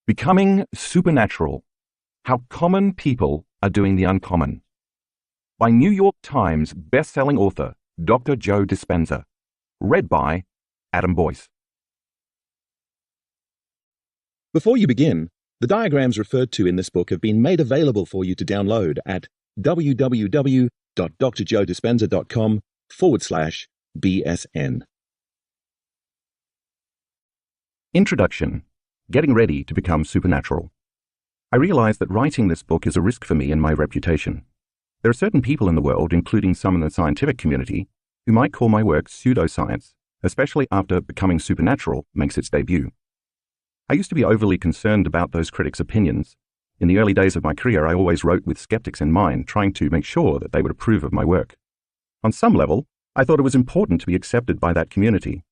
Becoming Supernatural: How Common People Are Doing the Uncommon, by New York Times best-selling author Dr. Joe Dispenza. Read by Adam Boyce. Before you begin, the diagrams referred to in this book have been made available for you to download at www.drjoedispenza.com/BSN. Introduction: Getting ready to become supernatural. I realize that writing this book is a risk for me and my reputation. There are certain people in the world, including some in the scientific community, who might call my work pseudoscience, especially after Becoming Supernatural makes its debut. I used to be overly concerned about those critics' opinions. In the early days of my career, I always wrote with skeptics in mind, trying to make sure that they would approve of my work. On some level, I thought it was important to be accepted by that community.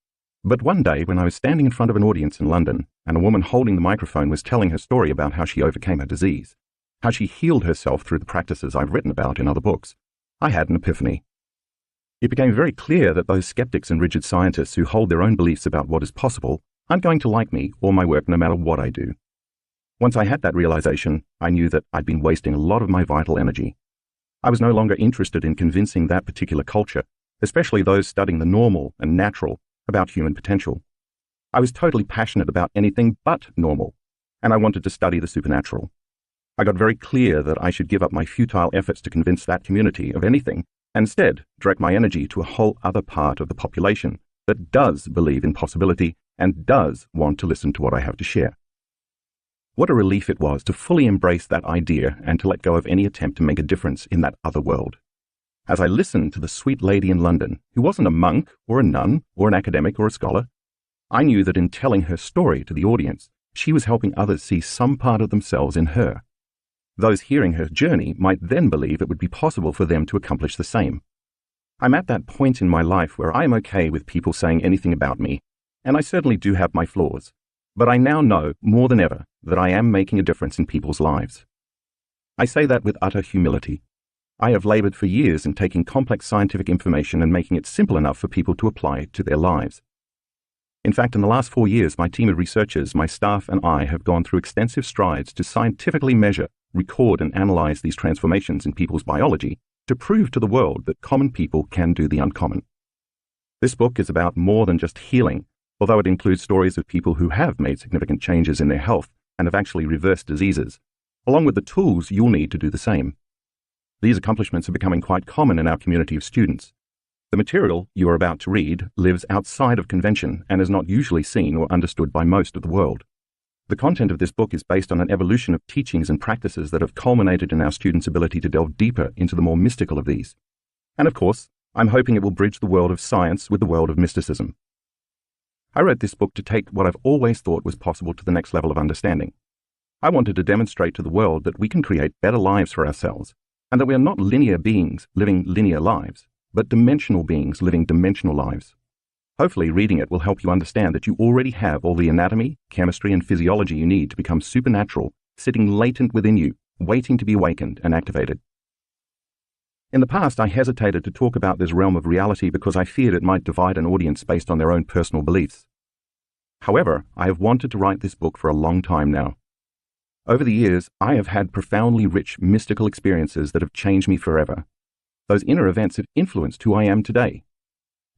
But one day, when I was standing in front of an audience in London, and a woman holding the microphone was telling her story about how she overcame her disease, how she healed herself through the practices I've written about in other books, I had an epiphany. It became very clear that those skeptics and rigid scientists who hold their own beliefs about what is possible aren't going to like me or my work no matter what I do. Once I had that realization, I knew that I'd been wasting a lot of my vital energy. I was no longer interested in convincing that particular culture, especially those studying the normal and natural, about human potential. I was totally passionate about anything but normal, and I wanted to study the supernatural. I got very clear that I should give up my futile efforts to convince that community of anything, and instead direct my energy to a whole other part of the population that does believe in possibility and does want to listen to what I have to share. What a relief it was to fully embrace that idea and to let go of any attempt to make a difference in that other world. As I listened to the sweet lady in London, who wasn't a monk or a nun or an academic or a scholar, I knew that in telling her story to the audience, she was helping others see some part of themselves in her. Those hearing her journey might then believe it would be possible for them to accomplish the same. I'm at that point in my life where I am okay with people saying anything about me, and I certainly do have my flaws, but I now know more than ever that I am making a difference in people's lives. I say that with utter humility. I have labored for years in taking complex scientific information and making it simple enough for people to apply it to their lives. In fact, in the last 4 years, my team of researchers, my staff, and I have gone through extensive strides to scientifically measure, record, and analyze these transformations in people's biology to prove to the world that common people can do the uncommon. This book is about more than just healing, although it includes stories of people who have made significant changes in their health and have actually reversed diseases, along with the tools you'll need to do the same. These accomplishments are becoming quite common in our community of students. The material you are about to read lives outside of convention and is not usually seen or understood by most of the world. The content of this book is based on an evolution of teachings and practices that have culminated in our students' ability to delve deeper into the more mystical of these. And of course, I'm hoping it will bridge the world of science with the world of mysticism. I wrote this book to take what I've always thought was possible to the next level of understanding. I wanted to demonstrate to the world that we can create better lives for ourselves, and that we are not linear beings living linear lives, but dimensional beings living dimensional lives. Hopefully, reading it will help you understand that you already have all the anatomy, chemistry, and physiology you need to become supernatural, sitting latent within you, waiting to be awakened and activated. In the past, I hesitated to talk about this realm of reality because I feared it might divide an audience based on their own personal beliefs. However, I have wanted to write this book for a long time now. Over the years, I have had profoundly rich mystical experiences that have changed me forever. Those inner events have influenced who I am today.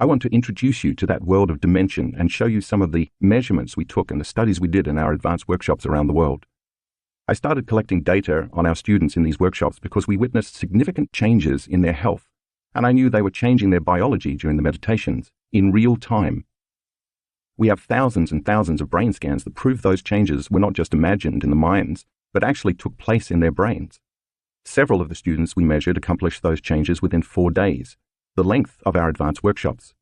I want to introduce you to that world of dimension and show you some of the measurements we took and the studies we did in our advanced workshops around the world. I started collecting data on our students in these workshops because we witnessed significant changes in their health, and I knew they were changing their biology during the meditations in real time. We have thousands and thousands of brain scans that prove those changes were not just imagined in the minds, but actually took place in their brains. Several of the students we measured accomplished those changes within 4 days, the length of our advanced workshops.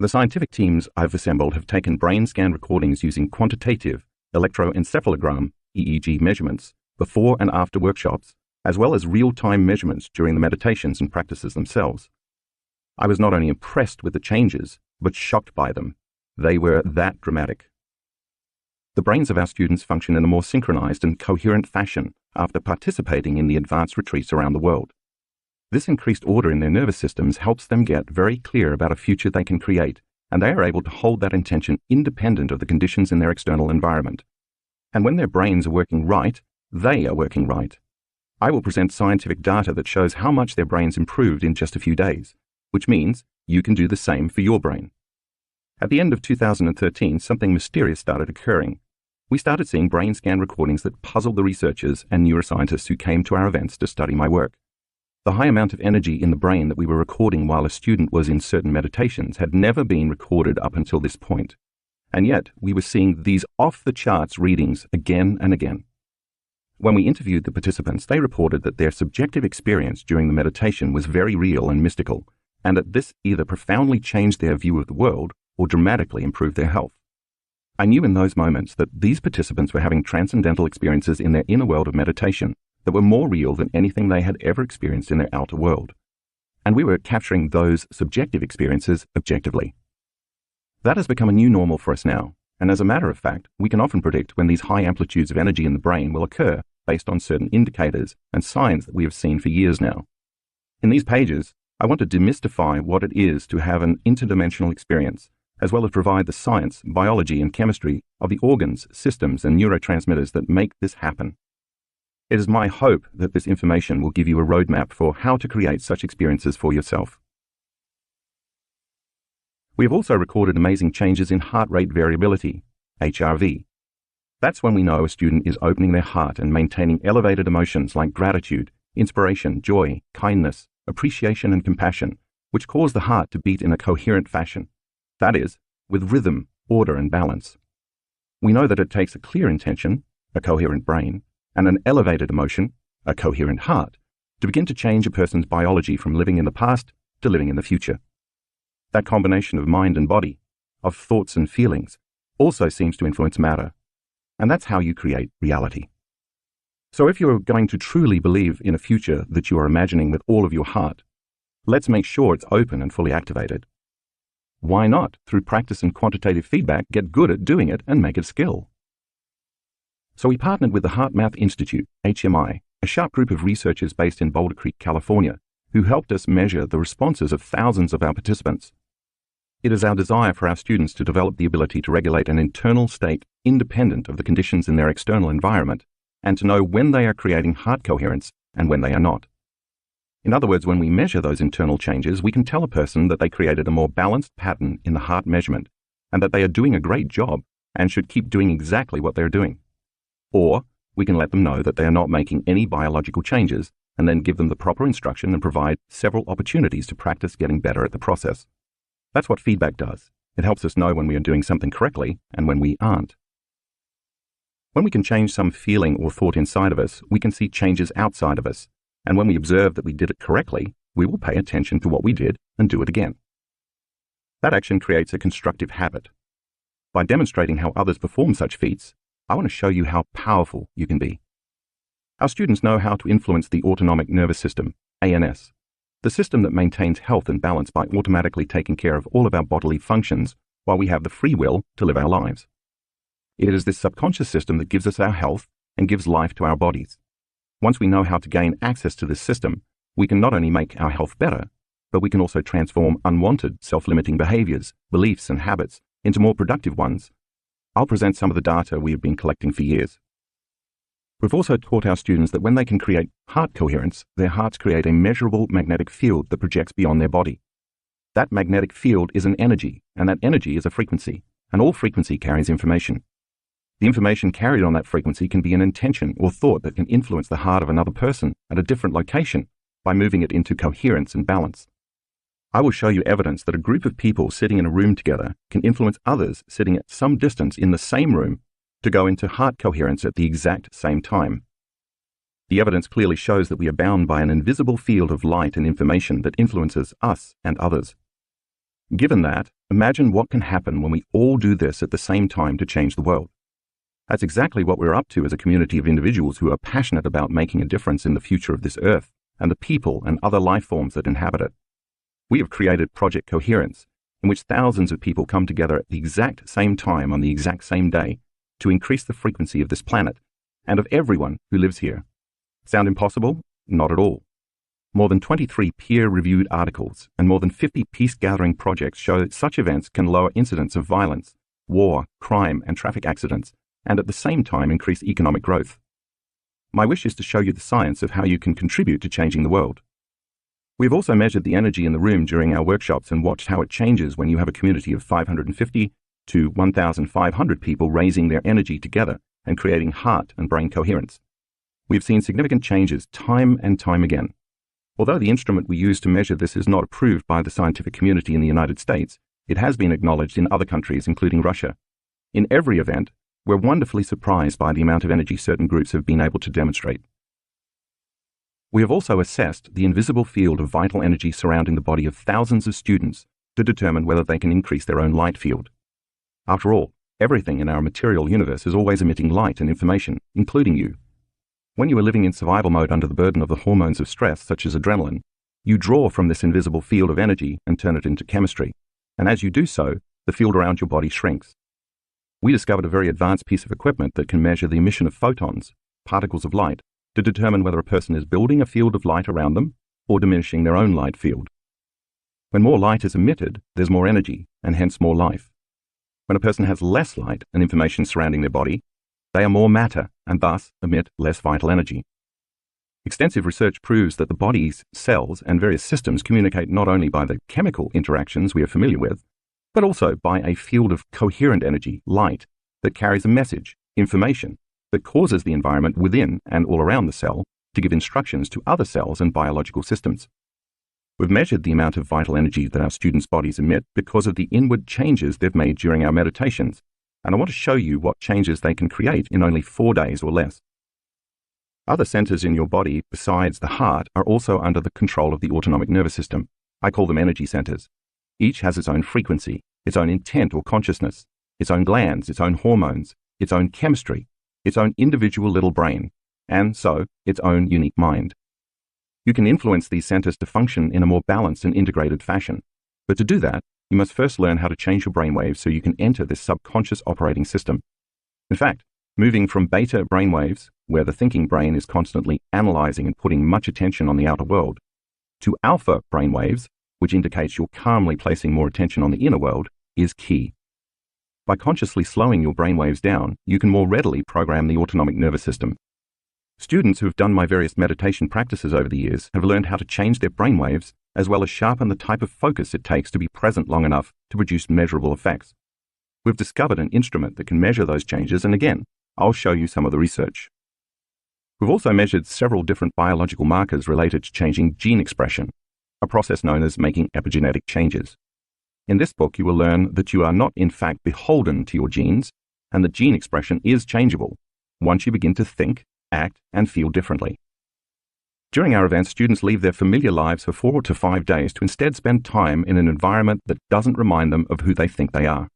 The scientific teams I've assembled have taken brain scan recordings using quantitative electroencephalogram (EEG) measurements before and after workshops, as well as real-time measurements during the meditations and practices themselves. I was not only impressed with the changes, but shocked by them. They were that dramatic. The brains of our students function in a more synchronized and coherent fashion after participating in the advanced retreats around the world. This increased order in their nervous systems helps them get very clear about a future they can create, and they are able to hold that intention independent of the conditions in their external environment. And when their brains are working right, they are working right. I will present scientific data that shows how much their brains improved in just a few days, which means you can do the same for your brain. At the end of 2013, something mysterious started occurring. We started seeing brain scan recordings that puzzled the researchers and neuroscientists who came to our events to study my work. The high amount of energy in the brain that we were recording while a student was in certain meditations had never been recorded up until this point. And yet, we were seeing these off-the-charts readings again and again. When we interviewed the participants, they reported that their subjective experience during the meditation was very real and mystical, and that this either profoundly changed their view of the world or dramatically improved their health. I knew in those moments that these participants were having transcendental experiences in their inner world of meditation that were more real than anything they had ever experienced in their outer world. And we were capturing those subjective experiences objectively. That has become a new normal for us now, and as a matter of fact, we can often predict when these high amplitudes of energy in the brain will occur based on certain indicators and signs that we have seen for years now. In these pages, I want to demystify what it is to have an interdimensional experience, as well as provide the science, biology, and chemistry of the organs, systems, and neurotransmitters that make this happen. It is my hope that this information will give you a roadmap for how to create such experiences for yourself. We have also recorded amazing changes in heart rate variability, HRV. That's when we know a student is opening their heart and maintaining elevated emotions like gratitude, inspiration, joy, kindness, appreciation, and compassion, which cause the heart to beat in a coherent fashion. That is, with rhythm, order, and balance. We know that it takes a clear intention, a coherent brain, and an elevated emotion, a coherent heart, to begin to change a person's biology from living in the past to living in the future. That combination of mind and body, of thoughts and feelings, also seems to influence matter. And that's how you create reality. So if you're going to truly believe in a future that you are imagining with all of your heart, let's make sure it's open and fully activated. Why not, through practice and quantitative feedback, get good at doing it and make it a skill? So we partnered with the HeartMath Institute, HMI, a sharp group of researchers based in Boulder Creek, California, who helped us measure the responses of thousands of our participants. It is our desire for our students to develop the ability to regulate an internal state independent of the conditions in their external environment, and to know when they are creating heart coherence and when they are not. In other words, when we measure those internal changes, we can tell a person that they created a more balanced pattern in the heart measurement, and that they are doing a great job and should keep doing exactly what they're doing. Or we can let them know that they are not making any biological changes, and then give them the proper instruction and provide several opportunities to practice getting better at the process. That's what feedback does. It helps us know when we are doing something correctly and when we aren't. When we can change some feeling or thought inside of us, we can see changes outside of us. And when we observe that we did it correctly, we will pay attention to what we did and do it again. That action creates a constructive habit. By demonstrating how others perform such feats, I want to show you how powerful you can be. Our students know how to influence the autonomic nervous system, ANS, the system that maintains health and balance by automatically taking care of all of our bodily functions while we have the free will to live our lives. It is this subconscious system that gives us our health and gives life to our bodies. Once we know how to gain access to this system, we can not only make our health better, but we can also transform unwanted, self-limiting behaviors, beliefs, and habits into more productive ones. I'll present some of the data we have been collecting for years. We've also taught our students that when they can create heart coherence, their hearts create a measurable magnetic field that projects beyond their body. That magnetic field is an energy, and that energy is a frequency, and all frequency carries information. The information carried on that frequency can be an intention or thought that can influence the heart of another person at a different location by moving it into coherence and balance. I will show you evidence that a group of people sitting in a room together can influence others sitting at some distance in the same room to go into heart coherence at the exact same time. The evidence clearly shows that we are bound by an invisible field of light and information that influences us and others. Given that, imagine what can happen when we all do this at the same time to change the world. That's exactly what we're up to as a community of individuals who are passionate about making a difference in the future of this earth and the people and other life forms that inhabit it. We have created Project Coherence, in which thousands of people come together at the exact same time on the exact same day to increase the frequency of this planet and of everyone who lives here. Sound impossible? Not at all. More than 23 peer-reviewed articles and more than 50 peace-gathering projects show that such events can lower incidents of violence, war, crime, and traffic accidents and at the same time increase economic growth. My wish is to show you the science of how you can contribute to changing the world. We have also measured the energy in the room during our workshops and watched how it changes when you have a community of 550 to 1,500 people raising their energy together and creating heart and brain coherence. We have seen significant changes time and time again. Although the instrument we use to measure this is not approved by the scientific community in the United States, it has been acknowledged in other countries, including Russia. In every event, we're wonderfully surprised by the amount of energy certain groups have been able to demonstrate. We have also assessed the invisible field of vital energy surrounding the body of thousands of students to determine whether they can increase their own light field. After all, everything in our material universe is always emitting light and information, including you. When you are living in survival mode under the burden of the hormones of stress, such as adrenaline, you draw from this invisible field of energy and turn it into chemistry. And as you do so, the field around your body shrinks. We discovered a very advanced piece of equipment that can measure the emission of photons, particles of light, to determine whether a person is building a field of light around them or diminishing their own light field. When more light is emitted, there's more energy and hence more life. When a person has less light and information surrounding their body, they are more matter and thus emit less vital energy. Extensive research proves that the body's cells and various systems communicate not only by the chemical interactions we are familiar with, but also by a field of coherent energy, light, that carries a message, information, that causes the environment within and all around the cell to give instructions to other cells and biological systems. We've measured the amount of vital energy that our students' bodies emit because of the inward changes they've made during our meditations, and I want to show you what changes they can create in only 4 days or less. Other centers in your body besides the heart are also under the control of the autonomic nervous system. I call them energy centers. Each has its own frequency, its own intent or consciousness, its own glands, its own hormones, its own chemistry, its own individual little brain, and so its own unique mind. You can influence these centers to function in a more balanced and integrated fashion. But to do that, you must first learn how to change your brainwaves so you can enter this subconscious operating system. In fact, moving from beta brainwaves, where the thinking brain is constantly analyzing and putting much attention on the outer world, to alpha brainwaves, which indicates you're calmly placing more attention on the inner world, is key. By consciously slowing your brainwaves down, you can more readily program the autonomic nervous system. Students who have done my various meditation practices over the years have learned how to change their brainwaves as well as sharpen the type of focus it takes to be present long enough to produce measurable effects. We've discovered an instrument that can measure those changes, and again, I'll show you some of the research. We've also measured several different biological markers related to changing gene expression, a process known as making epigenetic changes. In this book, you will learn that you are not in fact beholden to your genes, and that gene expression is changeable once you begin to think, act, and feel differently. During our events, students leave their familiar lives for 4 to 5 days to instead spend time in an environment that doesn't remind them of who they think they are.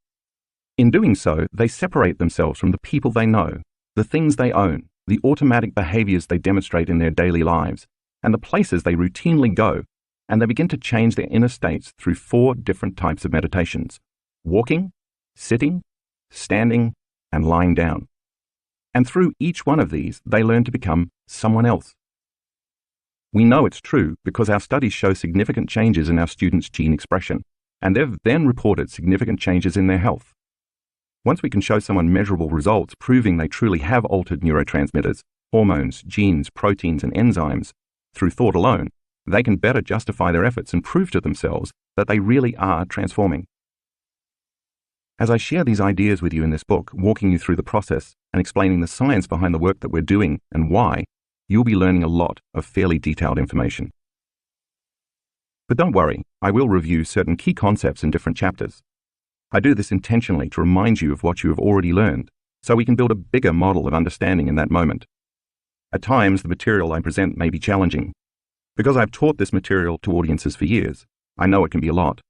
In doing so, they separate themselves from the people they know, the things they own, the automatic behaviors they demonstrate in their daily lives, and the places they routinely go, and they begin to change their inner states through 4 different types of meditations: walking, sitting, standing, and lying down. And through each one of these, they learn to become someone else. We know it's true because our studies show significant changes in our students' gene expression, and they've then reported significant changes in their health. Once we can show someone measurable results proving they truly have altered neurotransmitters, hormones, genes, proteins, and enzymes through thought alone, they can better justify their efforts and prove to themselves that they really are transforming. As I share these ideas with you in this book, walking you through the process and explaining the science behind the work that we're doing and why, you'll be learning a lot of fairly detailed information. But don't worry, I will review certain key concepts in different chapters. I do this intentionally to remind you of what you have already learned, so we can build a bigger model of understanding in that moment. At times, the material I present may be challenging. Because I've taught this material to audiences for years, I know it can be a lot.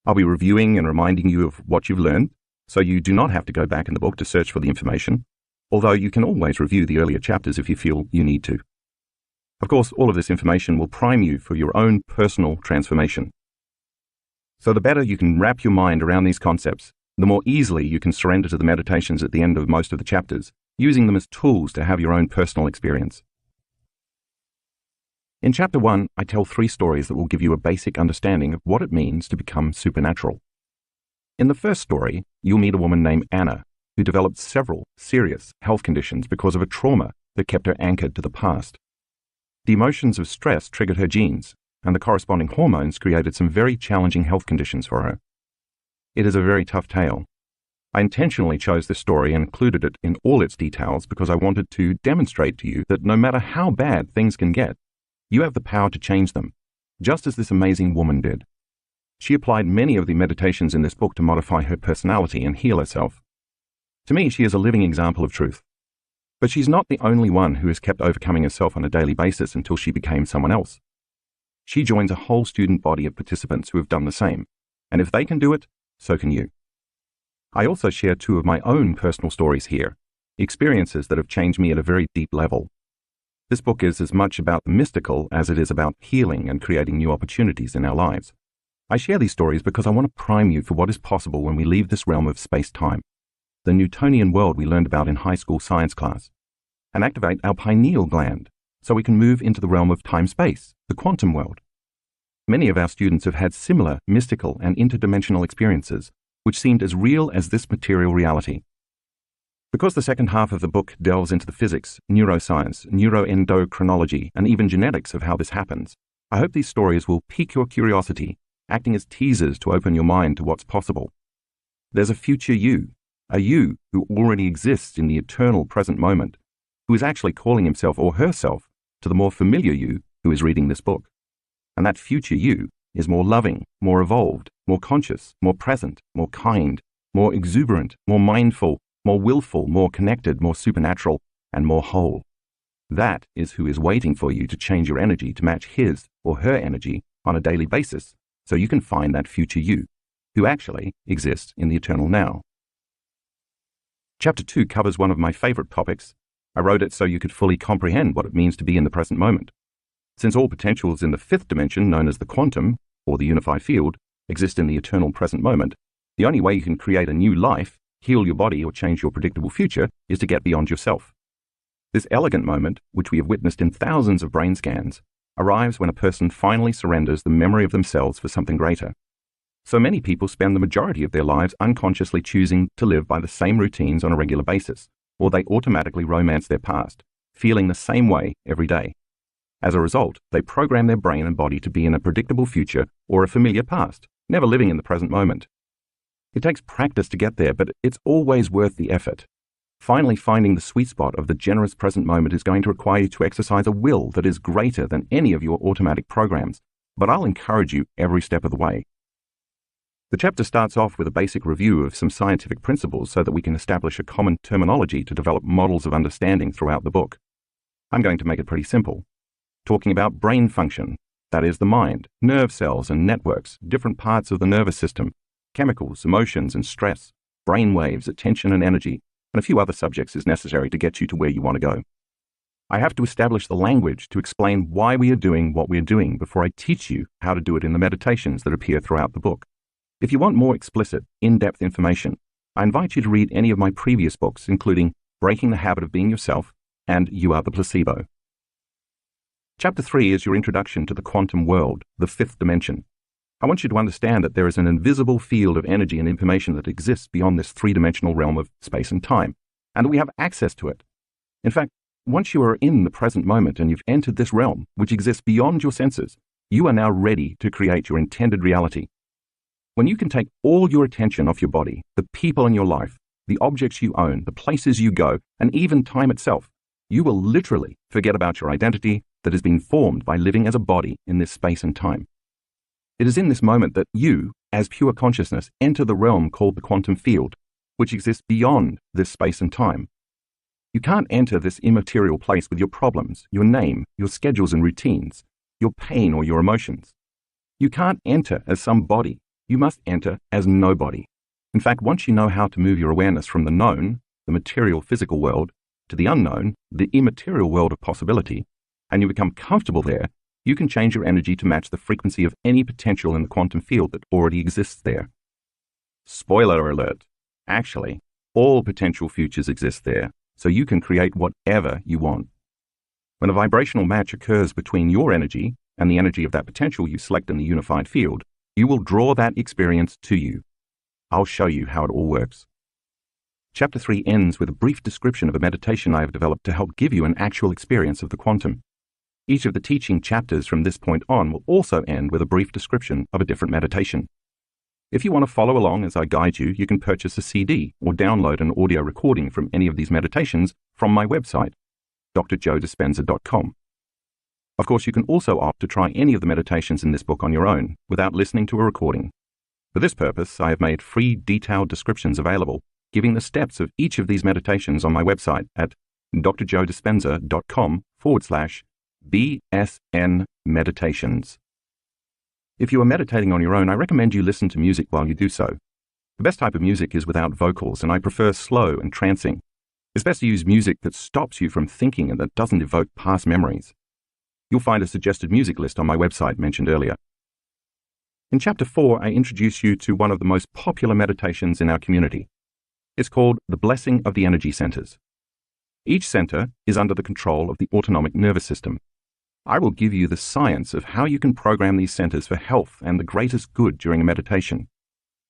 I'll be reviewing and reminding you of what you've learned, so you do not have to go back in the book to search for the information, although you can always review the earlier chapters if you feel you need to. Of course, all of this information will prime you for your own personal transformation. So the better you can wrap your mind around these concepts, the more easily you can surrender to the meditations at the end of most of the chapters, using them as tools to have your own personal experience. In Chapter 1, I tell 3 stories that will give you a basic understanding of what it means to become supernatural. In the first story, you'll meet a woman named Anna, who developed several serious health conditions because of a trauma that kept her anchored to the past. The emotions of stress triggered her genes, and the corresponding hormones created some very challenging health conditions for her. It is a very tough tale. I intentionally chose this story and included it in all its details because I wanted to demonstrate to you that no matter how bad things can get, you have the power to change them, just as this amazing woman did. She applied many of the meditations in this book to modify her personality and heal herself. To me, she is a living example of truth. But she's not the only one who has kept overcoming herself on a daily basis until she became someone else. She joins a whole student body of participants who have done the same, and if they can do it, so can you. I also share two of my own personal stories here, experiences that have changed me at a very deep level. This book is as much about the mystical as it is about healing and creating new opportunities in our lives. I share these stories because I want to prime you for what is possible when we leave this realm of space-time, the Newtonian world we learned about in high school science class, and activate our pineal gland so we can move into the realm of time-space, the quantum world. Many of our students have had similar mystical and interdimensional experiences, which seemed as real as this material reality. Because the second half of the book delves into the physics, neuroscience, neuroendocrinology, and even genetics of how this happens, I hope these stories will pique your curiosity, acting as teasers to open your mind to what's possible. There's a future you, a you who already exists in the eternal present moment, who is actually calling himself or herself to the more familiar you who is reading this book. And that future you is more loving, more evolved, more conscious, more present, more kind, more exuberant, more mindful, more willful, more connected, more supernatural, and more whole. That is who is waiting for you to change your energy to match his or her energy on a daily basis, so you can find that future you, who actually exists in the eternal now. Chapter 2 covers one of my favorite topics. I wrote it so you could fully comprehend what it means to be in the present moment. Since all potentials in the fifth dimension, known as the quantum, or the unified field, exist in the eternal present moment, the only way you can create a new life, heal your body, or change your predictable future is to get beyond yourself. This elegant moment, which we have witnessed in thousands of brain scans, arrives when a person finally surrenders the memory of themselves for something greater. So many people spend the majority of their lives unconsciously choosing to live by the same routines on a regular basis, or they automatically romance their past, feeling the same way every day. As a result, they program their brain and body to be in a predictable future or a familiar past, never living in the present moment. It takes practice to get there, but it's always worth the effort. Finally finding the sweet spot of the generous present moment is going to require you to exercise a will that is greater than any of your automatic programs, but I'll encourage you every step of the way. The chapter starts off with a basic review of some scientific principles so that we can establish a common terminology to develop models of understanding throughout the book. I'm going to make it pretty simple. Talking about brain function, that is the mind, nerve cells and networks, different parts of the nervous system, chemicals, emotions and stress, brain waves, attention and energy, and a few other subjects is necessary to get you to where you want to go. I have to establish the language to explain why we are doing what we are doing before I teach you how to do it in the meditations that appear throughout the book. If you want more explicit, in-depth information, I invite you to read any of my previous books, including Breaking the Habit of Being Yourself and You Are the Placebo. Chapter 3 is your introduction to the quantum world, the fifth dimension. I want you to understand that there is an invisible field of energy and information that exists beyond this three-dimensional realm of space and time, and that we have access to it. In fact, once you are in the present moment and you've entered this realm, which exists beyond your senses, you are now ready to create your intended reality. When you can take all your attention off your body, the people in your life, the objects you own, the places you go, and even time itself, you will literally forget about your identity that has been formed by living as a body in this space and time. It is in this moment that you, as pure consciousness, enter the realm called the quantum field, which exists beyond this space and time. You can't enter this immaterial place with your problems, your name, your schedules and routines, your pain or your emotions. You can't enter as some body. You must enter as nobody. In fact, once you know how to move your awareness from the known, the material physical world, to the unknown, the immaterial world of possibility, and you become comfortable there, you can change your energy to match the frequency of any potential in the quantum field that already exists there. Spoiler alert. Actually, all potential futures exist there, so you can create whatever you want. When a vibrational match occurs between your energy and the energy of that potential you select in the unified field, you will draw that experience to you. I'll show you how it all works. Chapter 3 ends with a brief description of a meditation I have developed to help give you an actual experience of the quantum. Each of the teaching chapters from this point on will also end with a brief description of a different meditation. If you want to follow along as I guide you, you can purchase a CD or download an audio recording from any of these meditations from my website, drjoedispenza.com. Of course, you can also opt to try any of the meditations in this book on your own without listening to a recording. For this purpose, I have made free detailed descriptions available, giving the steps of each of these meditations on my website at drjoedispenza.com/BSN meditations. If you are meditating on your own, I recommend you listen to music while you do so. The best type of music is without vocals, and I prefer slow and trancing. It's best to use music that stops you from thinking and that doesn't evoke past memories. You'll find a suggested music list on my website mentioned earlier. In Chapter 4, I introduce you to one of the most popular meditations in our community. It's called the Blessing of the Energy Centers. Each center is under the control of the autonomic nervous system. I will give you the science of how you can program these centers for health and the greatest good during a meditation.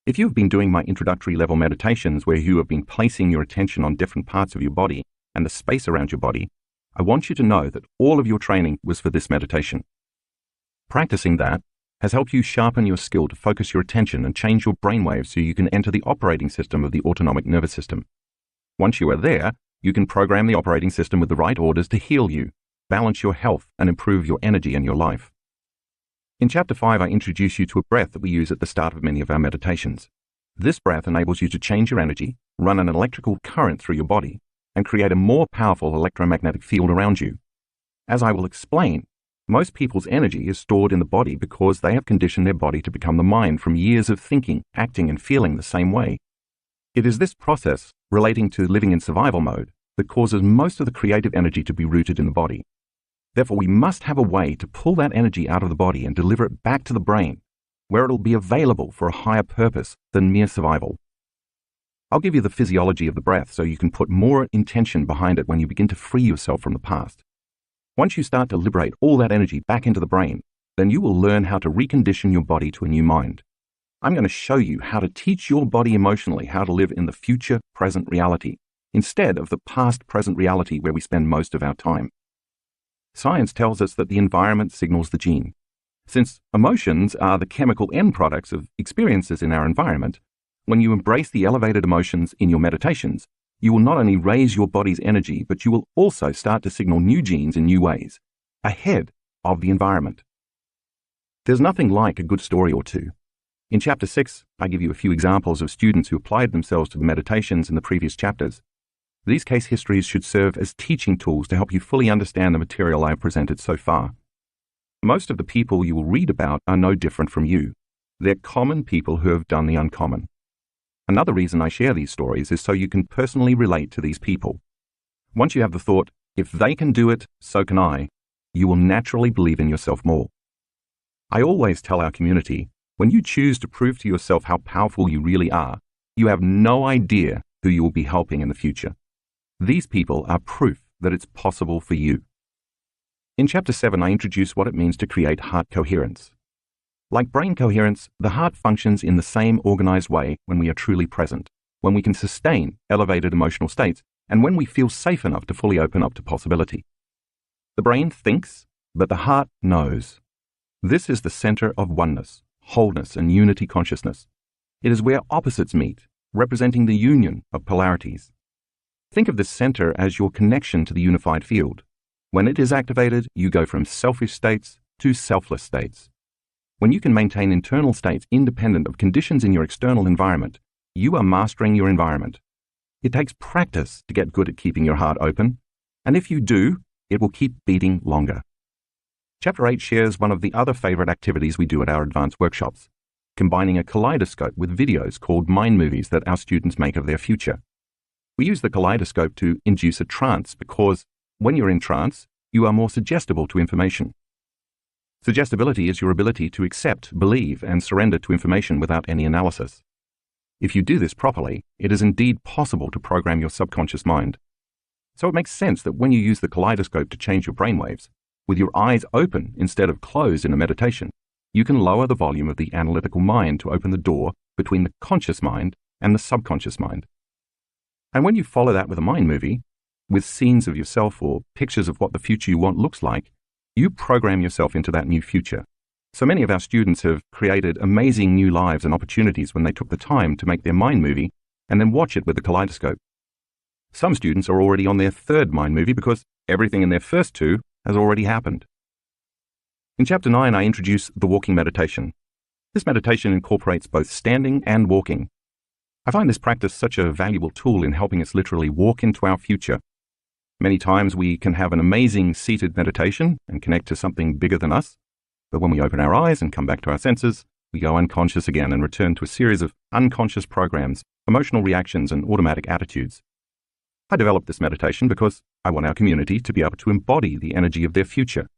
If you have been doing my introductory level meditations where you have been placing your attention on different parts of your body and the space around your body, I want you to know that all of your training was for this meditation. Practicing that has helped you sharpen your skill to focus your attention and change your brainwaves so you can enter the operating system of the autonomic nervous system. Once you are there, you can program the operating system with the right orders to heal you, balance your health, and improve your energy and your life. In Chapter 5, I introduce you to a breath that we use at the start of many of our meditations. This breath enables you to change your energy, run an electrical current through your body, and create a more powerful electromagnetic field around you. As I will explain, most people's energy is stored in the body because they have conditioned their body to become the mind from years of thinking, acting, and feeling the same way. It is this process, relating to living in survival mode, that causes most of the creative energy to be rooted in the body. Therefore, we must have a way to pull that energy out of the body and deliver it back to the brain, where it will be available for a higher purpose than mere survival. I'll give you the physiology of the breath so you can put more intention behind it when you begin to free yourself from the past. Once you start to liberate all that energy back into the brain, then you will learn how to recondition your body to a new mind. I'm going to show you how to teach your body emotionally how to live in the future present reality, instead of the past present reality where we spend most of our time. Science tells us that the environment signals the gene. Since emotions are the chemical end products of experiences in our environment, when you embrace the elevated emotions in your meditations, you will not only raise your body's energy, but you will also start to signal new genes in new ways, ahead of the environment. There's nothing like a good story or two. In Chapter 6, I give you a few examples of students who applied themselves to the meditations in the previous chapters. These case histories should serve as teaching tools to help you fully understand the material I have presented so far. Most of the people you will read about are no different from you. They're common people who have done the uncommon. Another reason I share these stories is so you can personally relate to these people. Once you have the thought, if they can do it, so can I, you will naturally believe in yourself more. I always tell our community, when you choose to prove to yourself how powerful you really are, you have no idea who you will be helping in the future. These people are proof that it's possible for you. In Chapter 7, I introduce what it means to create heart coherence. Like brain coherence, the heart functions in the same organized way when we are truly present, when we can sustain elevated emotional states, and when we feel safe enough to fully open up to possibility. The brain thinks, but the heart knows. This is the center of oneness, wholeness, and unity consciousness. It is where opposites meet, representing the union of polarities. Think of this center as your connection to the unified field. When it is activated, you go from selfish states to selfless states. When you can maintain internal states independent of conditions in your external environment, you are mastering your environment. It takes practice to get good at keeping your heart open, and if you do, it will keep beating longer. Chapter 8 shares one of the other favorite activities we do at our advanced workshops, combining a kaleidoscope with videos called mind movies that our students make of their future. We use the kaleidoscope to induce a trance because when you're in trance, you are more suggestible to information. Suggestibility is your ability to accept, believe, and surrender to information without any analysis. If you do this properly, it is indeed possible to program your subconscious mind. So it makes sense that when you use the kaleidoscope to change your brainwaves, with your eyes open instead of closed in a meditation, you can lower the volume of the analytical mind to open the door between the conscious mind and the subconscious mind. And when you follow that with a mind movie, with scenes of yourself or pictures of what the future you want looks like, you program yourself into that new future. So many of our students have created amazing new lives and opportunities when they took the time to make their mind movie and then watch it with the kaleidoscope. Some students are already on their third mind movie because everything in their first two has already happened. In Chapter 9, I introduce the walking meditation. This meditation incorporates both standing and walking. I find this practice such a valuable tool in helping us literally walk into our future. Many times we can have an amazing seated meditation and connect to something bigger than us, but when we open our eyes and come back to our senses, we go unconscious again and return to a series of unconscious programs, emotional reactions, and automatic attitudes. I developed this meditation because I want our community to be able to embody the energy of their future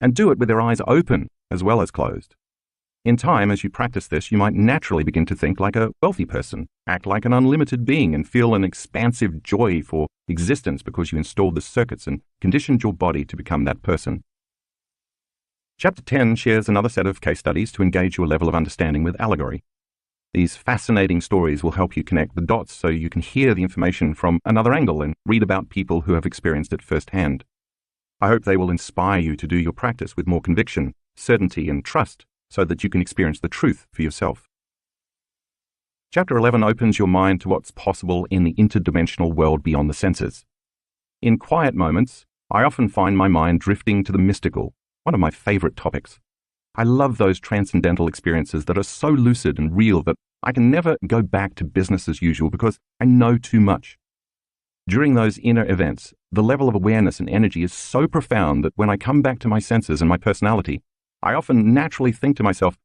and do it with their eyes open as well as closed. In time, as you practice this, you might naturally begin to think like a wealthy person, act like an unlimited being, and feel an expansive joy for existence because you installed the circuits and conditioned your body to become that person. Chapter 10 shares another set of case studies to engage your level of understanding with allegory. These fascinating stories will help you connect the dots so you can hear the information from another angle and read about people who have experienced it firsthand. I hope they will inspire you to do your practice with more conviction, certainty, and trust so that you can experience the truth for yourself. Chapter 11 opens your mind to what's possible in the interdimensional world beyond the senses. In quiet moments, I often find my mind drifting to the mystical, one of my favorite topics. I love those transcendental experiences that are so lucid and real that I can never go back to business as usual because I know too much. During those inner events, the level of awareness and energy is so profound that when I come back to my senses and my personality, I often naturally think to myself,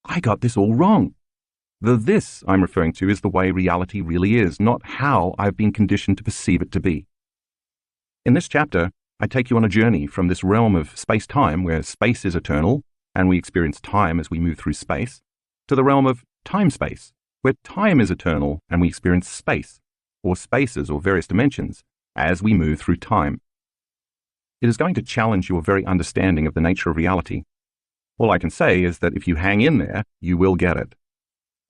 I got this all wrong. The this I'm referring to is the way reality really is, not how I've been conditioned to perceive it to be. In this chapter, I take you on a journey from this realm of space-time, where space is eternal, and we experience time as we move through space, to the realm of time-space, where time is eternal and we experience space, or spaces or various dimensions, as we move through time. It is going to challenge your very understanding of the nature of reality. All I can say is that if you hang in there, you will get it.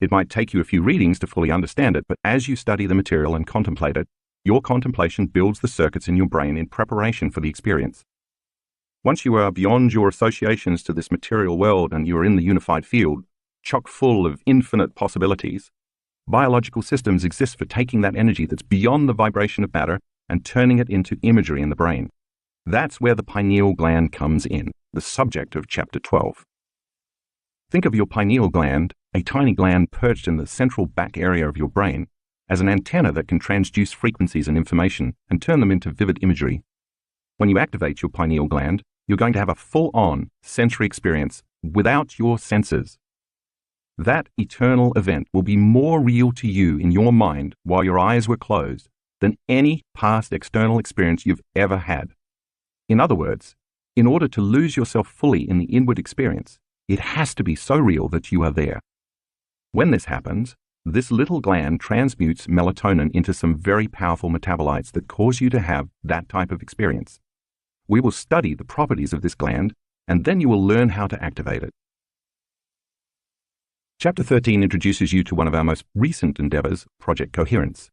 It might take you a few readings to fully understand it, but as you study the material and contemplate it, your contemplation builds the circuits in your brain in preparation for the experience. Once you are beyond your associations to this material world and you are in the unified field, chock full of infinite possibilities, biological systems exist for taking that energy that's beyond the vibration of matter and turning it into imagery in the brain. That's where the pineal gland comes in, the subject of Chapter 12. Think of your pineal gland, a tiny gland perched in the central back area of your brain, as an antenna that can transduce frequencies and information and turn them into vivid imagery. When you activate your pineal gland, you're going to have a full-on sensory experience without your senses. That eternal event will be more real to you in your mind while your eyes were closed than any past external experience you've ever had. In other words, in order to lose yourself fully in the inward experience, it has to be so real that you are there. When this happens, this little gland transmutes melatonin into some very powerful metabolites that cause you to have that type of experience. We will study the properties of this gland, and then you will learn how to activate it. Chapter 13 introduces you to one of our most recent endeavors, Project Coherence.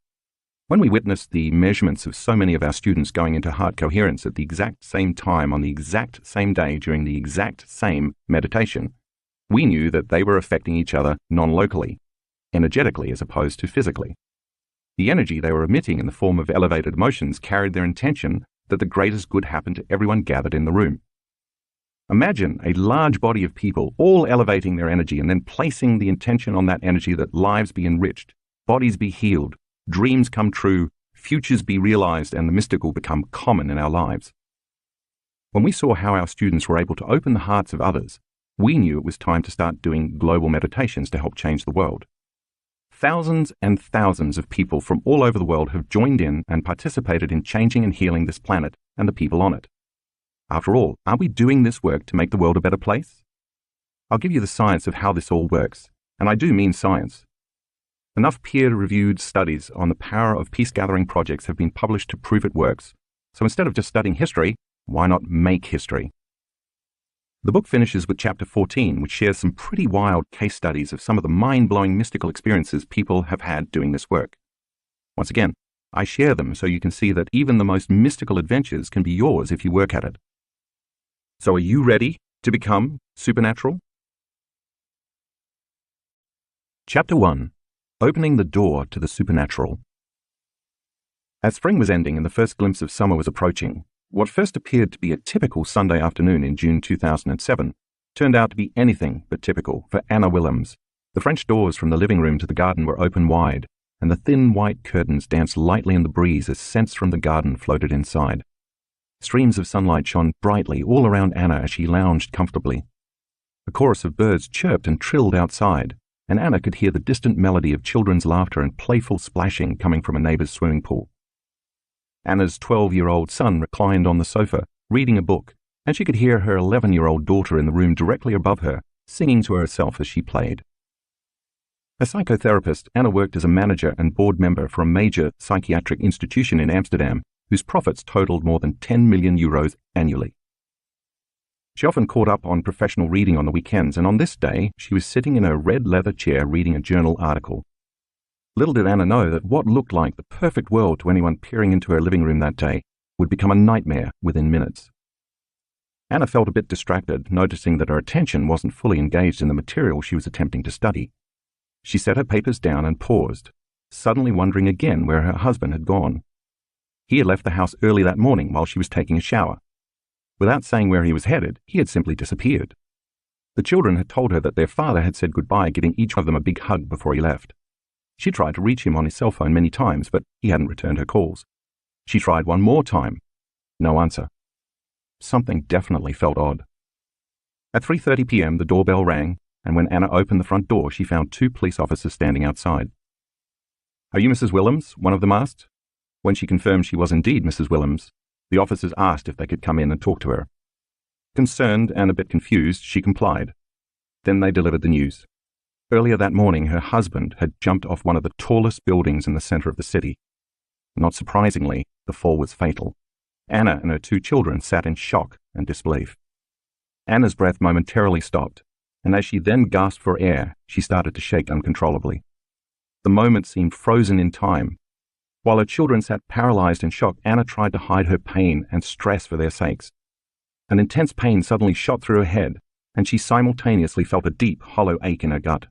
When we witnessed the measurements of so many of our students going into heart coherence at the exact same time on the exact same day during the exact same meditation, we knew that they were affecting each other non-locally, energetically as opposed to physically. The energy they were emitting in the form of elevated emotions carried their intention that the greatest good happen to everyone gathered in the room. Imagine a large body of people all elevating their energy and then placing the intention on that energy that lives be enriched, bodies be healed, dreams come true, futures be realized, and the mystical become common in our lives. When we saw how our students were able to open the hearts of others, we knew it was time to start doing global meditations to help change the world. Thousands and thousands of people from all over the world have joined in and participated in changing and healing this planet and the people on it. After all, aren't we doing this work to make the world a better place? I'll give you the science of how this all works, and I do mean science. Enough peer-reviewed studies on the power of peace-gathering projects have been published to prove it works, so instead of just studying history, why not make history? The book finishes with Chapter 14, which shares some pretty wild case studies of some of the mind-blowing mystical experiences people have had doing this work. Once again, I share them so you can see that even the most mystical adventures can be yours if you work at it. So are you ready to become supernatural? Chapter 1. Opening the Door to the Supernatural. As spring was ending and the first glimpse of summer was approaching, what first appeared to be a typical Sunday afternoon in June 2007 turned out to be anything but typical for Anna Willems. The French doors from the living room to the garden were open wide, and the thin white curtains danced lightly in the breeze as scents from the garden floated inside. Streams of sunlight shone brightly all around Anna as she lounged comfortably. A chorus of birds chirped and trilled outside, and Anna could hear the distant melody of children's laughter and playful splashing coming from a neighbor's swimming pool. Anna's 12-year-old son reclined on the sofa, reading a book, and she could hear her 11-year-old daughter in the room directly above her, singing to herself as she played. A psychotherapist, Anna worked as a manager and board member for a major psychiatric institution in Amsterdam, whose profits totaled more than 10 million euros annually. She often caught up on professional reading on the weekends, and on this day, she was sitting in her red leather chair reading a journal article. Little did Anna know that what looked like the perfect world to anyone peering into her living room that day would become a nightmare within minutes. Anna felt a bit distracted, noticing that her attention wasn't fully engaged in the material she was attempting to study. She set her papers down and paused, suddenly wondering again where her husband had gone. He had left the house early that morning while she was taking a shower. Without saying where he was headed, he had simply disappeared. The children had told her that their father had said goodbye, giving each of them a big hug before he left. She tried to reach him on his cell phone many times, but he hadn't returned her calls. She tried one more time. No answer. Something definitely felt odd. At 3:30 p.m., the doorbell rang, and when Anna opened the front door, she found 2 police officers standing outside. "Are you Mrs. Willems?" one of them asked. When she confirmed she was indeed Mrs. Willems, the officers asked if they could come in and talk to her. Concerned and a bit confused, she complied. Then they delivered the news. Earlier that morning, her husband had jumped off one of the tallest buildings in the center of the city. Not surprisingly, the fall was fatal. Anna and her 2 children sat in shock and disbelief. Anna's breath momentarily stopped, and as she then gasped for air, she started to shake uncontrollably. The moment seemed frozen in time. While her children sat paralyzed in shock, Anna tried to hide her pain and stress for their sakes. An intense pain suddenly shot through her head, and she simultaneously felt a deep, hollow ache in her gut.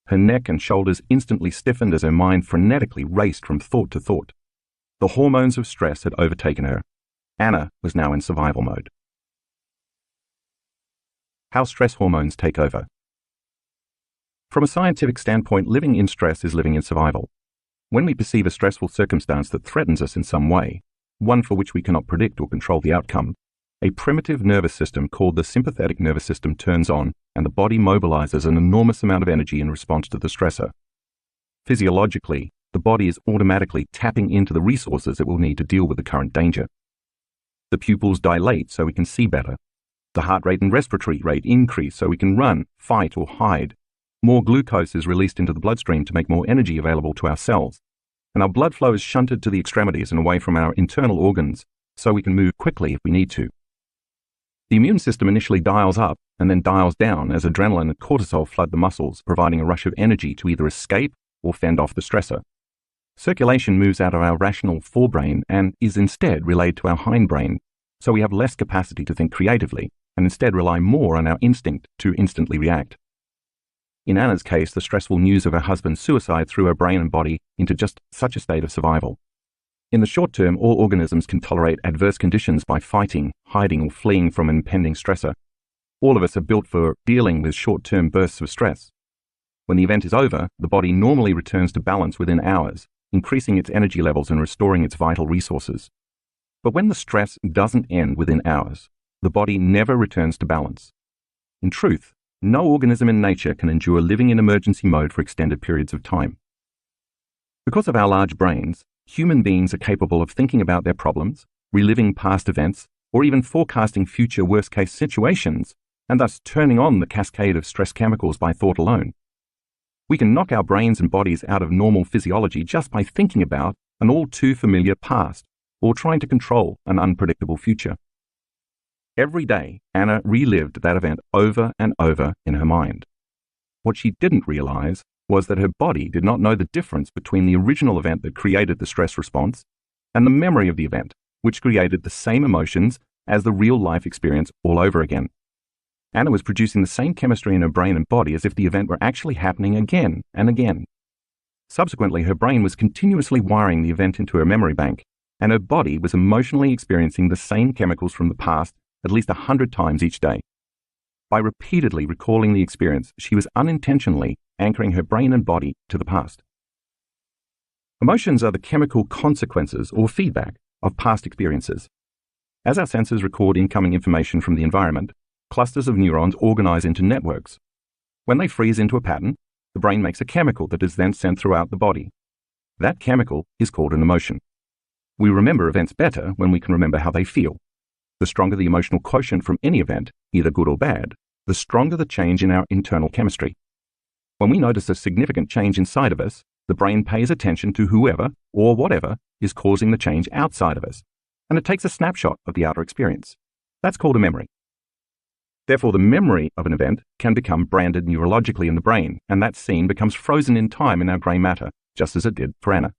Her neck and shoulders instantly stiffened as her mind frenetically raced from thought to thought. The hormones of stress had overtaken her. Anna was now in survival mode. How stress hormones take over. From a scientific standpoint, living in stress is living in survival. When we perceive a stressful circumstance that threatens us in some way, one for which we cannot predict or control the outcome, a primitive nervous system called the sympathetic nervous system turns on, and the body mobilizes an enormous amount of energy in response to the stressor. Physiologically, the body is automatically tapping into the resources it will need to deal with the current danger. The pupils dilate so we can see better. The heart rate and respiratory rate increase so we can run, fight, or hide. More glucose is released into the bloodstream to make more energy available to our cells, and our blood flow is shunted to the extremities and away from our internal organs so we can move quickly if we need to. The immune system initially dials up and then dials down as adrenaline and cortisol flood the muscles, providing a rush of energy to either escape or fend off the stressor. Circulation moves out of our rational forebrain and is instead relayed to our hindbrain, so we have less capacity to think creatively and instead rely more on our instinct to instantly react. In Anna's case, the stressful news of her husband's suicide threw her brain and body into just such a state of survival. In the short term, all organisms can tolerate adverse conditions by fighting, hiding, or fleeing from an impending stressor. All of us are built for dealing with short-term bursts of stress. When the event is over, the body normally returns to balance within hours, increasing its energy levels and restoring its vital resources. But when the stress doesn't end within hours, the body never returns to balance. In truth, no organism in nature can endure living in emergency mode for extended periods of time. Because of our large brains, human beings are capable of thinking about their problems, reliving past events, or even forecasting future worst-case situations, and thus turning on the cascade of stress chemicals by thought alone. We can knock our brains and bodies out of normal physiology just by thinking about an all-too-familiar past, or trying to control an unpredictable future. Every day, Anna relived that event over and over in her mind. What she didn't realize was that her body did not know the difference between the original event that created the stress response and the memory of the event, which created the same emotions as the real-life experience all over again. Anna was producing the same chemistry in her brain and body as if the event were actually happening again and again. Subsequently, her brain was continuously wiring the event into her memory bank, and her body was emotionally experiencing the same chemicals from the past at least 100 times each day. By repeatedly recalling the experience, she was unintentionally anchoring her brain and body to the past. Emotions are the chemical consequences or feedback of past experiences. As our senses record incoming information from the environment, clusters of neurons organize into networks. When they freeze into a pattern, the brain makes a chemical that is then sent throughout the body. That chemical is called an emotion. We remember events better when we can remember how they feel. The stronger the emotional quotient from any event, either good or bad, the stronger the change in our internal chemistry. When we notice a significant change inside of us, the brain pays attention to whoever or whatever is causing the change outside of us, and it takes a snapshot of the outer experience. That's called a memory. Therefore, the memory of an event can become branded neurologically in the brain, and that scene becomes frozen in time in our grey matter, just as it did for Anna.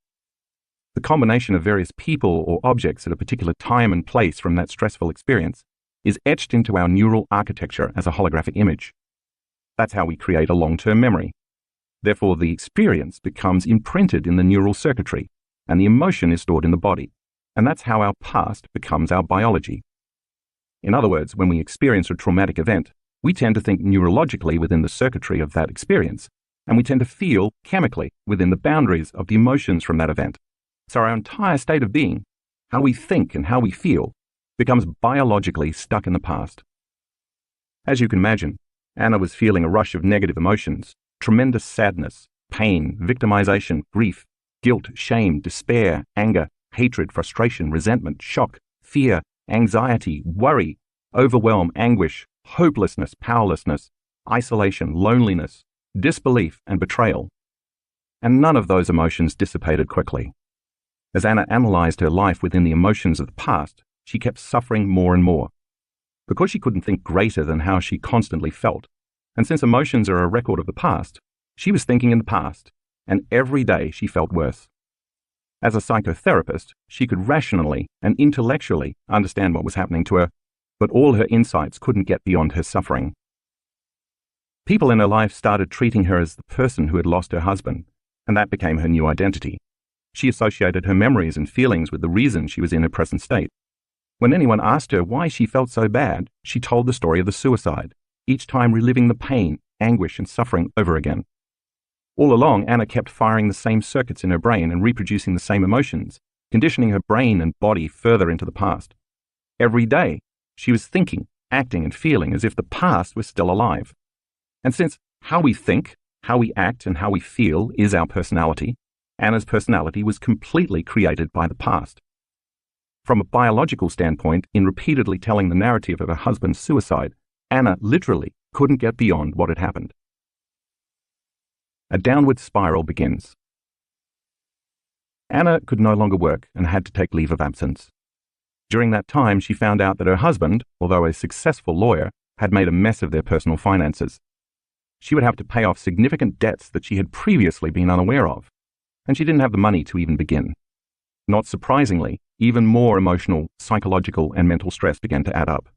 The combination of various people or objects at a particular time and place from that stressful experience is etched into our neural architecture as a holographic image. That's how we create a long-term memory. Therefore, the experience becomes imprinted in the neural circuitry, and the emotion is stored in the body, and that's how our past becomes our biology. In other words, when we experience a traumatic event, we tend to think neurologically within the circuitry of that experience, and we tend to feel chemically within the boundaries of the emotions from that event. So our entire state of being, how we think and how we feel, becomes biologically stuck in the past. As you can imagine, Anna was feeling a rush of negative emotions, tremendous sadness, pain, victimization, grief, guilt, shame, despair, anger, hatred, frustration, resentment, shock, fear, anxiety, worry, overwhelm, anguish, hopelessness, powerlessness, isolation, loneliness, disbelief, and betrayal. And none of those emotions dissipated quickly. As Anna analyzed her life within the emotions of the past, she kept suffering more and more. Because she couldn't think greater than how she constantly felt, and since emotions are a record of the past, she was thinking in the past, and every day she felt worse. As a psychotherapist, she could rationally and intellectually understand what was happening to her, but all her insights couldn't get beyond her suffering. People in her life started treating her as the person who had lost her husband, and that became her new identity. She associated her memories and feelings with the reason she was in her present state. When anyone asked her why she felt so bad, she told the story of the suicide, each time reliving the pain, anguish, and suffering over again. All along, Anna kept firing the same circuits in her brain and reproducing the same emotions, conditioning her brain and body further into the past. Every day, she was thinking, acting, and feeling as if the past was still alive. And since how we think, how we act, and how we feel is our personality, Anna's personality was completely created by the past. From a biological standpoint, in repeatedly telling the narrative of her husband's suicide, Anna literally couldn't get beyond what had happened. A downward spiral begins. Anna could no longer work and had to take leave of absence. During that time, she found out that her husband, although a successful lawyer, had made a mess of their personal finances. She would have to pay off significant debts that she had previously been unaware of, and she didn't have the money to even begin. Not surprisingly, even more emotional, psychological, and mental stress began to add up.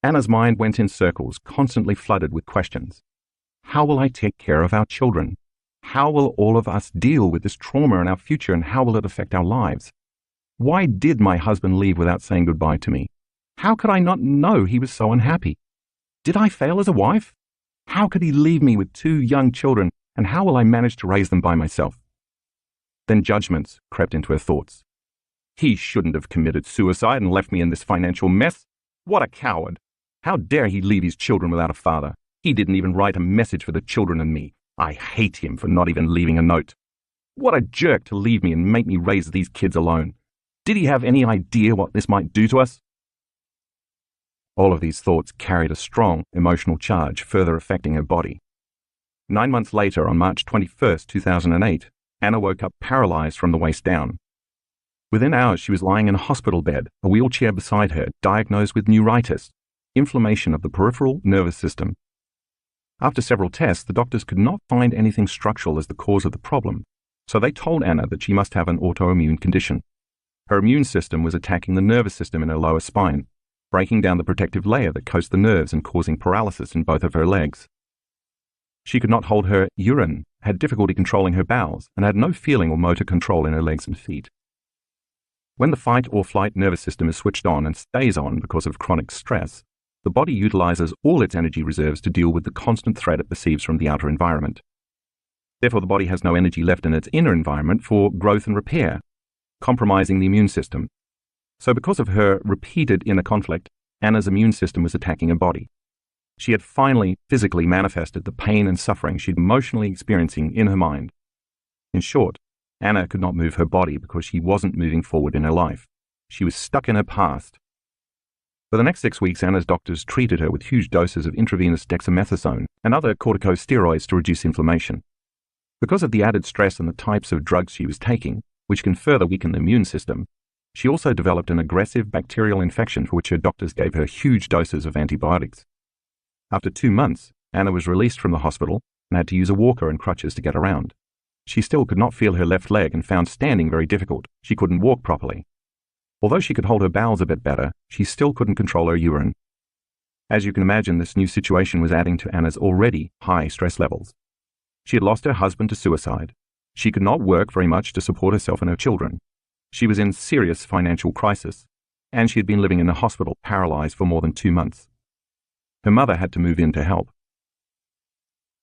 Anna's mind went in circles, constantly flooded with questions. How will I take care of our children? How will all of us deal with this trauma in our future, and how will it affect our lives? Why did my husband leave without saying goodbye to me? How could I not know he was so unhappy? Did I fail as a wife? How could he leave me with 2 young children, and how will I manage to raise them by myself? Then judgments crept into her thoughts. He shouldn't have committed suicide and left me in this financial mess. What a coward! How dare he leave his children without a father? He didn't even write a message for the children and me. I hate him for not even leaving a note. What a jerk to leave me and make me raise these kids alone. Did he have any idea what this might do to us? All of these thoughts carried a strong emotional charge, further affecting her body. 9 months later, on March 21st, 2008, Anna woke up paralyzed from the waist down. Within hours, she was lying in a hospital bed, a wheelchair beside her, diagnosed with neuritis, inflammation of the peripheral nervous system. After several tests, the doctors could not find anything structural as the cause of the problem, so they told Anna that she must have an autoimmune condition. Her immune system was attacking the nervous system in her lower spine, breaking down the protective layer that coats the nerves and causing paralysis in both of her legs. She could not hold her urine, had difficulty controlling her bowels, and had no feeling or motor control in her legs and feet. When the fight or flight nervous system is switched on and stays on because of chronic stress, the body utilizes all its energy reserves to deal with the constant threat it perceives from the outer environment. Therefore, the body has no energy left in its inner environment for growth and repair, compromising the immune system. So because of her repeated inner conflict, Anna's immune system was attacking her body. She had finally physically manifested the pain and suffering she'd emotionally experiencing in her mind. In short, Anna could not move her body because she wasn't moving forward in her life. She was stuck in her past. For the next 6 weeks, Anna's doctors treated her with huge doses of intravenous dexamethasone and other corticosteroids to reduce inflammation. Because of the added stress and the types of drugs she was taking, which can further weaken the immune system, she also developed an aggressive bacterial infection for which her doctors gave her huge doses of antibiotics. After 2 months, Anna was released from the hospital and had to use a walker and crutches to get around. She still could not feel her left leg and found standing very difficult. She couldn't walk properly. Although she could hold her bowels a bit better, she still couldn't control her urine. As you can imagine, this new situation was adding to Anna's already high stress levels. She had lost her husband to suicide. She could not work very much to support herself and her children. She was in serious financial crisis, and she had been living in a hospital paralyzed for more than 2 months. Her mother had to move in to help.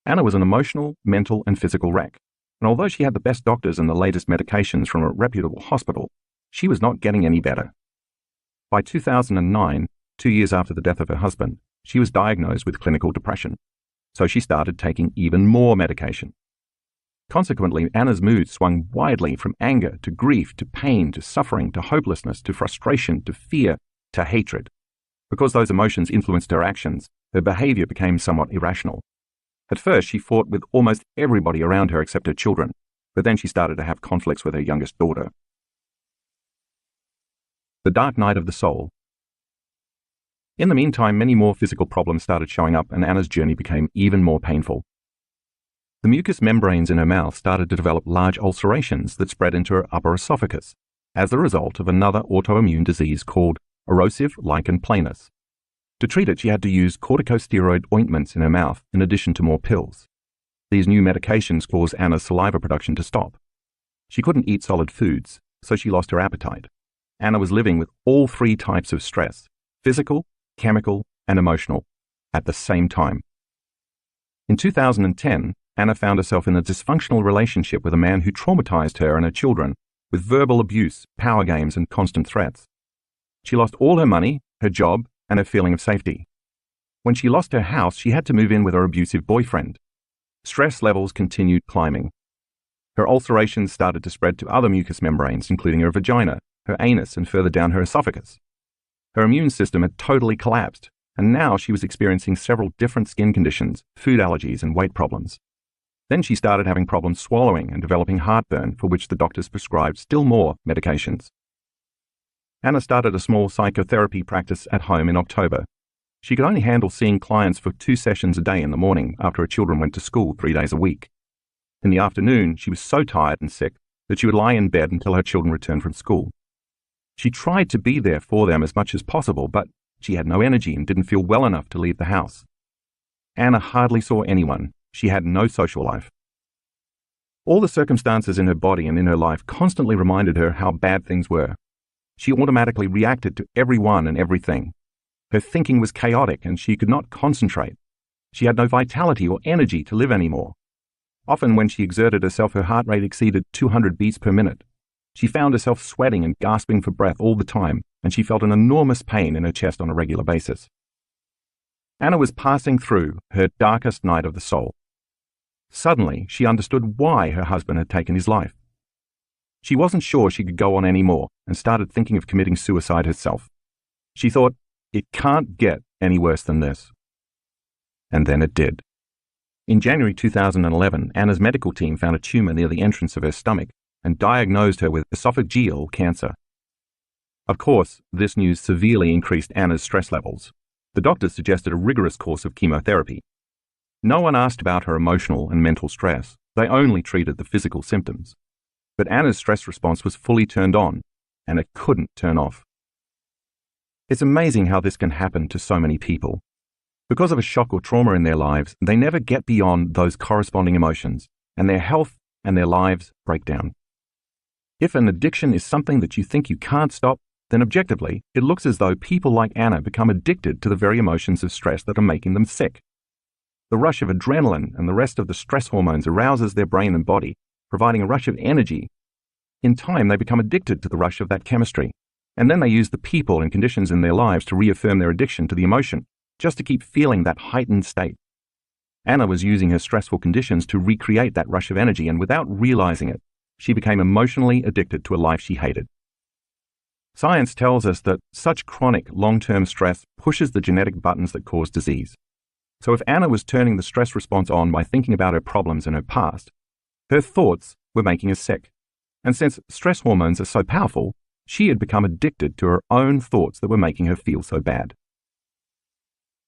Anna was an emotional, mental, and physical wreck, and although she had the best doctors and the latest medications from a reputable hospital, she was not getting any better. By 2009, 2 years after the death of her husband, she was diagnosed with clinical depression, so she started taking even more medication. Consequently, Anna's mood swung widely from anger to grief to pain to suffering to hopelessness to frustration to fear to hatred. Because those emotions influenced her actions, her behavior became somewhat irrational. At first, she fought with almost everybody around her except her children, but then she started to have conflicts with her youngest daughter. The dark night of the soul. In the meantime, many more physical problems started showing up, and Anna's journey became even more painful. The mucous membranes in her mouth started to develop large ulcerations that spread into her upper esophagus as the result of another autoimmune disease called erosive lichen planus. To treat it, she had to use corticosteroid ointments in her mouth in addition to more pills. These new medications caused Anna's saliva production to stop. She couldn't eat solid foods, so she lost her appetite. Anna was living with all 3 types of stress, physical, chemical, and emotional, at the same time. In 2010, Anna found herself in a dysfunctional relationship with a man who traumatized her and her children with verbal abuse, power games, and constant threats. She lost all her money, her job, and her feeling of safety. When she lost her house, she had to move in with her abusive boyfriend. Stress levels continued climbing. Her ulcerations started to spread to other mucous membranes, including her vagina, her anus, and further down her esophagus. Her immune system had totally collapsed, and now she was experiencing several different skin conditions, food allergies, and weight problems. Then she started having problems swallowing and developing heartburn, for which the doctors prescribed still more medications. Anna started a small psychotherapy practice at home in October. She could only handle seeing clients for 2 sessions a day in the morning after her children went to school 3 days a week. In the afternoon, she was so tired and sick that she would lie in bed until her children returned from school. She tried to be there for them as much as possible, but she had no energy and didn't feel well enough to leave the house. Anna hardly saw anyone. She had no social life. All the circumstances in her body and in her life constantly reminded her how bad things were. She automatically reacted to everyone and everything. Her thinking was chaotic and she could not concentrate. She had no vitality or energy to live anymore. Often when she exerted herself, her heart rate exceeded 200 beats per minute. She found herself sweating and gasping for breath all the time, and she felt an enormous pain in her chest on a regular basis. Anna was passing through her darkest night of the soul. Suddenly, she understood why her husband had taken his life. She wasn't sure she could go on anymore and started thinking of committing suicide herself. She thought, it can't get any worse than this. And then it did. In January 2011, Anna's medical team found a tumor near the entrance of her stomach and diagnosed her with esophageal cancer. Of course, this news severely increased Anna's stress levels. The doctors suggested a rigorous course of chemotherapy. No one asked about her emotional and mental stress. They only treated the physical symptoms. But Anna's stress response was fully turned on, and it couldn't turn off. It's amazing how this can happen to so many people. Because of a shock or trauma in their lives, they never get beyond those corresponding emotions, and their health and their lives break down. If an addiction is something that you think you can't stop, then objectively, it looks as though people like Anna become addicted to the very emotions of stress that are making them sick. The rush of adrenaline and the rest of the stress hormones arouses their brain and body, providing a rush of energy. In time, they become addicted to the rush of that chemistry, and then they use the people and conditions in their lives to reaffirm their addiction to the emotion, just to keep feeling that heightened state. Anna was using her stressful conditions to recreate that rush of energy, and without realizing it, she became emotionally addicted to a life she hated. Science tells us that such chronic, long-term stress pushes the genetic buttons that cause disease. So if Anna was turning the stress response on by thinking about her problems and her past, her thoughts were making her sick. And since stress hormones are so powerful, she had become addicted to her own thoughts that were making her feel so bad.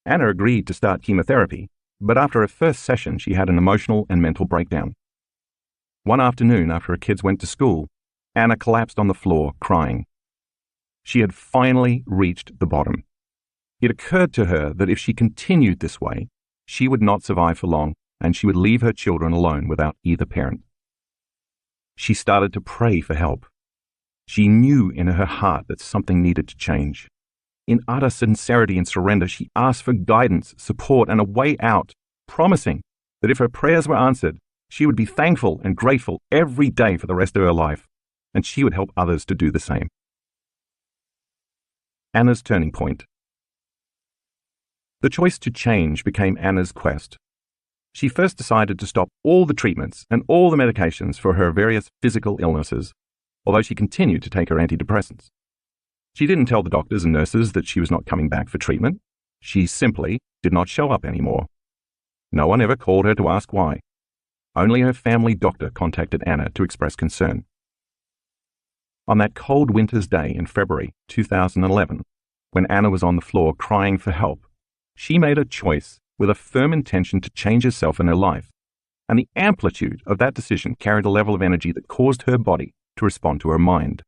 Anna agreed to start chemotherapy, but after her first session, she had an emotional and mental breakdown. One afternoon, after her kids went to school, Anna collapsed on the floor, crying. She had finally reached the bottom. It occurred to her that if she continued this way, she would not survive for long, and she would leave her children alone without either parent. She started to pray for help. She knew in her heart that something needed to change. In utter sincerity and surrender, she asked for guidance, support, and a way out, promising that if her prayers were answered, she would be thankful and grateful every day for the rest of her life, and she would help others to do the same. Anna's turning point. The choice to change became Anna's quest. She first decided to stop all the treatments and all the medications for her various physical illnesses, although she continued to take her antidepressants. She didn't tell the doctors and nurses that she was not coming back for treatment. She simply did not show up anymore. No one ever called her to ask why. Only her family doctor contacted Anna to express concern. On that cold winter's day in February 2011, when Anna was on the floor crying for help, she made a choice with a firm intention to change herself and her life, and the amplitude of that decision carried a level of energy that caused her body to respond to her mind.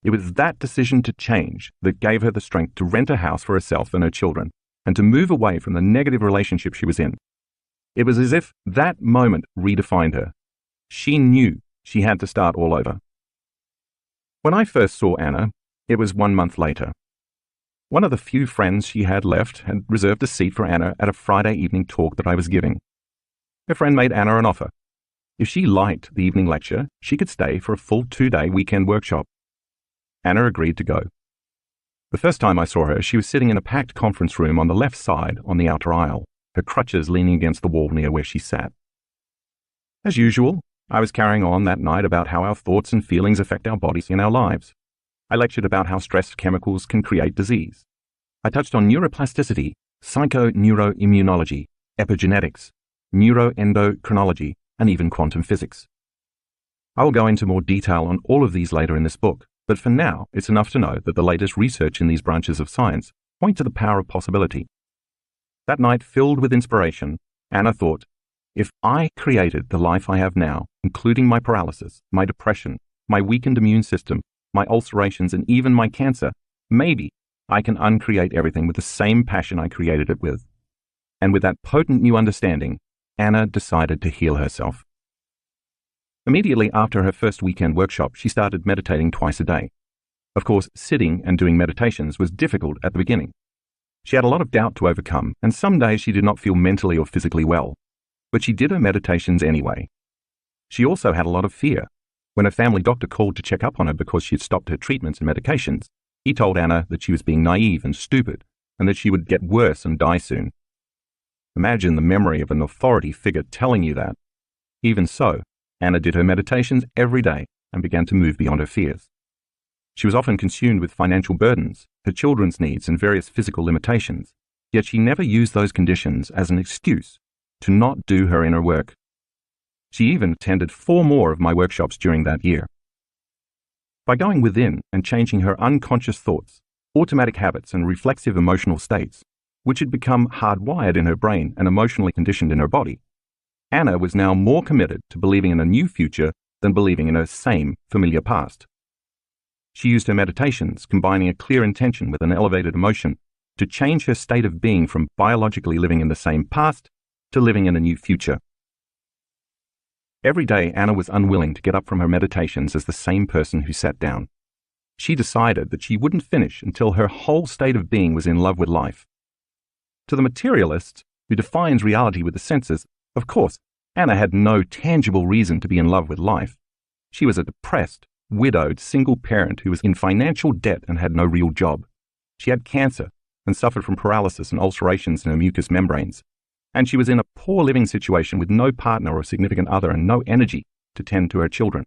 It was that decision to change that gave her the strength to rent a house for herself and her children, and to move away from the negative relationship she was in. It was as if that moment redefined her. She knew she had to start all over. When I first saw Anna, it was 1 month later. One of the few friends she had left had reserved a seat for Anna at a Friday evening talk that I was giving. Her friend made Anna an offer. If she liked the evening lecture, she could stay for a full 2-day weekend workshop. Anna agreed to go. The first time I saw her, she was sitting in a packed conference room on the left side on the outer aisle, her crutches leaning against the wall near where she sat. As usual, I was carrying on that night about how our thoughts and feelings affect our bodies and our lives. I lectured about how stress chemicals can create disease. I touched on neuroplasticity, psychoneuroimmunology, epigenetics, neuroendocrinology, and even quantum physics. I will go into more detail on all of these later in this book, but for now, it's enough to know that the latest research in these branches of science point to the power of possibility. That night, filled with inspiration, Anna thought, if I created the life I have now, including my paralysis, my depression, my weakened immune system, my ulcerations, and even my cancer, maybe I can uncreate everything with the same passion I created it with. And with that potent new understanding, Anna decided to heal herself. Immediately after her first weekend workshop, she started meditating twice a day. Of course, sitting and doing meditations was difficult at the beginning. She had a lot of doubt to overcome, and some days she did not feel mentally or physically well. But she did her meditations anyway. She also had a lot of fear. When her family doctor called to check up on her because she had stopped her treatments and medications, he told Anna that she was being naive and stupid, and that she would get worse and die soon. Imagine the memory of an authority figure telling you that. Even so, Anna did her meditations every day and began to move beyond her fears. She was often consumed with financial burdens, her children's needs, and various physical limitations, yet she never used those conditions as an excuse to not do her inner work. She even attended 4 more of my workshops during that year. By going within and changing her unconscious thoughts, automatic habits, and reflexive emotional states, which had become hardwired in her brain and emotionally conditioned in her body. Anna was now more committed to believing in a new future than believing in her same familiar past. She used her meditations, combining a clear intention with an elevated emotion, to change her state of being from biologically living in the same past to living in a new future. Every day, Anna was unwilling to get up from her meditations as the same person who sat down. She decided that she wouldn't finish until her whole state of being was in love with life. To the materialist, who defines reality with the senses, of course, Anna had no tangible reason to be in love with life. She was a depressed, widowed, single parent who was in financial debt and had no real job. She had cancer and suffered from paralysis and ulcerations in her mucous membranes. And she was in a poor living situation with no partner or significant other and no energy to tend to her children.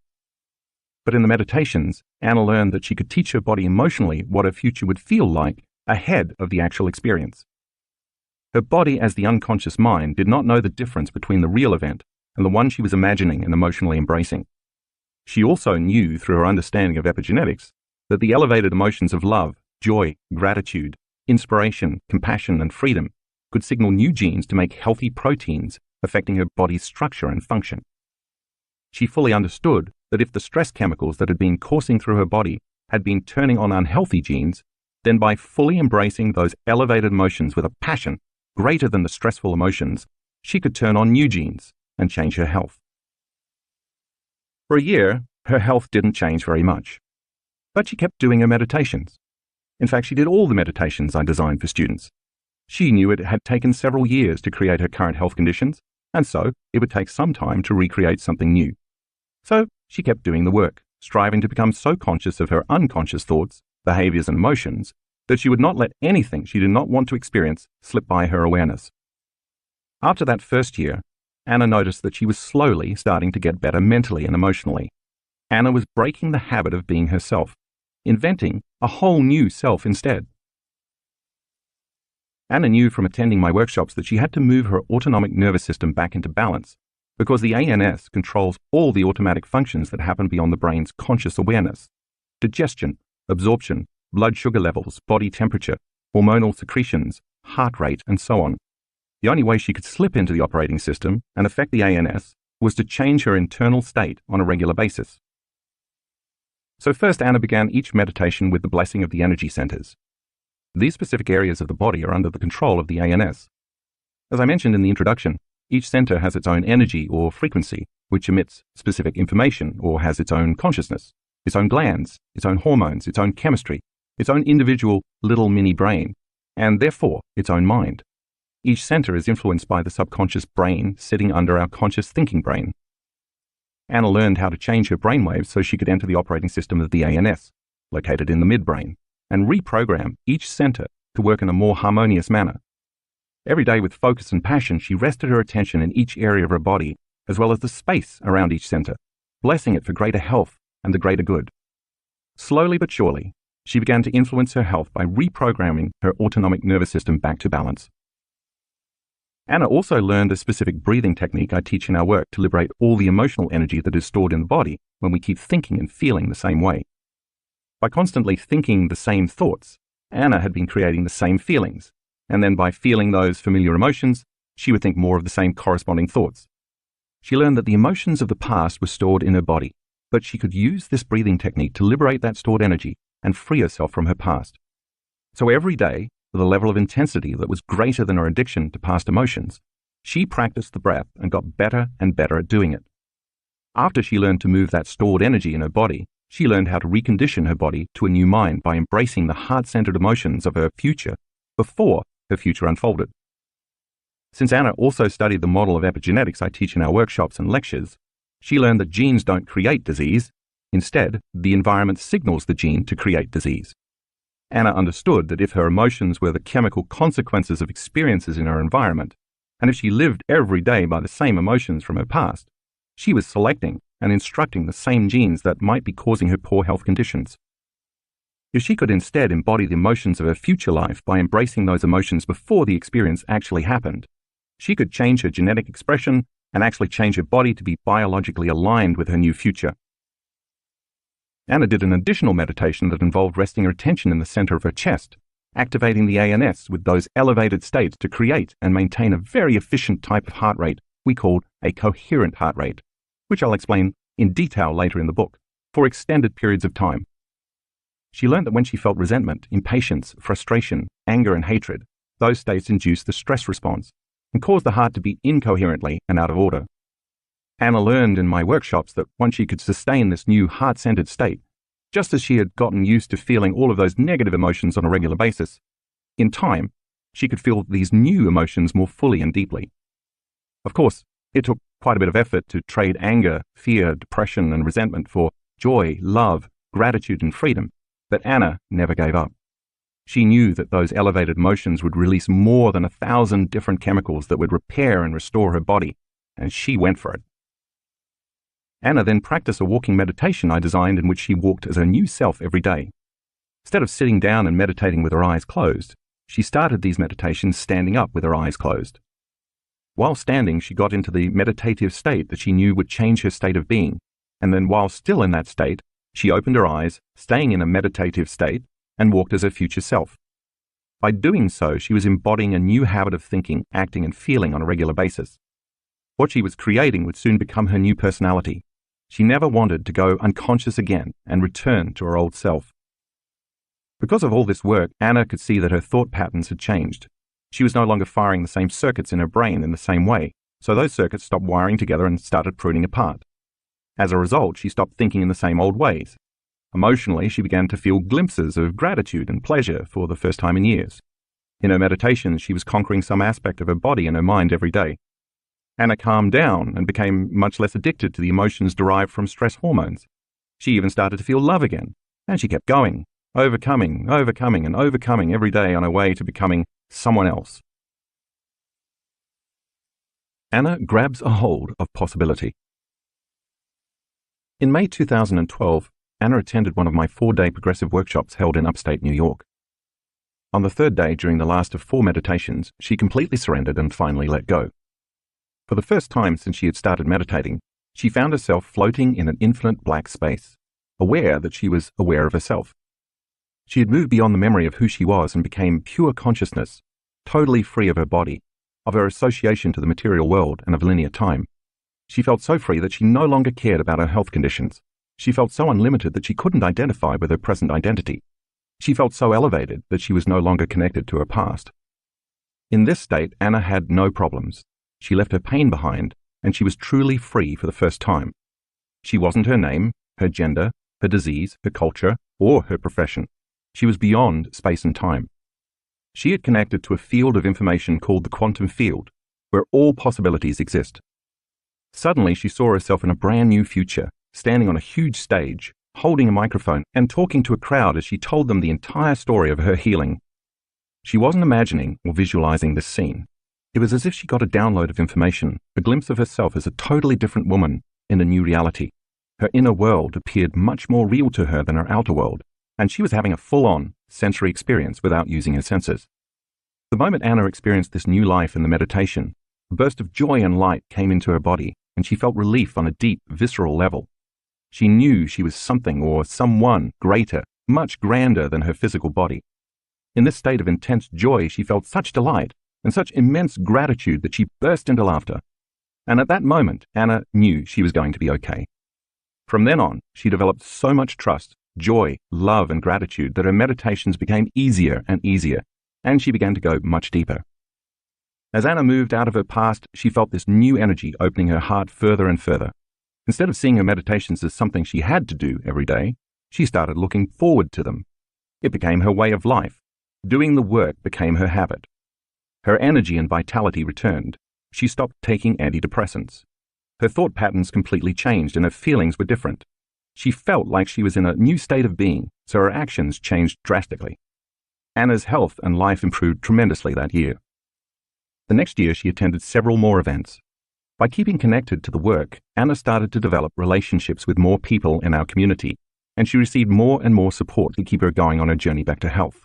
But in the meditations, Anna learned that she could teach her body emotionally what her future would feel like ahead of the actual experience. Her body, as the unconscious mind, did not know the difference between the real event and the one she was imagining and emotionally embracing. She also knew, through her understanding of epigenetics, that the elevated emotions of love, joy, gratitude, inspiration, compassion, and freedom could signal new genes to make healthy proteins affecting her body's structure and function. She fully understood that if the stress chemicals that had been coursing through her body had been turning on unhealthy genes, then by fully embracing those elevated emotions with a passion greater than the stressful emotions, she could turn on new genes and change her health. For a year, her health didn't change very much, but she kept doing her meditations. In fact, she did all the meditations I designed for students. She knew it had taken several years to create her current health conditions, and so it would take some time to recreate something new. So she kept doing the work, striving to become so conscious of her unconscious thoughts, behaviors, and emotions that she would not let anything she did not want to experience slip by her awareness. After that first year, Anna noticed that she was slowly starting to get better mentally and emotionally. Anna was breaking the habit of being herself, inventing a whole new self instead. Anna knew from attending my workshops that she had to move her autonomic nervous system back into balance, because the ANS controls all the automatic functions that happen beyond the brain's conscious awareness: digestion, absorption, blood sugar levels, body temperature, hormonal secretions, heart rate, and so on. The only way she could slip into the operating system and affect the ANS was to change her internal state on a regular basis. So first, Anna began each meditation with the blessing of the energy centers. These specific areas of the body are under the control of the ANS. As I mentioned in the introduction, each center has its own energy or frequency, which emits specific information or has its own consciousness, its own glands, its own hormones, its own chemistry, its own individual little mini brain, and therefore its own mind. Each center is influenced by the subconscious brain sitting under our conscious thinking brain. Anna learned how to change her brainwaves so she could enter the operating system of the ANS, located in the midbrain, and reprogram each center to work in a more harmonious manner. Every day with focus and passion, she rested her attention in each area of her body, as well as the space around each center, blessing it for greater health and the greater good. Slowly but surely, she began to influence her health by reprogramming her autonomic nervous system back to balance. Anna also learned a specific breathing technique I teach in our work to liberate all the emotional energy that is stored in the body when we keep thinking and feeling the same way. By constantly thinking the same thoughts, Anna had been creating the same feelings, and then by feeling those familiar emotions, she would think more of the same corresponding thoughts. She learned that the emotions of the past were stored in her body, but she could use this breathing technique to liberate that stored energy and free herself from her past. So every day, with a level of intensity that was greater than her addiction to past emotions, she practiced the breath and got better and better at doing it. After she learned to move that stored energy in her body, she learned how to recondition her body to a new mind by embracing the heart-centered emotions of her future before her future unfolded. Since Anna also studied the model of epigenetics I teach in our workshops and lectures, she learned that genes don't create disease. Instead, the environment signals the gene to create disease. Anna understood that if her emotions were the chemical consequences of experiences in her environment, and if she lived every day by the same emotions from her past, she was selecting and instructing the same genes that might be causing her poor health conditions. If she could instead embody the emotions of her future life by embracing those emotions before the experience actually happened, she could change her genetic expression and actually change her body to be biologically aligned with her new future. Anna did an additional meditation that involved resting her attention in the center of her chest, activating the ANS with those elevated states to create and maintain a very efficient type of heart rate we call a coherent heart rate, which I'll explain in detail later in the book, for extended periods of time. She learned that when she felt resentment, impatience, frustration, anger, and hatred, those states induced the stress response and caused the heart to beat incoherently and out of order. Anna learned in my workshops that once she could sustain this new heart-centered state, just as she had gotten used to feeling all of those negative emotions on a regular basis, in time, she could feel these new emotions more fully and deeply. Of course, it took quite a bit of effort to trade anger, fear, depression, and resentment for joy, love, gratitude, and freedom, but Anna never gave up. She knew that those elevated emotions would release more than 1,000 different chemicals that would repair and restore her body, and she went for it. Anna then practiced a walking meditation I designed in which she walked as her new self every day. Instead of sitting down and meditating with her eyes closed, she started these meditations standing up with her eyes closed. While standing, she got into the meditative state that she knew would change her state of being, and then while still in that state, she opened her eyes, staying in a meditative state, and walked as her future self. By doing so, she was embodying a new habit of thinking, acting, and feeling on a regular basis. What she was creating would soon become her new personality. She never wanted to go unconscious again and return to her old self. Because of all this work, Anna could see that her thought patterns had changed. She was no longer firing the same circuits in her brain in the same way, so those circuits stopped wiring together and started pruning apart. As a result, she stopped thinking in the same old ways. Emotionally, she began to feel glimpses of gratitude and pleasure for the first time in years. In her meditations, she was conquering some aspect of her body and her mind every day. Anna calmed down and became much less addicted to the emotions derived from stress hormones. She even started to feel love again, and she kept going, overcoming, and overcoming every day on her way to becoming someone else. Anna grabs a hold of possibility. In May 2012, Anna attended one of my 4-day progressive workshops held in upstate New York. On the third day, during the last of 4 meditations, she completely surrendered and finally let go. For the first time since she had started meditating, she found herself floating in an infinite black space, aware that she was aware of herself. She had moved beyond the memory of who she was and became pure consciousness, totally free of her body, of her association to the material world and of linear time. She felt so free that she no longer cared about her health conditions. She felt so unlimited that she couldn't identify with her present identity. She felt so elevated that she was no longer connected to her past. In this state, Anna had no problems. She left her pain behind, and she was truly free for the first time. She wasn't her name, her gender, her disease, her culture, or her profession. She was beyond space and time. She had connected to a field of information called the quantum field, where all possibilities exist. Suddenly, she saw herself in a brand new future, standing on a huge stage, holding a microphone and talking to a crowd as she told them the entire story of her healing. She wasn't imagining or visualizing this scene. It was as if she got a download of information, a glimpse of herself as a totally different woman in a new reality. Her inner world appeared much more real to her than her outer world, and she was having a full-on sensory experience without using her senses. The moment Anna experienced this new life in the meditation, a burst of joy and light came into her body, and she felt relief on a deep, visceral level. She knew she was something or someone greater, much grander than her physical body. In this state of intense joy, she felt such delight and such immense gratitude that she burst into laughter. And at that moment, Anna knew she was going to be okay. From then on, she developed so much trust, joy, love, and gratitude that her meditations became easier and easier, and she began to go much deeper. As Anna moved out of her past, she felt this new energy opening her heart further and further. Instead of seeing her meditations as something she had to do every day, she started looking forward to them. It became her way of life. Doing the work became her habit. Her energy and vitality returned. She stopped taking antidepressants. Her thought patterns completely changed and her feelings were different. She felt like she was in a new state of being, so her actions changed drastically. Anna's health and life improved tremendously that year. The next year, she attended several more events. By keeping connected to the work, Anna started to develop relationships with more people in our community, and she received more and more support to keep her going on her journey back to health.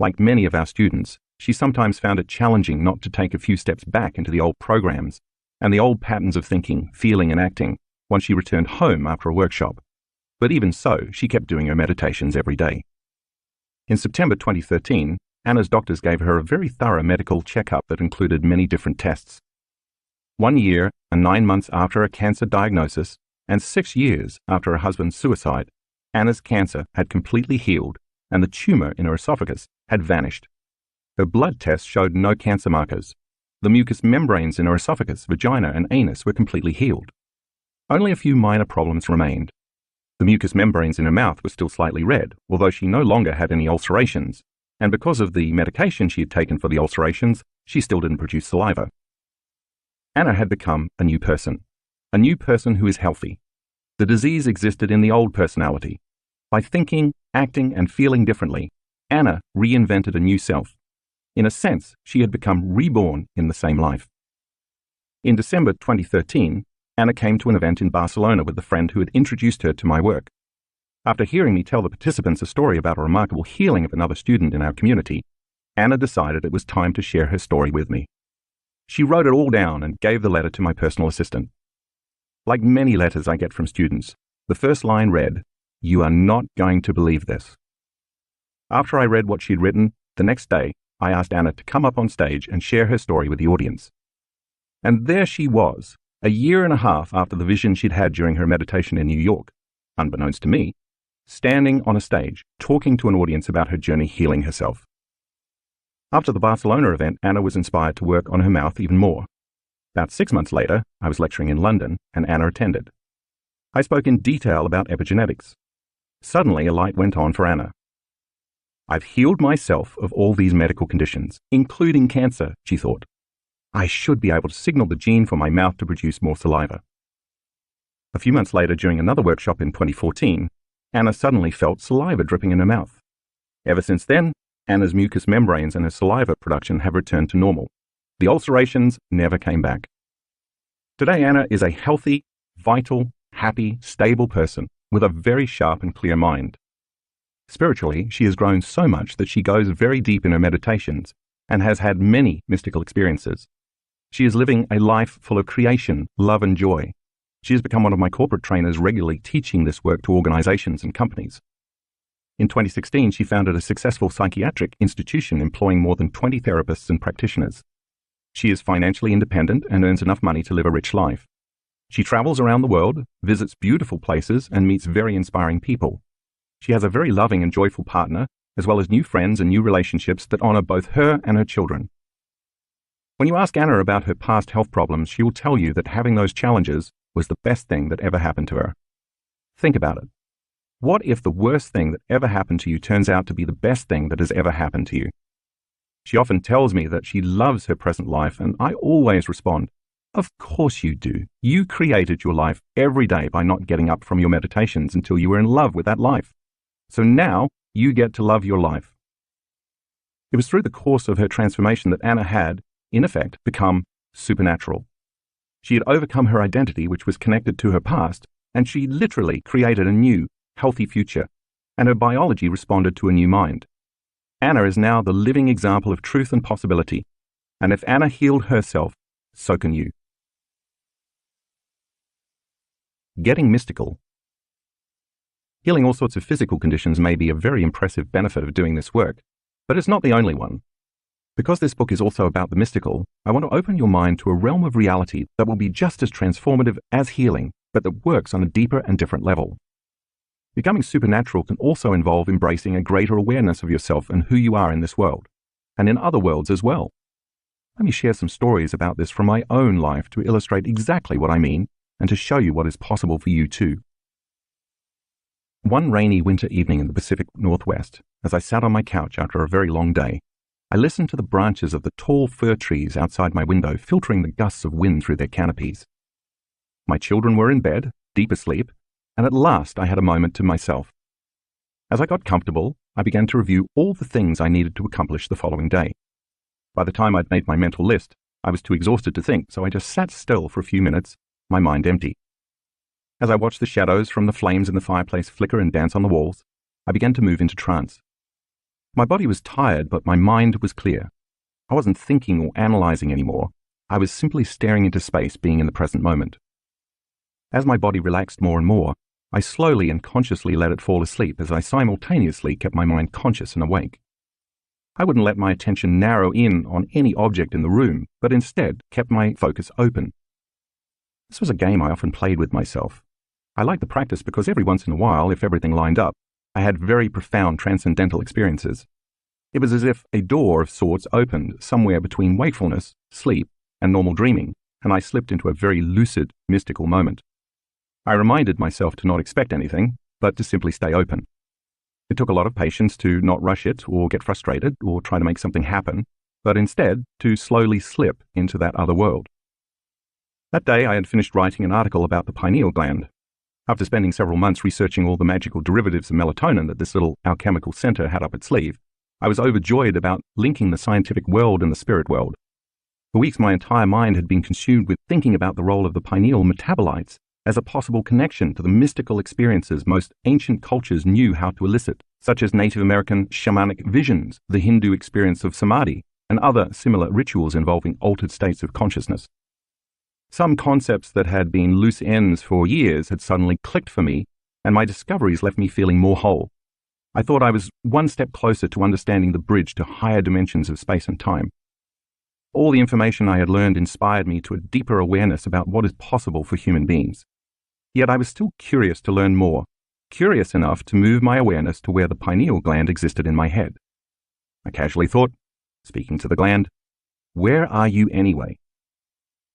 Like many of our students, she sometimes found it challenging not to take a few steps back into the old programs and the old patterns of thinking, feeling, and acting once she returned home after a workshop. But even so, she kept doing her meditations every day. In September 2013, Anna's doctors gave her a very thorough medical checkup that included many different tests. 1 year and 9 months after a cancer diagnosis, and 6 years after her husband's suicide, Anna's cancer had completely healed and the tumor in her esophagus had vanished. Her blood tests showed no cancer markers. The mucous membranes in her esophagus, vagina, and anus were completely healed. Only a few minor problems remained. The mucous membranes in her mouth were still slightly red, although she no longer had any ulcerations, and because of the medication she had taken for the ulcerations, she still didn't produce saliva. Anna had become a new person who is healthy. The disease existed in the old personality. By thinking, acting, and feeling differently, Anna reinvented a new self. In a sense, she had become reborn in the same life. In December 2013, Anna came to an event in Barcelona with a friend who had introduced her to my work. After hearing me tell the participants a story about a remarkable healing of another student in our community, Anna decided it was time to share her story with me. She wrote it all down and gave the letter to my personal assistant. Like many letters I get from students, the first line read, "You are not going to believe this." After I read what she'd written, the next day, I asked Anna to come up on stage and share her story with the audience. And there she was, a year and a half after the vision she'd had during her meditation in New York, unbeknownst to me, standing on a stage, talking to an audience about her journey healing herself. After the Barcelona event, Anna was inspired to work on her mouth even more. About 6 months later, I was lecturing in London, and Anna attended. I spoke in detail about epigenetics. Suddenly, a light went on for Anna. I've healed myself of all these medical conditions, including cancer, she thought. I should be able to signal the gene for my mouth to produce more saliva. A few months later, during another workshop in 2014, Anna suddenly felt saliva dripping in her mouth. Ever since then, Anna's mucous membranes and her saliva production have returned to normal. The ulcerations never came back. Today, Anna is a healthy, vital, happy, stable person with a very sharp and clear mind. Spiritually, she has grown so much that she goes very deep in her meditations and has had many mystical experiences. She is living a life full of creation, love, and joy. She has become one of my corporate trainers, regularly teaching this work to organizations and companies. In 2016, she founded a successful psychiatric institution employing more than 20 therapists and practitioners. She is financially independent and earns enough money to live a rich life. She travels around the world, visits beautiful places, and meets very inspiring people. She has a very loving and joyful partner, as well as new friends and new relationships that honor both her and her children. When you ask Anna about her past health problems, she will tell you that having those challenges was the best thing that ever happened to her. Think about it. What if the worst thing that ever happened to you turns out to be the best thing that has ever happened to you? She often tells me that she loves her present life, and I always respond, "Of course you do. You created your life every day by not getting up from your meditations until you were in love with that life. So now you get to love your life." It was through the course of her transformation that Anna had, in effect, become supernatural. She had overcome her identity, which was connected to her past, and she literally created a new, healthy future, and her biology responded to a new mind. Anna is now the living example of truth and possibility, and if Anna healed herself, so can you. Getting mystical. Healing all sorts of physical conditions may be a very impressive benefit of doing this work, but it's not the only one. Because this book is also about the mystical, I want to open your mind to a realm of reality that will be just as transformative as healing, but that works on a deeper and different level. Becoming supernatural can also involve embracing a greater awareness of yourself and who you are in this world, and in other worlds as well. Let me share some stories about this from my own life to illustrate exactly what I mean and to show you what is possible for you too. One rainy winter evening in the Pacific Northwest, as I sat on my couch after a very long day, I listened to the branches of the tall fir trees outside my window filtering the gusts of wind through their canopies. My children were in bed, deep asleep, and at last I had a moment to myself. As I got comfortable, I began to review all the things I needed to accomplish the following day. By the time I'd made my mental list, I was too exhausted to think, so I just sat still for a few minutes, my mind empty. As I watched the shadows from the flames in the fireplace flicker and dance on the walls, I began to move into trance. My body was tired, but my mind was clear. I wasn't thinking or analyzing anymore. I was simply staring into space, being in the present moment. As my body relaxed more and more, I slowly and consciously let it fall asleep as I simultaneously kept my mind conscious and awake. I wouldn't let my attention narrow in on any object in the room, but instead kept my focus open. This was a game I often played with myself. I liked the practice because every once in a while, if everything lined up, I had very profound transcendental experiences. It was as if a door of sorts opened somewhere between wakefulness, sleep, and normal dreaming, and I slipped into a very lucid, mystical moment. I reminded myself to not expect anything, but to simply stay open. It took a lot of patience to not rush it or get frustrated or try to make something happen, but instead to slowly slip into that other world. That day I had finished writing an article about the pineal gland. After spending several months researching all the magical derivatives of melatonin that this little alchemical center had up its sleeve, I was overjoyed about linking the scientific world and the spirit world. For weeks my entire mind had been consumed with thinking about the role of the pineal metabolites as a possible connection to the mystical experiences most ancient cultures knew how to elicit, such as Native American shamanic visions, the Hindu experience of samadhi, and other similar rituals involving altered states of consciousness. Some concepts that had been loose ends for years had suddenly clicked for me, and my discoveries left me feeling more whole. I thought I was one step closer to understanding the bridge to higher dimensions of space and time. All the information I had learned inspired me to a deeper awareness about what is possible for human beings. Yet I was still curious to learn more, curious enough to move my awareness to where the pineal gland existed in my head. I casually thought, speaking to the gland, "Where are you anyway?"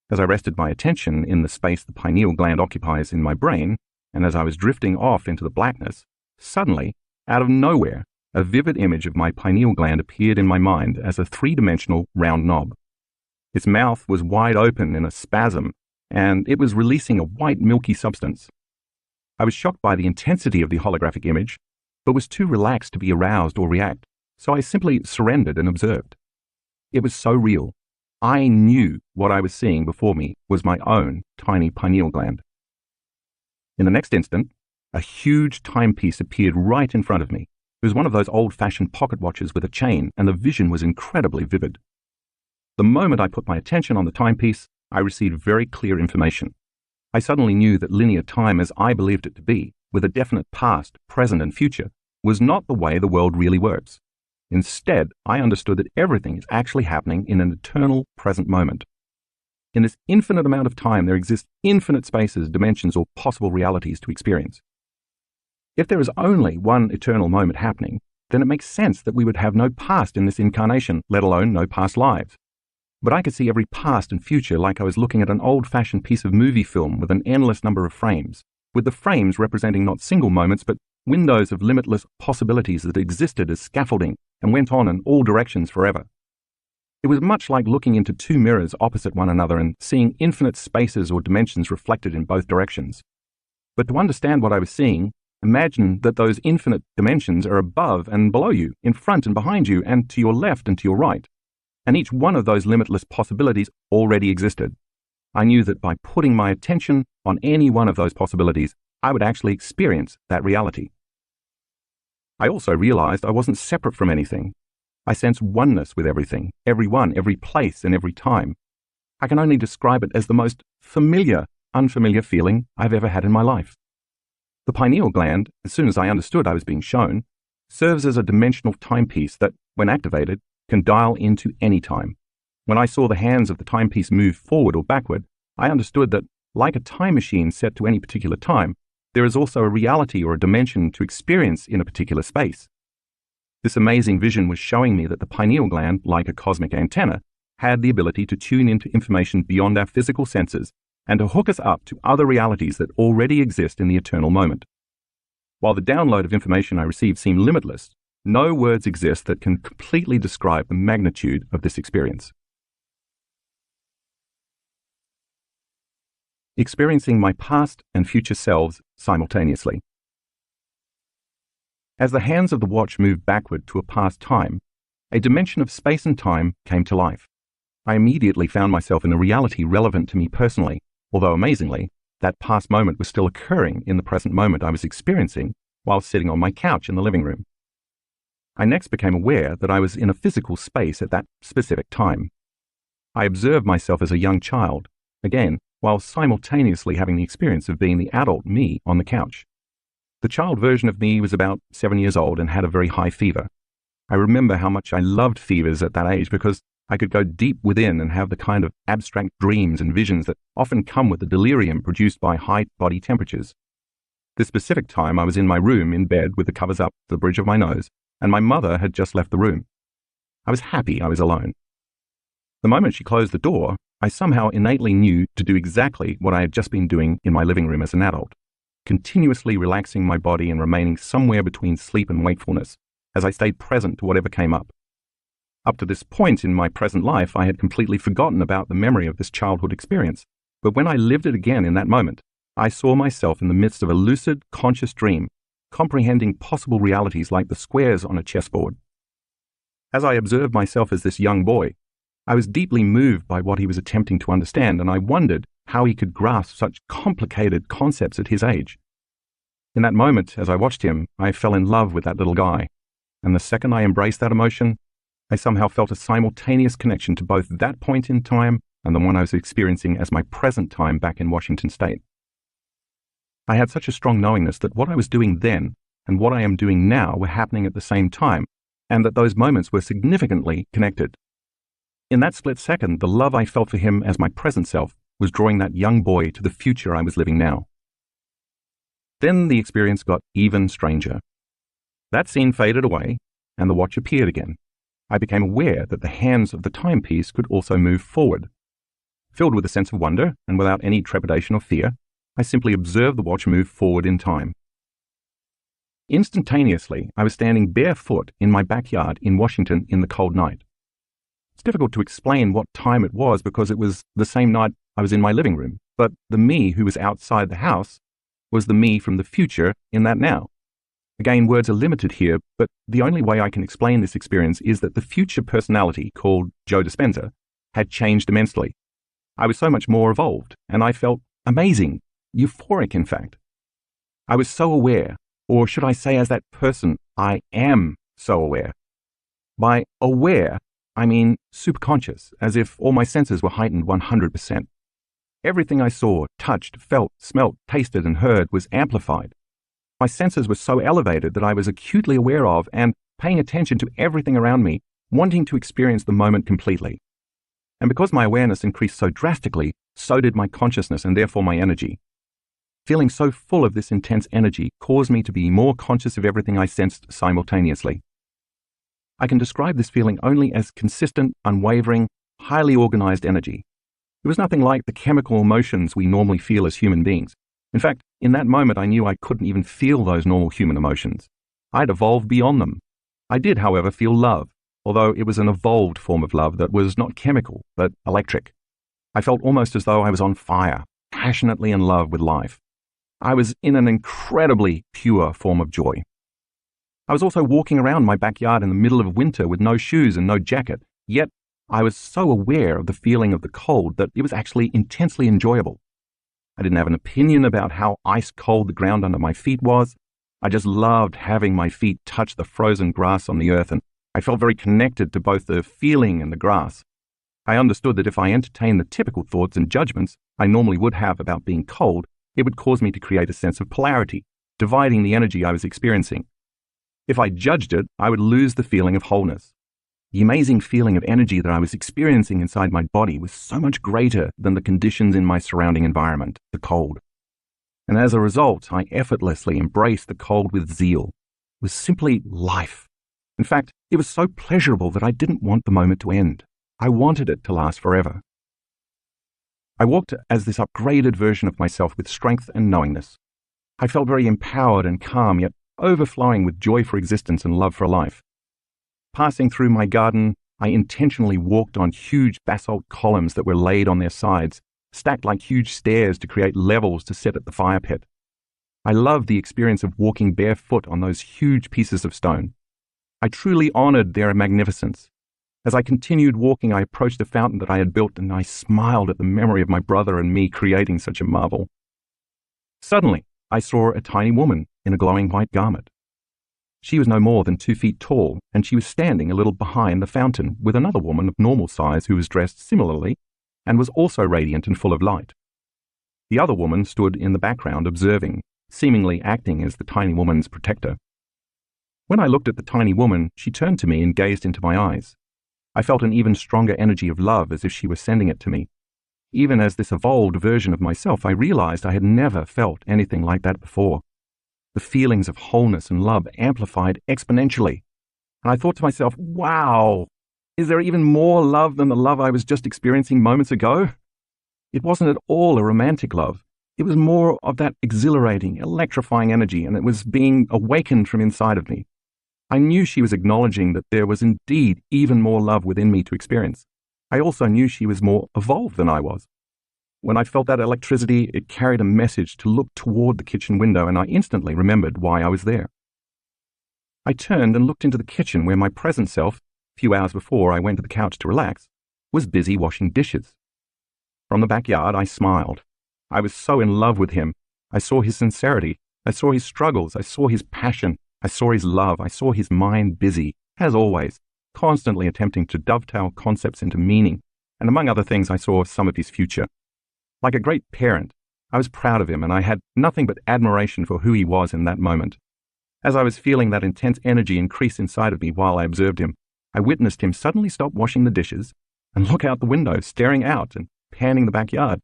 As I rested my attention in the space the pineal gland occupies in my brain, and as I was drifting off into the blackness, suddenly, out of nowhere, a vivid image of my pineal gland appeared in my mind as a three-dimensional round knob. Its mouth was wide open in a spasm, and it was releasing a white milky substance. I was shocked by the intensity of the holographic image, but was too relaxed to be aroused or react, so I simply surrendered and observed. It was so real. I knew what I was seeing before me was my own tiny pineal gland. In the next instant, a huge timepiece appeared right in front of me. It was one of those old-fashioned pocket watches with a chain, and the vision was incredibly vivid. The moment I put my attention on the timepiece, I received very clear information. I suddenly knew that linear time as I believed it to be, with a definite past, present, and future, was not the way the world really works. Instead, I understood that everything is actually happening in an eternal present moment. In this infinite amount of time, there exist infinite spaces, dimensions, or possible realities to experience. If there is only one eternal moment happening, then it makes sense that we would have no past in this incarnation, let alone no past lives. But I could see every past and future like I was looking at an old-fashioned piece of movie film with an endless number of frames, with the frames representing not single moments but windows of limitless possibilities that existed as scaffolding and went on in all directions forever. It was much like looking into two mirrors opposite one another and seeing infinite spaces or dimensions reflected in both directions. But to understand what I was seeing, imagine that those infinite dimensions are above and below you, in front and behind you, and to your left and to your right. And each one of those limitless possibilities already existed. I knew that by putting my attention on any one of those possibilities, I would actually experience that reality. I also realized I wasn't separate from anything. I sensed oneness with everything, everyone, every place, and every time. I can only describe it as the most familiar, unfamiliar feeling I've ever had in my life. The pineal gland, as soon as I understood I was being shown, serves as a dimensional timepiece that, when activated, can dial into any time. When I saw the hands of the timepiece move forward or backward, I understood that, like a time machine set to any particular time, there is also a reality or a dimension to experience in a particular space. This amazing vision was showing me that the pineal gland, like a cosmic antenna, had the ability to tune into information beyond our physical senses and to hook us up to other realities that already exist in the eternal moment. While the download of information I received seemed limitless, no words exist that can completely describe the magnitude of this experience. Experiencing my past and future selves simultaneously. As the hands of the watch moved backward to a past time, a dimension of space and time came to life. I immediately found myself in a reality relevant to me personally, although amazingly, that past moment was still occurring in the present moment I was experiencing while sitting on my couch in the living room. I next became aware that I was in a physical space at that specific time. I observed myself as a young child, again, while simultaneously having the experience of being the adult me on the couch. The child version of me was about 7 years old and had a very high fever. I remember how much I loved fevers at that age because I could go deep within and have the kind of abstract dreams and visions that often come with the delirium produced by high body temperatures. This specific time I was in my room in bed with the covers up to the bridge of my nose, and my mother had just left the room. I was happy I was alone. The moment she closed the door, I somehow innately knew to do exactly what I had just been doing in my living room as an adult, continuously relaxing my body and remaining somewhere between sleep and wakefulness as I stayed present to whatever came up. Up to this point in my present life, I had completely forgotten about the memory of this childhood experience, but when I lived it again in that moment, I saw myself in the midst of a lucid, conscious dream, comprehending possible realities like the squares on a chessboard. As I observed myself as this young boy, I was deeply moved by what he was attempting to understand, and I wondered how he could grasp such complicated concepts at his age. In that moment, as I watched him, I fell in love with that little guy, and the second I embraced that emotion, I somehow felt a simultaneous connection to both that point in time and the one I was experiencing as my present time back in Washington State. I had such a strong knowingness that what I was doing then and what I am doing now were happening at the same time, and that those moments were significantly connected. In that split second, the love I felt for him as my present self was drawing that young boy to the future I was living now. Then the experience got even stranger. That scene faded away, and the watch appeared again. I became aware that the hands of the timepiece could also move forward. Filled with a sense of wonder, and without any trepidation or fear, I simply observed the watch move forward in time. Instantaneously, I was standing barefoot in my backyard in Washington in the cold night. It's difficult to explain what time it was because it was the same night I was in my living room, but the me who was outside the house was the me from the future in that now. Again, words are limited here, but the only way I can explain this experience is that the future personality, called Joe Dispenza, had changed immensely. I was so much more evolved, and I felt amazing, euphoric in fact. I was so aware, or should I say as that person, I am so aware. By aware, I mean superconscious, as if all my senses were heightened 100%. Everything I saw, touched, felt, smelt, tasted, and heard was amplified. My senses were so elevated that I was acutely aware of and paying attention to everything around me, wanting to experience the moment completely. And because my awareness increased so drastically, so did my consciousness and therefore my energy. Feeling so full of this intense energy caused me to be more conscious of everything I sensed simultaneously. I can describe this feeling only as consistent, unwavering, highly organized energy. It was nothing like the chemical emotions we normally feel as human beings. In fact, in that moment I knew I couldn't even feel those normal human emotions. I'd evolved beyond them. I did, however, feel love, although it was an evolved form of love that was not chemical, but electric. I felt almost as though I was on fire, passionately in love with life. I was in an incredibly pure form of joy. I was also walking around my backyard in the middle of winter with no shoes and no jacket, yet I was so aware of the feeling of the cold that it was actually intensely enjoyable. I didn't have an opinion about how ice cold the ground under my feet was. I just loved having my feet touch the frozen grass on the earth, and I felt very connected to both the feeling and the grass. I understood that if I entertained the typical thoughts and judgments I normally would have about being cold, it would cause me to create a sense of polarity, dividing the energy I was experiencing. If I judged it, I would lose the feeling of wholeness. The amazing feeling of energy that I was experiencing inside my body was so much greater than the conditions in my surrounding environment, the cold. And as a result, I effortlessly embraced the cold with zeal. It was simply life. In fact, it was so pleasurable that I didn't want the moment to end. I wanted it to last forever. I walked as this upgraded version of myself with strength and knowingness. I felt very empowered and calm, yet overflowing with joy for existence and love for life. Passing through my garden, I intentionally walked on huge basalt columns that were laid on their sides, stacked like huge stairs to create levels to sit at the fire pit. I loved the experience of walking barefoot on those huge pieces of stone. I truly honored their magnificence. As I continued walking, I approached a fountain that I had built, and I smiled at the memory of my brother and me creating such a marvel. Suddenly, I saw a tiny woman in a glowing white garment. She was no more than 2 feet tall, and she was standing a little behind the fountain with another woman of normal size who was dressed similarly and was also radiant and full of light. The other woman stood in the background observing, seemingly acting as the tiny woman's protector. When I looked at the tiny woman, she turned to me and gazed into my eyes. I felt an even stronger energy of love, as if she were sending it to me. Even as this evolved version of myself, I realized I had never felt anything like that before. The feelings of wholeness and love amplified exponentially. And I thought to myself, wow, is there even more love than the love I was just experiencing moments ago? It wasn't at all a romantic love. It was more of that exhilarating, electrifying energy, and it was being awakened from inside of me. I knew she was acknowledging that there was indeed even more love within me to experience. I also knew she was more evolved than I was. When I felt that electricity, it carried a message to look toward the kitchen window, and I instantly remembered why I was there. I turned and looked into the kitchen where my present self, a few hours before I went to the couch to relax, was busy washing dishes. From the backyard, I smiled. I was so in love with him. I saw his sincerity. I saw his struggles. I saw his passion. I saw his love. I saw his mind busy, as always, constantly attempting to dovetail concepts into meaning, and among other things, I saw some of his future. Like a great parent, I was proud of him, and I had nothing but admiration for who he was in that moment. As I was feeling that intense energy increase inside of me while I observed him, I witnessed him suddenly stop washing the dishes and look out the window, staring out and panning the backyard.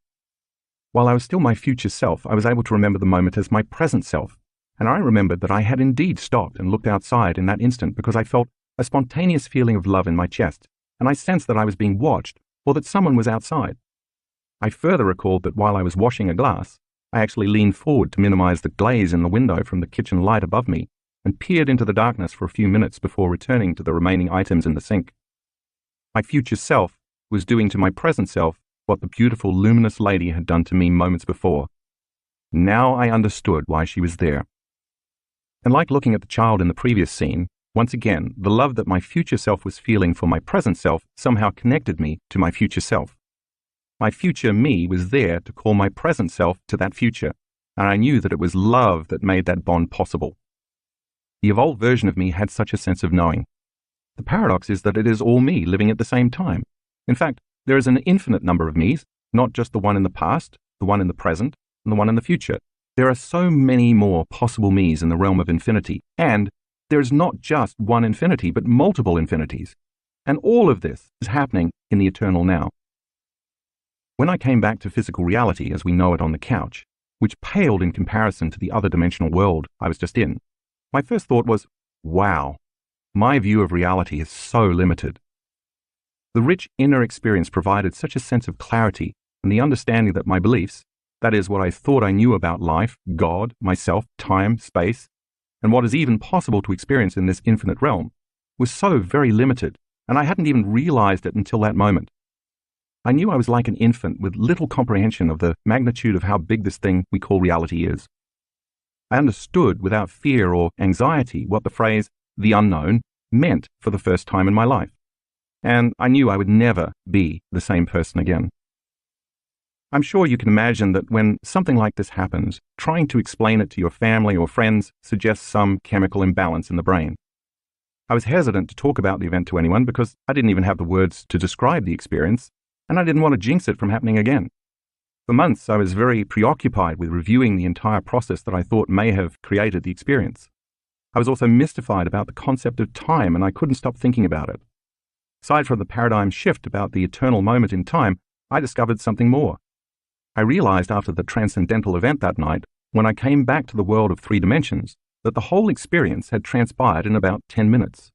While I was still my future self, I was able to remember the moment as my present self, and I remembered that I had indeed stopped and looked outside in that instant because I felt a spontaneous feeling of love in my chest, and I sensed that I was being watched or that someone was outside. I further recalled that while I was washing a glass, I actually leaned forward to minimize the glaze in the window from the kitchen light above me and peered into the darkness for a few minutes before returning to the remaining items in the sink. My future self was doing to my present self what the beautiful luminous lady had done to me moments before. Now I understood why she was there. And like looking at the child in the previous scene, once again, the love that my future self was feeling for my present self somehow connected me to my future self. My future me was there to call my present self to that future, and I knew that it was love that made that bond possible. The evolved version of me had such a sense of knowing. The paradox is that it is all me living at the same time. In fact, there is an infinite number of me's, not just the one in the past, the one in the present, and the one in the future. There are so many more possible me's in the realm of infinity, and there is not just one infinity, but multiple infinities. And all of this is happening in the eternal now. When I came back to physical reality as we know it on the couch, which paled in comparison to the other dimensional world I was just in, my first thought was, wow, my view of reality is so limited. The rich inner experience provided such a sense of clarity and the understanding that my beliefs, that is, what I thought I knew about life, God, myself, time, space, and what is even possible to experience in this infinite realm, was so very limited, and I hadn't even realized it until that moment. I knew I was like an infant with little comprehension of the magnitude of how big this thing we call reality is. I understood without fear or anxiety what the phrase, the unknown, meant for the first time in my life, and I knew I would never be the same person again. I'm sure you can imagine that when something like this happens, trying to explain it to your family or friends suggests some chemical imbalance in the brain. I was hesitant to talk about the event to anyone because I didn't even have the words to describe the experience, and I didn't want to jinx it from happening again. For months, I was very preoccupied with reviewing the entire process that I thought may have created the experience. I was also mystified about the concept of time, and I couldn't stop thinking about it. Aside from the paradigm shift about the eternal moment in time, I discovered something more. I realized after the transcendental event that night, when I came back to the world of 3 dimensions, that the whole experience had transpired in about 10 minutes.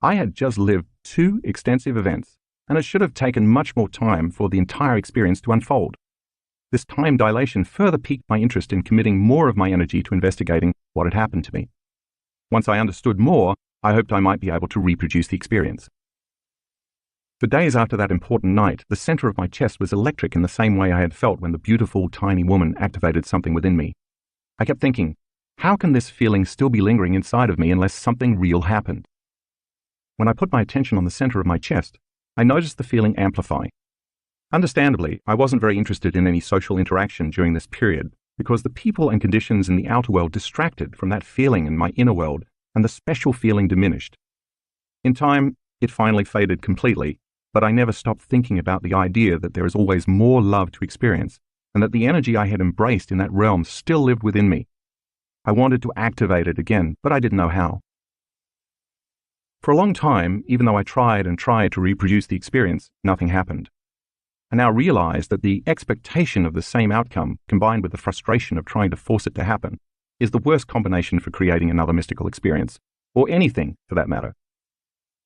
I had just lived 2 extensive events, and it should have taken much more time for the entire experience to unfold. This time dilation further piqued my interest in committing more of my energy to investigating what had happened to me. Once I understood more, I hoped I might be able to reproduce the experience. For days after that important night, the center of my chest was electric in the same way I had felt when the beautiful, tiny woman activated something within me. I kept thinking, how can this feeling still be lingering inside of me unless something real happened? When I put my attention on the center of my chest, I noticed the feeling amplify. Understandably, I wasn't very interested in any social interaction during this period because the people and conditions in the outer world distracted from that feeling in my inner world, and the special feeling diminished. In time, it finally faded completely, but I never stopped thinking about the idea that there is always more love to experience, and that the energy I had embraced in that realm still lived within me, I wanted to activate it again, but I didn't know how. For a long time, even though I tried and tried to reproduce the experience, nothing happened. I now realize that the expectation of the same outcome, combined with the frustration of trying to force it to happen, is the worst combination for creating another mystical experience, or anything for that matter.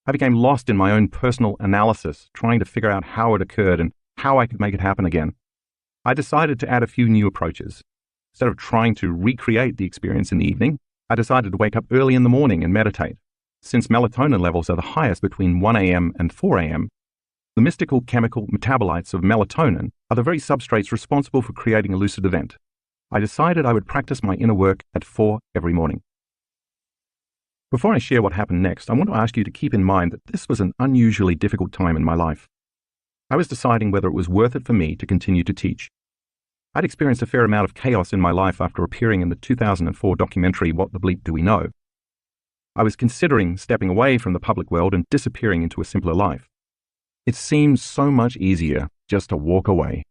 I became lost in my own personal analysis, trying to figure out how it occurred and how I could make it happen again. I decided to add a few new approaches. Instead of trying to recreate the experience in the evening, I decided to wake up early in the morning and meditate. Since melatonin levels are the highest between 1 a.m. and 4 a.m., the mystical chemical metabolites of melatonin are the very substrates responsible for creating a lucid event. I decided I would practice my inner work at 4 every morning. Before I share what happened next, I want to ask you to keep in mind that this was an unusually difficult time in my life. I was deciding whether it was worth it for me to continue to teach. I'd experienced a fair amount of chaos in my life after appearing in the 2004 documentary What the Bleep Do We Know? I was considering stepping away from the public world and disappearing into a simpler life. It seemed so much easier just to walk away.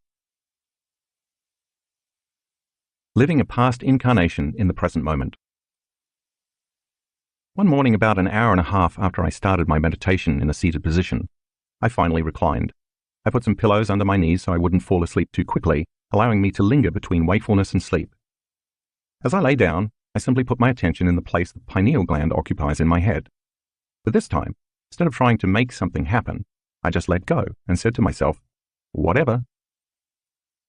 Living a past incarnation in the present moment. One morning, about an hour and a half after I started my meditation in a seated position, I finally reclined. I put some pillows under my knees so I wouldn't fall asleep too quickly, allowing me to linger between wakefulness and sleep. As I lay down, I simply put my attention in the place the pineal gland occupies in my head. But this time, instead of trying to make something happen, I just let go and said to myself, whatever.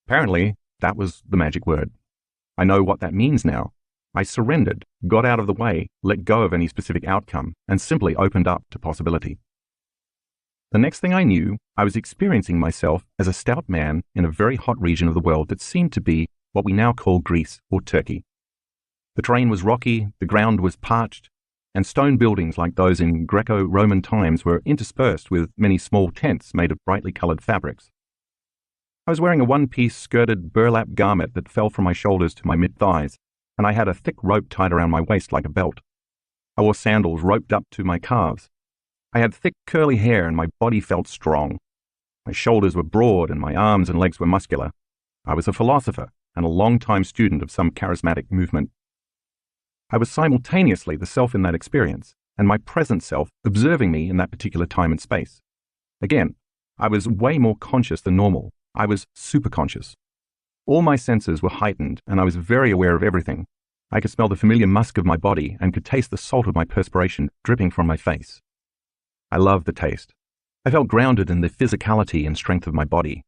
Apparently, that was the magic word. I know what that means now. I surrendered, got out of the way, let go of any specific outcome, and simply opened up to possibility. The next thing I knew, I was experiencing myself as a stout man in a very hot region of the world that seemed to be what we now call Greece or Turkey. The terrain was rocky, the ground was parched, and stone buildings like those in Greco-Roman times were interspersed with many small tents made of brightly colored fabrics. I was wearing a one-piece skirted burlap garment that fell from my shoulders to my mid-thighs, and I had a thick rope tied around my waist like a belt. I wore sandals roped up to my calves. I had thick curly hair and my body felt strong. My shoulders were broad and my arms and legs were muscular. I was a philosopher and a long-time student of some charismatic movement. I was simultaneously the self in that experience and my present self observing me in that particular time and space. Again, I was way more conscious than normal. I was superconscious. All my senses were heightened and I was very aware of everything. I could smell the familiar musk of my body and could taste the salt of my perspiration dripping from my face. I loved the taste. I felt grounded in the physicality and strength of my body.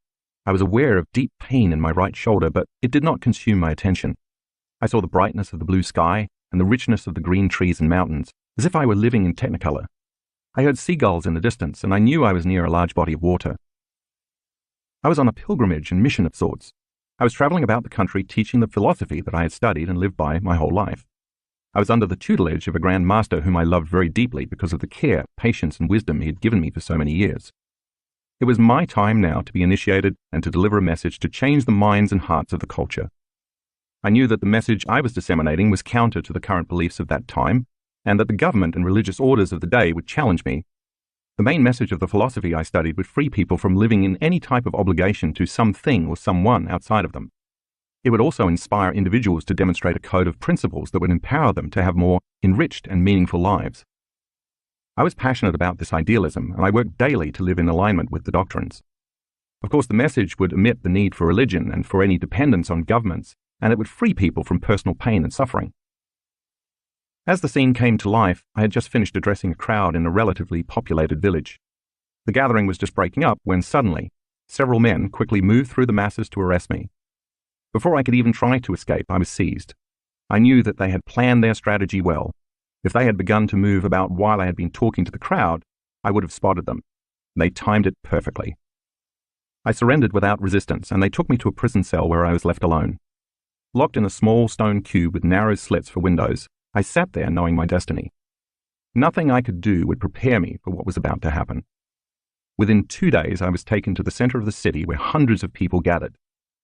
I was aware of deep pain in my right shoulder, but it did not consume my attention. I saw the brightness of the blue sky and the richness of the green trees and mountains, as if I were living in Technicolor. I heard seagulls in the distance, and I knew I was near a large body of water. I was on a pilgrimage and mission of sorts. I was traveling about the country teaching the philosophy that I had studied and lived by my whole life. I was under the tutelage of a Grand Master whom I loved very deeply because of the care, patience, and wisdom he had given me for so many years. It was my time now to be initiated and to deliver a message to change the minds and hearts of the culture. I knew that the message I was disseminating was counter to the current beliefs of that time, and that the government and religious orders of the day would challenge me. The main message of the philosophy I studied would free people from living in any type of obligation to something or someone outside of them. It would also inspire individuals to demonstrate a code of principles that would empower them to have more enriched and meaningful lives. I was passionate about this idealism, and I worked daily to live in alignment with the doctrines. Of course, the message would omit the need for religion and for any dependence on governments, and it would free people from personal pain and suffering. As the scene came to life, I had just finished addressing a crowd in a relatively populated village. The gathering was just breaking up when suddenly, several men quickly moved through the masses to arrest me. Before I could even try to escape, I was seized. I knew that they had planned their strategy well. If they had begun to move about while I had been talking to the crowd, I would have spotted them. They timed it perfectly. I surrendered without resistance, and they took me to a prison cell where I was left alone. Locked in a small stone cube with narrow slits for windows, I sat there knowing my destiny. Nothing I could do would prepare me for what was about to happen. Within 2 days, I was taken to the center of the city where hundreds of people gathered,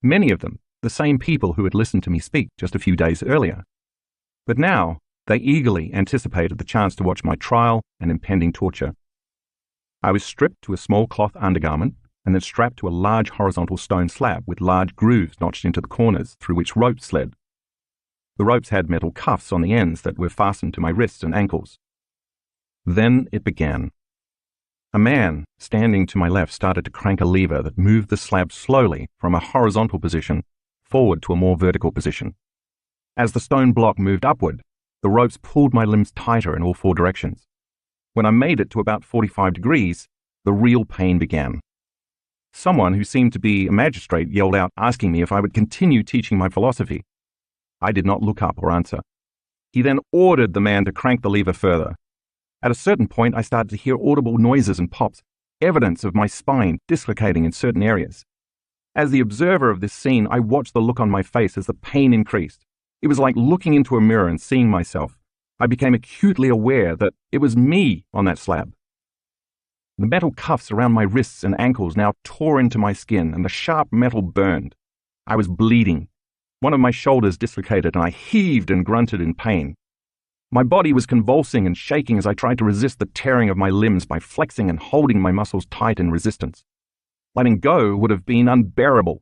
many of them the same people who had listened to me speak just a few days earlier. But now, they eagerly anticipated the chance to watch my trial and impending torture. I was stripped to a small cloth undergarment and then strapped to a large horizontal stone slab with large grooves notched into the corners through which ropes slid. The ropes had metal cuffs on the ends that were fastened to my wrists and ankles. Then it began. A man standing to my left started to crank a lever that moved the slab slowly from a horizontal position forward to a more vertical position. As the stone block moved upward, the ropes pulled my limbs tighter in all four directions. When I made it to about 45 degrees, the real pain began. Someone who seemed to be a magistrate yelled out, asking me if I would continue teaching my philosophy. I did not look up or answer. He then ordered the man to crank the lever further. At a certain point, I started to hear audible noises and pops, evidence of my spine dislocating in certain areas. As the observer of this scene, I watched the look on my face as the pain increased. It was like looking into a mirror and seeing myself. I became acutely aware that it was me on that slab. The metal cuffs around my wrists and ankles now tore into my skin, and the sharp metal burned. I was bleeding. One of my shoulders dislocated, and I heaved and grunted in pain. My body was convulsing and shaking as I tried to resist the tearing of my limbs by flexing and holding my muscles tight in resistance. Letting go would have been unbearable.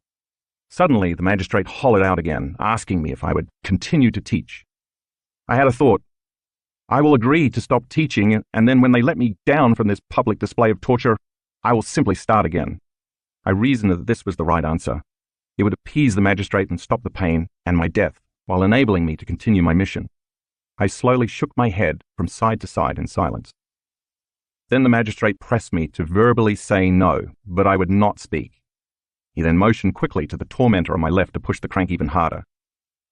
Suddenly, the magistrate hollered out again, asking me if I would continue to teach. I had a thought. I will agree to stop teaching, and then when they let me down from this public display of torture, I will simply start again. I reasoned that this was the right answer. It would appease the magistrate and stop the pain and my death, while enabling me to continue my mission. I slowly shook my head from side to side in silence. Then the magistrate pressed me to verbally say no, but I would not speak. He then motioned quickly to the tormentor on my left to push the crank even harder.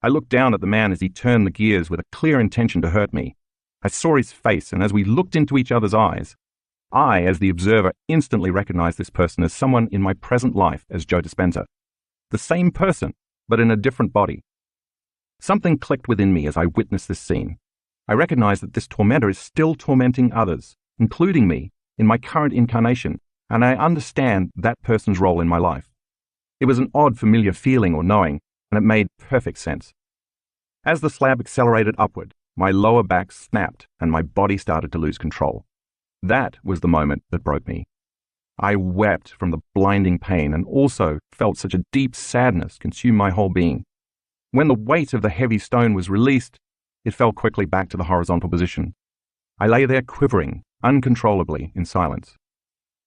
I looked down at the man as he turned the gears with a clear intention to hurt me. I saw his face, and as we looked into each other's eyes, I, as the observer, instantly recognized this person as someone in my present life as Joe Dispenza. The same person, but in a different body. Something clicked within me as I witnessed this scene. I recognized that this tormentor is still tormenting others, including me, in my current incarnation, and I understand that person's role in my life. It was an odd, familiar feeling or knowing, and it made perfect sense. As the slab accelerated upward, my lower back snapped and my body started to lose control. That was the moment that broke me. I wept from the blinding pain and also felt such a deep sadness consume my whole being. When the weight of the heavy stone was released, it fell quickly back to the horizontal position. I lay there quivering, uncontrollably, in silence.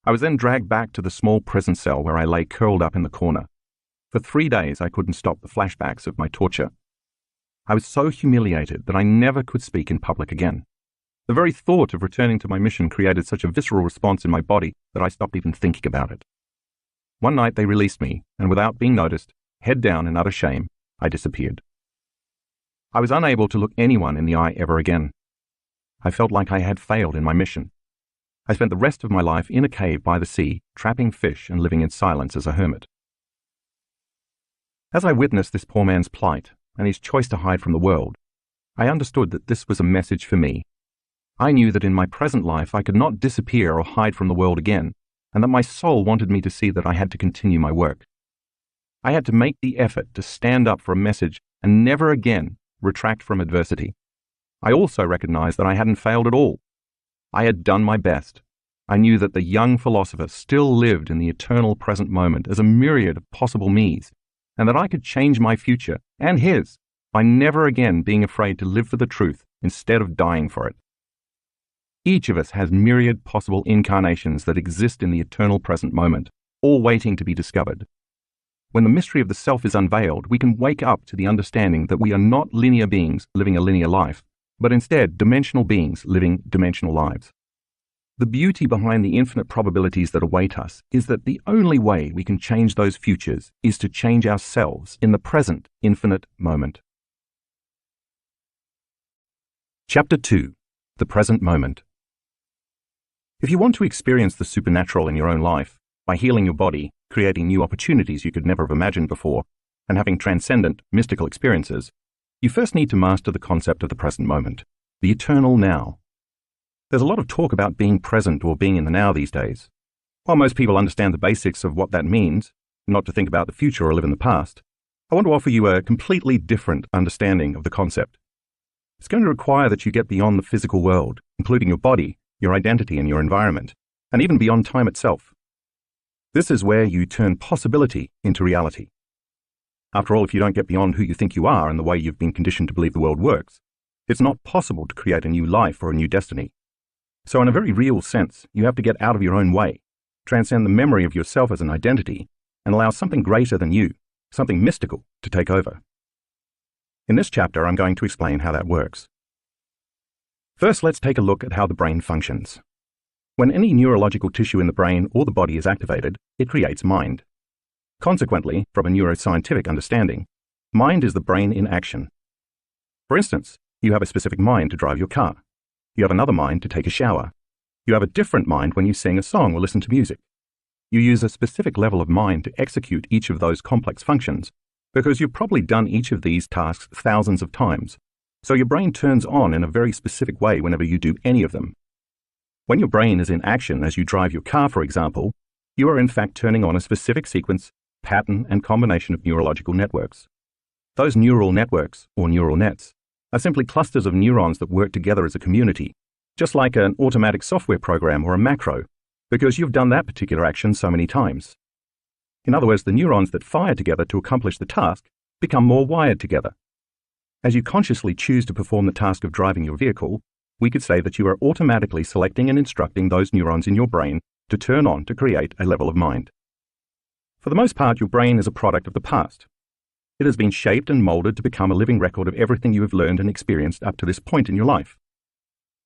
I was then dragged back to the small prison cell where I lay curled up in the corner. For 3 days I couldn't stop the flashbacks of my torture. I was so humiliated that I never could speak in public again. The very thought of returning to my mission created such a visceral response in my body that I stopped even thinking about it. One night they released me, and without being noticed, head down in utter shame, I disappeared. I was unable to look anyone in the eye ever again. I felt like I had failed in my mission. I spent the rest of my life in a cave by the sea, trapping fish and living in silence as a hermit. As I witnessed this poor man's plight and his choice to hide from the world, I understood that this was a message for me. I knew that in my present life I could not disappear or hide from the world again, and that my soul wanted me to see that I had to continue my work. I had to make the effort to stand up for a message and never again retract from adversity. I also recognized that I hadn't failed at all. I had done my best. I knew that the young philosopher still lived in the eternal present moment as a myriad of possible me's, and that I could change my future, and his, by never again being afraid to live for the truth instead of dying for it. Each of us has myriad possible incarnations that exist in the eternal present moment, all waiting to be discovered. When the mystery of the self is unveiled, we can wake up to the understanding that we are not linear beings living a linear life, but instead dimensional beings living dimensional lives. The beauty behind the infinite probabilities that await us is that the only way we can change those futures is to change ourselves in the present infinite moment. Chapter 2. The Present Moment. If you want to experience the supernatural in your own life, by healing your body, creating new opportunities you could never have imagined before, and having transcendent, mystical experiences, you first need to master the concept of the present moment, the eternal now. There's a lot of talk about being present or being in the now these days. While most people understand the basics of what that means, not to think about the future or live in the past, I want to offer you a completely different understanding of the concept. It's going to require that you get beyond the physical world, including your body, your identity and your environment, and even beyond time itself. This is where you turn possibility into reality. After all, if you don't get beyond who you think you are and the way you've been conditioned to believe the world works, it's not possible to create a new life or a new destiny. So in a very real sense, you have to get out of your own way, transcend the memory of yourself as an identity, and allow something greater than you, something mystical, to take over. In this chapter, I'm going to explain how that works. First, let's take a look at how the brain functions. When any neurological tissue in the brain or the body is activated, it creates mind. Consequently, from a neuroscientific understanding, mind is the brain in action. For instance, you have a specific mind to drive your car. You have another mind to take a shower. You have a different mind when you sing a song or listen to music. You use a specific level of mind to execute each of those complex functions because you've probably done each of these tasks thousands of times. So your brain turns on in a very specific way whenever you do any of them. When your brain is in action as you drive your car, for example, you are in fact turning on a specific sequence, pattern, and combination of neurological networks. Those neural networks, or neural nets, are simply clusters of neurons that work together as a community, just like an automatic software program or a macro, because you've done that particular action so many times. In other words, the neurons that fire together to accomplish the task become more wired together. As you consciously choose to perform the task of driving your vehicle, we could say that you are automatically selecting and instructing those neurons in your brain to turn on to create a level of mind. For the most part, your brain is a product of the past. It has been shaped and molded to become a living record of everything you have learned and experienced up to this point in your life.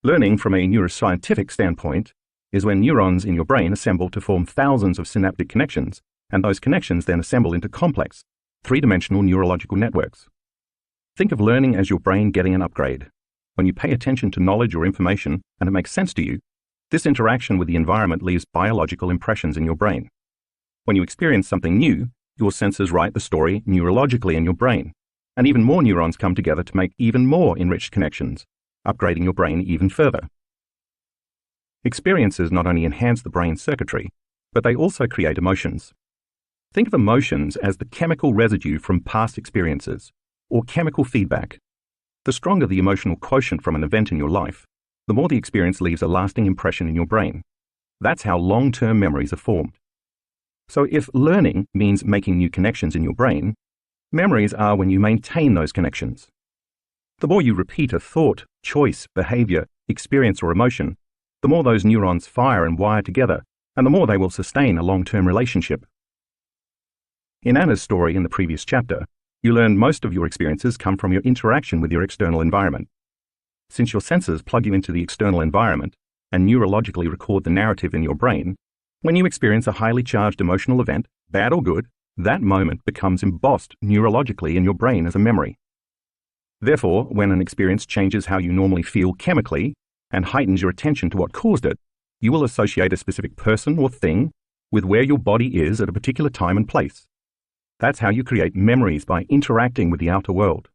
Learning from a neuroscientific standpoint is when neurons in your brain assemble to form thousands of synaptic connections, and those connections then assemble into complex, three-dimensional neurological networks. Think of learning as your brain getting an upgrade. When you pay attention to knowledge or information and it makes sense to you, this interaction with the environment leaves biological impressions in your brain. When you experience something new, your senses write the story neurologically in your brain, and even more neurons come together to make even more enriched connections, upgrading your brain even further. Experiences not only enhance the brain circuitry, but they also create emotions. Think of emotions as the chemical residue from past experiences, or chemical feedback. The stronger the emotional quotient from an event in your life, the more the experience leaves a lasting impression in your brain. That's how long-term memories are formed. So if learning means making new connections in your brain, memories are when you maintain those connections. The more you repeat a thought, choice, behavior, experience, or emotion, the more those neurons fire and wire together, and the more they will sustain a long-term relationship. In Anna's story in the previous chapter, you learned most of your experiences come from your interaction with your external environment. Since your senses plug you into the external environment and neurologically record the narrative in your brain, when you experience a highly charged emotional event, bad or good, that moment becomes embossed neurologically in your brain as a memory. Therefore, when an experience changes how you normally feel chemically and heightens your attention to what caused it, you will associate a specific person or thing with where your body is at a particular time and place. That's how you create memories, by interacting with the outer world.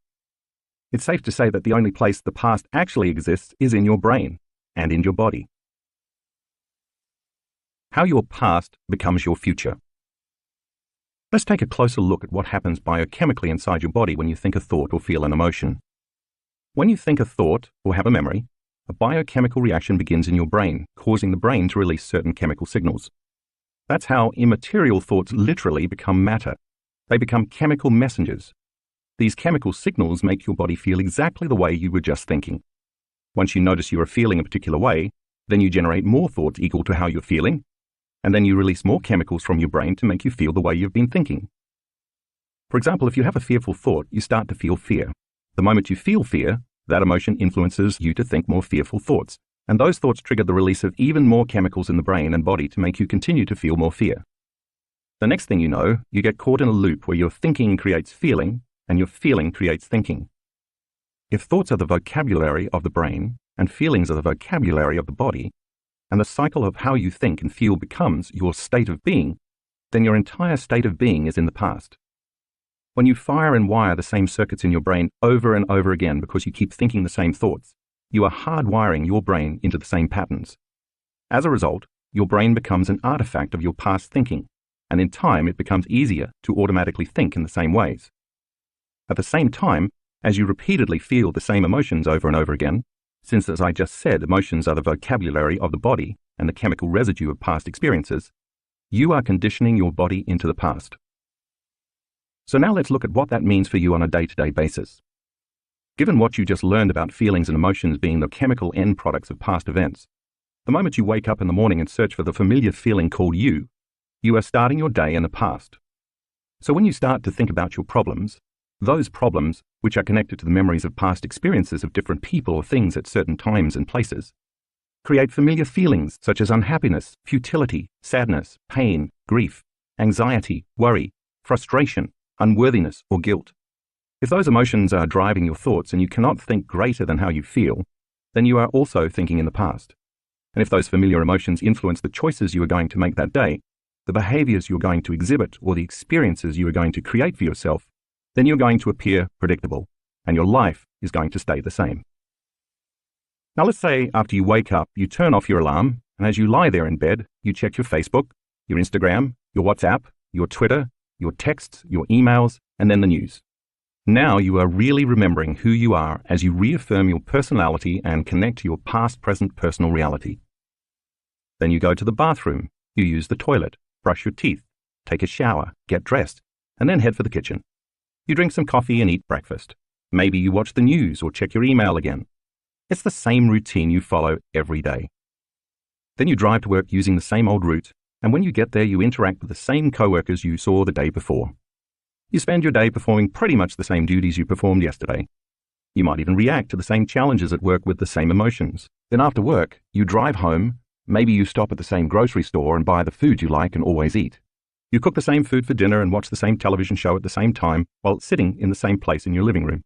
It's safe to say that the only place the past actually exists is in your brain and in your body. How your past becomes your future. Let's take a closer look at what happens biochemically inside your body when you think a thought or feel an emotion. When you think a thought or have a memory, a biochemical reaction begins in your brain, causing the brain to release certain chemical signals. That's how immaterial thoughts literally become matter. They become chemical messengers. These chemical signals make your body feel exactly the way you were just thinking. Once you notice you are feeling a particular way, then you generate more thoughts equal to how you're feeling, and then you release more chemicals from your brain to make you feel the way you've been thinking. For example, if you have a fearful thought, you start to feel fear. The moment you feel fear, that emotion influences you to think more fearful thoughts, and those thoughts trigger the release of even more chemicals in the brain and body to make you continue to feel more fear. The next thing you know, you get caught in a loop where your thinking creates feeling, and your feeling creates thinking. If thoughts are the vocabulary of the brain, and feelings are the vocabulary of the body, and the cycle of how you think and feel becomes your state of being, then your entire state of being is in the past. When you fire and wire the same circuits in your brain over and over again because you keep thinking the same thoughts, you are hardwiring your brain into the same patterns. As a result, your brain becomes an artifact of your past thinking, and in time it becomes easier to automatically think in the same ways. At the same time, as you repeatedly feel the same emotions over and over again, since, as I just said, emotions are the vocabulary of the body and the chemical residue of past experiences, you are conditioning your body into the past. So now let's look at what that means for you on a day-to-day basis. Given what you just learned about feelings and emotions being the chemical end products of past events, the moment you wake up in the morning and search for the familiar feeling called you are starting your day in the past. So when you start to think about your problems, those problems, which are connected to the memories of past experiences of different people or things at certain times and places, create familiar feelings such as unhappiness, futility, sadness, pain, grief, anxiety, worry, frustration, unworthiness, or guilt. If those emotions are driving your thoughts and you cannot think greater than how you feel, then you are also thinking in the past. And if those familiar emotions influence the choices you are going to make that day, the behaviors you're going to exhibit, or the experiences you are going to create for yourself, then you're going to appear predictable, and your life is going to stay the same. Now let's say after you wake up, you turn off your alarm, and as you lie there in bed, you check your Facebook, your Instagram, your WhatsApp, your Twitter, your texts, your emails, and then the news. Now you are really remembering who you are as you reaffirm your personality and connect to your past, present, personal reality. Then you go to the bathroom, you use the toilet, brush your teeth, take a shower, get dressed, and then head for the kitchen. You drink some coffee and eat breakfast. Maybe you watch the news or check your email again. It's the same routine you follow every day. Then you drive to work using the same old route, and when you get there you interact with the same co-workers you saw the day before. You spend your day performing pretty much the same duties you performed yesterday. You might even react to the same challenges at work with the same emotions. Then after work, you drive home, maybe you stop at the same grocery store and buy the food you like and always eat. You cook the same food for dinner and watch the same television show at the same time while sitting in the same place in your living room.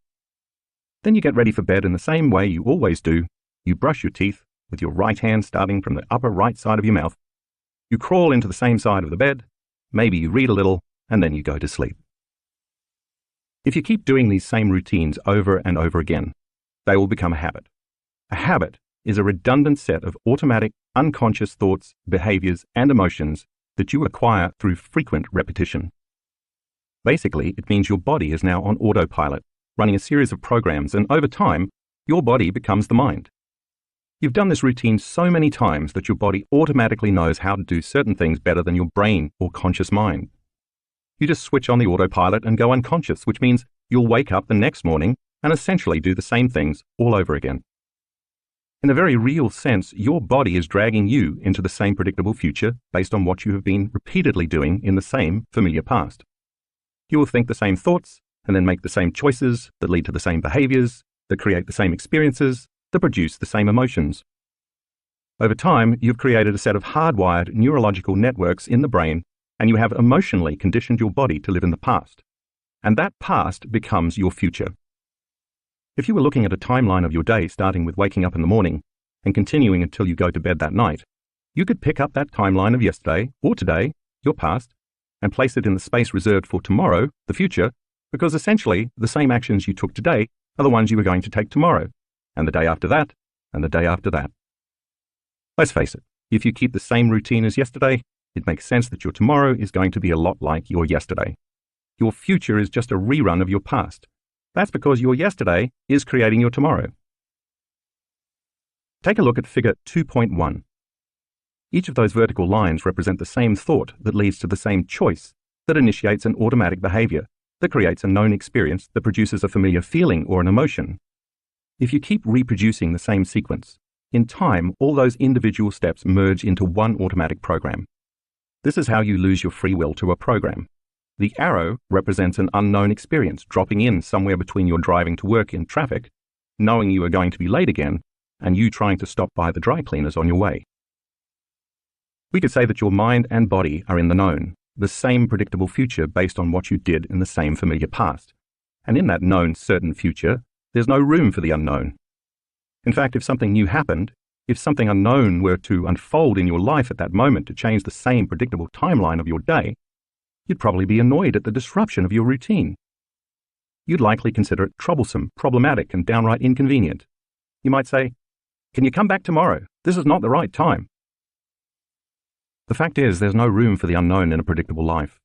Then you get ready for bed in the same way you always do. You brush your teeth with your right hand starting from the upper right side of your mouth. You crawl into the same side of the bed, maybe you read a little, and then you go to sleep. If you keep doing these same routines over and over again, they will become a habit. A habit is a redundant set of automatic, unconscious thoughts, behaviors, and emotions that you acquire through frequent repetition. Basically, it means your body is now on autopilot, running a series of programs, and over time, your body becomes the mind. You've done this routine so many times that your body automatically knows how to do certain things better than your brain or conscious mind. You just switch on the autopilot and go unconscious, which means you'll wake up the next morning and essentially do the same things all over again. In a very real sense, your body is dragging you into the same predictable future based on what you have been repeatedly doing in the same familiar past. You will think the same thoughts and then make the same choices that lead to the same behaviors, that create the same experiences, that produce the same emotions. Over time, you've created a set of hardwired neurological networks in the brain, and you have emotionally conditioned your body to live in the past. And that past becomes your future. If you were looking at a timeline of your day starting with waking up in the morning and continuing until you go to bed that night, you could pick up that timeline of yesterday or today, your past, and place it in the space reserved for tomorrow, the future, because essentially the same actions you took today are the ones you are going to take tomorrow, and the day after that, and the day after that. Let's face it, if you keep the same routine as yesterday, it makes sense that your tomorrow is going to be a lot like your yesterday. Your future is just a rerun of your past. That's because your yesterday is creating your tomorrow. Take a look at figure 2.1. Each of those vertical lines represent the same thought that leads to the same choice that initiates an automatic behavior that creates a known experience that produces a familiar feeling or an emotion. If you keep reproducing the same sequence, in time all those individual steps merge into one automatic program. This is how you lose your free will to a program. The arrow represents an unknown experience dropping in somewhere between your driving to work in traffic, knowing you are going to be late again, and you trying to stop by the dry cleaners on your way. We could say that your mind and body are in the known, the same predictable future based on what you did in the same familiar past. And in that known certain future, there's no room for the unknown. In fact, if something new happened, if something unknown were to unfold in your life at that moment to change the same predictable timeline of your day, you'd probably be annoyed at the disruption of your routine. You'd likely consider it troublesome, problematic, and downright inconvenient. You might say, "Can you come back tomorrow? This is not the right time." The fact is, there's no room for the unknown in a predictable life.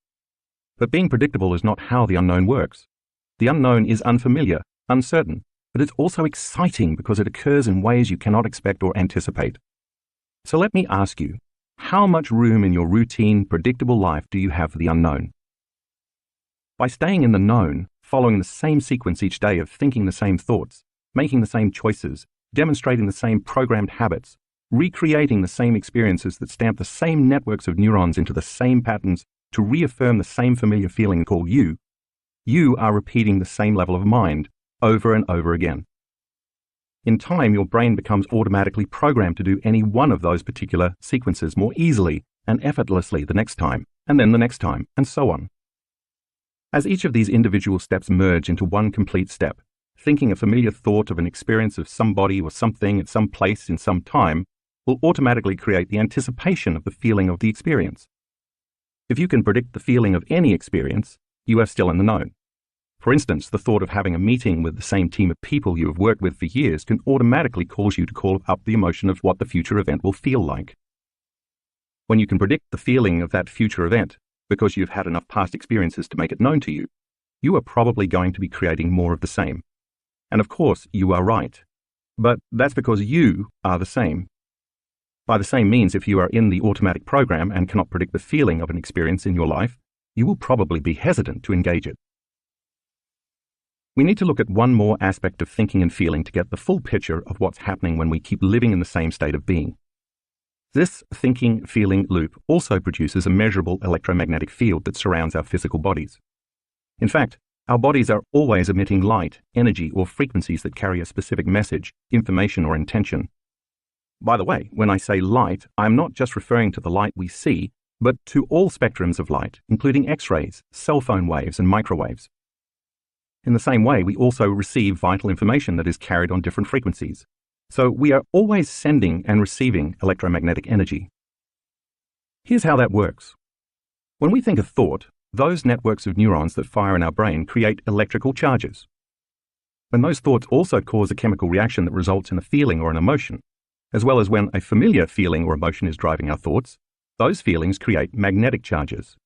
But being predictable is not how the unknown works. The unknown is unfamiliar, uncertain, but it's also exciting because it occurs in ways you cannot expect or anticipate. So let me ask you, how much room in your routine, predictable life do you have for the unknown? By staying in the known, following the same sequence each day of thinking the same thoughts, making the same choices, demonstrating the same programmed habits, recreating the same experiences that stamp the same networks of neurons into the same patterns to reaffirm the same familiar feeling called you are repeating the same level of mind over and over again. In time, your brain becomes automatically programmed to do any one of those particular sequences more easily and effortlessly the next time, and then the next time, and so on. As each of these individual steps merge into one complete step, thinking a familiar thought of an experience of somebody or something at some place in some time will automatically create the anticipation of the feeling of the experience. If you can predict the feeling of any experience, you are still in the known. For instance, the thought of having a meeting with the same team of people you have worked with for years can automatically cause you to call up the emotion of what the future event will feel like. When you can predict the feeling of that future event, because you've had enough past experiences to make it known to you, you are probably going to be creating more of the same. And of course, you are right. But that's because you are the same. By the same means, if you are in the automatic program and cannot predict the feeling of an experience in your life, you will probably be hesitant to engage it. We need to look at one more aspect of thinking and feeling to get the full picture of what's happening when we keep living in the same state of being. This thinking-feeling loop also produces a measurable electromagnetic field that surrounds our physical bodies. In fact, our bodies are always emitting light, energy, or frequencies that carry a specific message, information, or intention. By the way, when I say light, I'm not just referring to the light we see, but to all spectrums of light, including X-rays, cell phone waves, and microwaves. In the same way, we also receive vital information that is carried on different frequencies. So we are always sending and receiving electromagnetic energy. Here's how that works. When we think a thought, those networks of neurons that fire in our brain create electrical charges. When those thoughts also cause a chemical reaction that results in a feeling or an emotion, as well as when a familiar feeling or emotion is driving our thoughts, those feelings create magnetic charges.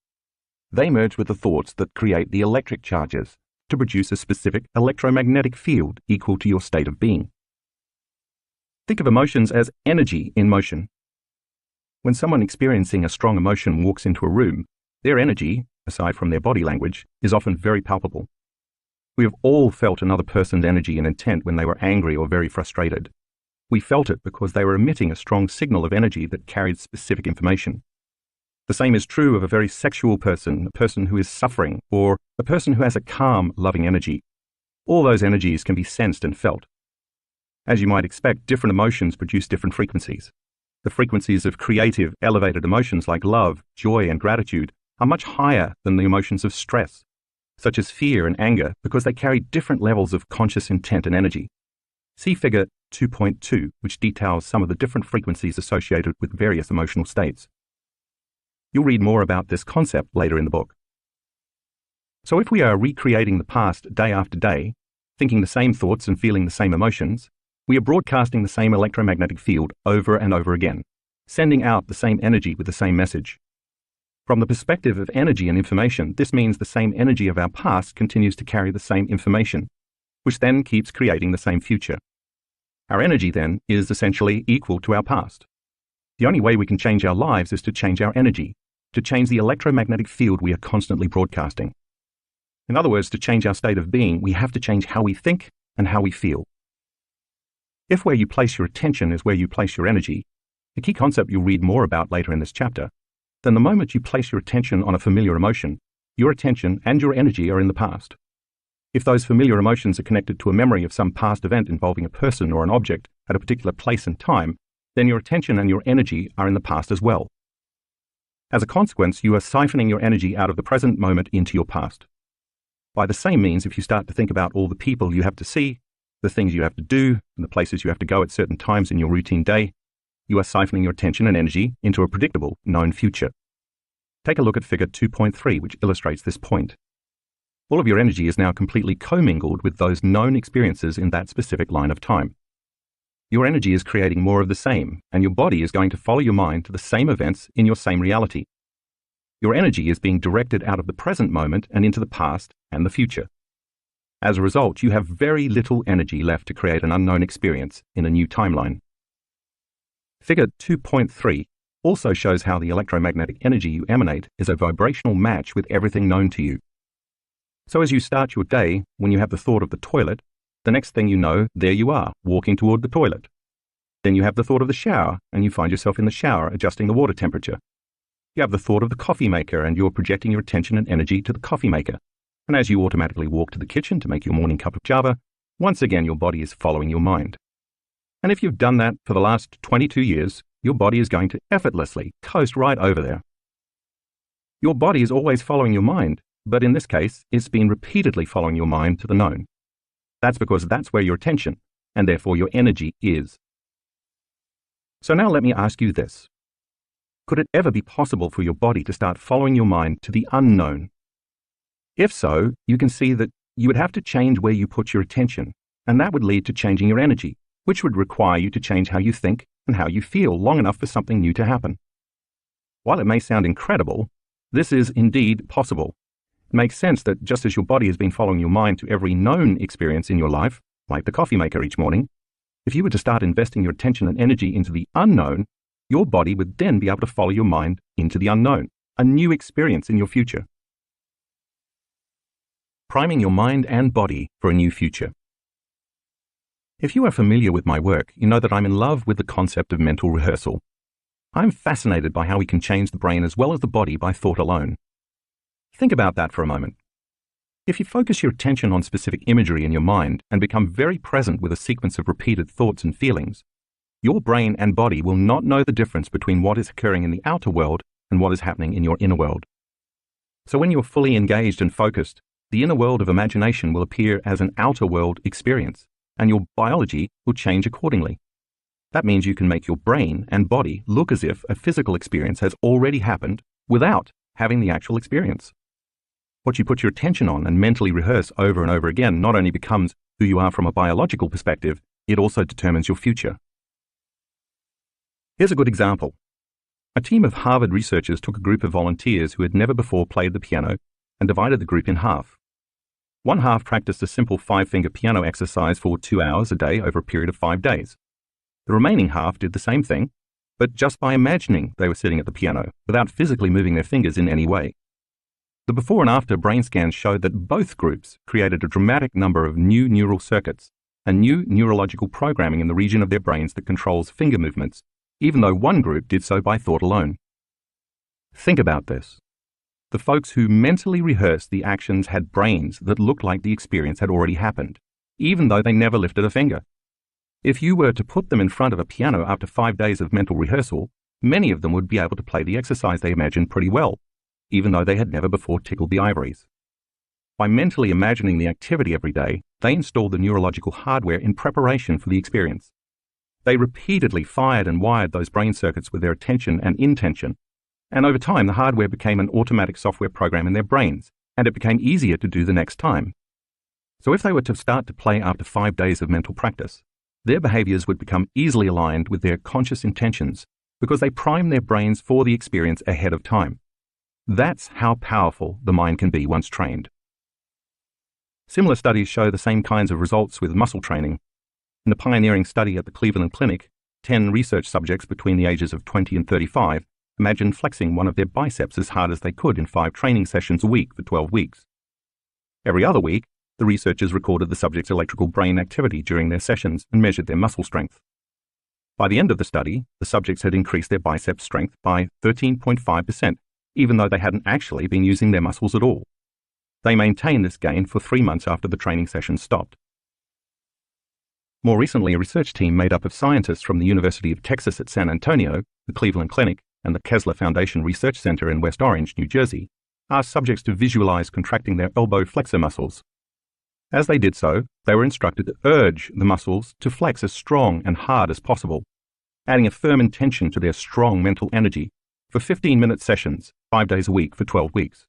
They merge with the thoughts that create the electric charges to produce a specific electromagnetic field equal to your state of being. Think of emotions as energy in motion. When someone experiencing a strong emotion walks into a room, their energy, aside from their body language, is often very palpable. We have all felt another person's energy and intent when they were angry or very frustrated. We felt it because they were emitting a strong signal of energy that carried specific information. The same is true of a very sexual person, a person who is suffering, or a person who has a calm, loving energy. All those energies can be sensed and felt. As you might expect, different emotions produce different frequencies. The frequencies of creative, elevated emotions like love, joy, and gratitude are much higher than the emotions of stress, such as fear and anger, because they carry different levels of conscious intent and energy. See Figure 2.2, which details some of the different frequencies associated with various emotional states. You'll read more about this concept later in the book. So if we are recreating the past day after day, thinking the same thoughts and feeling the same emotions, we are broadcasting the same electromagnetic field over and over again, sending out the same energy with the same message. From the perspective of energy and information, this means the same energy of our past continues to carry the same information, which then keeps creating the same future. Our energy, then, is essentially equal to our past. The only way we can change our lives is to change our energy, to change the electromagnetic field we are constantly broadcasting. In other words, to change our state of being, we have to change how we think and how we feel. If where you place your attention is where you place your energy, a key concept you'll read more about later in this chapter, then the moment you place your attention on a familiar emotion, your attention and your energy are in the past. If those familiar emotions are connected to a memory of some past event involving a person or an object at a particular place and time, then your attention and your energy are in the past as well. As a consequence, you are siphoning your energy out of the present moment into your past. By the same means, if you start to think about all the people you have to see, the things you have to do, and the places you have to go at certain times in your routine day, you are siphoning your attention and energy into a predictable, known future. Take a look at Figure 2.3, which illustrates this point. All of your energy is now completely commingled with those known experiences in that specific line of time. Your energy is creating more of the same, and your body is going to follow your mind to the same events in your same reality. Your energy is being directed out of the present moment and into the past and the future. As a result, you have very little energy left to create an unknown experience in a new timeline. Figure 2.3 also shows how the electromagnetic energy you emanate is a vibrational match with everything known to you. So as you start your day, when you have the thought of the toilet, the next thing you know, there you are, walking toward the toilet. Then you have the thought of the shower, and you find yourself in the shower adjusting the water temperature. You have the thought of the coffee maker, and you're projecting your attention and energy to the coffee maker. And as you automatically walk to the kitchen to make your morning cup of java, once again your body is following your mind. And if you've done that for the last 22 years, your body is going to effortlessly coast right over there. Your body is always following your mind, but in this case, it's been repeatedly following your mind to the known. That's because that's where your attention, and therefore your energy, is. So now let me ask you this. Could it ever be possible for your body to start following your mind to the unknown? If so, you can see that you would have to change where you put your attention, and that would lead to changing your energy, which would require you to change how you think and how you feel long enough for something new to happen. While it may sound incredible, this is indeed possible. It makes sense that just as your body has been following your mind to every known experience in your life, like the coffee maker each morning, if you were to start investing your attention and energy into the unknown, your body would then be able to follow your mind into the unknown, a new experience in your future. Priming your mind and body for a new future. If you are familiar with my work, you know that I'm in love with the concept of mental rehearsal. I'm fascinated by how we can change the brain as well as the body by thought alone. Think about that for a moment. If you focus your attention on specific imagery in your mind and become very present with a sequence of repeated thoughts and feelings, your brain and body will not know the difference between what is occurring in the outer world and what is happening in your inner world. So when you're fully engaged and focused, the inner world of imagination will appear as an outer world experience, and your biology will change accordingly. That means you can make your brain and body look as if a physical experience has already happened without having the actual experience. What you put your attention on and mentally rehearse over and over again not only becomes who you are from a biological perspective, it also determines your future. Here's a good example. A team of Harvard researchers took a group of volunteers who had never before played the piano and divided the group in half. One half practiced a simple 5-finger piano exercise for 2 hours a day over a period of 5 days. The remaining half did the same thing, but just by imagining they were sitting at the piano without physically moving their fingers in any way. The before and after brain scans showed that both groups created a dramatic number of new neural circuits and new neurological programming in the region of their brains that controls finger movements, even though one group did so by thought alone. Think about this. The folks who mentally rehearsed the actions had brains that looked like the experience had already happened, even though they never lifted a finger. If you were to put them in front of a piano after 5 days of mental rehearsal, many of them would be able to play the exercise they imagined pretty well, even though they had never before tickled the ivories. By mentally imagining the activity every day, they installed the neurological hardware in preparation for the experience. They repeatedly fired and wired those brain circuits with their attention and intention, and over time the hardware became an automatic software program in their brains, and it became easier to do the next time. So if they were to start to play after 5 days of mental practice, their behaviors would become easily aligned with their conscious intentions because they primed their brains for the experience ahead of time. That's how powerful the mind can be once trained. Similar studies show the same kinds of results with muscle training. In a pioneering study at the Cleveland Clinic, 10 research subjects between the ages of 20 and 35 imagined flexing one of their biceps as hard as they could in 5 training sessions a week for 12 weeks. Every other week, the researchers recorded the subjects' electrical brain activity during their sessions and measured their muscle strength. By the end of the study, the subjects had increased their bicep strength by 13.5%, even though they hadn't actually been using their muscles at all. They maintained this gain for 3 months after the training session stopped. More recently, a research team made up of scientists from the University of Texas at San Antonio, the Cleveland Clinic, and the Kessler Foundation Research Center in West Orange, New Jersey, asked subjects to visualize contracting their elbow flexor muscles. As they did so, they were instructed to urge the muscles to flex as strong and hard as possible, adding a firm intention to their strong mental energy for 15-minute sessions, 5 days a week for 12 weeks.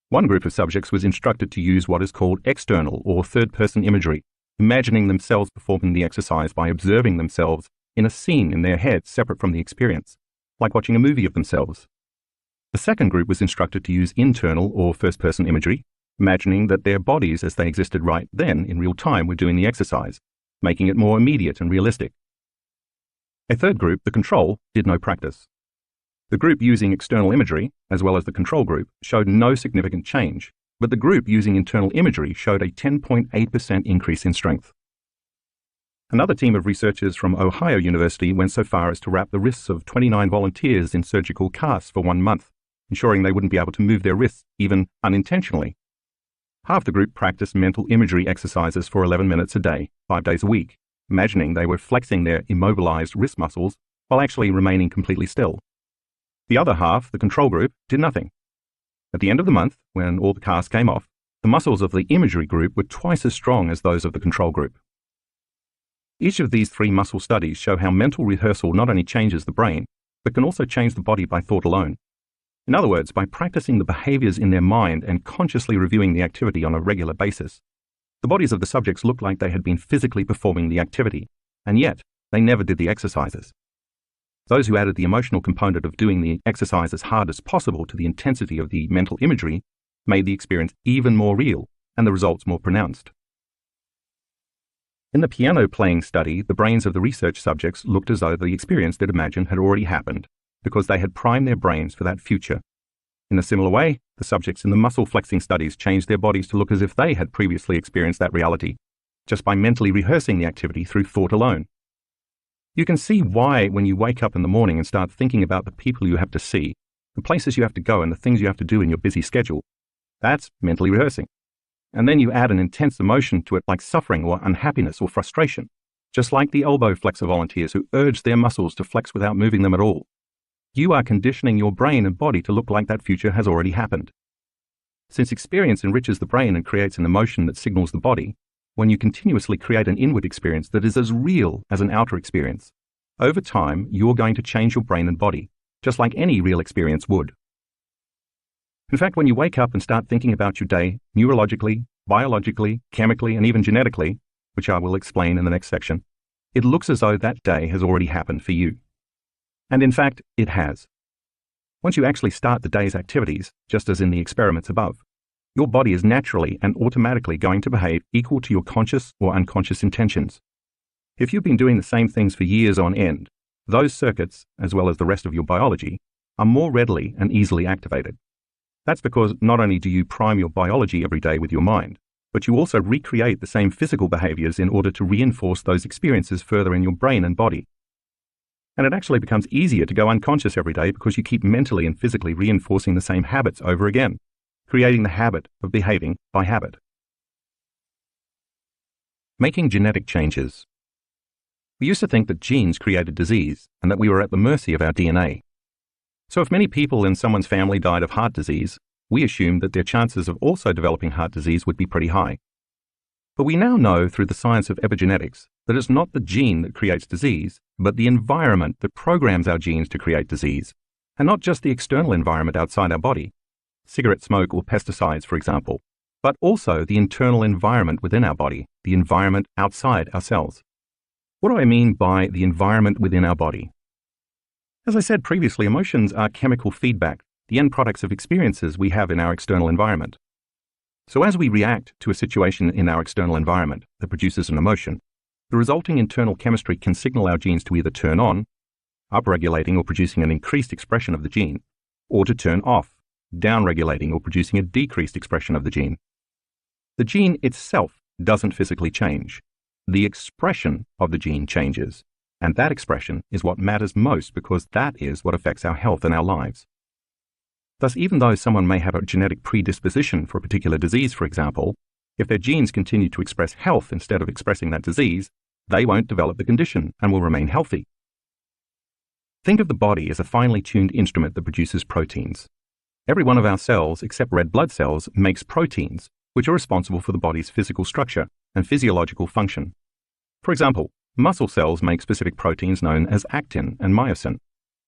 One group of subjects was instructed to use what is called external or third-person imagery, imagining themselves performing the exercise by observing themselves in a scene in their heads separate from the experience, like watching a movie of themselves. The second group was instructed to use internal or first-person imagery, imagining that their bodies as they existed right then in real time were doing the exercise, making it more immediate and realistic. A third group, the control, did no practice. The group using external imagery, as well as the control group, showed no significant change, but the group using internal imagery showed a 10.8% increase in strength. Another team of researchers from Ohio University went so far as to wrap the wrists of 29 volunteers in surgical casts for 1 month, ensuring they wouldn't be able to move their wrists, even unintentionally. Half the group practiced mental imagery exercises for 11 minutes a day, 5 days a week, imagining they were flexing their immobilized wrist muscles while actually remaining completely still. The other half, the control group, did nothing. At the end of the month, when all the casts came off, the muscles of the imagery group were twice as strong as those of the control group. Each of these 3 muscle studies show how mental rehearsal not only changes the brain, but can also change the body by thought alone. In other words, by practicing the behaviors in their mind and consciously reviewing the activity on a regular basis, the bodies of the subjects looked like they had been physically performing the activity, and yet they never did the exercises. Those who added the emotional component of doing the exercise as hard as possible to the intensity of the mental imagery made the experience even more real and the results more pronounced. In the piano playing study, the brains of the research subjects looked as though the experience they'd imagined had already happened, because they had primed their brains for that future. In a similar way, the subjects in the muscle flexing studies changed their bodies to look as if they had previously experienced that reality, just by mentally rehearsing the activity through thought alone. You can see why when you wake up in the morning and start thinking about the people you have to see, the places you have to go and the things you have to do in your busy schedule, that's mentally rehearsing. And then you add an intense emotion to it like suffering or unhappiness or frustration, just like the elbow flexor volunteers who urged their muscles to flex without moving them at all. You are conditioning your brain and body to look like that future has already happened. Since experience enriches the brain and creates an emotion that signals the body, when you continuously create an inward experience that is as real as an outer experience, over time you're going to change your brain and body, just like any real experience would. In fact, when you wake up and start thinking about your day, neurologically, biologically, chemically, and even genetically, which I will explain in the next section, it looks as though that day has already happened for you. And in fact, it has. Once you actually start the day's activities, just as in the experiments above, your body is naturally and automatically going to behave equal to your conscious or unconscious intentions. If you've been doing the same things for years on end, those circuits, as well as the rest of your biology, are more readily and easily activated. That's because not only do you prime your biology every day with your mind, but you also recreate the same physical behaviors in order to reinforce those experiences further in your brain and body. And it actually becomes easier to go unconscious every day because you keep mentally and physically reinforcing the same habits over again, creating the habit of behaving by habit. Making genetic changes. We used to think that genes created disease and that we were at the mercy of our DNA. So if many people in someone's family died of heart disease, we assumed that their chances of also developing heart disease would be pretty high. But we now know through the science of epigenetics that it's not the gene that creates disease, but the environment that programs our genes to create disease, and not just the external environment outside our body, cigarette smoke or pesticides, for example, but also the internal environment within our body, the environment outside our cells. What do I mean by the environment within our body? As I said previously, emotions are chemical feedback, the end products of experiences we have in our external environment. So as we react to a situation in our external environment that produces an emotion, the resulting internal chemistry can signal our genes to either turn on, upregulating or producing an increased expression of the gene, or to turn off, downregulating or producing a decreased expression of the gene. The gene itself doesn't physically change. The expression of the gene changes. And that expression is what matters most because that is what affects our health and our lives. Thus, even though someone may have a genetic predisposition for a particular disease, for example, if their genes continue to express health instead of expressing that disease, they won't develop the condition and will remain healthy. Think of the body as a finely tuned instrument that produces proteins. Every one of our cells, except red blood cells, makes proteins, which are responsible for the body's physical structure and physiological function. For example, muscle cells make specific proteins known as actin and myosin,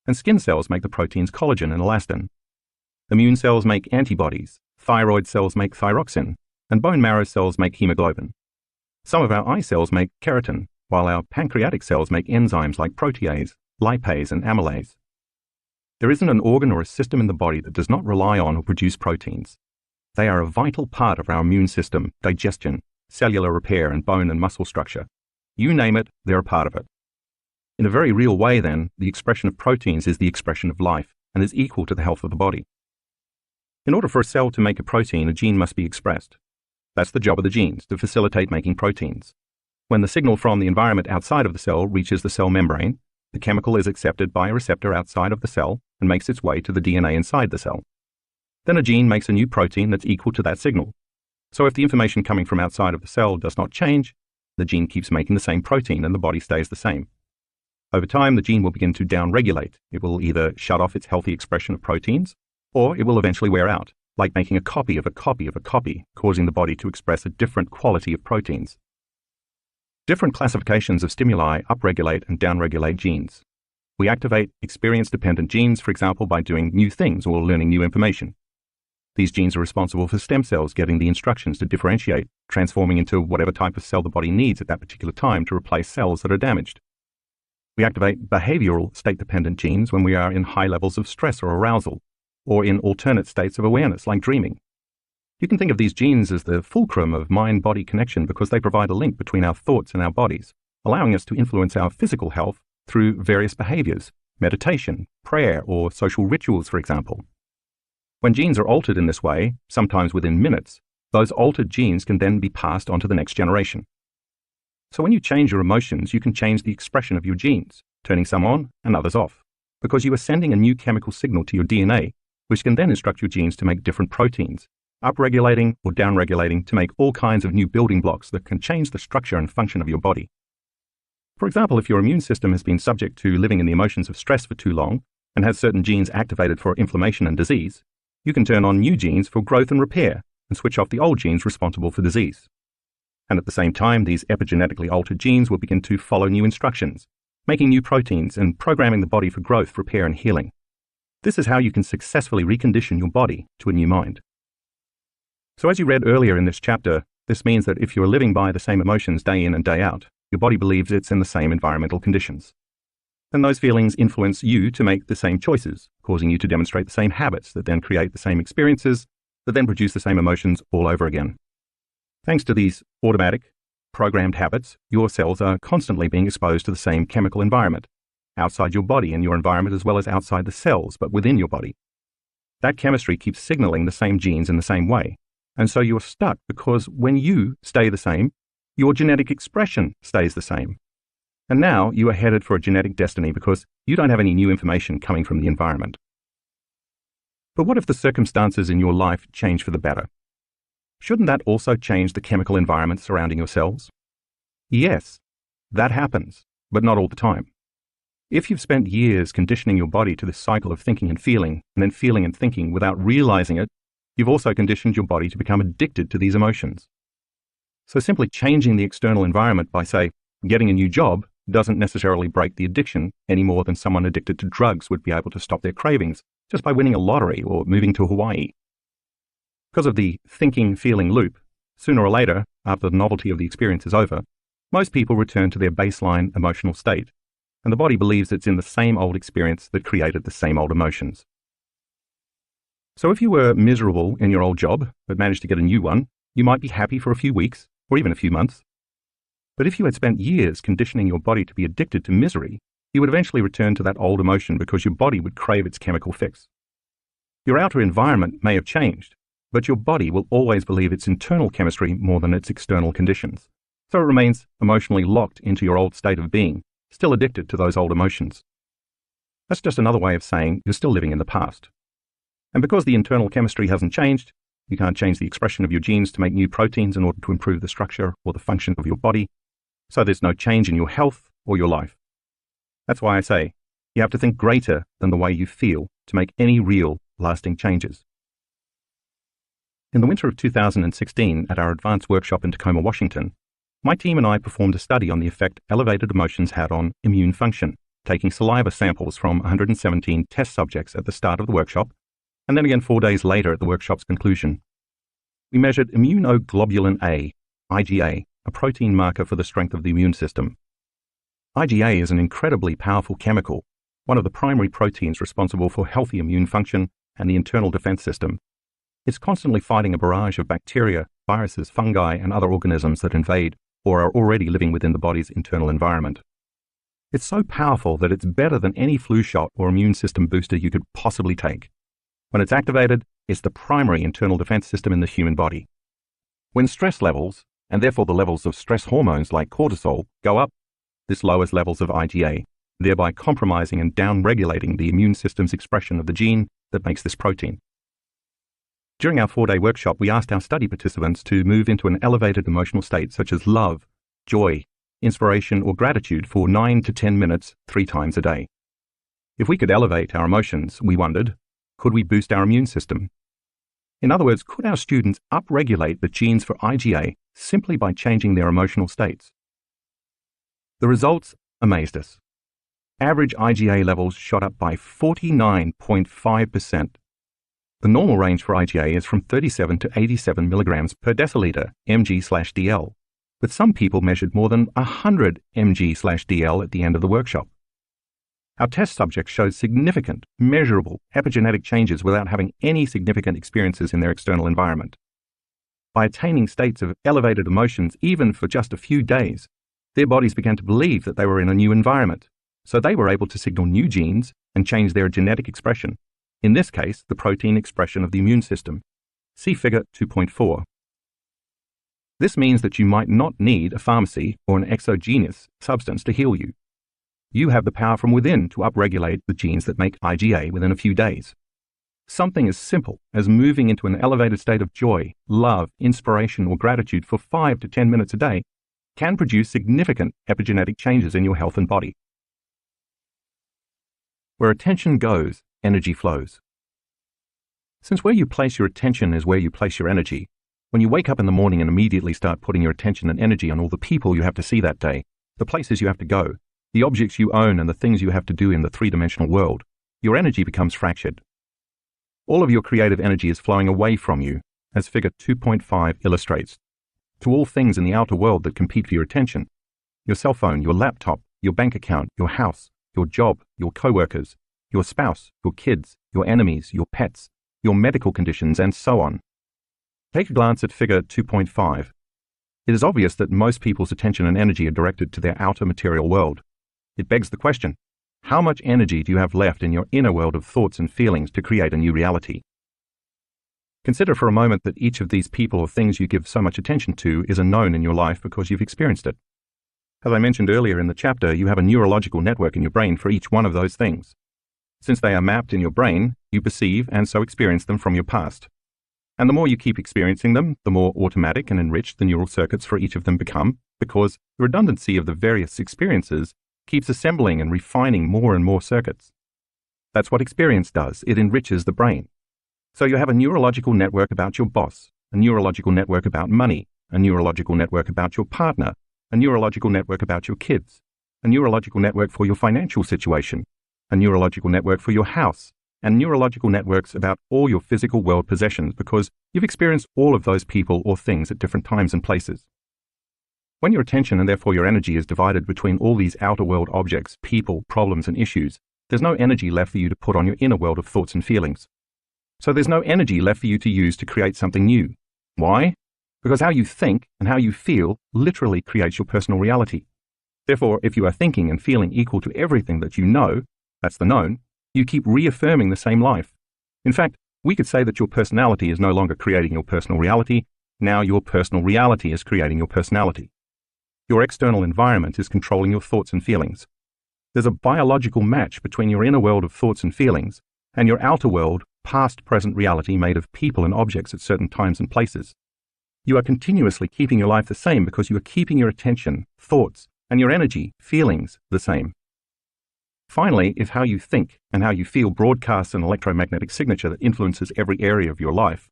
and skin cells make the proteins collagen and elastin. Immune cells make antibodies, thyroid cells make thyroxine, and bone marrow cells make hemoglobin. Some of our eye cells make keratin, while our pancreatic cells make enzymes like protease, lipase, and amylase. There isn't an organ or a system in the body that does not rely on or produce proteins. They are a vital part of our immune system, digestion, cellular repair, and bone and muscle structure. You name it, they're a part of it. In a very real way, then, the expression of proteins is the expression of life and is equal to the health of the body. In order for a cell to make a protein, a gene must be expressed. That's the job of the genes, to facilitate making proteins. When the signal from the environment outside of the cell reaches the cell membrane, the chemical is accepted by a receptor outside of the cell and makes its way to the DNA inside the cell. Then a gene makes a new protein that's equal to that signal. So if the information coming from outside of the cell does not change, the gene keeps making the same protein and the body stays the same. Over time, the gene will begin to downregulate. It will either shut off its healthy expression of proteins, or it will eventually wear out, like making a copy of a copy of a copy, causing the body to express a different quality of proteins. Different classifications of stimuli upregulate and downregulate genes. We activate experience-dependent genes, for example, by doing new things or learning new information. These genes are responsible for stem cells getting the instructions to differentiate, transforming into whatever type of cell the body needs at that particular time to replace cells that are damaged. We activate behavioral state-dependent genes when we are in high levels of stress or arousal, or in alternate states of awareness like dreaming. You can think of these genes as the fulcrum of mind-body connection because they provide a link between our thoughts and our bodies, allowing us to influence our physical health through various behaviors, meditation, prayer, or social rituals, for example. When genes are altered in this way, sometimes within minutes, those altered genes can then be passed on to the next generation. So when you change your emotions, you can change the expression of your genes, turning some on and others off, because you are sending a new chemical signal to your DNA, which can then instruct your genes to make different proteins, upregulating or downregulating to make all kinds of new building blocks that can change the structure and function of your body. For example, if your immune system has been subject to living in the emotions of stress for too long and has certain genes activated for inflammation and disease, you can turn on new genes for growth and repair and switch off the old genes responsible for disease. And at the same time, these epigenetically altered genes will begin to follow new instructions, making new proteins and programming the body for growth, repair, and healing. This is how you can successfully recondition your body to a new mind. So as you read earlier in this chapter, this means that if you're living by the same emotions day in and day out, your body believes it's in the same environmental conditions. And those feelings influence you to make the same choices, causing you to demonstrate the same habits that then create the same experiences, that then produce the same emotions all over again. Thanks to these automatic, programmed habits, your cells are constantly being exposed to the same chemical environment, outside your body and your environment as well as outside the cells, but within your body. That chemistry keeps signaling the same genes in the same way, and so you're stuck because when you stay the same, your genetic expression stays the same. And now you are headed for a genetic destiny because you don't have any new information coming from the environment. But what if the circumstances in your life change for the better? Shouldn't that also change the chemical environment surrounding your cells? Yes, that happens, but not all the time. If you've spent years conditioning your body to this cycle of thinking and then feeling and thinking without realizing it, you've also conditioned your body to become addicted to these emotions. So simply changing the external environment by, say, getting a new job doesn't necessarily break the addiction any more than someone addicted to drugs would be able to stop their cravings just by winning a lottery or moving to Hawaii. Because of the thinking-feeling loop, sooner or later, after the novelty of the experience is over, most people return to their baseline emotional state, and the body believes it's in the same old experience that created the same old emotions. So if you were miserable in your old job, but managed to get a new one, you might be happy for a few weeks, or even a few months. But if you had spent years conditioning your body to be addicted to misery, you would eventually return to that old emotion because your body would crave its chemical fix. Your outer environment may have changed, but your body will always believe its internal chemistry more than its external conditions. So it remains emotionally locked into your old state of being, still addicted to those old emotions. That's just another way of saying you're still living in the past. And because the internal chemistry hasn't changed, you can't change the expression of your genes to make new proteins in order to improve the structure or the function of your body, so there's no change in your health or your life. That's why I say you have to think greater than the way you feel to make any real, lasting changes. In the winter of 2016, at our advanced workshop in Tacoma, Washington, my team and I performed a study on the effect elevated emotions had on immune function, taking saliva samples from 117 test subjects at the start of the workshop, and then again 4 days later at the workshop's conclusion. We measured immunoglobulin A, IgA, a protein marker for the strength of the immune system. IgA is an incredibly powerful chemical, one of the primary proteins responsible for healthy immune function and the internal defense system. It's constantly fighting a barrage of bacteria, viruses, fungi, and other organisms that invade or are already living within the body's internal environment. It's so powerful that it's better than any flu shot or immune system booster you could possibly take. When it's activated, is the primary internal defense system in the human body. When stress levels, and therefore the levels of stress hormones like cortisol, go up, this lowers levels of IgA, thereby compromising and downregulating the immune system's expression of the gene that makes this protein. During our 4-day workshop, we asked our study participants to move into an elevated emotional state such as love, joy, inspiration, or gratitude for 9 to 10 minutes 3 times a day. If we could elevate our emotions, we wondered, could we boost our immune system? In other words, could our students upregulate the genes for IgA simply by changing their emotional states? The results amazed us. Average IgA levels shot up by 49.5%. The normal range for IgA is from 37 to 87 milligrams per deciliter, mg/dl, with some people measured more than 100 mg/dl at the end of the workshop. Our test subjects showed significant, measurable epigenetic changes without having any significant experiences in their external environment. By attaining states of elevated emotions even for just a few days, their bodies began to believe that they were in a new environment, so they were able to signal new genes and change their genetic expression, in this case, the protein expression of the immune system. See Figure 2.4. This means that you might not need a pharmacy or an exogenous substance to heal you. You have the power from within to upregulate the genes that make IgA within a few days. Something as simple as moving into an elevated state of joy, love, inspiration, or gratitude for 5 to 10 minutes a day can produce significant epigenetic changes in your health and body. Where attention goes, energy flows. Since where you place your attention is where you place your energy, when you wake up in the morning and immediately start putting your attention and energy on all the people you have to see that day, the places you have to go, the objects you own, and the things you have to do in the three-dimensional world, your energy becomes fractured. All of your creative energy is flowing away from you, as Figure 2.5 illustrates, to all things in the outer world that compete for your attention: your cell phone, your laptop, your bank account, your house, your job, your co-workers, your spouse, your kids, your enemies, your pets, your medical conditions, and so on. Take a glance at Figure 2.5. It is obvious that most people's attention and energy are directed to their outer material world. It begs the question, how much energy do you have left in your inner world of thoughts and feelings to create a new reality? Consider for a moment that each of these people or things you give so much attention to is a known in your life because you've experienced it. As I mentioned earlier in the chapter, you have a neurological network in your brain for each one of those things. Since they are mapped in your brain, you perceive and so experience them from your past. And the more you keep experiencing them, the more automatic and enriched the neural circuits for each of them become, because the redundancy of the various experiences keeps assembling and refining more and more circuits. That's what experience does. It enriches the brain. So you have a neurological network about your boss, a neurological network about money, a neurological network about your partner, a neurological network about your kids, a neurological network for your financial situation, a neurological network for your house, and neurological networks about all your physical world possessions because you've experienced all of those people or things at different times and places. When your attention and therefore your energy is divided between all these outer world objects, people, problems, and issues, there's no energy left for you to put on your inner world of thoughts and feelings. So there's no energy left for you to use to create something new. Why? Because how you think and how you feel literally creates your personal reality. Therefore, if you are thinking and feeling equal to everything that you know, that's the known, you keep reaffirming the same life. In fact, we could say that your personality is no longer creating your personal reality. Now your personal reality is creating your personality. Your external environment is controlling your thoughts and feelings. There's a biological match between your inner world of thoughts and feelings and your outer world, past-present reality made of people and objects at certain times and places. You are continuously keeping your life the same because you are keeping your attention, thoughts, and your energy, feelings, the same. Finally, if how you think and how you feel broadcasts an electromagnetic signature that influences every area of your life,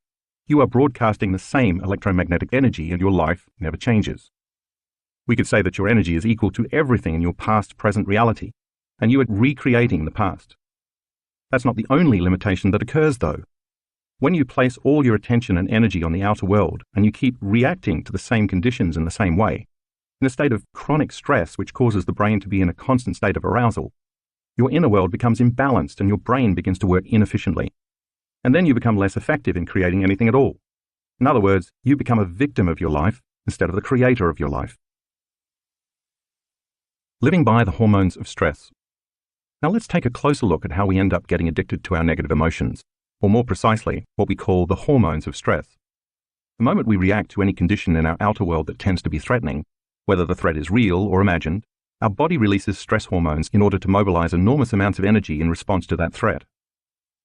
you are broadcasting the same electromagnetic energy and your life never changes. We could say that your energy is equal to everything in your past-present reality, and you are recreating the past. That's not the only limitation that occurs, though. When you place all your attention and energy on the outer world and you keep reacting to the same conditions in the same way, in a state of chronic stress which causes the brain to be in a constant state of arousal, your inner world becomes imbalanced and your brain begins to work inefficiently. And then you become less effective in creating anything at all. In other words, you become a victim of your life instead of the creator of your life. Living by the hormones of stress. Now let's take a closer look at how we end up getting addicted to our negative emotions. or more precisely, what we call the hormones of stress. The moment we react to any condition in our outer world that tends to be threatening, whether the threat is real or imagined, our body releases stress hormones in order to mobilize enormous amounts of energy in response to that threat.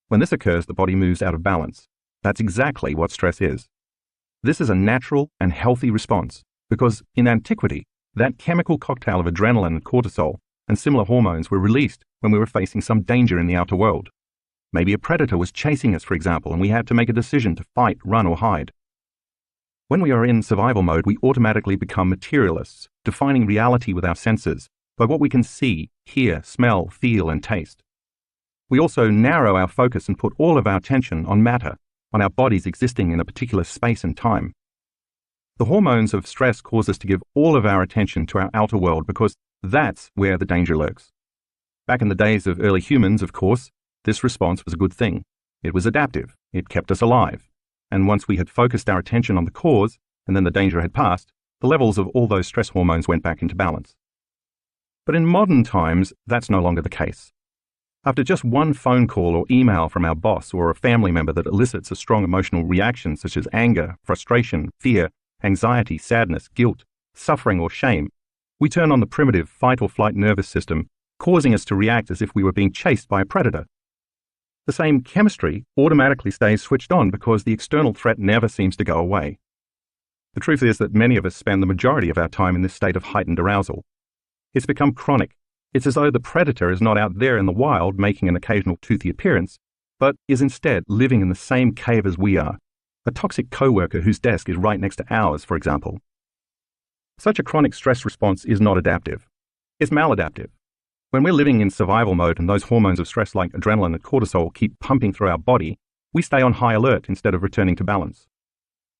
When this occurs, the body moves out of balance. That's exactly what stress is. This is a natural and healthy response because in antiquity, that chemical cocktail of adrenaline and cortisol and similar hormones were released when we were facing some danger in the outer world. Maybe a predator was chasing us, for example, and we had to make a decision to fight, run, or hide. When we are in survival mode, we automatically become materialists, defining reality with our senses by what we can see, hear, smell, feel, and taste. We also narrow our focus and put all of our attention on matter, on our bodies existing in a particular space and time. The hormones of stress cause us to give all of our attention to our outer world because that's where the danger lurks. Back in the days of early humans, of course, this response was a good thing. It was adaptive. It kept us alive. And once we had focused our attention on the cause, and then the danger had passed, the levels of all those stress hormones went back into balance. But in modern times, that's no longer the case. After just one phone call or email from our boss or a family member that elicits a strong emotional reaction such as anger, frustration, fear, anxiety, sadness, guilt, suffering, or shame, we turn on the primitive fight or flight nervous system, causing us to react as if we were being chased by a predator. The same chemistry automatically stays switched on because the external threat never seems to go away. The truth is that many of us spend the majority of our time in this state of heightened arousal. It's become chronic. It's as though the predator is not out there in the wild making an occasional toothy appearance, but is instead living in the same cave as we are, a toxic coworker whose desk is right next to ours, for example. Such a chronic stress response is not adaptive. It's maladaptive. When we're living in survival mode and those hormones of stress like adrenaline and cortisol keep pumping through our body, we stay on high alert instead of returning to balance.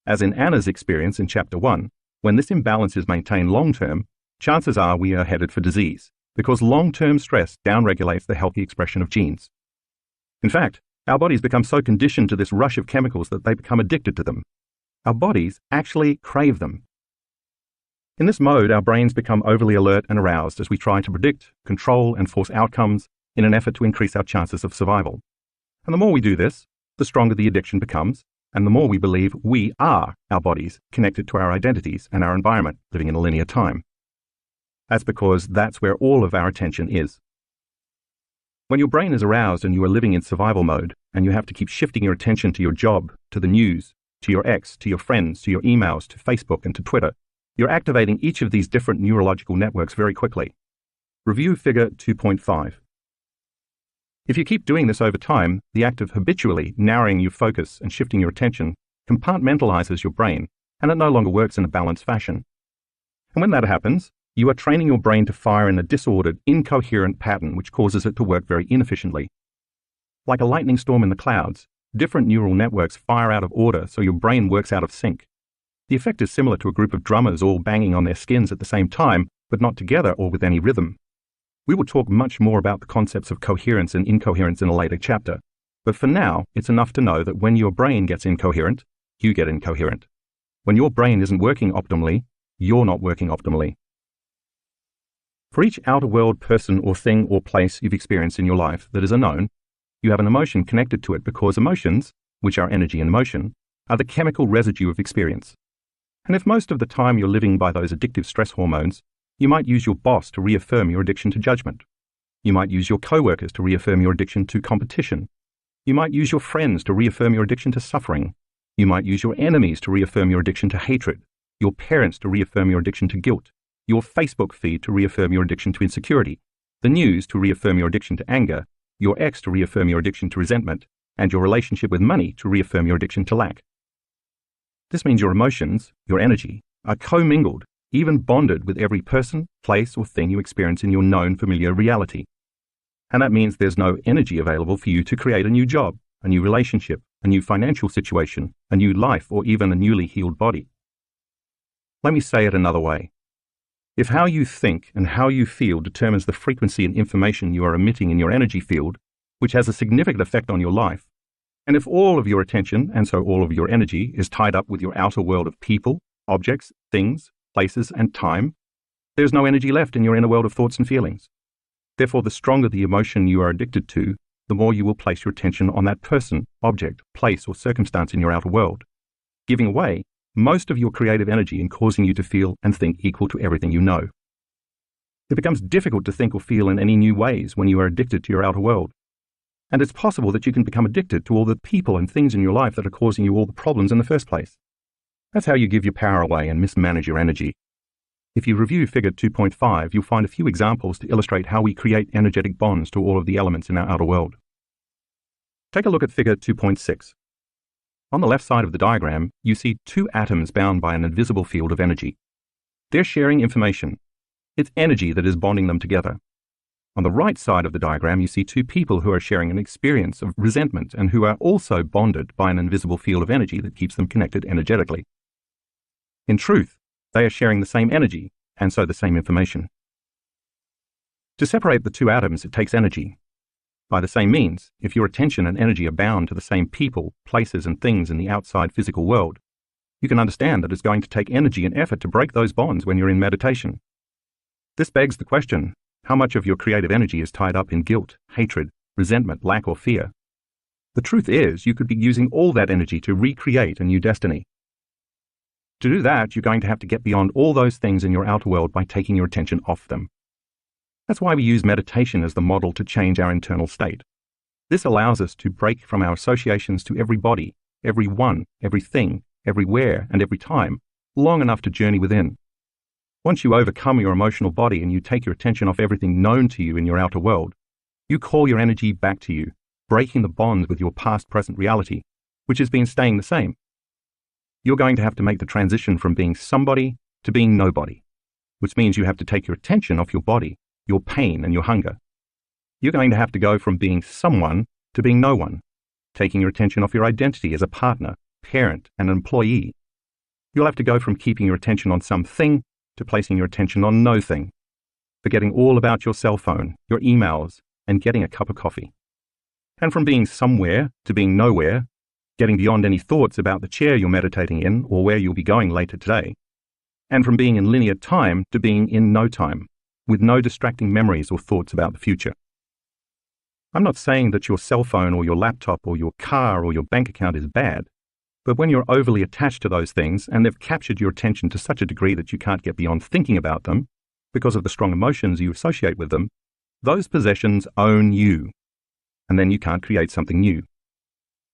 As in Anna's experience in Chapter 1, when this imbalance is maintained long-term, chances are we are headed for disease, because long-term stress downregulates the healthy expression of genes. In fact, our bodies become so conditioned to this rush of chemicals that they become addicted to them. Our bodies actually crave them. In this mode, our brains become overly alert and aroused as we try to predict, control, and force outcomes in an effort to increase our chances of survival. And the more we do this, the stronger the addiction becomes, and the more we believe we are our bodies connected to our identities and our environment living in a linear time. That's because that's where all of our attention is. When your brain is aroused and you are living in survival mode, and you have to keep shifting your attention to your job, to the news, to your ex, to your friends, to your emails, to Facebook, and to Twitter, you're activating each of these different neurological networks very quickly. Review figure 2.5. If you keep doing this over time, the act of habitually narrowing your focus and shifting your attention compartmentalizes your brain, and it no longer works in a balanced fashion. And when that happens, you are training your brain to fire in a disordered, incoherent pattern which causes it to work very inefficiently. Like a lightning storm in the clouds, different neural networks fire out of order so your brain works out of sync. The effect is similar to a group of drummers all banging on their skins at the same time, but not together or with any rhythm. We will talk much more about the concepts of coherence and incoherence in a later chapter, but for now, it's enough to know that when your brain gets incoherent, you get incoherent. When your brain isn't working optimally, you're not working optimally. For each outer world person or thing or place you've experienced in your life that is a known, you have an emotion connected to it because emotions, which are energy in motion, are the chemical residue of experience. And if most of the time you're living by those addictive stress hormones, you might use your boss to reaffirm your addiction to judgment. You might use your coworkers to reaffirm your addiction to competition. You might use your friends to reaffirm your addiction to suffering. You might use your enemies to reaffirm your addiction to hatred, your parents to reaffirm your addiction to guilt, your Facebook feed to reaffirm your addiction to insecurity, the news to reaffirm your addiction to anger, your ex to reaffirm your addiction to resentment, and your relationship with money to reaffirm your addiction to lack. This means your emotions, your energy, are commingled, even bonded with every person, place, or thing you experience in your known familiar reality. And that means there's no energy available for you to create a new job, a new relationship, a new financial situation, a new life, or even a newly healed body. Let me say it another way. If how you think and how you feel determines the frequency and information you are emitting in your energy field, which has a significant effect on your life, and if all of your attention, and so all of your energy, is tied up with your outer world of people, objects, things, places, and time, there's no energy left in your inner world of thoughts and feelings. Therefore, the stronger the emotion you are addicted to, the more you will place your attention on that person, object, place, or circumstance in your outer world, giving away most of your creative energy and causing you to feel and think equal to everything you know. It becomes difficult to think or feel in any new ways when you are addicted to your outer world. And it's possible that you can become addicted to all the people and things in your life that are causing you all the problems in the first place. That's how you give your power away and mismanage your energy. If you review Figure 2.5, you'll find a few examples to illustrate how we create energetic bonds to all of the elements in our outer world. Take a look at Figure 2.6. On the left side of the diagram, you see two atoms bound by an invisible field of energy. They're sharing information. It's energy that is bonding them together. On the right side of the diagram, you see two people who are sharing an experience of resentment and who are also bonded by an invisible field of energy that keeps them connected energetically. In truth, they are sharing the same energy, and so the same information. To separate the two atoms, it takes energy. By the same means, if your attention and energy are bound to the same people, places, and things in the outside physical world, you can understand that it's going to take energy and effort to break those bonds when you're in meditation. This begs the question, how much of your creative energy is tied up in guilt, hatred, resentment, lack, or fear? The truth is, you could be using all that energy to recreate a new destiny. To do that, you're going to have to get beyond all those things in your outer world by taking your attention off them. That's why we use meditation as the model to change our internal state. This allows us to break from our associations to everybody, everyone, everything, everywhere, and every time, long enough to journey within. Once you overcome your emotional body and you take your attention off everything known to you in your outer world, you call your energy back to you, breaking the bonds with your past-present reality, which has been staying the same. You're going to have to make the transition from being somebody to being nobody, which means you have to take your attention off your body, your pain, and your hunger. You're going to have to go from being someone to being no one, taking your attention off your identity as a partner, parent, and employee. You'll have to go from keeping your attention on something to placing your attention on no thing, forgetting all about your cell phone, your emails, and getting a cup of coffee. And from being somewhere to being nowhere, getting beyond any thoughts about the chair you're meditating in or where you'll be going later today. And from being in linear time to being in no time, with no distracting memories or thoughts about the future. I'm not saying that your cell phone or your laptop or your car or your bank account is bad, but when you're overly attached to those things and they've captured your attention to such a degree that you can't get beyond thinking about them because of the strong emotions you associate with them, those possessions own you, and then you can't create something new.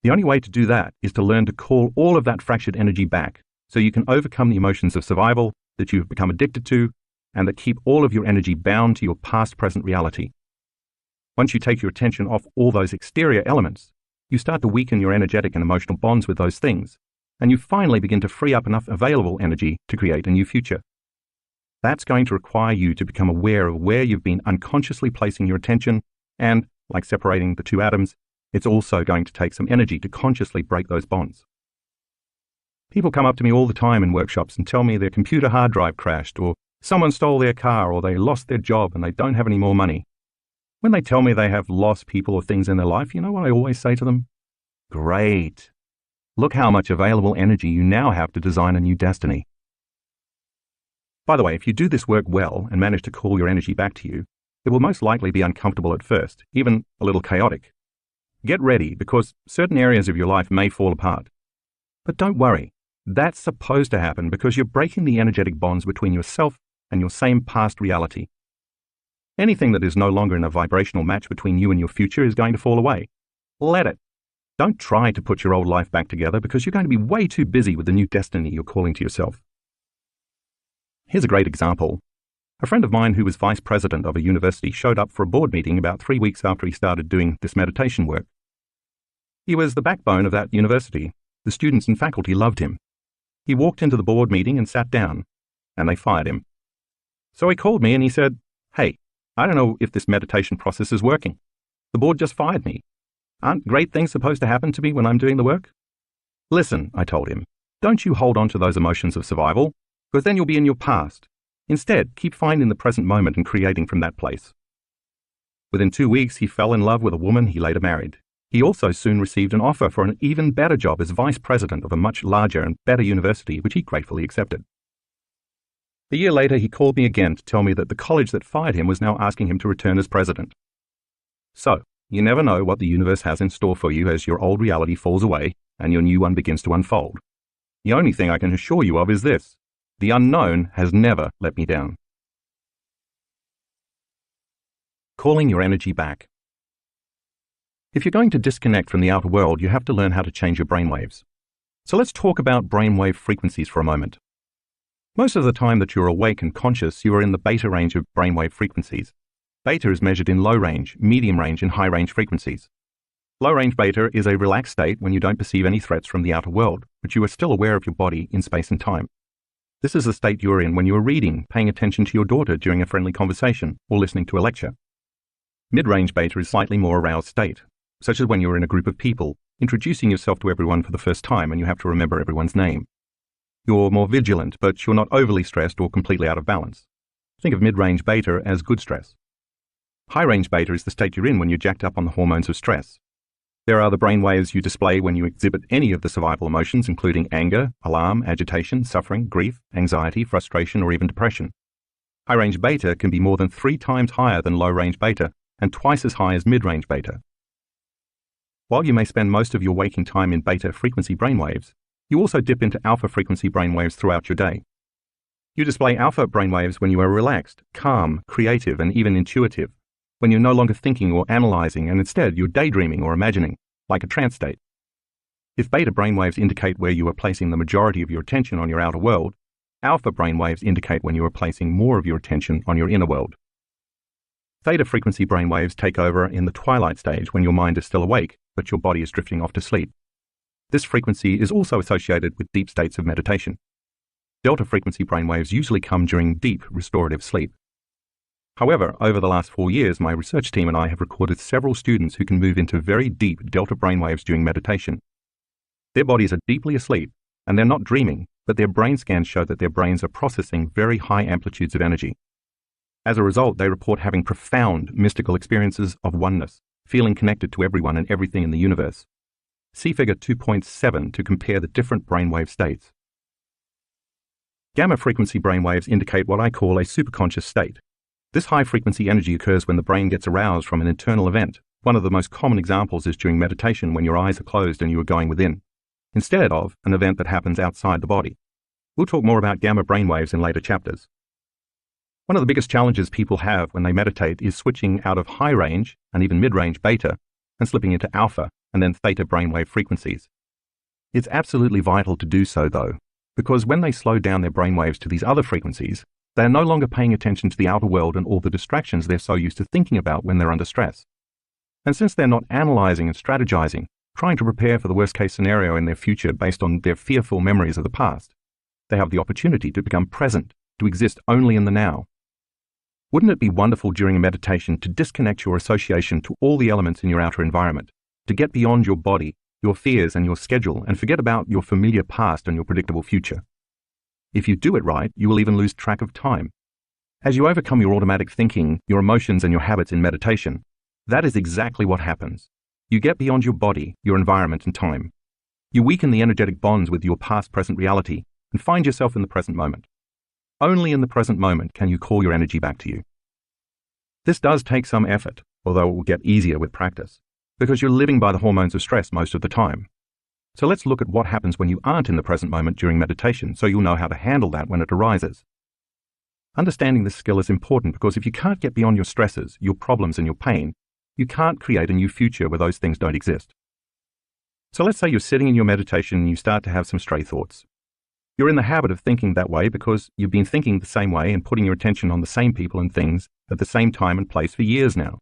The only way to do that is to learn to call all of that fractured energy back so you can overcome the emotions of survival that you've become addicted to and that keep all of your energy bound to your past-present reality. Once you take your attention off all those exterior elements, you start to weaken your energetic and emotional bonds with those things, and you finally begin to free up enough available energy to create a new future. That's going to require you to become aware of where you've been unconsciously placing your attention, and, like separating the two atoms, it's also going to take some energy to consciously break those bonds. People come up to me all the time in workshops and tell me their computer hard drive crashed, or someone stole their car, or they lost their job and they don't have any more money. When they tell me they have lost people or things in their life, you know what I always say to them? Great. Look how much available energy you now have to design a new destiny. By the way, if you do this work well and manage to call your energy back to you, it will most likely be uncomfortable at first, even a little chaotic. Get ready, because certain areas of your life may fall apart. But don't worry, that's supposed to happen because you're breaking the energetic bonds between yourself and your same past reality. Anything that is no longer in a vibrational match between you and your future is going to fall away. Let it. Don't try to put your old life back together because you're going to be way too busy with the new destiny you're calling to yourself. Here's a great example. A friend of mine who was vice president of a university showed up for a board meeting about 3 weeks after he started doing this meditation work. He was the backbone of that university. The students and faculty loved him. He walked into the board meeting and sat down, and they fired him. So he called me and he said, "Hey, I don't know if this meditation process is working. The board just fired me. Aren't great things supposed to happen to me when I'm doing the work?" "Listen," I told him, "don't you hold on to those emotions of survival, because then you'll be in your past. Instead, keep finding the present moment and creating from that place." Within 2 weeks, he fell in love with a woman he later married. He also soon received an offer for an even better job as vice president of a much larger and better university, which he gratefully accepted. A year later, he called me again to tell me that the college that fired him was now asking him to return as president. So, You never know what the universe has in store for you as your old reality falls away and your new one begins to unfold. The only thing I can assure you of is this: the unknown has never let me down. Calling your energy back. If you're going to disconnect from the outer world, you have to learn how to change your brainwaves. So let's talk about brainwave frequencies for a moment. Most of the time that you're awake and conscious, you are in the beta range of brainwave frequencies. Beta is measured in low range, medium range, and high range frequencies. Low range beta is a relaxed state when you don't perceive any threats from the outer world, but you are still aware of your body in space and time. This is the state you are in when you are reading, paying attention to your daughter during a friendly conversation, or listening to a lecture. Mid-range beta is slightly more aroused state, such as when you're in a group of people, introducing yourself to everyone for the first time and you have to remember everyone's name. You're more vigilant, but you're not overly stressed or completely out of balance. Think of mid-range beta as good stress. High-range beta is the state you're in when you're jacked up on the hormones of stress. There are the brainwaves you display when you exhibit any of the survival emotions, including anger, alarm, agitation, suffering, grief, anxiety, frustration, or even depression. High-range beta can be more than 3 times higher than low-range beta and twice as high as mid-range beta. While you may spend most of your waking time in beta frequency brainwaves, you also dip into alpha frequency brainwaves throughout your day. You display alpha brainwaves when you are relaxed, calm, creative, and even intuitive, when you're no longer thinking or analyzing and instead you're daydreaming or imagining, like a trance state. If beta brainwaves indicate where you are placing the majority of your attention on your outer world, alpha brainwaves indicate when you are placing more of your attention on your inner world. Theta frequency brainwaves take over in the twilight stage when your mind is still awake, but your body is drifting off to sleep. This frequency is also associated with deep states of meditation. Delta frequency brainwaves usually come during deep restorative sleep. However, over the last 4 years, my research team and I have recorded several students who can move into very deep delta brainwaves during meditation. Their bodies are deeply asleep, and they're not dreaming, but their brain scans show that their brains are processing very high amplitudes of energy. As a result, they report having profound mystical experiences of oneness, feeling connected to everyone and everything in the universe. See figure 2.7 to compare the different brainwave states. Gamma frequency brainwaves indicate what I call a superconscious state. This high-frequency energy occurs when the brain gets aroused from an internal event. One of the most common examples is during meditation when your eyes are closed and you are going within, instead of an event that happens outside the body. We'll talk more about gamma brainwaves in later chapters. One of the biggest challenges people have when they meditate is switching out of high-range and even mid-range beta and slipping into alpha and then theta brainwave frequencies. It's absolutely vital to do so, though, because when they slow down their brainwaves to these other frequencies, they are no longer paying attention to the outer world and all the distractions they're so used to thinking about when they're under stress. And since they're not analyzing and strategizing, trying to prepare for the worst-case scenario in their future based on their fearful memories of the past, they have the opportunity to become present, to exist only in the now. Wouldn't it be wonderful during a meditation to disconnect your association to all the elements in your outer environment, to get beyond your body, your fears, and your schedule, and forget about your familiar past and your predictable future? If you do it right, you will even lose track of time. As you overcome your automatic thinking, your emotions, and your habits in meditation, that is exactly what happens. You get beyond your body, your environment, and time. You weaken the energetic bonds with your past-present reality and find yourself in the present moment. Only in the present moment can you call your energy back to you. This does take some effort, although it will get easier with practice, because you're living by the hormones of stress most of the time. So let's look at what happens when you aren't in the present moment during meditation, so you'll know how to handle that when it arises. Understanding this skill is important because if you can't get beyond your stresses, your problems, and your pain, you can't create a new future where those things don't exist. So let's say you're sitting in your meditation and you start to have some stray thoughts. You're in the habit of thinking that way because you've been thinking the same way and putting your attention on the same people and things at the same time and place for years now.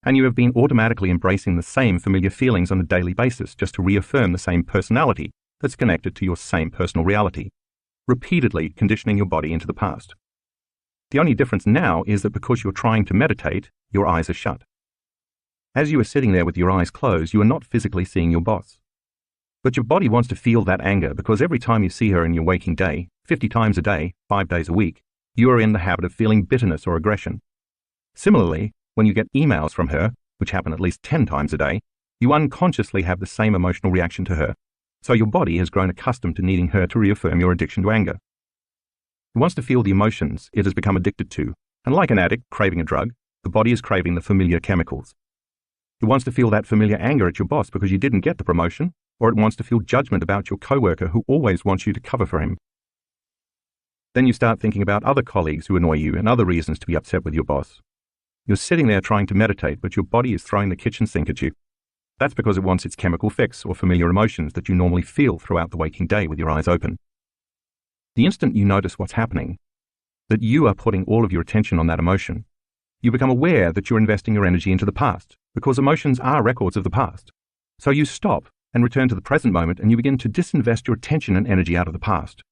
And you have been automatically embracing the same familiar feelings on a daily basis just to reaffirm the same personality that's connected to your same personal reality, repeatedly conditioning your body into the past. The only difference now is that because you're trying to meditate, your eyes are shut. As you are sitting there with your eyes closed, you are not physically seeing your boss. But your body wants to feel that anger because every time you see her in your waking day, 50 times a day, 5 days a week, you are in the habit of feeling bitterness or aggression. Similarly, when you get emails from her, which happen at least 10 times a day, you unconsciously have the same emotional reaction to her. So your body has grown accustomed to needing her to reaffirm your addiction to anger. It wants to feel the emotions it has become addicted to, and like an addict craving a drug, the body is craving the familiar chemicals. It wants to feel that familiar anger at your boss because you didn't get the promotion, or it wants to feel judgment about your coworker who always wants you to cover for him. Then you start thinking about other colleagues who annoy you and other reasons to be upset with your boss. You're sitting there trying to meditate, but your body is throwing the kitchen sink at you. That's because it wants its chemical fix or familiar emotions that you normally feel throughout the waking day with your eyes open. The instant you notice what's happening, that you are putting all of your attention on that emotion, you become aware that you're investing your energy into the past, because emotions are records of the past. So you stop and return to the present moment, and you begin to disinvest your attention and energy out of the past.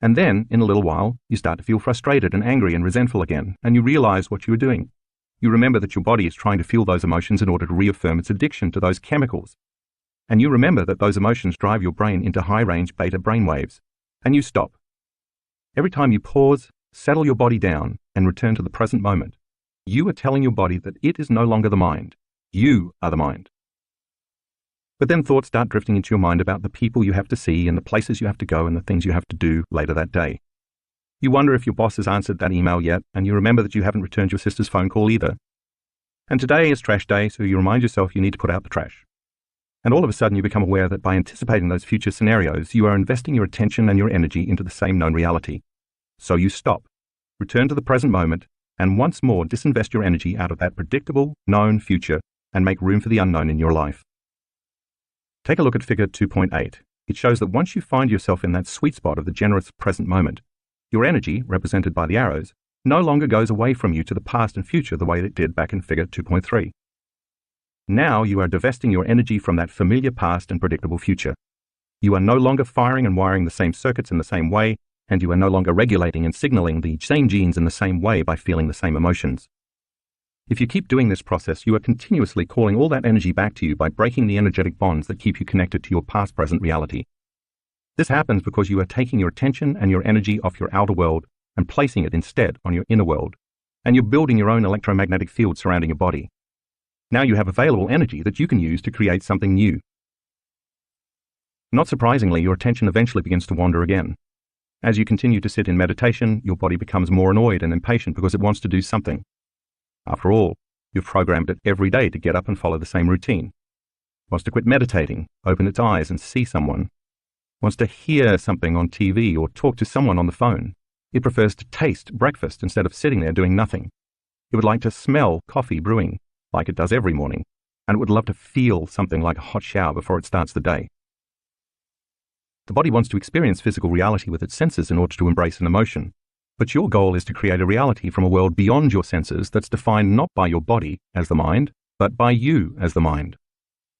And then, in a little while, you start to feel frustrated and angry and resentful again, and you realize what you are doing. You remember that your body is trying to feel those emotions in order to reaffirm its addiction to those chemicals. And you remember that those emotions drive your brain into high-range beta brainwaves. And you stop. Every time you pause, settle your body down, and return to the present moment, you are telling your body that it is no longer the mind. You are the mind. But then thoughts start drifting into your mind about the people you have to see and the places you have to go and the things you have to do later that day. You wonder if your boss has answered that email yet, and you remember that you haven't returned your sister's phone call either. And today is trash day, so you remind yourself you need to put out the trash. And all of a sudden you become aware that by anticipating those future scenarios, you are investing your attention and your energy into the same known reality. So you stop, return to the present moment, and once more disinvest your energy out of that predictable, known future and make room for the unknown in your life. Take a look at figure 2.8. It shows that once you find yourself in that sweet spot of the generous present moment, your energy, represented by the arrows, no longer goes away from you to the past and future the way it did back in figure 2.3. Now you are divesting your energy from that familiar past and predictable future. You are no longer firing and wiring the same circuits in the same way, and you are no longer regulating and signaling the same genes in the same way by feeling the same emotions. If you keep doing this process, you are continuously calling all that energy back to you by breaking the energetic bonds that keep you connected to your past-present reality. This happens because you are taking your attention and your energy off your outer world and placing it instead on your inner world, and you're building your own electromagnetic field surrounding your body. Now you have available energy that you can use to create something new. Not surprisingly, your attention eventually begins to wander again. As you continue to sit in meditation, your body becomes more annoyed and impatient because it wants to do something. After all, you've programmed it every day to get up and follow the same routine. It wants to quit meditating, open its eyes and see someone. It wants to hear something on TV or talk to someone on the phone. It prefers to taste breakfast instead of sitting there doing nothing. It would like to smell coffee brewing, like it does every morning, and it would love to feel something like a hot shower before it starts the day. The body wants to experience physical reality with its senses in order to embrace an emotion, but your goal is to create a reality from a world beyond your senses that's defined not by your body as the mind, but by you as the mind.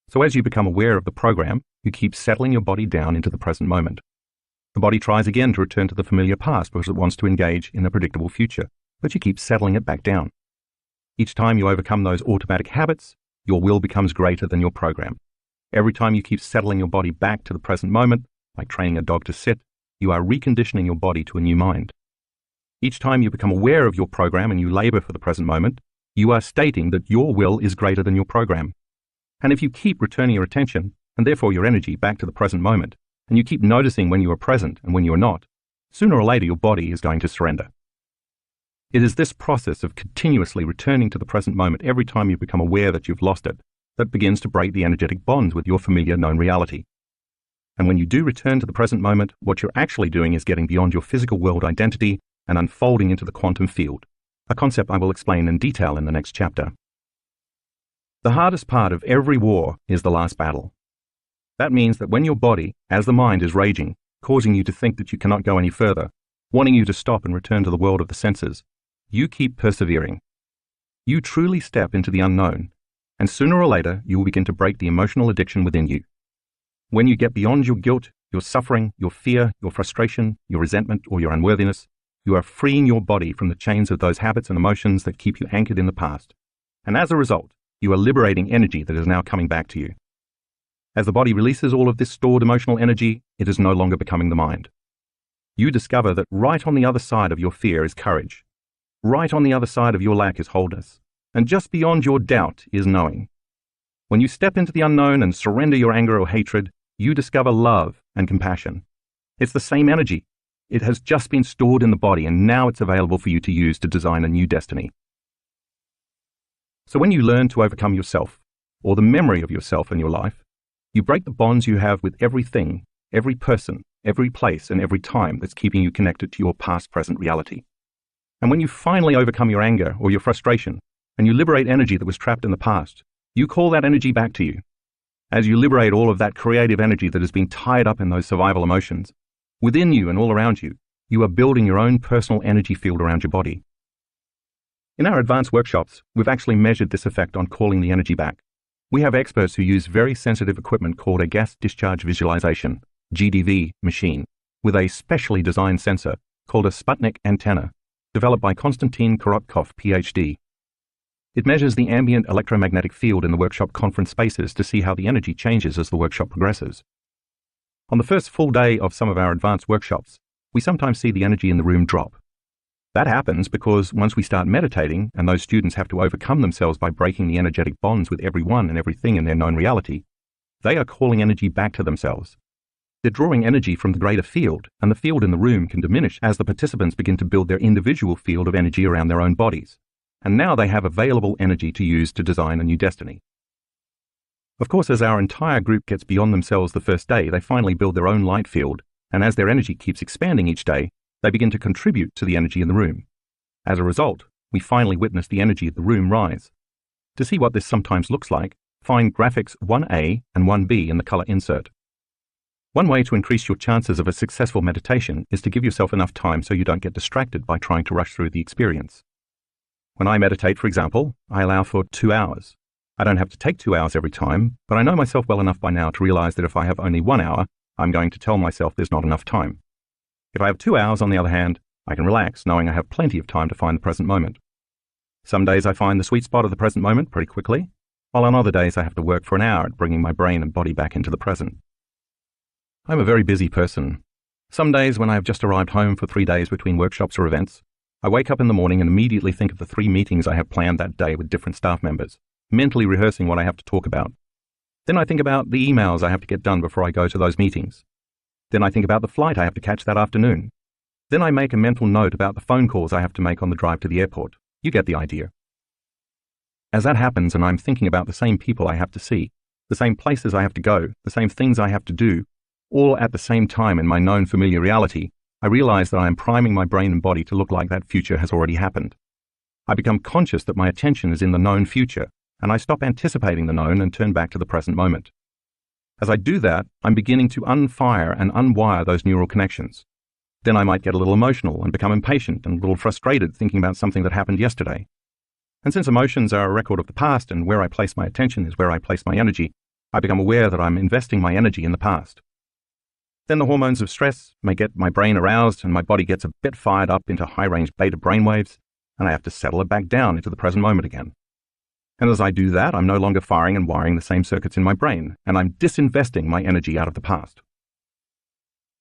So as you become aware of the program, you keep settling your body down into the present moment. The body tries again to return to the familiar past because it wants to engage in a predictable future, but you keep settling it back down. Each time you overcome those automatic habits, your will becomes greater than your program. Every time you keep settling your body back to the present moment, like training a dog to sit, you are reconditioning your body to a new mind. Each time you become aware of your program and you labor for the present moment, you are stating that your will is greater than your program. And if you keep returning your attention, and therefore your energy, back to the present moment, and you keep noticing when you are present and when you are not, sooner or later your body is going to surrender. It is this process of continuously returning to the present moment every time you become aware that you've lost it that begins to break the energetic bonds with your familiar known reality. And when you do return to the present moment, what you're actually doing is getting beyond your physical world identity and unfolding into the quantum field, a concept I will explain in detail in the next chapter. The hardest part of every war is the last battle. That means that when your body, as the mind, is raging, causing you to think that you cannot go any further, wanting you to stop and return to the world of the senses, you keep persevering. You truly step into the unknown, and sooner or later you will begin to break the emotional addiction within you. When you get beyond your guilt, your suffering, your fear, your frustration, your resentment, or your unworthiness, you are freeing your body from the chains of those habits and emotions that keep you anchored in the past. And as a result, you are liberating energy that is now coming back to you. As the body releases all of this stored emotional energy, it is no longer becoming the mind. You discover that right on the other side of your fear is courage. Right on the other side of your lack is wholeness. And just beyond your doubt is knowing. When you step into the unknown and surrender your anger or hatred, you discover love and compassion. It's the same energy. It has just been stored in the body, and now it's available for you to use to design a new destiny. So when you learn to overcome yourself, or the memory of yourself in your life, you break the bonds you have with everything, every person, every place, and every time that's keeping you connected to your past-present reality. And when you finally overcome your anger or your frustration, and you liberate energy that was trapped in the past, you call that energy back to you. As you liberate all of that creative energy that has been tied up in those survival emotions, within you and all around you, you are building your own personal energy field around your body. In our advanced workshops, we've actually measured this effect on calling the energy back. We have experts who use very sensitive equipment called a gas discharge visualization, GDV, machine, with a specially designed sensor called a Sputnik antenna, developed by Konstantin Korotkov, PhD. It measures the ambient electromagnetic field in the workshop conference spaces to see how the energy changes as the workshop progresses. On the first full day of some of our advanced workshops, we sometimes see the energy in the room drop. That happens because once we start meditating, and those students have to overcome themselves by breaking the energetic bonds with everyone and everything in their known reality, they are calling energy back to themselves. They're drawing energy from the greater field, and the field in the room can diminish as the participants begin to build their individual field of energy around their own bodies. And now they have available energy to use to design a new destiny. Of course, as our entire group gets beyond themselves the first day, they finally build their own light field, and as their energy keeps expanding each day, they begin to contribute to the energy in the room. As a result, we finally witness the energy of the room rise. To see what this sometimes looks like, find graphics 1A and 1B in the color insert. One way to increase your chances of a successful meditation is to give yourself enough time so you don't get distracted by trying to rush through the experience. When I meditate, for example, I allow for 2 hours. I don't have to take 2 hours every time, but I know myself well enough by now to realize that if I have only 1 hour, I'm going to tell myself there's not enough time. If I have 2 hours, on the other hand, I can relax knowing I have plenty of time to find the present moment. Some days I find the sweet spot of the present moment pretty quickly, while on other days I have to work for an hour at bringing my brain and body back into the present. I'm a very busy person. Some days when I have just arrived home for 3 days between workshops or events, I wake up in the morning and immediately think of the 3 meetings I have planned that day with different staff members, mentally rehearsing what I have to talk about. Then I think about the emails I have to get done before I go to those meetings. Then I think about the flight I have to catch that afternoon. Then I make a mental note about the phone calls I have to make on the drive to the airport. You get the idea. As that happens and I'm thinking about the same people I have to see, the same places I have to go, the same things I have to do, all at the same time in my known familiar reality, I realize that I am priming my brain and body to look like that future has already happened. I become conscious that my attention is in the known future, and I stop anticipating the known and turn back to the present moment. As I do that, I'm beginning to unfire and unwire those neural connections. Then I might get a little emotional and become impatient and a little frustrated thinking about something that happened yesterday. And since emotions are a record of the past and where I place my attention is where I place my energy, I become aware that I'm investing my energy in the past. Then the hormones of stress may get my brain aroused and my body gets a bit fired up into high-range beta brainwaves, and I have to settle it back down into the present moment again. And as I do that, I'm no longer firing and wiring the same circuits in my brain, and I'm disinvesting my energy out of the past.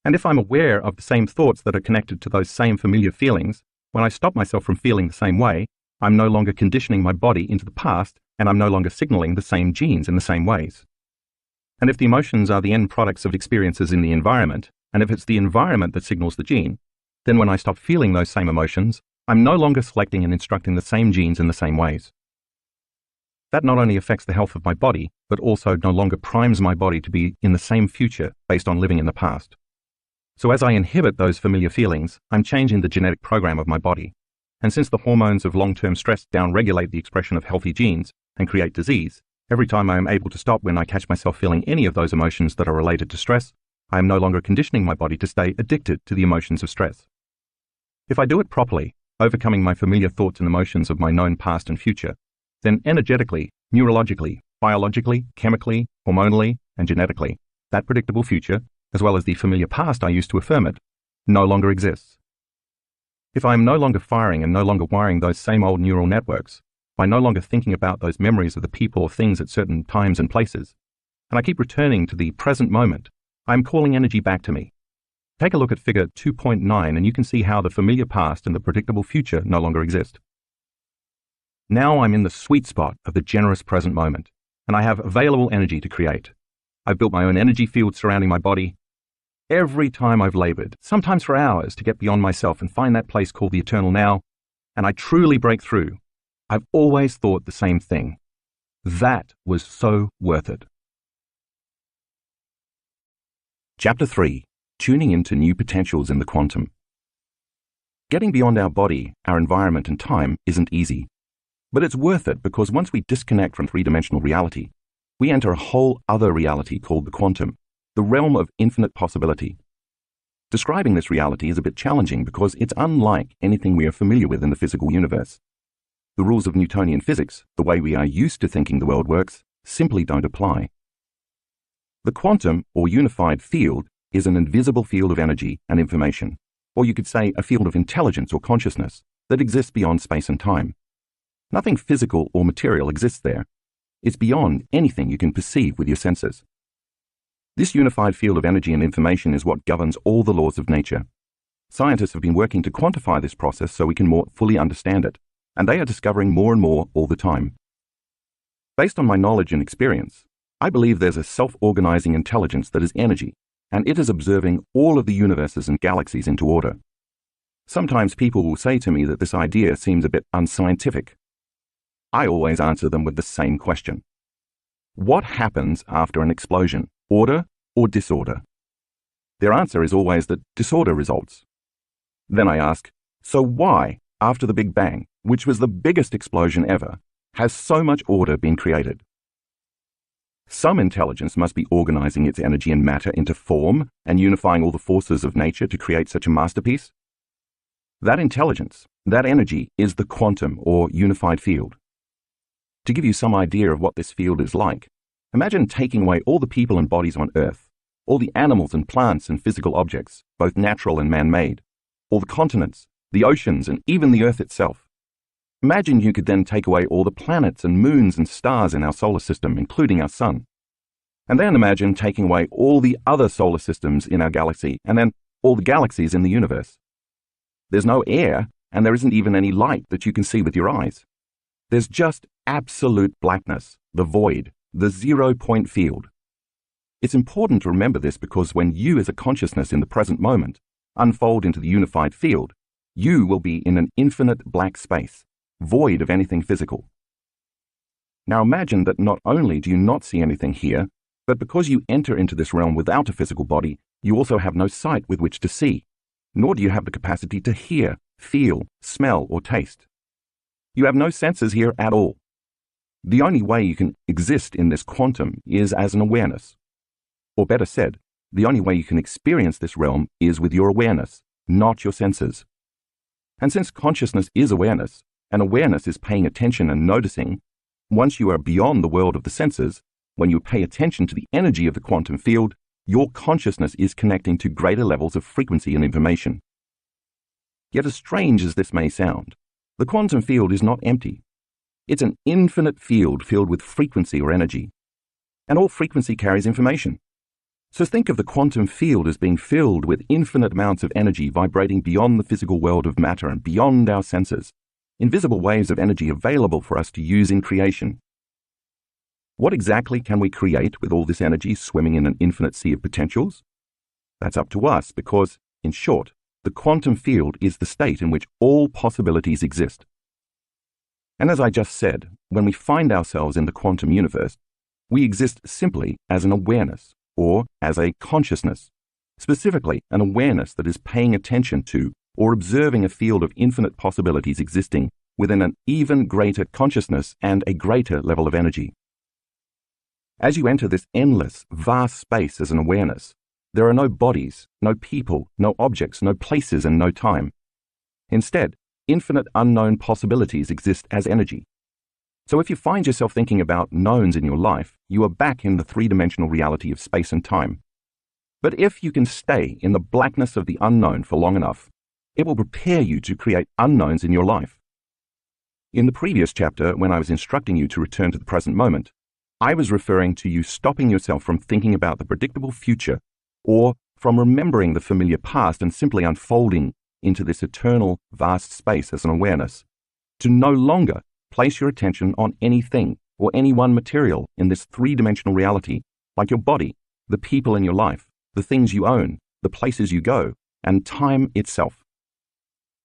And if I'm aware of the same thoughts that are connected to those same familiar feelings, when I stop myself from feeling the same way, I'm no longer conditioning my body into the past, and I'm no longer signaling the same genes in the same ways. And if the emotions are the end products of experiences in the environment, and if it's the environment that signals the gene, then when I stop feeling those same emotions, I'm no longer selecting and instructing the same genes in the same ways. That not only affects the health of my body, but also no longer primes my body to be in the same future based on living in the past. So as I inhibit those familiar feelings, I'm changing the genetic program of my body. And since the hormones of long-term stress downregulate the expression of healthy genes and create disease, every time I am able to stop when I catch myself feeling any of those emotions that are related to stress, I am no longer conditioning my body to stay addicted to the emotions of stress. If I do it properly, overcoming my familiar thoughts and emotions of my known past and future, then energetically, neurologically, biologically, chemically, hormonally, and genetically, that predictable future, as well as the familiar past I used to affirm it, no longer exists. If I am no longer firing and no longer wiring those same old neural networks, by no longer thinking about those memories of the people or things at certain times and places, and I keep returning to the present moment, I am calling energy back to me. Take a look at figure 2.9 and you can see how the familiar past and the predictable future no longer exist. Now I'm in the sweet spot of the generous present moment, and I have available energy to create. I've built my own energy field surrounding my body. Every time I've labored, sometimes for hours, to get beyond myself and find that place called the eternal now, and I truly break through, I've always thought the same thing. That was so worth it. Chapter 3. Tuning into new potentials in the quantum. Getting beyond our body, our environment, and time isn't easy. But it's worth it because once we disconnect from three-dimensional reality, we enter a whole other reality called the quantum, the realm of infinite possibility. Describing this reality is a bit challenging because it's unlike anything we are familiar with in the physical universe. The rules of Newtonian physics, the way we are used to thinking the world works, simply don't apply. The quantum, or unified field, is an invisible field of energy and information, or you could say a field of intelligence or consciousness that exists beyond space and time. Nothing physical or material exists there. It's beyond anything you can perceive with your senses. This unified field of energy and information is what governs all the laws of nature. Scientists have been working to quantify this process so we can more fully understand it, and they are discovering more and more all the time. Based on my knowledge and experience, I believe there's a self-organizing intelligence that is energy, and it is observing all of the universes and galaxies into order. Sometimes people will say to me that this idea seems a bit unscientific. I always answer them with the same question. What happens after an explosion, order or disorder? Their answer is always that disorder results. Then I ask, so why, after the Big Bang, which was the biggest explosion ever, has so much order been created? Some intelligence must be organizing its energy and matter into form and unifying all the forces of nature to create such a masterpiece. That intelligence, that energy, is the quantum or unified field. To give you some idea of what this field is like, imagine taking away all the people and bodies on Earth, all the animals and plants and physical objects, both natural and man-made, all the continents, the oceans, and even the Earth itself. Imagine you could then take away all the planets and moons and stars in our solar system, including our sun. And then imagine taking away all the other solar systems in our galaxy, and then all the galaxies in the universe. There's no air, and there isn't even any light that you can see with your eyes. There's just absolute blackness, the void, the 0-point field. It's important to remember this because when you as a consciousness in the present moment unfold into the unified field, you will be in an infinite black space, void of anything physical. Now imagine that not only do you not see anything here, but because you enter into this realm without a physical body, you also have no sight with which to see, nor do you have the capacity to hear, feel, smell, or taste. You have no senses here at all. The only way you can exist in this quantum is as an awareness. Or better said, the only way you can experience this realm is with your awareness, not your senses. And since consciousness is awareness, and awareness is paying attention and noticing, once you are beyond the world of the senses, when you pay attention to the energy of the quantum field, your consciousness is connecting to greater levels of frequency and information. Yet as strange as this may sound, the quantum field is not empty. It's an infinite field filled with frequency or energy. And all frequency carries information. So think of the quantum field as being filled with infinite amounts of energy vibrating beyond the physical world of matter and beyond our senses, invisible waves of energy available for us to use in creation. What exactly can we create with all this energy swimming in an infinite sea of potentials? That's up to us because, in short, the quantum field is the state in which all possibilities exist. And as I just said, when we find ourselves in the quantum universe, we exist simply as an awareness, or as a consciousness, specifically an awareness that is paying attention to or observing a field of infinite possibilities existing within an even greater consciousness and a greater level of energy. As you enter this endless, vast space as an awareness, there are no bodies, no people, no objects, no places, and no time. Instead, infinite unknown possibilities exist as energy. So if you find yourself thinking about knowns in your life, you are back in the three-dimensional reality of space and time. But if you can stay in the blackness of the unknown for long enough, it will prepare you to create unknowns in your life. In the previous chapter, when I was instructing you to return to the present moment, I was referring to you stopping yourself from thinking about the predictable future or from remembering the familiar past and simply unfolding into this eternal, vast space as an awareness, to no longer place your attention on anything or any one material in this three-dimensional reality, like your body, the people in your life, the things you own, the places you go, and time itself.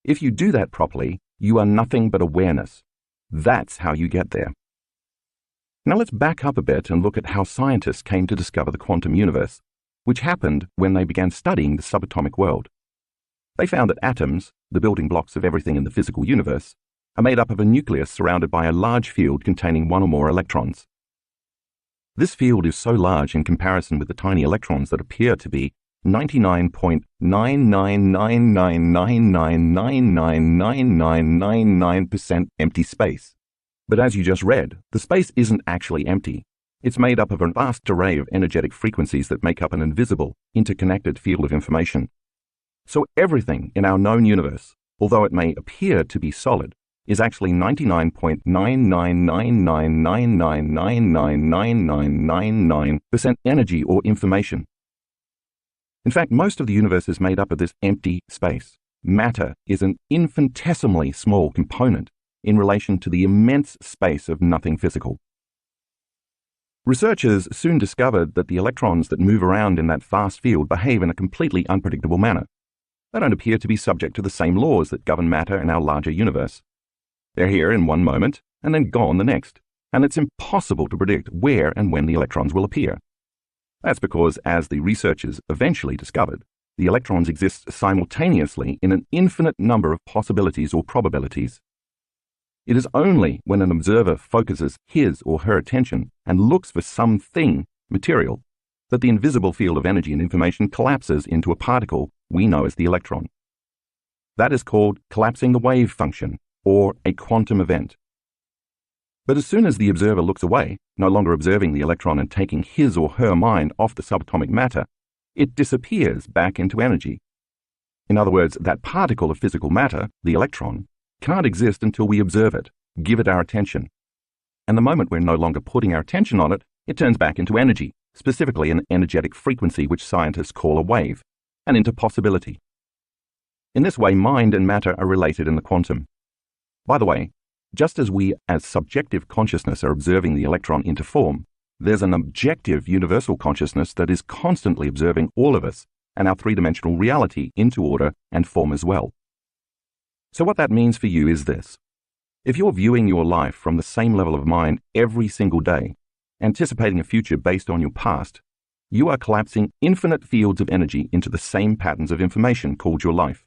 If you do that properly, you are nothing but awareness. That's how you get there. Now let's back up a bit and look at how scientists came to discover the quantum universe, which happened when they began studying the subatomic world. They found that atoms, the building blocks of everything in the physical universe, are made up of a nucleus surrounded by a large field containing one or more electrons. This field is so large in comparison with the tiny electrons that appear to be 99.99999999999% empty space. But as you just read, the space isn't actually empty. It's made up of a vast array of energetic frequencies that make up an invisible, interconnected field of information. So everything in our known universe, although it may appear to be solid, is actually 99.999999999% energy or information. In fact, most of the universe is made up of this empty space. Matter is an infinitesimally small component in relation to the immense space of nothing physical. Researchers soon discovered that the electrons that move around in that vast field behave in a completely unpredictable manner. They don't appear to be subject to the same laws that govern matter in our larger universe. They're here in one moment and then gone the next, and it's impossible to predict where and when the electrons will appear. That's because, as the researchers eventually discovered, the electrons exist simultaneously in an infinite number of possibilities or probabilities. It is only when an observer focuses his or her attention and looks for something material that the invisible field of energy and information collapses into a particle we know as the electron. That is called collapsing the wave function, or a quantum event. But as soon as the observer looks away, no longer observing the electron and taking his or her mind off the subatomic matter, it disappears back into energy. In other words, that particle of physical matter, the electron, can't exist until we observe it, give it our attention. And the moment we're no longer putting our attention on it, it turns back into energy, specifically an energetic frequency which scientists call a wave, and into possibility. In this way, mind and matter are related in the quantum. By the way, just as we as subjective consciousness are observing the electron into form, there's an objective universal consciousness that is constantly observing all of us and our three-dimensional reality into order and form as well. So what that means for you is this. If you're viewing your life from the same level of mind every single day, anticipating a future based on your past, you are collapsing infinite fields of energy into the same patterns of information called your life.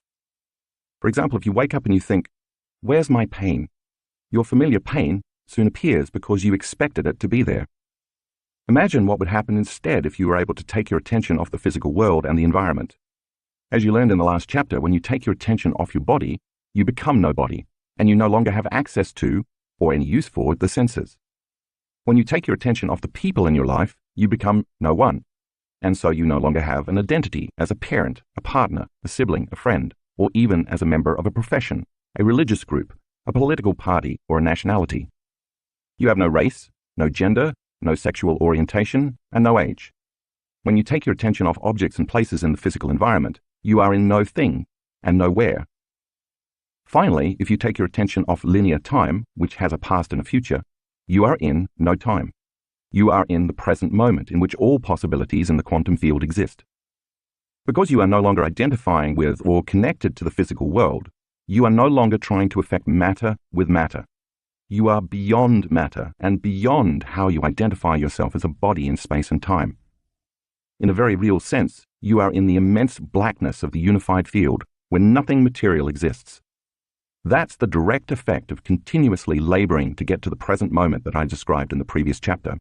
For example, if you wake up and you think, "Where's my pain?" Your familiar pain soon appears because you expected it to be there. Imagine what would happen instead if you were able to take your attention off the physical world and the environment. As you learned in the last chapter, when you take your attention off your body, you become nobody, and you no longer have access to, or any use for, the senses. When you take your attention off the people in your life, you become no one, and so you no longer have an identity as a parent, a partner, a sibling, a friend, or even as a member of a profession, a religious group, a political party, or a nationality. You have no race, no gender, no sexual orientation, and no age. When you take your attention off objects and places in the physical environment, you are in no thing and nowhere. Finally, if you take your attention off linear time, which has a past and a future, you are in no time. You are in the present moment in which all possibilities in the quantum field exist. Because you are no longer identifying with or connected to the physical world, you are no longer trying to affect matter with matter. You are beyond matter and beyond how you identify yourself as a body in space and time. In a very real sense, you are in the immense blackness of the unified field where nothing material exists. That's the direct effect of continuously laboring to get to the present moment that I described in the previous chapter.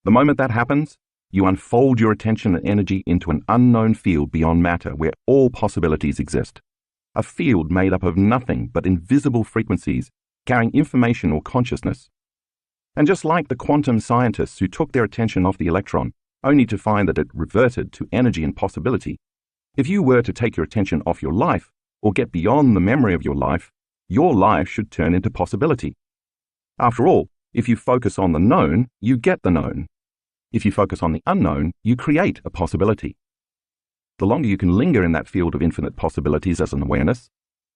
The moment that happens, you unfold your attention and energy into an unknown field beyond matter where all possibilities exist. A field made up of nothing but invisible frequencies carrying information or consciousness. And just like the quantum scientists who took their attention off the electron only to find that it reverted to energy and possibility, if you were to take your attention off your life or get beyond the memory of your life should turn into possibility. After all, if you focus on the known, you get the known. If you focus on the unknown, you create a possibility. The longer you can linger in that field of infinite possibilities as an awareness,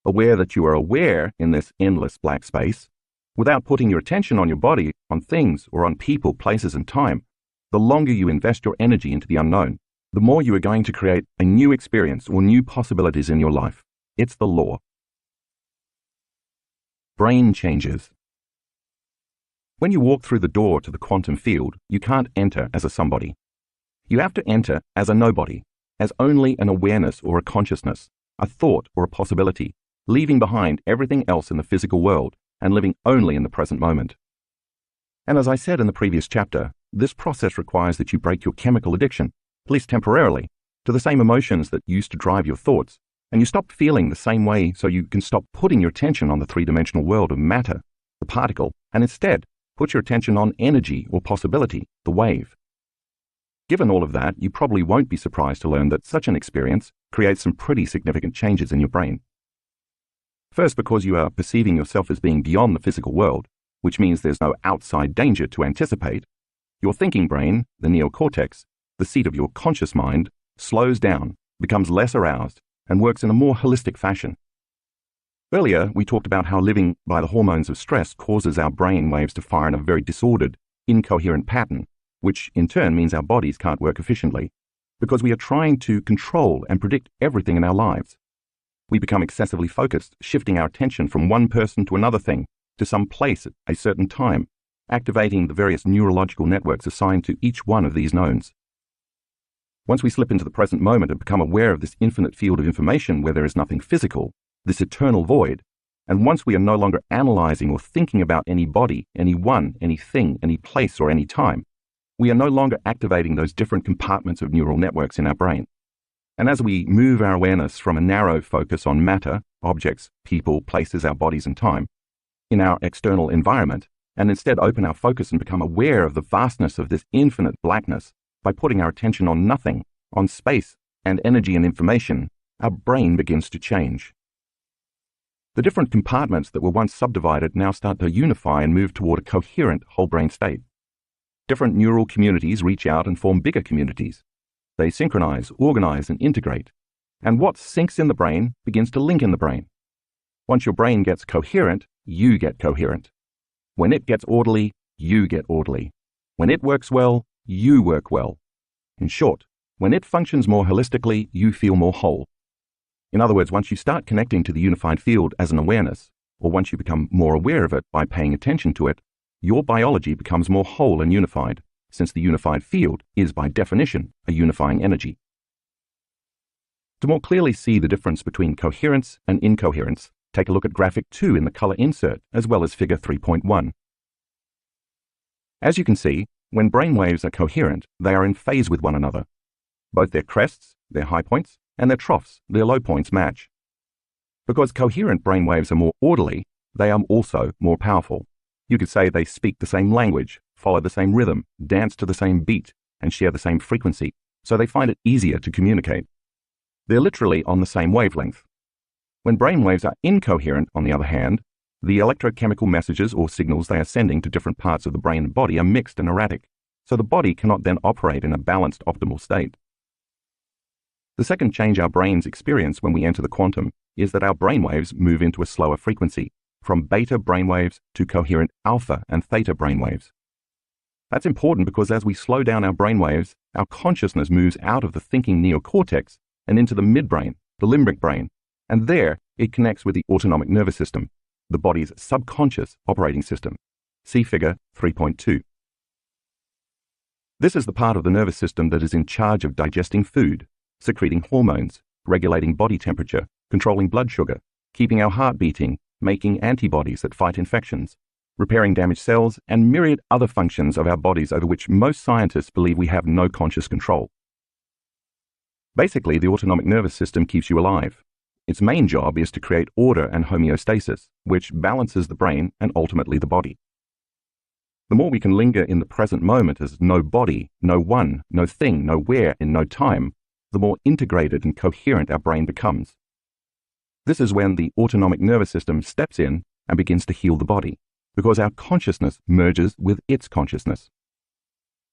aware that you are aware in this endless black space, without putting your attention on your body, on things, or on people, places, and time, the longer you invest your energy into the unknown, the more you are going to create a new experience or new possibilities in your life. It's the law. Brain changes. When you walk through the door to the quantum field, you can't enter as a somebody. You have to enter as a nobody, as only an awareness or a consciousness, a thought or a possibility, leaving behind everything else in the physical world and living only in the present moment. And as I said in the previous chapter, this process requires that you break your chemical addiction, at least temporarily, to the same emotions that used to drive your thoughts, and you stop feeling the same way so you can stop putting your attention on the three-dimensional world of matter, the particle, and instead put your attention on energy or possibility, the wave. Given all of that, you probably won't be surprised to learn that such an experience creates some pretty significant changes in your brain. First, because you are perceiving yourself as being beyond the physical world, which means there's no outside danger to anticipate, your thinking brain, the neocortex, the seat of your conscious mind, slows down, becomes less aroused, and works in a more holistic fashion. Earlier, we talked about how living by the hormones of stress causes our brain waves to fire in a very disordered, incoherent pattern, which in turn means our bodies can't work efficiently, because we are trying to control and predict everything in our lives. We become excessively focused, shifting our attention from one person to another thing, to some place at a certain time, activating the various neurological networks assigned to each one of these knowns. Once we slip into the present moment and become aware of this infinite field of information where there is nothing physical, this eternal void, and once we are no longer analyzing or thinking about any body, any one, any thing, any place, or any time, we are no longer activating those different compartments of neural networks in our brain. And as we move our awareness from a narrow focus on matter, objects, people, places, our bodies, and time, in our external environment, and instead open our focus and become aware of the vastness of this infinite blackness by putting our attention on nothing, on space and energy and information, our brain begins to change. The different compartments that were once subdivided now start to unify and move toward a coherent whole brain state. Different neural communities reach out and form bigger communities. They synchronize, organize, and integrate. And what syncs in the brain begins to link in the brain. Once your brain gets coherent, you get coherent. When it gets orderly, you get orderly. When it works well, you work well. In short, when it functions more holistically, you feel more whole. In other words, once you start connecting to the unified field as an awareness, or once you become more aware of it by paying attention to it, your biology becomes more whole and unified, since the unified field is by definition a unifying energy. To more clearly see the difference between coherence and incoherence, take a look at graphic 2 in the color insert, as well as figure 3.1. As you can see, when brain waves are coherent, they are in phase with one another. Both their crests, their high points, and their troughs, their low points, match. Because coherent brain waves are more orderly, they are also more powerful. You could say they speak the same language, follow the same rhythm, dance to the same beat, and share the same frequency, so they find it easier to communicate. They're literally on the same wavelength. When brain waves are incoherent, on the other hand, the electrochemical messages or signals they are sending to different parts of the brain and body are mixed and erratic, so the body cannot then operate in a balanced, optimal state. The second change our brains experience when we enter the quantum is that our brainwaves move into a slower frequency, from beta brainwaves to coherent alpha and theta brainwaves. That's important because as we slow down our brainwaves, our consciousness moves out of the thinking neocortex and into the midbrain, the limbic brain, and there it connects with the autonomic nervous system, the body's subconscious operating system. See figure 3.2. This is the part of the nervous system that is in charge of digesting food, secreting hormones, regulating body temperature, controlling blood sugar, keeping our heart beating, making antibodies that fight infections, repairing damaged cells, and myriad other functions of our bodies over which most scientists believe we have no conscious control. Basically, the autonomic nervous system keeps you alive. Its main job is to create order and homeostasis, which balances the brain and ultimately the body. The more we can linger in the present moment as no body, no one, no thing, no where, in no time, the more integrated and coherent our brain becomes. This is when the autonomic nervous system steps in and begins to heal the body, because our consciousness merges with its consciousness.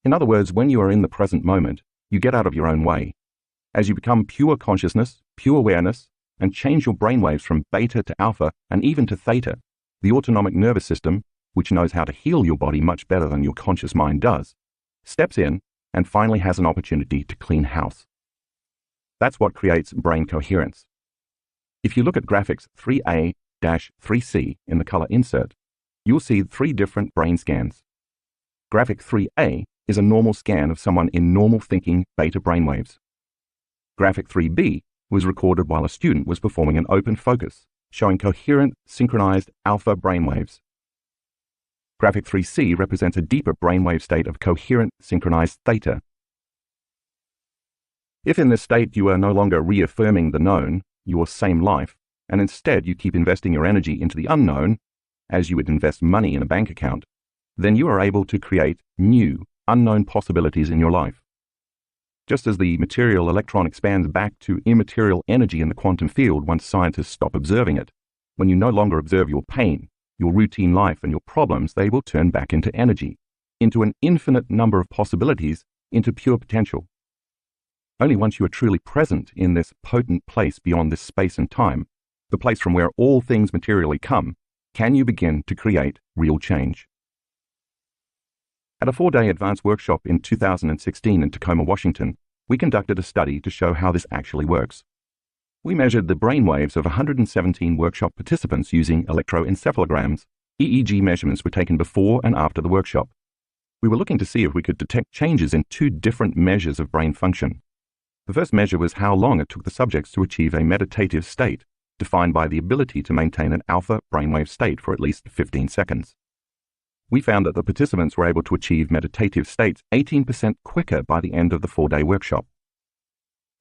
In other words, when you are in the present moment, you get out of your own way. As you become pure consciousness, pure awareness, and change your brainwaves from beta to alpha and even to theta, the autonomic nervous system, which knows how to heal your body much better than your conscious mind does, steps in and finally has an opportunity to clean house. That's what creates brain coherence. If you look at graphics 3A-3C in the color insert, you'll see 3 different brain scans. Graphic 3A is a normal scan of someone in normal thinking beta brainwaves. Graphic 3B was recorded while a student was performing an open focus, showing coherent, synchronized alpha brainwaves. Graphic 3C represents a deeper brainwave state of coherent, synchronized theta. If in this state you are no longer reaffirming the known, your same life, and instead you keep investing your energy into the unknown, as you would invest money in a bank account, then you are able to create new, unknown possibilities in your life. Just as the material electron expands back to immaterial energy in the quantum field once scientists stop observing it, when you no longer observe your pain, your routine life, and your problems, they will turn back into energy, into an infinite number of possibilities, into pure potential. Only once you are truly present in this potent place beyond this space and time, the place from where all things materially come, can you begin to create real change. At a 4-day advanced workshop in 2016 in Tacoma, Washington, we conducted a study to show how this actually works. We measured the brainwaves of 117 workshop participants using electroencephalograms. EEG measurements were taken before and after the workshop. We were looking to see if we could detect changes in 2 different measures of brain function. The first measure was how long it took the subjects to achieve a meditative state, defined by the ability to maintain an alpha brainwave state for at least 15 seconds. We found that the participants were able to achieve meditative states 18% quicker by the end of the 4-day workshop.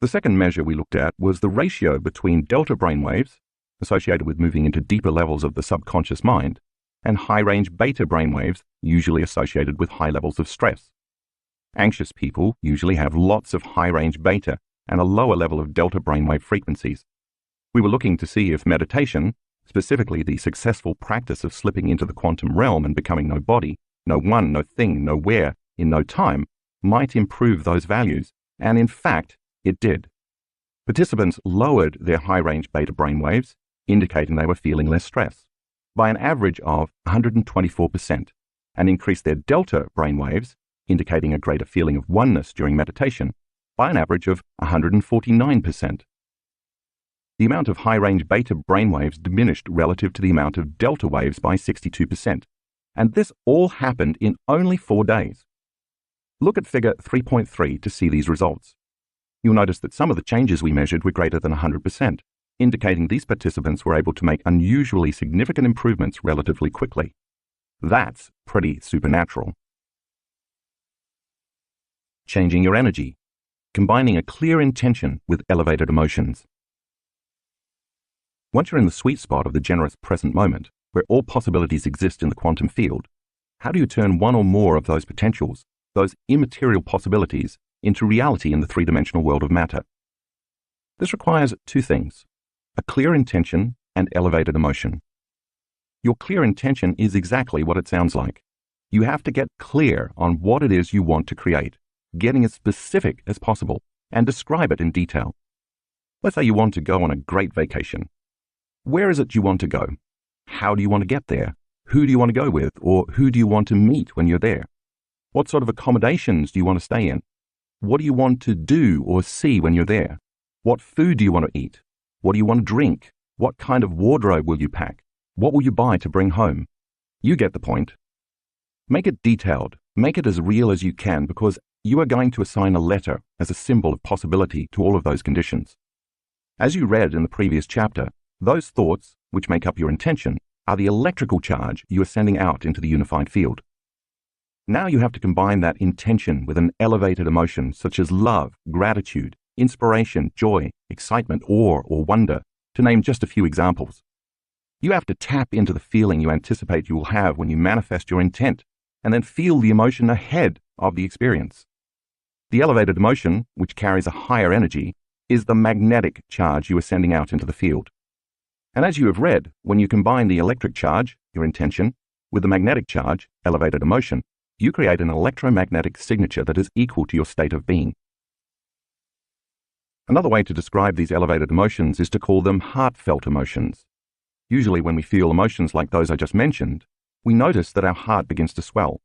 The second measure we looked at was the ratio between delta brainwaves, associated with moving into deeper levels of the subconscious mind, and high-range beta brainwaves, usually associated with high levels of stress. Anxious people usually have lots of high-range beta and a lower level of delta brainwave frequencies. We were looking to see if meditation, specifically the successful practice of slipping into the quantum realm and becoming no body, no one, no thing, no where, in no time, might improve those values, and in fact, it did. Participants lowered their high-range beta brainwaves, indicating they were feeling less stress, by an average of 124%, and increased their delta brainwaves, indicating a greater feeling of oneness during meditation, by an average of 149%. The amount of high-range beta brainwaves diminished relative to the amount of delta waves by 62%, and this all happened in only 4 days. Look at figure 3.3 to see these results. You'll notice that some of the changes we measured were greater than 100%, indicating these participants were able to make unusually significant improvements relatively quickly. That's pretty supernatural. Changing your energy, combining a clear intention with elevated emotions. Once you're in the sweet spot of the generous present moment, where all possibilities exist in the quantum field, how do you turn one or more of those potentials, those immaterial possibilities, into reality in the 3-dimensional world of matter? This requires 2 things: a clear intention and elevated emotion. Your clear intention is exactly what it sounds like. You have to get clear on what it is you want to create, getting as specific as possible, and describe it in detail. Let's say you want to go on a great vacation. Where is it you want to go? How do you want to get there? Who do you want to go with, or who do you want to meet when you're there? What sort of accommodations do you want to stay in? What do you want to do or see when you're there? What food do you want to eat? What do you want to drink? What kind of wardrobe will you pack? What will you buy to bring home? You get the point. Make it detailed. Make it as real as you can, because you are going to assign a letter as a symbol of possibility to all of those conditions. As you read in the previous chapter, those thoughts, which make up your intention, are the electrical charge you are sending out into the unified field. Now you have to combine that intention with an elevated emotion such as love, gratitude, inspiration, joy, excitement, awe, or wonder, to name just a few examples. You have to tap into the feeling you anticipate you will have when you manifest your intent, and then feel the emotion ahead of the experience. The elevated emotion, which carries a higher energy, is the magnetic charge you are sending out into the field. And as you have read, when you combine the electric charge, your intention, with the magnetic charge, elevated emotion, you create an electromagnetic signature that is equal to your state of being. Another way to describe these elevated emotions is to call them heartfelt emotions. Usually when we feel emotions like those I just mentioned, we notice that our heart begins to swell.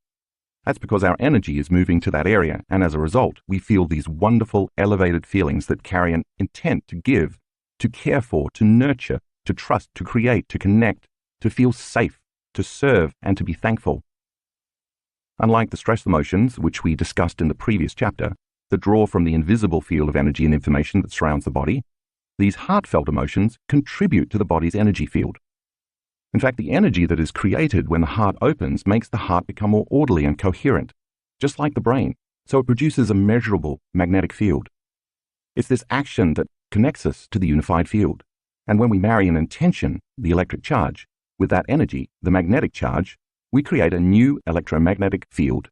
That's because our energy is moving to that area, and as a result, we feel these wonderful, elevated feelings that carry an intent to give, to care for, to nurture, to trust, to create, to connect, to feel safe, to serve, and to be thankful. Unlike the stress emotions, which we discussed in the previous chapter, that draw from the invisible field of energy and information that surrounds the body, these heartfelt emotions contribute to the body's energy field. In fact, the energy that is created when the heart opens makes the heart become more orderly and coherent, just like the brain, so it produces a measurable magnetic field. It's this action that connects us to the unified field. And when we marry an intention, the electric charge, with that energy, the magnetic charge, we create a new electromagnetic field.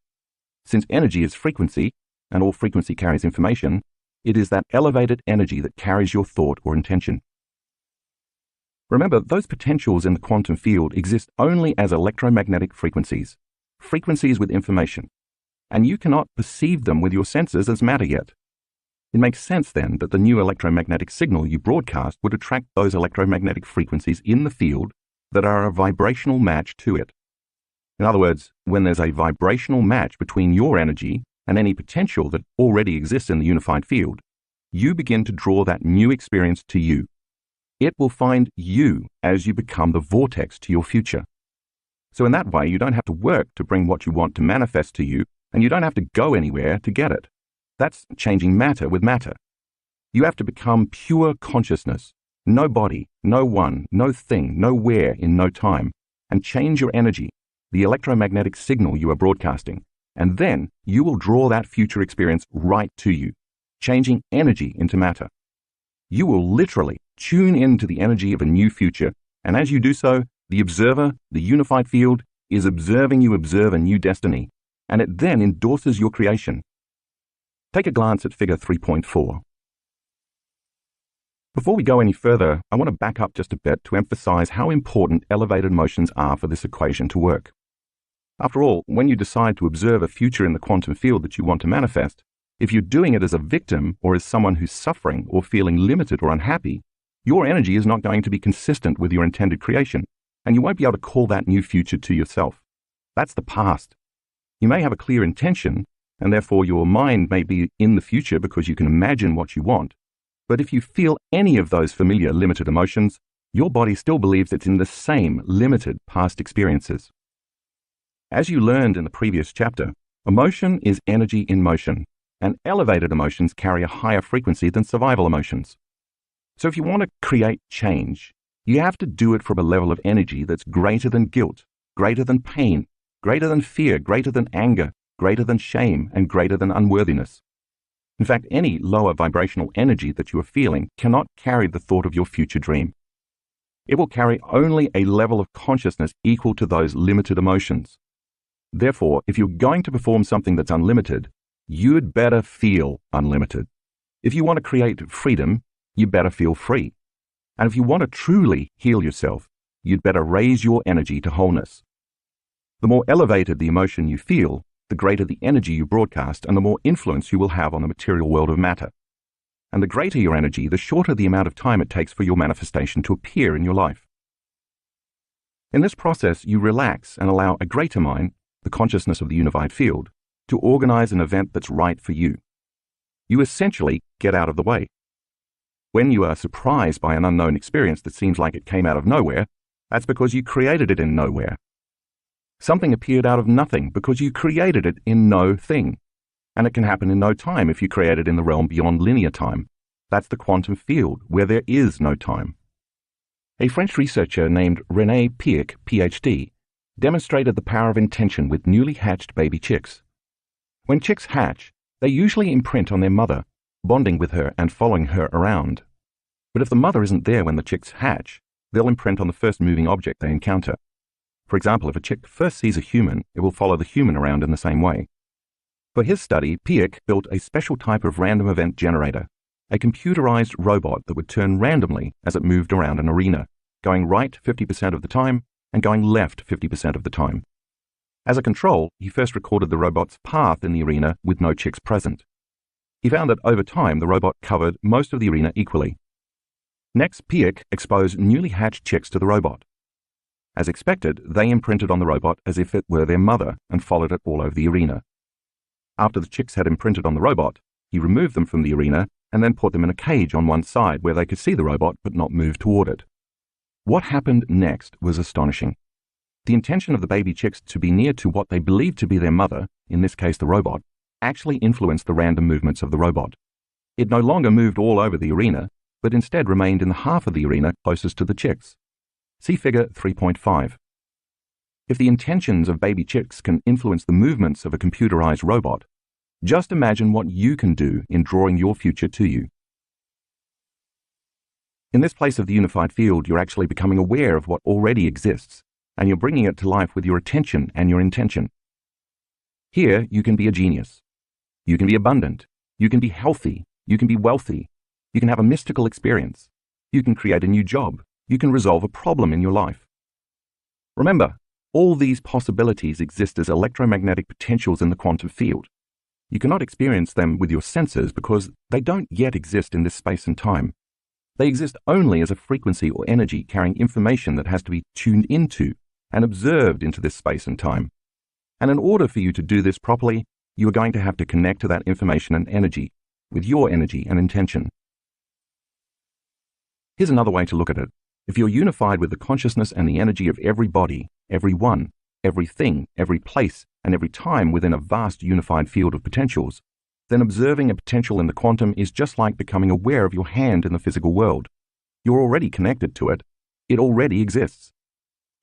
Since energy is frequency, and all frequency carries information, it is that elevated energy that carries your thought or intention. Remember, those potentials in the quantum field exist only as electromagnetic frequencies, frequencies with information, and you cannot perceive them with your senses as matter yet. It makes sense then that the new electromagnetic signal you broadcast would attract those electromagnetic frequencies in the field that are a vibrational match to it. In other words, when there's a vibrational match between your energy and any potential that already exists in the unified field, you begin to draw that new experience to you. It will find you as you become the vortex to your future. So in that way, you don't have to work to bring what you want to manifest to you, and you don't have to go anywhere to get it. That's changing matter with matter. You have to become pure consciousness, no body, no one, no thing, nowhere in no time, and change your energy, the electromagnetic signal you are broadcasting, and then you will draw that future experience right to you, changing energy into matter. You will literally tune into the energy of a new future, and as you do so, the observer, the unified field, is observing you observe a new destiny, and it then endorses your creation. Take a glance at figure 3.4. Before we go any further, I want to back up just a bit to emphasize how important elevated emotions are for this equation to work. After all, when you decide to observe a future in the quantum field that you want to manifest, if you're doing it as a victim or as someone who's suffering or feeling limited or unhappy, your energy is not going to be consistent with your intended creation, and you won't be able to call that new future to yourself. That's the past. You may have a clear intention, and therefore your mind may be in the future because you can imagine what you want. But if you feel any of those familiar limited emotions, your body still believes it's in the same limited past experiences. As you learned in the previous chapter, emotion is energy in motion, and elevated emotions carry a higher frequency than survival emotions. So if you want to create change, you have to do it from a level of energy that's greater than guilt, greater than pain, greater than fear, greater than anger, greater than shame, and greater than unworthiness. In fact, any lower vibrational energy that you are feeling cannot carry the thought of your future dream. It will carry only a level of consciousness equal to those limited emotions. Therefore, if you're going to perform something that's unlimited, you'd better feel unlimited. If you want to create freedom, you better feel free. And if you want to truly heal yourself, you'd better raise your energy to wholeness. The more elevated the emotion you feel, the greater the energy you broadcast and the more influence you will have on the material world of matter. And the greater your energy, the shorter the amount of time it takes for your manifestation to appear in your life. In this process, you relax and allow a greater mind, the consciousness of the unified field, to organize an event that's right for you. You essentially get out of the way. When you are surprised by an unknown experience that seems like it came out of nowhere, that's because you created it in nowhere. Something appeared out of nothing because you created it in no thing. And it can happen in no time if you create it in the realm beyond linear time. That's the quantum field, where there is no time. A French researcher named René Piech, PhD, demonstrated the power of intention with newly hatched baby chicks. When chicks hatch, they usually imprint on their mother, bonding with her and following her around. But if the mother isn't there when the chicks hatch, they'll imprint on the first moving object they encounter. For example, if a chick first sees a human, it will follow the human around in the same way. For his study, Piech built a special type of random event generator, a computerized robot that would turn randomly as it moved around an arena, going right 50% of the time and going left 50% of the time. As a control, he first recorded the robot's path in the arena with no chicks present. He found that over time the robot covered most of the arena equally. Next, Piech exposed newly hatched chicks to the robot. As expected, they imprinted on the robot as if it were their mother and followed it all over the arena. After the chicks had imprinted on the robot, he removed them from the arena and then put them in a cage on one side where they could see the robot but not move toward it. What happened next was astonishing. The intention of the baby chicks to be near to what they believe to be their mother, in this case the robot, actually influenced the random movements of the robot. It no longer moved all over the arena, but instead remained in the half of the arena closest to the chicks. See figure 3.5. If the intentions of baby chicks can influence the movements of a computerized robot, just imagine what you can do in drawing your future to you. In this place of the unified field, you're actually becoming aware of what already exists, and you're bringing it to life with your attention and your intention. Here, you can be a genius. You can be abundant. You can be healthy. You can be wealthy. You can have a mystical experience. You can create a new job. You can resolve a problem in your life. Remember, all these possibilities exist as electromagnetic potentials in the quantum field. You cannot experience them with your senses because they don't yet exist in this space and time. They exist only as a frequency or energy carrying information that has to be tuned into and observed into this space and time. And in order for you to do this properly, you are going to have to connect to that information and energy with your energy and intention. Here's another way to look at it. If you're unified with the consciousness and the energy of every body, every one, everything, every place, and every time within a vast unified field of potentials, then observing a potential in the quantum is just like becoming aware of your hand in the physical world. You're already connected to it. It already exists.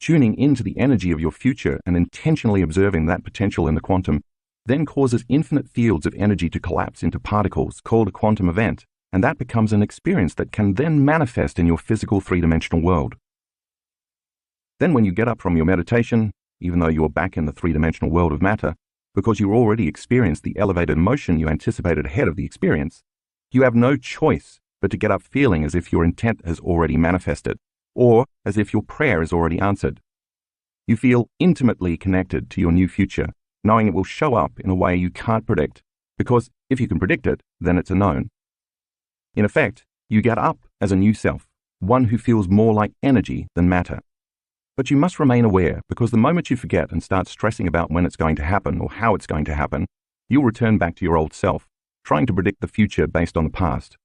Tuning into the energy of your future and intentionally observing that potential in the quantum then causes infinite fields of energy to collapse into particles called a quantum event, and that becomes an experience that can then manifest in your physical three-dimensional world. Then when you get up from your meditation, even though you're back in the three-dimensional world of matter, because you already experienced the elevated emotion you anticipated ahead of the experience, you have no choice but to get up feeling as if your intent has already manifested, or as if your prayer is already answered. You feel intimately connected to your new future, knowing it will show up in a way you can't predict, because if you can predict it, then it's a known. In effect, you get up as a new self, one who feels more like energy than matter. But you must remain aware, because the moment you forget and start stressing about when it's going to happen or how it's going to happen, you'll return back to your old self, trying to predict the future based on the past.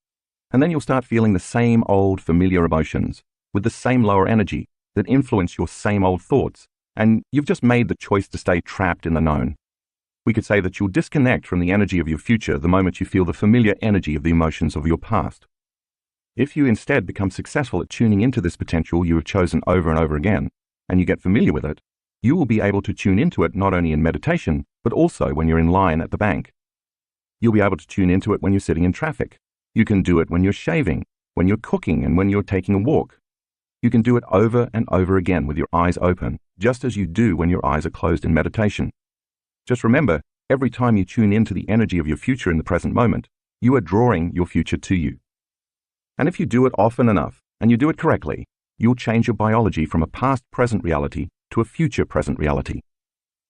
And then you'll start feeling the same old familiar emotions, with the same lower energy that influence your same old thoughts, and you've just made the choice to stay trapped in the known. We could say that you'll disconnect from the energy of your future the moment you feel the familiar energy of the emotions of your past. If you instead become successful at tuning into this potential you have chosen over and over again, and you get familiar with it, you will be able to tune into it not only in meditation, but also when you're in line at the bank. You'll be able to tune into it when you're sitting in traffic. You can do it when you're shaving, when you're cooking, and when you're taking a walk. You can do it over and over again with your eyes open, just as you do when your eyes are closed in meditation. Just remember, every time you tune into the energy of your future in the present moment, you are drawing your future to you. And if you do it often enough, and you do it correctly, you'll change your biology from a past-present reality to a future-present reality.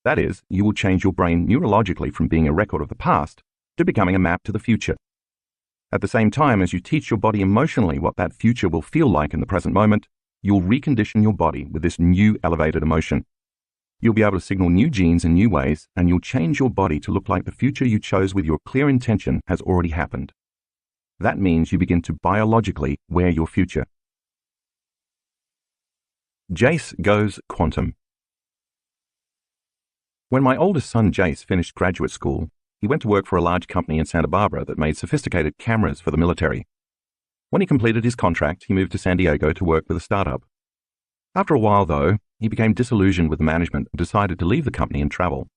That is, you will change your brain neurologically from being a record of the past to becoming a map to the future. At the same time as you teach your body emotionally what that future will feel like in the present moment, you'll recondition your body with this new elevated emotion. You'll be able to signal new genes in new ways, and you'll change your body to look like the future you chose with your clear intention has already happened. That means you begin to biologically wear your future. Jace goes quantum. When my oldest son Jace finished graduate school, he went to work for a large company in Santa Barbara that made sophisticated cameras for the military. When he completed his contract, he moved to San Diego to work with a startup. After a while, though, he became disillusioned with the management and decided to leave the company and travel.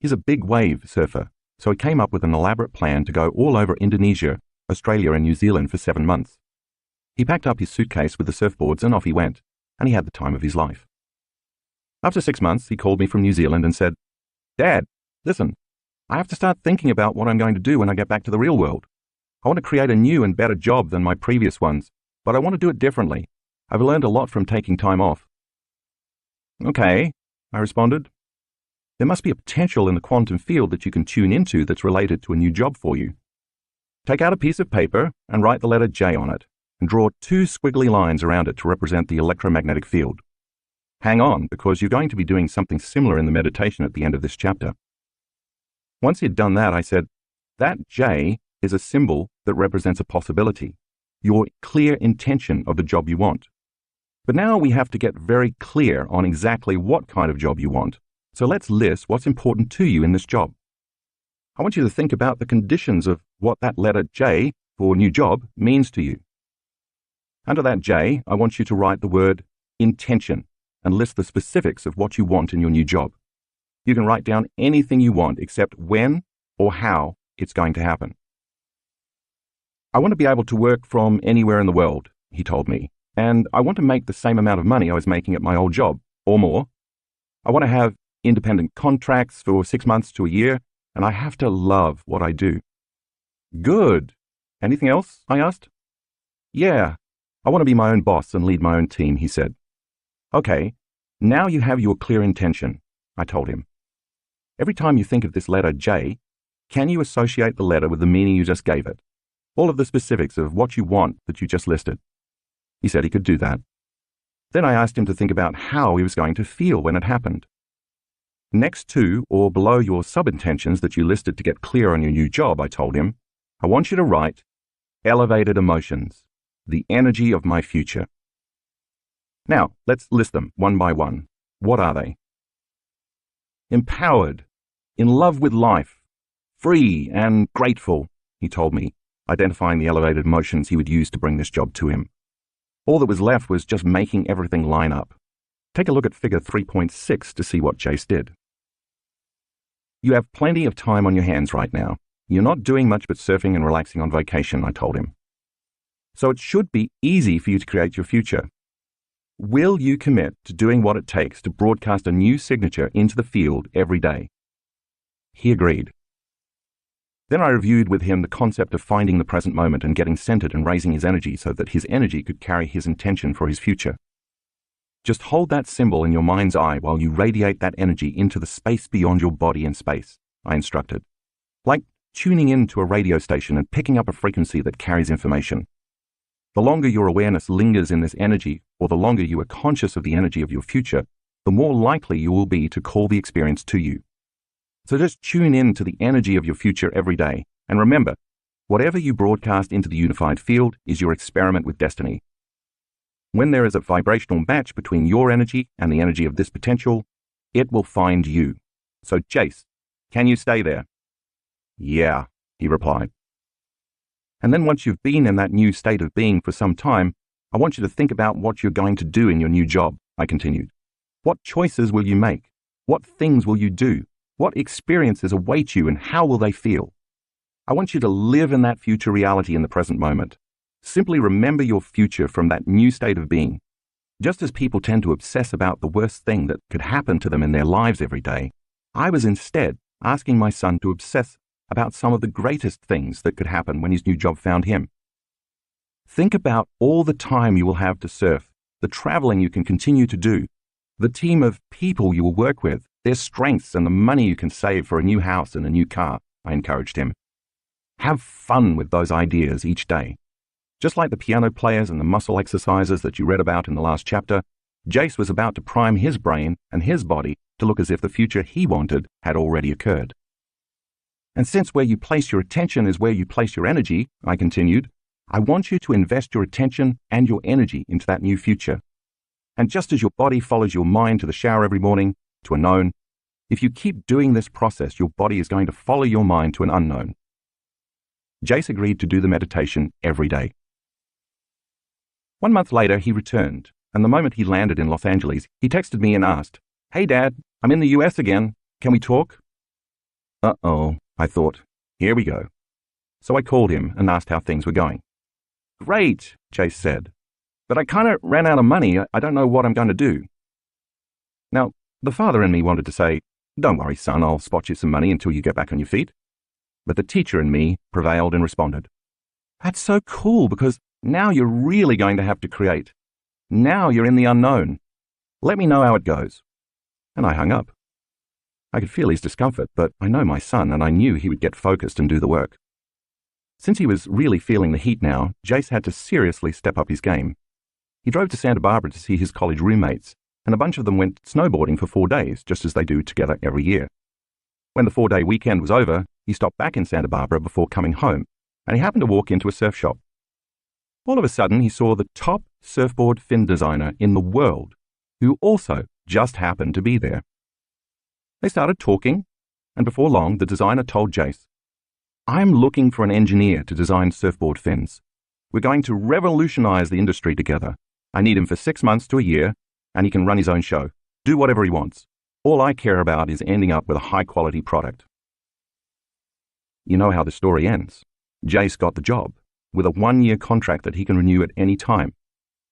He's a big wave surfer, so he came up with an elaborate plan to go all over Indonesia, Australia, and New Zealand for 7 months. He packed up his suitcase with the surfboards and off he went, and he had the time of his life. After 6 months, he called me from New Zealand and said, "Dad, listen, I have to start thinking about what I'm going to do when I get back to the real world. I want to create a new and better job than my previous ones, but I want to do it differently. I've learned a lot from taking time off." "Okay," I responded. "There must be a potential in the quantum field that you can tune into that's related to a new job for you. Take out a piece of paper and write the letter J on it, and draw 2 squiggly lines around it to represent the electromagnetic field. Hang on, because you're going to be doing something similar in the meditation at the end of this chapter." Once he'd done that, I said, "That J is a symbol that represents a possibility, your clear intention of the job you want. But now we have to get very clear on exactly what kind of job you want. So let's list what's important to you in this job. I want you to think about the conditions of what that letter J for new job means to you. Under that J, I want you to write the word intention and list the specifics of what you want in your new job. You can write down anything you want except when or how it's going to happen. I want to be able to work from anywhere in the world, he told me, and I want to make the same amount of money I was making at my old job, or more. I want to have independent contracts for 6 months to a year, and I have to love what I do. Good. Anything else? I asked. Yeah, I want to be my own boss and lead my own team, he said. Okay, now you have your clear intention, I told him. Every time you think of this letter J, can you associate the letter with the meaning you just gave it? All of the specifics of what you want that you just listed. He said he could do that. Then I asked him to think about how he was going to feel when it happened. Next to or below your sub-intentions that you listed to get clear on your new job, I told him, I want you to write elevated emotions, the energy of my future. Now, let's list them one by one. What are they? Empowered, in love with life, free and grateful, he told me, identifying the elevated emotions he would use to bring this job to him. All that was left was just making everything line up. Take a look at figure 3.6 to see what Jace did. You have plenty of time on your hands right now. You're not doing much but surfing and relaxing on vacation, I told him. So it should be easy for you to create your future. Will you commit to doing what it takes to broadcast a new signature into the field every day? He agreed. Then I reviewed with him the concept of finding the present moment and getting centered and raising his energy so that his energy could carry his intention for his future. Just hold that symbol in your mind's eye while you radiate that energy into the space beyond your body and space, I instructed. Like tuning in to a radio station and picking up a frequency that carries information. The longer your awareness lingers in this energy, or the longer you are conscious of the energy of your future, the more likely you will be to call the experience to you. So just tune in to the energy of your future every day, and remember, whatever you broadcast into the unified field is your experiment with destiny. When there is a vibrational match between your energy and the energy of this potential, it will find you. So Jace, can you stay there? Yeah, he replied. And then once you've been in that new state of being for some time, I want you to think about what you're going to do in your new job, I continued. What choices will you make? What things will you do? What experiences await you and how will they feel? I want you to live in that future reality in the present moment. Simply remember your future from that new state of being. Just as people tend to obsess about the worst thing that could happen to them in their lives every day, I was instead asking my son to obsess about some of the greatest things that could happen when his new job found him. Think about all the time you will have to surf, the traveling you can continue to do, the team of people you will work with, their strengths and the money you can save for a new house and a new car, I encouraged him. Have fun with those ideas each day. Just like the piano players and the muscle exercises that you read about in the last chapter, Jace was about to prime his brain and his body to look as if the future he wanted had already occurred. And since where you place your attention is where you place your energy, I continued, I want you to invest your attention and your energy into that new future. And just as your body follows your mind to the shower every morning, to a known, if you keep doing this process, your body is going to follow your mind to an unknown. Jace agreed to do the meditation every day. 1 month later, he returned, and the moment he landed in Los Angeles, he texted me and asked, Hey Dad, I'm in the US again. Can we talk? Uh-oh, I thought. Here we go. So I called him and asked how things were going. Great, Jace said. But I kind of ran out of money. I don't know what I'm going to do. Now, the father in me wanted to say, Don't worry, son, I'll spot you some money until you get back on your feet. But the teacher in me prevailed and responded, That's so cool because now you're really going to have to create. Now you're in the unknown. Let me know how it goes. And I hung up. I could feel his discomfort, but I know my son and I knew he would get focused and do the work. Since he was really feeling the heat now, Jace had to seriously step up his game. He drove to Santa Barbara to see his college roommates, and a bunch of them went snowboarding for 4 days, just as they do together every year. When the 4-day weekend was over, he stopped back in Santa Barbara before coming home, and he happened to walk into a surf shop. All of a sudden, he saw the top surfboard fin designer in the world who also just happened to be there. They started talking, and before long the designer told Jace, "I'm looking for an engineer to design surfboard fins. We're going to revolutionize the industry together. I need him for 6 months to a year, and he can run his own show, do whatever he wants. All I care about is ending up with a high-quality product." You know how the story ends. Jace got the job, with a 1-year contract that he can renew at any time.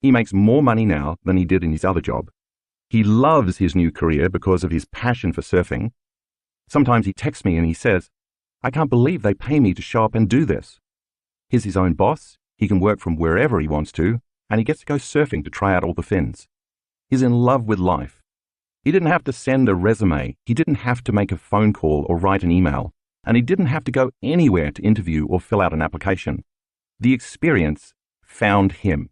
He makes more money now than he did in his other job. He loves his new career because of his passion for surfing. Sometimes he texts me and he says, "I can't believe they pay me to show up and do this." He's his own boss, he can work from wherever he wants to, and he gets to go surfing to try out all the fins. He's in love with life. He didn't have to send a resume, he didn't have to make a phone call or write an email, and he didn't have to go anywhere to interview or fill out an application. The experience found him.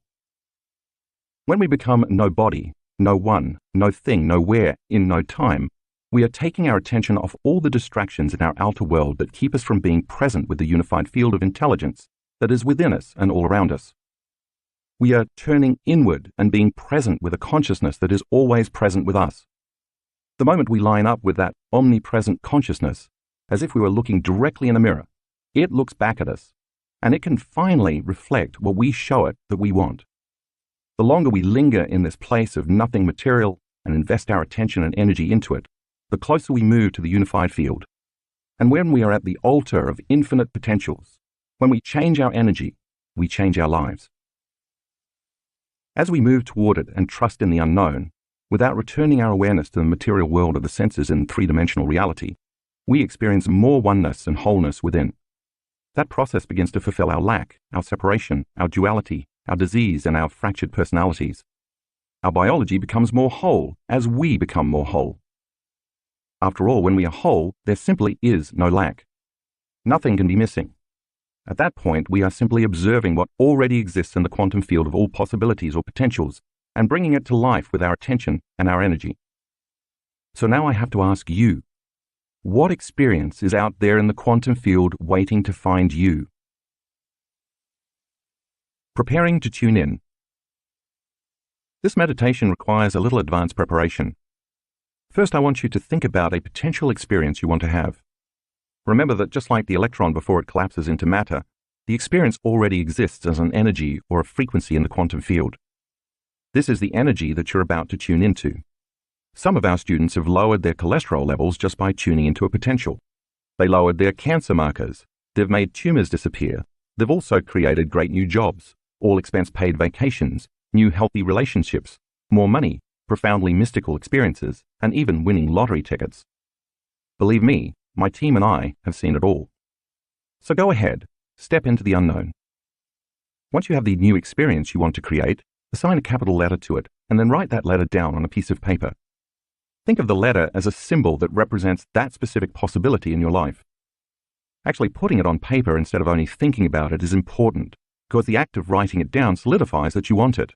When we become nobody, no one, no thing, nowhere, in no time, we are taking our attention off all the distractions in our outer world that keep us from being present with the unified field of intelligence that is within us and all around us. We are turning inward and being present with a consciousness that is always present with us. The moment we line up with that omnipresent consciousness, as if we were looking directly in a mirror, it looks back at us, and it can finally reflect what we show it that we want. The longer we linger in this place of nothing material and invest our attention and energy into it, the closer we move to the unified field. And when we are at the altar of infinite potentials, when we change our energy, we change our lives. As we move toward it and trust in the unknown, without returning our awareness to the material world of the senses in three-dimensional reality, we experience more oneness and wholeness within. That process begins to fulfill our lack, our separation, our duality, our disease, and our fractured personalities. Our biology becomes more whole as we become more whole. After all, when we are whole, there simply is no lack. Nothing can be missing. At that point, we are simply observing what already exists in the quantum field of all possibilities or potentials and bringing it to life with our attention and our energy. So now I have to ask you, what experience is out there in the quantum field waiting to find you? Preparing to tune in. This meditation requires a little advanced preparation. First, I want you to think about a potential experience you want to have. Remember that just like the electron before it collapses into matter, the experience already exists as an energy or a frequency in the quantum field. This is the energy that you're about to tune into. Some of our students have lowered their cholesterol levels just by tuning into a potential. They lowered their cancer markers. They've made tumors disappear. They've also created great new jobs, all expense-paid vacations, new healthy relationships, more money, profoundly mystical experiences, and even winning lottery tickets. Believe me, my team and I have seen it all. So go ahead, step into the unknown. Once you have the new experience you want to create, assign a capital letter to it, and then write that letter down on a piece of paper. Think of the letter as a symbol that represents that specific possibility in your life. Actually, putting it on paper instead of only thinking about it is important, because the act of writing it down solidifies that you want it.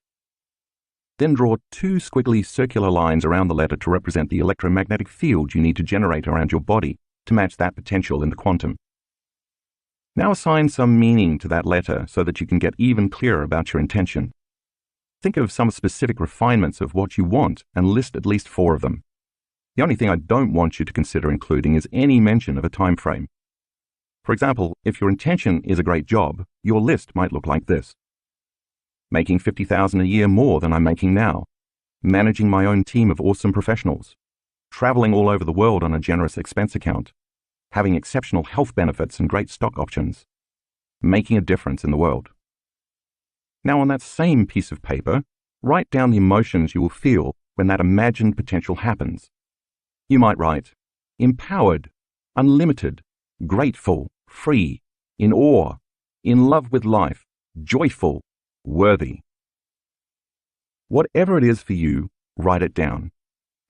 Then draw 2 squiggly circular lines around the letter to represent the electromagnetic field you need to generate around your body to match that potential in the quantum. Now assign some meaning to that letter so that you can get even clearer about your intention. Think of some specific refinements of what you want and list at least 4 of them. The only thing I don't want you to consider including is any mention of a time frame. For example, if your intention is a great job, your list might look like this. Making $50,000 a year more than I'm making now. Managing my own team of awesome professionals. Traveling all over the world on a generous expense account. Having exceptional health benefits and great stock options. Making a difference in the world. Now on that same piece of paper, write down the emotions you will feel when that imagined potential happens. You might write, empowered, unlimited, grateful, free, in awe, in love with life, joyful, worthy. Whatever it is for you, write it down.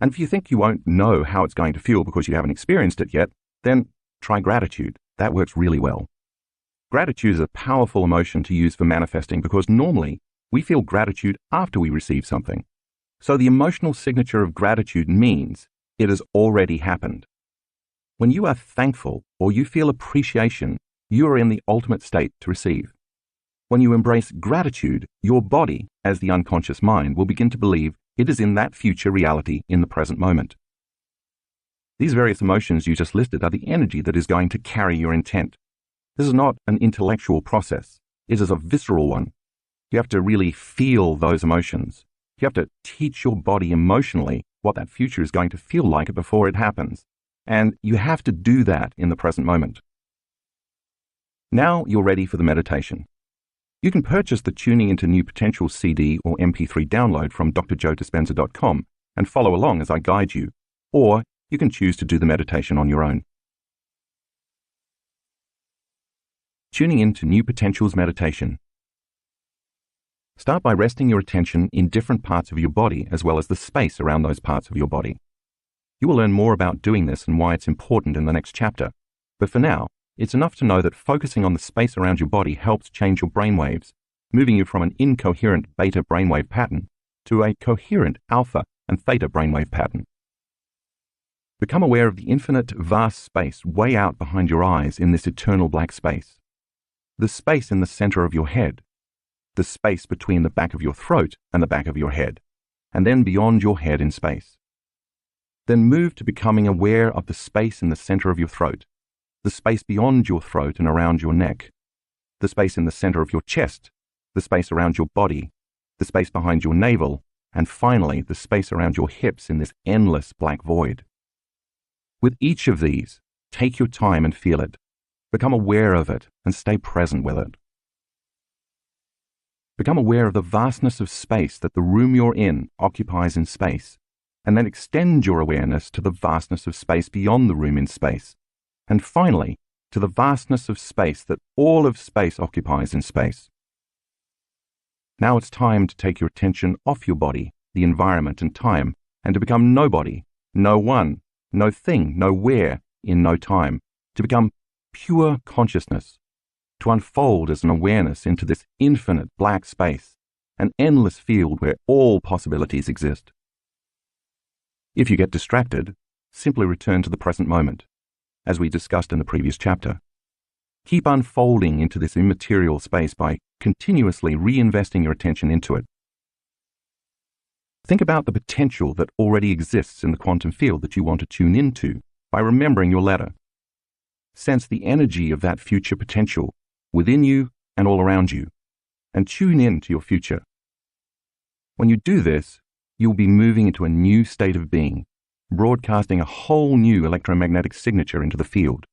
And if you think you won't know how it's going to feel because you haven't experienced it yet, then try gratitude. That works really well. Gratitude is a powerful emotion to use for manifesting because normally we feel gratitude after we receive something. So the emotional signature of gratitude means it has already happened. When you are thankful or you feel appreciation, you are in the ultimate state to receive. When you embrace gratitude, your body, as the unconscious mind will begin to believe it is in that future reality in the present moment. These various emotions you just listed are the energy that is going to carry your intent. This is not an intellectual process. It is a visceral one. You have to really feel those emotions. You have to teach your body emotionally what that future is going to feel like before it happens. And you have to do that in the present moment. Now you're ready for the meditation. You can purchase the Tuning into New Potential CD or MP3 download from drjoedispenza.com and follow along as I guide you, or you can choose to do the meditation on your own. Tuning into New Potentials meditation. Start by resting your attention in different parts of your body as well as the space around those parts of your body. You will learn more about doing this and why it's important in the next chapter, but for now, it's enough to know that focusing on the space around your body helps change your brainwaves, moving you from an incoherent beta brainwave pattern to a coherent alpha and theta brainwave pattern. Become aware of the infinite, vast space way out behind your eyes in this eternal black space. The space in the center of your head, the space between the back of your throat and the back of your head, and then beyond your head in space. Then move to becoming aware of the space in the center of your throat, the space beyond your throat and around your neck, the space in the center of your chest, the space around your body, the space behind your navel, and finally the space around your hips in this endless black void. With each of these, take your time and feel it. Become aware of it and stay present with it. Become aware of the vastness of space that the room you're in occupies in space, and then extend your awareness to the vastness of space beyond the room in space, and finally, to the vastness of space that all of space occupies in space. Now it's time to take your attention off your body, the environment and time, and to become nobody, no one, no thing, nowhere, in no time, to become pure consciousness, to unfold as an awareness into this infinite black space, an endless field where all possibilities exist. If you get distracted, simply return to the present moment, as we discussed in the previous chapter. Keep unfolding into this immaterial space by continuously reinvesting your attention into it. Think about the potential that already exists in the quantum field that you want to tune into by remembering your ladder. Sense the energy of that future potential within you and all around you, and tune in to your future. When you do this, you'll be moving into a new state of being, broadcasting a whole new electromagnetic signature into the field.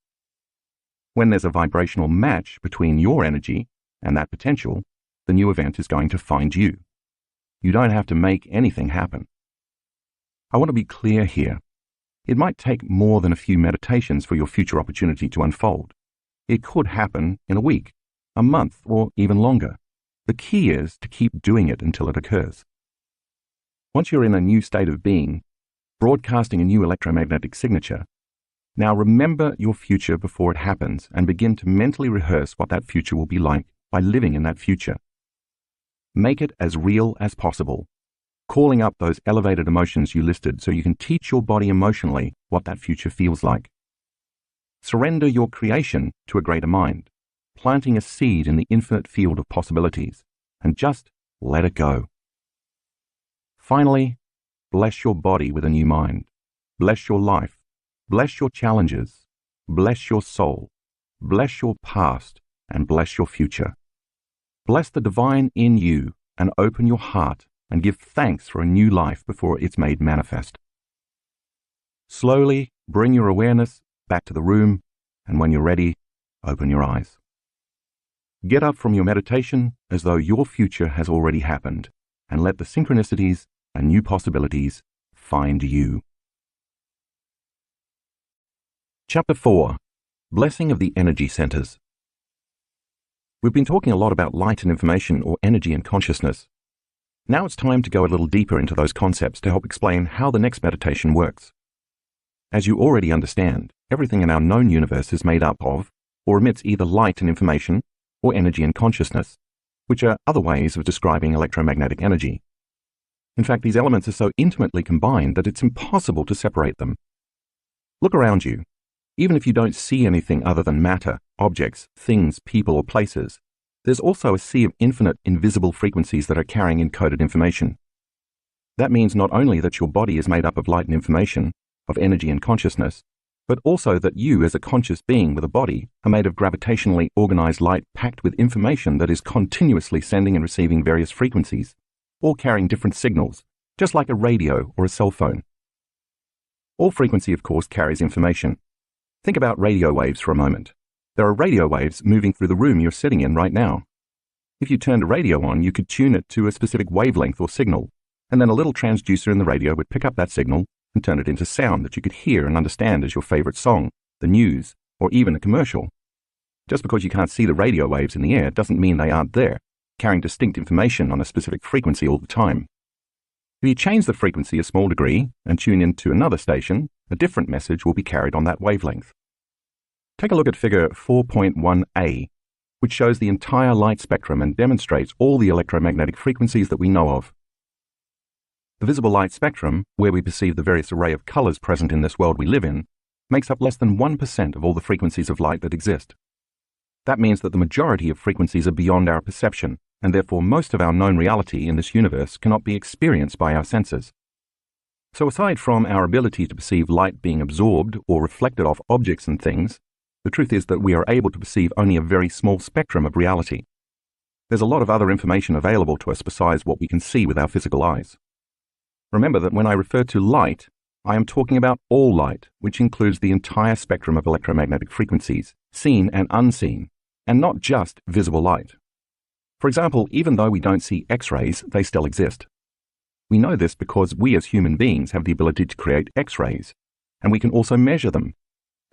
When there's a vibrational match between your energy and that potential, the new event is going to find you. You don't have to make anything happen. I want to be clear here. It might take more than a few meditations for your future opportunity to unfold. It could happen in a week, a month, or even longer. The key is to keep doing it until it occurs. Once you're in a new state of being, broadcasting a new electromagnetic signature, now remember your future before it happens and begin to mentally rehearse what that future will be like by living in that future. Make it as real as possible, calling up those elevated emotions you listed so you can teach your body emotionally what that future feels like. Surrender your creation to a greater mind, planting a seed in the infinite field of possibilities, and just let it go. Finally, bless your body with a new mind. Bless your life. Bless your challenges. Bless your soul. Bless your past, and bless your future. Bless the divine in you and open your heart and give thanks for a new life before it's made manifest. Slowly bring your awareness back to the room, and when you're ready, open your eyes. Get up from your meditation as though your future has already happened, and let the synchronicities and new possibilities find you. Chapter 4. Blessing of the Energy Centers. We've been talking a lot about light and information, or energy and consciousness. Now it's time to go a little deeper into those concepts to help explain how the next meditation works. As you already understand, everything in our known universe is made up of, or emits either light and information, or energy and consciousness, which are other ways of describing electromagnetic energy. In fact, these elements are so intimately combined that it's impossible to separate them. Look around you. Even if you don't see anything other than matter, objects, things, people, or places, There's also a sea of infinite invisible frequencies that are carrying encoded information. That means not only that your body is made up of light and information, of energy and consciousness, but also that you as a conscious being with a body are made of gravitationally organized light packed with information that is continuously sending and receiving various frequencies, all carrying different signals, just like a radio or a cell phone. All frequency, of course, carries information. Think about radio waves for a moment. There are radio waves moving through the room you're sitting in right now. If you turned a radio on, you could tune it to a specific wavelength or signal, and then a little transducer in the radio would pick up that signal and turn it into sound that you could hear and understand as your favorite song, the news, or even a commercial. Just because you can't see the radio waves in the air doesn't mean they aren't there, carrying distinct information on a specific frequency all the time. If you change the frequency a small degree and tune into another station, a different message will be carried on that wavelength. Take a look at figure 4.1a, which shows the entire light spectrum and demonstrates all the electromagnetic frequencies that we know of. The visible light spectrum, where we perceive the various array of colors present in this world we live in, makes up less than 1% of all the frequencies of light that exist. That means that the majority of frequencies are beyond our perception, and therefore most of our known reality in this universe cannot be experienced by our senses. So aside from our ability to perceive light being absorbed or reflected off objects and things, the truth is that we are able to perceive only a very small spectrum of reality. There's a lot of other information available to us besides what we can see with our physical eyes. Remember that when I refer to light, I am talking about all light, which includes the entire spectrum of electromagnetic frequencies, seen and unseen, and not just visible light. For example, even though we don't see X-rays, they still exist. We know this because we as human beings have the ability to create X-rays, and we can also measure them.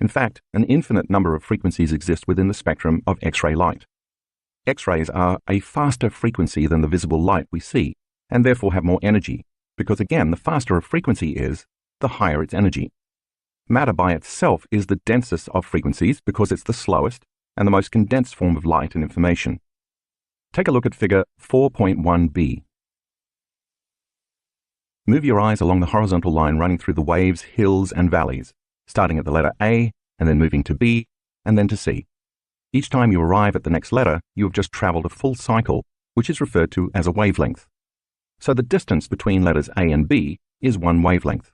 In fact, an infinite number of frequencies exist within the spectrum of X-ray light. X-rays are a faster frequency than the visible light we see, and therefore have more energy, because again, the faster a frequency is, the higher its energy. Matter by itself is the densest of frequencies because it's the slowest and the most condensed form of light and information. Take a look at figure 4.1b. Move your eyes along the horizontal line running through the waves, hills, and valleys, starting at the letter A, and then moving to B, and then to C. Each time you arrive at the next letter, you have just traveled a full cycle, which is referred to as a wavelength. So the distance between letters A and B is one wavelength.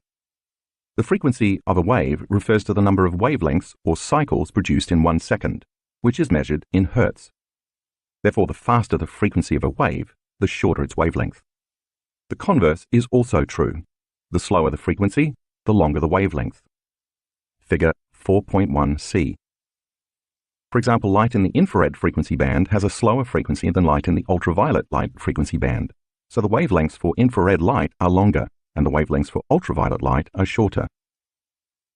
The frequency of a wave refers to the number of wavelengths or cycles produced in 1 second, which is measured in hertz. Therefore, the faster the frequency of a wave, the shorter its wavelength. The converse is also true. The slower the frequency, the longer the wavelength. Figure 4.1c. For example, light in the infrared frequency band has a slower frequency than light in the ultraviolet light frequency band, so the wavelengths for infrared light are longer, and the wavelengths for ultraviolet light are shorter.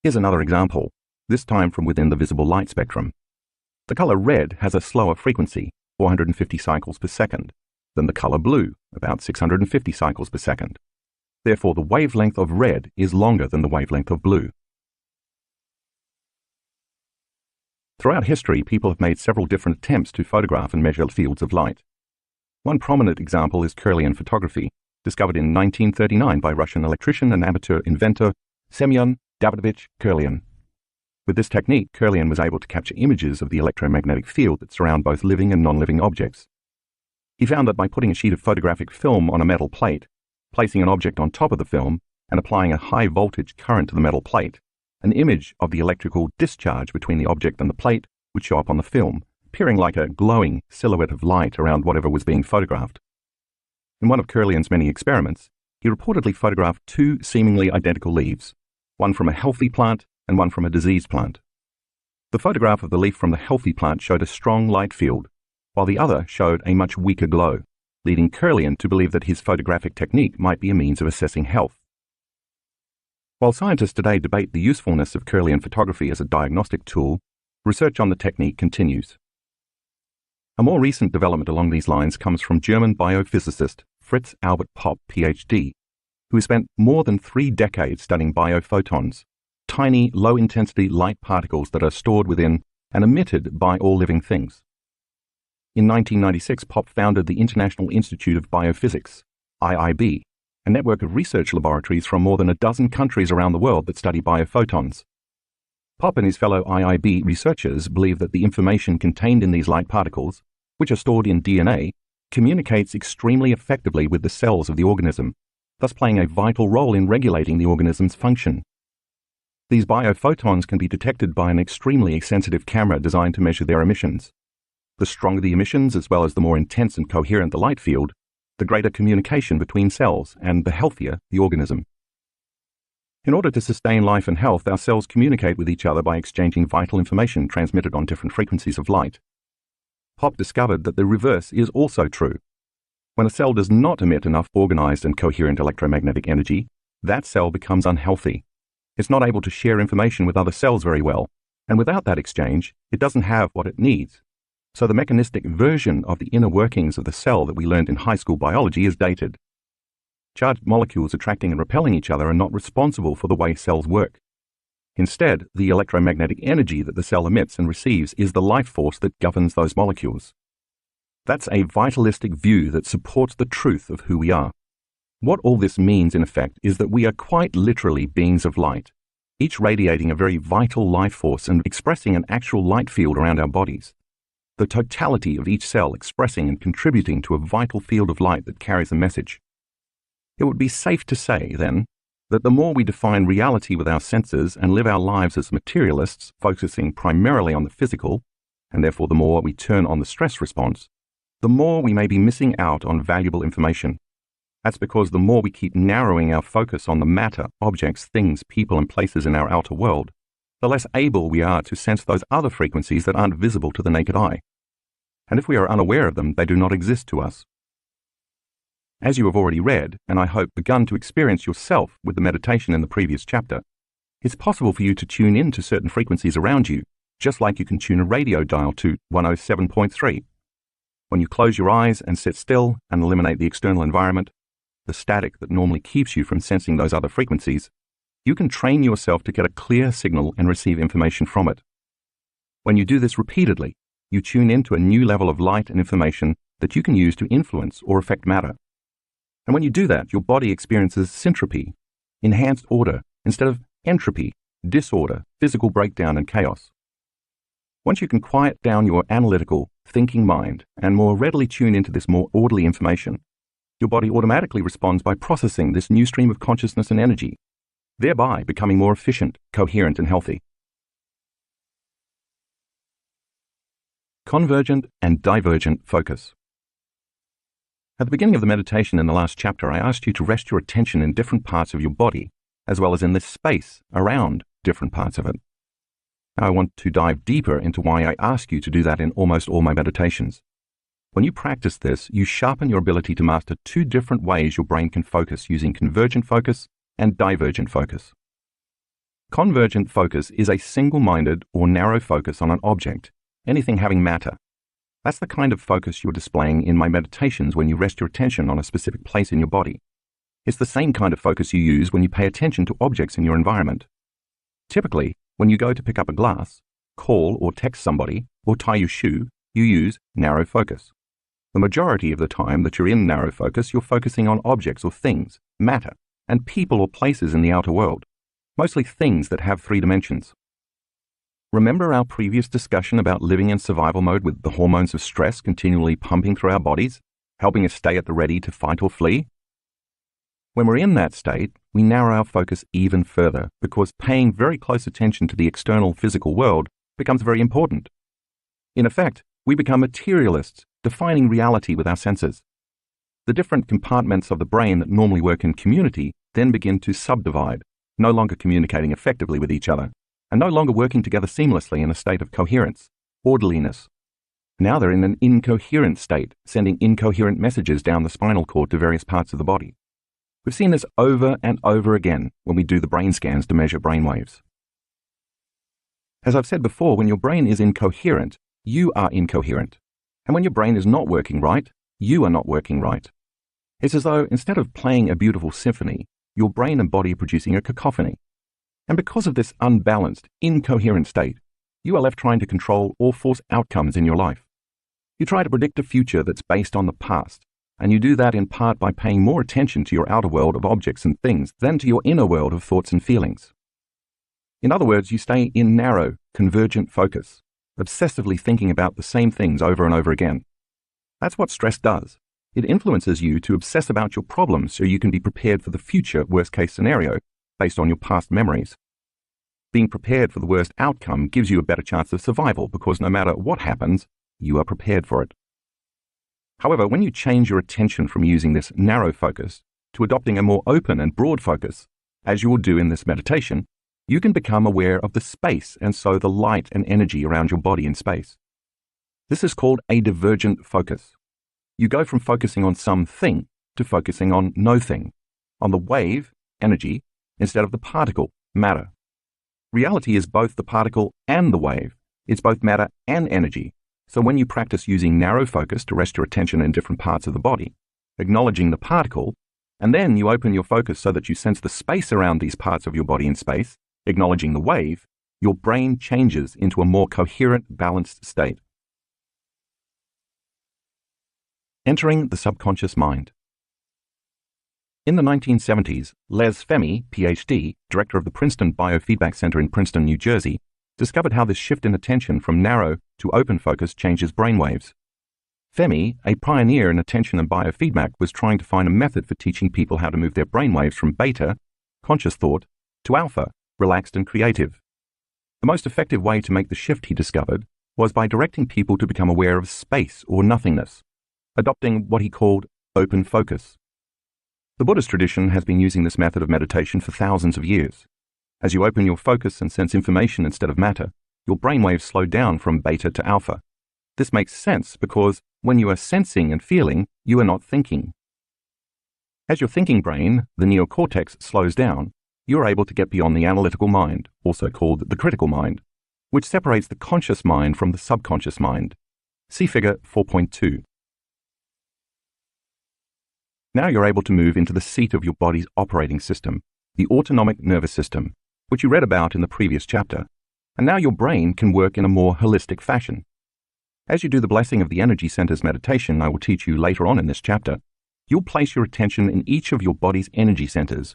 Here's another example, this time from within the visible light spectrum. The color red has a slower frequency, 450 cycles per second, than the color blue, about 650 cycles per second. Therefore, the wavelength of red is longer than the wavelength of blue. Throughout history, people have made several different attempts to photograph and measure fields of light. One prominent example is Kirlian photography, discovered in 1939 by Russian electrician and amateur inventor Semyon Davidovich Kirlian. With this technique, Kirlian was able to capture images of the electromagnetic field that surround both living and non-living objects. He found that by putting a sheet of photographic film on a metal plate, placing an object on top of the film, and applying a high voltage current to the metal plate, an image of the electrical discharge between the object and the plate would show up on the film, appearing like a glowing silhouette of light around whatever was being photographed. In one of Kirlian's many experiments, he reportedly photographed 2 seemingly identical leaves, one from a healthy plant and one from a diseased plant. The photograph of the leaf from the healthy plant showed a strong light field, while the other showed a much weaker glow, leading Kirlian to believe that his photographic technique might be a means of assessing health. While scientists today debate the usefulness of Kirlian photography as a diagnostic tool, research on the technique continues. A more recent development along these lines comes from German biophysicist Fritz Albert Popp, Ph.D., who has spent more than 3 decades studying biophotons, tiny, low-intensity light particles that are stored within and emitted by all living things. In 1996, Popp founded the International Institute of Biophysics, IIB, a network of research laboratories from more than a dozen countries around the world that study biophotons. Popp and his fellow IIB researchers believe that the information contained in these light particles which are stored in DNA, communicates extremely effectively with the cells of the organism, thus playing a vital role in regulating the organism's function. These biophotons can be detected by an extremely sensitive camera designed to measure their emissions. The stronger the emissions, as well as the more intense and coherent the light field, the greater communication between cells and the healthier the organism. In order to sustain life and health, our cells communicate with each other by exchanging vital information transmitted on different frequencies of light. Pop discovered that the reverse is also true. When a cell does not emit enough organized and coherent electromagnetic energy, that cell becomes unhealthy. It's not able to share information with other cells very well, and without that exchange, it doesn't have what it needs. So the mechanistic version of the inner workings of the cell that we learned in high school biology is dated. Charged molecules attracting and repelling each other are not responsible for the way cells work. Instead, the electromagnetic energy that the cell emits and receives is the life force that governs those molecules. That's a vitalistic view that supports the truth of who we are. What all this means, in effect, is that we are quite literally beings of light, each radiating a very vital life force and expressing an actual light field around our bodies. The totality of each cell expressing and contributing to a vital field of light that carries a message. It would be safe to say, then, that the more we define reality with our senses and live our lives as materialists, focusing primarily on the physical, and therefore the more we turn on the stress response, the more we may be missing out on valuable information. That's because the more we keep narrowing our focus on the matter, objects, things, people, and places in our outer world, the less able we are to sense those other frequencies that aren't visible to the naked eye. And if we are unaware of them, they do not exist to us. As you have already read, and I hope begun to experience yourself with the meditation in the previous chapter, it's possible for you to tune in to certain frequencies around you, just like you can tune a radio dial to 107.3. When you close your eyes and sit still and eliminate the external environment, the static that normally keeps you from sensing those other frequencies, you can train yourself to get a clear signal and receive information from it. When you do this repeatedly, you tune into a new level of light and information that you can use to influence or affect matter. And when you do that, your body experiences syntropy, enhanced order, instead of entropy, disorder, physical breakdown, and chaos. Once you can quiet down your analytical, thinking mind and more readily tune into this more orderly information, your body automatically responds by processing this new stream of consciousness and energy, thereby becoming more efficient, coherent, and healthy. Convergent and divergent focus. At the beginning of the meditation in the last chapter, I asked you to rest your attention in different parts of your body, as well as in this space around different parts of it. Now I want to dive deeper into why I ask you to do that in almost all my meditations. When you practice this, you sharpen your ability to master two different ways your brain can focus using convergent focus and divergent focus. Convergent focus is a single-minded or narrow focus on an object, anything having matter. That's the kind of focus you're displaying in my meditations when you rest your attention on a specific place in your body. It's the same kind of focus you use when you pay attention to objects in your environment. Typically, when you go to pick up a glass, call or text somebody, or tie your shoe, you use narrow focus. The majority of the time that you're in narrow focus, you're focusing on objects or things, matter, and people or places in the outer world, mostly things that have 3 dimensions. Remember our previous discussion about living in survival mode with the hormones of stress continually pumping through our bodies, helping us stay at the ready to fight or flee? When we're in that state, we narrow our focus even further because paying very close attention to the external physical world becomes very important. In effect, we become materialists, defining reality with our senses. The different compartments of the brain that normally work in community then begin to subdivide, no longer communicating effectively with each other, and no longer working together seamlessly in a state of coherence, orderliness. Now they're in an incoherent state, sending incoherent messages down the spinal cord to various parts of the body. We've seen this over and over again when we do the brain scans to measure brain waves. As I've said before, when your brain is incoherent, you are incoherent. And when your brain is not working right, you are not working right. It's as though instead of playing a beautiful symphony, your brain and body are producing a cacophony. And because of this unbalanced, incoherent state, you are left trying to control or force outcomes in your life. You try to predict a future that's based on the past, and you do that in part by paying more attention to your outer world of objects and things than to your inner world of thoughts and feelings. In other words, you stay in narrow, convergent focus, obsessively thinking about the same things over and over again, That's what stress does. It influences you to obsess about your problems so you can be prepared for the future worst-case scenario based on your past memories. Being prepared for the worst outcome gives you a better chance of survival because no matter what happens, you are prepared for it. However, when you change your attention from using this narrow focus to adopting a more open and broad focus, as you will do in this meditation, you can become aware of the space and so the light and energy around your body in space. This is called a divergent focus. You go from focusing on something to focusing on no thing, on the wave, energy, instead of the particle, matter. Reality is both the particle and the wave. It's both matter and energy. So when you practice using narrow focus to rest your attention in different parts of the body, acknowledging the particle, and then you open your focus so that you sense the space around these parts of your body in space, acknowledging the wave, your brain changes into a more coherent, balanced state. Entering the subconscious mind. In the 1970s, Les Femi, PhD, director of the Princeton Biofeedback Center in Princeton, New Jersey, discovered how this shift in attention from narrow to open focus changes brainwaves. Femi, a pioneer in attention and biofeedback, was trying to find a method for teaching people how to move their brainwaves from beta, conscious thought, to alpha, relaxed and creative. The most effective way to make the shift, he discovered, was by directing people to become aware of space or nothingness, adopting what he called open focus. The Buddhist tradition has been using this method of meditation for thousands of years. As you open your focus and sense information instead of matter, your brainwaves slow down from beta to alpha. This makes sense because when you are sensing and feeling, you are not thinking. As your thinking brain, the neocortex, slows down, you are able to get beyond the analytical mind, also called the critical mind, which separates the conscious mind from the subconscious mind. See figure 4.2. Now you're able to move into the seat of your body's operating system, the autonomic nervous system, which you read about in the previous chapter, and now your brain can work in a more holistic fashion. As you do the blessing of the energy centers meditation I will teach you later on in this chapter, you'll place your attention in each of your body's energy centers,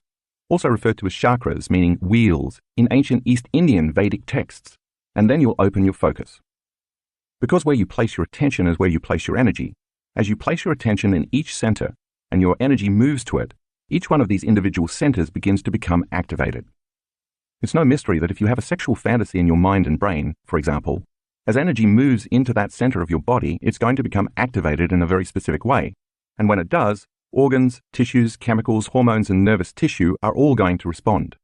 also referred to as chakras, meaning wheels, in ancient East Indian Vedic texts, and then you'll open your focus. Because where you place your attention is where you place your energy, as you place your attention in each center and your energy moves to it, each one of these individual centers begins to become activated. It's no mystery that if you have a sexual fantasy in your mind and brain, for example, as energy moves into that center of your body, it's going to become activated in a very specific way. And when it does, organs, tissues, chemicals, hormones, and nervous tissue are all going to respond.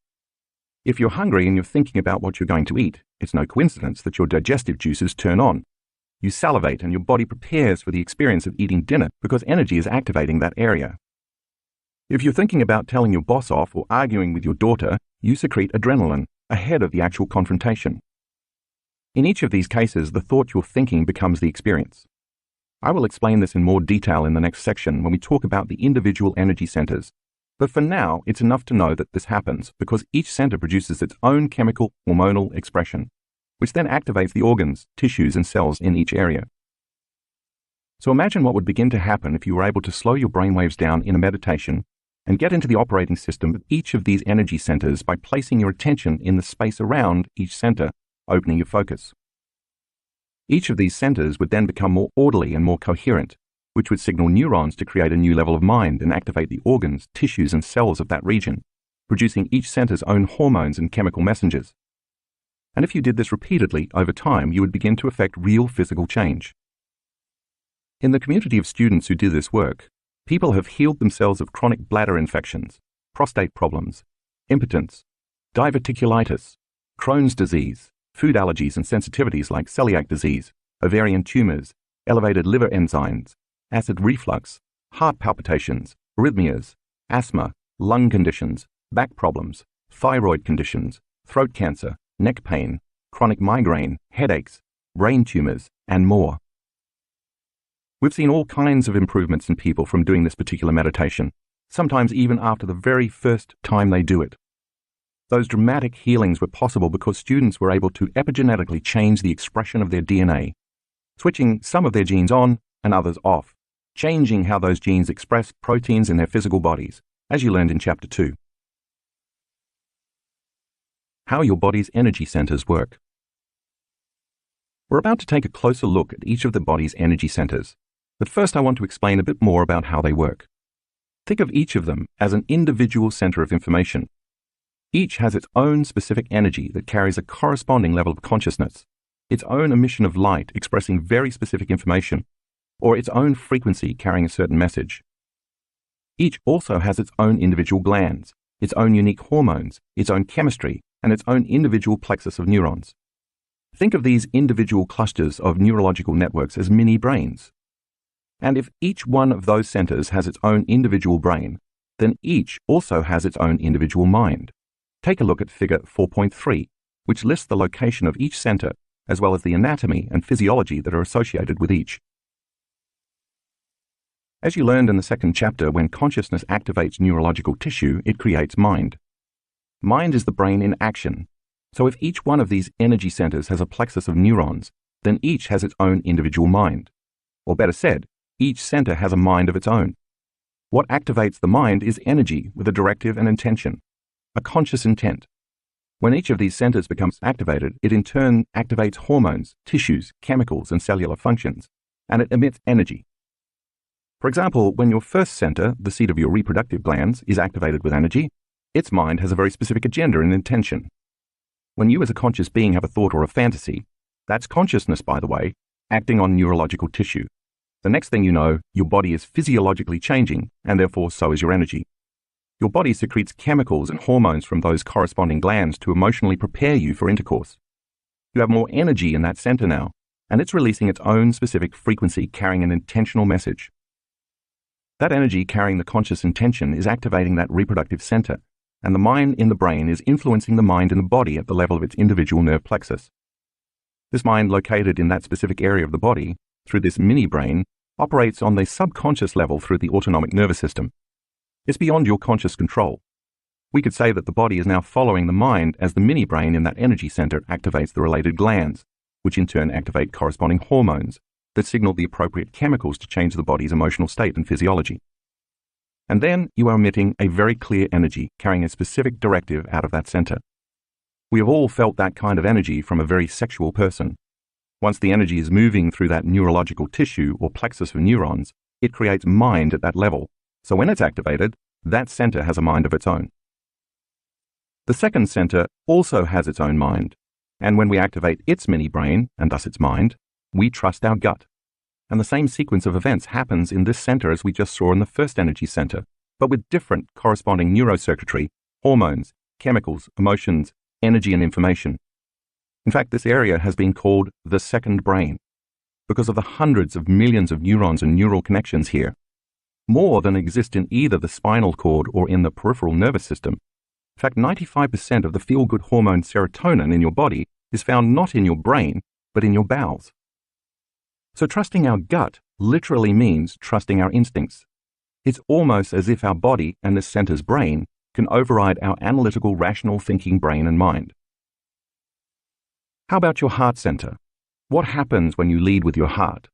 If you're hungry and you're thinking about what you're going to eat, it's no coincidence that your digestive juices turn on. You salivate and your body prepares for the experience of eating dinner because energy is activating that area. If you're thinking about telling your boss off or arguing with your daughter, you secrete adrenaline ahead of the actual confrontation. In each of these cases, the thought you're thinking becomes the experience. I will explain this in more detail in the next section when we talk about the individual energy centers. But for now, it's enough to know that this happens because each center produces its own chemical hormonal expression, which then activates the organs, tissues, and cells in each area. So imagine what would begin to happen if you were able to slow your brainwaves down in a meditation and get into the operating system of each of these energy centers by placing your attention in the space around each center, opening your focus. Each of these centers would then become more orderly and more coherent, which would signal neurons to create a new level of mind and activate the organs, tissues, and cells of that region, producing each center's own hormones and chemical messengers. And if you did this repeatedly over time, you would begin to affect real physical change. In the community of students who do this work, people have healed themselves of chronic bladder infections, prostate problems, impotence, diverticulitis, Crohn's disease, food allergies and sensitivities like celiac disease, ovarian tumors, elevated liver enzymes, acid reflux, heart palpitations, arrhythmias, asthma, lung conditions, back problems, thyroid conditions, throat cancer, neck pain, chronic migraine, headaches, brain tumors, and more. We've seen all kinds of improvements in people from doing this particular meditation, sometimes even after the very first time they do it. Those dramatic healings were possible because students were able to epigenetically change the expression of their DNA, switching some of their genes on and others off, changing how those genes express proteins in their physical bodies, as you learned in Chapter 2. How your body's energy centers work. We're about to take a closer look at each of the body's energy centers. But first I want to explain a bit more about how they work. Think of each of them as an individual center of information. Each has its own specific energy that carries a corresponding level of consciousness, its own emission of light expressing very specific information, or its own frequency carrying a certain message. Each also has its own individual glands, its own unique hormones, its own chemistry, and its own individual plexus of neurons. Think of these individual clusters of neurological networks as mini brains. And if each one of those centers has its own individual brain, then each also has its own individual mind. Take a look at figure 4.3, which lists the location of each center, as well as the anatomy and physiology that are associated with each. As you learned in the second chapter, when consciousness activates neurological tissue, it creates mind. Mind is the brain in action. So if each one of these energy centers has a plexus of neurons, then each has its own individual mind. Or better said, each center has a mind of its own. What activates the mind is energy with a directive and intention, a conscious intent. When each of these centers becomes activated, it in turn activates hormones, tissues, chemicals, and cellular functions, and it emits energy. For example, when your first center, the seat of your reproductive glands, is activated with energy, its mind has a very specific agenda and intention. When you as a conscious being have a thought or a fantasy, that's consciousness, by the way, acting on neurological tissue. The next thing you know, your body is physiologically changing, and therefore so is your energy. Your body secretes chemicals and hormones from those corresponding glands to emotionally prepare you for intercourse. You have more energy in that center now, and it's releasing its own specific frequency carrying an intentional message. That energy carrying the conscious intention is activating that reproductive center, and the mind in the brain is influencing the mind in the body at the level of its individual nerve plexus. This mind located in that specific area of the body, through this mini-brain, operates on the subconscious level through the autonomic nervous system. It's beyond your conscious control. We could say that the body is now following the mind as the mini-brain in that energy center activates the related glands, which in turn activate corresponding hormones that signal the appropriate chemicals to change the body's emotional state and physiology. And then you are emitting a very clear energy carrying a specific directive out of that center. We have all felt that kind of energy from a very sexual person. Once the energy is moving through that neurological tissue or plexus of neurons, it creates mind at that level. So when it's activated, that center has a mind of its own. The second center also has its own mind. And when we activate its mini-brain, and thus its mind, we trust our gut. And the same sequence of events happens in this center as we just saw in the first energy center, but with different corresponding neurocircuitry, hormones, chemicals, emotions, energy, and information. In fact, this area has been called the second brain because of the hundreds of millions of neurons and neural connections here, more than exist in either the spinal cord or in the peripheral nervous system. In fact, 95% of the feel-good hormone serotonin in your body is found not in your brain, but in your bowels. So trusting our gut literally means trusting our instincts. It's almost as if our body and this center's brain can override our analytical, rational thinking brain and mind. How about your heart center? What happens when you lead with your heart?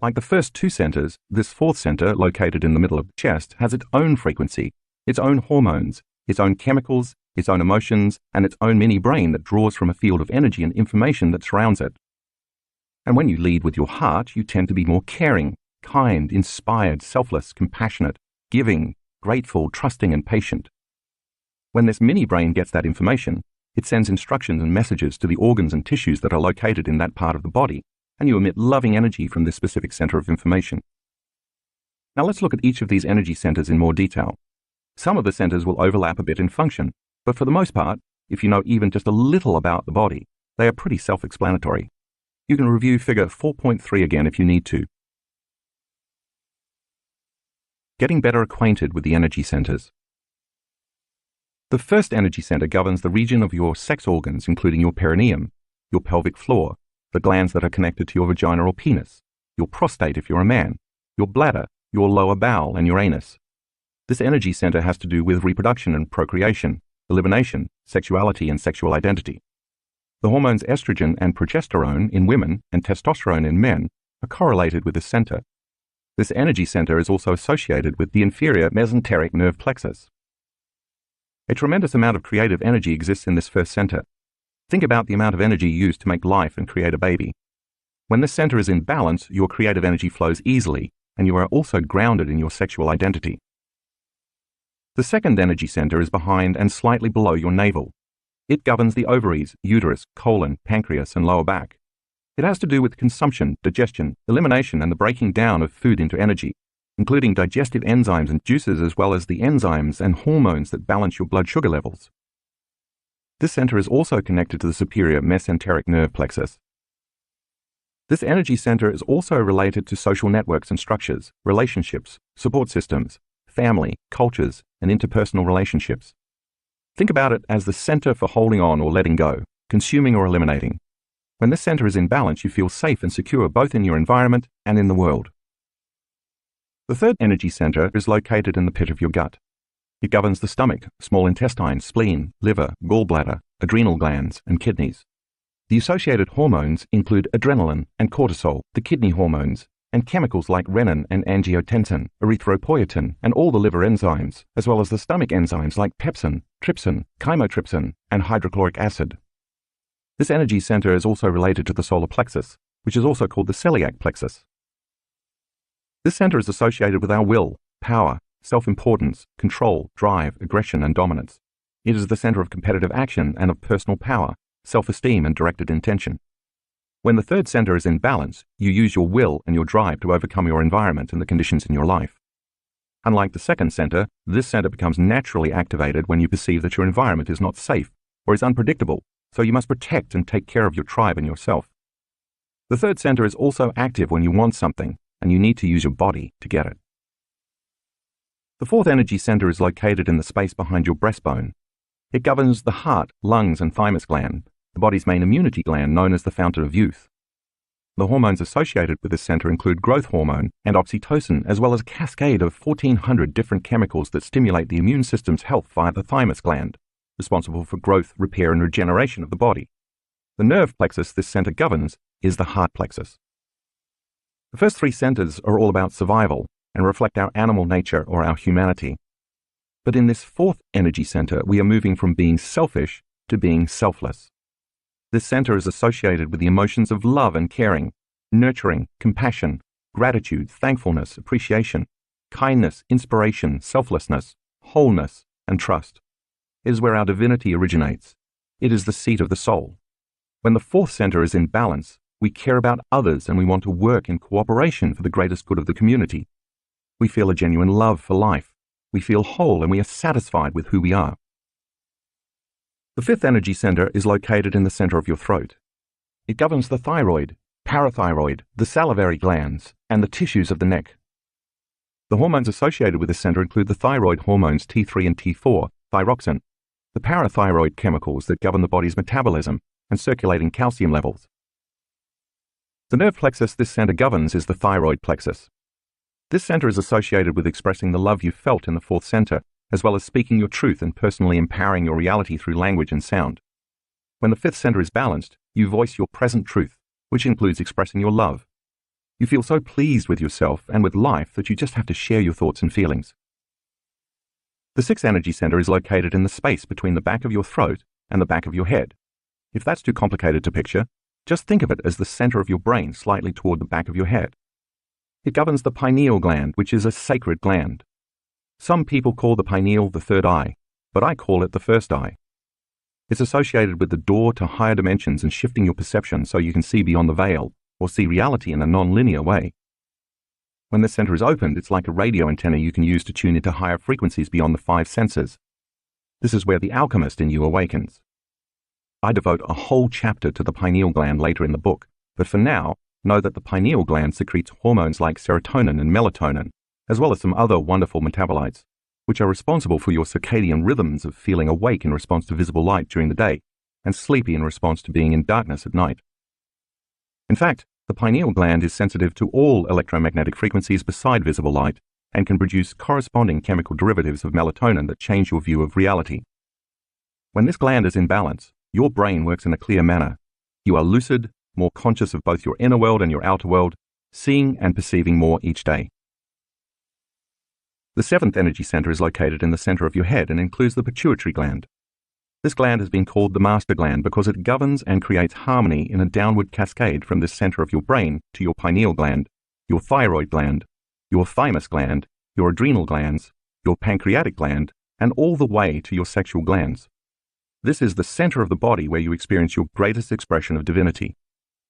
Like the first two centers, this fourth center, located in the middle of the chest, has its own frequency, its own hormones, its own chemicals, its own emotions, and its own mini-brain that draws from a field of energy and information that surrounds it. And when you lead with your heart, you tend to be more caring, kind, inspired, selfless, compassionate, giving, grateful, trusting, and patient. When this mini-brain gets that information, it sends instructions and messages to the organs and tissues that are located in that part of the body, and you emit loving energy from this specific center of information. Now let's look at each of these energy centers in more detail. Some of the centers will overlap a bit in function, but for the most part, if you know even just a little about the body, they are pretty self-explanatory. You can review figure 4.3 again if you need to. Getting better acquainted with the energy centers. The first energy center governs the region of your sex organs, including your perineum, your pelvic floor, the glands that are connected to your vagina or penis, your prostate if you're a man, your bladder, your lower bowel, and your anus. This energy center has to do with reproduction and procreation, elimination, sexuality, and sexual identity. The hormones estrogen and progesterone in women and testosterone in men are correlated with this center. This energy center is also associated with the inferior mesenteric nerve plexus. A tremendous amount of creative energy exists in this first center. Think about the amount of energy used to make life and create a baby. When this center is in balance, your creative energy flows easily, and you are also grounded in your sexual identity. The second energy center is behind and slightly below your navel. It governs the ovaries, uterus, colon, pancreas, and lower back. It has to do with consumption, digestion, elimination, and the breaking down of food into energy, including digestive enzymes and juices, as well as the enzymes and hormones that balance your blood sugar levels. This center is also connected to the superior mesenteric nerve plexus. This energy center is also related to social networks and structures, relationships, support systems, family, cultures, and interpersonal relationships. Think about it as the center for holding on or letting go, consuming or eliminating. When this center is in balance, you feel safe and secure both in your environment and in the world. The third energy center is located in the pit of your gut. It governs the stomach, small intestine, spleen, liver, gallbladder, adrenal glands, and kidneys. The associated hormones include adrenaline and cortisol, the kidney hormones, and chemicals like renin and angiotensin, erythropoietin, and all the liver enzymes, as well as the stomach enzymes like pepsin, trypsin, chymotrypsin, and hydrochloric acid. This energy center is also related to the solar plexus, which is also called the celiac plexus. This center is associated with our will, power, self-importance, control, drive, aggression, and dominance. It is the center of competitive action and of personal power, self-esteem, and directed intention. When the third center is in balance, you use your will and your drive to overcome your environment and the conditions in your life. Unlike the second center, this center becomes naturally activated when you perceive that your environment is not safe or is unpredictable, so you must protect and take care of your tribe and yourself. The third center is also active when you want something, and you need to use your body to get it. The fourth energy center is located in the space behind your breastbone. It governs the heart, lungs, and thymus gland, the body's main immunity gland known as the fountain of youth. The hormones associated with this center include growth hormone and oxytocin, as well as a cascade of 1,400 different chemicals that stimulate the immune system's health via the thymus gland, responsible for growth, repair, and regeneration of the body. The nerve plexus this center governs is the heart plexus. The first three centers are all about survival and reflect our animal nature or our humanity. But in this fourth energy center, we are moving from being selfish to being selfless. This center is associated with the emotions of love and caring, nurturing, compassion, gratitude, thankfulness, appreciation, kindness, inspiration, selflessness, wholeness, and trust. It is where our divinity originates. It is the seat of the soul. When the fourth center is in balance, we care about others and we want to work in cooperation for the greatest good of the community. We feel a genuine love for life. We feel whole and we are satisfied with who we are. The fifth energy center is located in the center of your throat. It governs the thyroid, parathyroid, the salivary glands, and the tissues of the neck. The hormones associated with this center include the thyroid hormones T3 and T4, thyroxine, the parathyroid chemicals that govern the body's metabolism and circulating calcium levels. The nerve plexus this center governs is the thyroid plexus. This center is associated with expressing the love you felt in the fourth center, as well as speaking your truth and personally empowering your reality through language and sound. When the fifth center is balanced, you voice your present truth, which includes expressing your love. You feel so pleased with yourself and with life that you just have to share your thoughts and feelings. The sixth energy center is located in the space between the back of your throat and the back of your head. If that's too complicated to picture, just think of it as the center of your brain slightly toward the back of your head. It governs the pineal gland, which is a sacred gland. Some people call the pineal the third eye, but I call it the first eye. It's associated with the door to higher dimensions and shifting your perception so you can see beyond the veil or see reality in a non-linear way. When this center is opened, it's like a radio antenna you can use to tune into higher frequencies beyond the five senses. This is where the alchemist in you awakens. I devote a whole chapter to the pineal gland later in the book, but for now, know that the pineal gland secretes hormones like serotonin and melatonin, as well as some other wonderful metabolites, which are responsible for your circadian rhythms of feeling awake in response to visible light during the day and sleepy in response to being in darkness at night. In fact, the pineal gland is sensitive to all electromagnetic frequencies beside visible light and can produce corresponding chemical derivatives of melatonin that change your view of reality. When this gland is in balance, your brain works in a clear manner. You are lucid, more conscious of both your inner world and your outer world, seeing and perceiving more each day. The seventh energy center is located in the center of your head and includes the pituitary gland. This gland has been called the master gland because it governs and creates harmony in a downward cascade from the center of your brain to your pineal gland, your thyroid gland, your thymus gland, your adrenal glands, your pancreatic gland, and all the way to your sexual glands. This is the center of the body where you experience your greatest expression of divinity.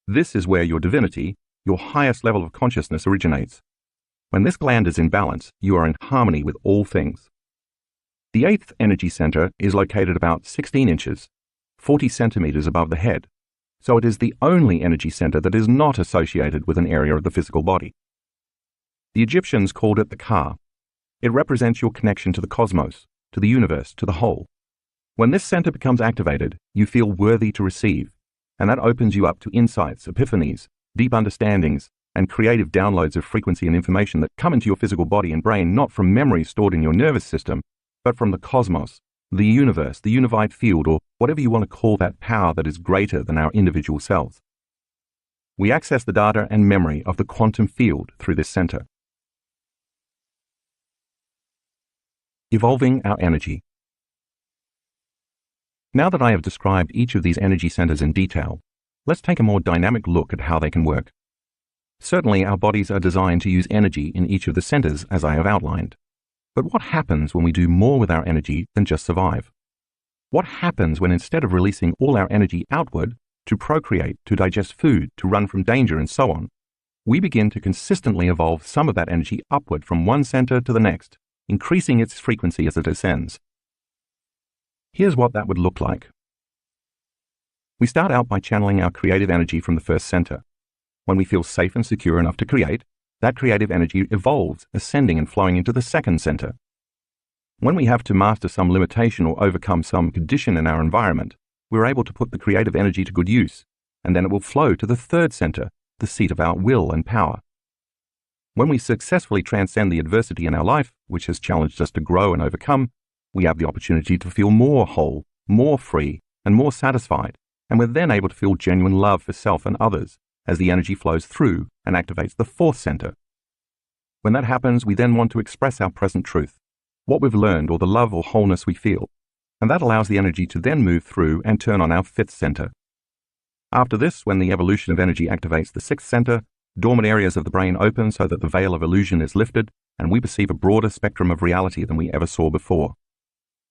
This is where your divinity, your highest level of consciousness, originates. When this gland is in balance, you are in harmony with all things. The eighth energy center is located about 16 inches, 40 centimeters above the head, so it is the only energy center that is not associated with an area of the physical body. The Egyptians called it the Ka. It represents your connection to the cosmos, to the universe, to the whole. When this center becomes activated, you feel worthy to receive, and that opens you up to insights, epiphanies, deep understandings, and creative downloads of frequency and information that come into your physical body and brain not from memories stored in your nervous system, but from the cosmos, the universe, the unified field, or whatever you want to call that power that is greater than our individual selves. We access the data and memory of the quantum field through this center. Evolving our energy. Now that I have described each of these energy centers in detail, let's take a more dynamic look at how they can work. Certainly, our bodies are designed to use energy in each of the centers, as I have outlined. But what happens when we do more with our energy than just survive? What happens when instead of releasing all our energy outward, to procreate, to digest food, to run from danger, and so on, we begin to consistently evolve some of that energy upward from one center to the next, increasing its frequency as it ascends? Here's what that would look like. We start out by channeling our creative energy from the first center. When we feel safe and secure enough to create, that creative energy evolves, ascending and flowing into the second center. When we have to master some limitation or overcome some condition in our environment, we're able to put the creative energy to good use, and then it will flow to the third center, the seat of our will and power. When we successfully transcend the adversity in our life, which has challenged us to grow and overcome, we have the opportunity to feel more whole, more free, and more satisfied, and we're then able to feel genuine love for self and others as the energy flows through and activates the fourth center. When that happens, we then want to express our present truth, what we've learned or the love or wholeness we feel, and that allows the energy to then move through and turn on our fifth center. After this, when the evolution of energy activates the sixth center, dormant areas of the brain open so that the veil of illusion is lifted, and we perceive a broader spectrum of reality than we ever saw before.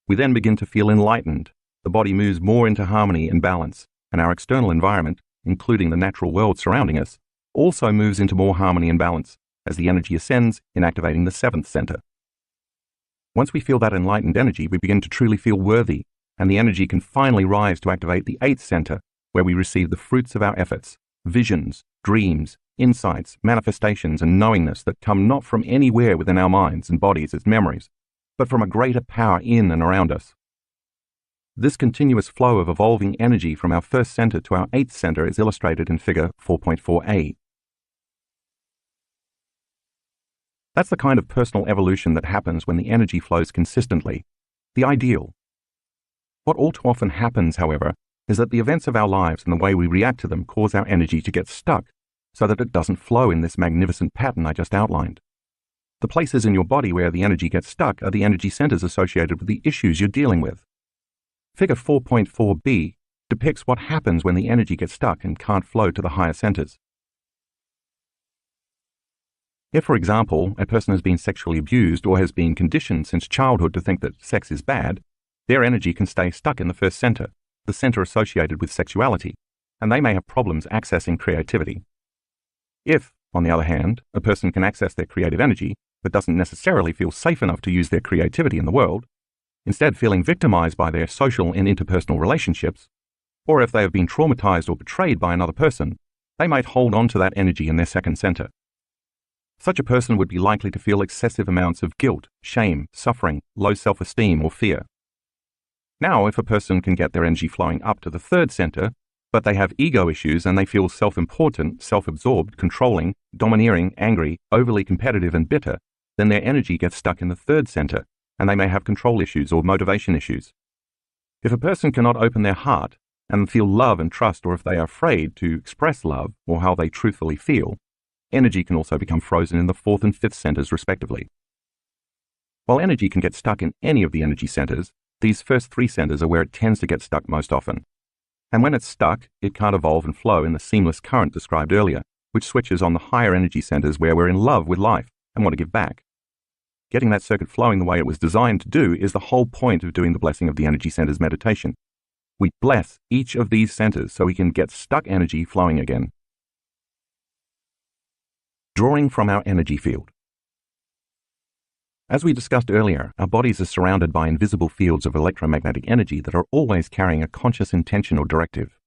We then begin to feel enlightened. The body moves more into harmony and balance, and our external environment, including the natural world surrounding us, also moves into more harmony and balance as the energy ascends in activating the seventh center. Once we feel that enlightened energy, we begin to truly feel worthy, and the energy can finally rise to activate the eighth center, where we receive the fruits of our efforts, visions, dreams, insights, manifestations, and knowingness that come not from anywhere within our minds and bodies as memories, but from a greater power in and around us. This continuous flow of evolving energy from our first center to our eighth center is illustrated in figure 4.4a. That's the kind of personal evolution that happens when the energy flows consistently, the ideal. What all too often happens, however, is that the events of our lives and the way we react to them cause our energy to get stuck so that it doesn't flow in this magnificent pattern I just outlined. The places in your body where the energy gets stuck are the energy centers associated with the issues you're dealing with. Figure 4.4b depicts what happens when the energy gets stuck and can't flow to the higher centers. If, for example, a person has been sexually abused or has been conditioned since childhood to think that sex is bad, their energy can stay stuck in the first center, the center associated with sexuality, and they may have problems accessing creativity. If, on the other hand, a person can access their creative energy, but doesn't necessarily feel safe enough to use their creativity in the world, instead feeling victimized by their social and interpersonal relationships, or if they have been traumatized or betrayed by another person, they might hold on to that energy in their second center. Such a person would be likely to feel excessive amounts of guilt, shame, suffering, low self-esteem, or fear. Now, if a person can get their energy flowing up to the third center, but they have ego issues and they feel self-important, self-absorbed, controlling, domineering, angry, overly competitive, and bitter, then their energy gets stuck in the third center, and they may have control issues or motivation issues. If a person cannot open their heart and feel love and trust, or if they are afraid to express love or how they truthfully feel, energy can also become frozen in the fourth and fifth centers respectively. While energy can get stuck in any of the energy centers, These first three centers are where it tends to get stuck most often. And when it's stuck, it can't evolve and flow in the seamless current described earlier, which switches on the higher energy centers where we're in love with life and want to give back. Getting that circuit flowing the way it was designed to do is the whole point of doing the blessing of the energy centers meditation. We bless each of these centers so we can get stuck energy flowing again. Drawing from our energy field. As we discussed earlier, our bodies are surrounded by invisible fields of electromagnetic energy that are always carrying a conscious intention or directive.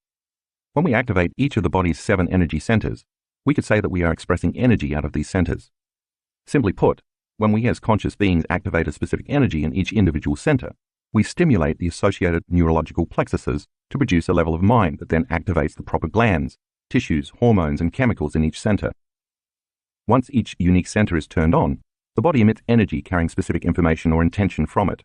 When we activate each of the body's 7 energy centers, we could say that we are expressing energy out of these centers. Simply put, when we as conscious beings activate a specific energy in each individual center, we stimulate the associated neurological plexuses to produce a level of mind that then activates the proper glands, tissues, hormones, and chemicals in each center. Once each unique center is turned on, the body emits energy carrying specific information or intention from it.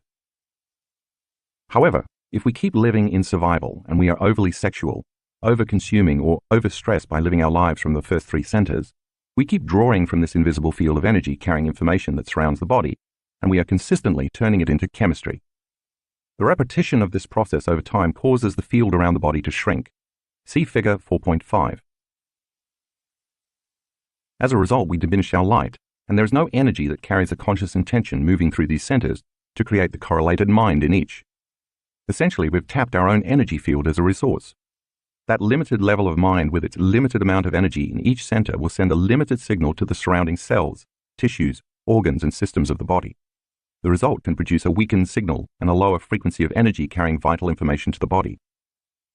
However, if we keep living in survival and we are overly sexual, over-consuming, or overstressed by living our lives from the first 3 centers, we keep drawing from this invisible field of energy carrying information that surrounds the body, and we are consistently turning it into chemistry. The repetition of this process over time causes the field around the body to shrink. See figure 4.5. As a result, we diminish our light, and there is no energy that carries a conscious intention moving through these centers to create the correlated mind in each. Essentially, we've tapped our own energy field as a resource. That limited level of mind with its limited amount of energy in each center will send a limited signal to the surrounding cells, tissues, organs, and systems of the body. The result can produce a weakened signal and a lower frequency of energy carrying vital information to the body.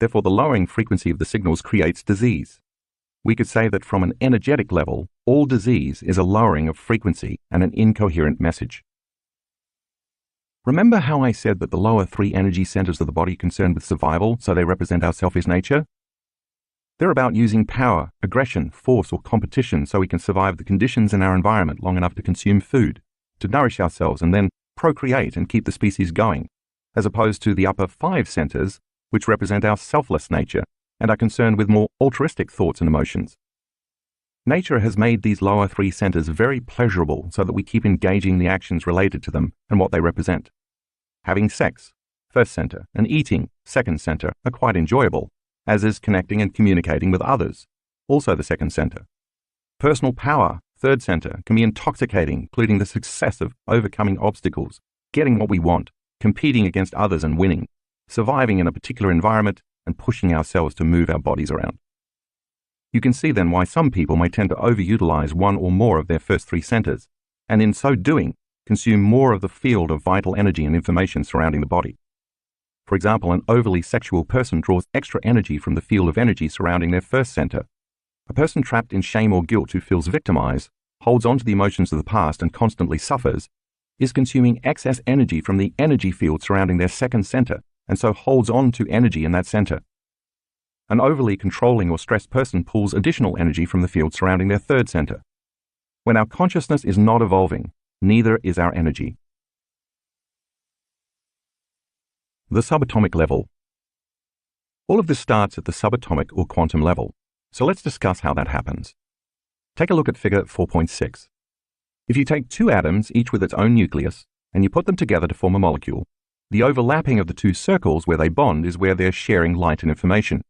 Therefore, the lowering frequency of the signals creates disease. We could say that from an energetic level, all disease is a lowering of frequency and an incoherent message. Remember how I said that the lower 3 energy centers of the body are concerned with survival, so they represent our selfish nature? They're about using power, aggression, force, or competition so we can survive the conditions in our environment long enough to consume food, to nourish ourselves, and then procreate and keep the species going, as opposed to the upper 5 centers, which represent our selfless nature and are concerned with more altruistic thoughts and emotions. Nature has made these lower 3 centers very pleasurable so that we keep engaging the actions related to them and what they represent. Having sex, first center, and eating, second center, are quite enjoyable, as is connecting and communicating with others, also the second center. Personal power, third center, can be intoxicating, including the success of overcoming obstacles, getting what we want, competing against others and winning, surviving in a particular environment, and pushing ourselves to move our bodies around. You can see then why some people may tend to overutilize one or more of their first 3 centers, and in so doing, consume more of the field of vital energy and information surrounding the body. For example, an overly sexual person draws extra energy from the field of energy surrounding their first center. A person trapped in shame or guilt who feels victimized, holds on to the emotions of the past and constantly suffers, is consuming excess energy from the energy field surrounding their second center, and so holds on to energy in that center. An overly controlling or stressed person pulls additional energy from the field surrounding their third center. When our consciousness is not evolving, neither is our energy. The subatomic level. All of this starts at the subatomic or quantum level, so let's discuss how that happens. Take a look at figure 4.6. If you take 2 atoms, each with its own nucleus, and you put them together to form a molecule, the overlapping of the 2 circles where they bond is where they're sharing light and information.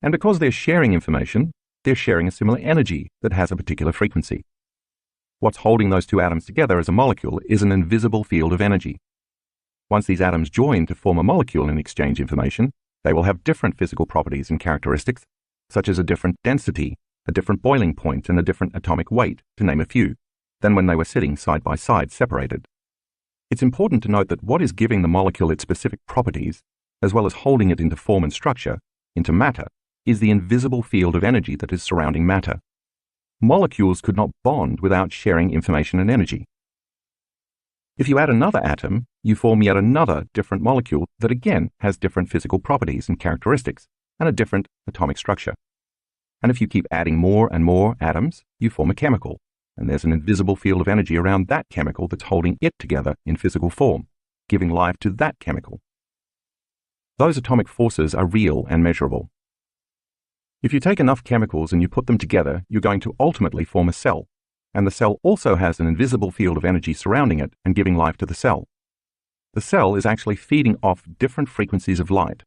And because they're sharing information, they're sharing a similar energy that has a particular frequency. What's holding those 2 atoms together as a molecule is an invisible field of energy. Once these atoms join to form a molecule and exchange information, they will have different physical properties and characteristics, such as a different density, a different boiling point, and a different atomic weight, to name a few, than when they were sitting side by side separated. It's important to note that what is giving the molecule its specific properties, as well as holding it into form and structure, into matter, is the invisible field of energy that is surrounding matter. Molecules could not bond without sharing information and energy. If you add another atom, you form yet another different molecule that again has different physical properties and characteristics, and a different atomic structure. And if you keep adding more and more atoms, you form a chemical, and there's an invisible field of energy around that chemical that's holding it together in physical form, giving life to that chemical. Those atomic forces are real and measurable. If you take enough chemicals and you put them together, you're going to ultimately form a cell, and the cell also has an invisible field of energy surrounding it and giving life to the cell. The cell is actually feeding off different frequencies of light.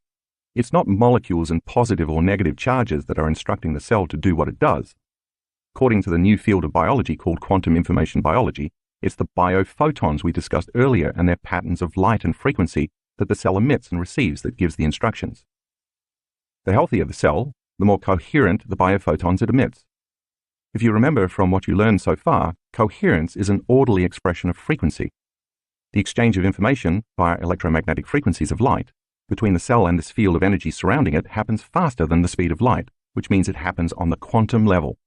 It's not molecules and positive or negative charges that are instructing the cell to do what it does. According to the new field of biology called quantum information biology, it's the biophotons we discussed earlier and their patterns of light and frequency that the cell emits and receives that gives the instructions. The healthier the cell, the more coherent the biophotons it emits. If you remember from what you learned so far, coherence is an orderly expression of frequency. The exchange of information via electromagnetic frequencies of light between the cell and this field of energy surrounding it happens faster than the speed of light, which means it happens on the quantum level.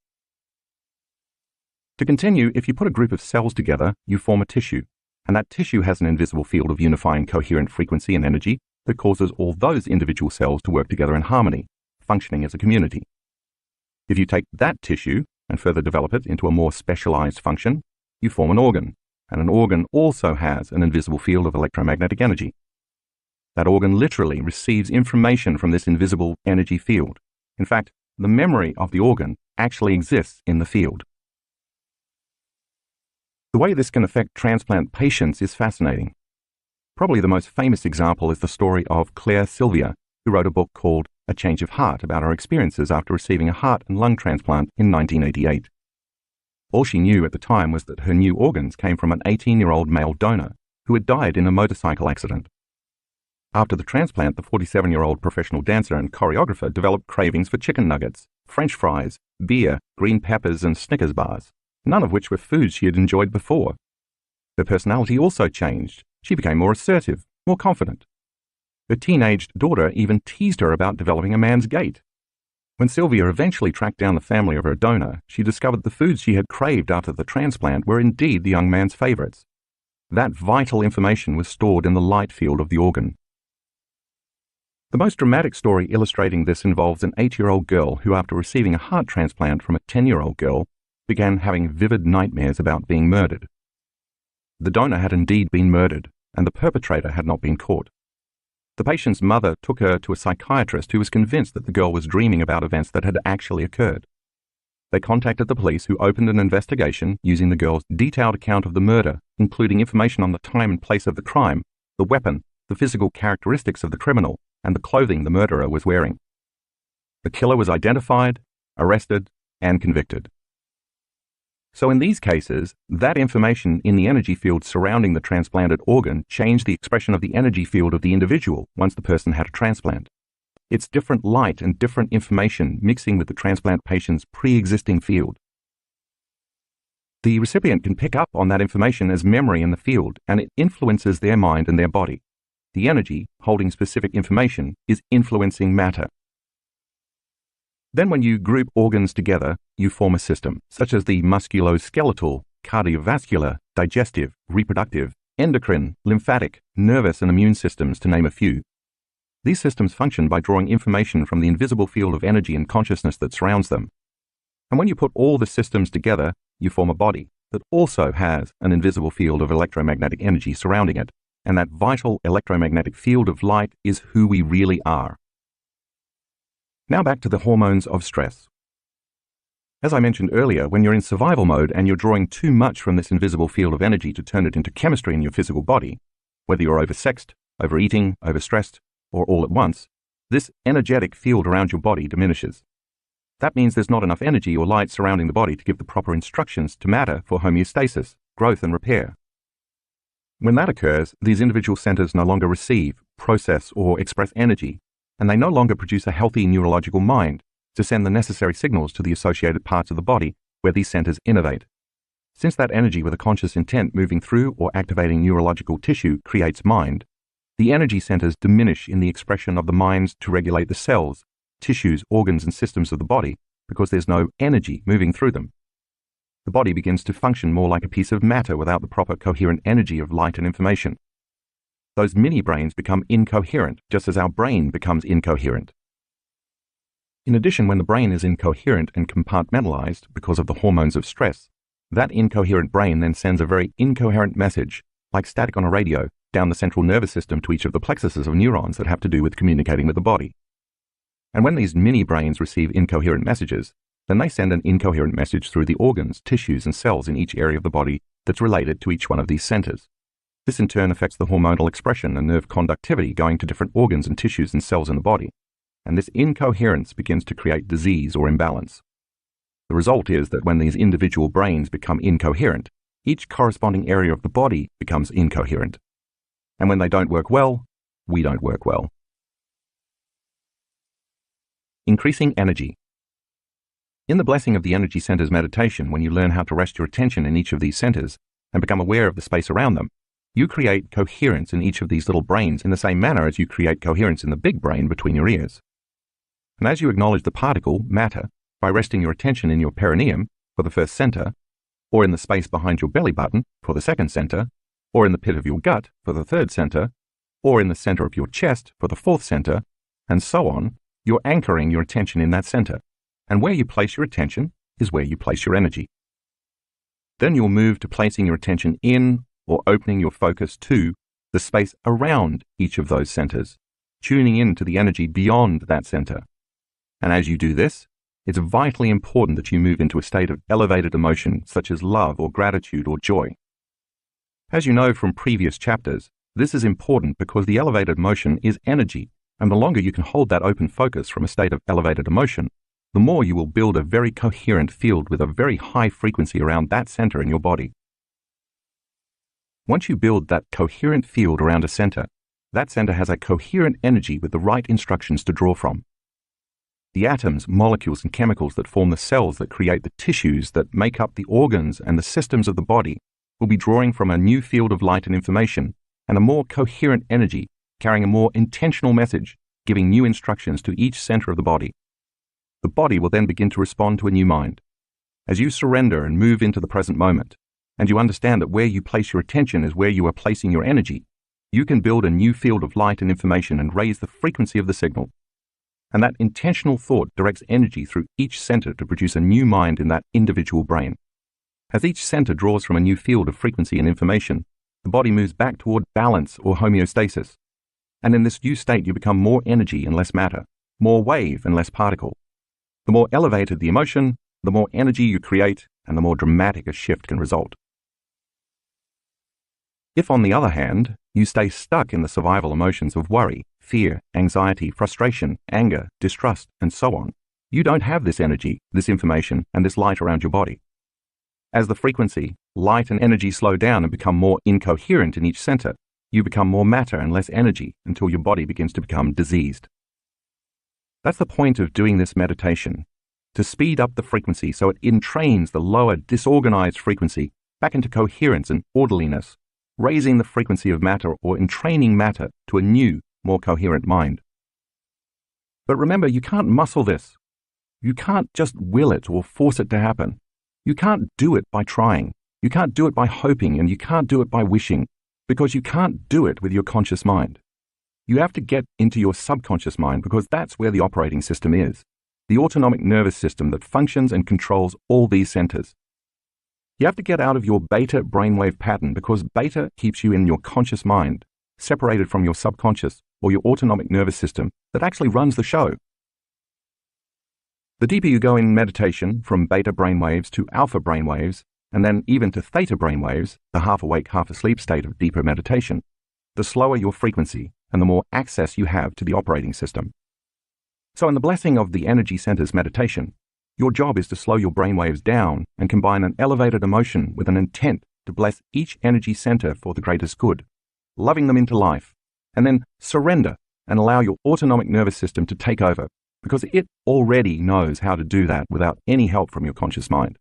To continue, if you put a group of cells together, you form a tissue, and that tissue has an invisible field of unifying coherent frequency and energy that causes all those individual cells to work together in harmony, functioning as a community. If you take that tissue and further develop it into a more specialized function, you form an organ, and an organ also has an invisible field of electromagnetic energy. That organ literally receives information from this invisible energy field. In fact, the memory of the organ actually exists in the field. The way this can affect transplant patients is fascinating. Probably the most famous example is the story of Claire Sylvia, who wrote a book called A Change of Heart about her experiences after receiving a heart and lung transplant in 1988. All she knew at the time was that her new organs came from an 18-year-old male donor who had died in a motorcycle accident. After the transplant, the 47-year-old professional dancer and choreographer developed cravings for chicken nuggets, French fries, beer, green peppers, and Snickers bars, none of which were foods she had enjoyed before. Her personality also changed. She became more assertive, more confident. Her teenaged daughter even teased her about developing a man's gait. When Sylvia eventually tracked down the family of her donor, she discovered the foods she had craved after the transplant were indeed the young man's favorites. That vital information was stored in the light field of the organ. The most dramatic story illustrating this involves an 8-year-old girl who, after receiving a heart transplant from a 10-year-old girl, began having vivid nightmares about being murdered. The donor had indeed been murdered, and the perpetrator had not been caught. The patient's mother took her to a psychiatrist who was convinced that the girl was dreaming about events that had actually occurred. They contacted the police, who opened an investigation using the girl's detailed account of the murder, including information on the time and place of the crime, the weapon, the physical characteristics of the criminal, and the clothing the murderer was wearing. The killer was identified, arrested, and convicted. So in these cases, that information in the energy field surrounding the transplanted organ changed the expression of the energy field of the individual once the person had a transplant. It's different light and different information mixing with the transplant patient's pre-existing field. The recipient can pick up on that information as memory in the field, and it influences their mind and their body. The energy, holding specific information, is influencing matter. Then when you group organs together, you form a system, such as the musculoskeletal, cardiovascular, digestive, reproductive, endocrine, lymphatic, nervous, and immune systems, to name a few. These systems function by drawing information from the invisible field of energy and consciousness that surrounds them. And when you put all the systems together, you form a body that also has an invisible field of electromagnetic energy surrounding it. And that vital electromagnetic field of light is who we really are. Now back to the hormones of stress. As I mentioned earlier, when you're in survival mode and you're drawing too much from this invisible field of energy to turn it into chemistry in your physical body, whether you're oversexed, overeating, overstressed, or all at once, this energetic field around your body diminishes. That means there's not enough energy or light surrounding the body to give the proper instructions to matter for homeostasis, growth, and repair. When that occurs, these individual centers no longer receive, process, or express energy, and they no longer produce a healthy neurological mind to send the necessary signals to the associated parts of the body where these centers innervate. Since that energy with a conscious intent moving through or activating neurological tissue creates mind, the energy centers diminish in the expression of the minds to regulate the cells, tissues, organs, and systems of the body because there's no energy moving through them. The body begins to function more like a piece of matter without the proper coherent energy of light and information. Those mini-brains become incoherent, just as our brain becomes incoherent. In addition, when the brain is incoherent and compartmentalized because of the hormones of stress, that incoherent brain then sends a very incoherent message, like static on a radio, down the central nervous system to each of the plexuses of neurons that have to do with communicating with the body. And when these mini-brains receive incoherent messages, then they send an incoherent message through the organs, tissues, and cells in each area of the body that's related to each one of these centers. This in turn affects the hormonal expression and nerve conductivity going to different organs and tissues and cells in the body, and this incoherence begins to create disease or imbalance. The result is that when these individual brains become incoherent, each corresponding area of the body becomes incoherent. And when they don't work well, we don't work well. Increasing energy. In the Blessing of the Energy Centers meditation, when you learn how to rest your attention in each of these centers and become aware of the space around them, you create coherence in each of these little brains in the same manner as you create coherence in the big brain between your ears. And as you acknowledge the particle, matter, by resting your attention in your perineum for the first center, or in the space behind your belly button for the second center, or in the pit of your gut for the third center, or in the center of your chest for the fourth center, and so on, you're anchoring your attention in that center. And where you place your attention is where you place your energy. Then you'll move to placing your attention in or opening your focus to the space around each of those centers, tuning in to the energy beyond that center. And as you do this, it's vitally important that you move into a state of elevated emotion such as love or gratitude or joy. As you know from previous chapters, this is important because the elevated emotion is energy, and the longer you can hold that open focus from a state of elevated emotion, the more you will build a very coherent field with a very high frequency around that center in your body. Once you build that coherent field around a center, that center has a coherent energy with the right instructions to draw from. The atoms, molecules, and chemicals that form the cells that create the tissues that make up the organs and the systems of the body will be drawing from a new field of light and information and a more coherent energy carrying a more intentional message, giving new instructions to each center of the body. The body will then begin to respond to a new mind. As you surrender and move into the present moment, and you understand that where you place your attention is where you are placing your energy, you can build a new field of light and information and raise the frequency of the signal. And that intentional thought directs energy through each center to produce a new mind in that individual brain. As each center draws from a new field of frequency and information, the body moves back toward balance or homeostasis. And in this new state, you become more energy and less matter, more wave and less particle. The more elevated the emotion, the more energy you create, and the more dramatic a shift can result. If, on the other hand, you stay stuck in the survival emotions of worry, fear, anxiety, frustration, anger, distrust, and so on, you don't have this energy, this information, and this light around your body. As the frequency, light, and energy slow down and become more incoherent in each center, you become more matter and less energy until your body begins to become diseased. That's the point of doing this meditation, to speed up the frequency so it entrains the lower, disorganized frequency back into coherence and orderliness, raising the frequency of matter or entraining matter to a new, more coherent mind. But remember, you can't muscle this. You can't just will it or force it to happen. You can't do it by trying. You can't do it by hoping, and you can't do it by wishing, because you can't do it with your conscious mind. You have to get into your subconscious mind because that's where the operating system is, the autonomic nervous system that functions and controls all these centers. You have to get out of your beta brainwave pattern because beta keeps you in your conscious mind, separated from your subconscious or your autonomic nervous system that actually runs the show. The deeper you go in meditation, from beta brainwaves to alpha brainwaves, and then even to theta brainwaves, the half-awake, half-asleep state of deeper meditation, the slower your frequency and the more access you have to the operating system. So in the Blessing of the Energy Centers meditation, your job is to slow your brainwaves down and combine an elevated emotion with an intent to bless each energy center for the greatest good, loving them into life, and then surrender and allow your autonomic nervous system to take over, because it already knows how to do that without any help from your conscious mind.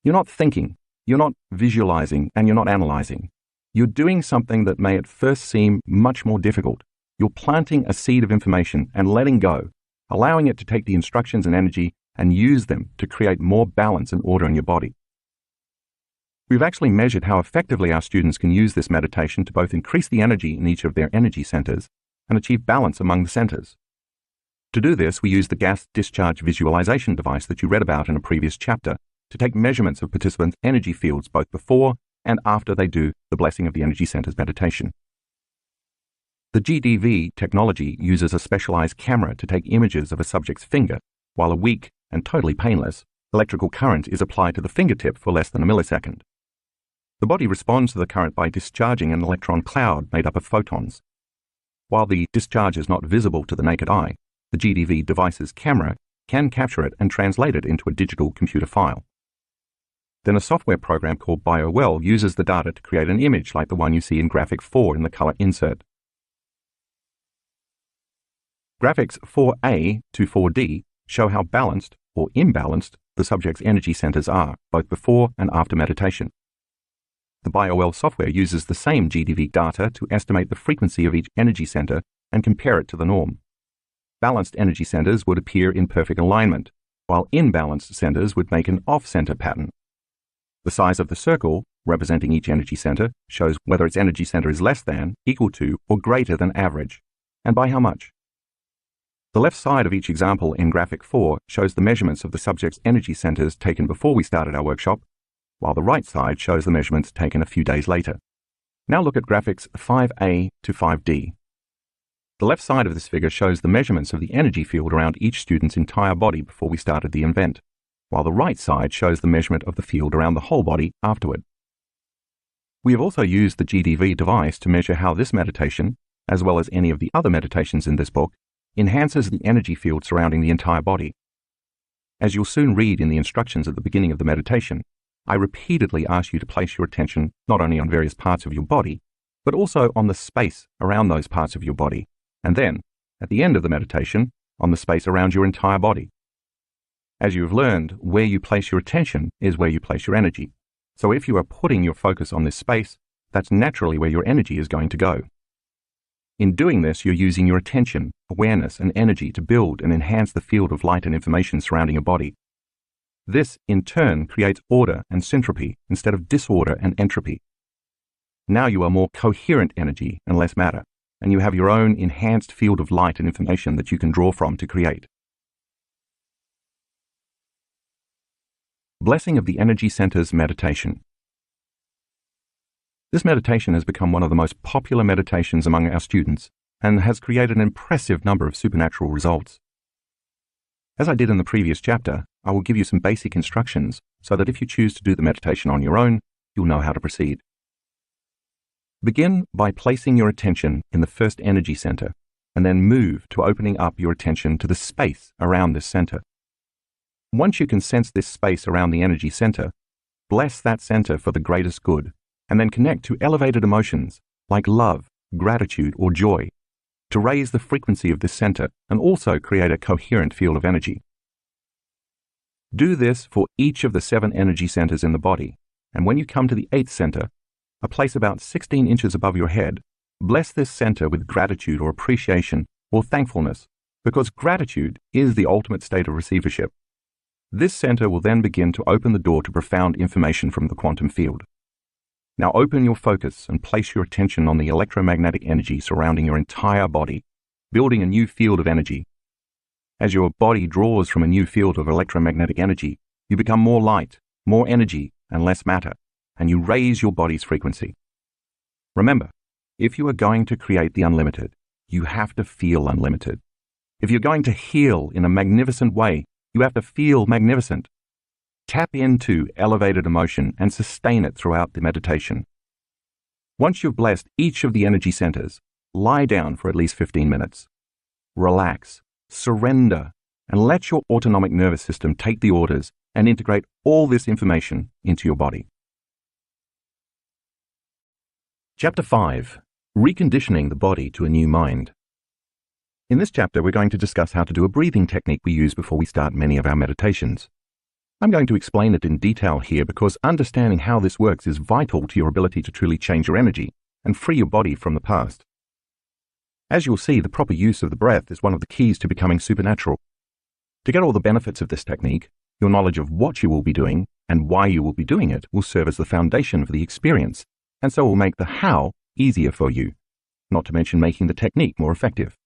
You're not thinking, you're not visualizing, and you're not analyzing. You're doing something that may at first seem much more difficult. You're planting a seed of information and letting go, allowing it to take the instructions and energy and use them to create more balance and order in your body. We've actually measured how effectively our students can use this meditation to both increase the energy in each of their energy centers and achieve balance among the centers. To do this, we use the gas discharge visualization device that you read about in a previous chapter to take measurements of participants' energy fields both before and after they do the Blessing of the Energy Centers meditation. The GDV technology uses a specialized camera to take images of a subject's finger, while a weak and totally painless electrical current is applied to the fingertip for less than a millisecond. The body responds to the current by discharging an electron cloud made up of photons. While the discharge is not visible to the naked eye, the GDV device's camera can capture it and translate it into a digital computer file. Then a software program called BioWell uses the data to create an image like the one you see in graphic 4 in the color insert. Graphics 4A to 4D show how balanced or imbalanced the subject's energy centers are, both before and after meditation. The BioWell software uses the same GDV data to estimate the frequency of each energy center and compare it to the norm. Balanced energy centers would appear in perfect alignment, while imbalanced centers would make an off-center pattern. The size of the circle, representing each energy center, shows whether its energy center is less than, equal to, or greater than average, and by how much. The left side of each example in graphic 4 shows the measurements of the subject's energy centers taken before we started our workshop, while the right side shows the measurements taken a few days later. Now look at graphics 5A to 5D. The left side of this figure shows the measurements of the energy field around each student's entire body before we started the event, while the right side shows the measurement of the field around the whole body afterward. We have also used the GDV device to measure how this meditation, as well as any of the other meditations in this book, enhances the energy field surrounding the entire body. As you'll soon read in the instructions at the beginning of the meditation, I repeatedly ask you to place your attention not only on various parts of your body, but also on the space around those parts of your body, and then, at the end of the meditation, on the space around your entire body. As you have learned, where you place your attention is where you place your energy. So if you are putting your focus on this space, that's naturally where your energy is going to go. In doing this, you're using your attention, awareness, and energy to build and enhance the field of light and information surrounding your body. This, in turn, creates order and syntropy instead of disorder and entropy. Now you are more coherent energy and less matter, and you have your own enhanced field of light and information that you can draw from to create. Blessing of the Energy Centers Meditation. This meditation has become one of the most popular meditations among our students and has created an impressive number of supernatural results. As I did in the previous chapter, I will give you some basic instructions so that if you choose to do the meditation on your own, you'll know how to proceed. Begin by placing your attention in the first energy center and then move to opening up your attention to the space around this center. Once you can sense this space around the energy center, bless that center for the greatest good and then connect to elevated emotions like love, gratitude, or joy to raise the frequency of this center and also create a coherent field of energy. Do this for each of the 7 energy centers in the body, and when you come to the 8th center, a place about 16 inches above your head, bless this center with gratitude or appreciation or thankfulness, because gratitude is the ultimate state of receivership. This center will then begin to open the door to profound information from the quantum field. Now open your focus and place your attention on the electromagnetic energy surrounding your entire body, building a new field of energy. As your body draws from a new field of electromagnetic energy, you become more light, more energy, and less matter, and you raise your body's frequency. Remember, if you are going to create the unlimited, you have to feel unlimited. If you're going to heal in a magnificent way, you have to feel magnificent. Tap into elevated emotion and sustain it throughout the meditation. Once you've blessed each of the energy centers, lie down for at least 15 minutes. Relax, surrender, and let your autonomic nervous system take the orders and integrate all this information into your body. Chapter 5. Reconditioning the body to a new mind. In this chapter, we're going to discuss how to do a breathing technique we use before we start many of our meditations. I'm going to explain it in detail here because understanding how this works is vital to your ability to truly change your energy and free your body from the past. As you'll see, the proper use of the breath is one of the keys to becoming supernatural. To get all the benefits of this technique, your knowledge of what you will be doing and why you will be doing it will serve as the foundation for the experience, and so will make the how easier for you, not to mention making the technique more effective.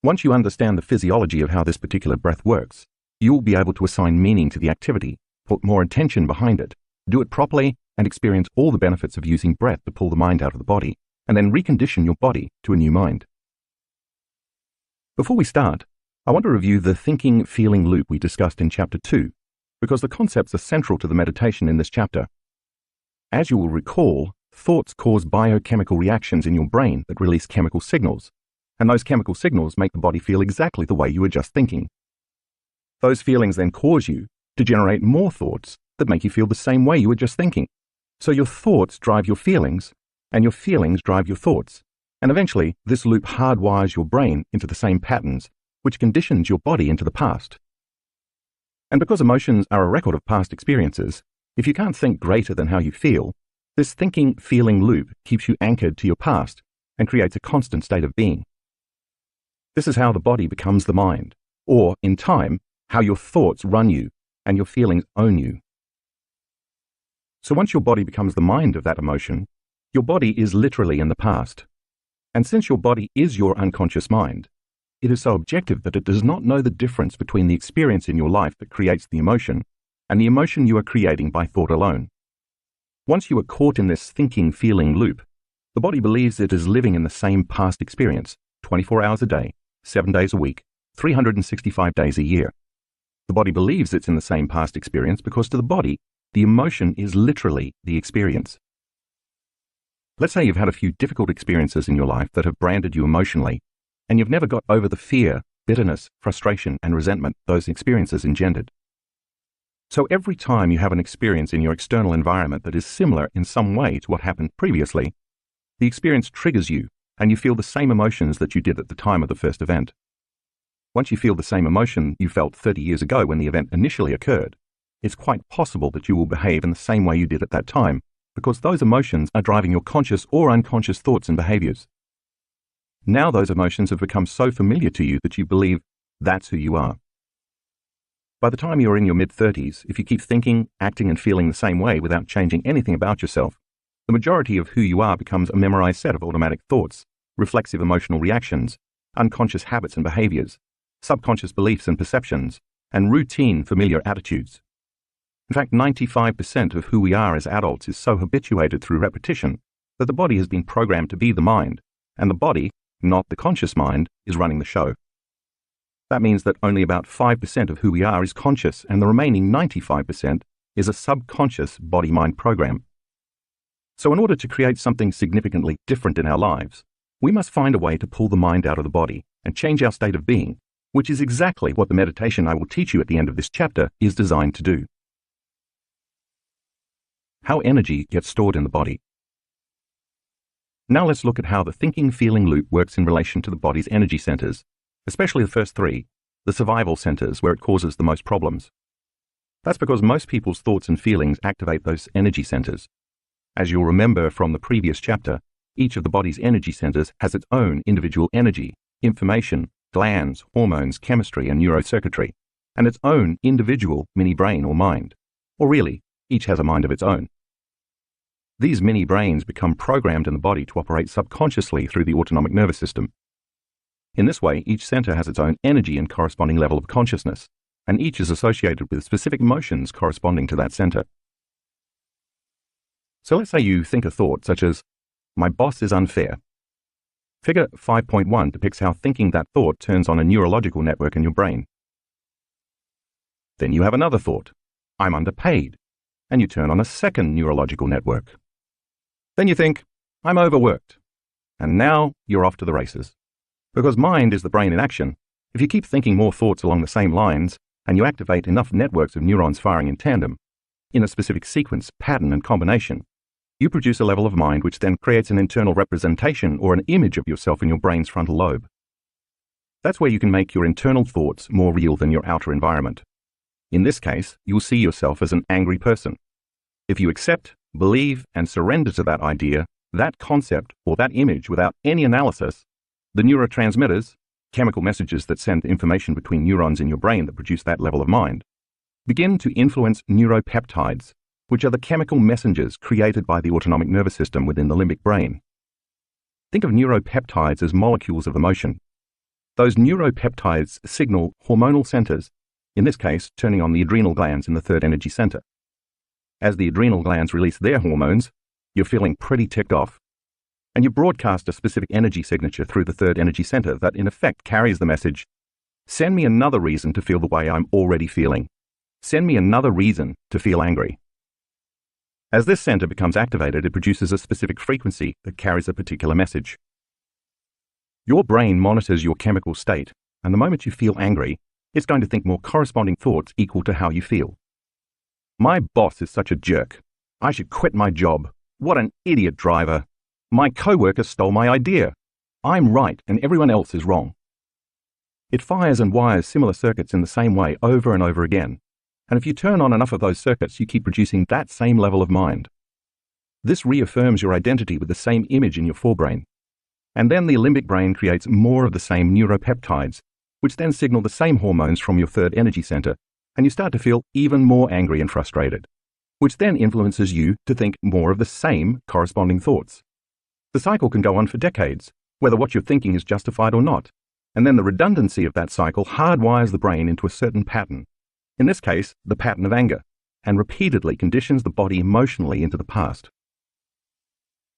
Once you understand the physiology of how this particular breath works, you will be able to assign meaning to the activity, put more intention behind it, do it properly, and experience all the benefits of using breath to pull the mind out of the body, and then recondition your body to a new mind. Before we start, I want to review the thinking-feeling loop we discussed in Chapter 2, because the concepts are central to the meditation in this chapter. As you will recall, thoughts cause biochemical reactions in your brain that release chemical signals, and those chemical signals make the body feel exactly the way you were just thinking. Those feelings then cause you to generate more thoughts that make you feel the same way you were just thinking. So your thoughts drive your feelings, and your feelings drive your thoughts, and eventually this loop hardwires your brain into the same patterns, which conditions your body into the past. And because emotions are a record of past experiences, if you can't think greater than how you feel, this thinking-feeling loop keeps you anchored to your past and creates a constant state of being. This is how the body becomes the mind, or, in time, how your thoughts run you and your feelings own you. So once your body becomes the mind of that emotion, your body is literally in the past. And since your body is your unconscious mind, it is so objective that it does not know the difference between the experience in your life that creates the emotion and the emotion you are creating by thought alone. Once you are caught in this thinking-feeling loop, the body believes it is living in the same past experience, 24 hours a day, 7 days a week, 365 days a year. The body believes it's in the same past experience because to the body, the emotion is literally the experience. Let's say you've had a few difficult experiences in your life that have branded you emotionally, and you've never got over the fear, bitterness, frustration, and resentment those experiences engendered. So every time you have an experience in your external environment that is similar in some way to what happened previously, the experience triggers you, and you feel the same emotions that you did at the time of the first event. Once you feel the same emotion you felt 30 years ago when the event initially occurred, it's quite possible that you will behave in the same way you did at that time, because those emotions are driving your conscious or unconscious thoughts and behaviors. Now those emotions have become so familiar to you that you believe that's who you are. By the time you're in your mid-30s, if you keep thinking, acting, and feeling the same way without changing anything about yourself, the majority of who you are becomes a memorized set of automatic thoughts, reflexive emotional reactions, unconscious habits and behaviors, subconscious beliefs and perceptions, and routine familiar attitudes. In fact, 95% of who we are as adults is so habituated through repetition that the body has been programmed to be the mind, and the body, not the conscious mind, is running the show. That means that only about 5% of who we are is conscious, and the remaining 95% is a subconscious body-mind program. So in order to create something significantly different in our lives, we must find a way to pull the mind out of the body and change our state of being, which is exactly what the meditation I will teach you at the end of this chapter is designed to do. How energy gets stored in the body. Now let's look at how the thinking-feeling loop works in relation to the body's energy centers, especially the first three, the survival centers where it causes the most problems. That's because most people's thoughts and feelings activate those energy centers. As you'll remember from the previous chapter, each of the body's energy centers has its own individual energy, information, glands, hormones, chemistry, and neurocircuitry, and its own individual mini-brain or mind. Or really, each has a mind of its own. These mini-brains become programmed in the body to operate subconsciously through the autonomic nervous system. In this way, each center has its own energy and corresponding level of consciousness, and each is associated with specific emotions corresponding to that center. So let's say you think a thought such as, "My boss is unfair." Figure 5.1 depicts how thinking that thought turns on a neurological network in your brain. Then you have another thought, "I'm underpaid," and you turn on a second neurological network. Then you think, "I'm overworked," and now you're off to the races. Because mind is the brain in action, if you keep thinking more thoughts along the same lines, and you activate enough networks of neurons firing in tandem, in a specific sequence, pattern, and combination, you produce a level of mind which then creates an internal representation or an image of yourself in your brain's frontal lobe. That's where you can make your internal thoughts more real than your outer environment. In this case, you'll see yourself as an angry person. If you accept, believe, and surrender to that idea, that concept, or that image without any analysis, the neurotransmitters, chemical messages that send information between neurons in your brain that produce that level of mind, begin to influence neuropeptides, which are the chemical messengers created by the autonomic nervous system within the limbic brain. Think of neuropeptides as molecules of emotion. Those neuropeptides signal hormonal centers, in this case turning on the adrenal glands in the third energy center. As the adrenal glands release their hormones, you're feeling pretty ticked off. And you broadcast a specific energy signature through the third energy center that in effect carries the message, "Send me another reason to feel the way I'm already feeling. Send me another reason to feel angry." As this center becomes activated, it produces a specific frequency that carries a particular message. Your brain monitors your chemical state, and the moment you feel angry, it's going to think more corresponding thoughts equal to how you feel. My boss is such a jerk. I should quit my job. What an idiot driver. My coworker stole my idea. I'm right and everyone else is wrong. It fires and wires similar circuits in the same way over and over again. And if you turn on enough of those circuits, you keep producing that same level of mind. This reaffirms your identity with the same image in your forebrain. And then the limbic brain creates more of the same neuropeptides, which then signal the same hormones from your third energy center, and you start to feel even more angry and frustrated, which then influences you to think more of the same corresponding thoughts. The cycle can go on for decades, whether what you're thinking is justified or not, and then the redundancy of that cycle hardwires the brain into a certain pattern, in this case, the pattern of anger, and repeatedly conditions the body emotionally into the past.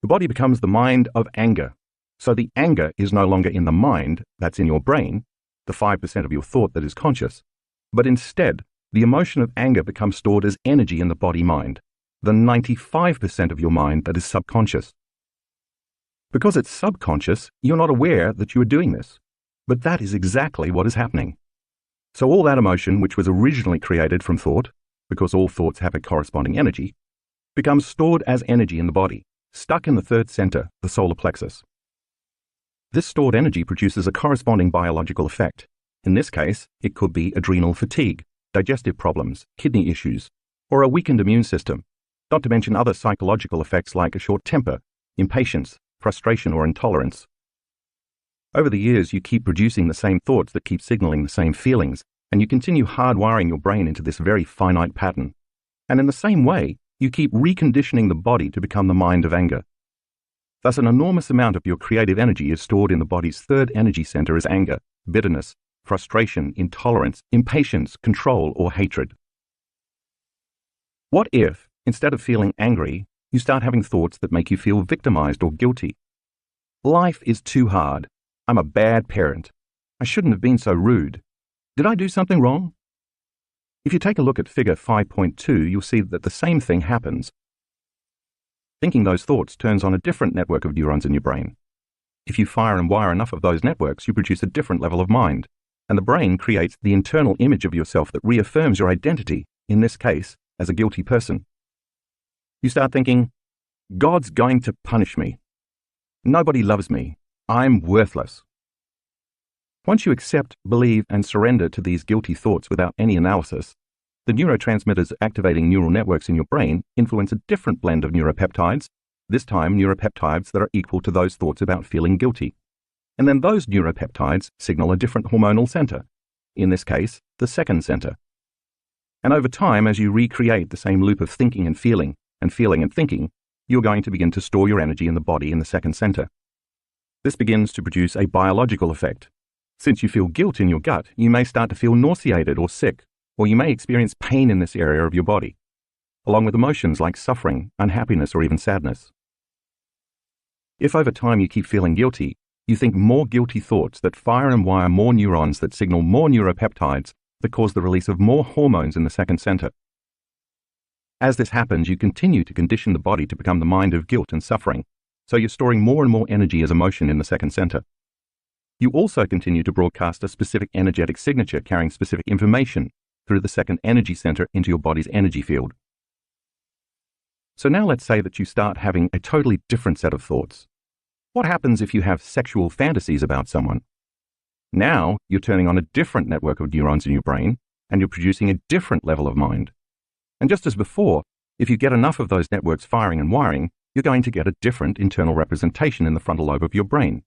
The body becomes the mind of anger, so the anger is no longer in the mind, that's in your brain, the 5% of your thought that is conscious, but instead, the emotion of anger becomes stored as energy in the body-mind, the 95% of your mind that is subconscious. Because it's subconscious, you're not aware that you are doing this, but that is exactly what is happening. So all that emotion, which was originally created from thought, because all thoughts have a corresponding energy, becomes stored as energy in the body, stuck in the third center, the solar plexus. This stored energy produces a corresponding biological effect. In this case, it could be adrenal fatigue, digestive problems, kidney issues, or a weakened immune system, not to mention other psychological effects like a short temper, impatience, frustration, or intolerance. Over the years, you keep producing the same thoughts that keep signaling the same feelings, and you continue hardwiring your brain into this very finite pattern. And in the same way, you keep reconditioning the body to become the mind of anger. Thus, an enormous amount of your creative energy is stored in the body's third energy center as anger, bitterness, frustration, intolerance, impatience, control, or hatred. What if, instead of feeling angry, you start having thoughts that make you feel victimized or guilty? Life is too hard. I'm a bad parent. I shouldn't have been so rude. Did I do something wrong? If you take a look at figure 5.2, you'll see that the same thing happens. Thinking those thoughts turns on a different network of neurons in your brain. If you fire and wire enough of those networks, you produce a different level of mind, and the brain creates the internal image of yourself that reaffirms your identity, in this case, as a guilty person. You start thinking, God's going to punish me. Nobody loves me. I'm worthless. Once you accept, believe, and surrender to these guilty thoughts without any analysis, the neurotransmitters activating neural networks in your brain influence a different blend of neuropeptides, this time neuropeptides that are equal to those thoughts about feeling guilty. And then those neuropeptides signal a different hormonal center, in this case, the second center. And over time, as you recreate the same loop of thinking and feeling and thinking, you're going to begin to store your energy in the body in the second center. This begins to produce a biological effect. Since you feel guilt in your gut, you may start to feel nauseated or sick, or you may experience pain in this area of your body, along with emotions like suffering, unhappiness, or even sadness. If over time you keep feeling guilty, you think more guilty thoughts that fire and wire more neurons that signal more neuropeptides that cause the release of more hormones in the second center. As this happens, you continue to condition the body to become the mind of guilt and suffering, so you're storing more and more energy as emotion in the second center. You also continue to broadcast a specific energetic signature carrying specific information through the second energy center into your body's energy field. So now let's say that you start having a totally different set of thoughts. What happens if you have sexual fantasies about someone? Now you're turning on a different network of neurons in your brain, and you're producing a different level of mind. And just as before, if you get enough of those networks firing and wiring, you're going to get a different internal representation in the frontal lobe of your brain.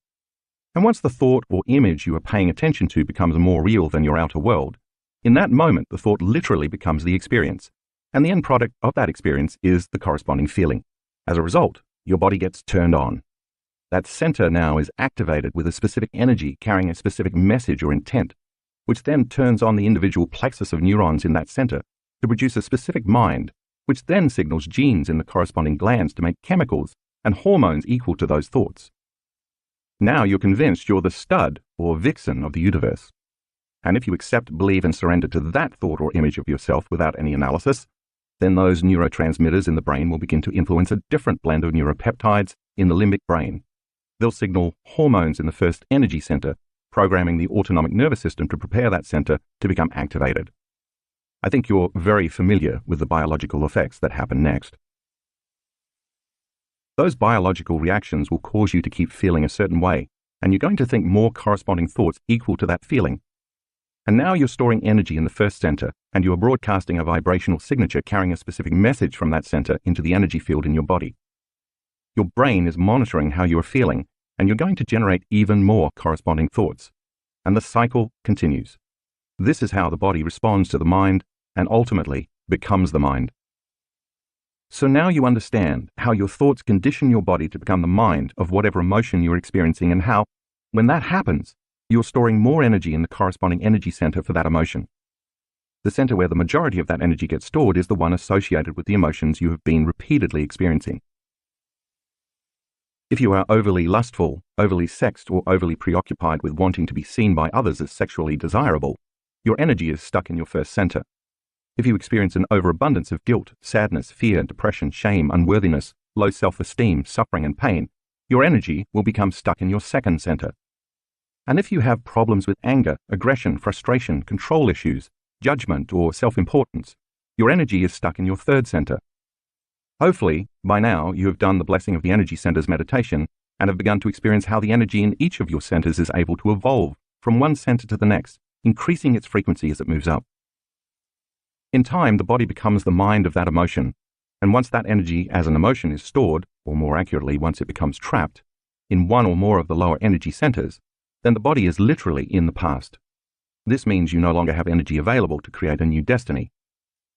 And once the thought or image you are paying attention to becomes more real than your outer world, in that moment the thought literally becomes the experience, and the end product of that experience is the corresponding feeling. As a result, your body gets turned on. That center now is activated with a specific energy carrying a specific message or intent, which then turns on the individual plexus of neurons in that center to produce a specific mind, which then signals genes in the corresponding glands to make chemicals and hormones equal to those thoughts. Now you're convinced you're the stud or vixen of the universe. And if you accept, believe, and surrender to that thought or image of yourself without any analysis, then those neurotransmitters in the brain will begin to influence a different blend of neuropeptides in the limbic brain. They'll signal hormones in the first energy center, programming the autonomic nervous system to prepare that center to become activated. I think you're very familiar with the biological effects that happen next. Those biological reactions will cause you to keep feeling a certain way, and you're going to think more corresponding thoughts equal to that feeling. And now you're storing energy in the first center, and you are broadcasting a vibrational signature carrying a specific message from that center into the energy field in your body. Your brain is monitoring how you are feeling, and you're going to generate even more corresponding thoughts. And the cycle continues. This is how the body responds to the mind and ultimately becomes the mind. So now you understand how your thoughts condition your body to become the mind of whatever emotion you're experiencing, and how, when that happens, you're storing more energy in the corresponding energy center for that emotion. The center where the majority of that energy gets stored is the one associated with the emotions you have been repeatedly experiencing. If you are overly lustful, overly sexed, or overly preoccupied with wanting to be seen by others as sexually desirable, your energy is stuck in your first center. If you experience an overabundance of guilt, sadness, fear, depression, shame, unworthiness, low self-esteem, suffering, and pain, your energy will become stuck in your second center. And if you have problems with anger, aggression, frustration, control issues, judgment, or self-importance, your energy is stuck in your third center. Hopefully, by now, you have done the Blessing of the Energy Centers meditation and have begun to experience how the energy in each of your centers is able to evolve from one center to the next, increasing its frequency as it moves up. In time, the body becomes the mind of that emotion, and once that energy as an emotion is stored, or more accurately, once it becomes trapped, in one or more of the lower energy centers, then the body is literally in the past. This means you no longer have energy available to create a new destiny.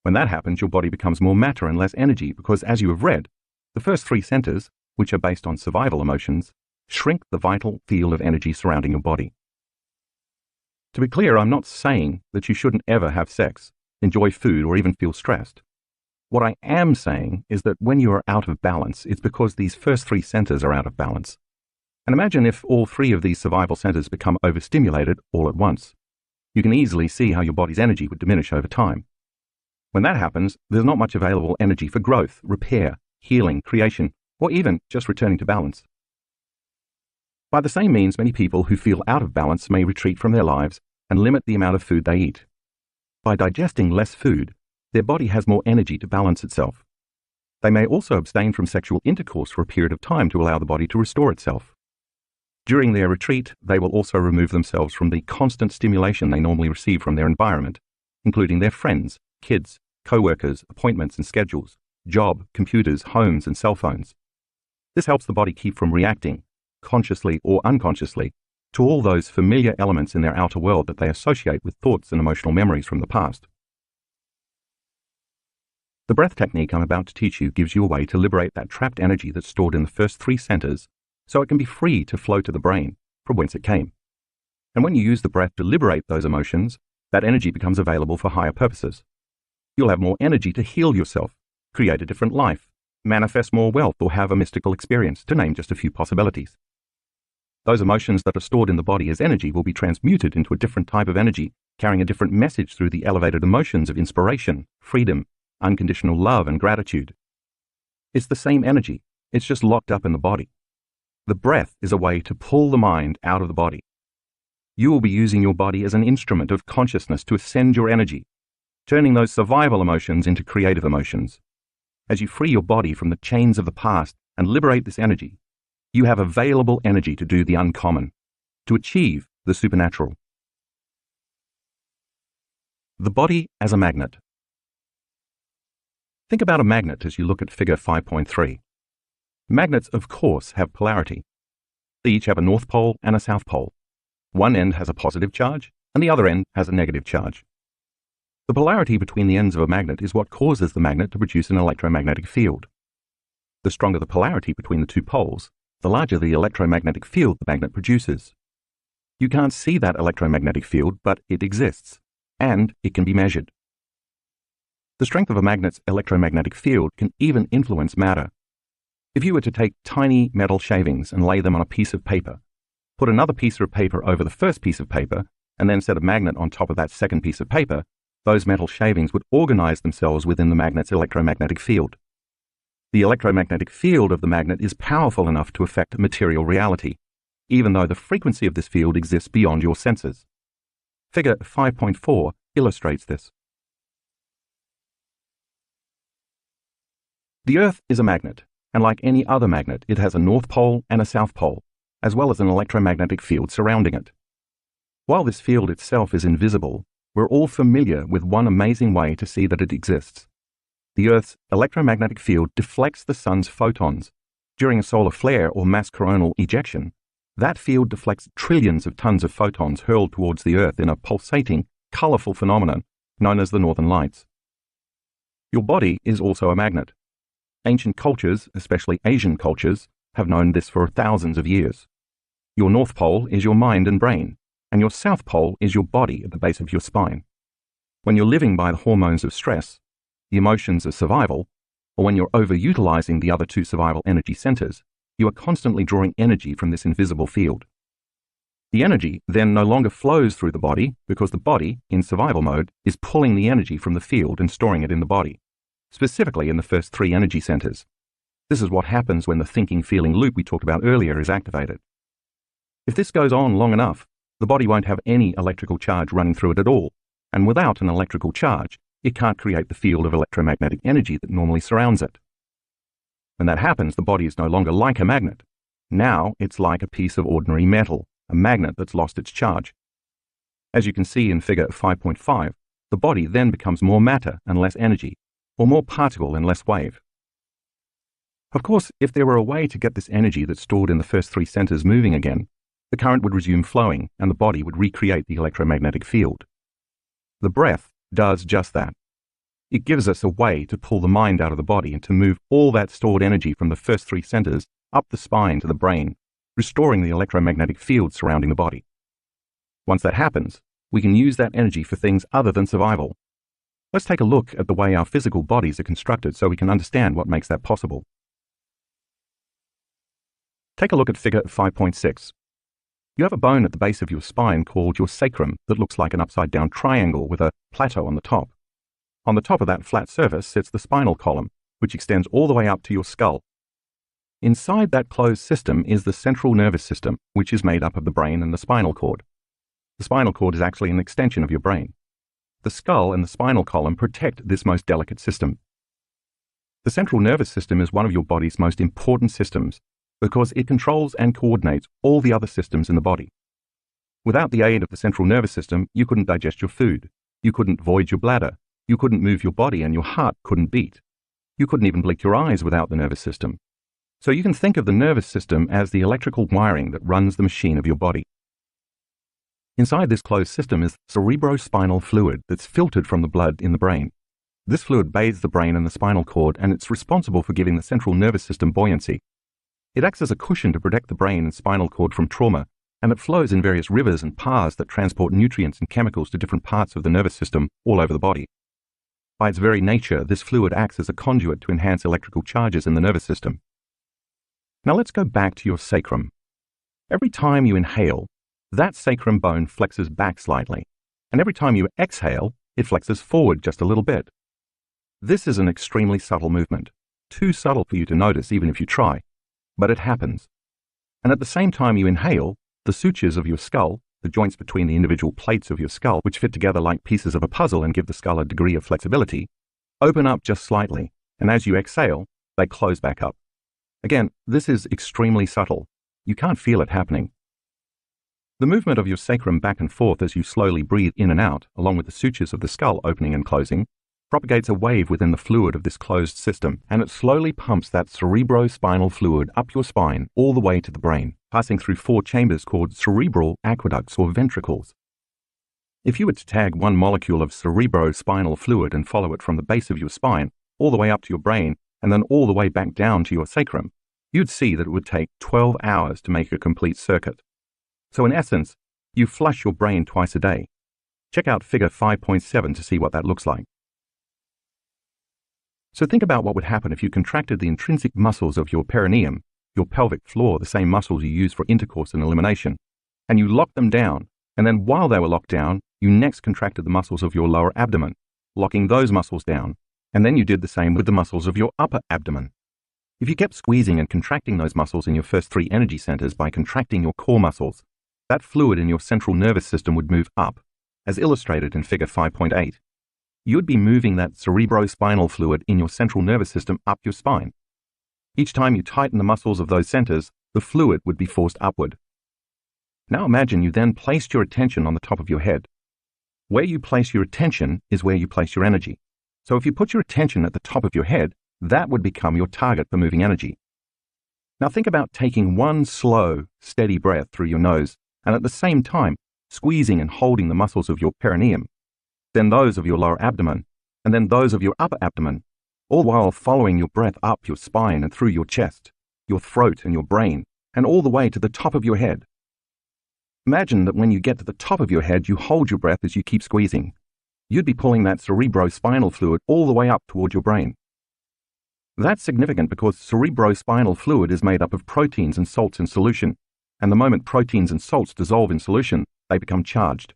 When that happens, your body becomes more matter and less energy because, as you have read, the first three centers, which are based on survival emotions, shrink the vital field of energy surrounding your body. To be clear, I'm not saying that you shouldn't ever have sex, enjoy food, or even feel stressed. What I am saying is that when you are out of balance, it's because these first three centers are out of balance. And imagine if all three of these survival centers become overstimulated all at once. You can easily see how your body's energy would diminish over time. When that happens, there's not much available energy for growth, repair, healing, creation, or even just returning to balance. By the same means, many people who feel out of balance may retreat from their lives and limit the amount of food they eat. By digesting less food, their body has more energy to balance itself. They may also abstain from sexual intercourse for a period of time to allow the body to restore itself. During their retreat, they will also remove themselves from the constant stimulation they normally receive from their environment, including their friends, kids, co-workers, appointments and schedules, job, computers, homes, and cell phones. This helps the body keep from reacting, consciously or unconsciously, to all those familiar elements in their outer world that they associate with thoughts and emotional memories from the past. The breath technique I'm about to teach you gives you a way to liberate that trapped energy that's stored in the first three centers so it can be free to flow to the brain from whence it came. And when you use the breath to liberate those emotions, that energy becomes available for higher purposes. You'll have more energy to heal yourself, create a different life, manifest more wealth, or have a mystical experience, to name just a few possibilities. Those emotions that are stored in the body as energy will be transmuted into a different type of energy, carrying a different message through the elevated emotions of inspiration, freedom, unconditional love, and gratitude. It's the same energy, it's just locked up in the body. The breath is a way to pull the mind out of the body. You will be using your body as an instrument of consciousness to ascend your energy, turning those survival emotions into creative emotions. As you free your body from the chains of the past and liberate this energy, you have available energy to do the uncommon, to achieve the supernatural. The body as a magnet. Think about a magnet as you look at figure 5.3. Magnets, of course, have polarity. They each have a north pole and a south pole. One end has a positive charge, and the other end has a negative charge. The polarity between the ends of a magnet is what causes the magnet to produce an electromagnetic field. The stronger the polarity between the two poles, the larger the electromagnetic field the magnet produces. You can't see that electromagnetic field, but it exists, and it can be measured. The strength of a magnet's electromagnetic field can even influence matter. If you were to take tiny metal shavings and lay them on a piece of paper, put another piece of paper over the first piece of paper, and then set a magnet on top of that second piece of paper, Those metal shavings would organize themselves within the magnet's electromagnetic field. The electromagnetic field of the magnet is powerful enough to affect material reality, even though the frequency of this field exists beyond your senses. Figure 5.4 illustrates this. The Earth is a magnet, and like any other magnet, it has a north pole and a south pole, as well as an electromagnetic field surrounding it. While this field itself is invisible, we're all familiar with one amazing way to see that it exists. The Earth's electromagnetic field deflects the sun's photons. During a solar flare or mass coronal ejection, that field deflects trillions of tons of photons hurled towards the Earth in a pulsating, colorful phenomenon known as the Northern Lights. Your body is also a magnet. Ancient cultures, especially Asian cultures, have known this for thousands of years. Your North Pole is your mind and brain, and your South Pole is your body at the base of your spine. When you're living by the hormones of stress, the emotions of survival, or when you're overutilizing the other two survival energy centers, you are constantly drawing energy from this invisible field. The energy then no longer flows through the body because the body, in survival mode, is pulling the energy from the field and storing it in the body, specifically in the first three energy centers. This is what happens when the thinking-feeling loop we talked about earlier is activated. If this goes on long enough, the body won't have any electrical charge running through it at all, and without an electrical charge, it can't create the field of electromagnetic energy that normally surrounds it. When that happens, the body is no longer like a magnet. Now it's like a piece of ordinary metal, a magnet that's lost its charge. As you can see in figure 5.5, the body then becomes more matter and less energy, or more particle and less wave. Of course, if there were a way to get this energy that's stored in the first three centers moving again, the current would resume flowing and the body would recreate the electromagnetic field. The breath does just that. It gives us a way to pull the mind out of the body and to move all that stored energy from the first three centers up the spine to the brain, restoring the electromagnetic field surrounding the body. Once that happens, we can use that energy for things other than survival. Let's take a look at the way our physical bodies are constructed so we can understand what makes that possible. Take a look at figure 5.6. You have a bone at the base of your spine called your sacrum that looks like an upside-down triangle with a plateau on the top. On the top of that flat surface sits the spinal column, which extends all the way up to your skull. Inside that closed system is the central nervous system, which is made up of the brain and the spinal cord. The spinal cord is actually an extension of your brain. The skull and the spinal column protect this most delicate system. The central nervous system is one of your body's most important systems because it controls and coordinates all the other systems in the body. Without the aid of the central nervous system, you couldn't digest your food, you couldn't void your bladder, you couldn't move your body, and your heart couldn't beat. You couldn't even blink your eyes without the nervous system. So you can think of the nervous system as the electrical wiring that runs the machine of your body. Inside this closed system is cerebrospinal fluid that's filtered from the blood in the brain. This fluid bathes the brain and the spinal cord, and it's responsible for giving the central nervous system buoyancy. It acts as a cushion to protect the brain and spinal cord from trauma, and it flows in various rivers and paths that transport nutrients and chemicals to different parts of the nervous system all over the body. By its very nature, this fluid acts as a conduit to enhance electrical charges in the nervous system. Now let's go back to your sacrum. Every time you inhale, that sacrum bone flexes back slightly, and every time you exhale, it flexes forward just a little bit. This is an extremely subtle movement, too subtle for you to notice even if you try, but it happens. And at the same time you inhale, the sutures of your skull, the joints between the individual plates of your skull, which fit together like pieces of a puzzle and give the skull a degree of flexibility, open up just slightly, and as you exhale, they close back up. Again, this is extremely subtle. You can't feel it happening. The movement of your sacrum back and forth as you slowly breathe in and out, along with the sutures of the skull opening and closing, propagates a wave within the fluid of this closed system, and it slowly pumps that cerebrospinal fluid up your spine all the way to the brain, passing through 4 chambers called cerebral aqueducts or ventricles. If you were to tag one molecule of cerebrospinal fluid and follow it from the base of your spine all the way up to your brain and then all the way back down to your sacrum, you'd see that it would take 12 hours to make a complete circuit. So in essence, you flush your brain twice a day. Check out figure 5.7 to see what that looks like. So think about what would happen if you contracted the intrinsic muscles of your perineum, your pelvic floor, the same muscles you use for intercourse and elimination, and you locked them down, and then while they were locked down, you next contracted the muscles of your lower abdomen, locking those muscles down, and then you did the same with the muscles of your upper abdomen. If you kept squeezing and contracting those muscles in your first 3 energy centers by contracting your core muscles, that fluid in your central nervous system would move up, as illustrated in figure 5.8. You would be moving that cerebrospinal fluid in your central nervous system up your spine. Each time you tighten the muscles of those centers, the fluid would be forced upward. Now imagine you then placed your attention on the top of your head. Where you place your attention is where you place your energy. So if you put your attention at the top of your head, that would become your target for moving energy. Now think about taking one slow, steady breath through your nose and at the same time squeezing and holding the muscles of your perineum, then those of your lower abdomen, and then those of your upper abdomen, all while following your breath up your spine and through your chest, your throat and your brain, and all the way to the top of your head. Imagine that when you get to the top of your head, you hold your breath as you keep squeezing. You'd be pulling that cerebrospinal fluid all the way up toward your brain. That's significant because cerebrospinal fluid is made up of proteins and salts in solution, and the moment proteins and salts dissolve in solution, they become charged.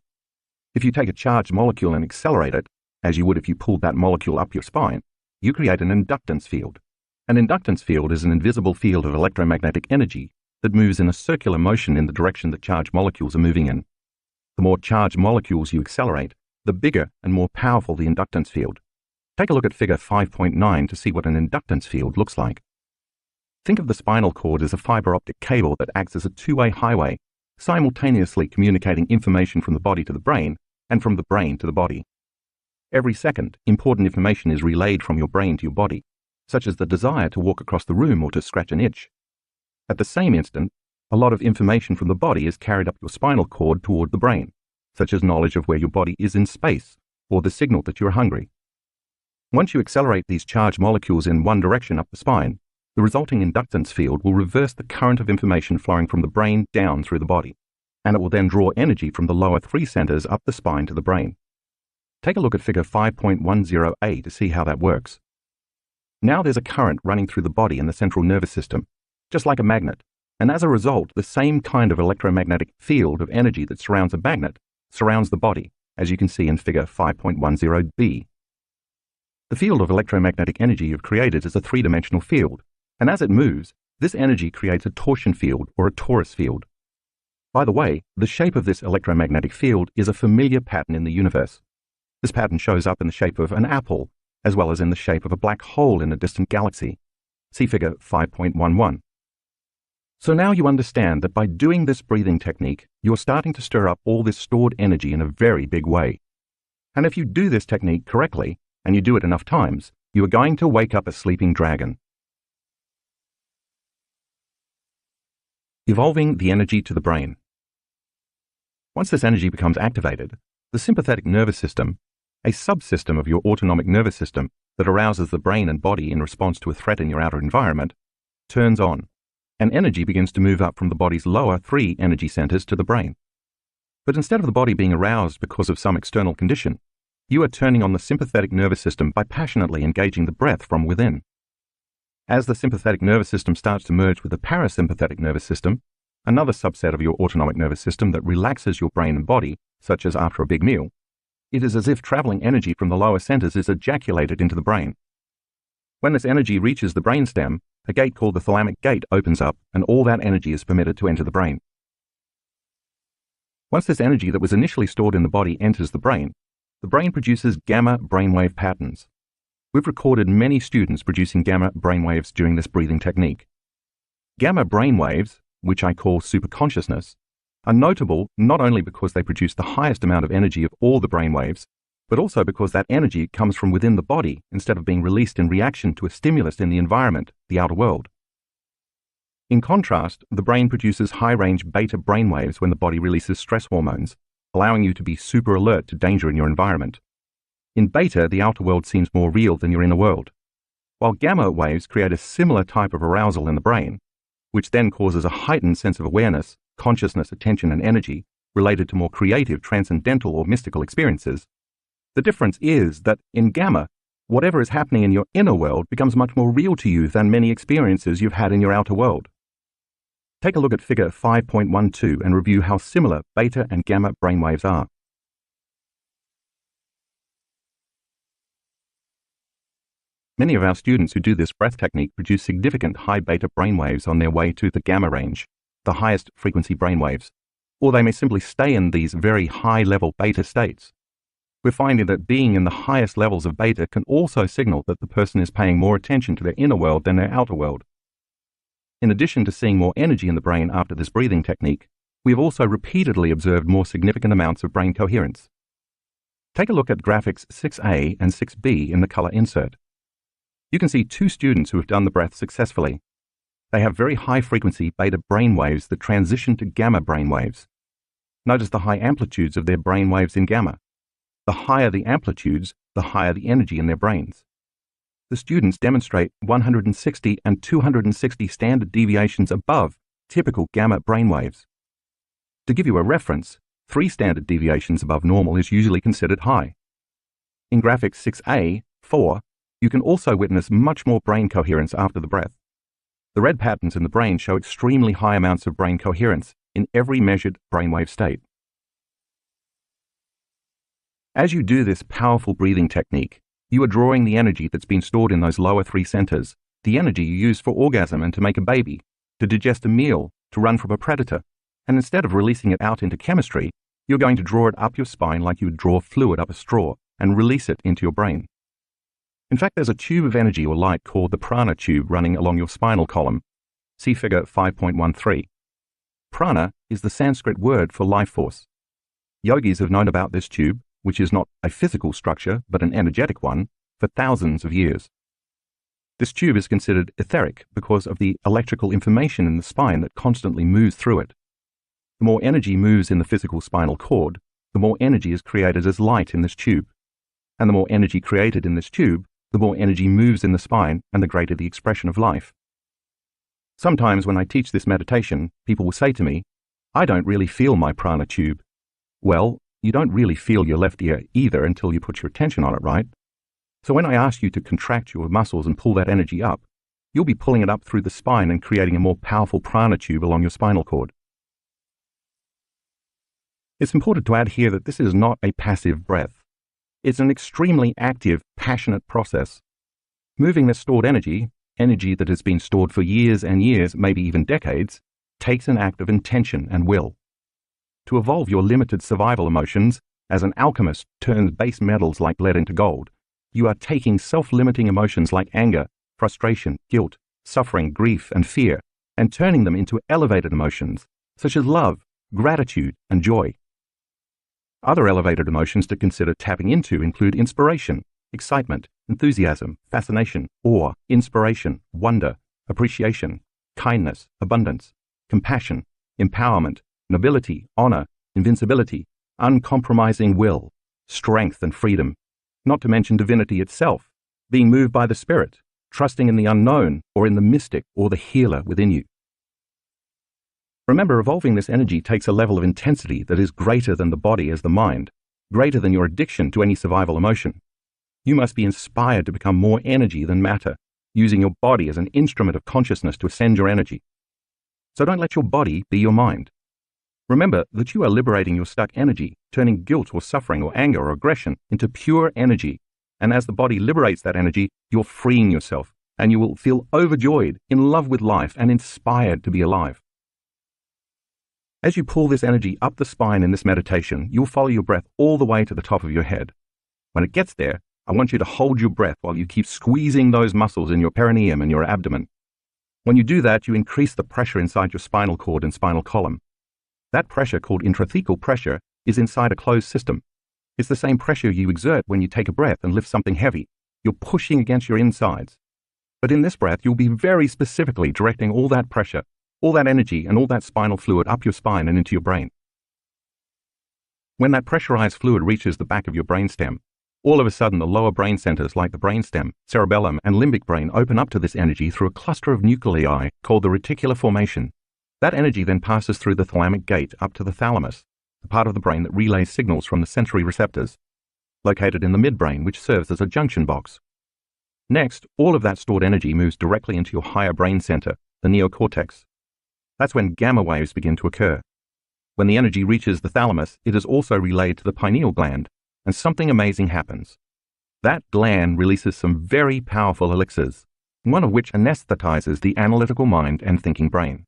If you take a charged molecule and accelerate it, as you would if you pulled that molecule up your spine, you create an inductance field. An inductance field is an invisible field of electromagnetic energy that moves in a circular motion in the direction that charged molecules are moving in. The more charged molecules you accelerate, the bigger and more powerful the inductance field. Take a look at figure 5.9 to see what an inductance field looks like. Think of the spinal cord as a fiber optic cable that acts as a two-way highway, simultaneously communicating information from the body to the brain and from the brain to the body. Every second, important information is relayed from your brain to your body, such as the desire to walk across the room or to scratch an itch. At the same instant, a lot of information from the body is carried up your spinal cord toward the brain, such as knowledge of where your body is in space or the signal that you are hungry. Once you accelerate these charged molecules in one direction up the spine, the resulting inductance field will reverse the current of information flowing from the brain down through the body, and it will then draw energy from the lower 3 centers up the spine to the brain. Take a look at figure 5.10a to see how that works. Now there's a current running through the body in the central nervous system, just like a magnet, and as a result, the same kind of electromagnetic field of energy that surrounds a magnet surrounds the body, as you can see in figure 5.10b. The field of electromagnetic energy you've created is a 3-dimensional field, and as it moves, this energy creates a torsion field or a torus field. By the way, the shape of this electromagnetic field is a familiar pattern in the universe. This pattern shows up in the shape of an apple, as well as in the shape of a black hole in a distant galaxy. See figure 5.11. So now you understand that by doing this breathing technique, you're starting to stir up all this stored energy in a very big way. And if you do this technique correctly, and you do it enough times, you are going to wake up a sleeping dragon. Evolving the energy to the brain. Once this energy becomes activated, the sympathetic nervous system, a subsystem of your autonomic nervous system that arouses the brain and body in response to a threat in your outer environment, turns on, and energy begins to move up from the body's lower 3 energy centers to the brain. But instead of the body being aroused because of some external condition, you are turning on the sympathetic nervous system by passionately engaging the breath from within. As the sympathetic nervous system starts to merge with the parasympathetic nervous system, another subset of your autonomic nervous system that relaxes your brain and body, such as after a big meal, it is as if traveling energy from the lower centers is ejaculated into the brain. When this energy reaches the brainstem, a gate called the thalamic gate opens up and all that energy is permitted to enter the brain. Once this energy that was initially stored in the body enters the brain produces gamma brainwave patterns. We've recorded many students producing gamma brainwaves during this breathing technique. Gamma brainwaves, which I call superconsciousness, are notable not only because they produce the highest amount of energy of all the brainwaves, but also because that energy comes from within the body instead of being released in reaction to a stimulus in the environment, the outer world. In contrast, the brain produces high-range beta brainwaves when the body releases stress hormones, allowing you to be super alert to danger in your environment. In beta, the outer world seems more real than your inner world, while gamma waves create a similar type of arousal in the brain, which then causes a heightened sense of awareness, consciousness, attention, and energy related to more creative, transcendental, or mystical experiences. The difference is that in gamma, whatever is happening in your inner world becomes much more real to you than many experiences you've had in your outer world. Take a look at figure 5.12 and review how similar beta and gamma brainwaves are. Many of our students who do this breath technique produce significant high beta brainwaves on their way to the gamma range, the highest frequency brainwaves, or they may simply stay in these very high-level beta states. We're finding that being in the highest levels of beta can also signal that the person is paying more attention to their inner world than their outer world. In addition to seeing more energy in the brain after this breathing technique, we have also repeatedly observed more significant amounts of brain coherence. Take a look at graphics 6A and 6B in the color insert. You can see two students who have done the breath successfully. They have very high-frequency beta brainwaves that transition to gamma brainwaves. Notice the high amplitudes of their brainwaves in gamma. The higher the amplitudes, the higher the energy in their brains. The students demonstrate 160 and 260 standard deviations above typical gamma brainwaves. To give you a reference, 3 standard deviations above normal is usually considered high. In graphics 6A, 4, you can also witness much more brain coherence after the breath. The red patterns in the brain show extremely high amounts of brain coherence in every measured brainwave state. As you do this powerful breathing technique, you are drawing the energy that's been stored in those lower 3 centers, the energy you use for orgasm and to make a baby, to digest a meal, to run from a predator, and instead of releasing it out into chemistry, you're going to draw it up your spine like you would draw fluid up a straw and release it into your brain. In fact, there's a tube of energy or light called the prana tube running along your spinal column. See figure 5.13. Prana is the Sanskrit word for life force. Yogis have known about this tube, which is not a physical structure but an energetic one, for thousands of years. This tube is considered etheric because of the electrical information in the spine that constantly moves through it. The more energy moves in the physical spinal cord, the more energy is created as light in this tube. And the more energy created in this tube, the more energy moves in the spine and the greater the expression of life. Sometimes when I teach this meditation, people will say to me, "I don't really feel my prana tube." Well, you don't really feel your left ear either until you put your attention on it, right? So when I ask you to contract your muscles and pull that energy up, you'll be pulling it up through the spine and creating a more powerful prana tube along your spinal cord. It's important to add here that this is not a passive breath. It's an extremely active, passionate process. Moving this stored energy that has been stored for years and years, maybe even decades, takes an act of intention and will. To evolve your limited survival emotions, as an alchemist turns base metals like lead into gold, you are taking self-limiting emotions like anger, frustration, guilt, suffering, grief, and fear, and turning them into elevated emotions, such as love, gratitude, and joy. Other elevated emotions to consider tapping into include inspiration, excitement, enthusiasm, fascination, awe, inspiration, wonder, appreciation, kindness, abundance, compassion, empowerment, nobility, honor, invincibility, uncompromising will, strength and freedom, not to mention divinity itself, being moved by the spirit, trusting in the unknown or in the mystic or the healer within you. Remember, evolving this energy takes a level of intensity that is greater than the body as the mind, greater than your addiction to any survival emotion. You must be inspired to become more energy than matter, using your body as an instrument of consciousness to ascend your energy. So don't let your body be your mind. Remember that you are liberating your stuck energy, turning guilt or suffering or anger or aggression into pure energy. And as the body liberates that energy, you're freeing yourself, and you will feel overjoyed, in love with life, and inspired to be alive. As you pull this energy up the spine in this meditation, you'll follow your breath all the way to the top of your head. When it gets there, I want you to hold your breath while you keep squeezing those muscles in your perineum and your abdomen. When you do that, you increase the pressure inside your spinal cord and spinal column. That pressure, called intrathecal pressure, is inside a closed system. It's the same pressure you exert when you take a breath and lift something heavy. You're pushing against your insides. But in this breath, you'll be very specifically directing all that pressure, all that energy, and all that spinal fluid up your spine and into your brain. When that pressurized fluid reaches the back of your brainstem, all of a sudden the lower brain centers like the brainstem, cerebellum, and limbic brain open up to this energy through a cluster of nuclei called the reticular formation. That energy then passes through the thalamic gate up to the thalamus, the part of the brain that relays signals from the sensory receptors, located in the midbrain, which serves as a junction box. Next, all of that stored energy moves directly into your higher brain center, the neocortex. That's when gamma waves begin to occur. When the energy reaches the thalamus, it is also relayed to the pineal gland, and something amazing happens. That gland releases some very powerful elixirs, one of which anesthetizes the analytical mind and thinking brain.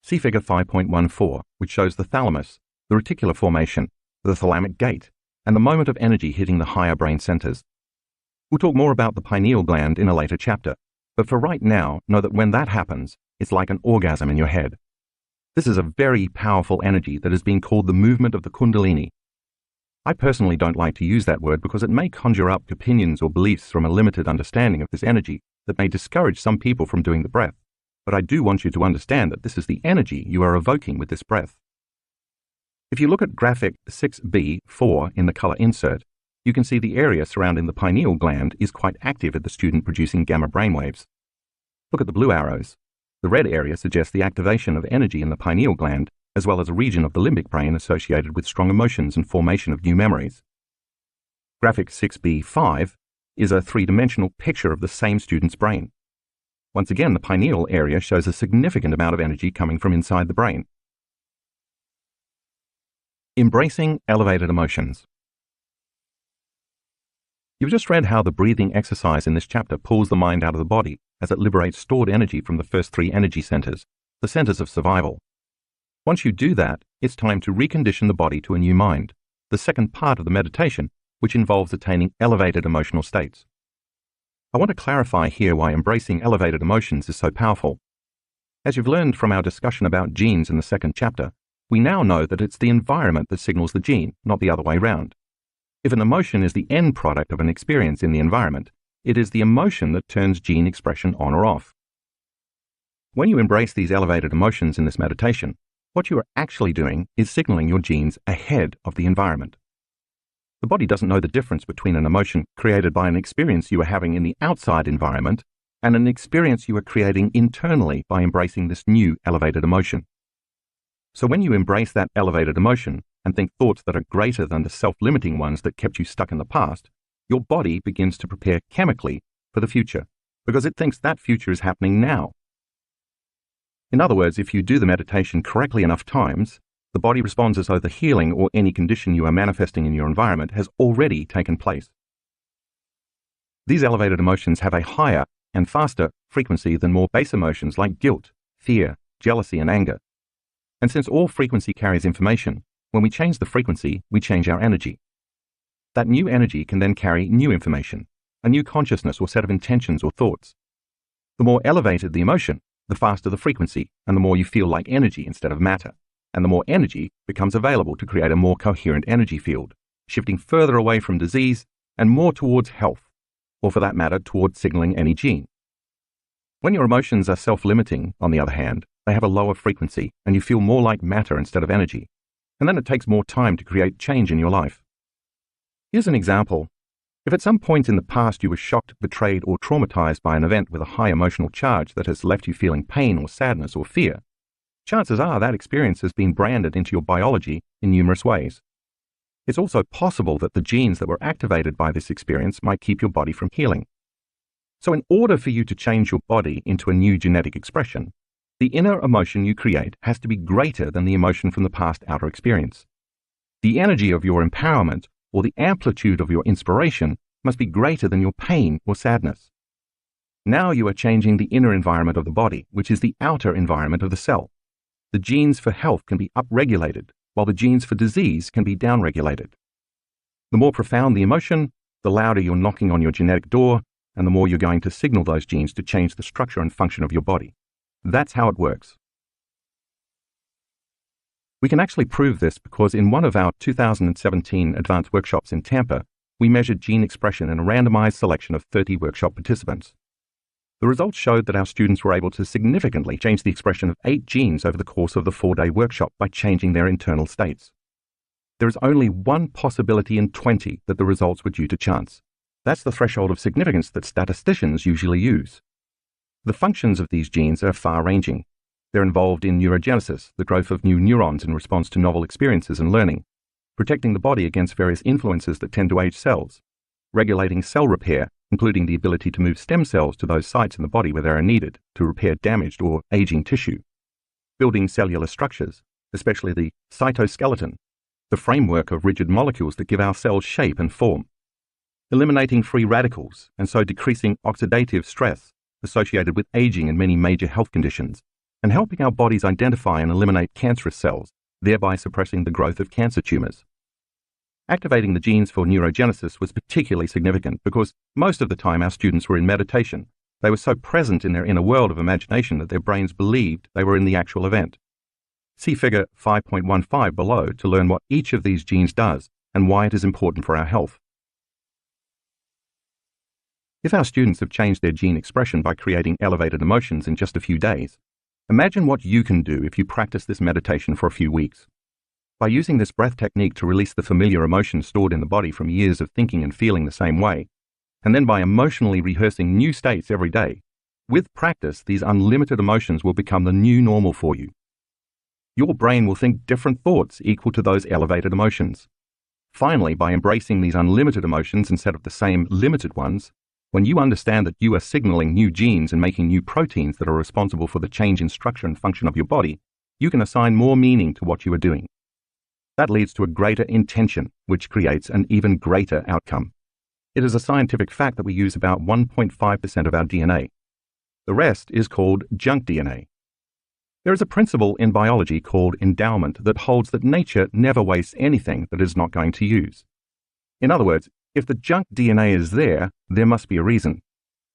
See figure 5.14, which shows the thalamus, the reticular formation, the thalamic gate, and the moment of energy hitting the higher brain centers. We'll talk more about the pineal gland in a later chapter, but for right now, know that when that happens, it's like an orgasm in your head. This is a very powerful energy that has been called the movement of the Kundalini. I personally don't like to use that word because it may conjure up opinions or beliefs from a limited understanding of this energy that may discourage some people from doing the breath, but I do want you to understand that this is the energy you are evoking with this breath. If you look at graphic 6b4 in the color insert, you can see the area surrounding the pineal gland is quite active at the student producing gamma brainwaves. Look at the blue arrows. The red area suggests the activation of energy in the pineal gland, as well as a region of the limbic brain associated with strong emotions and formation of new memories. Graphic 6b5 is a three-dimensional picture of the same student's brain. Once again, the pineal area shows a significant amount of energy coming from inside the brain. Embracing elevated emotions. You've just read how the breathing exercise in this chapter pulls the mind out of the body as it liberates stored energy from the first three energy centers, the centers of survival. Once you do that, it's time to recondition the body to a new mind, the second part of the meditation, which involves attaining elevated emotional states. I want to clarify here why embracing elevated emotions is so powerful. As you've learned from our discussion about genes in the second chapter, we now know that it's the environment that signals the gene, not the other way around. If an emotion is the end product of an experience in the environment, it is the emotion that turns gene expression on or off. When you embrace these elevated emotions in this meditation, what you are actually doing is signaling your genes ahead of the environment. The body doesn't know the difference between an emotion created by an experience you are having in the outside environment and an experience you are creating internally by embracing this new elevated emotion. So when you embrace that elevated emotion and think thoughts that are greater than the self-limiting ones that kept you stuck in the past, your body begins to prepare chemically for the future because it thinks that future is happening now. In other words, if you do the meditation correctly enough times, the body responds as though the healing or any condition you are manifesting in your environment has already taken place. These elevated emotions have a higher and faster frequency than more base emotions like guilt, fear, jealousy, and anger. And since all frequency carries information, when we change the frequency, we change our energy. That new energy can then carry new information, a new consciousness or set of intentions or thoughts. The more elevated the emotion, the faster the frequency, and the more you feel like energy instead of matter, and the more energy becomes available to create a more coherent energy field, shifting further away from disease and more towards health, or for that matter, towards signaling any gene. When your emotions are self-limiting, on the other hand, they have a lower frequency, and you feel more like matter instead of energy, and then it takes more time to create change in your life. Here's an example. If at some point in the past you were shocked, betrayed, or traumatized by an event with a high emotional charge that has left you feeling pain or sadness or fear, chances are that experience has been branded into your biology in numerous ways. It's also possible that the genes that were activated by this experience might keep your body from healing. So in order for you to change your body into a new genetic expression, the inner emotion you create has to be greater than the emotion from the past outer experience. The energy of your empowerment or the amplitude of your inspiration must be greater than your pain or sadness. Now you are changing the inner environment of the body, which is the outer environment of the cell. The genes for health can be upregulated, while the genes for disease can be downregulated. The more profound the emotion, the louder you're knocking on your genetic door, and the more you're going to signal those genes to change the structure and function of your body. That's how it works. We can actually prove this because in one of our 2017 advanced workshops in Tampa, we measured gene expression in a randomized selection of 30 workshop participants. The results showed that our students were able to significantly change the expression of 8 genes over the course of the 4-day workshop by changing their internal states. There is only one possibility in 20 that the results were due to chance. That's the threshold of significance that statisticians usually use. The functions of these genes are far-ranging. They're involved in neurogenesis, the growth of new neurons in response to novel experiences and learning, protecting the body against various influences that tend to age cells, regulating cell repair, including the ability to move stem cells to those sites in the body where they are needed to repair damaged or aging tissue, building cellular structures, especially the cytoskeleton, the framework of rigid molecules that give our cells shape and form, eliminating free radicals and so decreasing oxidative stress associated with aging and many major health conditions, and helping our bodies identify and eliminate cancerous cells, thereby suppressing the growth of cancer tumors. Activating the genes for neurogenesis was particularly significant because most of the time our students were in meditation. They were so present in their inner world of imagination that their brains believed they were in the actual event. See figure 5.15 below to learn what each of these genes does and why it is important for our health. If our students have changed their gene expression by creating elevated emotions in just a few days, imagine what you can do if you practice this meditation for a few weeks. By using this breath technique to release the familiar emotions stored in the body from years of thinking and feeling the same way, and then by emotionally rehearsing new states every day, with practice, these unlimited emotions will become the new normal for you. Your brain will think different thoughts equal to those elevated emotions. Finally, by embracing these unlimited emotions instead of the same limited ones, when you understand that you are signaling new genes and making new proteins that are responsible for the change in structure and function of your body, you can assign more meaning to what you are doing. That leads to a greater intention, which creates an even greater outcome. It is a scientific fact that we use about 1.5% of our DNA. The rest is called junk DNA. There is a principle in biology called endowment that holds that nature never wastes anything that it is not going to use. In other words, if the junk DNA is there, there must be a reason.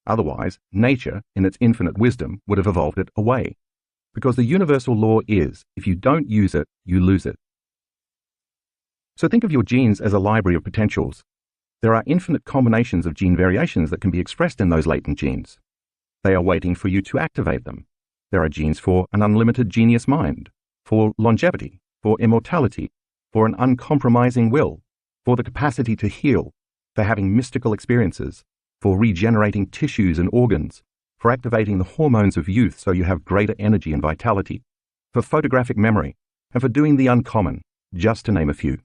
Otherwise, nature, in its infinite wisdom, would have evolved it away. Because the universal law is, if you don't use it, you lose it. So think of your genes as a library of potentials. There are infinite combinations of gene variations that can be expressed in those latent genes. They are waiting for you to activate them. There are genes for an unlimited genius mind, for longevity, for immortality, for an uncompromising will, for the capacity to heal, for having mystical experiences, for regenerating tissues and organs, for activating the hormones of youth so you have greater energy and vitality, for photographic memory, and for doing the uncommon, just to name a few.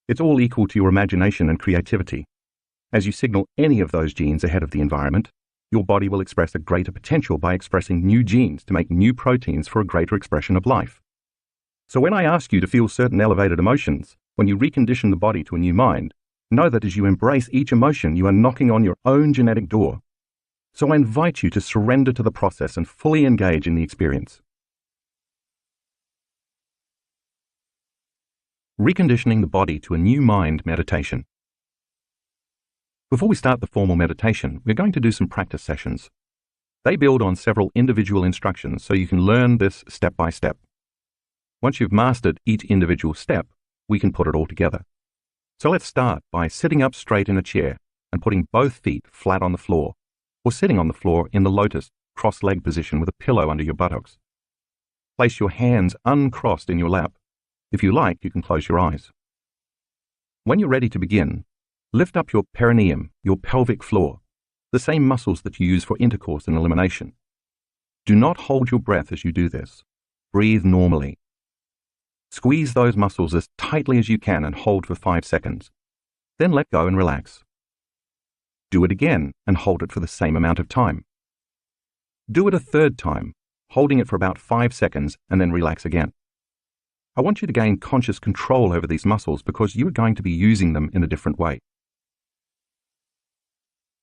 It's all equal to your imagination and creativity. As you signal any of those genes ahead of the environment, your body will express a greater potential by expressing new genes to make new proteins for a greater expression of life. So when I ask you to feel certain elevated emotions, when you recondition the body to a new mind, know that as you embrace each emotion, you are knocking on your own genetic door. So I invite you to surrender to the process and fully engage in the experience. Reconditioning the body to a new mind meditation. Before we start the formal meditation, we're going to do some practice sessions. They build on several individual instructions so you can learn this step by step. Once you've mastered each individual step, we can put it all together. So let's start by sitting up straight in a chair and putting both feet flat on the floor, or sitting on the floor in the lotus, cross-leg position with a pillow under your buttocks. Place your hands uncrossed in your lap. If you like, you can close your eyes. When you're ready to begin, lift up your perineum, your pelvic floor, the same muscles that you use for intercourse and elimination. Do not hold your breath as you do this. Breathe normally. Squeeze those muscles as tightly as you can and hold for 5 seconds. Then let go and relax. Do it again and hold it for the same amount of time. Do it a third time, holding it for about 5 seconds and then relax again. I want you to gain conscious control over these muscles because you are going to be using them in a different way.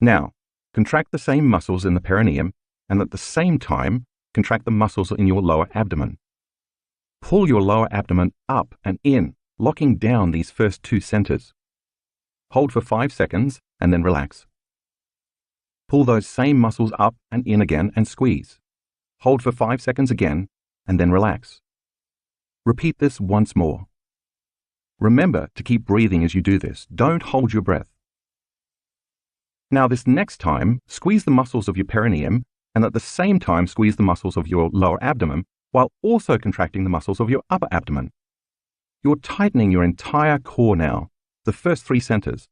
Now, contract the same muscles in the perineum and at the same time, contract the muscles in your lower abdomen. Pull your lower abdomen up and in, locking down these first 2 centers. Hold for 5 seconds and then relax. Pull those same muscles up and in again and squeeze. Hold for 5 seconds again and then relax. Repeat this once more. Remember to keep breathing as you do this. Don't hold your breath. Now this next time, squeeze the muscles of your perineum and at the same time squeeze the muscles of your lower abdomen while also contracting the muscles of your upper abdomen. You're tightening your entire core now, the first 3 centers.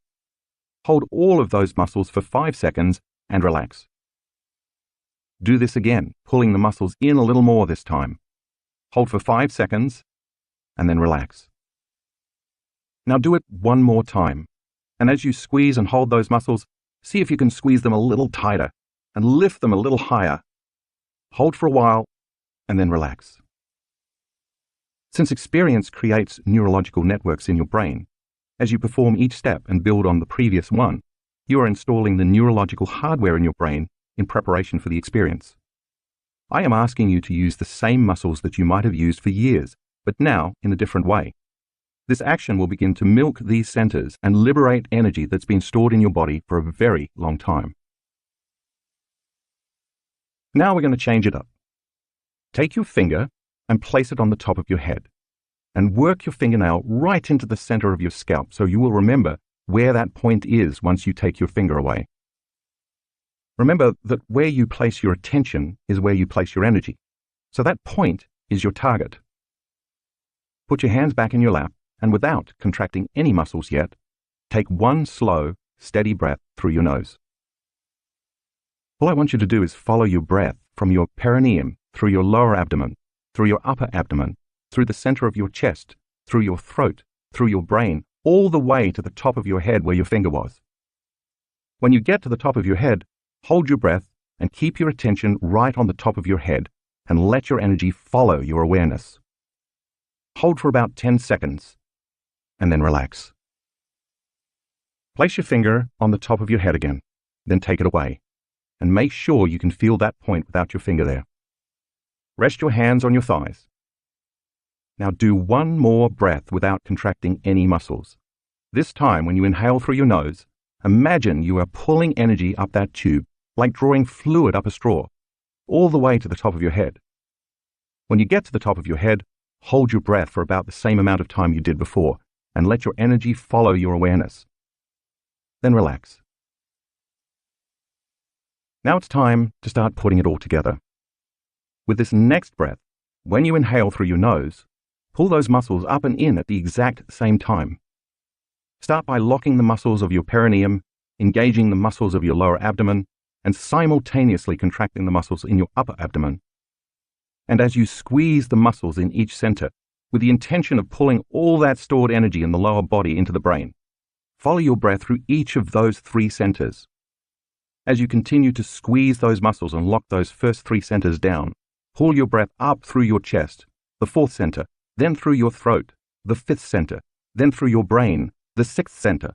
Hold all of those muscles for 5 seconds and relax. Do this again, pulling the muscles in a little more this time. Hold for 5 seconds and then relax. Now do it one more time. And as you squeeze and hold those muscles, see if you can squeeze them a little tighter and lift them a little higher. Hold for a while and then relax. Since experience creates neurological networks in your brain, As you perform each step and build on the previous one, you are installing the neurological hardware in your brain in preparation for the experience. I am asking you to use the same muscles that you might have used for years, but now in a different way. This action will begin to milk these centers and liberate energy that's been stored in your body for a very long time. Now we're going to change it up. Take your finger and place it on the top of your head, and work your fingernail right into the center of your scalp so you will remember where that point is once you take your finger away. Remember that where you place your attention is where you place your energy, so that point is your target. Put your hands back in your lap, and without contracting any muscles yet, take one slow, steady breath through your nose. All I want you to do is follow your breath from your perineum, through your lower abdomen, through your upper abdomen, through the center of your chest, through your throat, through your brain, all the way to the top of your head where your finger was. When you get to the top of your head, hold your breath and keep your attention right on the top of your head and let your energy follow your awareness. Hold for about 10 seconds and then relax. Place your finger on the top of your head again, then take it away, and make sure you can feel that point without your finger there. Rest your hands on your thighs. Now do one more breath without contracting any muscles. This time, when you inhale through your nose, imagine you are pulling energy up that tube, like drawing fluid up a straw, all the way to the top of your head. When you get to the top of your head, hold your breath for about the same amount of time you did before, and let your energy follow your awareness. Then relax. Now it's time to start putting it all together. With this next breath, when you inhale through your nose, pull those muscles up and in at the exact same time. Start by locking the muscles of your perineum, engaging the muscles of your lower abdomen, and simultaneously contracting the muscles in your upper abdomen. And as you squeeze the muscles in each center, with the intention of pulling all that stored energy in the lower body into the brain, follow your breath through each of those 3 centers. As you continue to squeeze those muscles and lock those first 3 centers down, pull your breath up through your chest, the 4th center, then through your throat, the 5th center, then through your brain, the 6th center.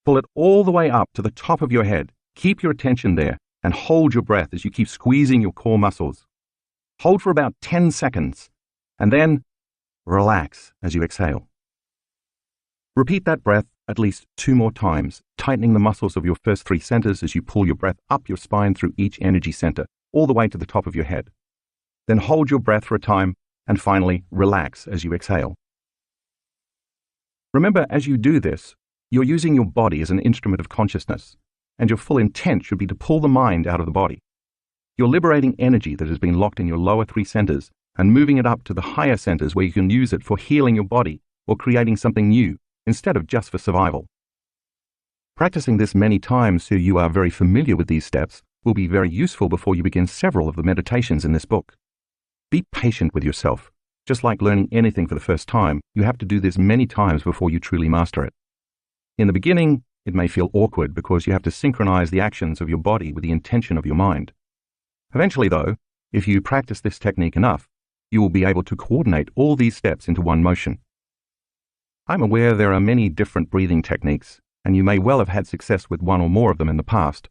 Pull it all the way up to the top of your head. Keep your attention there and hold your breath as you keep squeezing your core muscles. Hold for about 10 seconds and then relax as you exhale. Repeat that breath at least 2 more times, tightening the muscles of your first 3 centers as you pull your breath up your spine through each energy center, all the way to the top of your head. Then hold your breath for a time and finally relax as you exhale. Remember, as you do this, you're using your body as an instrument of consciousness, and your full intent should be to pull the mind out of the body. You're liberating energy that has been locked in your lower 3 centers and moving it up to the higher centers where you can use it for healing your body or creating something new instead of just for survival. Practicing this many times so you are very familiar with these steps will be very useful before you begin several of the meditations in this book. Be patient with yourself. Just like learning anything for the first time, you have to do this many times before you truly master it. In the beginning, it may feel awkward because you have to synchronize the actions of your body with the intention of your mind. Eventually, though, if you practice this technique enough, you will be able to coordinate all these steps into one motion. I'm aware there are many different breathing techniques, and you may well have had success with one or more of them in the past.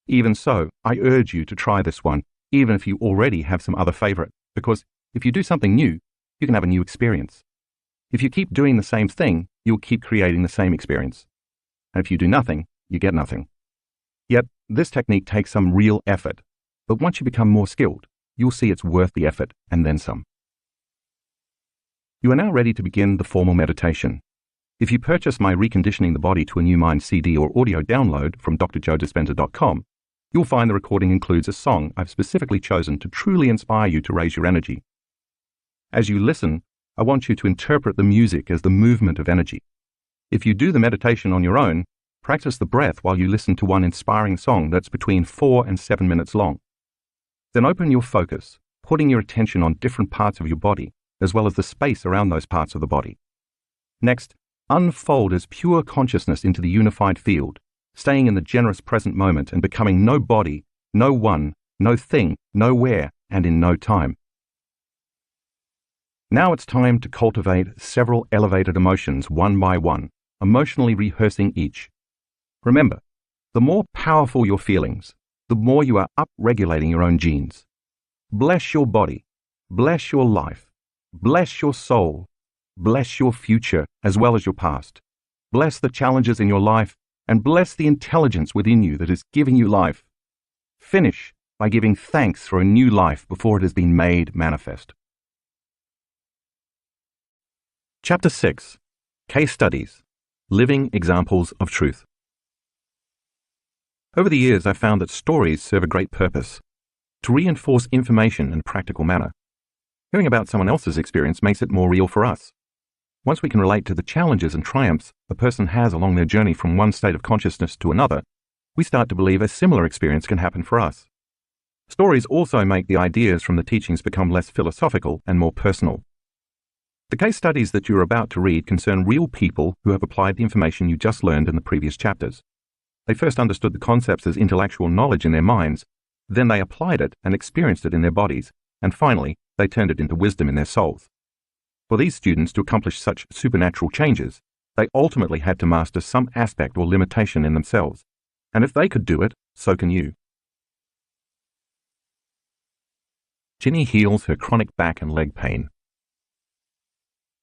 Even so, I urge you to try this one, even if you already have some other favorite, because if you do something new, you can have a new experience. If you keep doing the same thing, you'll keep creating the same experience. And if you do nothing, you get nothing. Yet, this technique takes some real effort, but once you become more skilled, you'll see it's worth the effort and then some. You are now ready to begin the formal meditation. If you purchase my Reconditioning the Body to a New Mind CD or audio download from drjoedispenza.com, you'll find the recording includes a song I've specifically chosen to truly inspire you to raise your energy. As you listen, I want you to interpret the music as the movement of energy. If you do the meditation on your own, practice the breath while you listen to one inspiring song that's between 4 and 7 minutes long. Then open your focus, putting your attention on different parts of your body, as well as the space around those parts of the body. Next, unfold as pure consciousness into the unified field, staying in the generous present moment and becoming no body, no one, no thing, nowhere, and in no time. Now it's time to cultivate several elevated emotions one by one, emotionally rehearsing each. Remember, the more powerful your feelings, the more you are up-regulating your own genes. Bless your body, bless your life, bless your soul, bless your future as well as your past. Bless the challenges in your life and bless the intelligence within you that is giving you life. Finish by giving thanks for a new life before it has been made manifest. Chapter 6. Case Studies. Living Examples of Truth. Over the years, I've found that stories serve a great purpose, to reinforce information in a practical manner. Hearing about someone else's experience makes it more real for us. Once we can relate to the challenges and triumphs a person has along their journey from one state of consciousness to another, we start to believe a similar experience can happen for us. Stories also make the ideas from the teachings become less philosophical and more personal. The case studies that you are about to read concern real people who have applied the information you just learned in the previous chapters. They first understood the concepts as intellectual knowledge in their minds, then they applied it and experienced it in their bodies, and finally, they turned it into wisdom in their souls. For these students to accomplish such supernatural changes, they ultimately had to master some aspect or limitation in themselves. And if they could do it, so can you. Ginny heals her chronic back and leg pain.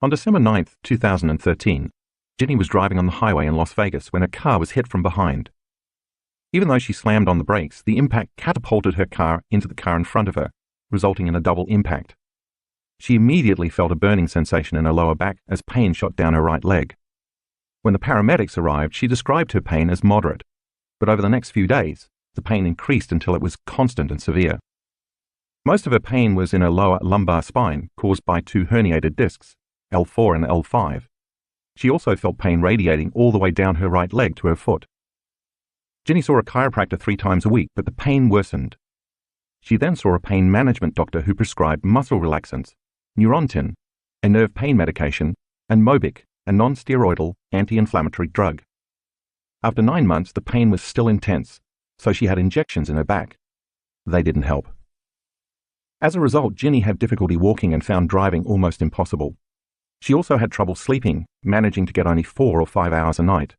On December 9, 2013, Ginny was driving on the highway in Las Vegas when her car was hit from behind. Even though she slammed on the brakes, the impact catapulted her car into the car in front of her, resulting in a double impact. She immediately felt a burning sensation in her lower back as pain shot down her right leg. When the paramedics arrived, she described her pain as moderate, but over the next few days, the pain increased until it was constant and severe. Most of her pain was in her lower lumbar spine, caused by two herniated discs, L4 and L5. She also felt pain radiating all the way down her right leg to her foot. Ginny saw a chiropractor 3 times a week, but the pain worsened. She then saw a pain management doctor who prescribed muscle relaxants, Neurontin, a nerve pain medication, and Mobic, a non-steroidal anti-inflammatory drug. After 9 months, the pain was still intense, so she had injections in her back. They didn't help. As a result, Ginny had difficulty walking and found driving almost impossible. She also had trouble sleeping, managing to get only 4 or 5 hours a night.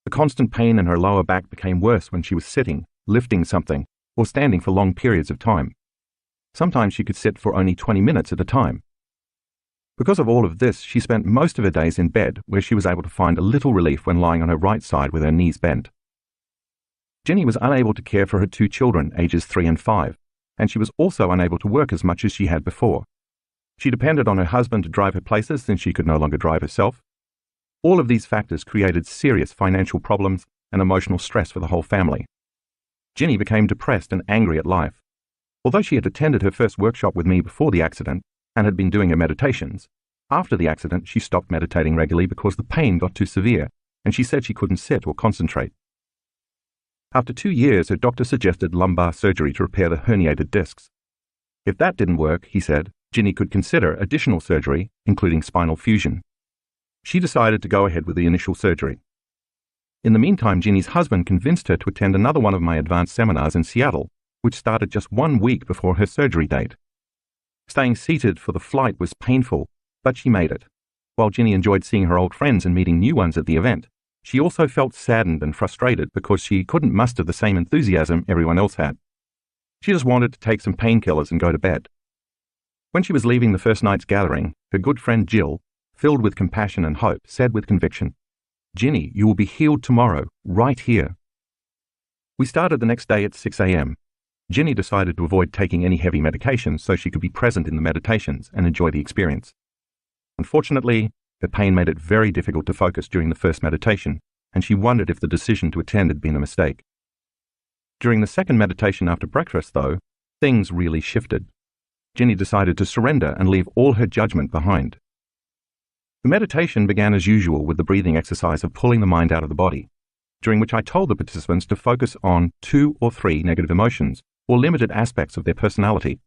The constant pain in her lower back became worse when she was sitting, lifting something, or standing for long periods of time. Sometimes she could sit for only 20 minutes at a time. Because of all of this, she spent most of her days in bed, where she was able to find a little relief when lying on her right side with her knees bent. Ginny was unable to care for her 2 children, ages 3 and 5, and she was also unable to work as much as she had before. She depended on her husband to drive her places since she could no longer drive herself. All of these factors created serious financial problems and emotional stress for the whole family. Ginny became depressed and angry at life. Although she had attended her first workshop with me before the accident and had been doing her meditations, after the accident she stopped meditating regularly because the pain got too severe and she said she couldn't sit or concentrate. After 2 years, her doctor suggested lumbar surgery to repair the herniated discs. If that didn't work, he said, Ginny could consider additional surgery, including spinal fusion. She decided to go ahead with the initial surgery. In the meantime, Ginny's husband convinced her to attend another one of my advanced seminars in Seattle, which started just 1 week before her surgery date. Staying seated for the flight was painful, but she made it. While Ginny enjoyed seeing her old friends and meeting new ones at the event, she also felt saddened and frustrated because she couldn't muster the same enthusiasm everyone else had. She just wanted to take some painkillers and go to bed. When she was leaving the first night's gathering, her good friend Jill, filled with compassion and hope, said with conviction, "Ginny, you will be healed tomorrow, right here." We started the next day at 6 a.m. Ginny decided to avoid taking any heavy medications so she could be present in the meditations and enjoy the experience. Unfortunately, her pain made it very difficult to focus during the first meditation, and she wondered if the decision to attend had been a mistake. During the second meditation after breakfast, though, things really shifted. Ginny decided to surrender and leave all her judgment behind. The meditation began as usual with the breathing exercise of pulling the mind out of the body, during which I told the participants to focus on 2 or 3 negative emotions or limited aspects of their personality.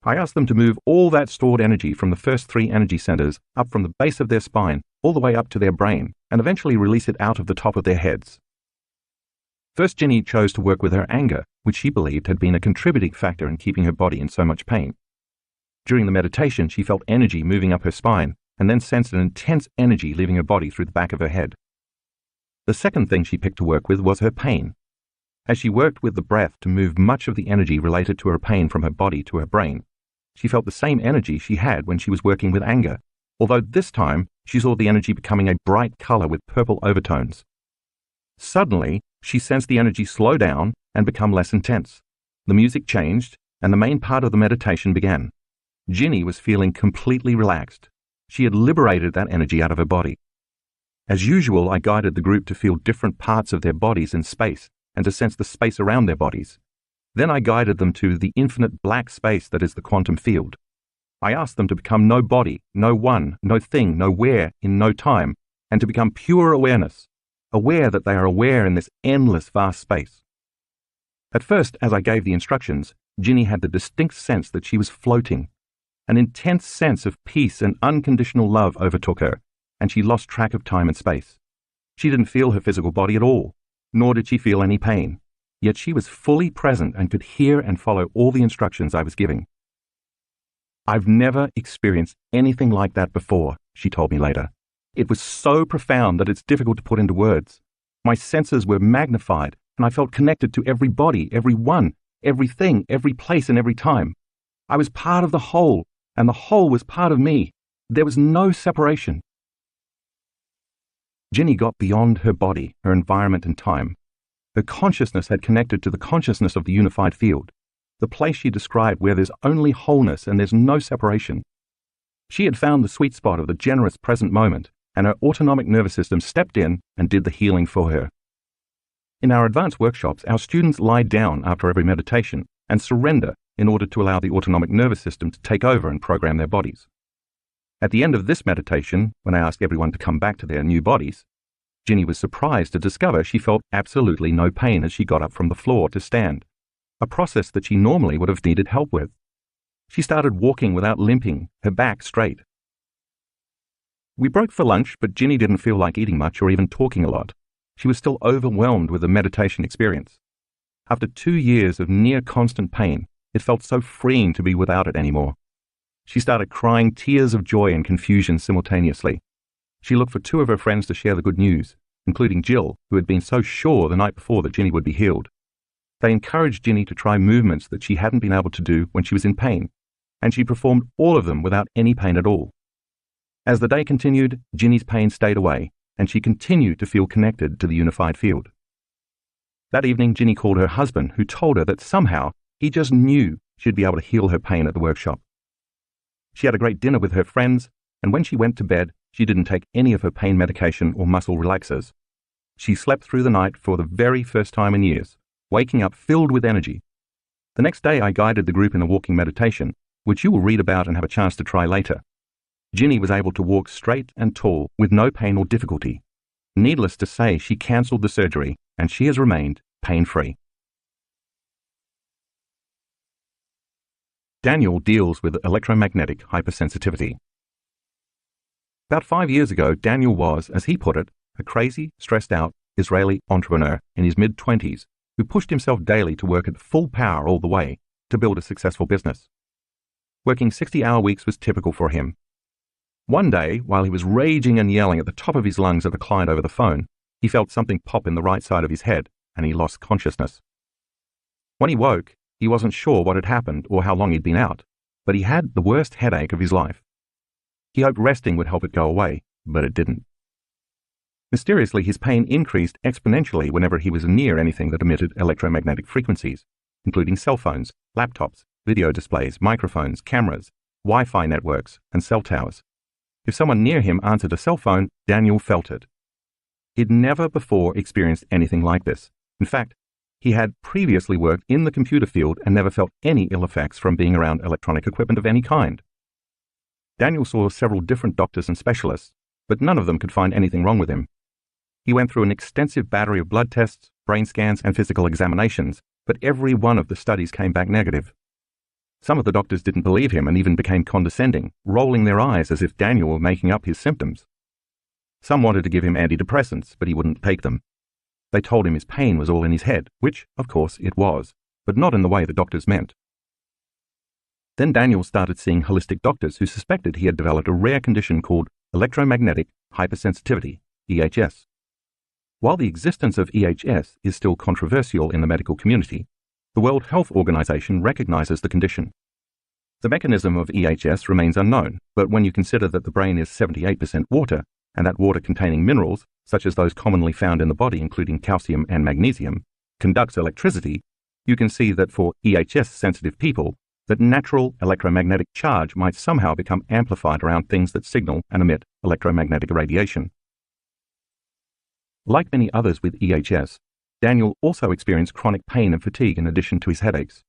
I asked them to move all that stored energy from the first 3 energy centers up from the base of their spine all the way up to their brain and eventually release it out of the top of their heads. First, Ginny chose to work with her anger, which she believed had been a contributing factor in keeping her body in so much pain. During the meditation, she felt energy moving up her spine and then sensed an intense energy leaving her body through the back of her head. The second thing she picked to work with was her pain. As she worked with the breath to move much of the energy related to her pain from her body to her brain, she felt the same energy she had when she was working with anger, although this time she saw the energy becoming a bright color with purple overtones. Suddenly, she sensed the energy slow down and become less intense. The music changed, and the main part of the meditation began. Ginny was feeling completely relaxed. She had liberated that energy out of her body. As usual, I guided the group to feel different parts of their bodies in space and to sense the space around their bodies. Then I guided them to the infinite black space that is the quantum field. I asked them to become no body, no one, no thing, no where, in no time, and to become pure awareness, aware that they are aware in this endless vast space. At first, as I gave the instructions, Ginny had the distinct sense that she was floating. An intense sense of peace and unconditional love overtook her, and she lost track of time and space. She didn't feel her physical body at all, nor did she feel any pain. Yet she was fully present and could hear and follow all the instructions I was giving. "I've never experienced anything like that before," she told me later. "It was so profound that it's difficult to put into words. My senses were magnified, and I felt connected to every body, every one, everything, every place, and every time. I was part of the whole, and the whole was part of me. There was no separation." Ginny got beyond her body, her environment, and time. Her consciousness had connected to the consciousness of the unified field, the place she described where there's only wholeness and there's no separation. She had found the sweet spot of the generous present moment, and her autonomic nervous system stepped in and did the healing for her. In our advanced workshops, our students lie down after every meditation and surrender in order to allow the autonomic nervous system to take over and program their bodies. At the end of this meditation, when I asked everyone to come back to their new bodies, Ginny was surprised to discover she felt absolutely no pain as she got up from the floor to stand, a process that she normally would have needed help with. She started walking without limping, her back straight. We broke for lunch, but Ginny didn't feel like eating much or even talking a lot. She was still overwhelmed with the meditation experience. After 2 years of near constant pain, it felt so freeing to be without it anymore. She started crying tears of joy and confusion simultaneously. She looked for 2 of her friends to share the good news, including Jill, who had been so sure the night before that Ginny would be healed. They encouraged Ginny to try movements that she hadn't been able to do when she was in pain, and she performed all of them without any pain at all. As the day continued, Ginny's pain stayed away, and she continued to feel connected to the unified field. That evening, Ginny called her husband, who told her that somehow he just knew she'd be able to heal her pain at the workshop. She had a great dinner with her friends, and when she went to bed, she didn't take any of her pain medication or muscle relaxers. She slept through the night for the very first time in years, waking up filled with energy. The next day, I guided the group in a walking meditation, which you will read about and have a chance to try later. Ginny was able to walk straight and tall with no pain or difficulty. Needless to say, she cancelled the surgery, and she has remained pain-free. Daniel deals with electromagnetic hypersensitivity. About 5 years ago, Daniel was, as he put it, a crazy, stressed-out Israeli entrepreneur in his mid-20s who pushed himself daily to work at full power all the way to build a successful business. Working 60-hour weeks was typical for him. One day, while he was raging and yelling at the top of his lungs at a client over the phone, he felt something pop in the right side of his head, and he lost consciousness. When he woke, he wasn't sure what had happened or how long he'd been out, but he had the worst headache of his life. He hoped resting would help it go away, but it didn't. Mysteriously, his pain increased exponentially whenever he was near anything that emitted electromagnetic frequencies, including cell phones, laptops, video displays, microphones, cameras, Wi-Fi networks, and cell towers. If someone near him answered a cell phone, Daniel felt it. He'd never before experienced anything like this. In fact, he had previously worked in the computer field and never felt any ill effects from being around electronic equipment of any kind. Daniel saw several different doctors and specialists, but none of them could find anything wrong with him. He went through an extensive battery of blood tests, brain scans, and physical examinations, but every one of the studies came back negative. Some of the doctors didn't believe him and even became condescending, rolling their eyes as if Daniel were making up his symptoms. Some wanted to give him antidepressants, but he wouldn't take them. They told him his pain was all in his head, which, of course, it was, but not in the way the doctors meant. Then Daniel started seeing holistic doctors who suspected he had developed a rare condition called electromagnetic hypersensitivity, EHS. While the existence of EHS is still controversial in the medical community, the World Health Organization recognizes the condition. The mechanism of EHS remains unknown, but when you consider that the brain is 78% water, and that water containing minerals, such as those commonly found in the body including calcium and magnesium, conducts electricity, you can see that for EHS-sensitive people, that natural electromagnetic charge might somehow become amplified around things that signal and emit electromagnetic radiation. Like many others with EHS, Daniel also experienced chronic pain and fatigue in addition to his headaches.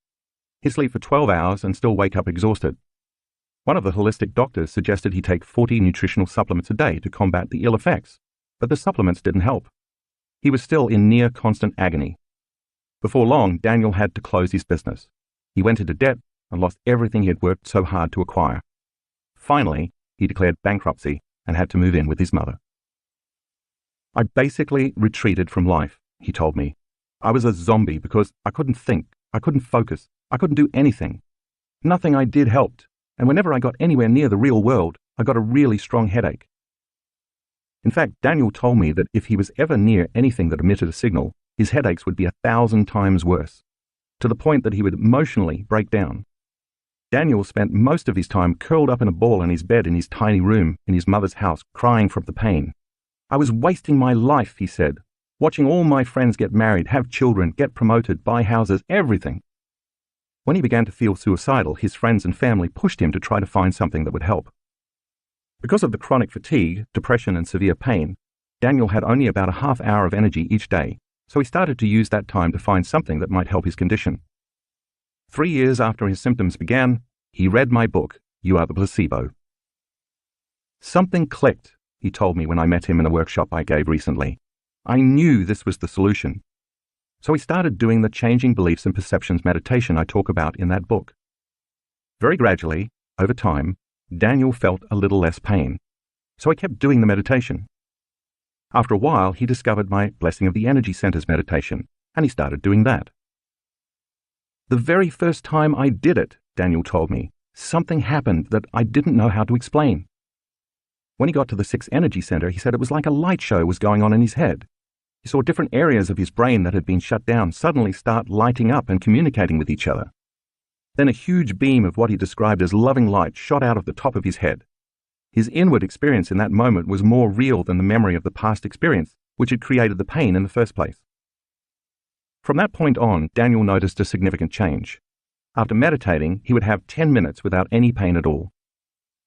He'd sleep for 12 hours and still wake up exhausted. One of the holistic doctors suggested he take 40 nutritional supplements a day to combat the ill effects, but the supplements didn't help. He was still in near constant agony. Before long, Daniel had to close his business. He went into debt and lost everything he had worked so hard to acquire. Finally, he declared bankruptcy and had to move in with his mother. I basically retreated from life, he told me. I was a zombie because I couldn't think, I couldn't focus, I couldn't do anything. Nothing I did helped, and whenever I got anywhere near the real world, I got a really strong headache. In fact, Daniel told me that if he was ever near anything that emitted a signal, his headaches would be 1,000 times worse, to the point that he would emotionally break down. Daniel spent most of his time curled up in a ball in his bed in his tiny room in his mother's house, crying from the pain. I was wasting my life, he said, watching all my friends get married, have children, get promoted, buy houses, everything. When he began to feel suicidal, his friends and family pushed him to try to find something that would help. Because of the chronic fatigue, depression, and severe pain, Daniel had only about a half hour of energy each day, so he started to use that time to find something that might help his condition. 3 years after his symptoms began, he read my book, You Are the Placebo. Something clicked, he told me when I met him in a workshop I gave recently. I knew this was the solution. So he started doing the changing beliefs and perceptions meditation I talk about in that book. Very gradually, over time, Daniel felt a little less pain, so he kept doing the meditation. After a while, he discovered my Blessing of the Energy Centers meditation, and he started doing that. The very first time I did it, Daniel told me, something happened that I didn't know how to explain. When he got to the 6th Energy Center, he said it was like a light show was going on in his head. He saw different areas of his brain that had been shut down suddenly start lighting up and communicating with each other. Then a huge beam of what he described as loving light shot out of the top of his head. His inward experience in that moment was more real than the memory of the past experience, which had created the pain in the first place. From that point on, Daniel noticed a significant change. After meditating, he would have 10 minutes without any pain at all.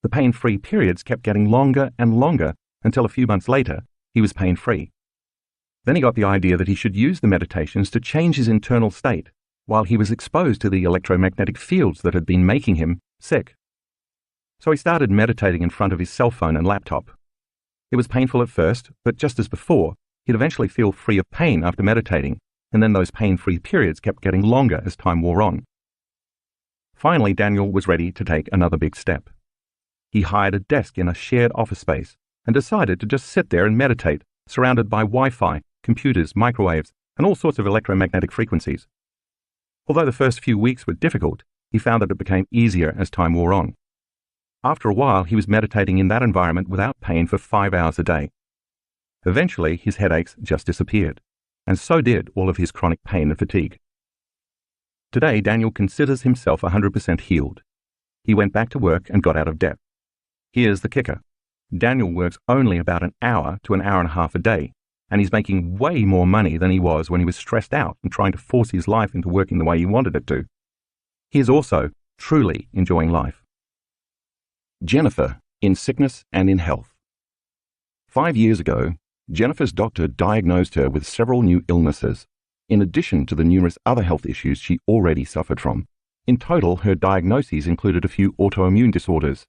The pain-free periods kept getting longer and longer until a few months later, he was pain-free. Then he got the idea that he should use the meditations to change his internal state while he was exposed to the electromagnetic fields that had been making him sick. So he started meditating in front of his cell phone and laptop. It was painful at first, but just as before, he'd eventually feel free of pain after meditating, and then those pain-free periods kept getting longer as time wore on. Finally, Daniel was ready to take another big step. He hired a desk in a shared office space and decided to just sit there and meditate, surrounded by Wi-Fi, computers, microwaves, and all sorts of electromagnetic frequencies. Although the first few weeks were difficult, he found that it became easier as time wore on. After a while, he was meditating in that environment without pain for 5 hours a day. Eventually, his headaches just disappeared, and so did all of his chronic pain and fatigue. Today, Daniel considers himself 100% healed. He went back to work and got out of debt. Here's the kicker. Daniel works only about an hour to an hour and a half a day, and he's making way more money than he was when he was stressed out and trying to force his life into working the way he wanted it to. He is also truly enjoying life. Jennifer, in sickness and in health. 5 years ago, Jennifer's doctor diagnosed her with several new illnesses, in addition to the numerous other health issues she already suffered from. In total, her diagnoses included a few autoimmune disorders,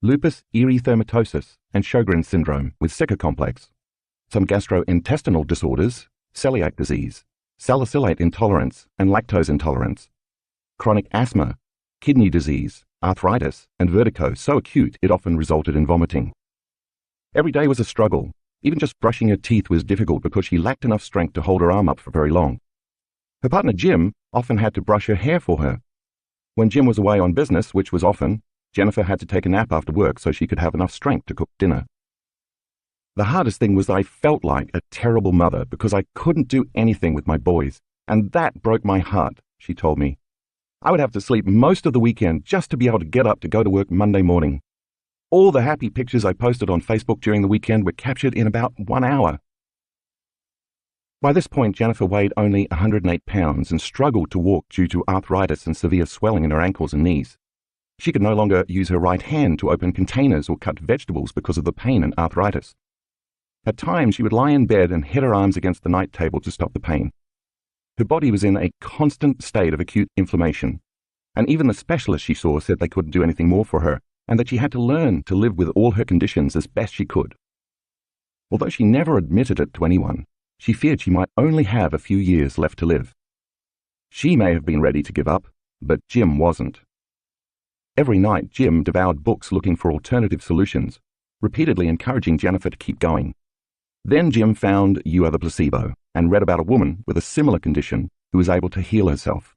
lupus erythematosus and Sjogren's syndrome with Sika complex, some gastrointestinal disorders, celiac disease, salicylate intolerance and lactose intolerance, chronic asthma, kidney disease, arthritis, and vertigo so acute it often resulted in vomiting. Every day was a struggle. Even just brushing her teeth was difficult because she lacked enough strength to hold her arm up for very long. Her partner Jim often had to brush her hair for her. When Jim was away on business, which was often, Jennifer had to take a nap after work so she could have enough strength to cook dinner. The hardest thing was I felt like a terrible mother because I couldn't do anything with my boys, and that broke my heart, she told me. I would have to sleep most of the weekend just to be able to get up to go to work Monday morning. All the happy pictures I posted on Facebook during the weekend were captured in about 1 hour. By this point, Jennifer weighed only 108 pounds and struggled to walk due to arthritis and severe swelling in her ankles and knees. She could no longer use her right hand to open containers or cut vegetables because of the pain and arthritis. At times, she would lie in bed and hit her arms against the night table to stop the pain. Her body was in a constant state of acute inflammation, and even the specialists she saw said they couldn't do anything more for her, and that she had to learn to live with all her conditions as best she could. Although she never admitted it to anyone, she feared she might only have a few years left to live. She may have been ready to give up, but Jim wasn't. Every night, Jim devoured books looking for alternative solutions, repeatedly encouraging Jennifer to keep going. Then Jim found You Are the Placebo and read about a woman with a similar condition who was able to heal herself.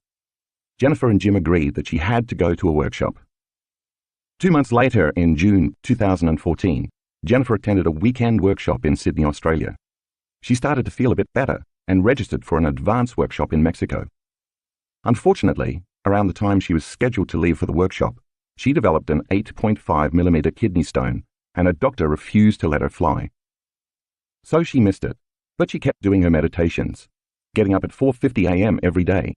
Jennifer and Jim agreed that she had to go to a workshop. 2 months later, in June 2014, Jennifer attended a weekend workshop in Sydney, Australia. She started to feel a bit better and registered for an advanced workshop in Mexico. Unfortunately, around the time she was scheduled to leave for the workshop, she developed an 8.5mm kidney stone, and a doctor refused to let her fly. So she missed it, but she kept doing her meditations, getting up at 4:50 a.m. every day.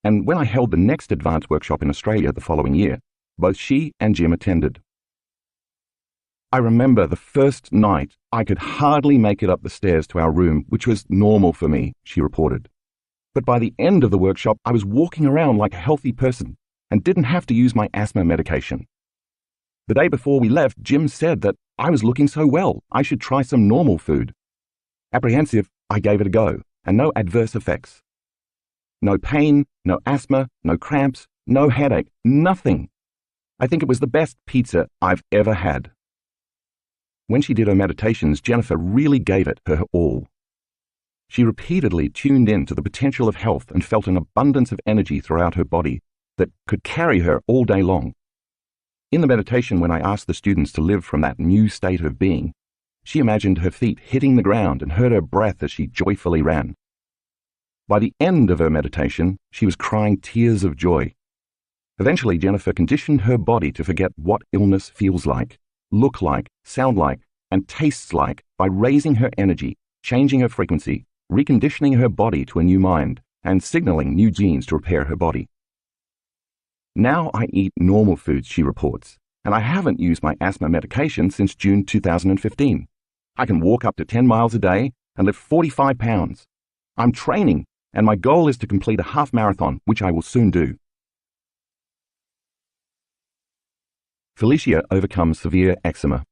And when I held the next advanced workshop in Australia the following year, both she and Jim attended. I remember the first night I could hardly make it up the stairs to our room, which was normal for me, she reported. But by the end of the workshop, I was walking around like a healthy person and didn't have to use my asthma medication. The day before we left, Jim said that I was looking so well, I should try some normal food. Apprehensive, I gave it a go, and no adverse effects. No pain, no asthma, no cramps, no headache, nothing. I think it was the best pizza I've ever had. When she did her meditations, Jennifer really gave it her all. She repeatedly tuned in to the potential of health and felt an abundance of energy throughout her body that could carry her all day long. In the meditation, when I asked the students to live from that new state of being, she imagined her feet hitting the ground and heard her breath as she joyfully ran. By the end of her meditation, she was crying tears of joy. Eventually, Jennifer conditioned her body to forget what illness feels like, look like, sound like, and tastes like by raising her energy, changing her frequency, reconditioning her body to a new mind, and signaling new genes to repair her body. Now I eat normal foods, she reports, and I haven't used my asthma medication since June 2015. I can walk up to 10 miles a day and lift 45 pounds. I'm training, and my goal is to complete a half marathon, which I will soon do. Felicia overcomes severe eczema.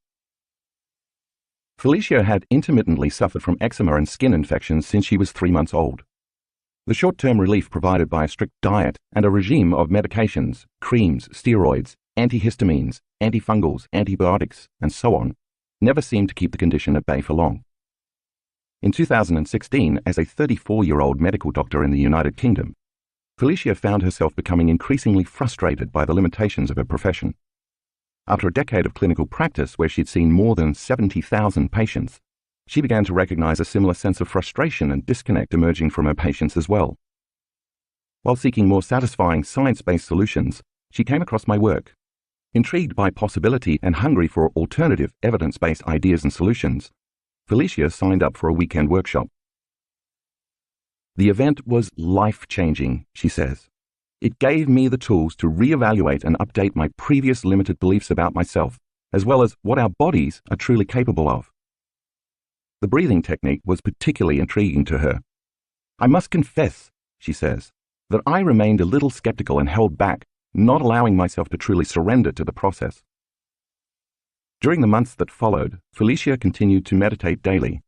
Felicia had intermittently suffered from eczema and skin infections since she was 3 months old. The short-term relief provided by a strict diet and a regime of medications, creams, steroids, antihistamines, antifungals, antibiotics, and so on, never seemed to keep the condition at bay for long. In 2016, as a 34-year-old medical doctor in the United Kingdom, Felicia found herself becoming increasingly frustrated by the limitations of her profession. After a decade of clinical practice where she'd seen more than 70,000 patients, she began to recognize a similar sense of frustration and disconnect emerging from her patients as well. While seeking more satisfying science-based solutions, she came across my work. Intrigued by possibility and hungry for alternative evidence-based ideas and solutions, Felicia signed up for a weekend workshop. The event was life-changing, she says. It gave me the tools to reevaluate and update my previous limited beliefs about myself, as well as what our bodies are truly capable of. The breathing technique was particularly intriguing to her. I must confess, she says, that I remained a little skeptical and held back, not allowing myself to truly surrender to the process. During the months that followed, Felicia continued to meditate daily.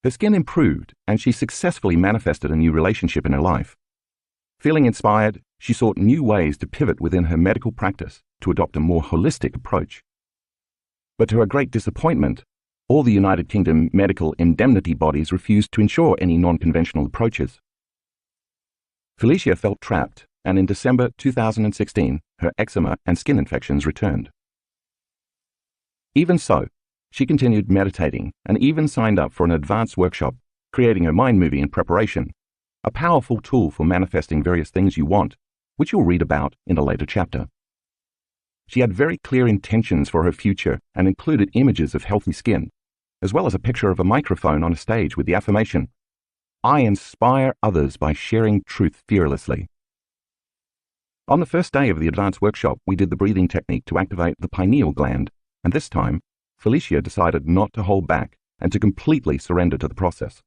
Her skin improved, and she successfully manifested a new relationship in her life. Feeling inspired, she sought new ways to pivot within her medical practice to adopt a more holistic approach. But to her great disappointment, all the United Kingdom medical indemnity bodies refused to insure any non-conventional approaches. Felicia felt trapped and in December 2016, her eczema and skin infections returned. Even so, she continued meditating and even signed up for an advanced workshop, creating her mind movie in preparation, a powerful tool for manifesting various things you want, which you'll read about in a later chapter. She had very clear intentions for her future and included images of healthy skin, as well as a picture of a microphone on a stage with the affirmation, "I inspire others by sharing truth fearlessly." On the first day of the advanced workshop, we did the breathing technique to activate the pineal gland, and this time, Felicia decided not to hold back and to completely surrender to the process.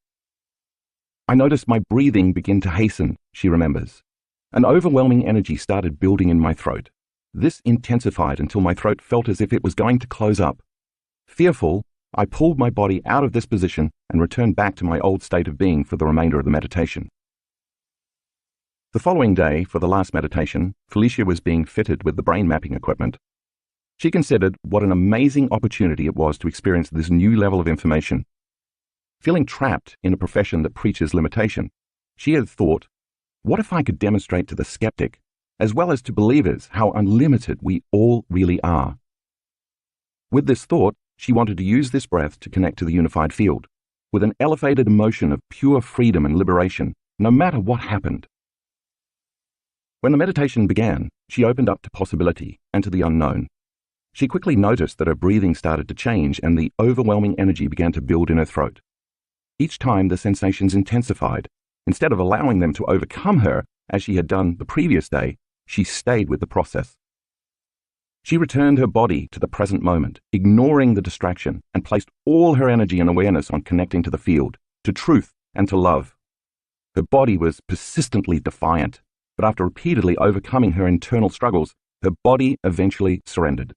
"I noticed my breathing begin to hasten," she remembers. "An overwhelming energy started building in my throat. This intensified until my throat felt as if it was going to close up. Fearful, I pulled my body out of this position and returned back to my old state of being for the remainder of the meditation." The following day, for the last meditation, Felicia was being fitted with the brain mapping equipment. She considered what an amazing opportunity it was to experience this new level of information. Feeling trapped in a profession that preaches limitation, she had thought, what if I could demonstrate to the skeptic, as well as to believers, how unlimited we all really are? With this thought, she wanted to use this breath to connect to the unified field, with an elevated emotion of pure freedom and liberation, no matter what happened. When the meditation began, she opened up to possibility and to the unknown. She quickly noticed that her breathing started to change and the overwhelming energy began to build in her throat. Each time the sensations intensified. Instead of allowing them to overcome her, as she had done the previous day, she stayed with the process. She returned her body to the present moment, ignoring the distraction, and placed all her energy and awareness on connecting to the field, to truth, and to love. Her body was persistently defiant, but after repeatedly overcoming her internal struggles, her body eventually surrendered.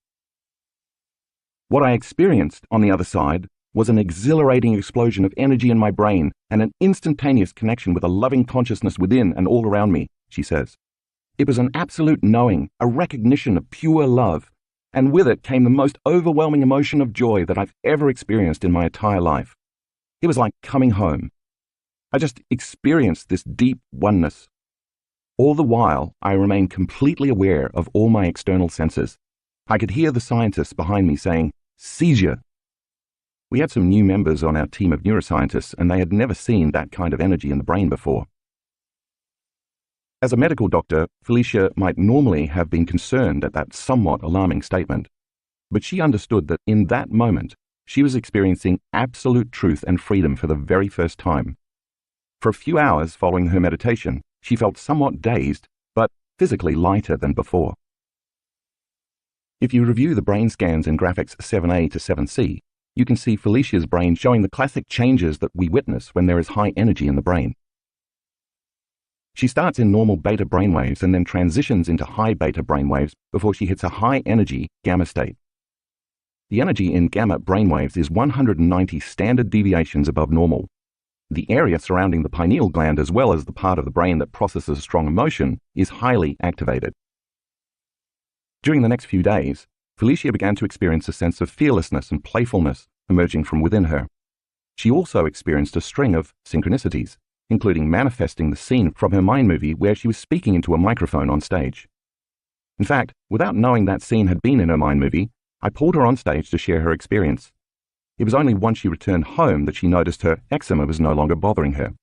What I experienced on the other side was an exhilarating explosion of energy in my brain and an instantaneous connection with a loving consciousness within and all around me, she says. It was an absolute knowing, a recognition of pure love, and with it came the most overwhelming emotion of joy that I've ever experienced in my entire life. It was like coming home. I just experienced this deep oneness. All the while, I remained completely aware of all my external senses. I could hear the scientists behind me saying, "Seizure." We had some new members on our team of neuroscientists, and they had never seen that kind of energy in the brain before. As a medical doctor, Felicia might normally have been concerned at that somewhat alarming statement, but she understood that in that moment, she was experiencing absolute truth and freedom for the very first time. For a few hours following her meditation, she felt somewhat dazed, but physically lighter than before. If you review the brain scans in graphics 7A to 7C, you can see Felicia's brain showing the classic changes that we witness when there is high energy in the brain. She starts in normal beta brainwaves and then transitions into high beta brainwaves before she hits a high energy gamma state. The energy in gamma brainwaves is 190 standard deviations above normal. The area surrounding the pineal gland, as well as the part of the brain that processes strong emotion, is highly activated. During the next few days, Felicia began to experience a sense of fearlessness and playfulness emerging from within her. She also experienced a string of synchronicities, including manifesting the scene from her mind movie where she was speaking into a microphone on stage. In fact, without knowing that scene had been in her mind movie, I pulled her on stage to share her experience. It was only once she returned home that she noticed her eczema was no longer bothering her.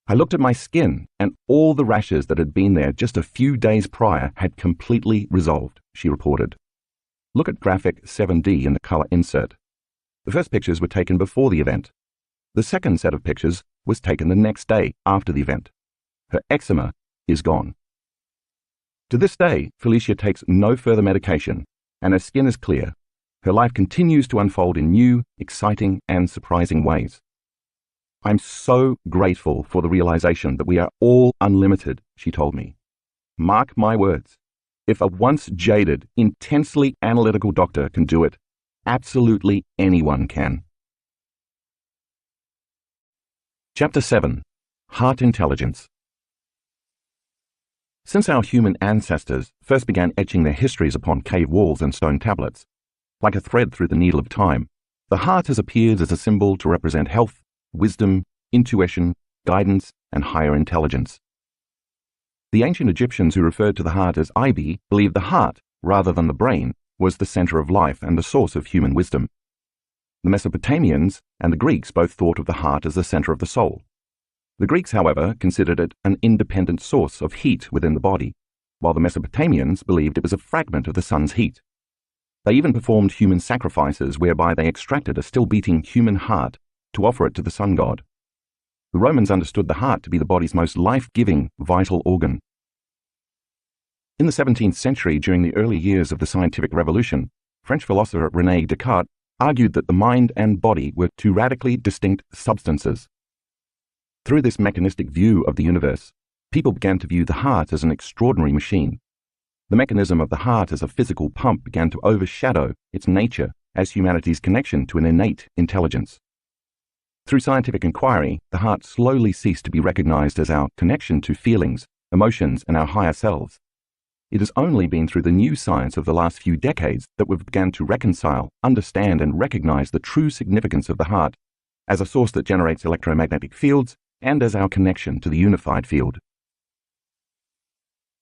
I looked at my skin, and all the rashes that had been there just a few days prior had completely resolved, she reported. Look at graphic 7D in the color insert. The first pictures were taken before the event. The second set of pictures was taken the next day after the event. Her eczema is gone. To this day, Felicia takes no further medication, and her skin is clear. Her life continues to unfold in new, exciting, and surprising ways. I'm so grateful for the realization that we are all unlimited, she told me. Mark my words. If a once jaded, intensely analytical doctor can do it, absolutely anyone can. Chapter 7. Heart Intelligence. Since our human ancestors first began etching their histories upon cave walls and stone tablets, like a thread through the needle of time, the heart has appeared as a symbol to represent health, wisdom, intuition, guidance, and higher intelligence. The ancient Egyptians who referred to the heart as Ibi believed the heart, rather than the brain, was the center of life and the source of human wisdom. The Mesopotamians and the Greeks both thought of the heart as the center of the soul. The Greeks, however, considered it an independent source of heat within the body, while the Mesopotamians believed it was a fragment of the sun's heat. They even performed human sacrifices whereby they extracted a still-beating human heart to offer it to the sun god. The Romans understood the heart to be the body's most life-giving, vital organ. In the 17th century, during the early years of the scientific revolution, French philosopher René Descartes argued that the mind and body were two radically distinct substances. Through this mechanistic view of the universe, people began to view the heart as an extraordinary machine. The mechanism of the heart as a physical pump began to overshadow its nature as humanity's connection to an innate intelligence. Through scientific inquiry, the heart slowly ceased to be recognized as our connection to feelings, emotions, and our higher selves. It has only been through the new science of the last few decades that we've begun to reconcile, understand, and recognize the true significance of the heart as a source that generates electromagnetic fields and as our connection to the unified field.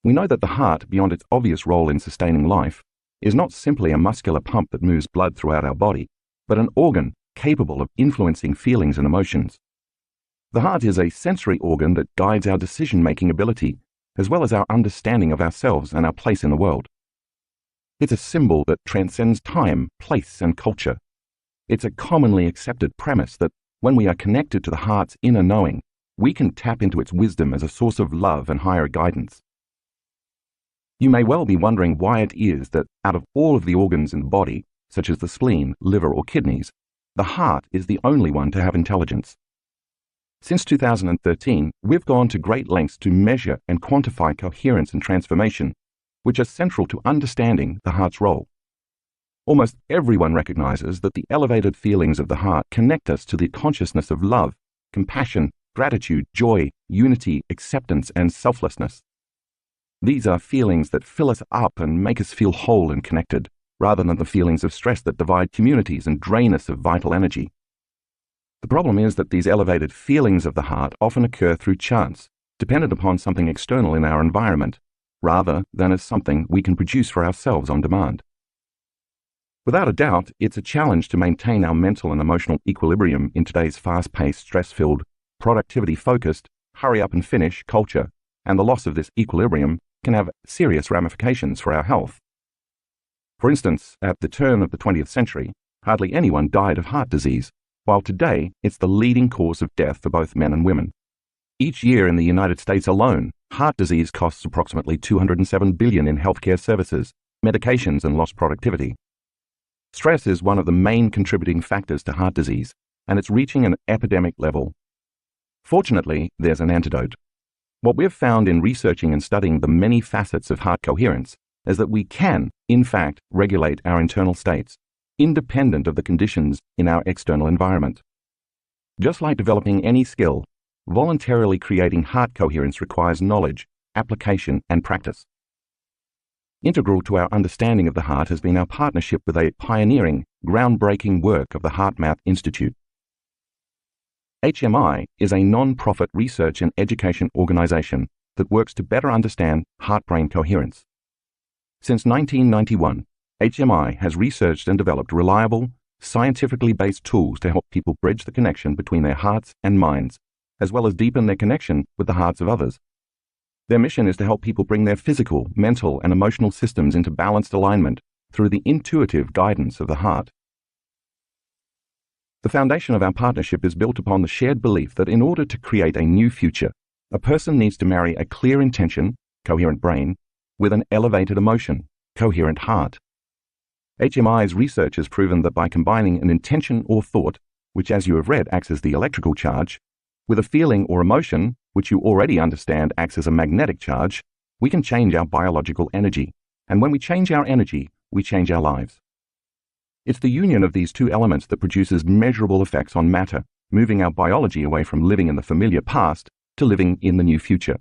We know that the heart, beyond its obvious role in sustaining life, is not simply a muscular pump that moves blood throughout our body, but an organ capable of influencing feelings and emotions. The heart is a sensory organ that guides our decision-making ability, as well as our understanding of ourselves and our place in the world. It's a symbol that transcends time, place, and culture. It's a commonly accepted premise that when we are connected to the heart's inner knowing, we can tap into its wisdom as a source of love and higher guidance. You may well be wondering why it is that out of all of the organs in the body, such as the spleen, liver, or kidneys, the heart is the only one to have intelligence. Since 2013, we've gone to great lengths to measure and quantify coherence and transformation, which are central to understanding the heart's role. Almost everyone recognizes that the elevated feelings of the heart connect us to the consciousness of love, compassion, gratitude, joy, unity, acceptance, and selflessness. These are feelings that fill us up and make us feel whole and connected, rather than the feelings of stress that divide communities and drain us of vital energy. The problem is that these elevated feelings of the heart often occur through chance, dependent upon something external in our environment, rather than as something we can produce for ourselves on demand. Without a doubt, it's a challenge to maintain our mental and emotional equilibrium in today's fast-paced, stress-filled, productivity-focused, hurry-up-and-finish culture, and the loss of this equilibrium can have serious ramifications for our health. For instance, at the turn of the 20th century, hardly anyone died of heart disease, while today it's the leading cause of death for both men and women. Each year in the United States alone, heart disease costs approximately $207 billion in healthcare services, medications, and lost productivity. Stress is one of the main contributing factors to heart disease, and it's reaching an epidemic level. Fortunately, there's an antidote. What we've found in researching and studying the many facets of heart coherence is that we can, in fact, regulate our internal states, independent of the conditions in our external environment. Just like developing any skill, voluntarily creating heart coherence requires knowledge, application, and practice. Integral to our understanding of the heart has been our partnership with a pioneering, groundbreaking work of the HeartMath Institute. HMI is a non-profit research and education organization that works to better understand heart-brain coherence. Since 1991, HMI has researched and developed reliable, scientifically based tools to help people bridge the connection between their hearts and minds, as well as deepen their connection with the hearts of others. Their mission is to help people bring their physical, mental, and emotional systems into balanced alignment through the intuitive guidance of the heart. The foundation of our partnership is built upon the shared belief that in order to create a new future, a person needs to marry a clear intention, coherent brain, with an elevated emotion, coherent heart. HMI's research has proven that by combining an intention or thought, which as you have read acts as the electrical charge, with a feeling or emotion, which you already understand acts as a magnetic charge, we can change our biological energy. And when we change our energy, we change our lives. It's the union of these two elements that produces measurable effects on matter, moving our biology away from living in the familiar past to living in the new future.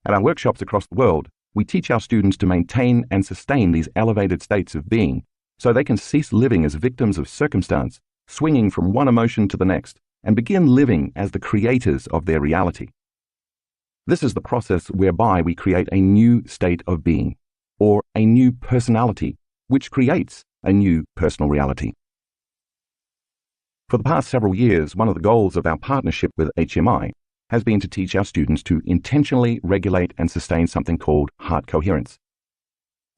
At our workshops across the world, we teach our students to maintain and sustain these elevated states of being so they can cease living as victims of circumstance, swinging from one emotion to the next, and begin living as the creators of their reality. This is the process whereby we create a new state of being, or a new personality, which creates a new personal reality. For the past several years, one of the goals of our partnership with HMI has been to teach our students to intentionally regulate and sustain something called heart coherence.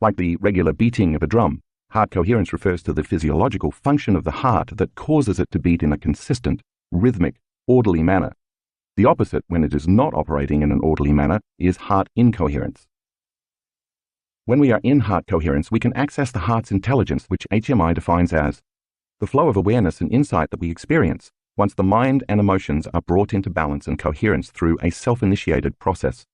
Like the regular beating of a drum, heart coherence refers to the physiological function of the heart that causes it to beat in a consistent, rhythmic, orderly manner. The opposite, when it is not operating in an orderly manner, is heart incoherence. When we are in heart coherence, we can access the heart's intelligence, which HMI defines as the flow of awareness and insight that we experience once the mind and emotions are brought into balance and coherence through a self-initiated process.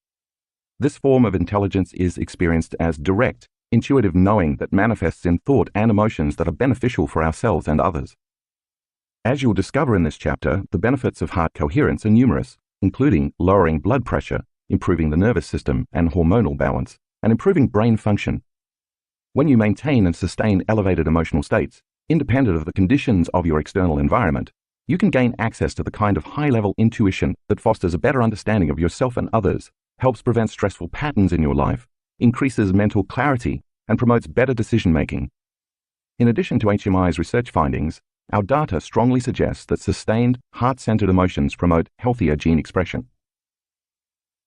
This form of intelligence is experienced as direct, intuitive knowing that manifests in thought and emotions that are beneficial for ourselves and others. As you'll discover in this chapter, the benefits of heart coherence are numerous, including lowering blood pressure, improving the nervous system and hormonal balance, and improving brain function. When you maintain and sustain elevated emotional states, independent of the conditions of your external environment, you can gain access to the kind of high-level intuition that fosters a better understanding of yourself and others, helps prevent stressful patterns in your life, increases mental clarity, and promotes better decision-making. In addition to HMI's research findings, our data strongly suggests that sustained, heart-centered emotions promote healthier gene expression.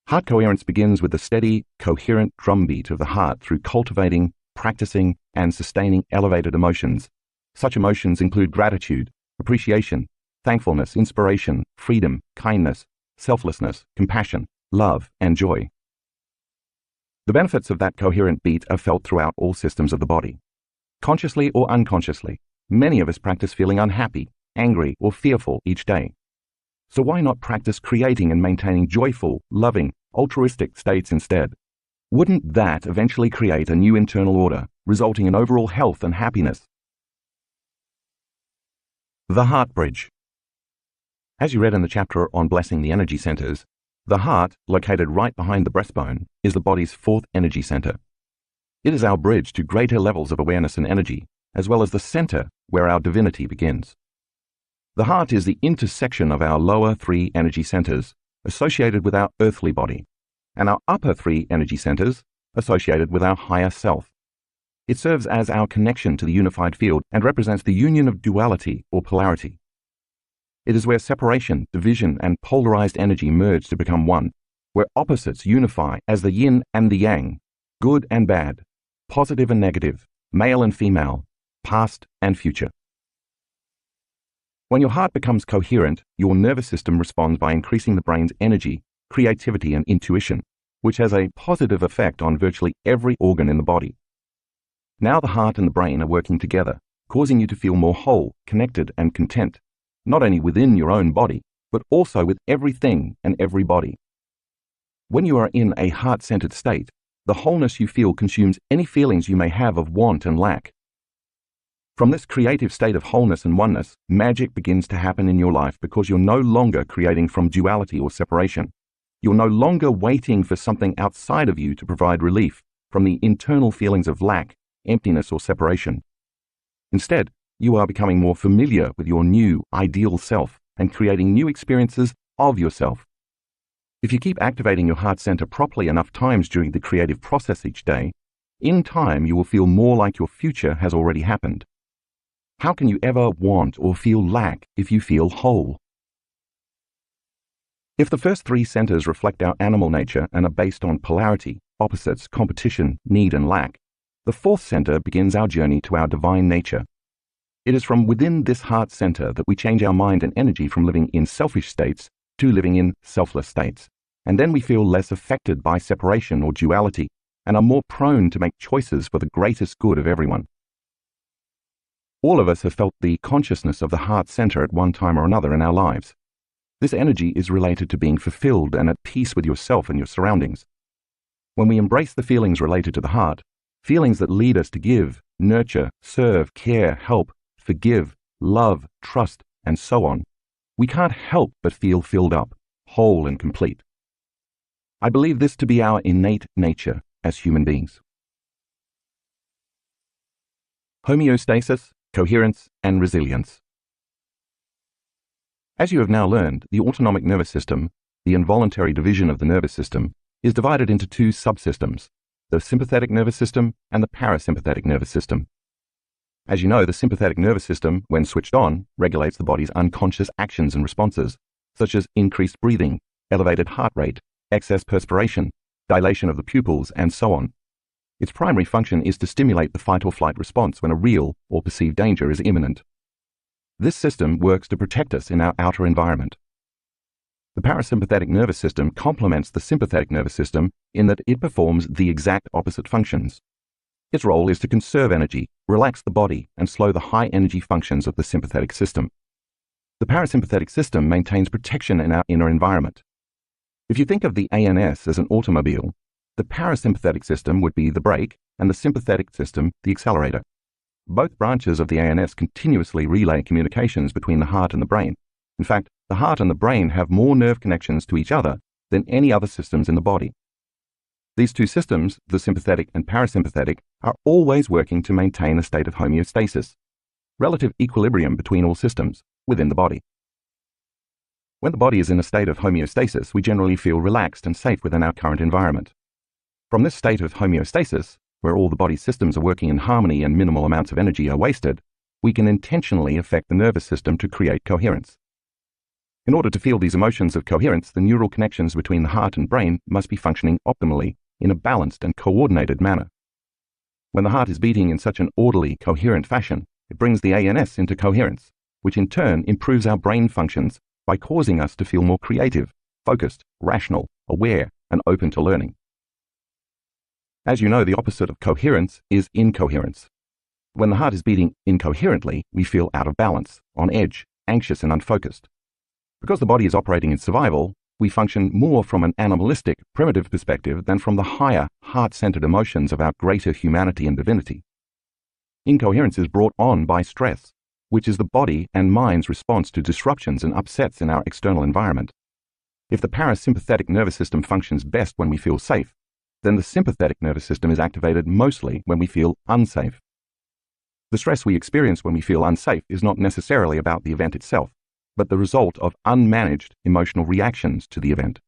Heart coherence begins with the steady, coherent drumbeat of the heart through cultivating, practicing, and sustaining elevated emotions. Such emotions include gratitude, appreciation, thankfulness, inspiration, freedom, kindness, selflessness, compassion, love, and joy. The benefits of that coherent beat are felt throughout all systems of the body. Consciously or unconsciously, many of us practice feeling unhappy, angry, or fearful each day. So why not practice creating and maintaining joyful, loving, altruistic states instead? Wouldn't that eventually create a new internal order, resulting in overall health and happiness? The heart bridge. As you read in the chapter on blessing the energy centers, the heart, located right behind the breastbone, is the body's fourth energy center. It is our bridge to greater levels of awareness and energy, as well as the center where our divinity begins. The heart is the intersection of our lower three energy centers, associated with our earthly body, and our upper three energy centers, associated with our higher self. It serves as our connection to the unified field and represents the union of duality or polarity. It is where separation, division, and polarized energy merge to become one, where opposites unify as the yin and the yang, good and bad, positive and negative, male and female, past and future. When your heart becomes coherent, your nervous system responds by increasing the brain's energy, creativity, and intuition, which has a positive effect on virtually every organ in the body. Now the heart and the brain are working together, causing you to feel more whole, connected, and content, not only within your own body, but also with everything and everybody. When you are in a heart-centered state, the wholeness you feel consumes any feelings you may have of want and lack. From this creative state of wholeness and oneness, magic begins to happen in your life because you're no longer creating from duality or separation. You're no longer waiting for something outside of you to provide relief from the internal feelings of lack, emptiness, or separation. Instead, you are becoming more familiar with your new, ideal self and creating new experiences of yourself. If you keep activating your heart center properly enough times during the creative process each day, in time you will feel more like your future has already happened. How can you ever want or feel lack if you feel whole? If the first three centers reflect our animal nature and are based on polarity, opposites, competition, need, and lack, the fourth center begins our journey to our divine nature. It is from within this heart center that we change our mind and energy from living in selfish states to living in selfless states, and then we feel less affected by separation or duality and are more prone to make choices for the greatest good of everyone. All of us have felt the consciousness of the heart center at one time or another in our lives. This energy is related to being fulfilled and at peace with yourself and your surroundings. When we embrace the feelings related to the heart, feelings that lead us to give, nurture, serve, care, help, forgive, love, trust, and so on, we can't help but feel filled up, whole and complete. I believe this to be our innate nature as human beings. Homeostasis, coherence, and resilience. As you have now learned, the autonomic nervous system, the involuntary division of the nervous system, is divided into two subsystems, the sympathetic nervous system and the parasympathetic nervous system. As you know, the sympathetic nervous system, when switched on, regulates the body's unconscious actions and responses, such as increased breathing, elevated heart rate, excess perspiration, dilation of the pupils, and so on. Its primary function is to stimulate the fight or flight response when a real or perceived danger is imminent. This system works to protect us in our outer environment. The parasympathetic nervous system complements the sympathetic nervous system in that it performs the exact opposite functions. Its role is to conserve energy, relax the body, and slow the high-energy functions of the sympathetic system. The parasympathetic system maintains protection in our inner environment. If you think of the ANS as an automobile, the parasympathetic system would be the brake and the sympathetic system the accelerator. Both branches of the ANS continuously relay communications between the heart and the brain. In fact, the heart and the brain have more nerve connections to each other than any other systems in the body. These two systems, the sympathetic and parasympathetic, are always working to maintain a state of homeostasis, relative equilibrium between all systems within the body. When the body is in a state of homeostasis, we generally feel relaxed and safe within our current environment. From this state of homeostasis, where all the body's systems are working in harmony and minimal amounts of energy are wasted, we can intentionally affect the nervous system to create coherence. In order to feel these emotions of coherence, the neural connections between the heart and brain must be functioning optimally in a balanced and coordinated manner. When the heart is beating in such an orderly, coherent fashion, it brings the ANS into coherence, which in turn improves our brain functions by causing us to feel more creative, focused, rational, aware, and open to learning. As you know, the opposite of coherence is incoherence. When the heart is beating incoherently, we feel out of balance, on edge, anxious, and unfocused. Because the body is operating in survival, we function more from an animalistic, primitive perspective than from the higher, heart-centered emotions of our greater humanity and divinity. Incoherence is brought on by stress, which is the body and mind's response to disruptions and upsets in our external environment. If the parasympathetic nervous system functions best when we feel safe, then the sympathetic nervous system is activated mostly when we feel unsafe. The stress we experience when we feel unsafe is not necessarily about the event itself, but the result of unmanaged emotional reactions to the event.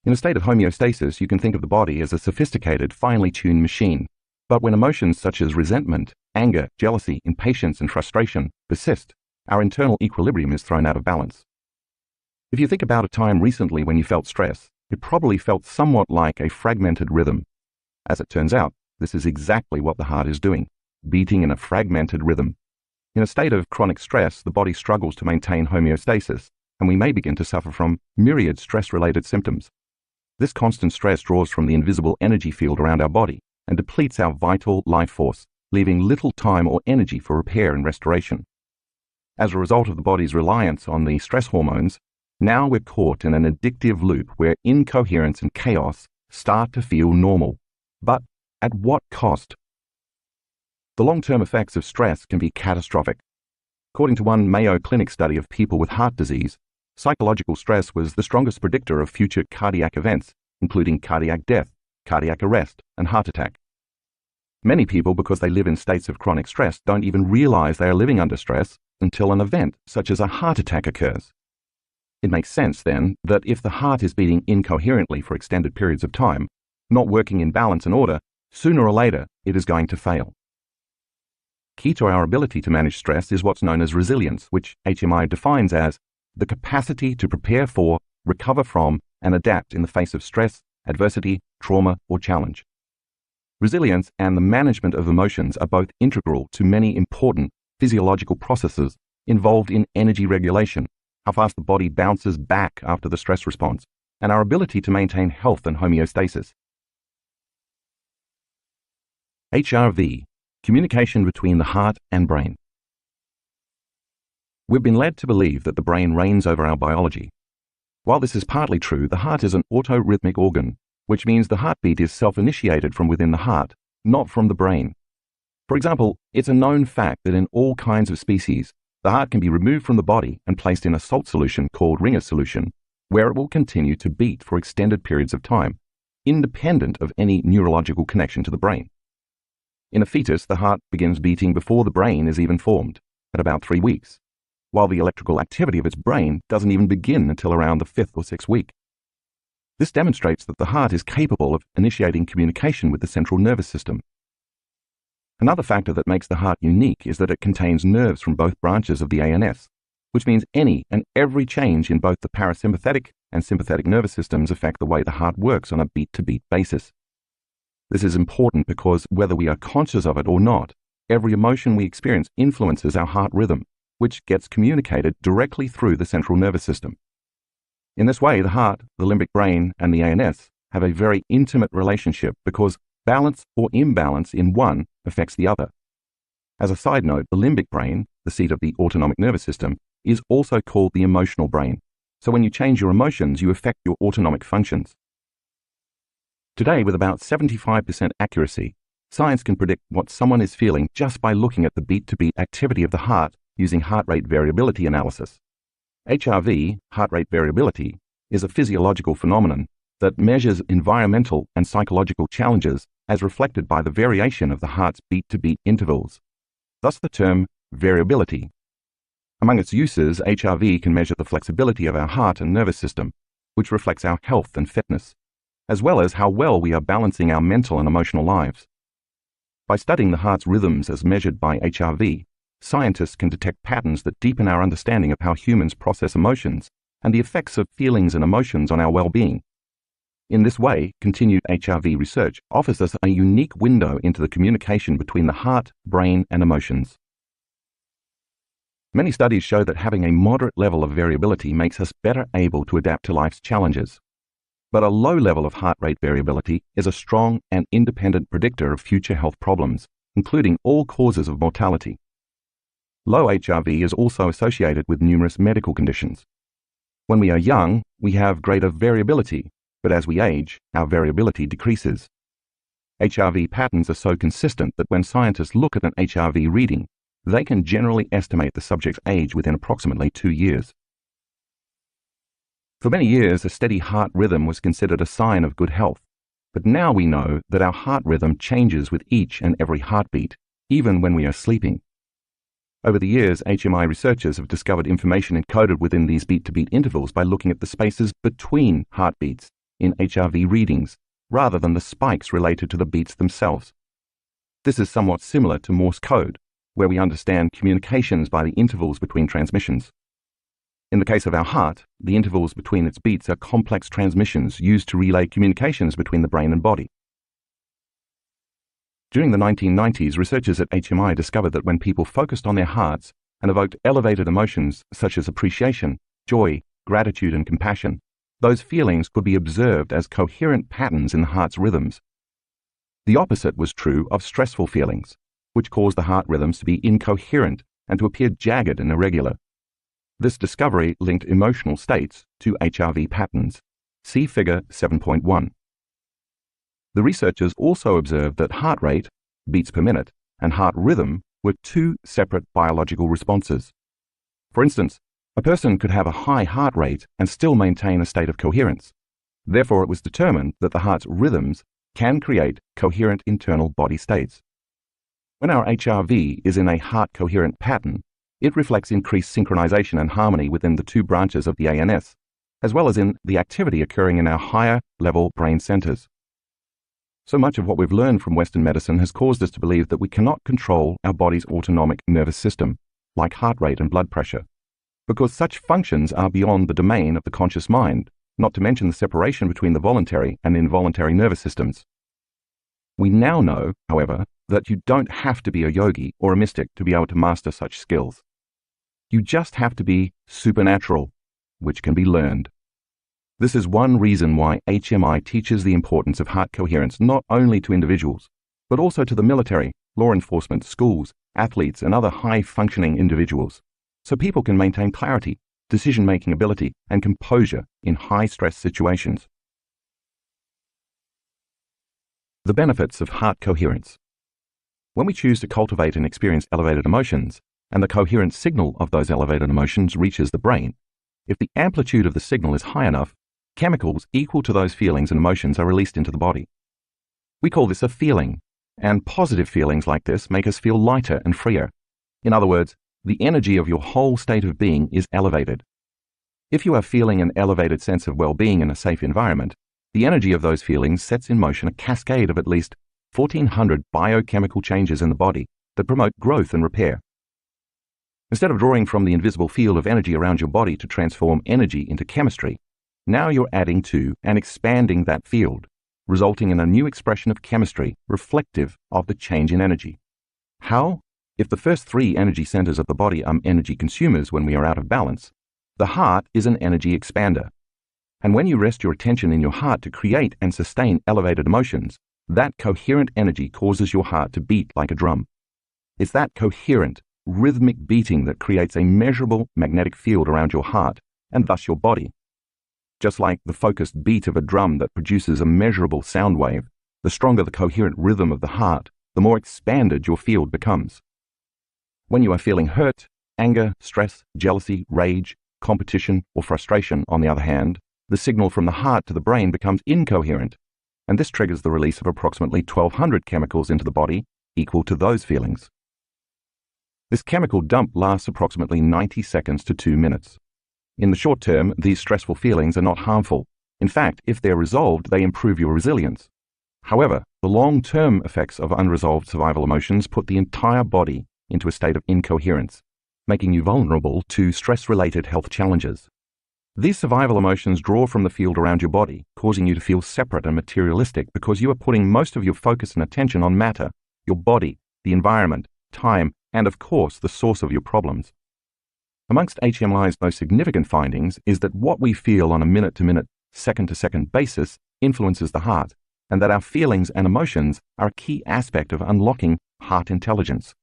In a state of homeostasis, you can think of the body as a sophisticated, finely tuned machine. But when emotions such as resentment, anger, jealousy, impatience, and frustration persist, our internal equilibrium is thrown out of balance. If you think about a time recently when you felt stress, it probably felt somewhat like a fragmented rhythm. As it turns out, this is exactly what the heart is doing, beating in a fragmented rhythm. In a state of chronic stress, the body struggles to maintain homeostasis, and we may begin to suffer from myriad stress-related symptoms. This constant stress draws from the invisible energy field around our body and depletes our vital life force, leaving little time or energy for repair and restoration. As a result of the body's reliance on the stress hormones, now we're caught in an addictive loop where incoherence and chaos start to feel normal. But at what cost? The long-term effects of stress can be catastrophic. According to one Mayo Clinic study of people with heart disease, psychological stress was the strongest predictor of future cardiac events, including cardiac death, cardiac arrest, and heart attack. Many people, because they live in states of chronic stress, don't even realize they are living under stress until an event such as a heart attack occurs. It makes sense, then, that if the heart is beating incoherently for extended periods of time, not working in balance and order, sooner or later it is going to fail. Key to our ability to manage stress is what's known as resilience, which HMI defines as the capacity to prepare for, recover from, and adapt in the face of stress, adversity, trauma, or challenge. Resilience and the management of emotions are both integral to many important physiological processes involved in energy regulation, how fast the body bounces back after the stress response, and our ability to maintain health and homeostasis. HRV. Communication between the heart and brain. We've been led to believe that the brain reigns over our biology. While this is partly true, the heart is an autorhythmic organ, which means the heartbeat is self-initiated from within the heart, not from the brain. For example, it's a known fact that in all kinds of species, the heart can be removed from the body and placed in a salt solution called Ringer solution, where it will continue to beat for extended periods of time, independent of any neurological connection to the brain. In a fetus, the heart begins beating before the brain is even formed, at about 3 weeks. while the electrical activity of its brain doesn't even begin until around the 5th or 6th week. This demonstrates that the heart is capable of initiating communication with the central nervous system. Another factor that makes the heart unique is that it contains nerves from both branches of the ANS, which means any and every change in both the parasympathetic and sympathetic nervous systems affect the way the heart works on a beat-to-beat basis. This is important because whether we are conscious of it or not, every emotion we experience influences our heart rhythm, which gets communicated directly through the central nervous system. In this way, the heart, the limbic brain, and the ANS have a very intimate relationship because balance or imbalance in one affects the other. As a side note, the limbic brain, the seat of the autonomic nervous system, is also called the emotional brain. So when you change your emotions, you affect your autonomic functions. Today, with about 75% accuracy, science can predict what someone is feeling just by looking at the beat-to-beat activity of the heart using heart rate variability analysis. HRV, heart rate variability, is a physiological phenomenon that measures environmental and psychological challenges as reflected by the variation of the heart's beat-to-beat intervals. Thus the term variability. Among its uses, HRV can measure the flexibility of our heart and nervous system, which reflects our health and fitness, as well as how well we are balancing our mental and emotional lives. By studying the heart's rhythms as measured by HRV, scientists can detect patterns that deepen our understanding of how humans process emotions and the effects of feelings and emotions on our well-being. In this way, continued HRV research offers us a unique window into the communication between the heart, brain, and emotions. Many studies show that having a moderate level of variability makes us better able to adapt to life's challenges. But a low level of heart rate variability is a strong and independent predictor of future health problems, including all causes of mortality. Low HRV is also associated with numerous medical conditions. When we are young, we have greater variability, but as we age, our variability decreases. HRV patterns are so consistent that when scientists look at an HRV reading, they can generally estimate the subject's age within approximately 2 years. For many years, a steady heart rhythm was considered a sign of good health, but now we know that our heart rhythm changes with each and every heartbeat, even when we are sleeping. Over the years, HMI researchers have discovered information encoded within these beat-to-beat intervals by looking at the spaces between heartbeats in HRV readings, rather than the spikes related to the beats themselves. This is somewhat similar to Morse code, where we understand communications by the intervals between transmissions. In the case of our heart, the intervals between its beats are complex transmissions used to relay communications between the brain and body. During the 1990s, researchers at HMI discovered that when people focused on their hearts and evoked elevated emotions such as appreciation, joy, gratitude, and compassion, those feelings could be observed as coherent patterns in the heart's rhythms. The opposite was true of stressful feelings, which caused the heart rhythms to be incoherent and to appear jagged and irregular. This discovery linked emotional states to HRV patterns. See Figure 7.1. The researchers also observed that heart rate, beats per minute, and heart rhythm were two separate biological responses. For instance, a person could have a high heart rate and still maintain a state of coherence. Therefore, it was determined that the heart's rhythms can create coherent internal body states. When our HRV is in a heart-coherent pattern, it reflects increased synchronization and harmony within the two branches of the ANS, as well as in the activity occurring in our higher-level brain centers. So much of what we've learned from Western medicine has caused us to believe that we cannot control our body's autonomic nervous system, like heart rate and blood pressure, because such functions are beyond the domain of the conscious mind, not to mention the separation between the voluntary and involuntary nervous systems. We now know, however, that you don't have to be a yogi or a mystic to be able to master such skills. You just have to be supernatural, which can be learned. This is one reason why HMI teaches the importance of heart coherence not only to individuals, but also to the military, law enforcement, schools, athletes, and other high-functioning individuals, so people can maintain clarity, decision-making ability, and composure in high-stress situations. The benefits of heart coherence. When we choose to cultivate and experience elevated emotions, and the coherent signal of those elevated emotions reaches the brain, if the amplitude of the signal is high enough, chemicals equal to those feelings and emotions are released into the body. We call this a feeling, and positive feelings like this make us feel lighter and freer. In other words, the energy of your whole state of being is elevated. If you are feeling an elevated sense of well-being in a safe environment, the energy of those feelings sets in motion a cascade of at least 1,400 biochemical changes in the body that promote growth and repair. Instead of drawing from the invisible field of energy around your body to transform energy into chemistry, now you're adding to and expanding that field, resulting in a new expression of chemistry reflective of the change in energy. How? If the first three energy centers of the body are energy consumers when we are out of balance, the heart is an energy expander. And when you rest your attention in your heart to create and sustain elevated emotions, that coherent energy causes your heart to beat like a drum. It's that coherent, rhythmic beating that creates a measurable magnetic field around your heart and thus your body. Just like the focused beat of a drum that produces a measurable sound wave, the stronger the coherent rhythm of the heart, the more expanded your field becomes. When you are feeling hurt, anger, stress, jealousy, rage, competition, or frustration, on the other hand, the signal from the heart to the brain becomes incoherent, and this triggers the release of approximately 1,200 chemicals into the body equal to those feelings. This chemical dump lasts approximately 90 seconds to 2 minutes. In the short term, these stressful feelings are not harmful. In fact, if they're resolved, they improve your resilience. However, the long-term effects of unresolved survival emotions put the entire body into a state of incoherence, making you vulnerable to stress-related health challenges. These survival emotions draw from the field around your body, causing you to feel separate and materialistic because you are putting most of your focus and attention on matter, your body, the environment, time, and of course, the source of your problems. Amongst HMI's most significant findings is that what we feel on a minute-to-minute, second-to-second basis influences the heart, and that our feelings and emotions are a key aspect of unlocking heart intelligence.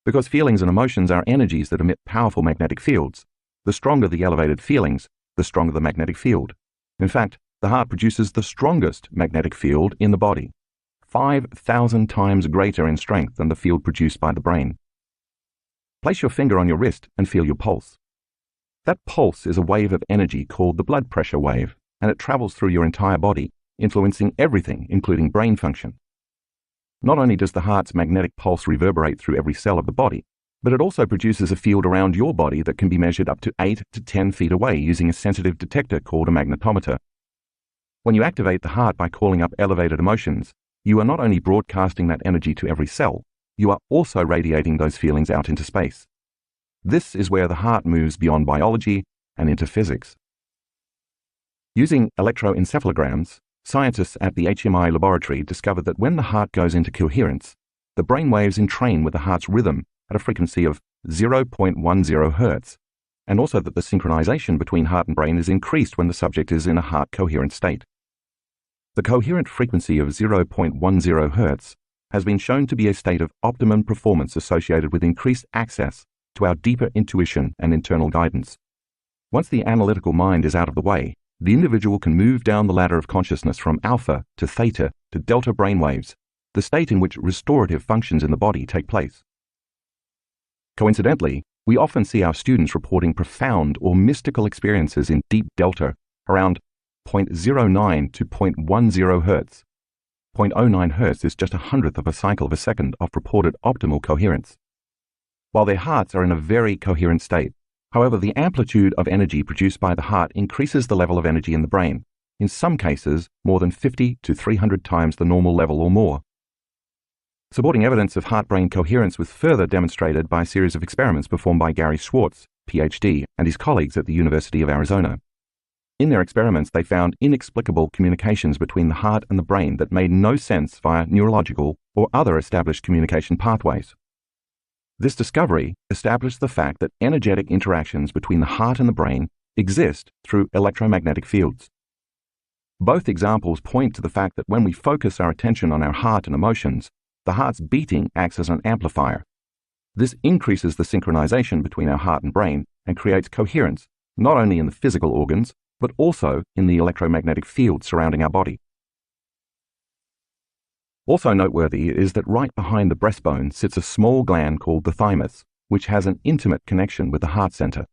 Because feelings and emotions are energies that emit powerful magnetic fields, the stronger the elevated feelings, the stronger the magnetic field. In fact, the heart produces the strongest magnetic field in the body, 5,000 times greater in strength than the field produced by the brain. Place your finger on your wrist and feel your pulse. That pulse is a wave of energy called the blood pressure wave, and it travels through your entire body, influencing everything, including brain function. Not only does the heart's magnetic pulse reverberate through every cell of the body, but it also produces a field around your body that can be measured up to 8 to 10 feet away using a sensitive detector called a magnetometer. When you activate the heart by calling up elevated emotions, you are not only broadcasting that energy to every cell, you are also radiating those feelings out into space. This is where the heart moves beyond biology and into physics. Using electroencephalograms, scientists at the HMI laboratory discovered that when the heart goes into coherence, the brain waves entrain with the heart's rhythm at a frequency of 0.10 hertz, and also that the synchronization between heart and brain is increased when the subject is in a heart coherent state. The coherent frequency of 0.10 hertz has been shown to be a state of optimum performance associated with increased access to our deeper intuition and internal guidance. Once the analytical mind is out of the way, the individual can move down the ladder of consciousness from alpha to theta to delta brainwaves, the state in which restorative functions in the body take place. Coincidentally, we often see our students reporting profound or mystical experiences in deep delta around 0.09 to 0.10 hertz. 0.09 hertz is just 1/100th of a cycle of a second of reported optimal coherence. While their hearts are in a very coherent state, however, the amplitude of energy produced by the heart increases the level of energy in the brain, in some cases more than 50 to 300 times the normal level or more. Supporting evidence of heart-brain coherence was further demonstrated by a series of experiments performed by Gary Schwartz, PhD, and his colleagues at the University of Arizona. In their experiments, they found inexplicable communications between the heart and the brain that made no sense via neurological or other established communication pathways. This discovery established the fact that energetic interactions between the heart and the brain exist through electromagnetic fields. Both examples point to the fact that when we focus our attention on our heart and emotions, the heart's beating acts as an amplifier. This increases the synchronization between our heart and brain and creates coherence, not only in the physical organs, but also in the electromagnetic field surrounding our body. Also noteworthy is that right behind the breastbone sits a small gland called the thymus, which has an intimate connection with the heart center.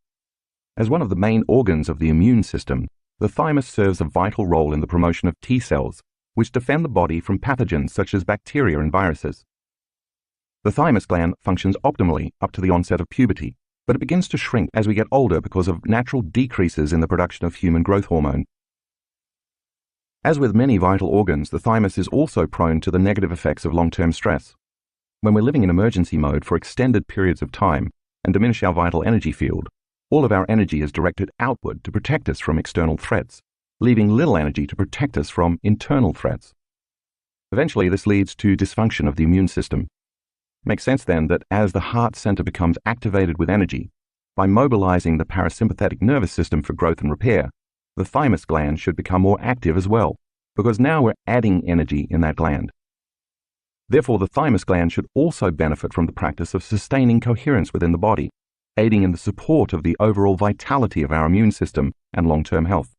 As one of the main organs of the immune system, the thymus serves a vital role in the promotion of T cells, which defend the body from pathogens such as bacteria and viruses. The thymus gland functions optimally up to the onset of puberty, but it begins to shrink as we get older because of natural decreases in the production of human growth hormone. As with many vital organs, the thymus is also prone to the negative effects of long-term stress. When we're living in emergency mode for extended periods of time and diminish our vital energy field, all of our energy is directed outward to protect us from external threats, leaving little energy to protect us from internal threats. Eventually, this leads to dysfunction of the immune system. It makes sense then that as the heart center becomes activated with energy, by mobilizing the parasympathetic nervous system for growth and repair, the thymus gland should become more active as well, because now we're adding energy in that gland. Therefore, the thymus gland should also benefit from the practice of sustaining coherence within the body, aiding in the support of the overall vitality of our immune system and long-term health.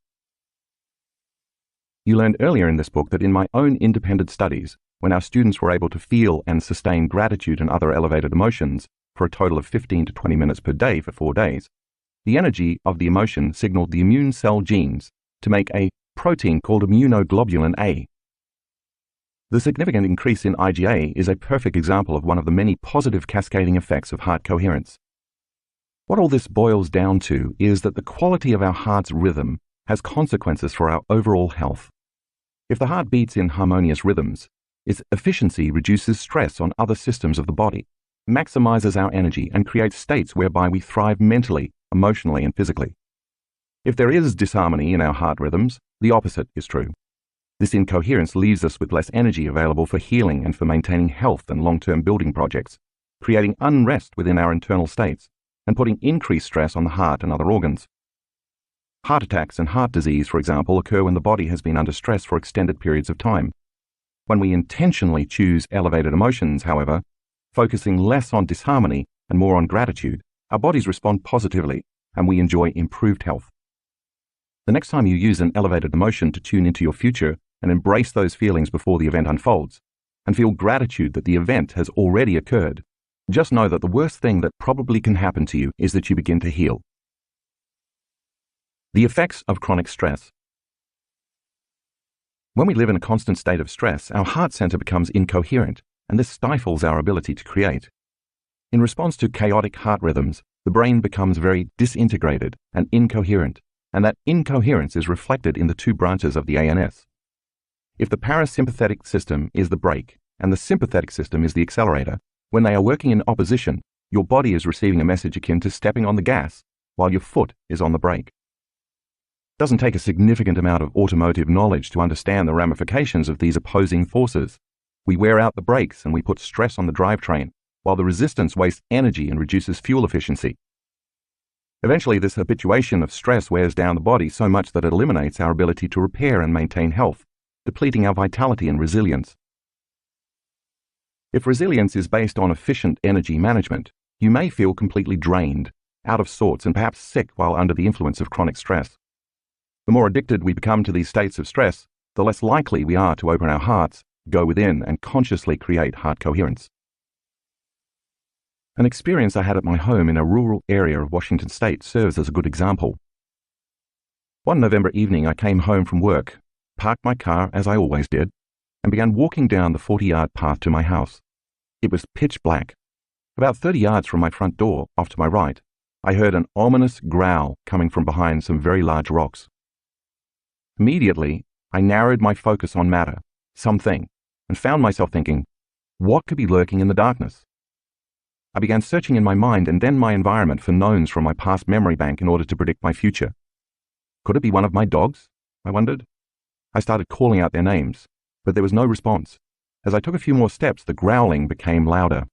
You learned earlier in this book that in my own independent studies, when our students were able to feel and sustain gratitude and other elevated emotions for a total of 15 to 20 minutes per day for 4 days, the energy of the emotion signaled the immune cell genes to make a protein called immunoglobulin A. The significant increase in IgA is a perfect example of one of the many positive cascading effects of heart coherence. What all this boils down to is that the quality of our heart's rhythm has consequences for our overall health. If the heart beats in harmonious rhythms, its efficiency reduces stress on other systems of the body, maximizes our energy, and creates states whereby we thrive mentally, emotionally, and physically. If there is disharmony in our heart rhythms, the opposite is true. This incoherence leaves us with less energy available for healing and for maintaining health and long-term building projects, creating unrest within our internal states, and putting increased stress on the heart and other organs. Heart attacks and heart disease, for example, occur when the body has been under stress for extended periods of time. When we intentionally choose elevated emotions, however, focusing less on disharmony and more on gratitude, our bodies respond positively and we enjoy improved health. The next time you use an elevated emotion to tune into your future and embrace those feelings before the event unfolds, and feel gratitude that the event has already occurred, just know that the worst thing that probably can happen to you is that you begin to heal. The effects of chronic stress. When we live in a constant state of stress, our heart center becomes incoherent, and this stifles our ability to create. In response to chaotic heart rhythms, the brain becomes very disintegrated and incoherent, and that incoherence is reflected in the 2 branches of the ANS. If the parasympathetic system is the brake and the sympathetic system is the accelerator, when they are working in opposition, your body is receiving a message akin to stepping on the gas while your foot is on the brake. It doesn't take a significant amount of automotive knowledge to understand the ramifications of these opposing forces. We wear out the brakes and we put stress on the drivetrain, while the resistance wastes energy and reduces fuel efficiency. Eventually, this habituation of stress wears down the body so much that it eliminates our ability to repair and maintain health, depleting our vitality and resilience. If resilience is based on efficient energy management, you may feel completely drained, out of sorts, and perhaps sick while under the influence of chronic stress. The more addicted we become to these states of stress, the less likely we are to open our hearts, go within, and consciously create heart coherence. An experience I had at my home in a rural area of Washington State serves as a good example. One November evening, I came home from work, parked my car as I always did, and began walking down the 40-yard path to my house. It was pitch black. About 30 yards from my front door, off to my right, I heard an ominous growl coming from behind some very large rocks. Immediately, I narrowed my focus on matter, something, and found myself thinking, what could be lurking in the darkness? I began searching in my mind and then my environment for knowns from my past memory bank in order to predict my future. Could it be one of my dogs? I wondered. I started calling out their names, but there was no response. As I took a few more steps, the growling became louder.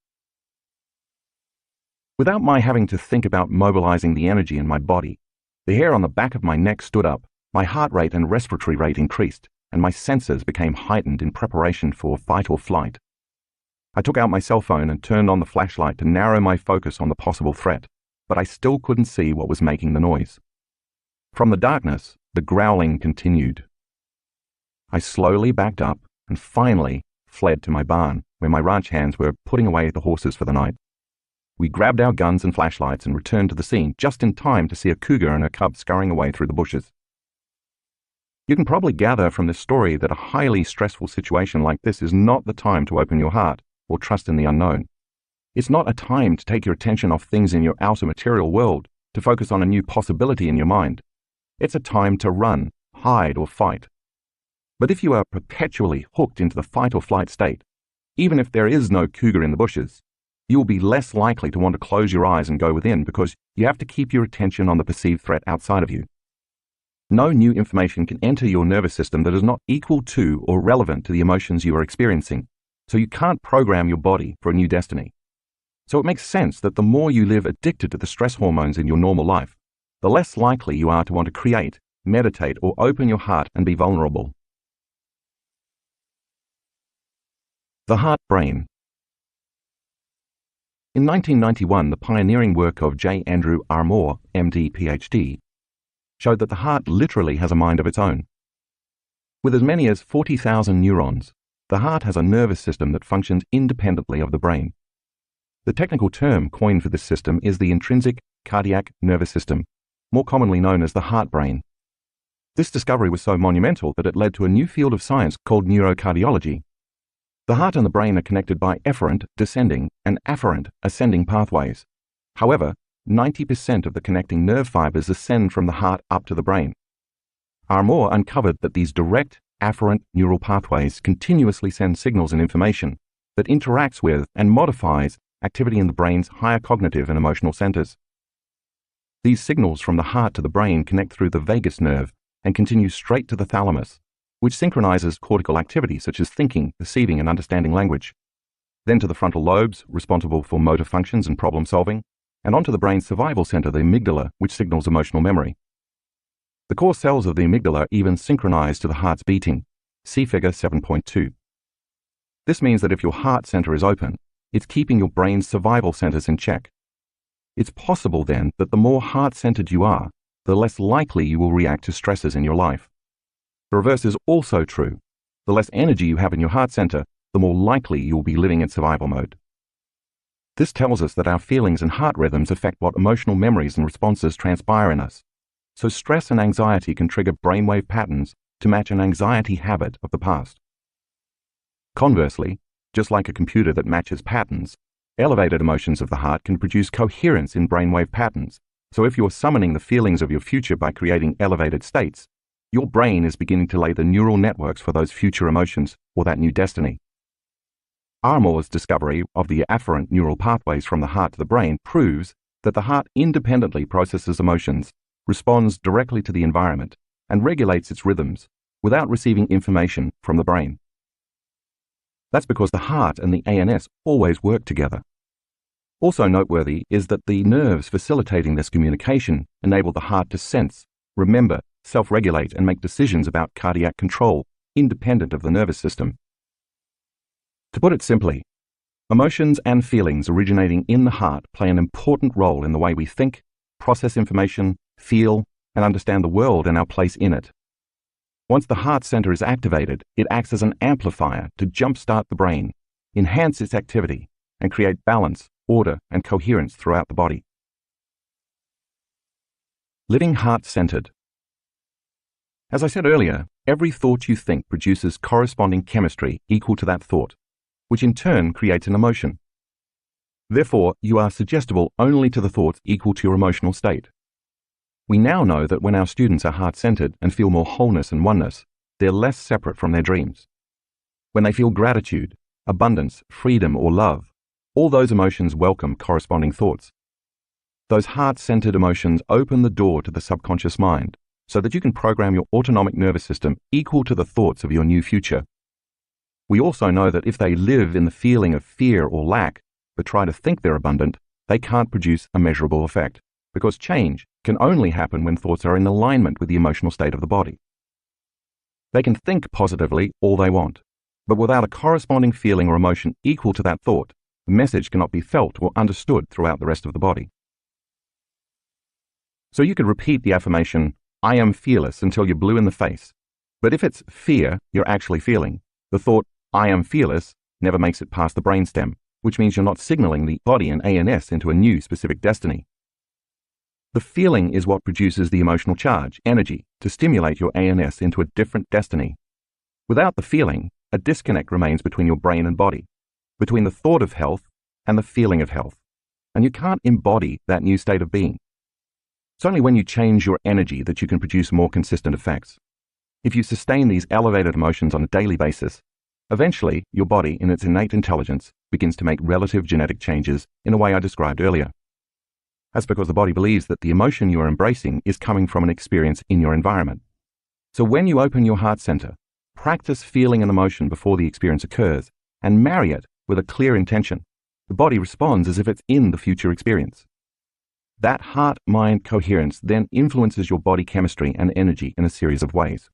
Without my having to think about mobilizing the energy in my body, the hair on the back of my neck stood up, my heart rate and respiratory rate increased, and my senses became heightened in preparation for fight or flight. I took out my cell phone and turned on the flashlight to narrow my focus on the possible threat, but I still couldn't see what was making the noise. From the darkness, the growling continued. I slowly backed up and finally fled to my barn, where my ranch hands were putting away the horses for the night. We grabbed our guns and flashlights and returned to the scene just in time to see a cougar and her cub scurrying away through the bushes. You can probably gather from this story that a highly stressful situation like this is not the time to open your heart or trust in the unknown. It's not a time to take your attention off things in your outer material world to focus on a new possibility in your mind. It's a time to run, hide, or fight. But if you are perpetually hooked into the fight or flight state, even if there is no cougar in the bushes, you will be less likely to want to close your eyes and go within because you have to keep your attention on the perceived threat outside of you. No new information can enter your nervous system that is not equal to or relevant to the emotions you are experiencing, so you can't program your body for a new destiny. So it makes sense that the more you live addicted to the stress hormones in your normal life, the less likely you are to want to create, meditate, or open your heart and be vulnerable. The heart-brain. In 1991, the pioneering work of J. Andrew Armour, MD, PhD, showed that the heart literally has a mind of its own. With as many as 40,000 neurons, the heart has a nervous system that functions independently of the brain. The technical term coined for this system is the intrinsic cardiac nervous system, more commonly known as the heart-brain. This discovery was so monumental that it led to a new field of science called neurocardiology. The heart and the brain are connected by efferent, descending, and afferent, ascending pathways. However, 90% of the connecting nerve fibers ascend from the heart up to the brain. Armour uncovered that these direct, afferent neural pathways continuously send signals and information that interacts with and modifies activity in the brain's higher cognitive and emotional centers. These signals from the heart to the brain connect through the vagus nerve and continue straight to the thalamus, which synchronizes cortical activity such as thinking, perceiving, and understanding language, then to the frontal lobes, responsible for motor functions and problem solving, and onto the brain's survival center, the amygdala, which signals emotional memory. The core cells of the amygdala even synchronize to the heart's beating. See figure 7.2. This means that if your heart center is open, it's keeping your brain's survival centers in check. It's possible then that the more heart-centered you are, the less likely you will react to stresses in your life. The reverse is also true. The less energy you have in your heart center, the more likely you will be living in survival mode. This tells us that our feelings and heart rhythms affect what emotional memories and responses transpire in us. So stress and anxiety can trigger brainwave patterns to match an anxiety habit of the past. Conversely, just like a computer that matches patterns, elevated emotions of the heart can produce coherence in brainwave patterns. So if you're summoning the feelings of your future by creating elevated states, your brain is beginning to lay the neural networks for those future emotions or that new destiny. Armour's discovery of the afferent neural pathways from the heart to the brain proves that the heart independently processes emotions, responds directly to the environment, and regulates its rhythms without receiving information from the brain. That's because the heart and the ANS always work together. Also noteworthy is that the nerves facilitating this communication enable the heart to sense, remember, self-regulate, and make decisions about cardiac control, independent of the nervous system. To put it simply, emotions and feelings originating in the heart play an important role in the way we think, process information, feel, and understand the world and our place in it. Once the heart center is activated, it acts as an amplifier to jumpstart the brain, enhance its activity, and create balance, order, and coherence throughout the body. Living heart-centered. As I said earlier, every thought you think produces corresponding chemistry equal to that thought, which in turn creates an emotion. Therefore, you are suggestible only to the thoughts equal to your emotional state. We now know that when our students are heart-centered and feel more wholeness and oneness, they're less separate from their dreams. When they feel gratitude, abundance, freedom, or love, all those emotions welcome corresponding thoughts. Those heart-centered emotions open the door to the subconscious mind so that you can program your autonomic nervous system equal to the thoughts of your new future. We also know that if they live in the feeling of fear or lack, but try to think they're abundant, they can't produce a measurable effect, because change can only happen when thoughts are in alignment with the emotional state of the body. They can think positively all they want, but without a corresponding feeling or emotion equal to that thought, the message cannot be felt or understood throughout the rest of the body. So you could repeat the affirmation, "I am fearless," until you're blue in the face. But if it's fear you're actually feeling, the thought, "I am fearless," never makes it past the brainstem, which means you're not signaling the body and ANS into a new specific destiny. The feeling is what produces the emotional charge, energy, to stimulate your ANS into a different destiny. Without the feeling, a disconnect remains between your brain and body, between the thought of health and the feeling of health, and you can't embody that new state of being. It's only when you change your energy that you can produce more consistent effects. If you sustain these elevated emotions on a daily basis, eventually your body, in its innate intelligence, begins to make relative genetic changes in a way I described earlier. That's because the body believes that the emotion you are embracing is coming from an experience in your environment. So when you open your heart center, practice feeling an emotion before the experience occurs, and marry it with a clear intention, the body responds as if it's in the future experience. That heart-mind coherence then influences your body chemistry and energy in a series of ways.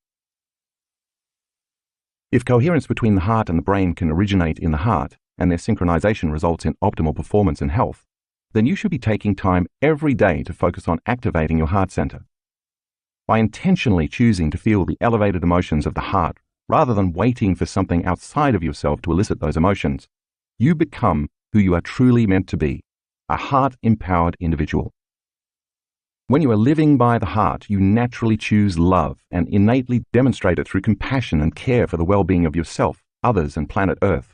If coherence between the heart and the brain can originate in the heart, and their synchronization results in optimal performance and health, then you should be taking time every day to focus on activating your heart center. By intentionally choosing to feel the elevated emotions of the heart, rather than waiting for something outside of yourself to elicit those emotions, you become who you are truly meant to be, a heart-empowered individual. When you are living by the heart, you naturally choose love and innately demonstrate it through compassion and care for the well-being of yourself, others, and planet Earth.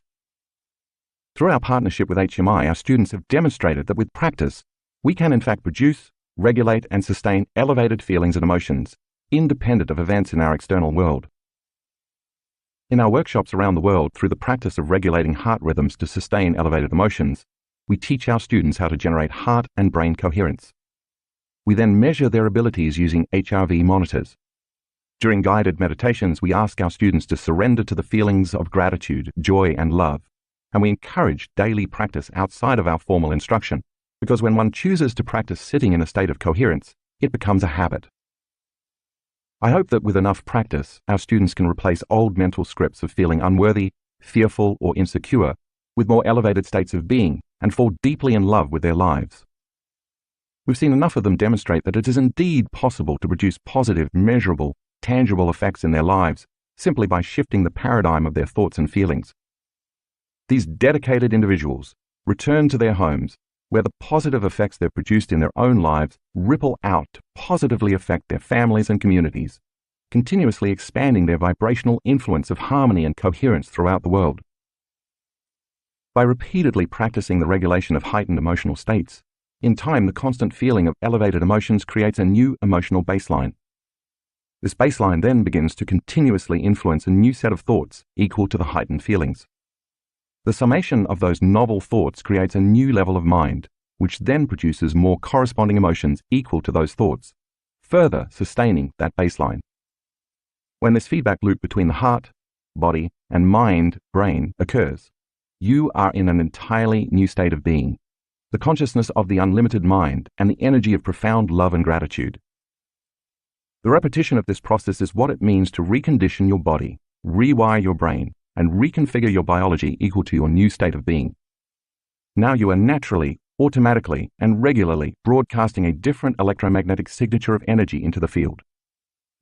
Through our partnership with HMI, our students have demonstrated that with practice, we can in fact produce, regulate, and sustain elevated feelings and emotions, independent of events in our external world. In our workshops around the world, through the practice of regulating heart rhythms to sustain elevated emotions, we teach our students how to generate heart and brain coherence. We then measure their abilities using HRV monitors. During guided meditations, we ask our students to surrender to the feelings of gratitude, joy, and love, and we encourage daily practice outside of our formal instruction, because when one chooses to practice sitting in a state of coherence, it becomes a habit. I hope that with enough practice, our students can replace old mental scripts of feeling unworthy, fearful, or insecure with more elevated states of being and fall deeply in love with their lives. We've seen enough of them demonstrate that it is indeed possible to produce positive, measurable, tangible effects in their lives simply by shifting the paradigm of their thoughts and feelings. These dedicated individuals return to their homes where the positive effects they've produced in their own lives ripple out to positively affect their families and communities, continuously expanding their vibrational influence of harmony and coherence throughout the world. By repeatedly practicing the regulation of heightened emotional states, in time the constant feeling of elevated emotions creates a new emotional baseline. This baseline then begins to continuously influence a new set of thoughts equal to the heightened feelings. The summation of those novel thoughts creates a new level of mind, which then produces more corresponding emotions equal to those thoughts, further sustaining that baseline. When this feedback loop between the heart, body, and mind-brain occurs, you are in an entirely new state of being, the consciousness of the unlimited mind and the energy of profound love and gratitude. The repetition of this process is what it means to recondition your body, rewire your brain, and reconfigure your biology equal to your new state of being. Now you are naturally, automatically, and regularly broadcasting a different electromagnetic signature of energy into the field.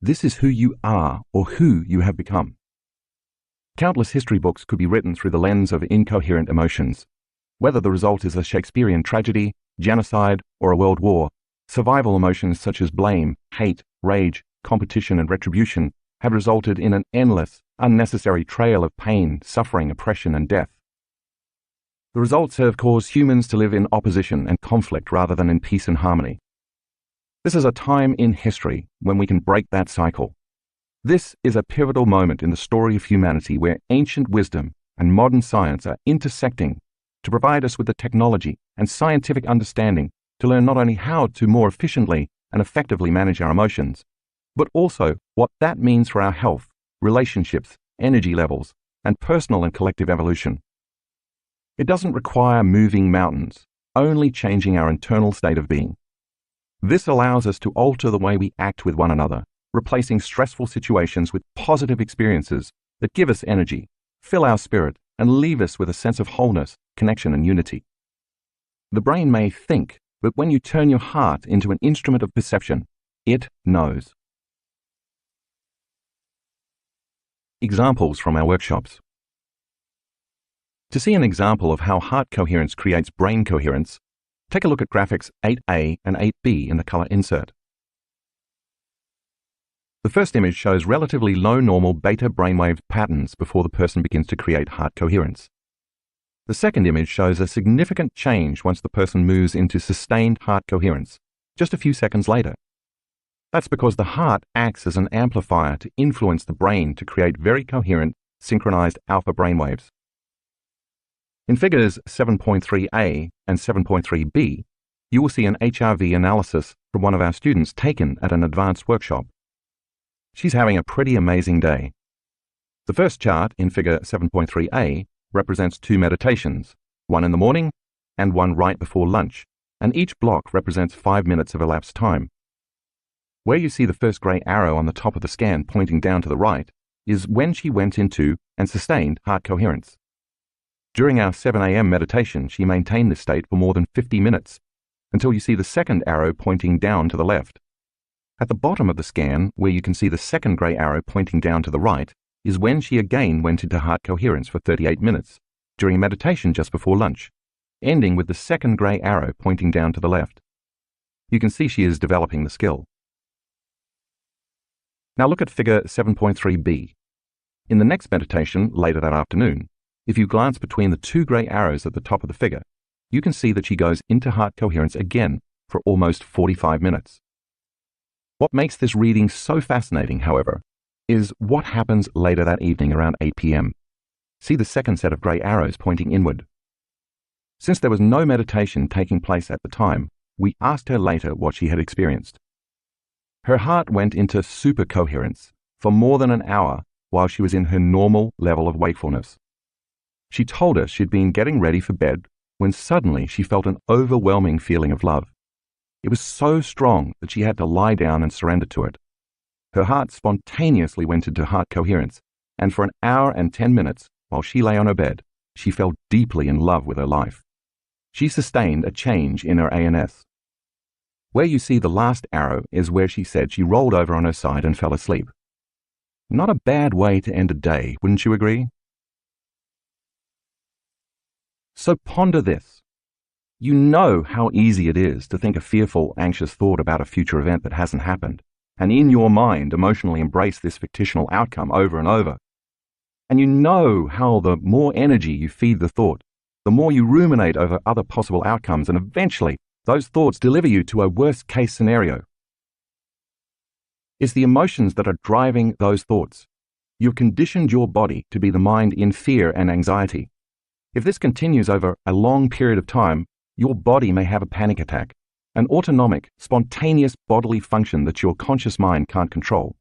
This is who you are, or who you have become. Countless history books could be written through the lens of incoherent emotions. Whether the result is a Shakespearean tragedy, genocide, or a world war, survival emotions such as blame, hate, rage, competition, and retribution have resulted in an endless, unnecessary trail of pain, suffering, oppression, and death. The results have caused humans to live in opposition and conflict rather than in peace and harmony. This is a time in history when we can break that cycle. This is a pivotal moment in the story of humanity where ancient wisdom and modern science are intersecting to provide us with the technology and scientific understanding to learn not only how to more efficiently and effectively manage our emotions, but also what that means for our health, relationships, energy levels, and personal and collective evolution. It doesn't require moving mountains, only changing our internal state of being. This allows us to alter the way we act with one another, replacing stressful situations with positive experiences that give us energy, fill our spirit, and leave us with a sense of wholeness, connection, and unity. The brain may think, but when you turn your heart into an instrument of perception, it knows. Examples from our workshops. To see an example of how heart coherence creates brain coherence, take a look at graphics 8A and 8B in the color insert. The first image shows relatively low normal beta brainwave patterns before the person begins to create heart coherence. The second image shows a significant change once the person moves into sustained heart coherence, just a few seconds later. That's because the heart acts as an amplifier to influence the brain to create very coherent, synchronized alpha brainwaves. In figures 7.3a and 7.3b, you will see an HRV analysis from one of our students taken at an advanced workshop. She's having a pretty amazing day. The first chart in figure 7.3a represents 2 meditations, one in the morning and one right before lunch, and each block represents 5 minutes of elapsed time. Where you see the first grey arrow on the top of the scan pointing down to the right is when she went into and sustained heart coherence. During our 7 a.m. meditation, she maintained this state for more than 50 minutes, until you see the second arrow pointing down to the left. At the bottom of the scan, where you can see the second grey arrow pointing down to the right, is when she again went into heart coherence for 38 minutes, during meditation just before lunch, ending with the second grey arrow pointing down to the left. You can see she is developing the skill. Now look at figure 7.3b. In the next meditation, later that afternoon, if you glance between the 2 grey arrows at the top of the figure, you can see that she goes into heart coherence again for almost 45 minutes. What makes this reading so fascinating, however, is what happens later that evening around 8 p.m. See the second set of grey arrows pointing inward. Since there was no meditation taking place at the time, we asked her later what she had experienced. Her heart went into super coherence for more than an hour while she was in her normal level of wakefulness. She told us she'd been getting ready for bed when suddenly she felt an overwhelming feeling of love. It was so strong that she had to lie down and surrender to it. Her heart spontaneously went into heart coherence, and for an hour and 10 minutes, while she lay on her bed, she fell deeply in love with her life. She sustained a change in her ANS. Where you see the last arrow is where she said she rolled over on her side and fell asleep. Not a bad way to end a day, wouldn't you agree? So ponder this. You know how easy it is to think a fearful, anxious thought about a future event that hasn't happened, and in your mind emotionally embrace this fictional outcome over and over. And you know how the more energy you feed the thought, the more you ruminate over other possible outcomes, and eventually those thoughts deliver you to a worst-case scenario. It's the emotions that are driving those thoughts. You've conditioned your body to be the mind in fear and anxiety. If this continues over a long period of time, your body may have a panic attack, an autonomic, spontaneous bodily function that your conscious mind can't control.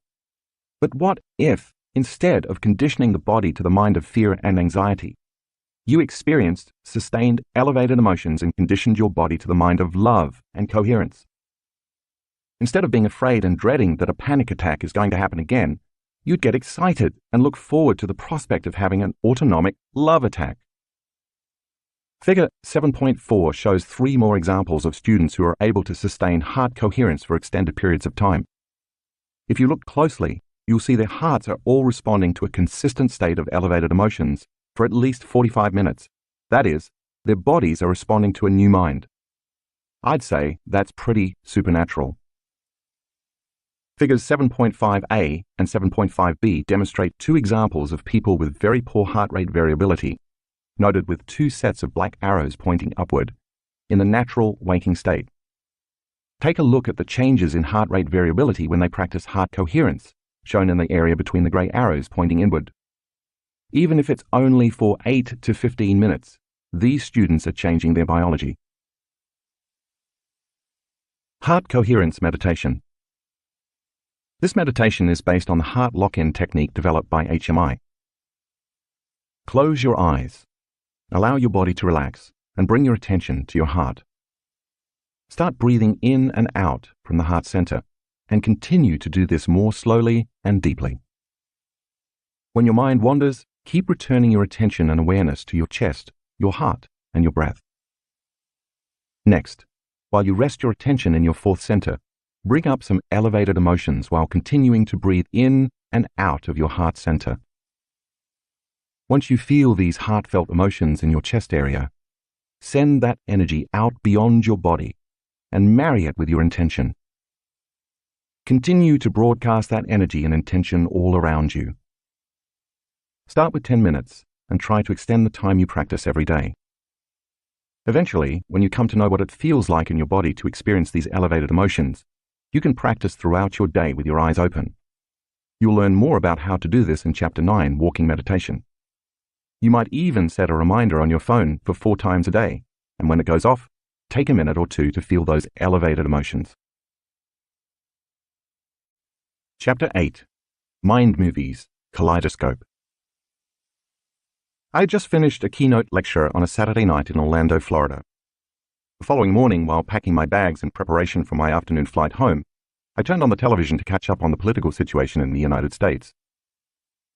But what if, instead of conditioning the body to the mind of fear and anxiety, you experienced sustained elevated emotions and conditioned your body to the mind of love and coherence? Instead of being afraid and dreading that a panic attack is going to happen again, you'd get excited and look forward to the prospect of having an autonomic love attack. Figure 7.4 shows 3 more examples of students who are able to sustain heart coherence for extended periods of time. If you look closely, you'll see their hearts are all responding to a consistent state of elevated emotions for at least 45 minutes. That is, their bodies are responding to a new mind. I'd say that's pretty supernatural. Figures 7.5a and 7.5b demonstrate 2 examples of people with very poor heart rate variability, noted with 2 sets of black arrows pointing upward, in the natural waking state. Take a look at the changes in heart rate variability when they practice heart coherence, shown in the area between the grey arrows pointing inward. Even if it's only for 8 to 15 minutes, these students are changing their biology. Heart coherence meditation. This meditation is based on the heart lock-in technique developed by HMI. Close your eyes. Allow your body to relax and bring your attention to your heart. Start breathing in and out from the heart center and continue to do this more slowly and deeply. When your mind wanders, keep returning your attention and awareness to your chest, your heart, and your breath. Next, while you rest your attention in your 4th center, bring up some elevated emotions while continuing to breathe in and out of your heart center. Once you feel these heartfelt emotions in your chest area, send that energy out beyond your body and marry it with your intention. Continue to broadcast that energy and intention all around you. Start with 10 minutes and try to extend the time you practice every day. Eventually, when you come to know what it feels like in your body to experience these elevated emotions, you can practice throughout your day with your eyes open. You'll learn more about how to do this in Chapter 9, Walking Meditation. You might even set a reminder on your phone for 4 times a day, and when it goes off, take a minute or 2 to feel those elevated emotions. Chapter 8, Mind Movies, Kaleidoscope. I had just finished a keynote lecture on a Saturday night in Orlando, Florida. The following morning, while packing my bags in preparation for my afternoon flight home, I turned on the television to catch up on the political situation in the United States.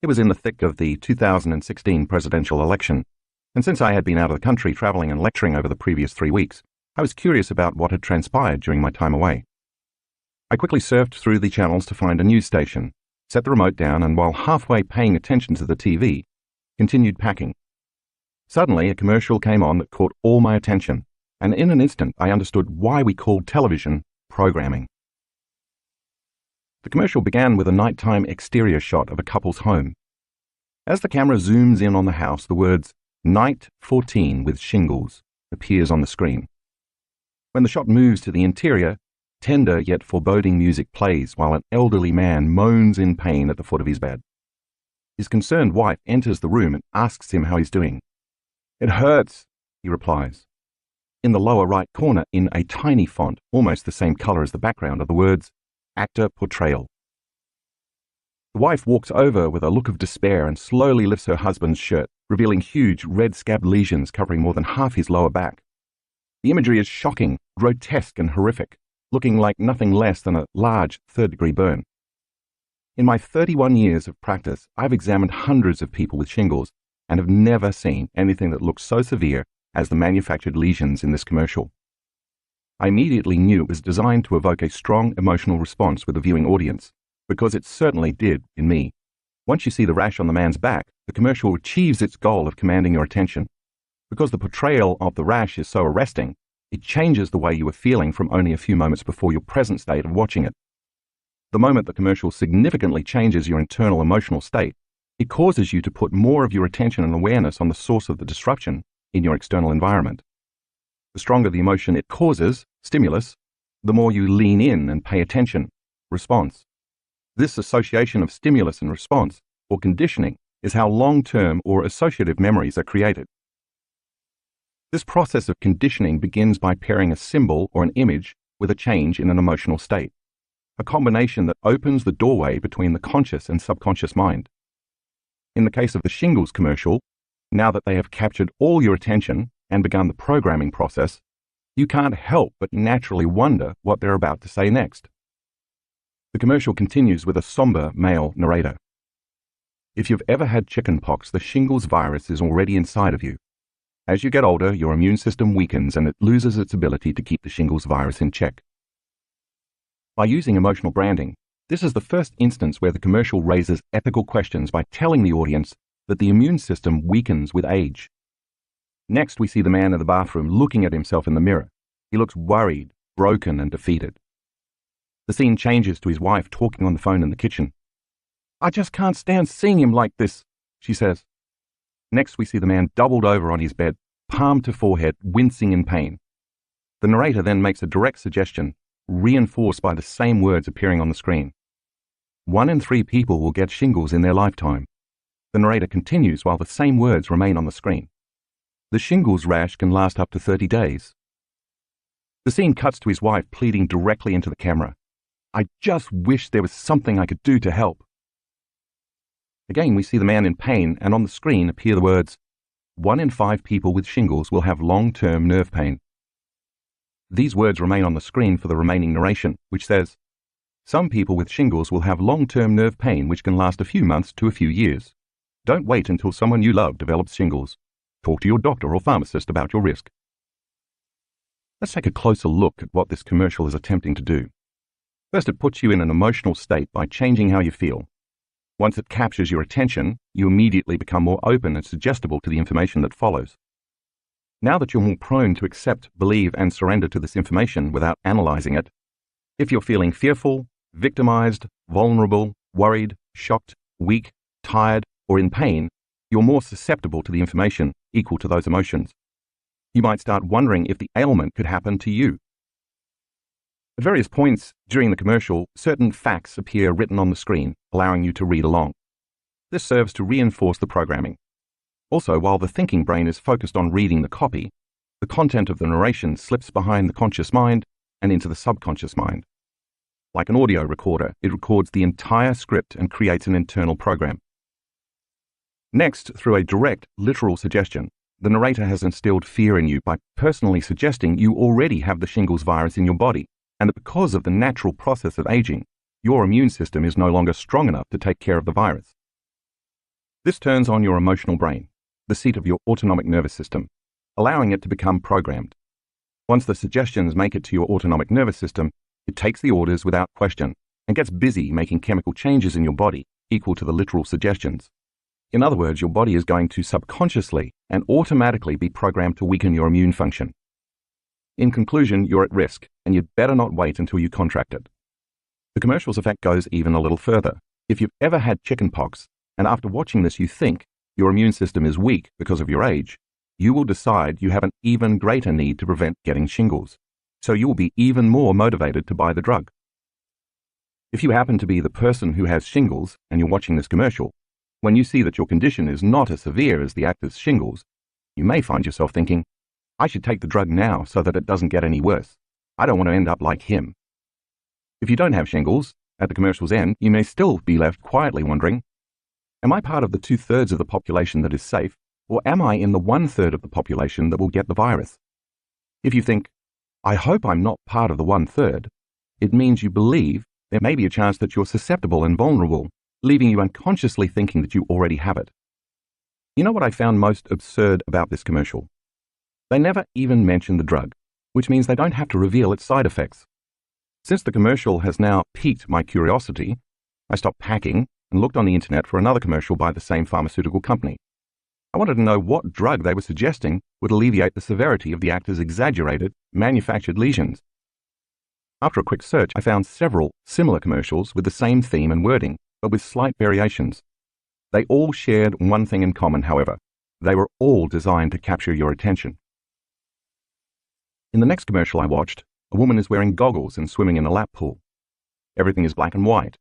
It was in the thick of the 2016 presidential election, and since I had been out of the country traveling and lecturing over the previous 3 weeks, I was curious about what had transpired during my time away. I quickly surfed through the channels to find a news station, set the remote down, and while halfway paying attention to the TV, continued packing. Suddenly, a commercial came on that caught all my attention, and in an instant I understood why we called television programming. The commercial began with a nighttime exterior shot of a couple's home. As the camera zooms in on the house, the words, "Night 14 with shingles," appears on the screen. When the shot moves to the interior, tender yet foreboding music plays while an elderly man moans in pain at the foot of his bed. His concerned wife enters the room and asks him how he's doing. "It hurts," he replies. In the lower right corner, in a tiny font, almost the same color as the background, are the words, "Actor Portrayal." The wife walks over with a look of despair and slowly lifts her husband's shirt, revealing huge red scabbed lesions covering more than half his lower back. The imagery is shocking, grotesque, and horrific, looking like nothing less than a large third-degree burn. In my 31 years of practice, I've examined hundreds of people with shingles and have never seen anything that looks so severe as the manufactured lesions in this commercial. I immediately knew it was designed to evoke a strong emotional response with the viewing audience, because it certainly did in me. Once you see the rash on the man's back, the commercial achieves its goal of commanding your attention. Because the portrayal of the rash is so arresting, it changes the way you were feeling from only a few moments before your present state of watching it. The moment the commercial significantly changes your internal emotional state, it causes you to put more of your attention and awareness on the source of the disruption in your external environment. The stronger the emotion it causes, stimulus, the more you lean in and pay attention, response. This association of stimulus and response, or conditioning, is how long-term or associative memories are created. This process of conditioning begins by pairing a symbol or an image with a change in an emotional state, a combination that opens the doorway between the conscious and subconscious mind. In the case of the shingles commercial, now that they have captured all your attention and begun the programming process, you can't help but naturally wonder what they're about to say next. The commercial continues with a somber male narrator. If you've ever had chickenpox, the shingles virus is already inside of you. As you get older, your immune system weakens and it loses its ability to keep the shingles virus in check. By using emotional branding, this is the first instance where the commercial raises ethical questions by telling the audience that the immune system weakens with age. Next, we see the man in the bathroom looking at himself in the mirror. He looks worried, broken, and defeated. The scene changes to his wife talking on the phone in the kitchen. "I just can't stand seeing him like this," she says. Next, we see the man doubled over on his bed, palm to forehead, wincing in pain. The narrator then makes a direct suggestion, reinforced by the same words appearing on the screen. 1 in 3 people will get shingles in their lifetime. The narrator continues while the same words remain on the screen. The shingles rash can last up to 30 days. The scene cuts to his wife pleading directly into the camera. "I just wish there was something I could do to help." Again, we see the man in pain, and on the screen appear the words, 1 in 5 people with shingles will have long-term nerve pain. These words remain on the screen for the remaining narration, which says, "Some people with shingles will have long-term nerve pain which can last a few months to a few years. Don't wait until someone you love develops shingles. Talk to your doctor or pharmacist about your risk." Let's take a closer look at what this commercial is attempting to do. First, it puts you in an emotional state by changing how you feel. Once it captures your attention, you immediately become more open and suggestible to the information that follows. Now that you're more prone to accept, believe, and surrender to this information without analyzing it, if you're feeling fearful, victimized, vulnerable, worried, shocked, weak, tired, or in pain, you're more susceptible to the information equal to those emotions. You might start wondering if the ailment could happen to you. At various points during the commercial, certain facts appear written on the screen, allowing you to read along. This serves to reinforce the programming. Also, while the thinking brain is focused on reading the copy, the content of the narration slips behind the conscious mind and into the subconscious mind. Like an audio recorder, it records the entire script and creates an internal program. Next, through a direct, literal suggestion, the narrator has instilled fear in you by personally suggesting you already have the shingles virus in your body, and that because of the natural process of aging, your immune system is no longer strong enough to take care of the virus. This turns on your emotional brain, the seat of your autonomic nervous system, allowing it to become programmed. Once the suggestions make it to your autonomic nervous system, it takes the orders without question and gets busy making chemical changes in your body equal to the literal suggestions. In other words, your body is going to subconsciously and automatically be programmed to weaken your immune function. In conclusion, you're at risk, and you'd better not wait until you contract it. The commercial's effect goes even a little further. If you've ever had chickenpox, and after watching this you think your immune system is weak because of your age, you will decide you have an even greater need to prevent getting shingles, so you will be even more motivated to buy the drug. If you happen to be the person who has shingles and you're watching this commercial, when you see that your condition is not as severe as the actor's shingles, you may find yourself thinking, I should take the drug now so that it doesn't get any worse. I don't want to end up like him. If you don't have shingles, at the commercial's end, you may still be left quietly wondering, am I part of the 2/3 of the population that is safe, or am I in the 1/3 of the population that will get the virus? If you think, I hope I'm not part of the 1/3, it means you believe there may be a chance that you're susceptible and vulnerable, leaving you unconsciously thinking that you already have it. You know what I found most absurd about this commercial? They never even mention the drug, which means they don't have to reveal its side effects. Since the commercial has now piqued my curiosity, I stopped packing and looked on the internet for another commercial by the same pharmaceutical company. I wanted to know what drug they were suggesting would alleviate the severity of the actor's exaggerated, manufactured lesions. After a quick search, I found several similar commercials with the same theme and wording, but with slight variations. They all shared one thing in common, however. They were all designed to capture your attention. In the next commercial I watched, a woman is wearing goggles and swimming in a lap pool. Everything is black and white.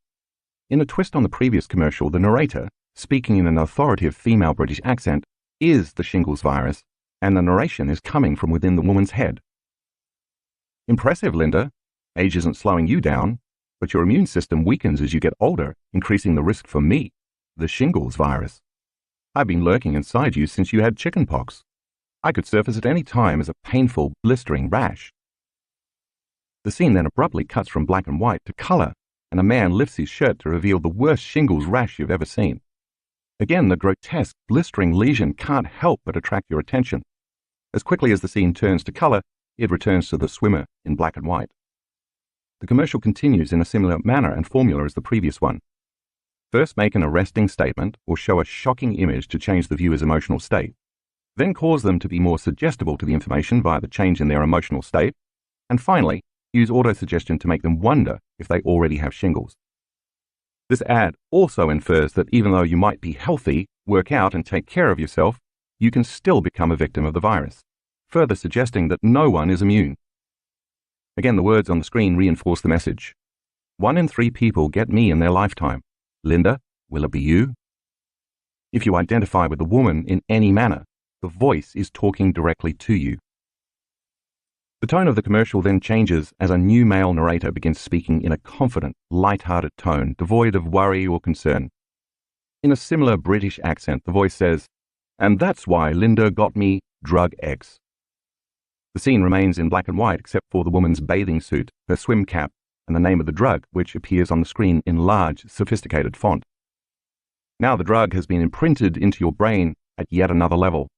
In a twist on the previous commercial, the narrator, speaking in an authoritative female British accent, is the shingles virus, and the narration is coming from within the woman's head. Impressive, Linda. Age isn't slowing you down, but your immune system weakens as you get older, increasing the risk for me, the shingles virus. I've been lurking inside you since you had chickenpox. I could surface at any time as a painful, blistering rash. The scene then abruptly cuts from black and white to color, and a man lifts his shirt to reveal the worst shingles rash you've ever seen. Again, the grotesque, blistering lesion can't help but attract your attention. As quickly as the scene turns to color, it returns to the swimmer in black and white. The commercial continues in a similar manner and formula as the previous one. First, make an arresting statement or show a shocking image to change the viewer's emotional state. Then cause them to be more suggestible to the information via the change in their emotional state. And finally, use autosuggestion to make them wonder if they already have shingles. This ad also infers that even though you might be healthy, work out and take care of yourself, you can still become a victim of the virus, further suggesting that no one is immune. Again, the words on the screen reinforce the message. 1 in 3 people get me in their lifetime. Linda, will it be you? If you identify with the woman in any manner, the voice is talking directly to you. The tone of the commercial then changes as a new male narrator begins speaking in a confident, light-hearted tone, devoid of worry or concern. In a similar British accent, the voice says, "And that's why Linda got me drug X." The scene remains in black and white except for the woman's bathing suit, her swim cap, and the name of the drug, which appears on the screen in large, sophisticated font. Now the drug has been imprinted into your brain at yet another level.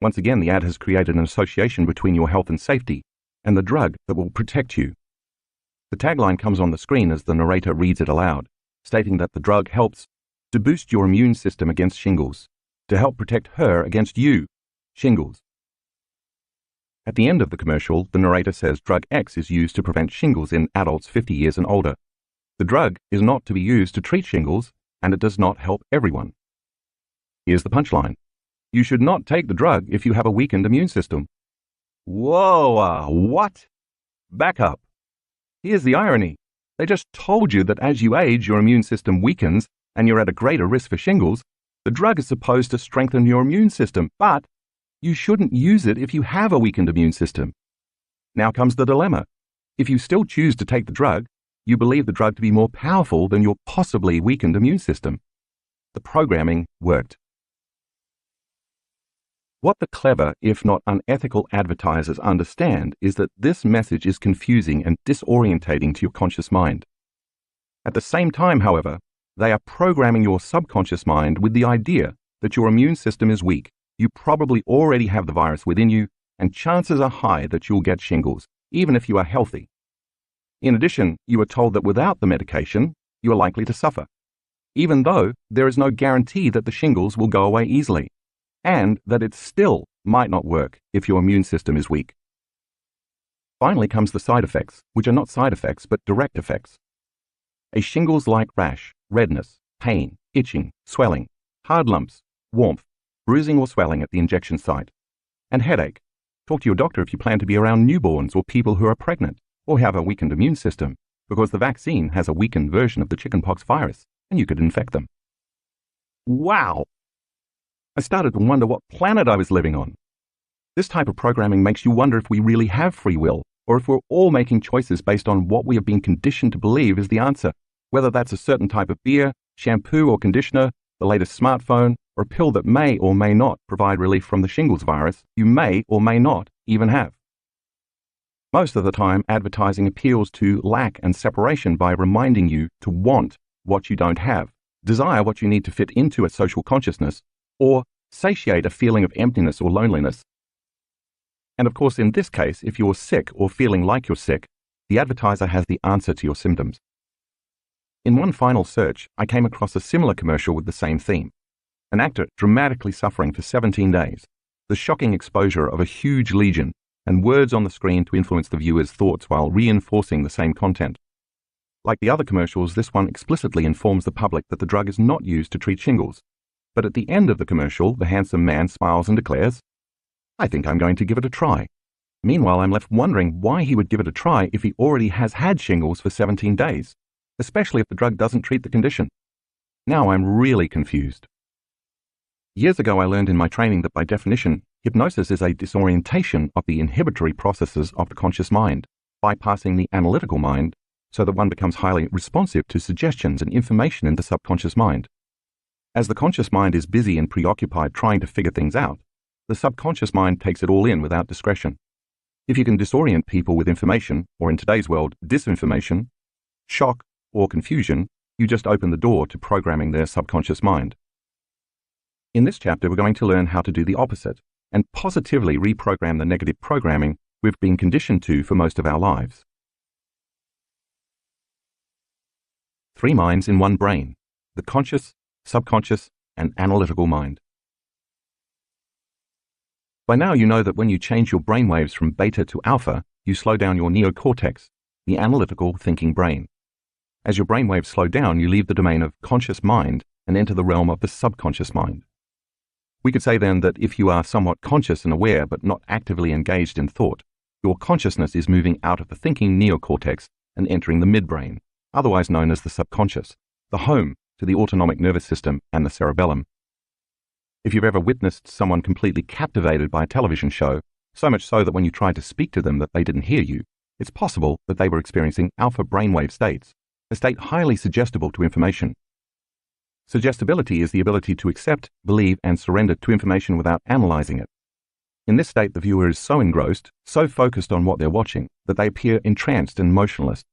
Once again, the ad has created an association between your health and safety and the drug that will protect you. The tagline comes on the screen as the narrator reads it aloud, stating that the drug helps to boost your immune system against shingles, to help protect her against you, shingles. At the end of the commercial, the narrator says drug X is used to prevent shingles in adults 50 years and older. The drug is not to be used to treat shingles, and it does not help everyone. Here's the punchline. You should not take the drug if you have a weakened immune system. Whoa, what? Back up. Here's the irony. They just told you that as you age, your immune system weakens and you're at a greater risk for shingles. The drug is supposed to strengthen your immune system, but you shouldn't use it if you have a weakened immune system. Now comes the dilemma. If you still choose to take the drug, you believe the drug to be more powerful than your possibly weakened immune system. The programming worked. What the clever, if not unethical advertisers understand is that this message is confusing and disorientating to your conscious mind. At the same time, however, they are programming your subconscious mind with the idea that your immune system is weak, you probably already have the virus within you, and chances are high that you'll get shingles, even if you are healthy. In addition, you are told that without the medication, you are likely to suffer, even though there is no guarantee that the shingles will go away easily, and that it still might not work if your immune system is weak. Finally comes the side effects, which are not side effects but direct effects. A shingles-like rash, redness, pain, itching, swelling, hard lumps, warmth, bruising or swelling at the injection site, and headache. Talk to your doctor if you plan to be around newborns or people who are pregnant or have a weakened immune system, because the vaccine has a weakened version of the chickenpox virus and you could infect them. Wow! I started to wonder what planet I was living on. This type of programming makes you wonder if we really have free will, or if we're all making choices based on what we have been conditioned to believe is the answer, whether that's a certain type of beer, shampoo or conditioner, the latest smartphone, or a pill that may or may not provide relief from the shingles virus you may or may not even have. Most of the time, advertising appeals to lack and separation by reminding you to want what you don't have, desire what you need to fit into a social consciousness, or satiate a feeling of emptiness or loneliness. And of course, in this case, if you're sick or feeling like you're sick, the advertiser has the answer to your symptoms. In one final search, I came across a similar commercial with the same theme. An actor dramatically suffering for 17 days, the shocking exposure of a huge lesion, and words on the screen to influence the viewer's thoughts while reinforcing the same content. Like the other commercials, this one explicitly informs the public that the drug is not used to treat shingles. But at the end of the commercial, the handsome man smiles and declares, "I think I'm going to give it a try." Meanwhile, I'm left wondering why he would give it a try if he already has had shingles for 17 days, especially if the drug doesn't treat the condition. Now I'm really confused. Years ago, I learned in my training that by definition, hypnosis is a disorientation of the inhibitory processes of the conscious mind, bypassing the analytical mind, so that one becomes highly responsive to suggestions and information in the subconscious mind. As the conscious mind is busy and preoccupied trying to figure things out, the subconscious mind takes it all in without discretion. If you can disorient people with information, or in today's world, disinformation, shock, or confusion, you just open the door to programming their subconscious mind. In this chapter, we're going to learn how to do the opposite and positively reprogram the negative programming we've been conditioned to for most of our lives. 3 minds in one brain: the conscious, subconscious, and analytical mind. By now you know that when you change your brainwaves from beta to alpha, you slow down your neocortex, the analytical thinking brain. As your brainwaves slow down, you leave the domain of conscious mind and enter the realm of the subconscious mind. We could say then that if you are somewhat conscious and aware but not actively engaged in thought, your consciousness is moving out of the thinking neocortex and entering the midbrain, otherwise known as the subconscious, the home to the autonomic nervous system and the cerebellum. If you've ever witnessed someone completely captivated by a television show, so much so that when you tried to speak to them that they didn't hear you, it's possible that they were experiencing alpha brainwave states, a state highly suggestible to information. Suggestibility is the ability to accept, believe, and surrender to information without analyzing it. In this state, the viewer is so engrossed, so focused on what they're watching, that they appear entranced and motionless.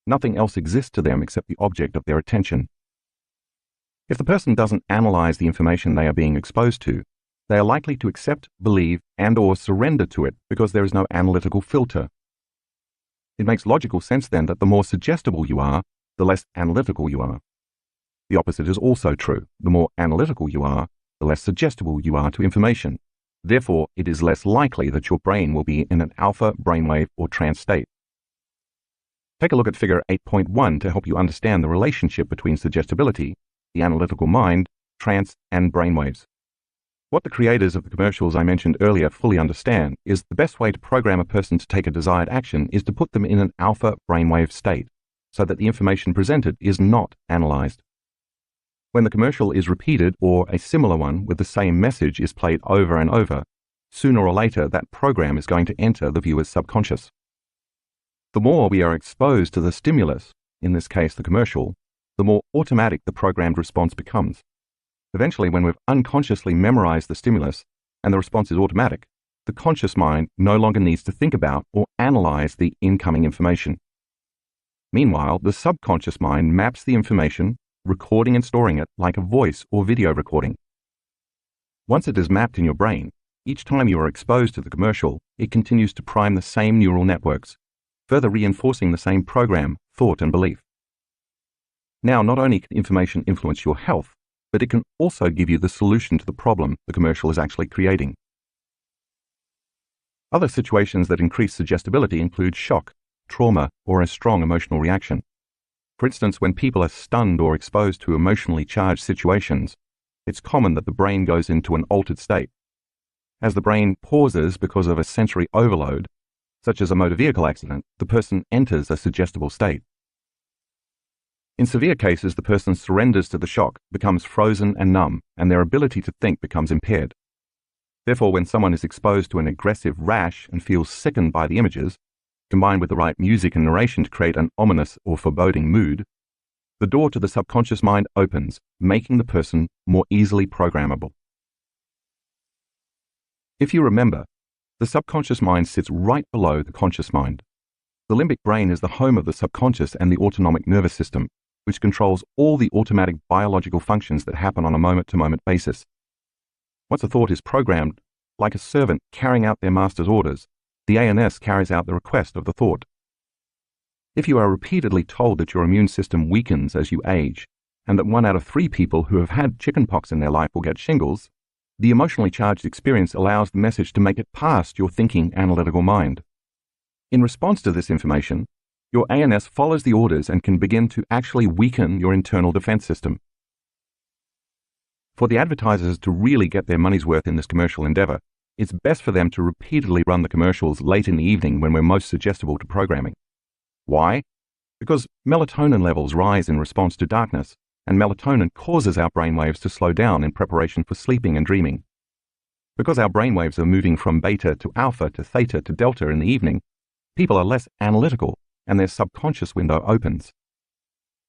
Nothing else exists to them except the object of their attention. If the person doesn't analyze the information they are being exposed to, they are likely to accept, believe, and/or surrender to it because there is no analytical filter. It makes logical sense then that the more suggestible you are, the less analytical you are. The opposite is also true. The more analytical you are, the less suggestible you are to information. Therefore, it is less likely that your brain will be in an alpha brainwave or trance state. Take a look at figure 8.1 to help you understand the relationship between suggestibility, the analytical mind, trance, and brainwaves. What the creators of the commercials I mentioned earlier fully understand is the best way to program a person to take a desired action is to put them in an alpha brainwave state, so that the information presented is not analyzed. When the commercial is repeated or a similar one with the same message is played over and over, sooner or later that program is going to enter the viewer's subconscious. The more we are exposed to the stimulus, in this case the commercial, the more automatic the programmed response becomes. Eventually, when we've unconsciously memorized the stimulus and the response is automatic, the conscious mind no longer needs to think about or analyze the incoming information. Meanwhile, the subconscious mind maps the information, recording and storing it like a voice or video recording. Once it is mapped in your brain, each time you are exposed to the commercial, it continues to prime the same neural networks, further reinforcing the same program, thought, and belief. Now, not only can information influence your health, but it can also give you the solution to the problem the commercial is actually creating. Other situations that increase suggestibility include shock, trauma, or a strong emotional reaction. For instance, when people are stunned or exposed to emotionally charged situations, it's common that the brain goes into an altered state. As the brain pauses because of a sensory overload, such as a motor vehicle accident, the person enters a suggestible state. In severe cases, the person surrenders to the shock, becomes frozen and numb, and their ability to think becomes impaired. Therefore, when someone is exposed to an aggressive rash and feels sickened by the images, combined with the right music and narration to create an ominous or foreboding mood, the door to the subconscious mind opens, making the person more easily programmable. If you remember, the subconscious mind sits right below the conscious mind. The limbic brain is the home of the subconscious and the autonomic nervous system, which controls all the automatic biological functions that happen on a moment-to-moment basis. Once a thought is programmed, like a servant carrying out their master's orders, the ANS carries out the request of the thought. If you are repeatedly told that your immune system weakens as you age, and that 1 out of 3 people who have had chickenpox in their life will get shingles, the emotionally charged experience allows the message to make it past your thinking, analytical mind. In response to this information, your ANS follows the orders and can begin to actually weaken your internal defense system. For the advertisers to really get their money's worth in this commercial endeavor, it's best for them to repeatedly run the commercials late in the evening when we're most suggestible to programming. Why? Because melatonin levels rise in response to darkness, and melatonin causes our brainwaves to slow down in preparation for sleeping and dreaming. Because our brainwaves are moving from beta to alpha to theta to delta in the evening, people are less analytical and their subconscious window opens.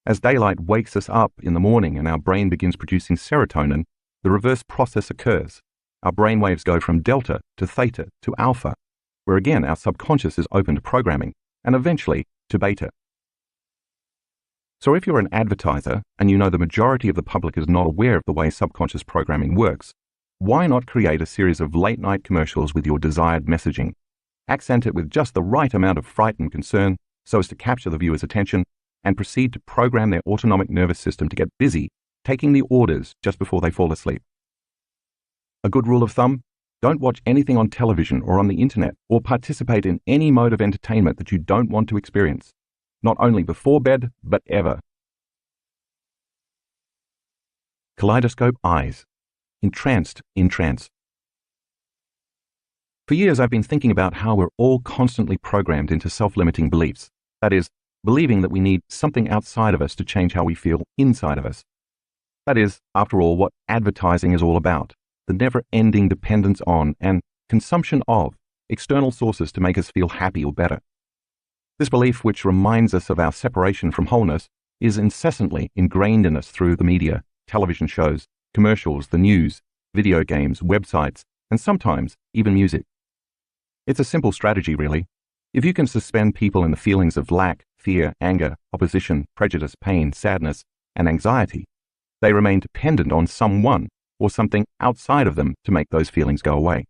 As daylight wakes us up in the morning and our brain begins producing serotonin, the reverse process occurs. Our brainwaves go from delta to theta to alpha, where again our subconscious is open to programming, and eventually to beta. So if you're an advertiser and you know the majority of the public is not aware of the way subconscious programming works, why not create a series of late-night commercials with your desired messaging? Accent it with just the right amount of fright and concern so as to capture the viewer's attention, and proceed to program their autonomic nervous system to get busy taking the orders just before they fall asleep. A good rule of thumb: don't watch anything on television or on the internet or participate in any mode of entertainment that you don't want to experience, not only before bed, but ever. Kaleidoscope eyes. Entranced in trance. For years I've been thinking about how we're all constantly programmed into self-limiting beliefs. That is, believing that we need something outside of us to change how we feel inside of us. That is, after all, what advertising is all about: the never-ending dependence on and consumption of external sources to make us feel happy or better. This belief, which reminds us of our separation from wholeness, is incessantly ingrained in us through the media, television shows, commercials, the news, video games, websites, and sometimes even music. It's a simple strategy, really. If you can suspend people in the feelings of lack, fear, anger, opposition, prejudice, pain, sadness, and anxiety, they remain dependent on someone or something outside of them to make those feelings go away.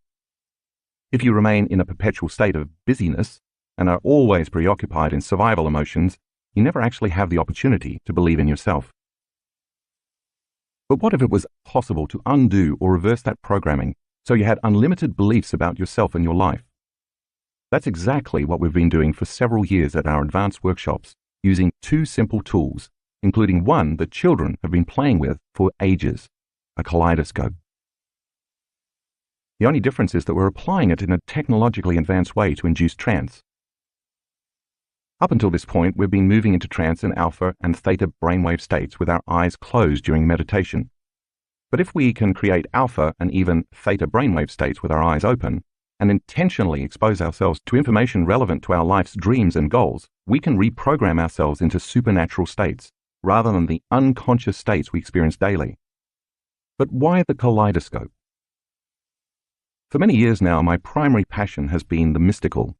If you remain in a perpetual state of busyness and are always preoccupied in survival emotions, you never actually have the opportunity to believe in yourself. But what if it was possible to undo or reverse that programming so you had unlimited beliefs about yourself and your life? That's exactly what we've been doing for several years at our advanced workshops, using 2 simple tools, including one that children have been playing with for ages: a kaleidoscope. The only difference is that we're applying it in a technologically advanced way to induce trance. Up until this point, we've been moving into trance in alpha and theta brainwave states with our eyes closed during meditation. But if we can create alpha and even theta brainwave states with our eyes open, and intentionally expose ourselves to information relevant to our life's dreams and goals, we can reprogram ourselves into supernatural states, rather than the unconscious states we experience daily. But why the kaleidoscope? For many years now, my primary passion has been the mystical.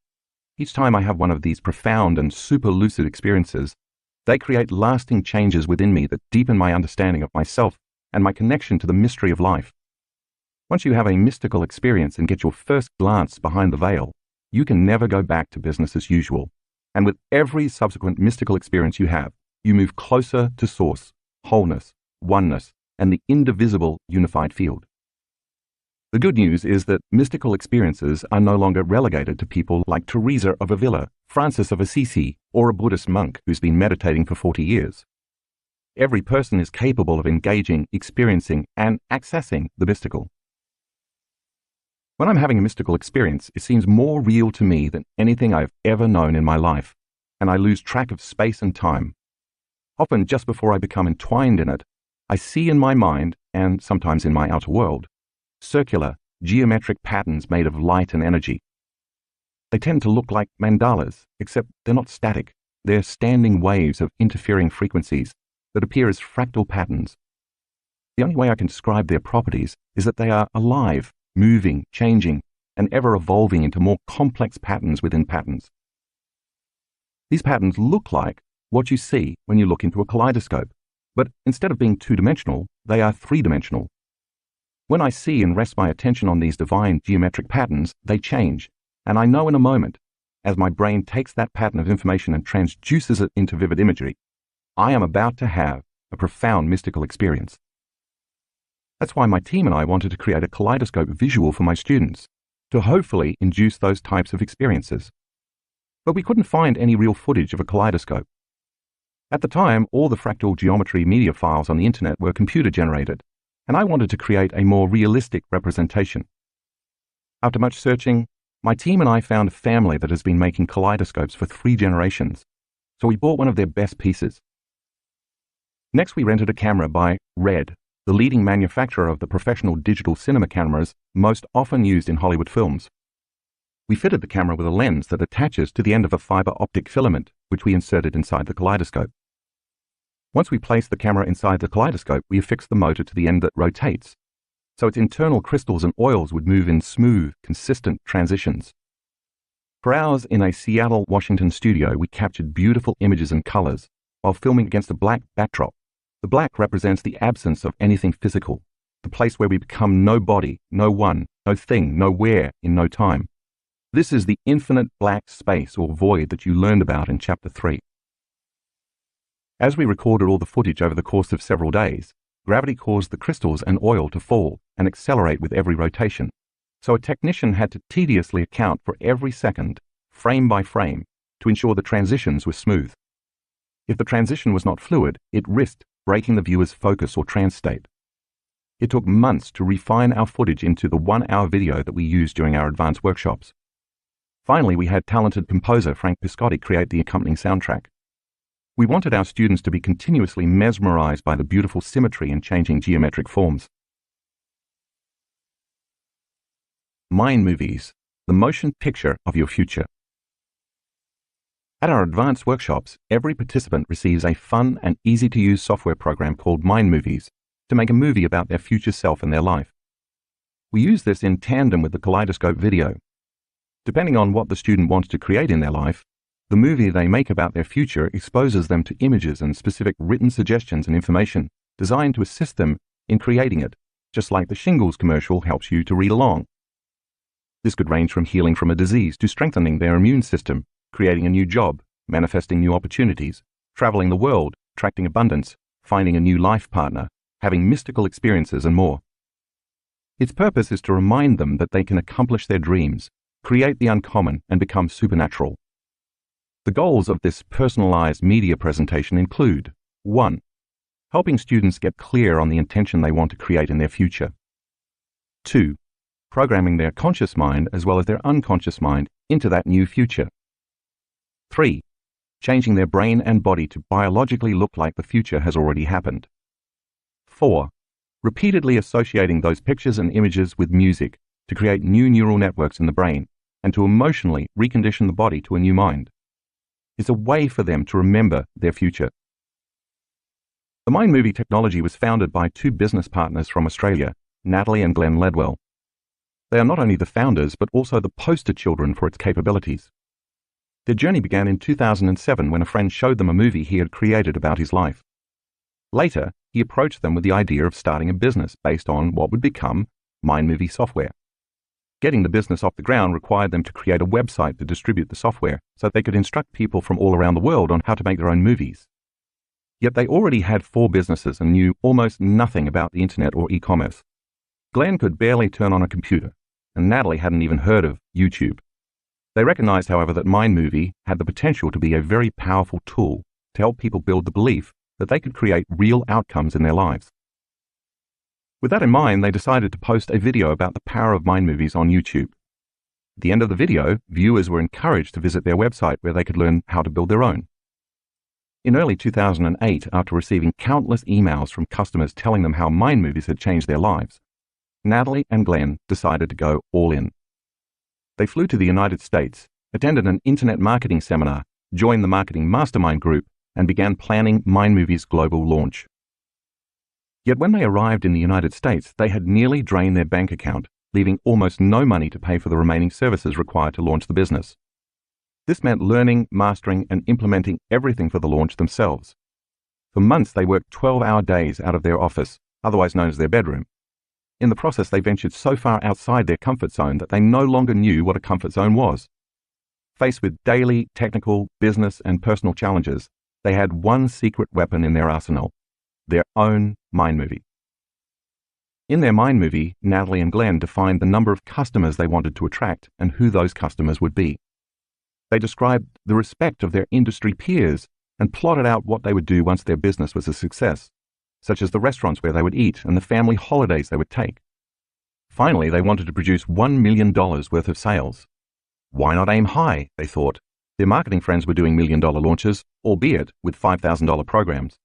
Each time I have one of these profound and super lucid experiences, they create lasting changes within me that deepen my understanding of myself and my connection to the mystery of life. Once you have a mystical experience and get your first glance behind the veil, you can never go back to business as usual. And with every subsequent mystical experience you have, you move closer to source, wholeness, oneness, and the indivisible unified field. The good news is that mystical experiences are no longer relegated to people like Teresa of Avila, Francis of Assisi, or a Buddhist monk who's been meditating for 40 years. Every person is capable of engaging, experiencing, and accessing the mystical. When I'm having a mystical experience, it seems more real to me than anything I've ever known in my life, and I lose track of space and time. Often, just before I become entwined in it, I see in my mind, and sometimes in my outer world, circular, geometric patterns made of light and energy. They tend to look like mandalas, except they're not static. They're standing waves of interfering frequencies that appear as fractal patterns. The only way I can describe their properties is that they are alive, moving, changing, and ever evolving into more complex patterns within patterns. These patterns look like what you see when you look into a kaleidoscope, but instead of being two-dimensional, they are three-dimensional. When I see and rest my attention on these divine geometric patterns, they change, and I know in a moment, as my brain takes that pattern of information and transduces it into vivid imagery, I am about to have a profound mystical experience. That's why my team and I wanted to create a kaleidoscope visual for my students, to hopefully induce those types of experiences. But we couldn't find any real footage of a kaleidoscope. At the time, all the fractal geometry media files on the internet were computer-generated, and I wanted to create a more realistic representation. After much searching, my team and I found a family that has been making kaleidoscopes for 3 generations, so we bought one of their best pieces. Next, we rented a camera by Red, the leading manufacturer of the professional digital cinema cameras most often used in Hollywood films. We fitted the camera with a lens that attaches to the end of a fiber optic filament, which we inserted inside the kaleidoscope. Once we placed the camera inside the kaleidoscope, we affixed the motor to the end that rotates, so its internal crystals and oils would move in smooth, consistent transitions. For hours in a Seattle, Washington studio, we captured beautiful images and colors while filming against a black backdrop. The black represents the absence of anything physical, the place where we become no body, no one, no thing, nowhere, in no time. This is the infinite black space or void that you learned about in Chapter 3. As we recorded all the footage over the course of several days, gravity caused the crystals and oil to fall and accelerate with every rotation, so a technician had to tediously account for every second, frame by frame, to ensure the transitions were smooth. If the transition was not fluid, it risked breaking the viewer's focus or trance state. It took months to refine our footage into the 1-hour video that we used during our advanced workshops. Finally, we had talented composer Frank Piscotti create the accompanying soundtrack. We wanted our students to be continuously mesmerized by the beautiful symmetry and changing geometric forms. Mind movies, the motion picture of your future. At our advanced workshops, every participant receives a fun and easy-to-use software program called Mind Movies to make a movie about their future self and their life. We use this in tandem with the kaleidoscope video. Depending on what the student wants to create in their life, the movie they make about their future exposes them to images and specific written suggestions and information designed to assist them in creating it, just like the shingles commercial helps you to read along. This could range from healing from a disease to strengthening their immune system, creating a new job, manifesting new opportunities, traveling the world, attracting abundance, finding a new life partner, having mystical experiences, and more. Its purpose is to remind them that they can accomplish their dreams, create the uncommon, and become supernatural. The goals of this personalized media presentation include 1. helping students get clear on the intention they want to create in their future. 2. Programming their conscious mind as well as their unconscious mind into that new future. 3. Changing their brain and body to biologically look like the future has already happened. 4. Repeatedly associating those pictures and images with music to create new neural networks in the brain and to emotionally recondition the body to a new mind. It's a way for them to remember their future. The Mind Movie technology was founded by two business partners from Australia, Natalie and Glenn Ledwell. They are not only the founders, but also the poster children for its capabilities. Their journey began in 2007 when a friend showed them a movie he had created about his life. Later, he approached them with the idea of starting a business based on what would become Mind Movie software. Getting the business off the ground required them to create a website to distribute the software so they could instruct people from all around the world on how to make their own movies. Yet they already had 4 businesses and knew almost nothing about the internet or e-commerce. Glenn could barely turn on a computer, and Natalie hadn't even heard of YouTube. They recognized, however, that Mind Movie had the potential to be a very powerful tool to help people build the belief that they could create real outcomes in their lives. With that in mind, they decided to post a video about the power of mind movies on YouTube. At the end of the video, viewers were encouraged to visit their website where they could learn how to build their own. In early 2008, after receiving countless emails from customers telling them how mind movies had changed their lives, Natalie and Glenn decided to go all in. They flew to the United States, attended an internet marketing seminar, joined the marketing mastermind group, and began planning Mind Movie's global launch. Yet when they arrived in the United States, they had nearly drained their bank account, leaving almost no money to pay for the remaining services required to launch the business. This meant learning, mastering, and implementing everything for the launch themselves. For months, they worked 12-hour days out of their office, otherwise known as their bedroom. In the process, they ventured so far outside their comfort zone that they no longer knew what a comfort zone was. Faced with daily, technical, business, and personal challenges, they had one secret weapon in their arsenal: their own mind movie. In their mind movie, Natalie and Glenn defined the number of customers they wanted to attract and who those customers would be. They described the respect of their industry peers and plotted out what they would do once their business was a success, such as the restaurants where they would eat and the family holidays they would take. Finally, they wanted to produce $1 million worth of sales. Why not aim high, they thought. Their marketing friends were doing $1 million launches, albeit with $5,000 programs.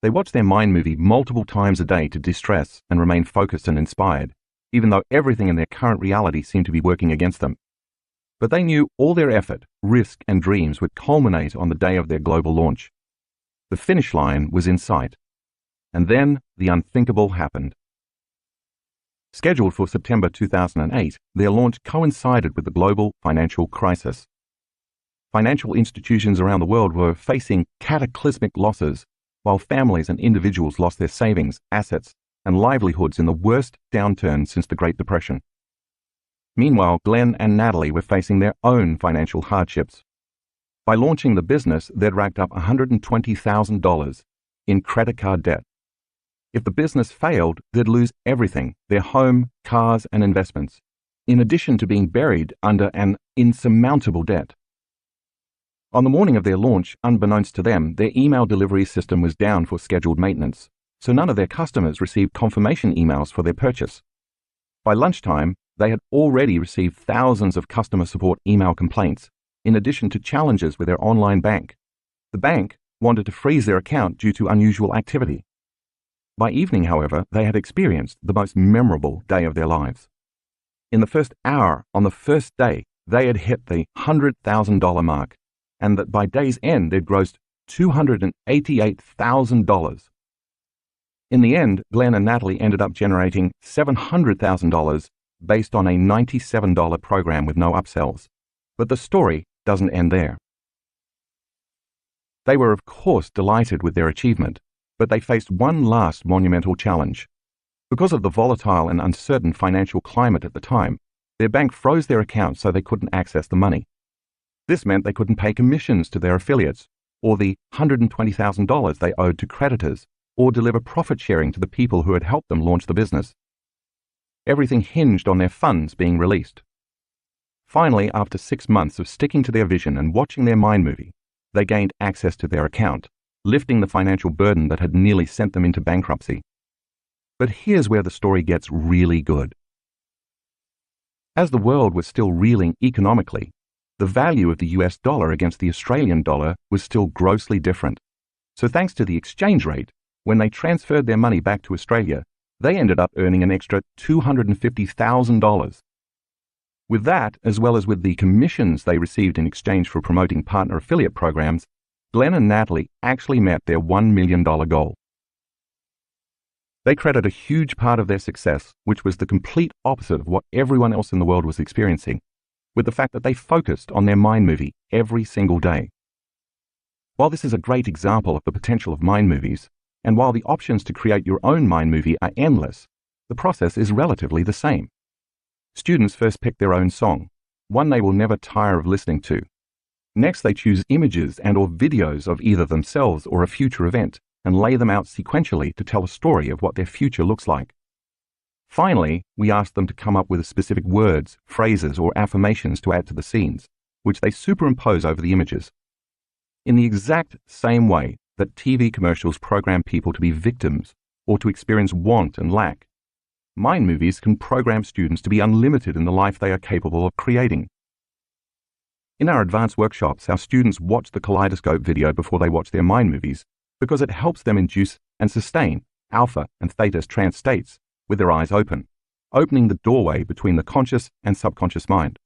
They watched their mind movie multiple times a day to de-stress and remain focused and inspired, even though everything in their current reality seemed to be working against them. But they knew all their effort, risk, and dreams would culminate on the day of their global launch. The finish line was in sight. And then the unthinkable happened. Scheduled for September 2008, their launch coincided with the global financial crisis. Financial institutions around the world were facing cataclysmic losses, while families and individuals lost their savings, assets, and livelihoods in the worst downturn since the Great Depression. Meanwhile, Glenn and Natalie were facing their own financial hardships. By launching the business, they'd racked up $120,000 in credit card debt. If the business failed, they'd lose everything: their home, cars, and investments, in addition to being buried under an insurmountable debt. On the morning of their launch, unbeknownst to them, their email delivery system was down for scheduled maintenance, so none of their customers received confirmation emails for their purchase. By lunchtime, they had already received thousands of customer support email complaints, in addition to challenges with their online bank. The bank wanted to freeze their account due to unusual activity. By evening, however, they had experienced the most memorable day of their lives. In the first hour on the first day, they had hit the $100,000 mark, and that by day's end they'd grossed $288,000. In the end, Glenn and Natalie ended up generating $700,000 based on a $97 program with no upsells. But the story doesn't end there. They were, of course, delighted with their achievement, but they faced one last monumental challenge. Because of the volatile and uncertain financial climate at the time, their bank froze their accounts so they couldn't access the money. This meant they couldn't pay commissions to their affiliates, or the $120,000 they owed to creditors, or deliver profit sharing to the people who had helped them launch the business. Everything hinged on their funds being released. Finally, after 6 months of sticking to their vision and watching their mind movie, they gained access to their account, lifting the financial burden that had nearly sent them into bankruptcy. But here's where the story gets really good. As the world was still reeling economically, the value of the US dollar against the Australian dollar was still grossly different. So thanks to the exchange rate, when they transferred their money back to Australia, they ended up earning an extra $250,000. With that, as well as with the commissions they received in exchange for promoting partner affiliate programs, Glenn and Natalie actually met their $1 million goal. They credit a huge part of their success, which was the complete opposite of what everyone else in the world was experiencing, with the fact that they focused on their mind movie every single day. While this is a great example of the potential of mind movies, and while the options to create your own mind movie are endless, the process is relatively the same. Students first pick their own song, one they will never tire of listening to. Next, they choose images and/or videos of either themselves or a future event and lay them out sequentially to tell a story of what their future looks like. Finally, we ask them to come up with specific words, phrases, or affirmations to add to the scenes, which they superimpose over the images. In the exact same way that TV commercials program people to be victims or to experience want and lack, mind movies can program students to be unlimited in the life they are capable of creating. In our advanced workshops, our students watch the kaleidoscope video before they watch their mind movies because it helps them induce and sustain alpha and theta trance states with their eyes open, opening the doorway between the conscious and subconscious mind.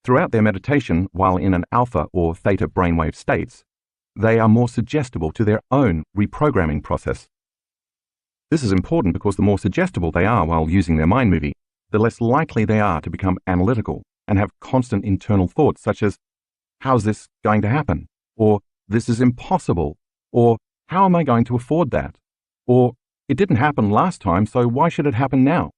Throughout their meditation, while in an alpha or theta brainwave states, they are more suggestible to their own reprogramming process. This is important because the more suggestible they are while using their mind movie, the less likely they are to become analytical and have constant internal thoughts such as, how's this going to happen? Or, this is impossible. Or, how am I going to afford that? Or, it didn't happen last time, so why should it happen now?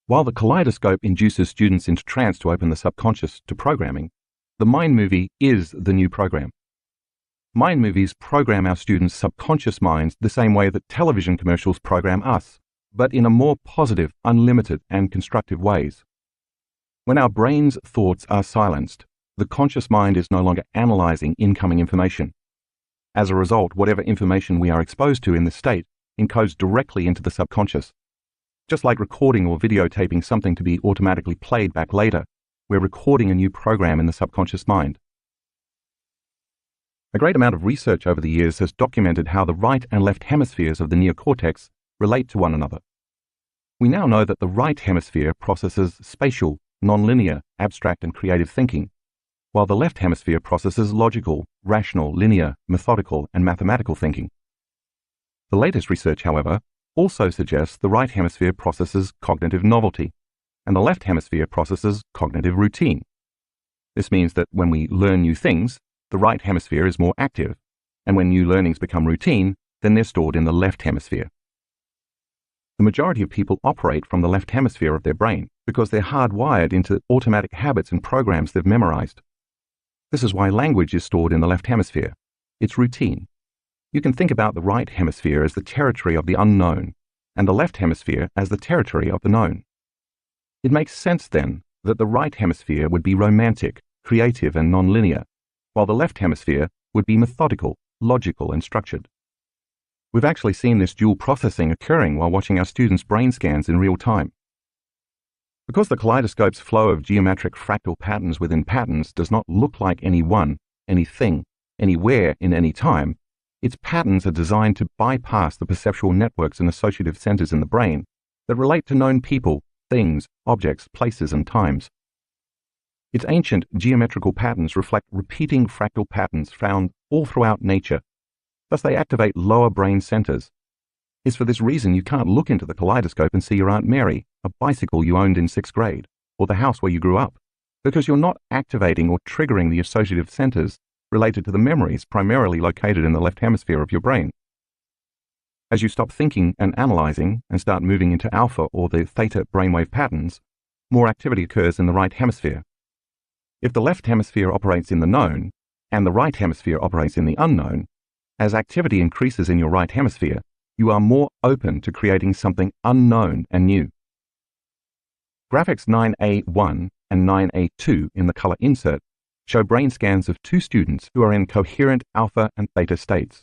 While the kaleidoscope induces students into trance to open the subconscious to programming, the mind movie is the new program. Mind movies program our students' subconscious minds the same way that television commercials program us, but in a more positive, unlimited, and constructive ways. When our brain's thoughts are silenced, the conscious mind is no longer analyzing incoming information. As a result, whatever information we are exposed to in this state encodes directly into the subconscious. Just like recording or videotaping something to be automatically played back later, we're recording a new program in the subconscious mind. A great amount of research over the years has documented how the right and left hemispheres of the neocortex relate to one another. We now know that the right hemisphere processes spatial, nonlinear, abstract, and creative thinking, while the left hemisphere processes logical, rational, linear, methodical, and mathematical thinking. The latest research, however, also suggests the right hemisphere processes cognitive novelty, and the left hemisphere processes cognitive routine. This means that when we learn new things, the right hemisphere is more active, and when new learnings become routine, then they're stored in the left hemisphere. The majority of people operate from the left hemisphere of their brain because they're hardwired into automatic habits and programs they've memorized. This is why language is stored in the left hemisphere. It's routine. You can think about the right hemisphere as the territory of the unknown, and the left hemisphere as the territory of the known. It makes sense, then, that the right hemisphere would be romantic, creative, and nonlinear, while the left hemisphere would be methodical, logical, and structured. We've actually seen this dual processing occurring while watching our students' brain scans in real time. Because the kaleidoscope's flow of geometric fractal patterns within patterns does not look like any one, anything, anywhere in any time, its patterns are designed to bypass the perceptual networks and associative centers in the brain that relate to known people, things, objects, places, and times. Its ancient geometrical patterns reflect repeating fractal patterns found all throughout nature. Thus they activate lower brain centers. It's for this reason you can't look into the kaleidoscope and see your Aunt Mary, a bicycle you owned in 6th grade, or the house where you grew up, because you're not activating or triggering the associative centers related to the memories primarily located in the left hemisphere of your brain. As you stop thinking and analyzing and start moving into alpha or the theta brainwave patterns, more activity occurs in the right hemisphere. If the left hemisphere operates in the known and the right hemisphere operates in the unknown, as activity increases in your right hemisphere, you are more open to creating something unknown and new. Graphics 9A1 and 9A2 in the color insert show brain scans of two students who are in coherent alpha and theta states.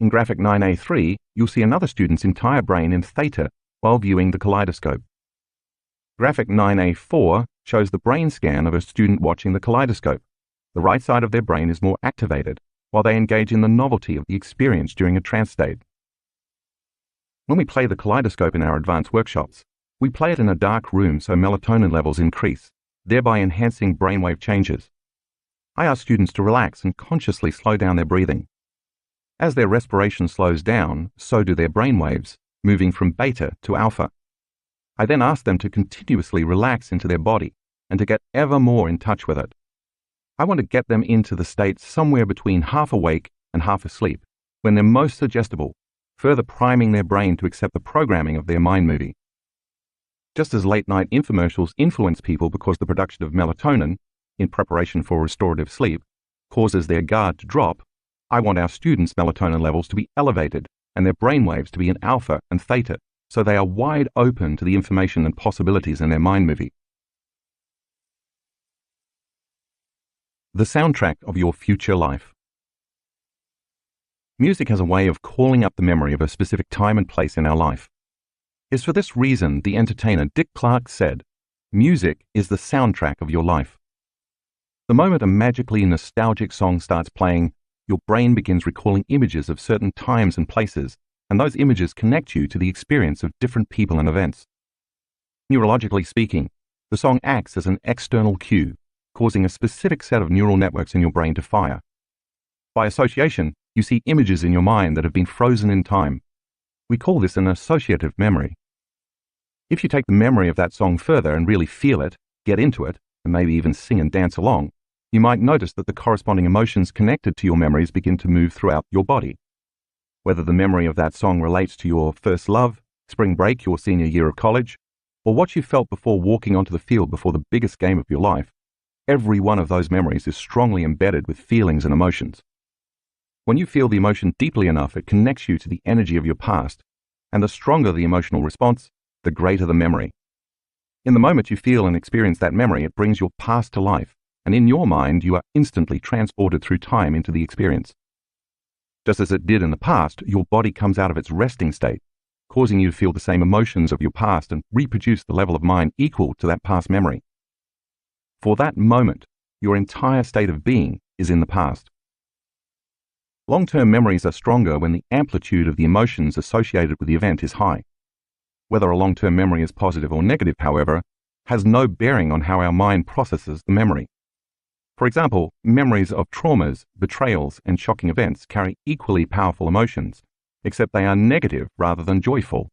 In graphic 9A3, you'll see another student's entire brain in theta while viewing the kaleidoscope. Graphic 9A4 shows the brain scan of a student watching the kaleidoscope. The right side of their brain is more activated, while they engage in the novelty of the experience during a trance state. When we play the kaleidoscope in our advanced workshops, we play it in a dark room so melatonin levels increase, thereby enhancing brainwave changes. I ask students to relax and consciously slow down their breathing. As their respiration slows down, so do their brainwaves, moving from beta to alpha. I then ask them to continuously relax into their body and to get ever more in touch with it. I want to get them into the state somewhere between half awake and half asleep, when they're most suggestible, further priming their brain to accept the programming of their mind movie. Just as late-night infomercials influence people because the production of melatonin, in preparation for restorative sleep, causes their guard to drop, I want our students' melatonin levels to be elevated and their brainwaves to be in alpha and theta, so they are wide open to the information and possibilities in their mind movie. The soundtrack of your future life. Music has a way of calling up the memory of a specific time and place in our life. It's for this reason the entertainer Dick Clark said, "Music is the soundtrack of your life." The moment a magically nostalgic song starts playing, your brain begins recalling images of certain times and places, and those images connect you to the experience of different people and events. Neurologically speaking, the song acts as an external cue, causing a specific set of neural networks in your brain to fire. By association, you see images in your mind that have been frozen in time. We call this an associative memory. If you take the memory of that song further and really feel it, get into it, and maybe even sing and dance along, you might notice that the corresponding emotions connected to your memories begin to move throughout your body. Whether the memory of that song relates to your first love, spring break, your senior year of college, or what you felt before walking onto the field before the biggest game of your life, every one of those memories is strongly embedded with feelings and emotions. When you feel the emotion deeply enough, it connects you to the energy of your past, and the stronger the emotional response, the greater the memory. In the moment you feel and experience that memory, it brings your past to life, and in your mind you are instantly transported through time into the experience. Just as it did in the past, your body comes out of its resting state, causing you to feel the same emotions of your past and reproduce the level of mind equal to that past memory. For that moment, your entire state of being is in the past. Long-term memories are stronger when the amplitude of the emotions associated with the event is high. Whether a long-term memory is positive or negative, however, has no bearing on how our mind processes the memory. For example, memories of traumas, betrayals, and shocking events carry equally powerful emotions, except they are negative rather than joyful.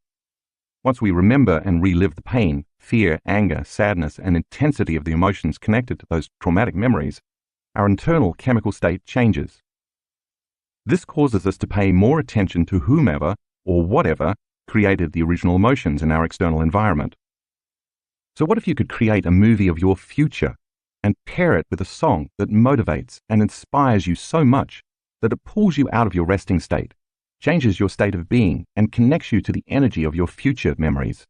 Once we remember and relive the pain, fear, anger, sadness, and intensity of the emotions connected to those traumatic memories, our internal chemical state changes. This causes us to pay more attention to whomever or whatever created the original emotions in our external environment. So what if you could create a movie of your future and pair it with a song that motivates and inspires you so much that it pulls you out of your resting state, changes your state of being, and connects you to the energy of your future memories?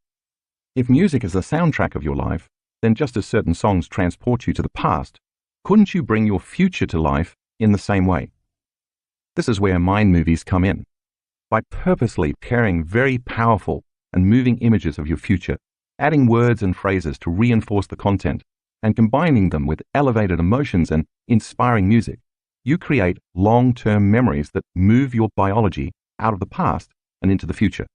If music is the soundtrack of your life, then just as certain songs transport you to the past, couldn't you bring your future to life in the same way? This is where mind movies come in. By purposely pairing very powerful and moving images of your future, adding words and phrases to reinforce the content, and combining them with elevated emotions and inspiring music, you create long-term memories that move your biology out of the past and into the future.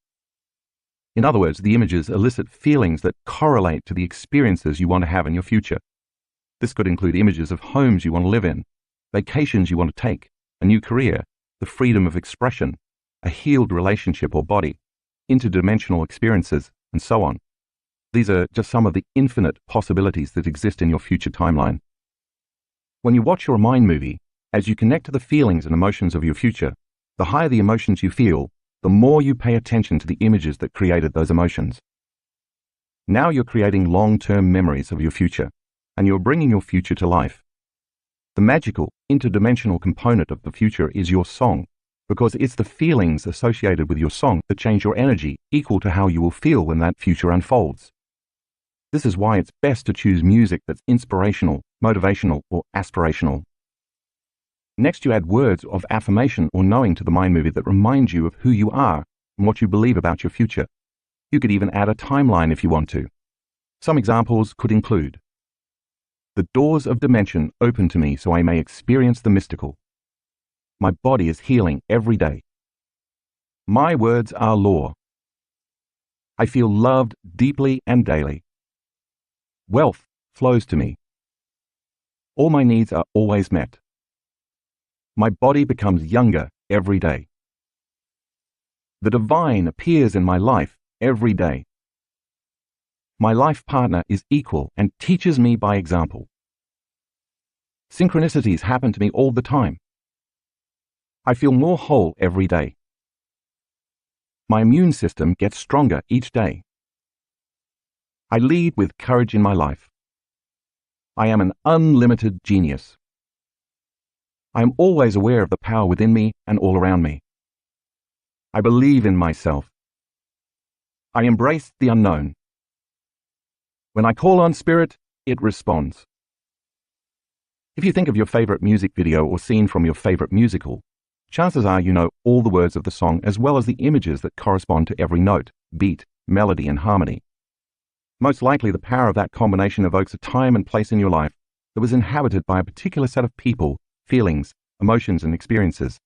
In other words, the images elicit feelings that correlate to the experiences you want to have in your future. This could include images of homes you want to live in, vacations you want to take, a new career, the freedom of expression, a healed relationship or body, interdimensional experiences, and so on. These are just some of the infinite possibilities that exist in your future timeline. When you watch your mind movie, as you connect to the feelings and emotions of your future, the higher the emotions you feel, the more you pay attention to the images that created those emotions. Now you're creating long-term memories of your future, and you're bringing your future to life. The magical, interdimensional component of the future is your song, because it's the feelings associated with your song that change your energy equal to how you will feel when that future unfolds. This is why it's best to choose music that's inspirational, motivational, or aspirational. Next, you add words of affirmation or knowing to the mind movie that remind you of who you are and what you believe about your future. You could even add a timeline if you want to. Some examples could include: the doors of dimension open to me so I may experience the mystical. My body is healing every day. My words are law. I feel loved deeply and daily. Wealth flows to me. All my needs are always met. My body becomes younger every day. The divine appears in my life every day. My life partner is equal and teaches me by example. Synchronicities happen to me all the time. I feel more whole every day. My immune system gets stronger each day. I lead with courage in my life. I am an unlimited genius. I am always aware of the power within me and all around me. I believe in myself. I embrace the unknown. When I call on spirit, it responds. If you think of your favorite music video or scene from your favorite musical, chances are you know all the words of the song as well as the images that correspond to every note, beat, melody, and harmony. Most likely the power of that combination evokes a time and place in your life that was inhabited by a particular set of people, feelings, emotions, and experiences.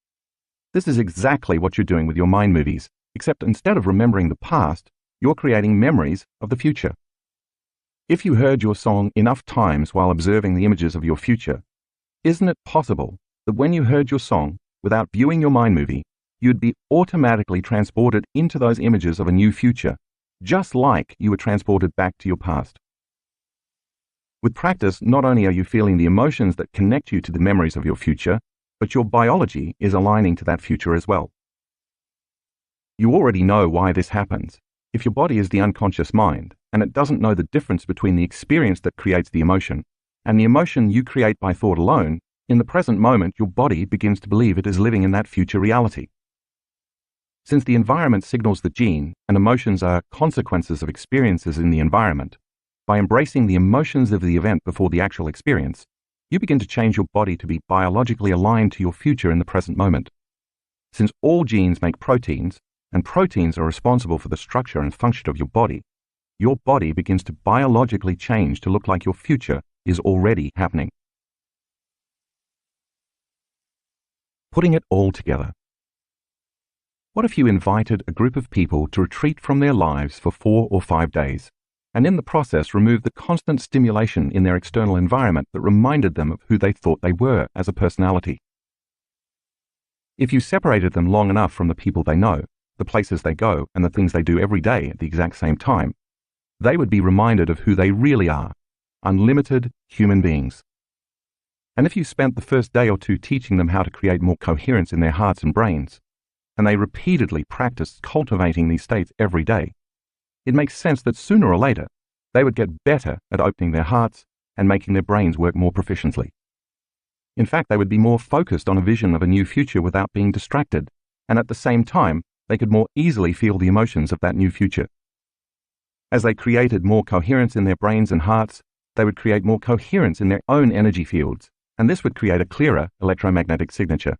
This is exactly what you're doing with your mind movies, except instead of remembering the past, you're creating memories of the future. If you heard your song enough times while observing the images of your future, isn't it possible that when you heard your song, without viewing your mind movie, you'd be automatically transported into those images of a new future, just like you were transported back to your past? With practice, not only are you feeling the emotions that connect you to the memories of your future, but your biology is aligning to that future as well. You already know why this happens. If your body is the unconscious mind, and it doesn't know the difference between the experience that creates the emotion and the emotion you create by thought alone, in the present moment your body begins to believe it is living in that future reality. Since the environment signals the gene and emotions are consequences of experiences in the environment, by embracing the emotions of the event before the actual experience, you begin to change your body to be biologically aligned to your future in the present moment. Since all genes make proteins, and proteins are responsible for the structure and function of your body begins to biologically change to look like your future is already happening. Putting it all together. What if you invited a group of people to retreat from their lives for 4 or 5 days, and in the process removed the constant stimulation in their external environment that reminded them of who they thought they were as a personality? If you separated them long enough from the people they know, the places they go, and the things they do every day at the exact same time, they would be reminded of who they really are, unlimited human beings. And if you spent the first day or two teaching them how to create more coherence in their hearts and brains, and they repeatedly practiced cultivating these states every day, it makes sense that sooner or later, they would get better at opening their hearts and making their brains work more proficiently. In fact, they would be more focused on a vision of a new future without being distracted, and at the same time, they could more easily feel the emotions of that new future. As they created more coherence in their brains and hearts, they would create more coherence in their own energy fields, and this would create a clearer electromagnetic signature.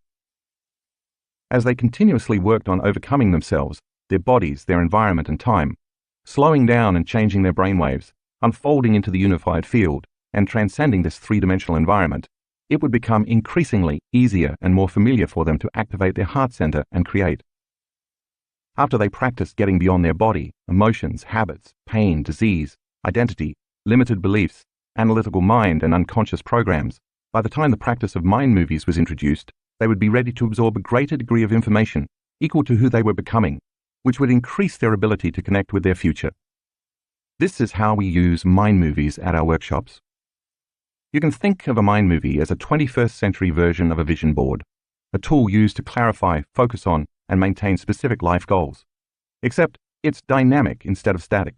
As they continuously worked on overcoming themselves, their bodies, their environment and time, slowing down and changing their brainwaves, unfolding into the unified field, and transcending this three-dimensional environment, it would become increasingly easier and more familiar for them to activate their heart center and create. After they practiced getting beyond their body, emotions, habits, pain, disease, identity, limited beliefs, analytical mind, and unconscious programs, by the time the practice of mind movies was introduced, they would be ready to absorb a greater degree of information equal to who they were becoming, which would increase their ability to connect with their future. This is how we use mind movies at our workshops. You can think of a mind movie as a 21st century version of a vision board, a tool used to clarify, focus on, and maintain specific life goals. Except it's dynamic instead of static.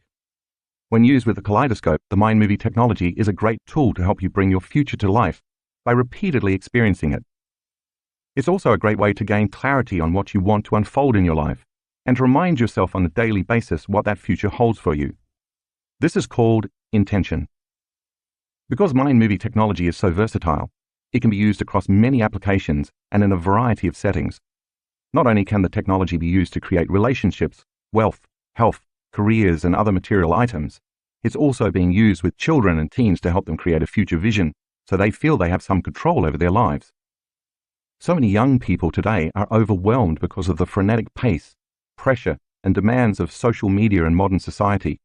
When used with the kaleidoscope, the mind movie technology is a great tool to help you bring your future to life by repeatedly experiencing it. It's also a great way to gain clarity on what you want to unfold in your life and to remind yourself on a daily basis what that future holds for you. This is called intention. Because mind movie technology is so versatile, it can be used across many applications and in a variety of settings. Not only can the technology be used to create relationships, wealth, health, careers, and other material items, it's also being used with children and teens to help them create a future vision so they feel they have some control over their lives. So many young people today are overwhelmed because of the frenetic pace, pressure, and demands of social media and modern society.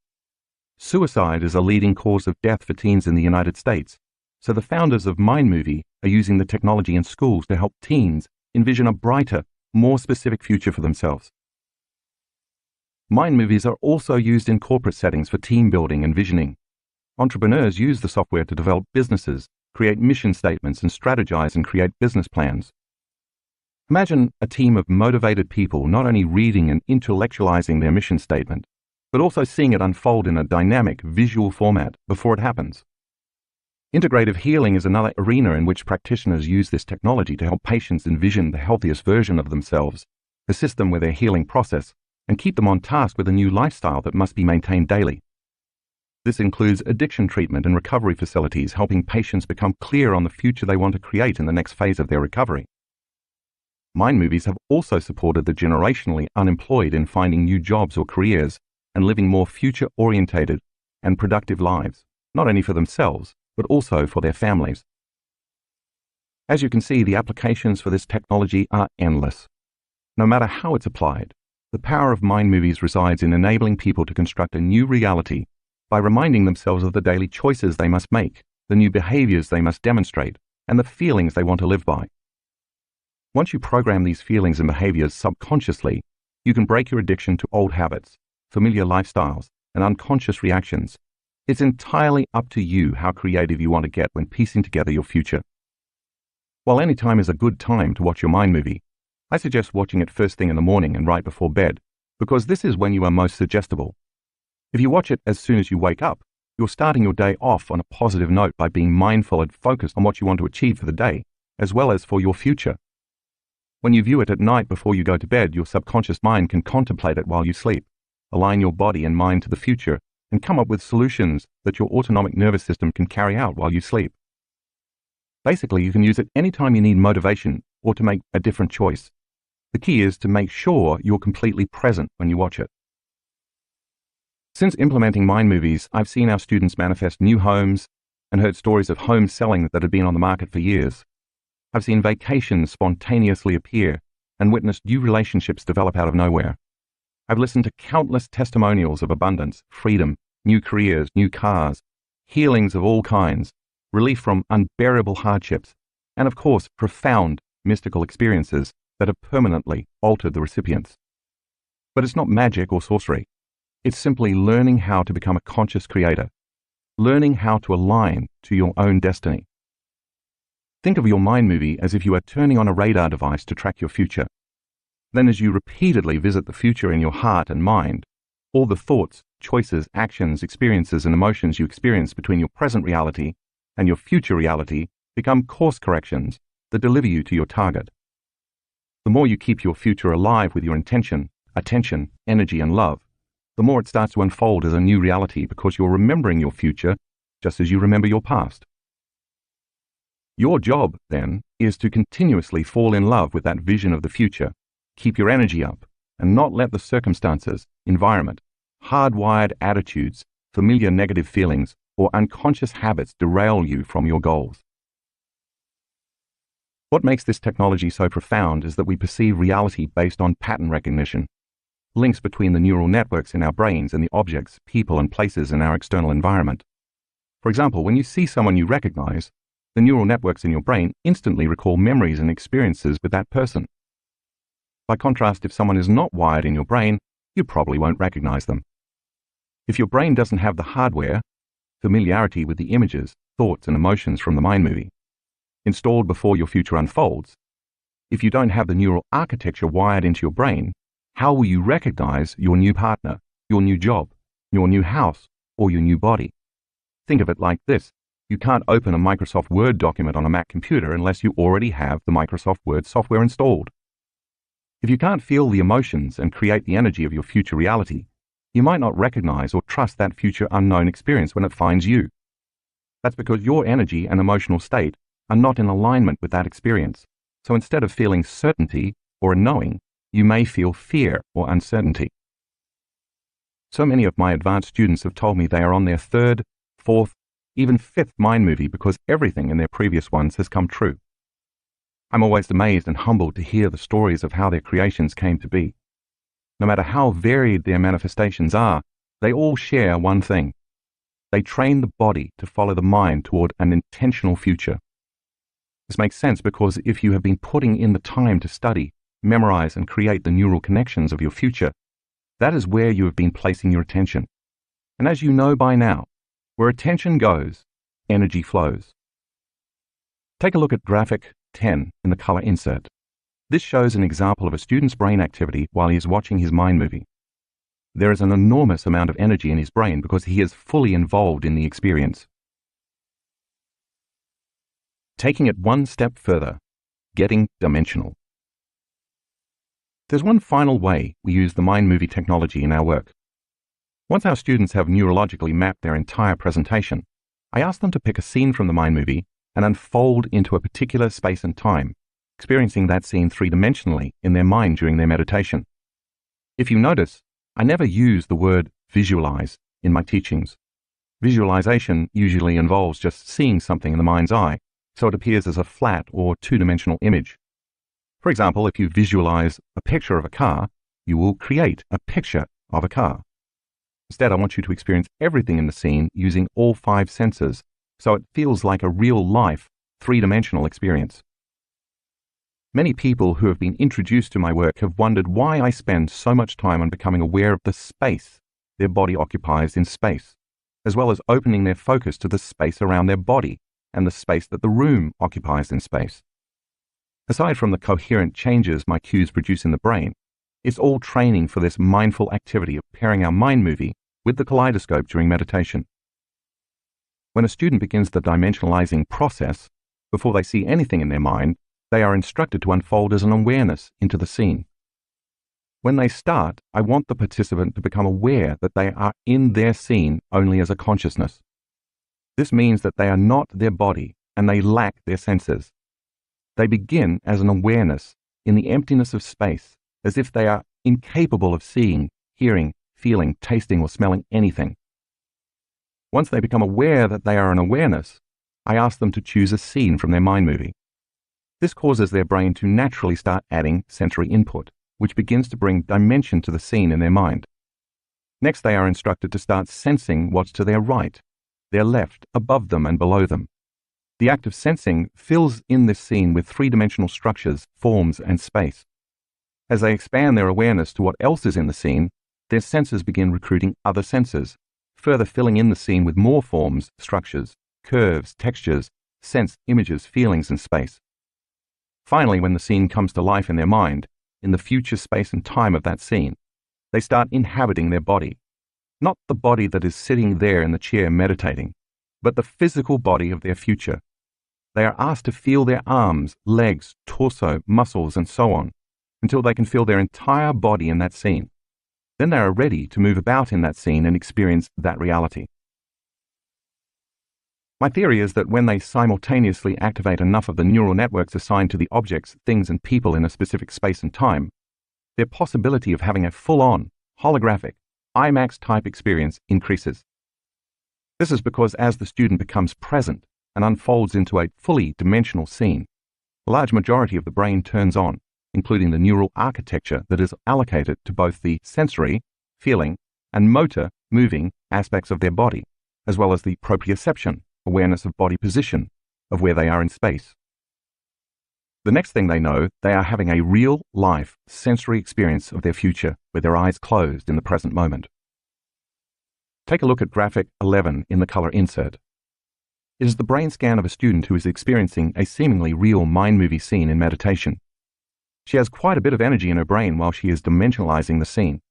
Suicide is a leading cause of death for teens in the United States, so the founders of Mind Movie are using the technology in schools to help teens envision a brighter, more specific future for themselves. Mind movies are also used in corporate settings for team building and visioning. Entrepreneurs use the software to develop businesses, create mission statements, and strategize and create business plans. Imagine a team of motivated people not only reading and intellectualizing their mission statement, but also seeing it unfold in a dynamic, visual format before it happens. Integrative healing is another arena in which practitioners use this technology to help patients envision the healthiest version of themselves, assist them with their healing process, and keep them on task with a new lifestyle that must be maintained daily. This includes addiction treatment and recovery facilities, helping patients become clear on the future they want to create in the next phase of their recovery. Mind movies have also supported the generationally unemployed in finding new jobs or careers and living more future-orientated and productive lives, not only for themselves, but also for their families. As you can see, the applications for this technology are endless. No matter how it's applied, the power of mind movies resides in enabling people to construct a new reality by reminding themselves of the daily choices they must make, the new behaviors they must demonstrate, and the feelings they want to live by. Once you program these feelings and behaviors subconsciously, you can break your addiction to old habits, familiar lifestyles, and unconscious reactions. It's entirely up to you how creative you want to get when piecing together your future. While any time is a good time to watch your mind movie, I suggest watching it first thing in the morning and right before bed, because this is when you are most suggestible. If you watch it as soon as you wake up, you're starting your day off on a positive note by being mindful and focused on what you want to achieve for the day, as well as for your future. When you view it at night before you go to bed, your subconscious mind can contemplate it while you sleep, align your body and mind to the future, and come up with solutions that your autonomic nervous system can carry out while you sleep. Basically, you can use it anytime you need motivation or to make a different choice. The key is to make sure you're completely present when you watch it. Since implementing mind movies, I've seen our students manifest new homes and heard stories of homes selling that had been on the market for years. I've seen vacations spontaneously appear and witnessed new relationships develop out of nowhere. I've listened to countless testimonials of abundance, freedom, new careers, new cars, healings of all kinds, relief from unbearable hardships, and of course, profound mystical experiences that have permanently altered the recipients. But it's not magic or sorcery. It's simply learning how to become a conscious creator, learning how to align to your own destiny. Think of your mind movie as if you are turning on a radar device to track your future. Then as you repeatedly visit the future in your heart and mind, all the thoughts, choices, actions, experiences, and emotions you experience between your present reality and your future reality become course corrections that deliver you to your target. The more you keep your future alive with your intention, attention, energy, and love, the more it starts to unfold as a new reality because you're remembering your future just as you remember your past. Your job, then, is to continuously fall in love with that vision of the future, keep your energy up, and not let the circumstances, environment, hardwired attitudes, familiar negative feelings, or unconscious habits derail you from your goals. What makes this technology so profound is that we perceive reality based on pattern recognition, links between the neural networks in our brains and the objects, people, and places in our external environment. For example, when you see someone you recognize, the neural networks in your brain instantly recall memories and experiences with that person. By contrast, if someone is not wired in your brain, you probably won't recognize them. If your brain doesn't have the hardware, familiarity with the images, thoughts, and emotions from the mind movie, installed before your future unfolds, if you don't have the neural architecture wired into your brain, how will you recognize your new partner, your new job, your new house, or your new body? Think of it like this. You can't open a Microsoft Word document on a Mac computer unless you already have the Microsoft Word software installed. If you can't feel the emotions and create the energy of your future reality, you might not recognize or trust that future unknown experience when it finds you. That's because your energy and emotional state are not in alignment with that experience. So instead of feeling certainty or a knowing, you may feel fear or uncertainty. So many of my advanced students have told me they are on their third, fourth, even fifth mind movie because everything in their previous ones has come true. I'm always amazed and humbled to hear the stories of how their creations came to be. No matter how varied their manifestations are, they all share one thing. They train the body to follow the mind toward an intentional future. This makes sense because if you have been putting in the time to study, memorize, and create the neural connections of your future, that is where you have been placing your attention. And as you know by now, where attention goes, energy flows. Take a look at graphic 10 in the color insert. This shows an example of a student's brain activity while he is watching his mind movie. There is an enormous amount of energy in his brain because he is fully involved in the experience. Taking it one step further, getting dimensional. There's one final way we use the mind movie technology in our work. Once our students have neurologically mapped their entire presentation, I ask them to pick a scene from the mind movie and unfold into a particular space and time, experiencing that scene three-dimensionally in their mind during their meditation. If you notice, I never use the word visualize in my teachings. Visualization usually involves just seeing something in the mind's eye, so it appears as a flat or two-dimensional image. For example, if you visualize a picture of a car, you will create a picture of a car. Instead, I want you to experience everything in the scene using all five senses, so it feels like a real-life, three-dimensional experience. Many people who have been introduced to my work have wondered why I spend so much time on becoming aware of the space their body occupies in space, as well as opening their focus to the space around their body and the space that the room occupies in space. Aside from the coherent changes my cues produce in the brain, it's all training for this mindful activity of pairing our mind movie with the kaleidoscope during meditation. When a student begins the dimensionalizing process, before they see anything in their mind, they are instructed to unfold as an awareness into the scene. When they start, I want the participant to become aware that they are in their scene only as a consciousness. This means that they are not their body and they lack their senses. They begin as an awareness in the emptiness of space, as if they are incapable of seeing, hearing, feeling, tasting, or smelling anything. Once they become aware that they are an awareness, I ask them to choose a scene from their mind movie. This causes their brain to naturally start adding sensory input, which begins to bring dimension to the scene in their mind. Next, they are instructed to start sensing what's to their right, their left, above them, and below them. The act of sensing fills in this scene with three-dimensional structures, forms, and space. As they expand their awareness to what else is in the scene, their senses begin recruiting other senses, further filling in the scene with more forms, structures, curves, textures, sense, images, feelings, and space. Finally, when the scene comes to life in their mind, in the future space and time of that scene, they start inhabiting their body. Not the body that is sitting there in the chair meditating, but the physical body of their future. They are asked to feel their arms, legs, torso, muscles, and so on, until they can feel their entire body in that scene. Then they are ready to move about in that scene and experience that reality. My theory is that when they simultaneously activate enough of the neural networks assigned to the objects, things, and people in a specific space and time, their possibility of having a full-on, holographic, IMAX-type experience increases. This is because as the student becomes present and unfolds into a fully dimensional scene, a large majority of the brain turns on, including the neural architecture that is allocated to both the sensory, feeling, and motor, moving aspects of their body, as well as the proprioception, awareness of body position, of where they are in space. The next thing they know, they are having a real-life sensory experience of their future with their eyes closed in the present moment. Take a look at graphic 11 in the color insert. It is the brain scan of a student who is experiencing a seemingly real mind movie scene in meditation. She has quite a bit of energy in her brain while she is dimensionalizing the scene.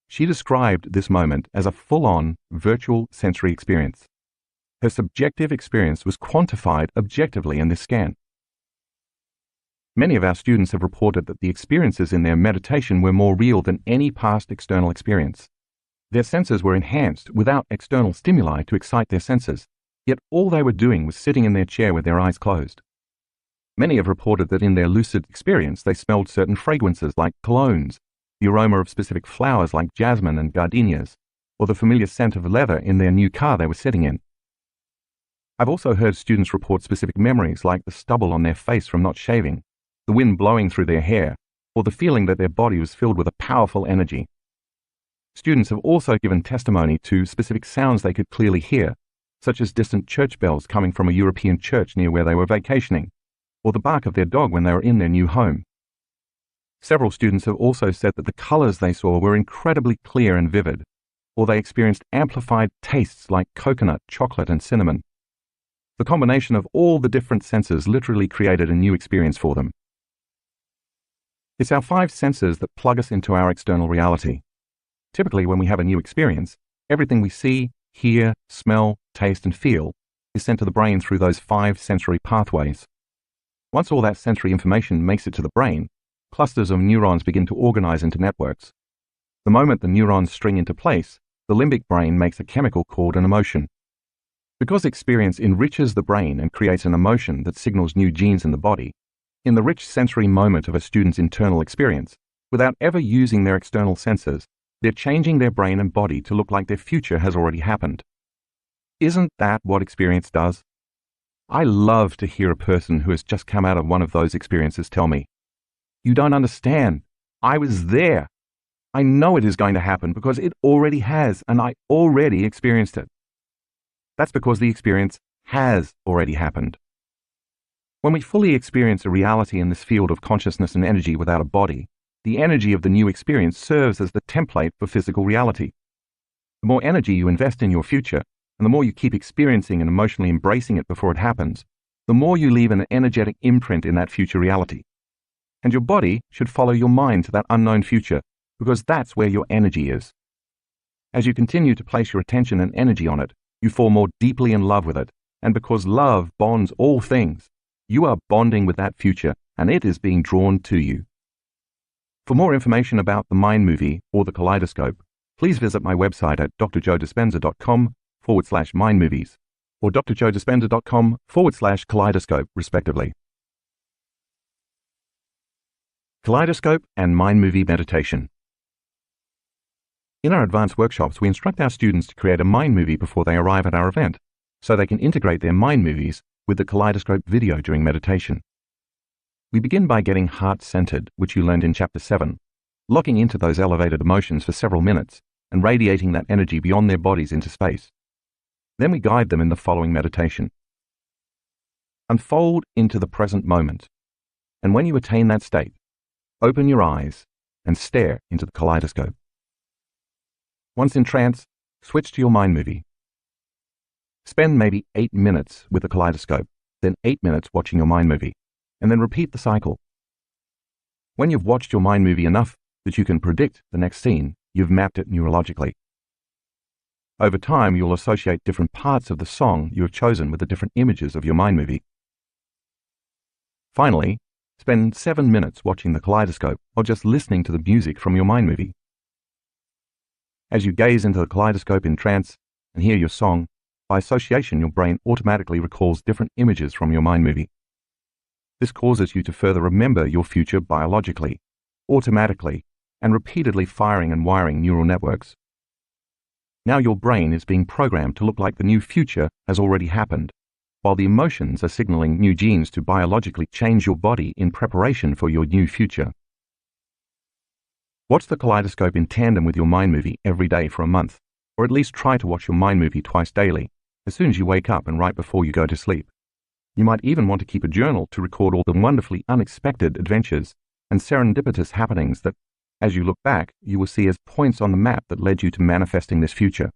She described this moment as a full-on virtual sensory experience. Her subjective experience was quantified objectively in this scan. Many of our students have reported that the experiences in their meditation were more real than any past external experience. Their senses were enhanced without external stimuli to excite their senses, yet all they were doing was sitting in their chair with their eyes closed. Many have reported that in their lucid experience they smelled certain fragrances like colognes, the aroma of specific flowers like jasmine and gardenias, or the familiar scent of leather in their new car they were sitting in. I've also heard students report specific memories like the stubble on their face from not shaving, the wind blowing through their hair, or the feeling that their body was filled with a powerful energy. Students have also given testimony to specific sounds they could clearly hear, such as distant church bells coming from a European church near where they were vacationing, or the bark of their dog when they were in their new home. Several students have also said that the colors they saw were incredibly clear and vivid, or they experienced amplified tastes like coconut, chocolate, and cinnamon. The combination of all the different senses literally created a new experience for them. It's our 5 senses that plug us into our external reality. Typically, when we have a new experience, everything we see, hear, smell, taste, and feel is sent to the brain through those 5 sensory pathways. Once all that sensory information makes it to the brain, clusters of neurons begin to organize into networks. The moment the neurons string into place, the limbic brain makes a chemical called an emotion. Because experience enriches the brain and creates an emotion that signals new genes in the body, in the rich sensory moment of a student's internal experience, without ever using their external senses, they're changing their brain and body to look like their future has already happened. Isn't that what experience does? I love to hear a person who has just come out of one of those experiences tell me, "You don't understand. I was there. I know it is going to happen because it already has, and I already experienced it." That's because the experience has already happened. When we fully experience a reality in this field of consciousness and energy without a body, the energy of the new experience serves as the template for physical reality. The more energy you invest in your future, and the more you keep experiencing and emotionally embracing it before it happens, the more you leave an energetic imprint in that future reality. And your body should follow your mind to that unknown future, because that's where your energy is. As you continue to place your attention and energy on it, you fall more deeply in love with it, and because love bonds all things, you are bonding with that future, and it is being drawn to you. For more information about the Mind Movie or the Kaleidoscope, please visit my website at drjoedispenza.com/mindmovies or drjoedispenza.com/kaleidoscope, respectively. Kaleidoscope and Mind Movie Meditation. In our advanced workshops, we instruct our students to create a mind movie before they arrive at our event, so they can integrate their mind movies with the Kaleidoscope video during meditation. We begin by getting heart-centered, which you learned in Chapter 7, locking into those elevated emotions for several minutes and radiating that energy beyond their bodies into space. Then we guide them in the following meditation. Unfold into the present moment, and when you attain that state, open your eyes and stare into the kaleidoscope. Once in trance, switch to your mind movie. Spend maybe 8 minutes with the kaleidoscope, then 8 minutes watching your mind movie, and then repeat the cycle. When you've watched your mind movie enough that you can predict the next scene, you've mapped it neurologically. Over time, you'll associate different parts of the song you have chosen with the different images of your mind movie. Finally, spend 7 minutes watching the kaleidoscope or just listening to the music from your mind movie. As you gaze into the kaleidoscope in trance and hear your song, by association your brain automatically recalls different images from your mind movie. This causes you to further remember your future biologically, automatically, and repeatedly firing and wiring neural networks. Now your brain is being programmed to look like the new future has already happened, while the emotions are signaling new genes to biologically change your body in preparation for your new future. Watch the kaleidoscope in tandem with your mind movie every day for a month, or at least try to watch your mind movie twice daily, as soon as you wake up and right before you go to sleep. You might even want to keep a journal to record all the wonderfully unexpected adventures and serendipitous happenings that, as you look back, you will see as points on the map that led you to manifesting this future.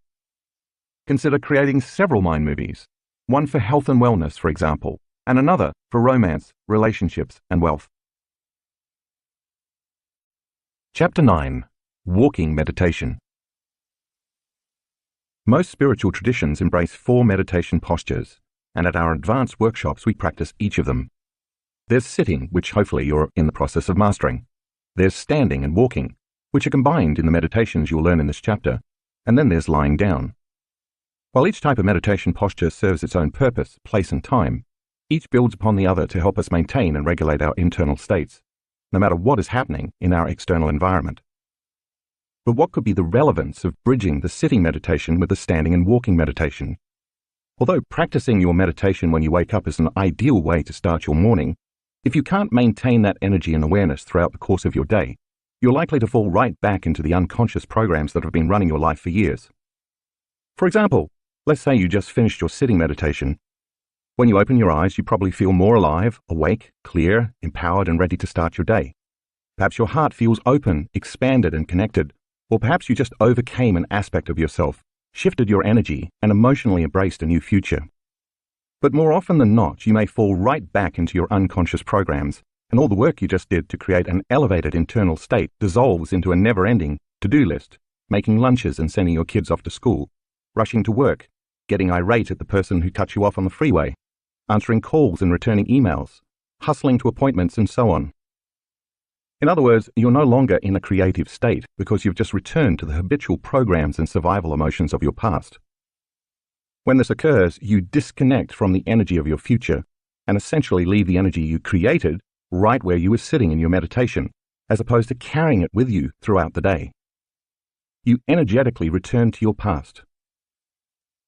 Consider creating several mind movies, one for health and wellness, for example, and another for romance, relationships, and wealth. Chapter 9. Walking Meditation. Most spiritual traditions embrace 4 meditation postures, and at our advanced workshops we practice each of them. There's sitting, which hopefully you're in the process of mastering. There's standing and walking, which are combined in the meditations you'll learn in this chapter. And then there's lying down. While each type of meditation posture serves its own purpose, place and time, each builds upon the other to help us maintain and regulate our internal states, no matter what is happening in our external environment. But what could be the relevance of bridging the sitting meditation with the standing and walking meditation? Although practicing your meditation when you wake up is an ideal way to start your morning, if you can't maintain that energy and awareness throughout the course of your day, you're likely to fall right back into the unconscious programs that have been running your life for years. For example, let's say you just finished your sitting meditation. When you open your eyes, you probably feel more alive, awake, clear, empowered, and ready to start your day. Perhaps your heart feels open, expanded, and connected, or perhaps you just overcame an aspect of yourself, shifted your energy, and emotionally embraced a new future. But more often than not, you may fall right back into your unconscious programs, and all the work you just did to create an elevated internal state dissolves into a never-ending to-do list, making lunches and sending your kids off to school, rushing to work, getting irate at the person who cut you off on the freeway, answering calls and returning emails, hustling to appointments, and so on. In other words, you're no longer in a creative state because you've just returned to the habitual programs and survival emotions of your past. When this occurs, you disconnect from the energy of your future and essentially leave the energy you created right where you were sitting in your meditation, as opposed to carrying it with you throughout the day. You energetically return to your past.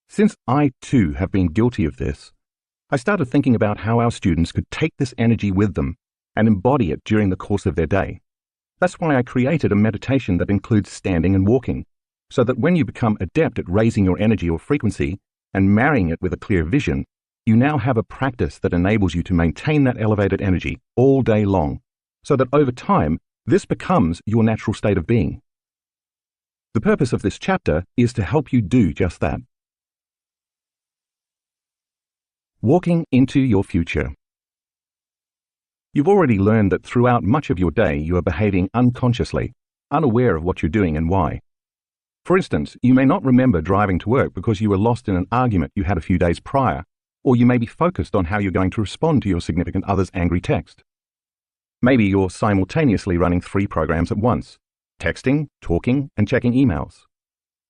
Since I, too, have been guilty of this, I started thinking about how our students could take this energy with them and embody it during the course of their day. That's why I created a meditation that includes standing and walking, so that when you become adept at raising your energy or frequency and marrying it with a clear vision, you now have a practice that enables you to maintain that elevated energy all day long, so that over time, this becomes your natural state of being. The purpose of this chapter is to help you do just that. Walking into your future. You've already learned that throughout much of your day you are behaving unconsciously, unaware of what you're doing and why. For instance, you may not remember driving to work because you were lost in an argument you had a few days prior, or you may be focused on how you're going to respond to your significant other's angry text. Maybe you're simultaneously running 3 programs at once, texting, talking, and checking emails.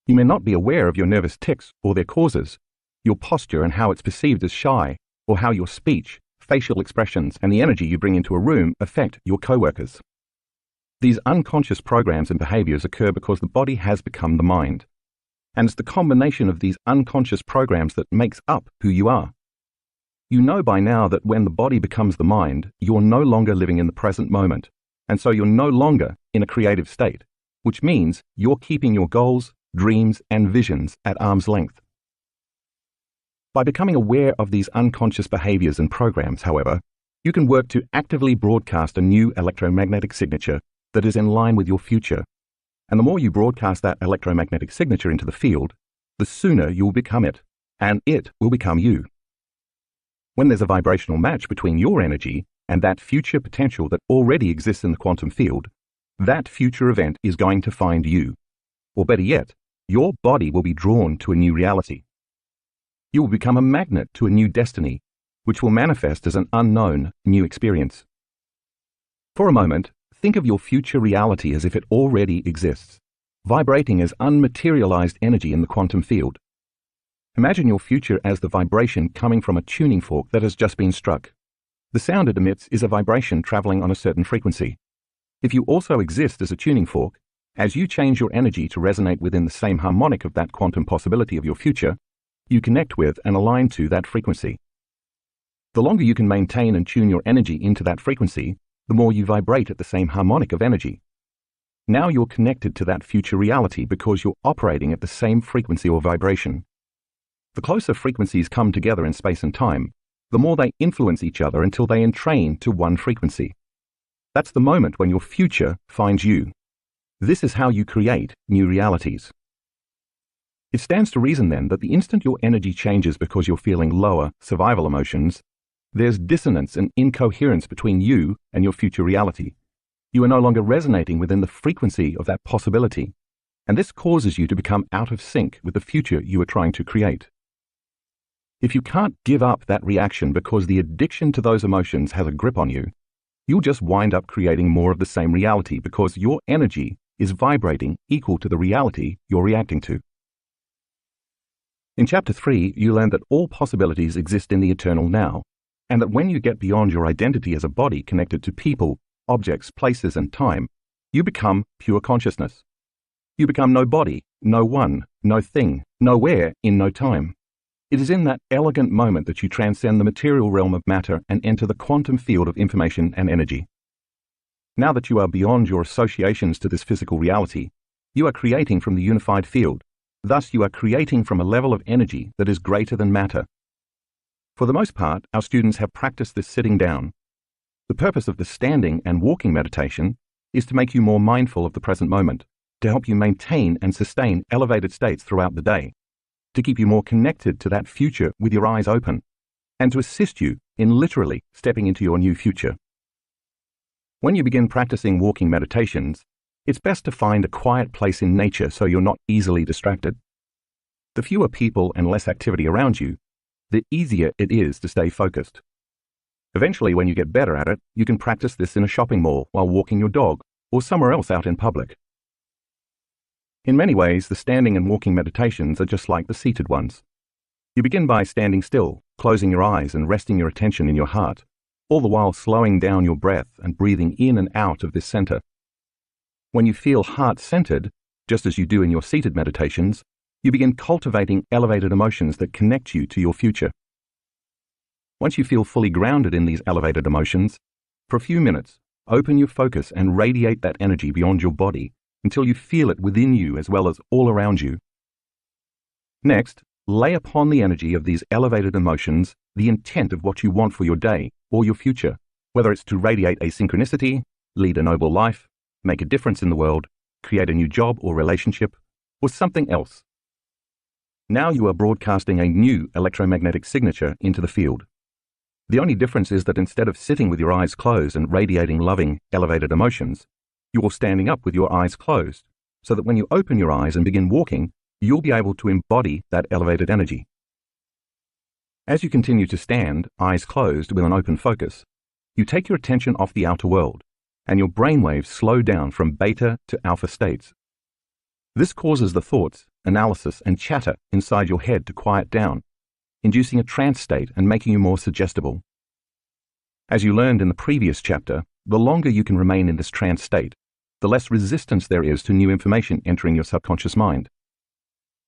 You may not be aware of your nervous tics or their causes, your posture and how it's perceived as shy, or how your speech, facial expressions, and the energy you bring into a room affect your coworkers. These unconscious programs and behaviors occur because the body has become the mind. And it's the combination of these unconscious programs that makes up who you are. You know by now that when the body becomes the mind, you're no longer living in the present moment, and so you're no longer in a creative state, which means you're keeping your goals, dreams, and visions at arm's length. By becoming aware of these unconscious behaviors and programs, however, you can work to actively broadcast a new electromagnetic signature that is in line with your future. And the more you broadcast that electromagnetic signature into the field, the sooner you will become it, and it will become you. When there's a vibrational match between your energy and that future potential that already exists in the quantum field, that future event is going to find you. Or better yet, your body will be drawn to a new reality. You will become a magnet to a new destiny, which will manifest as an unknown new experience. For a moment, think of your future reality as if it already exists, vibrating as unmaterialized energy in the quantum field. Imagine your future as the vibration coming from a tuning fork that has just been struck. The sound it emits is a vibration traveling on a certain frequency. If you also exist as a tuning fork, as you change your energy to resonate within the same harmonic of that quantum possibility of your future, you connect with and align to that frequency. The longer you can maintain and tune your energy into that frequency, the more you vibrate at the same harmonic of energy. Now you're connected to that future reality because you're operating at the same frequency or vibration. The closer frequencies come together in space and time, the more they influence each other until they entrain to one frequency. That's the moment when your future finds you. This is how you create new realities. It stands to reason then that the instant your energy changes because you're feeling lower survival emotions, there's dissonance and incoherence between you and your future reality. You are no longer resonating within the frequency of that possibility, and this causes you to become out of sync with the future you are trying to create. If you can't give up that reaction because the addiction to those emotions has a grip on you, you'll just wind up creating more of the same reality because your energy is vibrating equal to the reality you're reacting to. In Chapter 3, you learn that all possibilities exist in the eternal now, and that when you get beyond your identity as a body connected to people, objects, places, and time, you become pure consciousness. You become no body, no one, no thing, nowhere in no time. It is in that elegant moment that you transcend the material realm of matter and enter the quantum field of information and energy. Now that you are beyond your associations to this physical reality, you are creating from the unified field. Thus, you are creating from a level of energy that is greater than matter. For the most part, our students have practiced this sitting down. The purpose of the standing and walking meditation is to make you more mindful of the present moment, to help you maintain and sustain elevated states throughout the day, to keep you more connected to that future with your eyes open, and to assist you in literally stepping into your new future. When you begin practicing walking meditations, it's best to find a quiet place in nature so you're not easily distracted. The fewer people and less activity around you, the easier it is to stay focused. Eventually, when you get better at it, you can practice this in a shopping mall while walking your dog or somewhere else out in public. In many ways, the standing and walking meditations are just like the seated ones. You begin by standing still, closing your eyes and resting your attention in your heart, all the while slowing down your breath and breathing in and out of this center. When you feel heart-centered, just as you do in your seated meditations, you begin cultivating elevated emotions that connect you to your future. Once you feel fully grounded in these elevated emotions, for a few minutes, open your focus and radiate that energy beyond your body until you feel it within you as well as all around you. Next, lay upon the energy of these elevated emotions the intent of what you want for your day or your future, whether it's to radiate a synchronicity, lead a noble life, make a difference in the world, create a new job or relationship, or something else. Now you are broadcasting a new electromagnetic signature into the field. The only difference is that instead of sitting with your eyes closed and radiating loving, elevated emotions, you're standing up with your eyes closed, so that when you open your eyes and begin walking, you'll be able to embody that elevated energy. As you continue to stand, eyes closed with an open focus, you take your attention off the outer world, and your brainwaves slow down from beta to alpha states. This causes the thoughts, analysis, and chatter inside your head to quiet down, inducing a trance state and making you more suggestible. As you learned in the previous chapter, the longer you can remain in this trance state, the less resistance there is to new information entering your subconscious mind.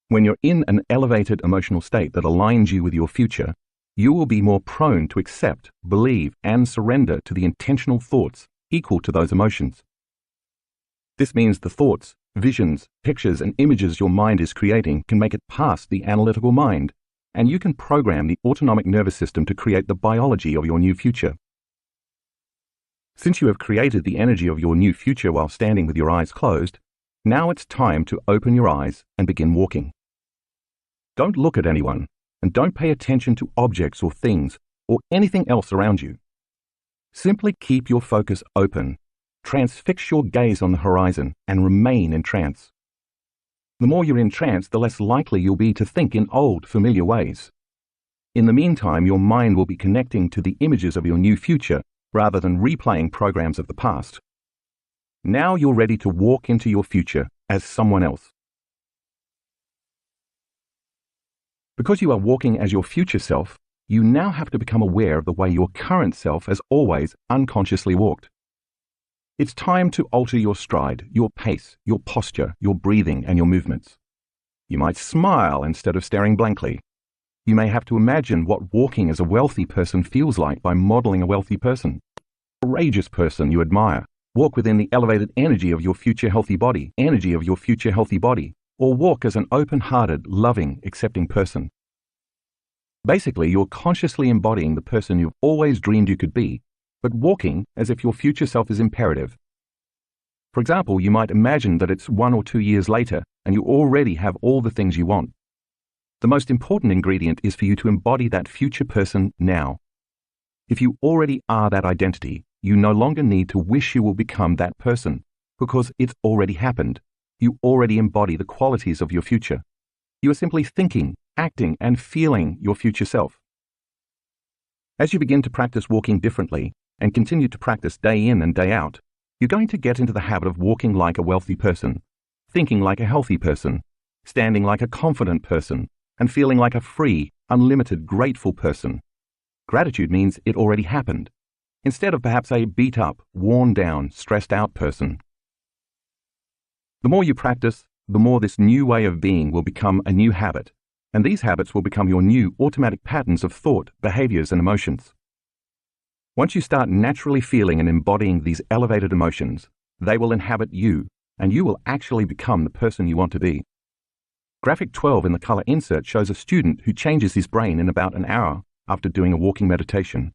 When you're in an elevated emotional state that aligns you with your future, you will be more prone to accept, believe, and surrender to the intentional thoughts equal to those emotions. This means the thoughts, visions, pictures, and images your mind is creating can make it past the analytical mind, and you can program the autonomic nervous system to create the biology of your new future. Since you have created the energy of your new future while standing with your eyes closed, now it's time to open your eyes and begin walking. Don't look at anyone, and don't pay attention to objects or things or anything else around you. Simply keep your focus open, transfix your gaze on the horizon, and remain in trance. The more you're in trance, the less likely you'll be to think in old, familiar ways. In the meantime, your mind will be connecting to the images of your new future rather than replaying programs of the past. Now you're ready to walk into your future as someone else. Because you are walking as your future self, you now have to become aware of the way your current self has always unconsciously walked. It's time to alter your stride, your pace, your posture, your breathing, and your movements. You might smile instead of staring blankly. You may have to imagine what walking as a wealthy person feels like by modeling a wealthy person. A courageous person you admire. Walk within the elevated energy of your future healthy body, or walk as an open-hearted, loving, accepting person. Basically, you're consciously embodying the person you've always dreamed you could be, but walking as if your future self is imperative. For example, you might imagine that it's 1 or 2 years later and you already have all the things you want. The most important ingredient is for you to embody that future person now. If you already are that identity, you no longer need to wish you will become that person, because it's already happened. You already embody the qualities of your future. You are simply thinking, acting, and feeling your future self. As you begin to practice walking differently, and continue to practice day in and day out, you're going to get into the habit of walking like a wealthy person, thinking like a healthy person, standing like a confident person, and feeling like a free, unlimited, grateful person. Gratitude means it already happened, instead of perhaps a beat-up, worn-down, stressed-out person. The more you practice, the more this new way of being will become a new habit, and these habits will become your new automatic patterns of thought, behaviors, and emotions. Once you start naturally feeling and embodying these elevated emotions, they will inhabit you, and you will actually become the person you want to be. Graphic 12 in the color insert shows a student who changes his brain in about an hour after doing a walking meditation.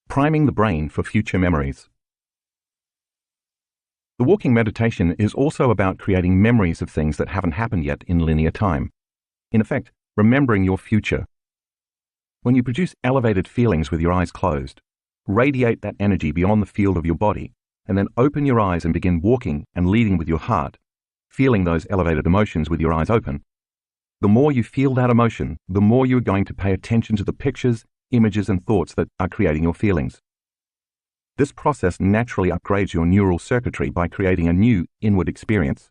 Priming the brain for future memories. The walking meditation is also about creating memories of things that haven't happened yet in linear time. In effect, remembering your future. When you produce elevated feelings with your eyes closed, radiate that energy beyond the field of your body, and then open your eyes and begin walking and leading with your heart, feeling those elevated emotions with your eyes open. The more you feel that emotion, the more you are going to pay attention to the pictures, images, and thoughts that are creating your feelings. This process naturally upgrades your neural circuitry by creating a new inward experience.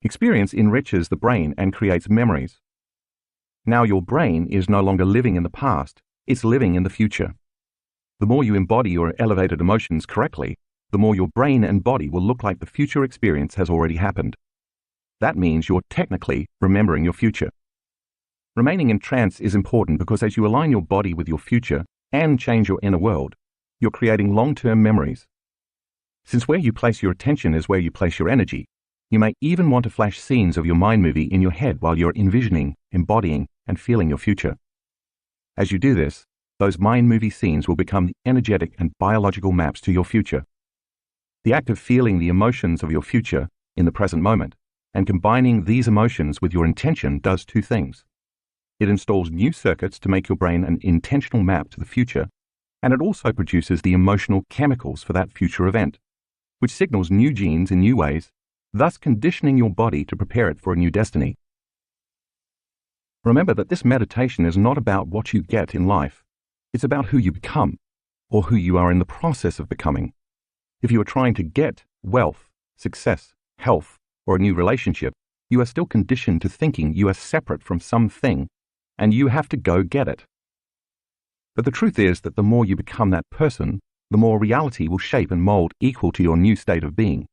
Experience enriches the brain and creates memories. Now your brain is no longer living in the past, it's living in the future. The more you embody your elevated emotions correctly, the more your brain and body will look like the future experience has already happened. That means you're technically remembering your future. Remaining in trance is important because as you align your body with your future and change your inner world, you're creating long-term memories. Since where you place your attention is where you place your energy, you may even want to flash scenes of your mind movie in your head while you're envisioning, embodying, and feeling your future. As you do this, those mind movie scenes will become the energetic and biological maps to your future. The act of feeling the emotions of your future in the present moment and combining these emotions with your intention does two things. It installs new circuits to make your brain an intentional map to the future, and it also produces the emotional chemicals for that future event, which signals new genes in new ways, thus conditioning your body to prepare it for a new destiny. Remember that this meditation is not about what you get in life. It's about who you become, or who you are in the process of becoming. If you are trying to get wealth, success, health, or a new relationship, you are still conditioned to thinking you are separate from something, and you have to go get it. But the truth is that the more you become that person, the more reality will shape and mold equal to your new state of being.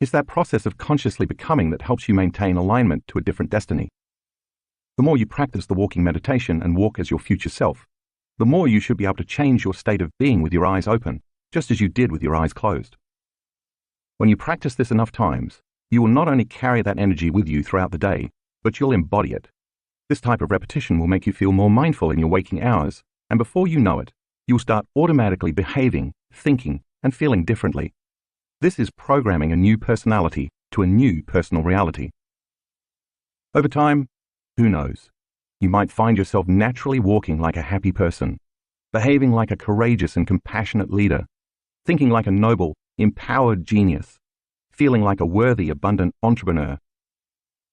It's that process of consciously becoming that helps you maintain alignment to a different destiny. The more you practice the walking meditation and walk as your future self, the more you should be able to change your state of being with your eyes open, just as you did with your eyes closed. When you practice this enough times, you will not only carry that energy with you throughout the day, but you'll embody it. This type of repetition will make you feel more mindful in your waking hours, and before you know it, you'll start automatically behaving, thinking, and feeling differently. This is programming a new personality to a new personal reality. Over time, who knows? You might find yourself naturally walking like a happy person, behaving like a courageous and compassionate leader, thinking like a noble, empowered genius, feeling like a worthy, abundant entrepreneur.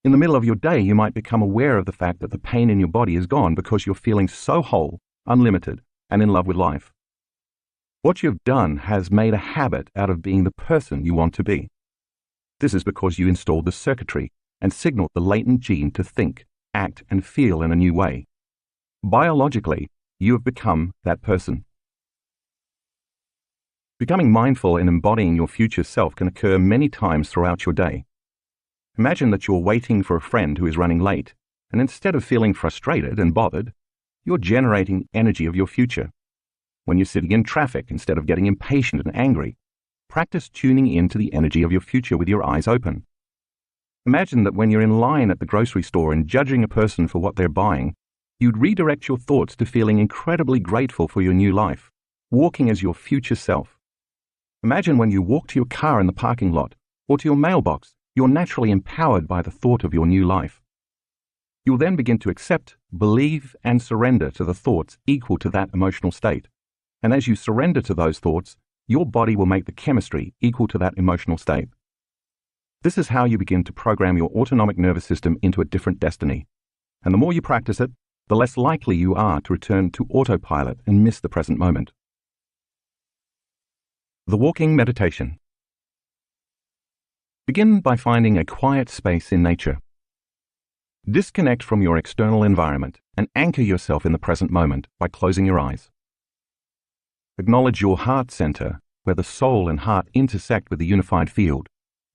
In the middle of your day, you might become aware of the fact that the pain in your body is gone because you're feeling so whole, unlimited, and in love with life. What you've done has made a habit out of being the person you want to be. This is because you installed the circuitry and signaled the latent gene to think, act, and feel in a new way. Biologically, you have become that person. Becoming mindful and embodying your future self can occur many times throughout your day. Imagine that you're waiting for a friend who is running late, and instead of feeling frustrated and bothered, you're generating energy of your future. When you're sitting in traffic, instead of getting impatient and angry, practice tuning into the energy of your future with your eyes open. Imagine that when you're in line at the grocery store and judging a person for what they're buying, you'd redirect your thoughts to feeling incredibly grateful for your new life, walking as your future self. Imagine when you walk to your car in the parking lot or to your mailbox, you're naturally empowered by the thought of your new life. You'll then begin to accept, believe, and surrender to the thoughts equal to that emotional state. And as you surrender to those thoughts, your body will make the chemistry equal to that emotional state. This is how you begin to program your autonomic nervous system into a different destiny. And the more you practice it, the less likely you are to return to autopilot and miss the present moment. The walking meditation. Begin by finding a quiet space in nature. Disconnect from your external environment and anchor yourself in the present moment by closing your eyes. Acknowledge your heart center, where the soul and heart intersect with the unified field,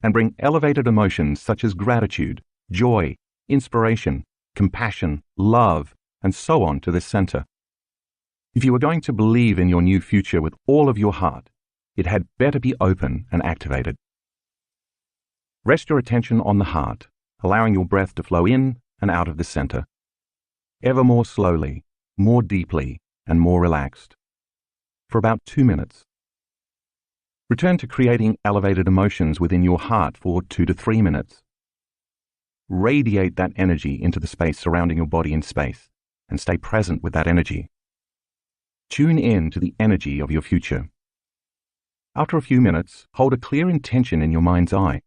and bring elevated emotions such as gratitude, joy, inspiration, compassion, love, and so on to this center. If you are going to believe in your new future with all of your heart, it had better be open and activated. Rest your attention on the heart, allowing your breath to flow in and out of the center, ever more slowly, more deeply, and more relaxed, for about 2 minutes. Return to creating elevated emotions within your heart for 2 to 3 minutes. Radiate that energy into the space surrounding your body in space, and stay present with that energy. Tune in to the energy of your future. After a few minutes, hold a clear intention in your mind's eye.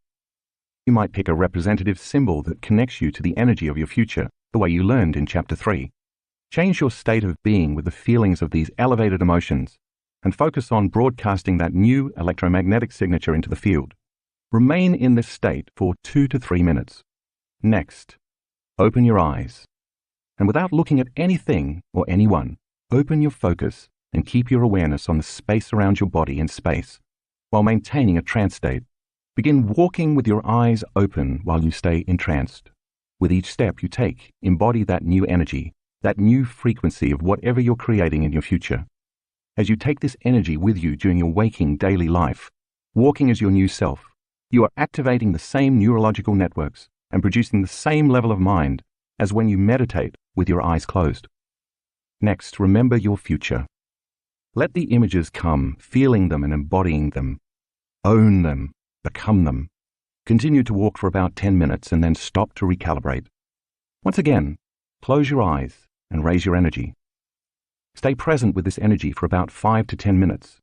You might pick a representative symbol that connects you to the energy of your future, the way you learned in Chapter 3. Change your state of being with the feelings of these elevated emotions, and focus on broadcasting that new electromagnetic signature into the field. Remain in this state for 2 to 3 minutes. Next, open your eyes, and without looking at anything or anyone, open your focus and keep your awareness on the space around your body in space, while maintaining a trance state. Begin walking with your eyes open while you stay entranced. With each step you take, embody that new energy, that new frequency of whatever you're creating in your future. As you take this energy with you during your waking daily life, walking as your new self, you are activating the same neurological networks and producing the same level of mind as when you meditate with your eyes closed. Next, remember your future. Let the images come, feeling them and embodying them. Own them, become them. Continue to walk for about 10 minutes and then stop to recalibrate. Once again, close your eyes and raise your energy. Stay present with this energy for about 5 to 10 minutes.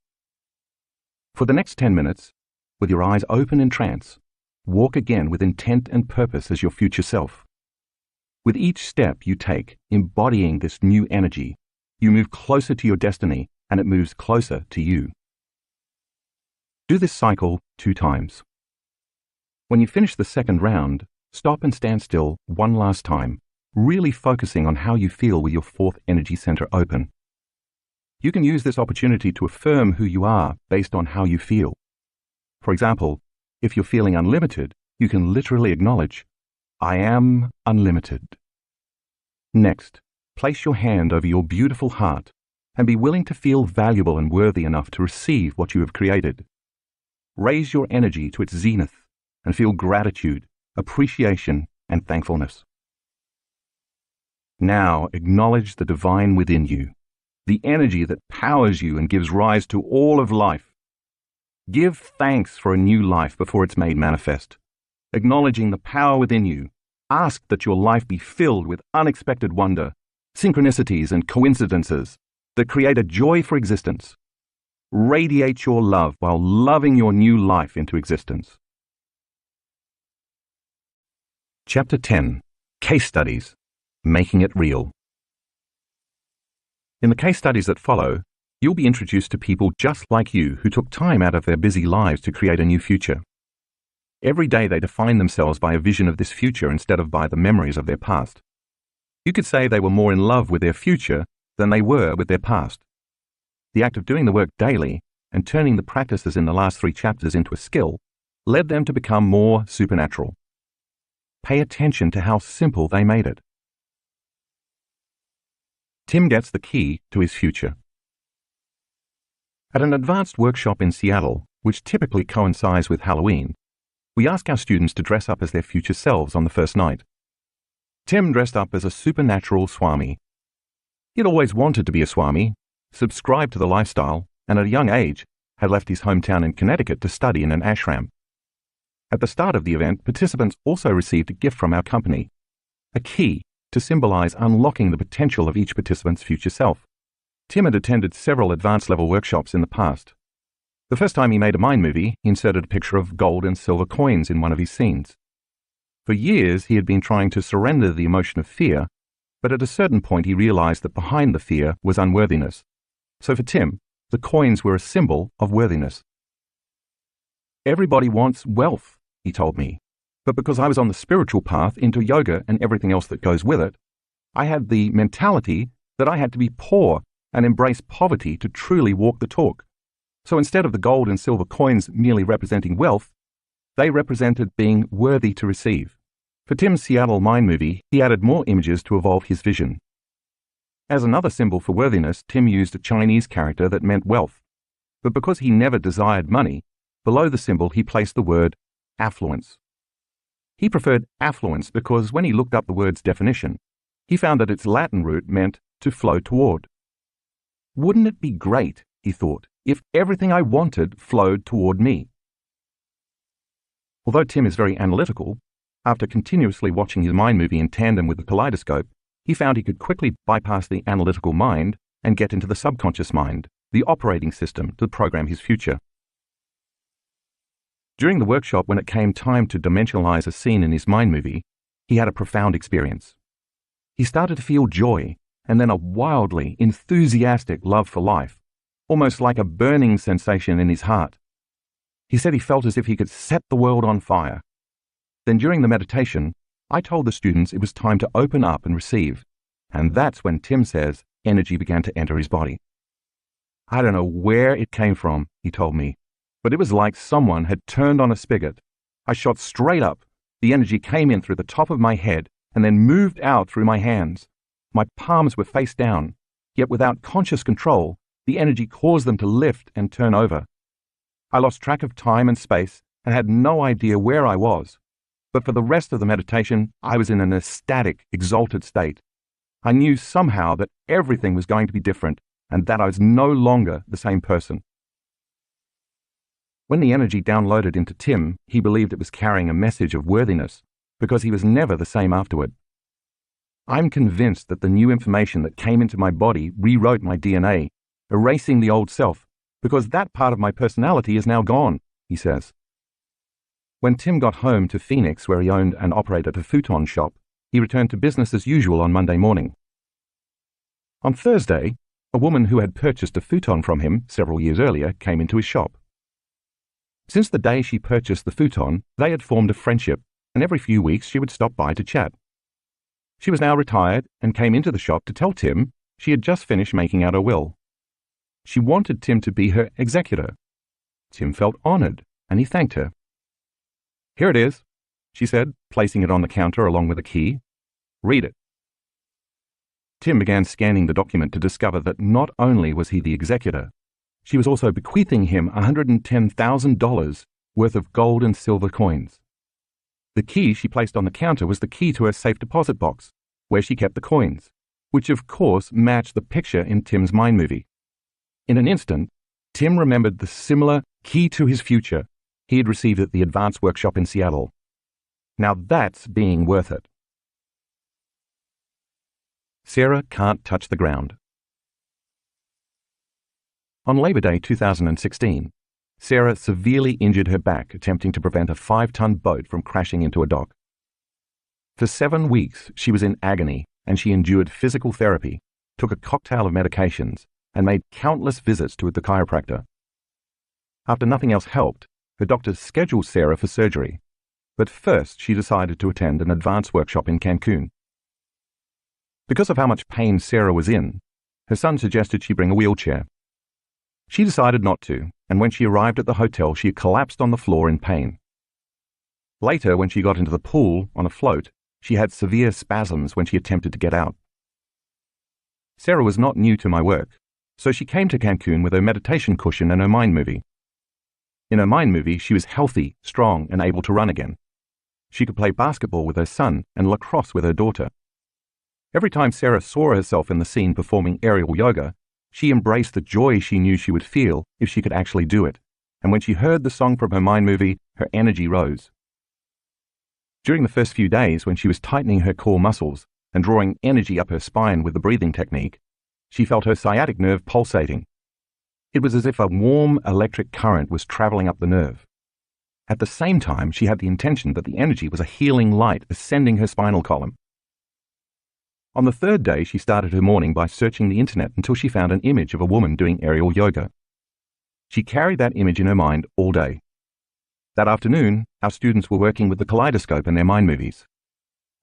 For the next 10 minutes, with your eyes open in trance, walk again with intent and purpose as your future self. With each step you take, embodying this new energy, you move closer to your destiny and it moves closer to you. Do this cycle 2 times. When you finish the second round, stop and stand still one last time, really focusing on how you feel with your 4th energy center open. You can use this opportunity to affirm who you are based on how you feel. For example, if you're feeling unlimited, you can literally acknowledge, I am unlimited. Next, place your hand over your beautiful heart and be willing to feel valuable and worthy enough to receive what you have created. Raise your energy to its zenith and feel gratitude, appreciation, and thankfulness. Now acknowledge the divine within you, the energy that powers you and gives rise to all of life. Give thanks for a new life before it's made manifest. Acknowledging the power within you, ask that your life be filled with unexpected wonder, synchronicities and coincidences that create a joy for existence. Radiate your love while loving your new life into existence. Chapter 10. Case Studies. Making it real. In the case studies that follow, you'll be introduced to people just like you who took time out of their busy lives to create a new future. Every day they define themselves by a vision of this future instead of by the memories of their past. You could say they were more in love with their future than they were with their past. The act of doing the work daily and turning the practices in the last 3 chapters into a skill led them to become more supernatural. Pay attention to how simple they made it. Tim gets the key to his future. At an advanced workshop in Seattle, which typically coincides with Halloween, we ask our students to dress up as their future selves on the first night. Tim dressed up as a supernatural Swami. He'd always wanted to be a Swami, subscribed to the lifestyle, and at a young age had left his hometown in Connecticut to study in an ashram. At the start of the event, participants also received a gift from our company, a key to symbolize unlocking the potential of each participant's future self. Tim had attended several advanced level workshops in the past. The first time he made a mind movie, he inserted a picture of gold and silver coins in one of his scenes. For years, he had been trying to surrender the emotion of fear, but at a certain point he realized that behind the fear was unworthiness. So for Tim, the coins were a symbol of worthiness. Everybody wants wealth, he told me. But because I was on the spiritual path into yoga and everything else that goes with it, I had the mentality that I had to be poor and embrace poverty to truly walk the talk. So instead of the gold and silver coins merely representing wealth, they represented being worthy to receive. For Tim's Seattle mind movie, he added more images to evolve his vision. As another symbol for worthiness, Tim used a Chinese character that meant wealth. But because he never desired money, below the symbol he placed the word affluence. He preferred affluence because when he looked up the word's definition, he found that its Latin root meant to flow toward. Wouldn't it be great, he thought, if everything I wanted flowed toward me? Although Tim is very analytical, after continuously watching his mind movie in tandem with the kaleidoscope, he found he could quickly bypass the analytical mind and get into the subconscious mind, the operating system to program his future. During the workshop, when it came time to dimensionalize a scene in his mind movie, he had a profound experience. He started to feel joy and then a wildly enthusiastic love for life, almost like a burning sensation in his heart. He said he felt as if he could set the world on fire. Then during the meditation, I told the students it was time to open up and receive, and that's when Tim says energy began to enter his body. I don't know where it came from, he told me, but it was like someone had turned on a spigot. I shot straight up, the energy came in through the top of my head and then moved out through my hands. My palms were face down, yet without conscious control, the energy caused them to lift and turn over. I lost track of time and space and had no idea where I was. But for the rest of the meditation, I was in an ecstatic, exalted state. I knew somehow that everything was going to be different and that I was no longer the same person. When the energy downloaded into Tim, he believed it was carrying a message of worthiness because he was never the same afterward. I'm convinced that the new information that came into my body rewrote my DNA, erasing the old self, because that part of my personality is now gone, he says. When Tim got home to Phoenix, where he owned and operated a futon shop, he returned to business as usual on Monday morning. On Thursday, a woman who had purchased a futon from him several years earlier came into his shop. Since the day she purchased the futon, they had formed a friendship, and every few weeks she would stop by to chat. She was now retired and came into the shop to tell Tim she had just finished making out her will. She wanted Tim to be her executor. Tim felt honored, and he thanked her. "Here it is," she said, placing it on the counter along with a key. "Read it." Tim began scanning the document to discover that not only was he the executor, she was also bequeathing him $110,000 worth of gold and silver coins. The key she placed on the counter was the key to her safe deposit box, where she kept the coins, which of course matched the picture in Tim's mind movie. In an instant, Tim remembered the similar key to his future he had received at the advanced workshop in Seattle. Now that's being worth it. Sarah can't touch the ground. On Labor Day 2016, Sarah severely injured her back attempting to prevent a 5-ton boat from crashing into a dock. For 7 weeks, she was in agony and she endured physical therapy, took a cocktail of medications, and made countless visits to the chiropractor. After nothing else helped, her doctors scheduled Sarah for surgery, but first she decided to attend an advanced workshop in Cancun. Because of how much pain Sarah was in, her son suggested she bring a wheelchair. She decided not to, and when she arrived at the hotel, she collapsed on the floor in pain. Later, when she got into the pool on a float, she had severe spasms when she attempted to get out. Sarah was not new to my work, so she came to Cancun with her meditation cushion and her mind movie. In her mind movie, she was healthy, strong, and able to run again. She could play basketball with her son and lacrosse with her daughter. Every time Sarah saw herself in the scene performing aerial yoga, she embraced the joy she knew she would feel if she could actually do it, and when she heard the song from her mind movie, her energy rose. During the first few days, when she was tightening her core muscles and drawing energy up her spine with the breathing technique, she felt her sciatic nerve pulsating. It was as if a warm electric current was traveling up the nerve. At the same time, she had the intention that the energy was a healing light ascending her spinal column. On the third day, she started her morning by searching the internet until she found an image of a woman doing aerial yoga. She carried that image in her mind all day. That afternoon, our students were working with the kaleidoscope in their mind movies.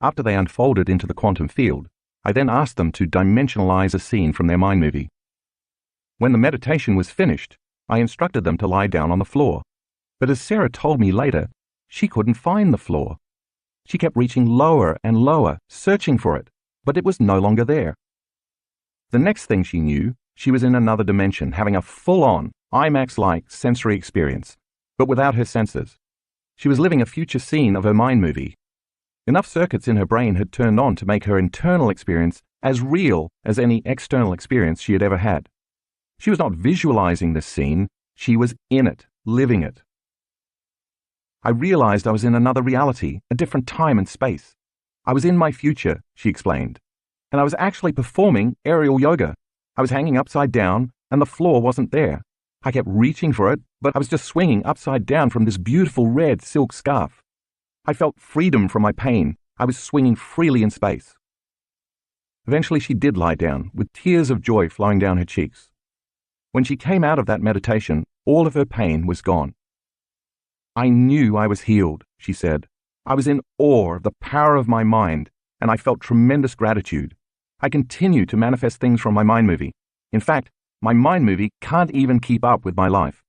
After they unfolded into the quantum field, I then asked them to dimensionalize a scene from their mind movie. When the meditation was finished, I instructed them to lie down on the floor. But as Sarah told me later, she couldn't find the floor. She kept reaching lower and lower, searching for it, but it was no longer there. The next thing she knew, she was in another dimension, having a full-on, IMAX-like sensory experience, but without her senses. She was living a future scene of her mind movie. Enough circuits in her brain had turned on to make her internal experience as real as any external experience she had ever had. She was not visualizing this scene, she was in it, living it. I realized I was in another reality, a different time and space. I was in my future, she explained, and I was actually performing aerial yoga. I was hanging upside down, and the floor wasn't there. I kept reaching for it, but I was just swinging upside down from this beautiful red silk scarf. I felt freedom from my pain. I was swinging freely in space. Eventually she did lie down, with tears of joy flowing down her cheeks. When she came out of that meditation, all of her pain was gone. I knew I was healed, she said. I was in awe of the power of my mind, and I felt tremendous gratitude. I continue to manifest things from my mind movie. In fact, my mind movie can't even keep up with my life.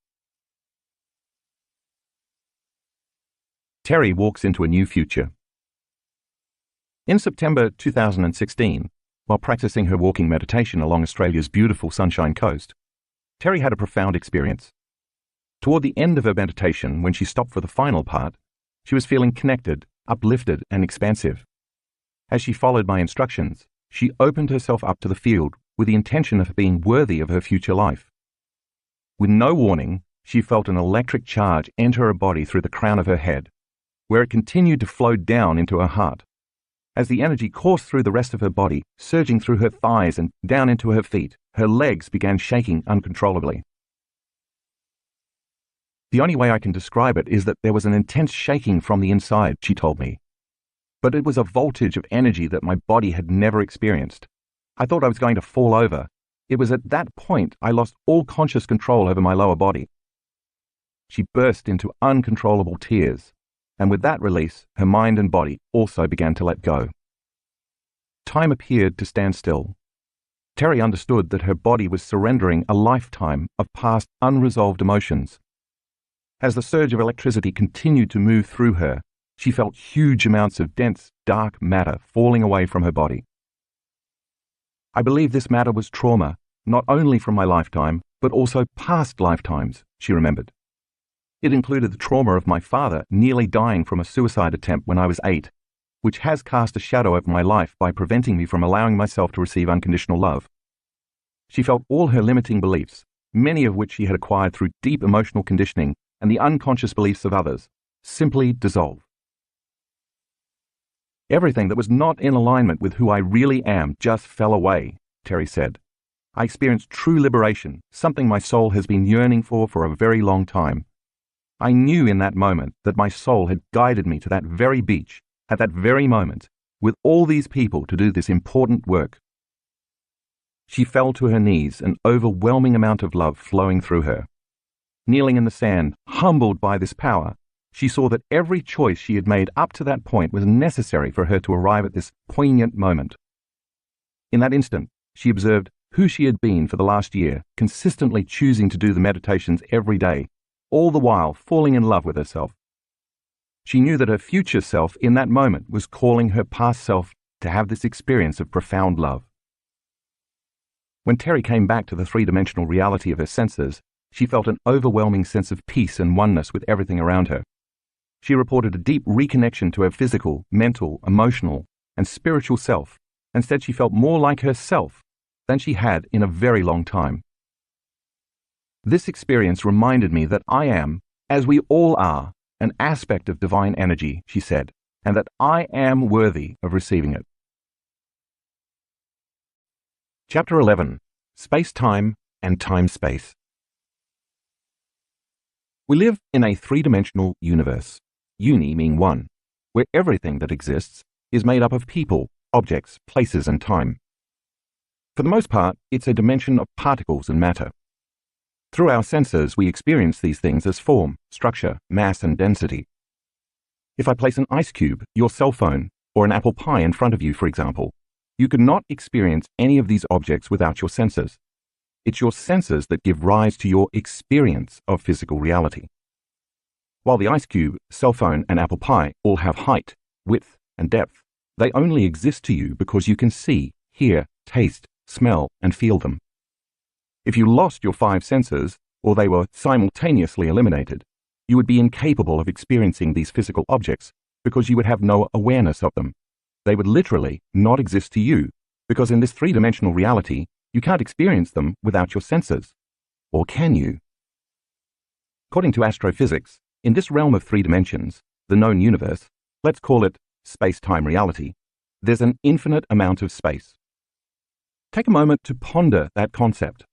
Terry walks into a new future. In September 2016, while practicing her walking meditation along Australia's beautiful Sunshine Coast, Terry had a profound experience. Toward the end of her meditation, when she stopped for the final part, she was feeling connected, uplifted, and expansive. As she followed my instructions, she opened herself up to the field with the intention of being worthy of her future life. With no warning, she felt an electric charge enter her body through the crown of her head, where it continued to flow down into her heart. As the energy coursed through the rest of her body, surging through her thighs and down into her feet, her legs began shaking uncontrollably. The only way I can describe it is that there was an intense shaking from the inside, she told me. But it was a voltage of energy that my body had never experienced. I thought I was going to fall over. It was at that point I lost all conscious control over my lower body. She burst into uncontrollable tears, and with that release, her mind and body also began to let go. Time appeared to stand still. Terry understood that her body was surrendering a lifetime of past unresolved emotions. As the surge of electricity continued to move through her, she felt huge amounts of dense, dark matter falling away from her body. I believe this matter was trauma, not only from my lifetime, but also past lifetimes, she remembered. It included the trauma of my father nearly dying from a suicide attempt when I was 8, which has cast a shadow over my life by preventing me from allowing myself to receive unconditional love. She felt all her limiting beliefs, many of which she had acquired through deep emotional conditioning and the unconscious beliefs of others, simply dissolve. Everything that was not in alignment with who I really am just fell away, Terry said. I experienced true liberation, something my soul has been yearning for a very long time. I knew in that moment that my soul had guided me to that very beach, at that very moment, with all these people to do this important work. She fell to her knees, an overwhelming amount of love flowing through her. Kneeling in the sand, humbled by this power, she saw that every choice she had made up to that point was necessary for her to arrive at this poignant moment. In that instant, she observed who she had been for the last year, consistently choosing to do the meditations every day, all the while falling in love with herself. She knew that her future self in that moment was calling her past self to have this experience of profound love. When Terry came back to the three-dimensional reality of her senses, she felt an overwhelming sense of peace and oneness with everything around her. She reported a deep reconnection to her physical, mental, emotional, and spiritual self, and said she felt more like herself than she had in a very long time. This experience reminded me that I am, as we all are, an aspect of divine energy, she said, and that I am worthy of receiving it. Chapter 11. Space-Time and Time-Space. We live in a three-dimensional universe, uni meaning one, where everything that exists is made up of people, objects, places, and time. For the most part, it's a dimension of particles and matter. Through our senses, we experience these things as form, structure, mass, and density. If I place an ice cube, your cell phone, or an apple pie in front of you, for example, you could not experience any of these objects without your senses. It's your senses that give rise to your experience of physical reality. While the ice cube, cell phone, and apple pie all have height, width, and depth, they only exist to you because you can see, hear, taste, smell, and feel them. If you lost your 5 senses, or they were simultaneously eliminated, you would be incapable of experiencing these physical objects because you would have no awareness of them. They would literally not exist to you because in this 3-dimensional reality, you can't experience them without your senses. Or can you? According to astrophysics, in this realm of 3 dimensions, the known universe, let's call it space-time reality, there's an infinite amount of space. Take a moment to ponder that concept.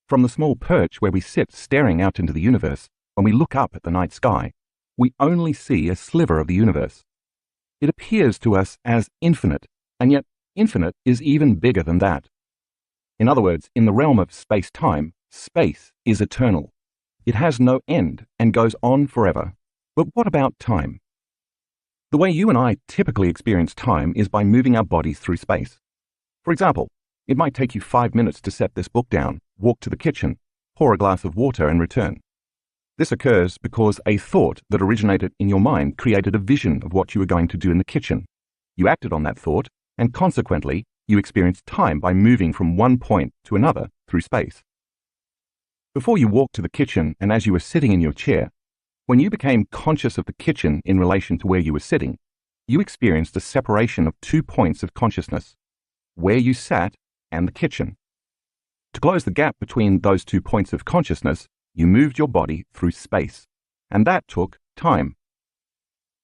From the small perch where we sit staring out into the universe, when we look up at the night sky, we only see a sliver of the universe. It appears to us as infinite, and yet infinite is even bigger than that. In other words, in the realm of space-time, space is eternal. It has no end and goes on forever. But what about time? The way you and I typically experience time is by moving our bodies through space. For example, it might take you 5 minutes to set this book down, walk to the kitchen, pour a glass of water, and return. This occurs because a thought that originated in your mind created a vision of what you were going to do in the kitchen. You acted on that thought, and consequently, you experienced time by moving from one point to another through space. Before you walked to the kitchen and as you were sitting in your chair, when you became conscious of the kitchen in relation to where you were sitting, you experienced a separation of 2 points of consciousness, where you sat and the kitchen. To close the gap between those 2 points of consciousness, you moved your body through space, and that took time.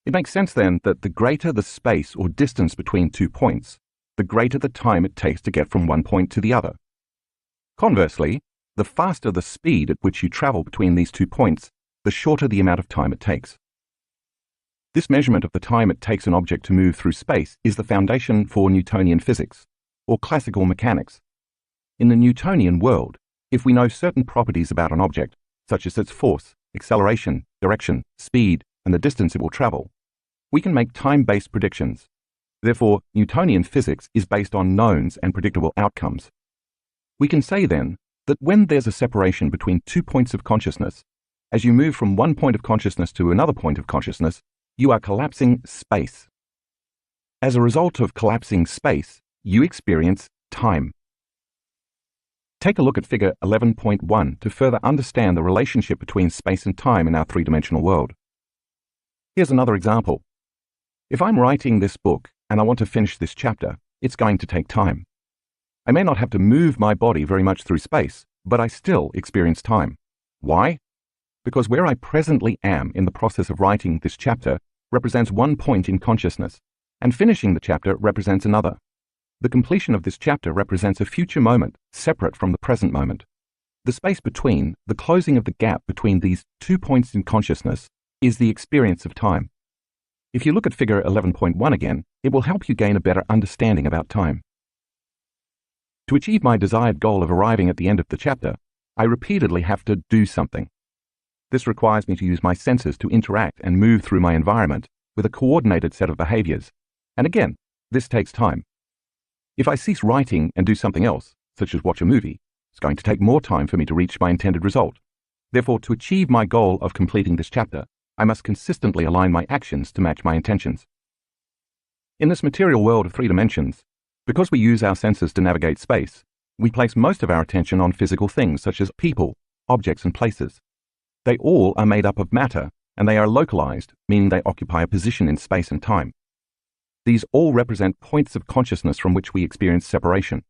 It makes sense then that the greater the space or distance between 2 points, the greater the time it takes to get from one point to the other. Conversely, the faster the speed at which you travel between these 2 points, the shorter the amount of time it takes. This measurement of the time it takes an object to move through space is the foundation for Newtonian physics, or classical mechanics. In the Newtonian world, if we know certain properties about an object, such as its force, acceleration, direction, speed, and the distance it will travel, we can make time-based predictions. Therefore, Newtonian physics is based on knowns and predictable outcomes. We can say then that when there's a separation between 2 points of consciousness, as you move from one point of consciousness to another point of consciousness, you are collapsing space. As a result of collapsing space, you experience time. Take a look at figure 11.1 to further understand the relationship between space and time in our 3-dimensional world. Here's another example. If I'm writing this book and I want to finish this chapter, it's going to take time. I may not have to move my body very much through space, but I still experience time. Why? Because where I presently am in the process of writing this chapter represents one point in consciousness, and finishing the chapter represents another. The completion of this chapter represents a future moment separate from the present moment. The space between, the closing of the gap between these 2 points in consciousness, is the experience of time. If you look at figure 11.1 again, it will help you gain a better understanding about time. To achieve my desired goal of arriving at the end of the chapter, I repeatedly have to do something. This requires me to use my senses to interact and move through my environment with a coordinated set of behaviors. And again, this takes time. If I cease writing and do something else, such as watch a movie, it's going to take more time for me to reach my intended result. Therefore, to achieve my goal of completing this chapter, I must consistently align my actions to match my intentions. In this material world of 3 dimensions, because we use our senses to navigate space, we place most of our attention on physical things such as people, objects, and places. They all are made up of matter, and they are localized, meaning they occupy a position in space and time. These all represent points of consciousness from which we experience separation.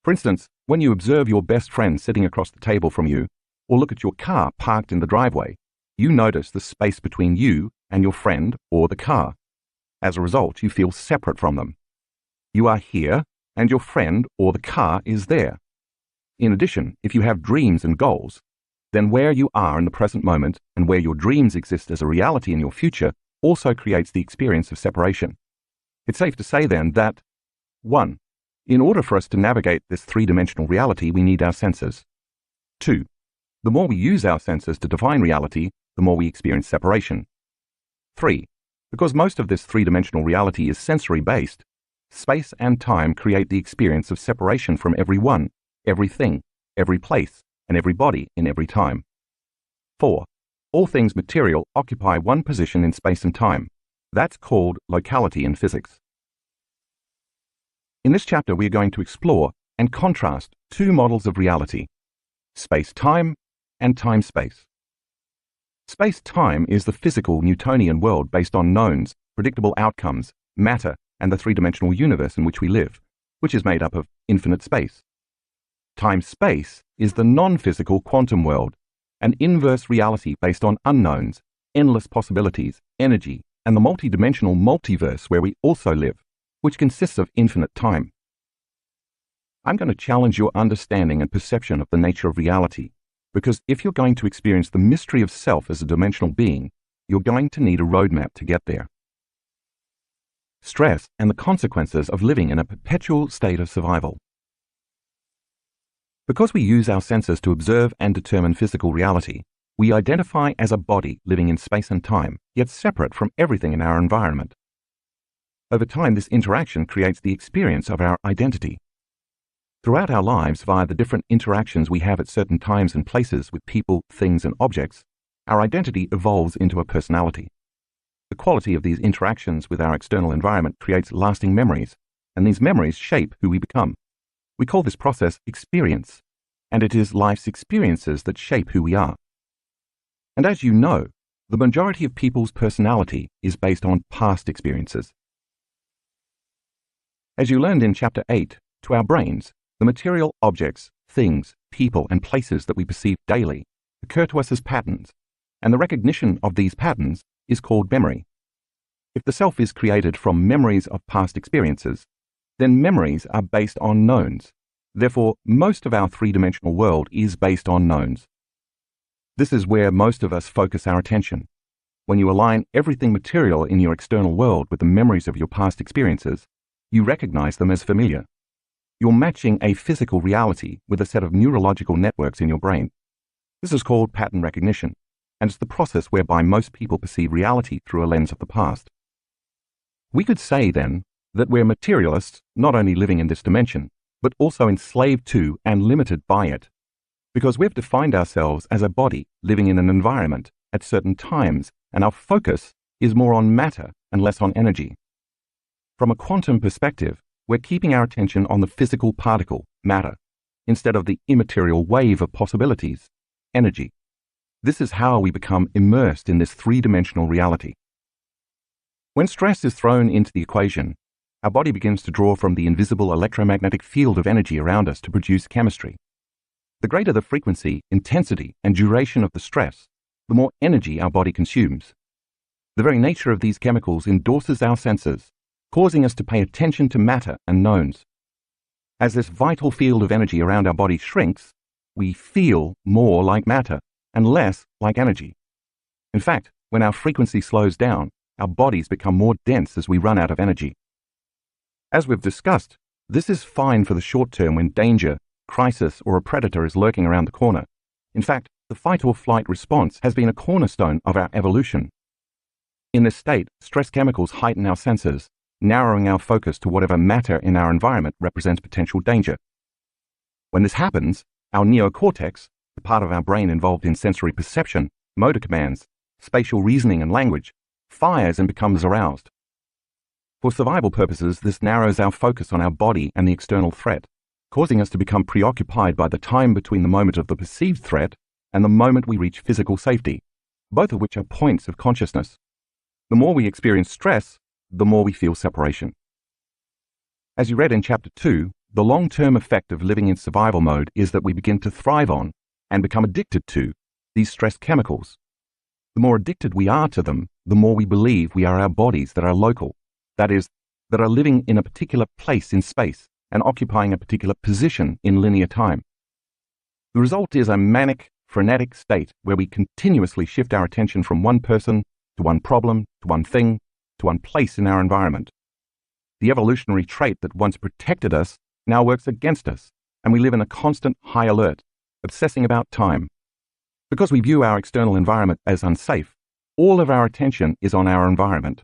For instance, when you observe your best friend sitting across the table from you, or look at your car parked in the driveway, you notice the space between you and your friend or the car. As a result, you feel separate from them. You are here, and your friend or the car is there. In addition, if you have dreams and goals, then where you are in the present moment and where your dreams exist as a reality in your future also creates the experience of separation. It's safe to say then that 1. In order for us to navigate this 3-dimensional reality, we need our senses. 2. The more we use our senses to define reality, the more we experience separation. 3. Because most of this three-dimensional reality is sensory-based, space and time create the experience of separation from everyone, everything, every place, and every body in every time. 4. All things material occupy one position in space and time. That's called locality in physics. In this chapter, we are going to explore and contrast two models of reality: space-time and time-space. Space-time is the physical Newtonian world based on knowns, predictable outcomes, matter, and the three-dimensional universe in which we live, which is made up of infinite space. Time-space is the non-physical quantum world, an inverse reality based on unknowns, endless possibilities, energy, and the multi-dimensional multiverse where we also live, which consists of infinite time. I'm going to challenge your understanding and perception of the nature of reality, because if you're going to experience the mystery of self as a dimensional being, you're going to need a roadmap to get there. Stress and the consequences of living in a perpetual state of survival. Because we use our senses to observe and determine physical reality, we identify as a body living in space and time, yet separate from everything in our environment. Over time, this interaction creates the experience of our identity. Throughout our lives, via the different interactions we have at certain times and places with people, things, and objects, our identity evolves into a personality. The quality of these interactions with our external environment creates lasting memories, and these memories shape who we become. We call this process experience, and it is life's experiences that shape who we are. And as you know, the majority of people's personality is based on past experiences. As you learned in Chapter 8, to our brains, the material objects, things, people, and places that we perceive daily occur to us as patterns, and the recognition of these patterns is called memory. If the self is created from memories of past experiences, then memories are based on knowns. Therefore, most of our three-dimensional world is based on knowns. This is where most of us focus our attention. When you align everything material in your external world with the memories of your past experiences, you recognize them as familiar. You're matching a physical reality with a set of neurological networks in your brain. This is called pattern recognition, and it's the process whereby most people perceive reality through a lens of the past. We could say, then, that we're materialists, not only living in this dimension, but also enslaved to and limited by it, because we've defined ourselves as a body living in an environment at certain times, and our focus is more on matter and less on energy. From a quantum perspective, we're keeping our attention on the physical particle, matter, instead of the immaterial wave of possibilities, energy. This is how we become immersed in this three-dimensional reality. When stress is thrown into the equation, our body begins to draw from the invisible electromagnetic field of energy around us to produce chemistry. The greater the frequency, intensity, and duration of the stress, the more energy our body consumes. The very nature of these chemicals endorses our senses, causing us to pay attention to matter and knowns. As this vital field of energy around our body shrinks, we feel more like matter and less like energy. In fact, when our frequency slows down, our bodies become more dense as we run out of energy. As we've discussed, this is fine for the short term when danger, crisis, or a predator is lurking around the corner. In fact, the fight or flight response has been a cornerstone of our evolution. In this state, stress chemicals heighten our senses, narrowing our focus to whatever matter in our environment represents potential danger. When this happens, our neocortex, the part of our brain involved in sensory perception, motor commands, spatial reasoning, and language, fires and becomes aroused. For survival purposes, this narrows our focus on our body and the external threat, causing us to become preoccupied by the time between the moment of the perceived threat and the moment we reach physical safety, both of which are points of consciousness. The more we experience stress, the more we feel separation. As you read in Chapter 2, the long-term effect of living in survival mode is that we begin to thrive on and become addicted to these stress chemicals. The more addicted we are to them, the more we believe we are our bodies that are local, that is, that are living in a particular place in space and occupying a particular position in linear time. The result is a manic, frenetic state where we continuously shift our attention from one person to one problem, to one thing, to one place in our environment. The evolutionary trait that once protected us now works against us, and we live in a constant high alert, obsessing about time. Because we view our external environment as unsafe, all of our attention is on our environment.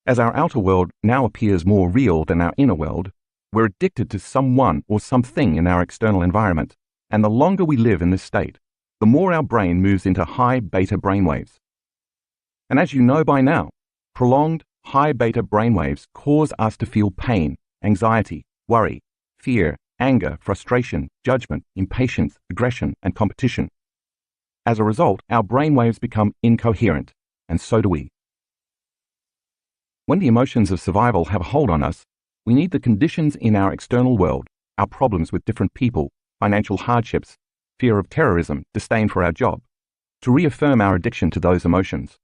As our outer world now appears more real than our inner world, we're addicted to someone or something in our external environment, and the longer we live in this state, the more our brain moves into high beta brainwaves. And as you know by now, prolonged high beta brainwaves cause us to feel pain, anxiety, worry, fear, anger, frustration, judgment, impatience, aggression, and competition. As a result, our brainwaves become incoherent, and so do we. When the emotions of survival have a hold on us, we need the conditions in our external world, our problems with different people, financial hardships, fear of terrorism, disdain for our job, to reaffirm our addiction to those emotions.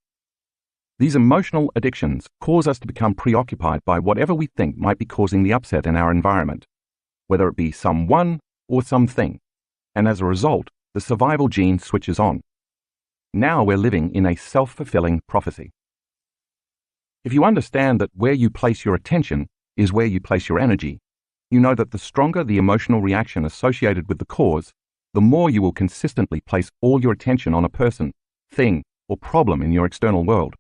These emotional addictions cause us to become preoccupied by whatever we think might be causing the upset in our environment, whether it be someone or something, and as a result, the survival gene switches on. Now we're living in a self-fulfilling prophecy. If you understand that where you place your attention is where you place your energy, you know that the stronger the emotional reaction associated with the cause, the more you will consistently place all your attention on a person, thing, or problem in your external world.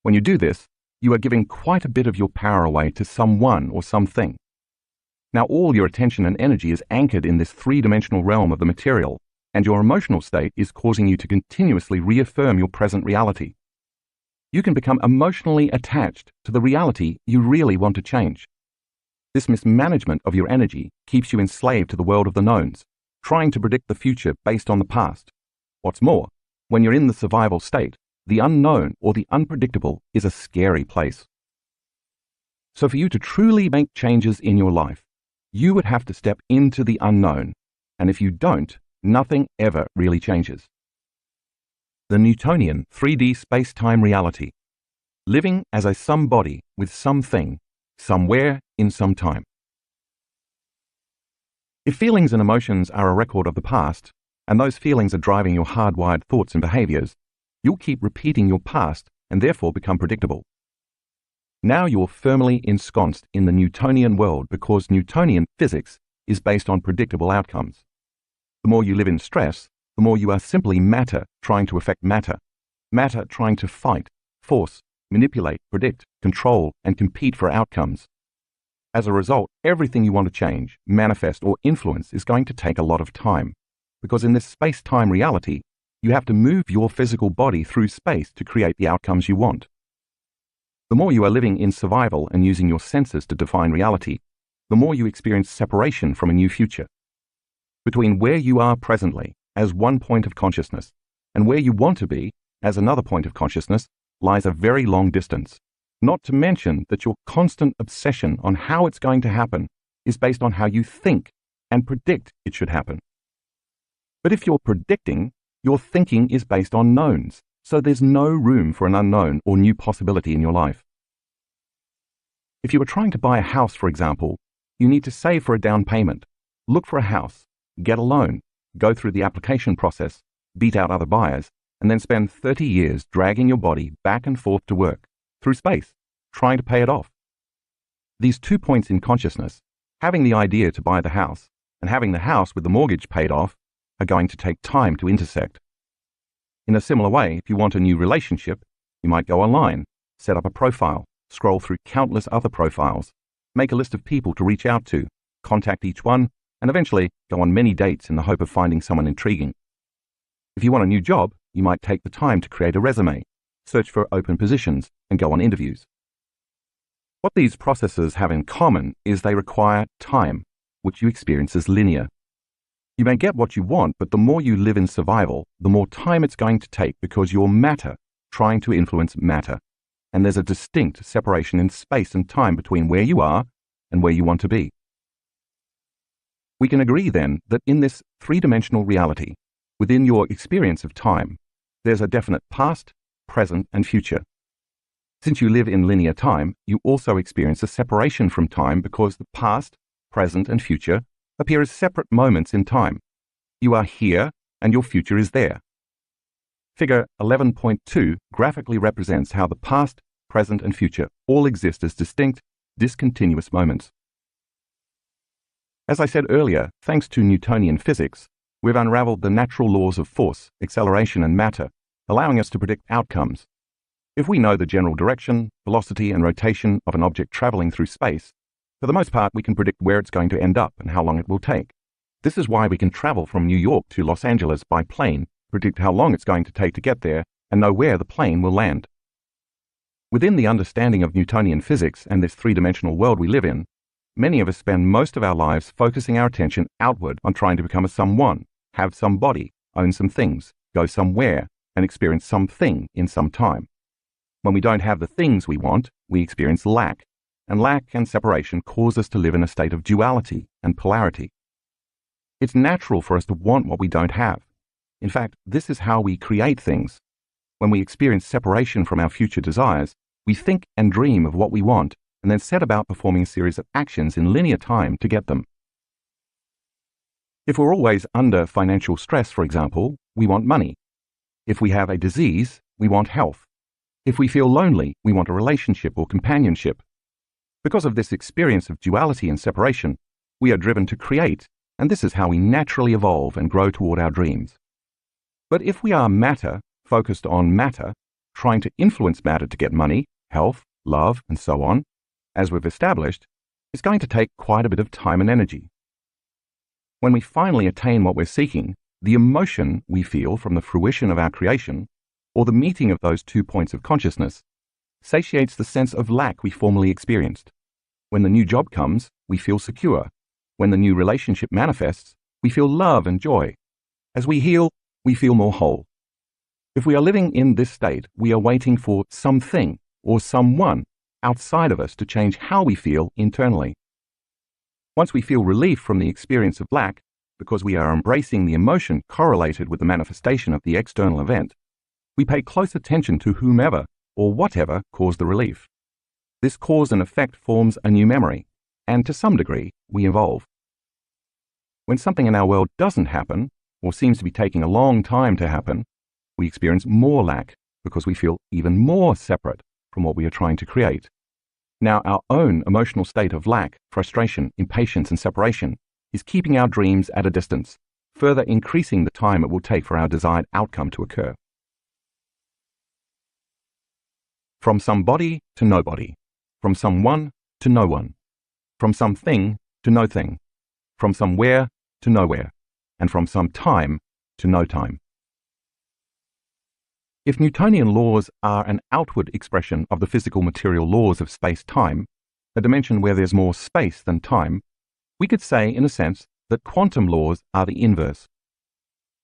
When you do this, you are giving quite a bit of your power away to someone or something. Now all your attention and energy is anchored in this three-dimensional realm of the material, and your emotional state is causing you to continuously reaffirm your present reality. You can become emotionally attached to the reality you really want to change. This mismanagement of your energy keeps you enslaved to the world of the knowns, trying to predict the future based on the past. What's more, when you're in the survival state, the unknown or the unpredictable is a scary place. So for you to truly make changes in your life, you would have to step into the unknown, and if you don't, nothing ever really changes. The Newtonian 3D space-time reality, living as a somebody with something, somewhere in some time. If feelings and emotions are a record of the past, and those feelings are driving your hardwired thoughts and behaviors, you'll keep repeating your past and therefore become predictable. Now you're firmly ensconced in the Newtonian world because Newtonian physics is based on predictable outcomes. The more you live in stress, the more you are simply matter trying to affect matter, matter trying to fight, force, manipulate, predict, control, and compete for outcomes. As a result, everything you want to change, manifest, or influence is going to take a lot of time, because in this space-time reality, you have to move your physical body through space to create the outcomes you want. The more you are living in survival and using your senses to define reality, the more you experience separation from a new future. Between where you are presently, as one point of consciousness, and where you want to be, as another point of consciousness, lies a very long distance. Not to mention that your constant obsession on how it's going to happen is based on how you think and predict it should happen. But if you're predicting, your thinking is based on knowns, so there's no room for an unknown or new possibility in your life. If you were trying to buy a house, for example, you need to save for a down payment, look for a house, get a loan, go through the application process, beat out other buyers, and then spend 30 years dragging your body back and forth to work, through space, trying to pay it off. These 2 points in consciousness, having the idea to buy the house and having the house with the mortgage paid off, are going to take time to intersect. In a similar way, if you want a new relationship, you might go online, set up a profile, scroll through countless other profiles, make a list of people to reach out to, contact each one, and eventually go on many dates in the hope of finding someone intriguing. If you want a new job, you might take the time to create a resume, search for open positions, and go on interviews. What these processes have in common is they require time, which you experience as linear. You may get what you want, but the more you live in survival, the more time it's going to take because you're matter trying to influence matter, and there's a distinct separation in space and time between where you are and where you want to be. We can agree then that in this three-dimensional reality, within your experience of time, there's a definite past, present, and future. Since you live in linear time, you also experience a separation from time because the past, present, and future appear as separate moments in time. You are here and your future is there. Figure 11.2 graphically represents how the past, present, and future all exist as distinct, discontinuous moments. As I said earlier, thanks to Newtonian physics, we've unraveled the natural laws of force, acceleration, and matter, allowing us to predict outcomes. If we know the general direction, velocity, and rotation of an object traveling through space, for the most part we can predict where it's going to end up and how long it will take. This is why we can travel from New York to Los Angeles by plane, predict how long it's going to take to get there, and know where the plane will land. Within the understanding of Newtonian physics and this three-dimensional world we live in, many of us spend most of our lives focusing our attention outward on trying to become a someone, have some body, own some things, go somewhere, and experience something in some time. When we don't have the things we want, we experience lack, and lack and separation cause us to live in a state of duality and polarity. It's natural for us to want what we don't have. In fact, this is how we create things. When we experience separation from our future desires, we think and dream of what we want, and then set about performing a series of actions in linear time to get them. If we're always under financial stress, for example, we want money. If we have a disease, we want health. If we feel lonely, we want a relationship or companionship. Because of this experience of duality and separation, we are driven to create, and this is how we naturally evolve and grow toward our dreams. But if we are matter, focused on matter, trying to influence matter to get money, health, love, and so on, as we've established, it's going to take quite a bit of time and energy. When we finally attain what we're seeking, the emotion we feel from the fruition of our creation, or the meeting of those 2 points of consciousness, satiates the sense of lack we formerly experienced. When the new job comes, we feel secure. When the new relationship manifests, we feel love and joy. As we heal, we feel more whole. If we are living in this state, we are waiting for something or someone outside of us to change how we feel internally. Once we feel relief from the experience of lack, because we are embracing the emotion correlated with the manifestation of the external event, we pay close attention to whomever or whatever caused the relief. This cause and effect forms a new memory, and to some degree, we evolve. When something in our world doesn't happen, or seems to be taking a long time to happen, we experience more lack because we feel even more separate from what we are trying to create. Now, our own emotional state of lack, frustration, impatience, and separation is keeping our dreams at a distance, further increasing the time it will take for our desired outcome to occur. From somebody to nobody, from someone to no one, from something to no thing, from somewhere to nowhere, and from some time to no time. If Newtonian laws are an outward expression of the physical material laws of space-time, a dimension where there's more space than time, we could say, in a sense, that quantum laws are the inverse.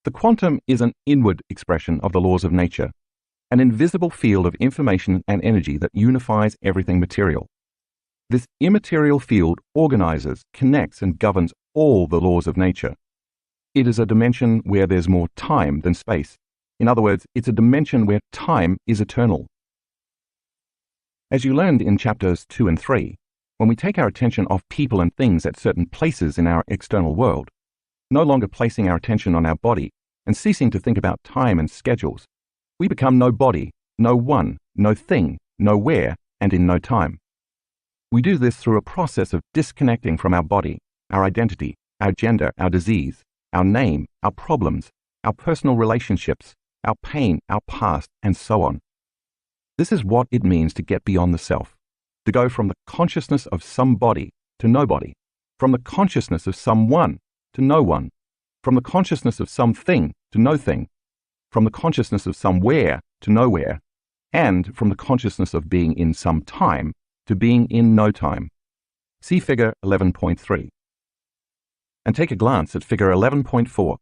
The quantum is an inward expression of the laws of nature, an invisible field of information and energy that unifies everything material. This immaterial field organizes, connects, and governs all the laws of nature. It is a dimension where there's more time than space. In other words, it's a dimension where time is eternal. As you learned in chapters 2 and 3, when we take our attention off people and things at certain places in our external world, no longer placing our attention on our body and ceasing to think about time and schedules, we become no body, no one, no thing, nowhere, and in no time. We do this through a process of disconnecting from our body, our identity, our gender, our disease, our name, our problems, our personal relationships, our pain, our past, and so on. This is what it means to get beyond the self, to go from the consciousness of somebody to nobody, from the consciousness of someone to no one, from the consciousness of something to no thing, from the consciousness of somewhere to nowhere, and from the consciousness of being in some time to being in no time. See figure 11.3. And take a glance at figure 11.4.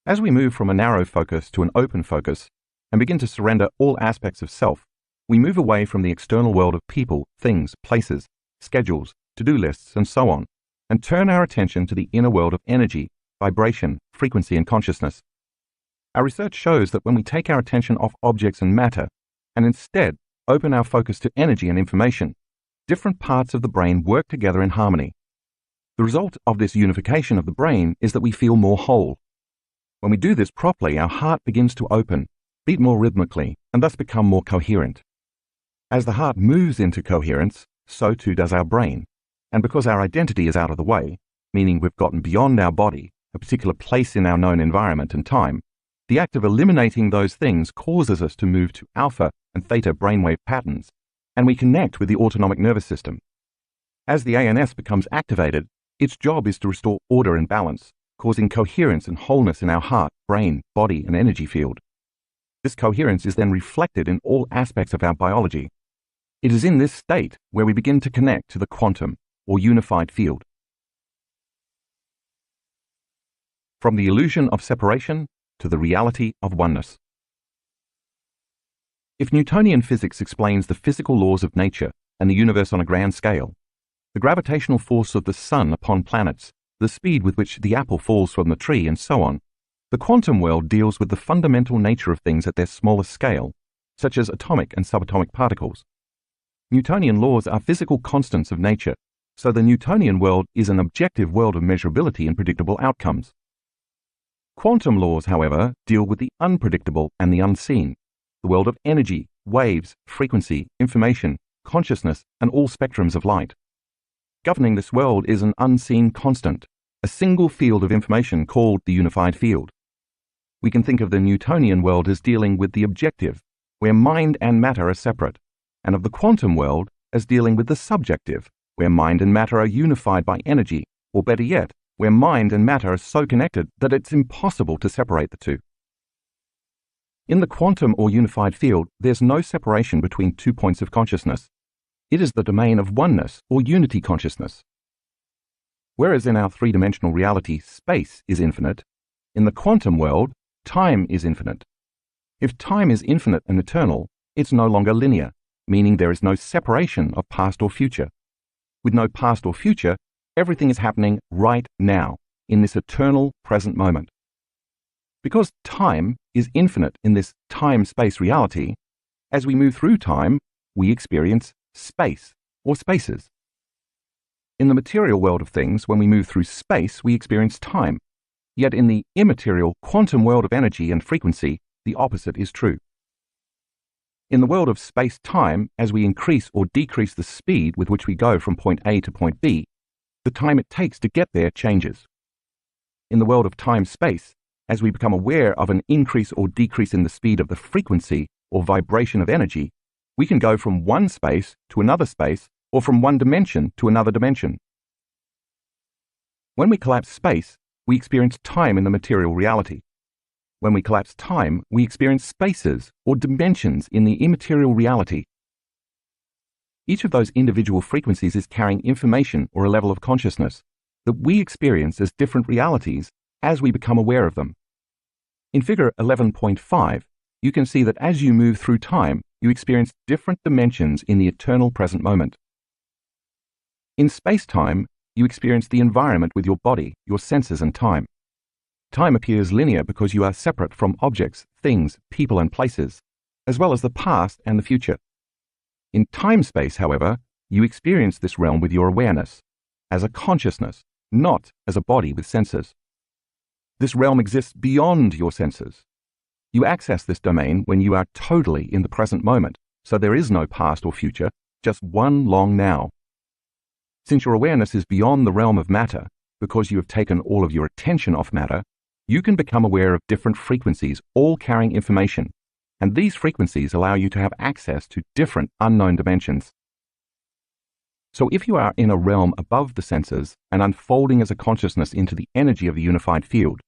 As we move from a narrow focus to an open focus and begin to surrender all aspects of self, we move away from the external world of people, things, places, schedules, to-do lists, and so on, and turn our attention to the inner world of energy, vibration, frequency, and consciousness. Our research shows that when we take our attention off objects and matter, and instead open our focus to energy and information, different parts of the brain work together in harmony. The result of this unification of the brain is that we feel more whole. When we do this properly, our heart begins to open, beat more rhythmically, and thus become more coherent. As the heart moves into coherence, so too does our brain. And because our identity is out of the way, meaning we've gotten beyond our body, a particular place in our known environment and time, the act of eliminating those things causes us to move to alpha and theta brainwave patterns, and we connect with the autonomic nervous system. As the ANS becomes activated, its job is to restore order and balance, causing coherence and wholeness in our heart, brain, body, and energy field. This coherence is then reflected in all aspects of our biology. It is in this state where we begin to connect to the quantum, or unified field. From the illusion of separation to the reality of oneness. If Newtonian physics explains the physical laws of nature and the universe on a grand scale, the gravitational force of the sun upon planets, the speed with which the apple falls from the tree, and so on, the quantum world deals with the fundamental nature of things at their smallest scale, such as atomic and subatomic particles. Newtonian laws are physical constants of nature, so the Newtonian world is an objective world of measurability and predictable outcomes. Quantum laws, however, deal with the unpredictable and the unseen, the world of energy, waves, frequency, information, consciousness, and all spectrums of light. Governing this world is an unseen constant, a single field of information called the unified field. We can think of the Newtonian world as dealing with the objective, where mind and matter are separate, and of the quantum world as dealing with the subjective, where mind and matter are unified by energy, or better yet, where mind and matter are so connected that it's impossible to separate the two. In the quantum or unified field, there's no separation between 2 points of consciousness. It is the domain of oneness or unity consciousness. Whereas in our three-dimensional reality, space is infinite, in the quantum world, time is infinite. If time is infinite and eternal, it's no longer linear, meaning there is no separation of past or future. With no past or future, everything is happening right now, in this eternal present moment. Because time is infinite in this time-space reality, as we move through time, we experience space or spaces. In the material world of things, when we move through space, we experience time. Yet in the immaterial quantum world of energy and frequency, the opposite is true. In the world of space-time, as we increase or decrease the speed with which we go from point A to point B, the time it takes to get there changes. In the world of time-space, as we become aware of an increase or decrease in the speed of the frequency or vibration of energy, we can go from one space to another space, or from one dimension to another dimension. When we collapse space, we experience time in the material reality. When we collapse time, we experience spaces or dimensions in the immaterial reality. Each of those individual frequencies is carrying information or a level of consciousness that we experience as different realities as we become aware of them. In figure 11.5, you can see that as you move through time, you experience different dimensions in the eternal present moment. In space-time, you experience the environment with your body, your senses, and time. Time appears linear because you are separate from objects, things, people, and places, as well as the past and the future. In time-space, however, you experience this realm with your awareness, as a consciousness, not as a body with senses. This realm exists beyond your senses. You access this domain when you are totally in the present moment, so there is no past or future, just one long now. Since your awareness is beyond the realm of matter, because you have taken all of your attention off matter, you can become aware of different frequencies, all carrying information, and these frequencies allow you to have access to different unknown dimensions. So if you are in a realm above the senses and unfolding as a consciousness into the energy of the unified field,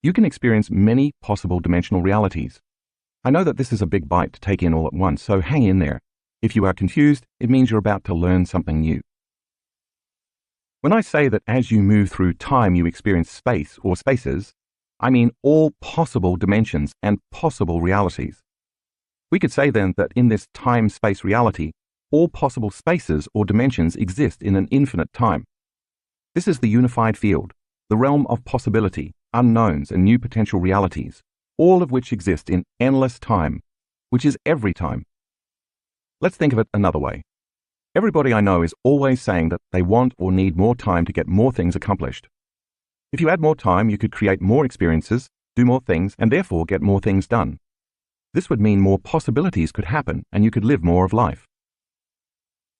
you can experience many possible dimensional realities. I know that this is a big bite to take in all at once, so hang in there. If you are confused, it means you're about to learn something new. When I say that as you move through time you experience space or spaces, I mean all possible dimensions and possible realities. We could say then that in this time-space reality, all possible spaces or dimensions exist in an infinite time. This is the unified field, the realm of possibility, unknowns, and new potential realities, all of which exist in endless time, which is every time. Let's think of it another way. Everybody I know is always saying that they want or need more time to get more things accomplished. If you had more time, you could create more experiences, do more things, and therefore get more things done. This would mean more possibilities could happen and you could live more of life.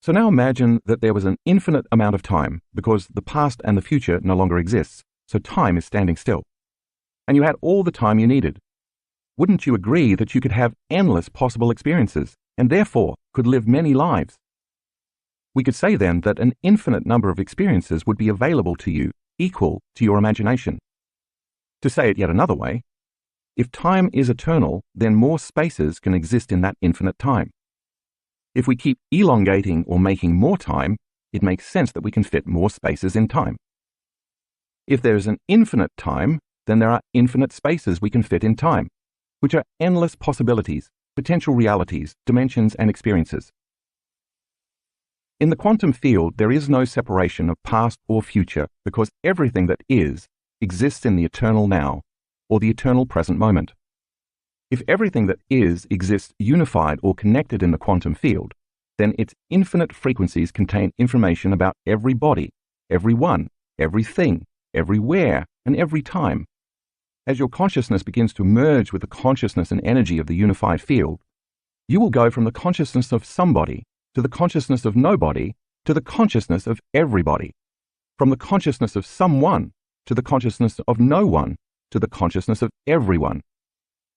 So now imagine that there was an infinite amount of time because the past and the future no longer exists, so time is standing still. And you had all the time you needed. Wouldn't you agree that you could have endless possible experiences, and therefore could live many lives? We could say then that an infinite number of experiences would be available to you, equal to your imagination. To say it yet another way, if time is eternal, then more spaces can exist in that infinite time. If we keep elongating or making more time, it makes sense that we can fit more spaces in time. If there is an infinite time, then there are infinite spaces we can fit in time, which are endless possibilities, potential realities, dimensions, and experiences. In the quantum field, there is no separation of past or future because everything that is exists in the eternal now, or the eternal present moment. If everything that is exists unified or connected in the quantum field, then its infinite frequencies contain information about every body, everyone, everything, everywhere, and every time. As your consciousness begins to merge with the consciousness and energy of the unified field, you will go from the consciousness of somebody to the consciousness of nobody to the consciousness of everybody, from the consciousness of someone to the consciousness of no one to the consciousness of everyone,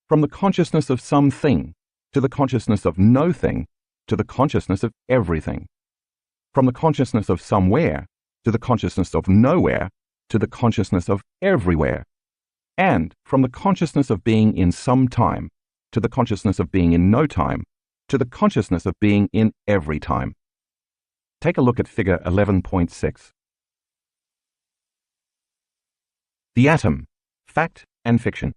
from the consciousness of something to the consciousness of no thing to the consciousness of everything, from the consciousness of somewhere to the consciousness of nowhere to the consciousness of everywhere, and from the consciousness of being in some time to the consciousness of being in no time to the consciousness of being in every time. Take a look at figure 11.6. The atom, fact and fiction.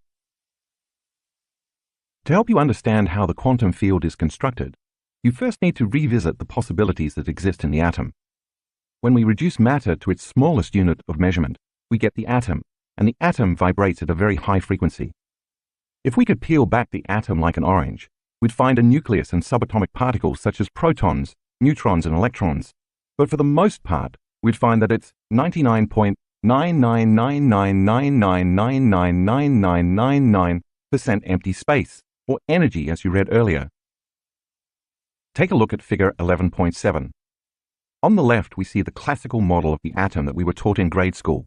To help you understand how the quantum field is constructed, you first need to revisit the possibilities that exist in the atom. When we reduce matter to its smallest unit of measurement, we get the atom, and the atom vibrates at a very high frequency. If we could peel back the atom like an orange, we'd find a nucleus and subatomic particles such as protons, neutrons, and electrons. But for the most part, we'd find that it's 99.99999999999% empty space, or energy as you read earlier. Take a look at figure 11.7. On the left, we see the classical model of the atom that we were taught in grade school.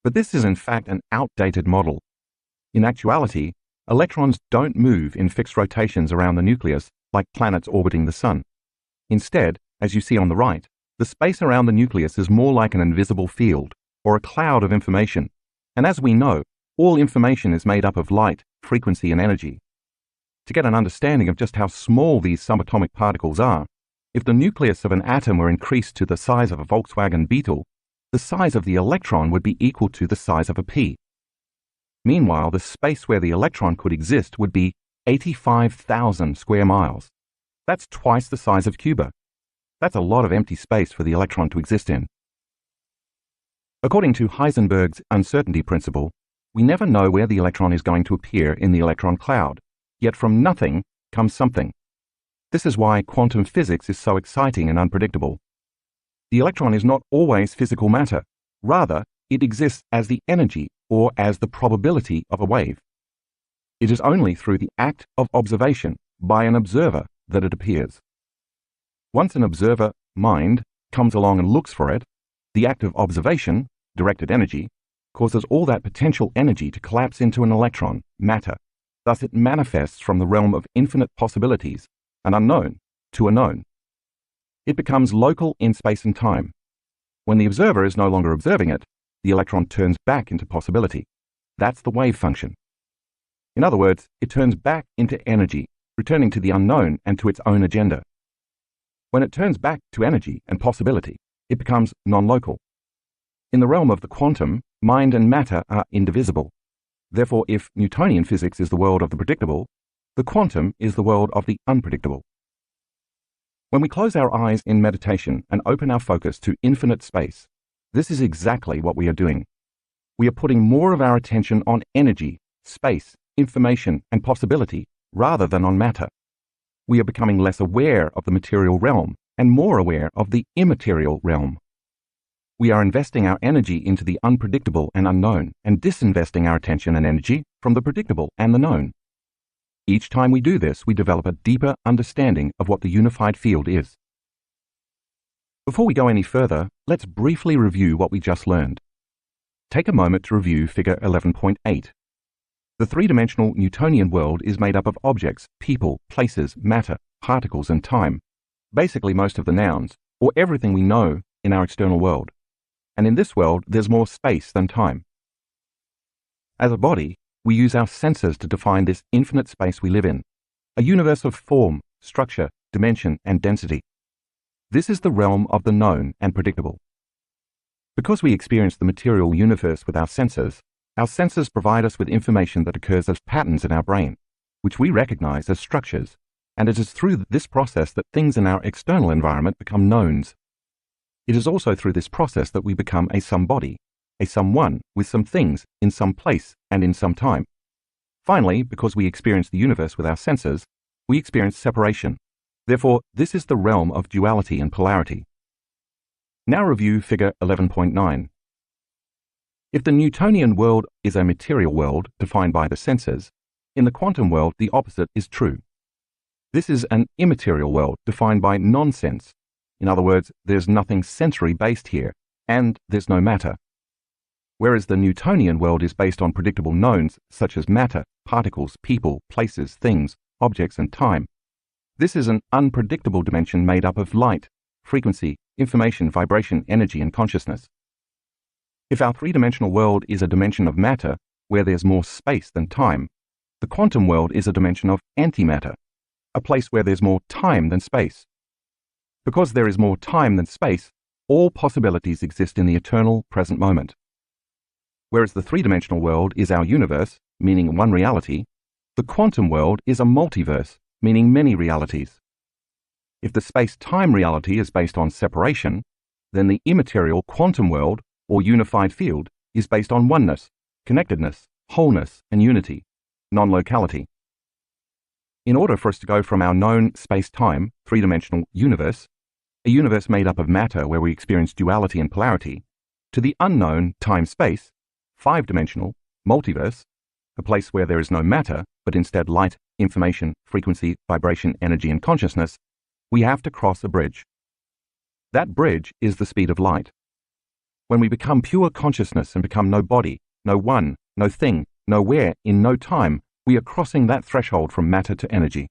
But this is in fact an outdated model. In actuality, electrons don't move in fixed rotations around the nucleus like planets orbiting the sun. Instead, as you see on the right, the space around the nucleus is more like an invisible field, or a cloud of information. And as we know, all information is made up of light, frequency, and energy. To get an understanding of just how small these subatomic particles are, if the nucleus of an atom were increased to the size of a Volkswagen Beetle, the size of the electron would be equal to the size of a pea. Meanwhile, the space where the electron could exist would be 85,000 square miles. That's twice the size of Cuba. That's a lot of empty space for the electron to exist in. According to Heisenberg's uncertainty principle, we never know where the electron is going to appear in the electron cloud, yet from nothing comes something. This is why quantum physics is so exciting and unpredictable. The electron is not always physical matter. Rather, it exists as the energy or as the probability of a wave. It is only through the act of observation by an observer that it appears. Once an observer, mind, comes along and looks for it, the act of observation, directed energy, causes all that potential energy to collapse into an electron, matter. Thus it manifests from the realm of infinite possibilities, an unknown, to a known. It becomes local in space and time. When the observer is no longer observing it, the electron turns back into possibility. That's the wave function. In other words, it turns back into energy, returning to the unknown and to its own agenda. When it turns back to energy and possibility, it becomes non-local. In the realm of the quantum, mind and matter are indivisible. Therefore, if Newtonian physics is the world of the predictable, the quantum is the world of the unpredictable. When we close our eyes in meditation and open our focus to infinite space, this is exactly what we are doing. We are putting more of our attention on energy, space, information, and possibility rather than on matter. We are becoming less aware of the material realm and more aware of the immaterial realm. We are investing our energy into the unpredictable and unknown and disinvesting our attention and energy from the predictable and the known. Each time we do this, we develop a deeper understanding of what the unified field is. Before we go any further, let's briefly review what we just learned. Take a moment to review Figure 11.8. The three-dimensional Newtonian world is made up of objects, people, places, matter, particles, and time, basically most of the nouns, or everything we know in our external world. And in this world, there's more space than time. As a body, we use our senses to define this infinite space we live in, a universe of form, structure, dimension, and density. This is the realm of the known and predictable. Because we experience the material universe with our senses provide us with information that occurs as patterns in our brain, which we recognize as structures, and it is through this process that things in our external environment become knowns. It is also through this process that we become a somebody, a someone with some things in some place and in some time. Finally, because we experience the universe with our senses, we experience separation. Therefore, this is the realm of duality and polarity. Now review Figure 11.9. If the Newtonian world is a material world defined by the senses, in the quantum world the opposite is true. This is an immaterial world defined by non-sense. In other words, there's nothing sensory-based here, and there's no matter. Whereas the Newtonian world is based on predictable knowns such as matter, particles, people, places, things, objects, and time. This is an unpredictable dimension made up of light, frequency, information, vibration, energy, and consciousness. If our three-dimensional world is a dimension of matter, where there's more space than time, the quantum world is a dimension of antimatter, a place where there's more time than space. Because there is more time than space, all possibilities exist in the eternal present moment. Whereas the three-dimensional world is our universe, meaning one reality, the quantum world is a multiverse, meaning many realities. If the space-time reality is based on separation, then the immaterial quantum world, or unified field, is based on oneness, connectedness, wholeness, and unity, non-locality. In order for us to go from our known space-time, three-dimensional universe, a universe made up of matter where we experience duality and polarity, to the unknown time-space, five-dimensional, multiverse, a place where there is no matter, but instead light, information, frequency, vibration, energy, and consciousness, we have to cross a bridge. That bridge is the speed of light. When we become pure consciousness and become no body, no one, no thing, nowhere, in no time, we are crossing that threshold from matter to energy.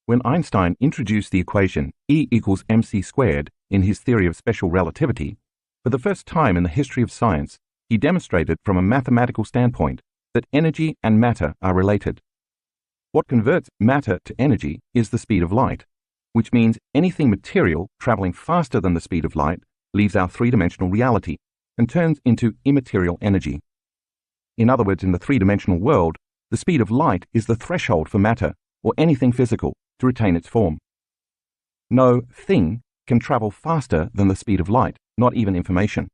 When Einstein introduced the equation E equals mc squared in his theory of special relativity, for the first time in the history of science, he demonstrated from a mathematical standpoint that energy and matter are related. What converts matter to energy is the speed of light, which means anything material traveling faster than the speed of light leaves our three-dimensional reality and turns into immaterial energy. In other words, in the three-dimensional world, the speed of light is the threshold for matter, or anything physical, to retain its form. No thing can travel faster than the speed of light, not even information.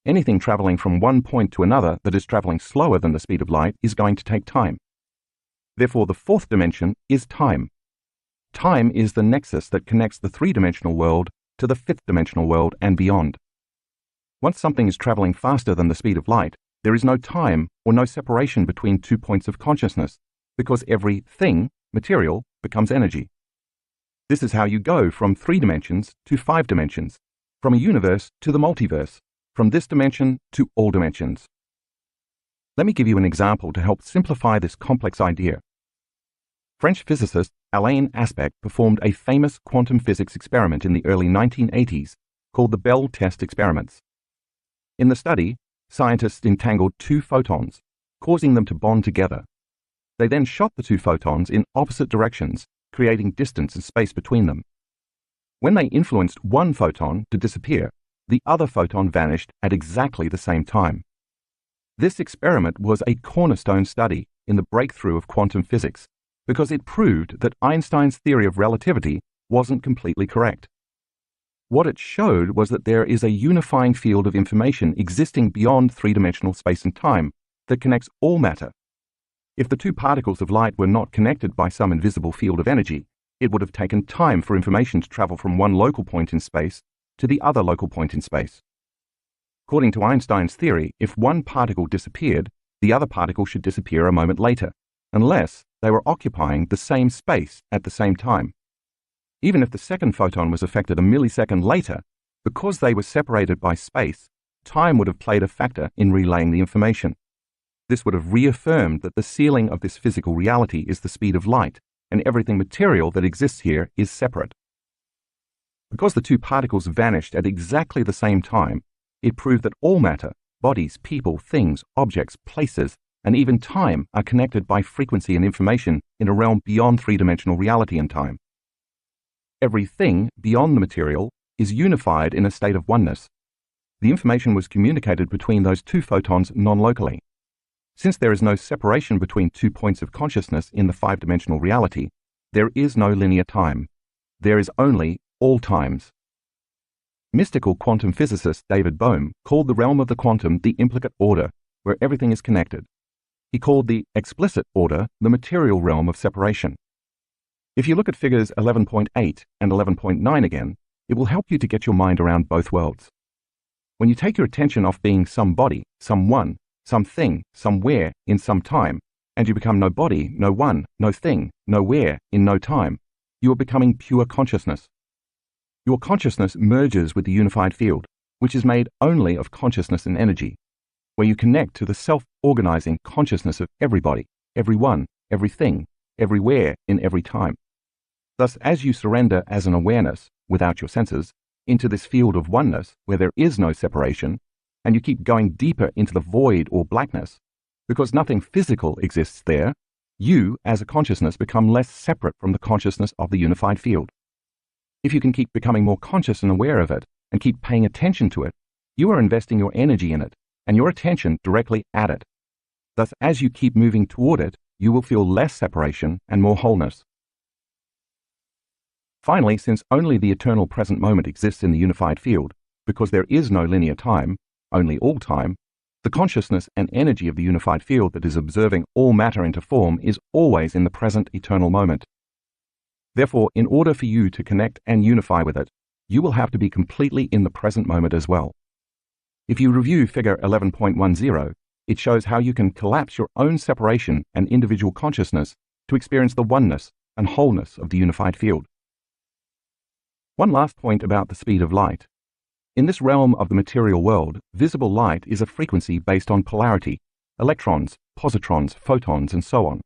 Anything traveling from one point to another that is traveling slower than the speed of light is going to take time. Therefore, the fourth dimension is time. Time is the nexus that connects the three-dimensional world to the fifth-dimensional world and beyond. Once something is traveling faster than the speed of light, there is no time or no separation between 2 points of consciousness, because every thing, material, becomes energy. This is how you go from 3 dimensions to 5 dimensions, from a universe to the multiverse, from this dimension to all dimensions. Let me give you an example to help simplify this complex idea. French physicist Alain Aspect performed a famous quantum physics experiment in the early 1980s called the Bell test experiments. In the study, scientists entangled 2 photons, causing them to bond together. They then shot the 2 photons in opposite directions, creating distance and space between them. When they influenced one photon to disappear, the other photon vanished at exactly the same time. This experiment was a cornerstone study in the breakthrough of quantum physics because it proved that Einstein's theory of relativity wasn't completely correct. What it showed was that there is a unifying field of information existing beyond 3-dimensional space and time that connects all matter. If the 2 particles of light were not connected by some invisible field of energy, it would have taken time for information to travel from one local point in space to the other local point in space. According to Einstein's theory, if one particle disappeared, the other particle should disappear a moment later, unless they were occupying the same space at the same time. Even if the second photon was affected a millisecond later, because they were separated by space, time would have played a factor in relaying the information. This would have reaffirmed that the ceiling of this physical reality is the speed of light, and everything material that exists here is separate. Because the two particles vanished at exactly the same time, it proved that all matter, bodies, people, things, objects, places, and even time are connected by frequency and information in a realm beyond three-dimensional reality and time. Everything beyond the material is unified in a state of oneness. The information was communicated between those two photons non-locally. Since there is no separation between 2 points of consciousness in the five-dimensional reality, there is no linear time. There is only all times. Mystical quantum physicist David Bohm called the realm of the quantum the implicate order, where everything is connected. He called the explicit order the material realm of separation. If you look at figures 11.8 and 11.9 again, it will help you to get your mind around both worlds. When you take your attention off being somebody, someone, something, somewhere, in some time, and you become no body, no one, no thing, nowhere, in no time, you are becoming pure consciousness. Your consciousness merges with the unified field, which is made only of consciousness and energy, where you connect to the self-organizing consciousness of everybody, everyone, everything, everywhere, in every time. Thus, as you surrender as an awareness, without your senses, into this field of oneness where there is no separation, and you keep going deeper into the void or blackness, because nothing physical exists there, you, as a consciousness, become less separate from the consciousness of the unified field. If you can keep becoming more conscious and aware of it, and keep paying attention to it, you are investing your energy in it, and your attention directly at it. Thus, as you keep moving toward it, you will feel less separation and more wholeness. Finally, since only the eternal present moment exists in the unified field, because there is no linear time, only all time, the consciousness and energy of the unified field that is observing all matter into form is always in the present eternal moment. Therefore, in order for you to connect and unify with it, you will have to be completely in the present moment as well. If you review figure 11.10, it shows how you can collapse your own separation and individual consciousness to experience the oneness and wholeness of the unified field. One last point about the speed of light. In this realm of the material world, visible light is a frequency based on polarity, electrons, positrons, photons, and so on.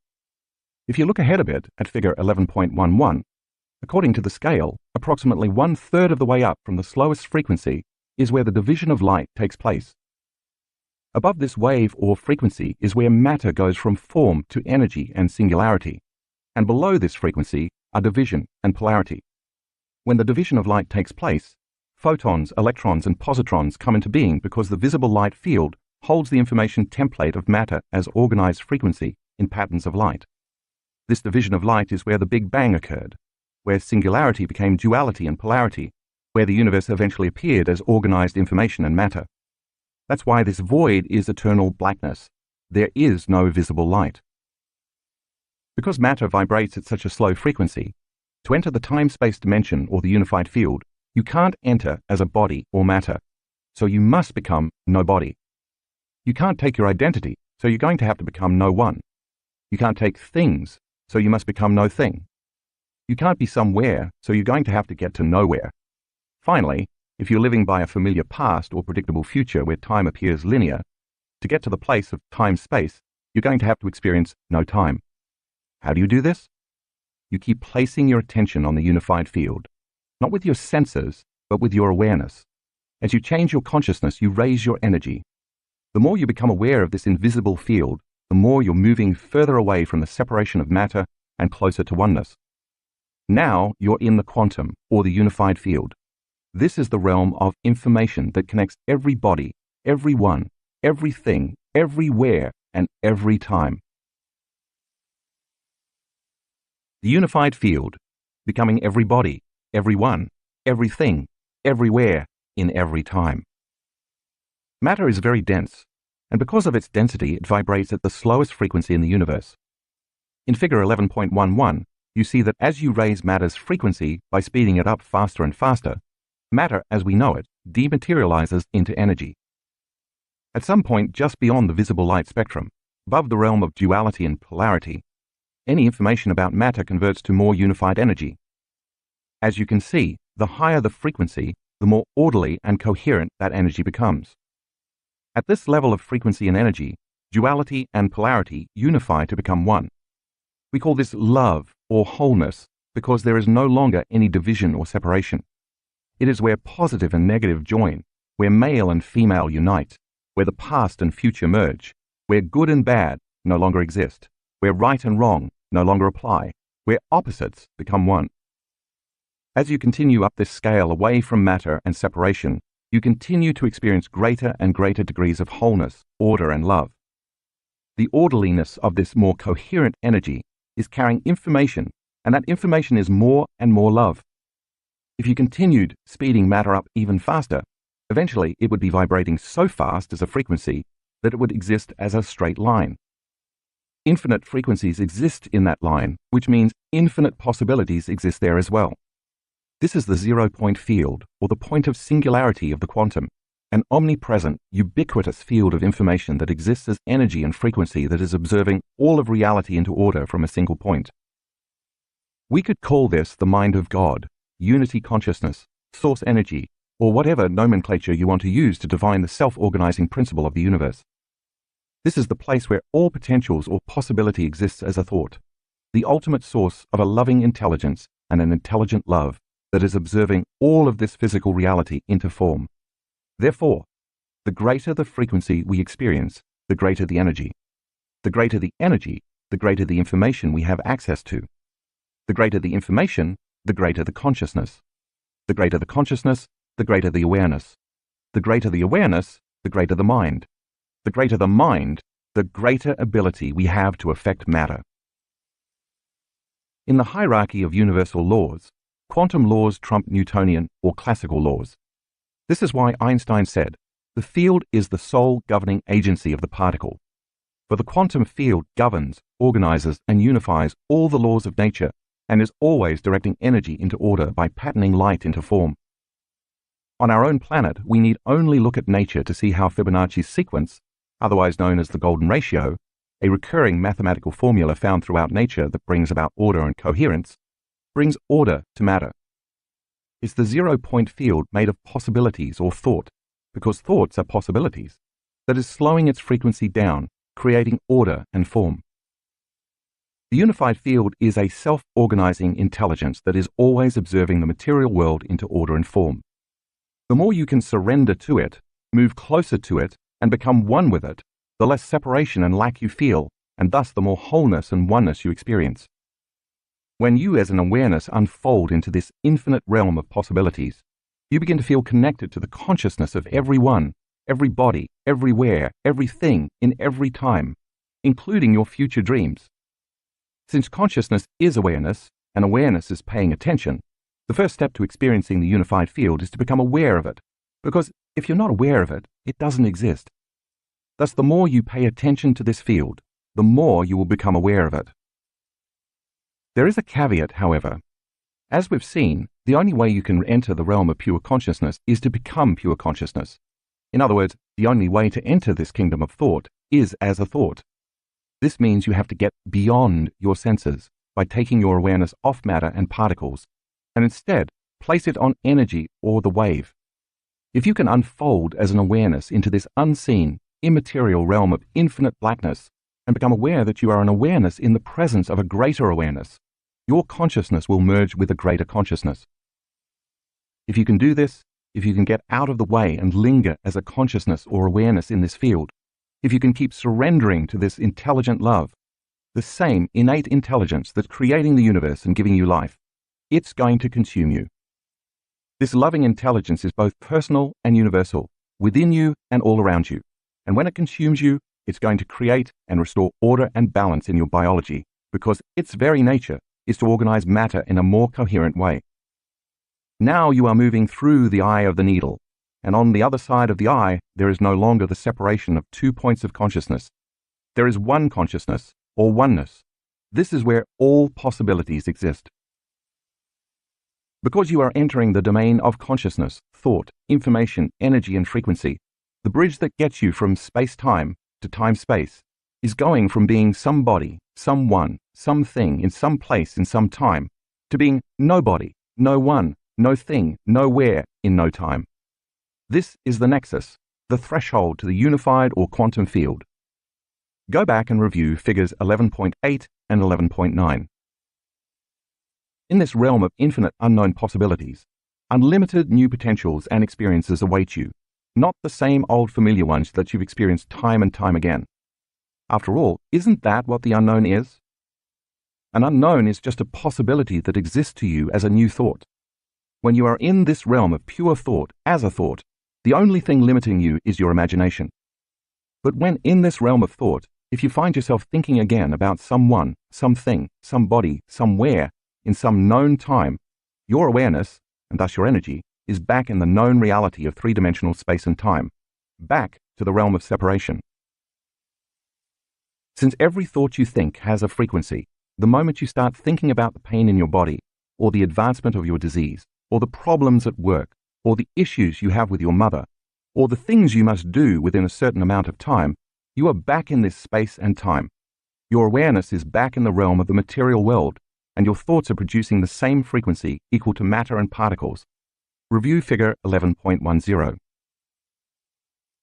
If you look ahead a bit at figure 11.11, according to the scale, approximately 1/3 of the way up from the slowest frequency is where the division of light takes place. Above this wave or frequency is where matter goes from form to energy and singularity, and below this frequency are division and polarity. When the division of light takes place, photons, electrons, and positrons come into being because the visible light field holds the information template of matter as organized frequency in patterns of light. This division of light is where the Big Bang occurred, where singularity became duality and polarity, where the universe eventually appeared as organized information and matter. That's why this void is eternal blackness. There is no visible light. Because matter vibrates at such a slow frequency, to enter the time-space dimension or the unified field, you can't enter as a body or matter, so you must become no body. You can't take your identity, so you're going to have to become no one. You can't take things, so you must become no thing. You can't be somewhere, so you're going to have to get to nowhere. Finally, if you're living by a familiar past or predictable future where time appears linear, to get to the place of time-space, you're going to have to experience no time. How do you do this? You keep placing your attention on the unified field, not with your senses, but with your awareness. As you change your consciousness, you raise your energy. The more you become aware of this invisible field, the more you're moving further away from the separation of matter and closer to oneness. Now you're in the quantum, or the unified field. This is the realm of information that connects every body, everyone, everything, everywhere, and every time. The unified field, becoming every body, everyone, everything, everywhere, in every time. Matter is very dense, and because of its density, it vibrates at the slowest frequency in the universe. In figure 11.11, you see that as you raise matter's frequency by speeding it up faster and faster, matter, as we know it, dematerializes into energy. At some point just beyond the visible light spectrum, above the realm of duality and polarity, any information about matter converts to more unified energy. As you can see, the higher the frequency, the more orderly and coherent that energy becomes. At this level of frequency and energy, duality and polarity unify to become one. We call this love or wholeness because there is no longer any division or separation. It is where positive and negative join, where male and female unite, where the past and future merge, where good and bad no longer exist, where right and wrong no longer apply, where opposites become one. As you continue up this scale away from matter and separation, you continue to experience greater and greater degrees of wholeness, order, and love. The orderliness of this more coherent energy is carrying information, and that information is more and more love. If you continued speeding matter up even faster, eventually it would be vibrating so fast as a frequency that it would exist as a straight line. Infinite frequencies exist in that line, which means infinite possibilities exist there as well. This is the zero-point field, or the point of singularity of the quantum, an omnipresent, ubiquitous field of information that exists as energy and frequency that is observing all of reality into order from a single point. We could call this the mind of God, unity consciousness, source energy, or whatever nomenclature you want to use to define the self-organizing principle of the universe. This is the place where all potentials or possibility exists as a thought, the ultimate source of a loving intelligence and an intelligent love that is observing all of this physical reality into form. Therefore, the greater the frequency we experience, the greater the energy. The greater the energy, the greater the information we have access to. The greater the information, the greater the consciousness. The greater the consciousness, the greater the awareness. The greater the awareness, the greater the mind. The greater the mind, the greater ability we have to affect matter. In the hierarchy of universal laws, quantum laws trump Newtonian or classical laws. This is why Einstein said, "The field is the sole governing agency of the particle." For the quantum field governs, organizes, and unifies all the laws of nature and is always directing energy into order by patterning light into form. On our own planet, we need only look at nature to see how Fibonacci's sequence, otherwise known as the golden ratio, a recurring mathematical formula found throughout nature that brings about order and coherence, brings order to matter. It's the zero-point field made of possibilities or thought, because thoughts are possibilities, that is slowing its frequency down, creating order and form. The unified field is a self-organizing intelligence that is always observing the material world into order and form. The more you can surrender to it, move closer to it, and become one with it, the less separation and lack you feel, and thus the more wholeness and oneness you experience. When you as an awareness unfold into this infinite realm of possibilities, you begin to feel connected to the consciousness of everyone, every body, everywhere, everything, in every time, including your future dreams. Since consciousness is awareness, and awareness is paying attention, the first step to experiencing the unified field is to become aware of it, because if you're not aware of it, it doesn't exist. Thus, the more you pay attention to this field, the more you will become aware of it. There is a caveat, however. As we've seen, the only way you can enter the realm of pure consciousness is to become pure consciousness. In other words, the only way to enter this kingdom of thought is as a thought. This means you have to get beyond your senses by taking your awareness off matter and particles, and instead place it on energy or the wave. If you can unfold as an awareness into this unseen, immaterial realm of infinite blackness and become aware that you are an awareness in the presence of a greater awareness, your consciousness will merge with a greater consciousness. If you can do this, if you can get out of the way and linger as a consciousness or awareness in this field, if you can keep surrendering to this intelligent love, the same innate intelligence that's creating the universe and giving you life, it's going to consume you. This loving intelligence is both personal and universal, within you and all around you. And when it consumes you, it's going to create and restore order and balance in your biology, because its very nature is to organize matter in a more coherent way. Now you are moving through the eye of the needle, and on the other side of the eye, there is no longer the separation of 2 points of consciousness. There is one consciousness, or oneness. This is where all possibilities exist. Because you are entering the domain of consciousness, thought, information, energy, and frequency, the bridge that gets you from space-time to time-space is going from being somebody, someone, something, in some place, in some time, to being nobody, no one, no thing, nowhere, in no time. This is the nexus, the threshold to the unified or quantum field. Go back and review figures 11.8 and 11.9. In this realm of infinite unknown possibilities, unlimited new potentials and experiences await you, not the same old familiar ones that you've experienced time and time again. After all, isn't that what the unknown is? An unknown is just a possibility that exists to you as a new thought. When you are in this realm of pure thought as a thought, the only thing limiting you is your imagination. But when in this realm of thought, if you find yourself thinking again about someone, something, somebody, somewhere, in some known time, your awareness, and thus your energy, is back in the known reality of three-dimensional space and time, back to the realm of separation. Since every thought you think has a frequency, the moment you start thinking about the pain in your body, or the advancement of your disease, or the problems at work, or the issues you have with your mother, or the things you must do within a certain amount of time, you are back in this space and time. Your awareness is back in the realm of the material world, and your thoughts are producing the same frequency equal to matter and particles. Review figure 11.10.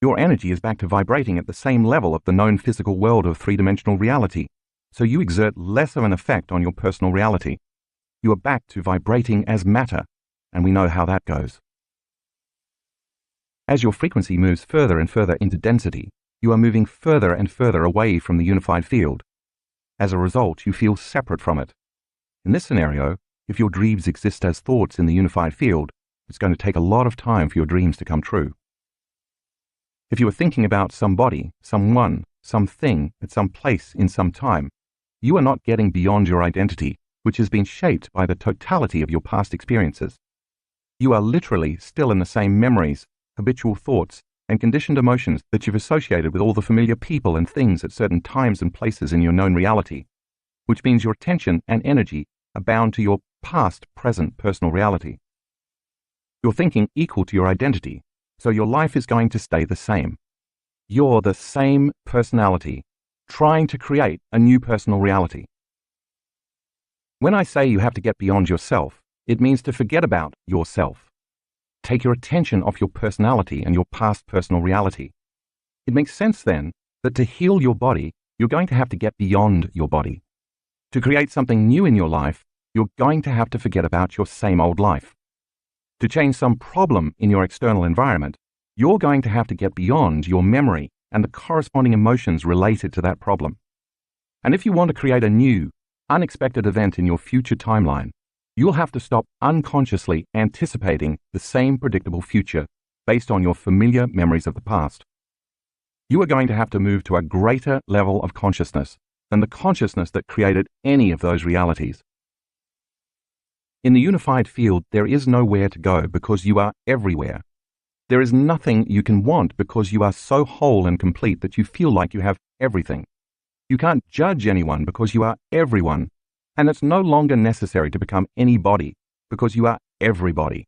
Your energy is back to vibrating at the same level of the known physical world of three-dimensional reality, so you exert less of an effect on your personal reality. You are back to vibrating as matter, and we know how that goes. As your frequency moves further and further into density, you are moving further and further away from the unified field. As a result, you feel separate from it. In this scenario, if your dreams exist as thoughts in the unified field, it's going to take a lot of time for your dreams to come true. If you are thinking about somebody, someone, something, at some place in some time, you are not getting beyond your identity, which has been shaped by the totality of your past experiences. You are literally still in the same memories, habitual thoughts, and conditioned emotions that you've associated with all the familiar people and things at certain times and places in your known reality, which means your attention and energy are bound to your past, present, personal reality. You're thinking equal to your identity, so your life is going to stay the same. You're the same personality, trying to create a new personal reality. When I say you have to get beyond yourself, it means to forget about yourself. Take your attention off your personality and your past personal reality. It makes sense then that to heal your body, you're going to have to get beyond your body. To create something new in your life, you're going to have to forget about your same old life. To change some problem in your external environment, you're going to have to get beyond your memory and the corresponding emotions related to that problem. And if you want to create a new, unexpected event in your future timeline, you'll have to stop unconsciously anticipating the same predictable future based on your familiar memories of the past. You are going to have to move to a greater level of consciousness than the consciousness that created any of those realities. In the unified field, there is nowhere to go because you are everywhere. There is nothing you can want because you are so whole and complete that you feel like you have everything. You can't judge anyone because you are everyone, and it's no longer necessary to become anybody because you are everybody.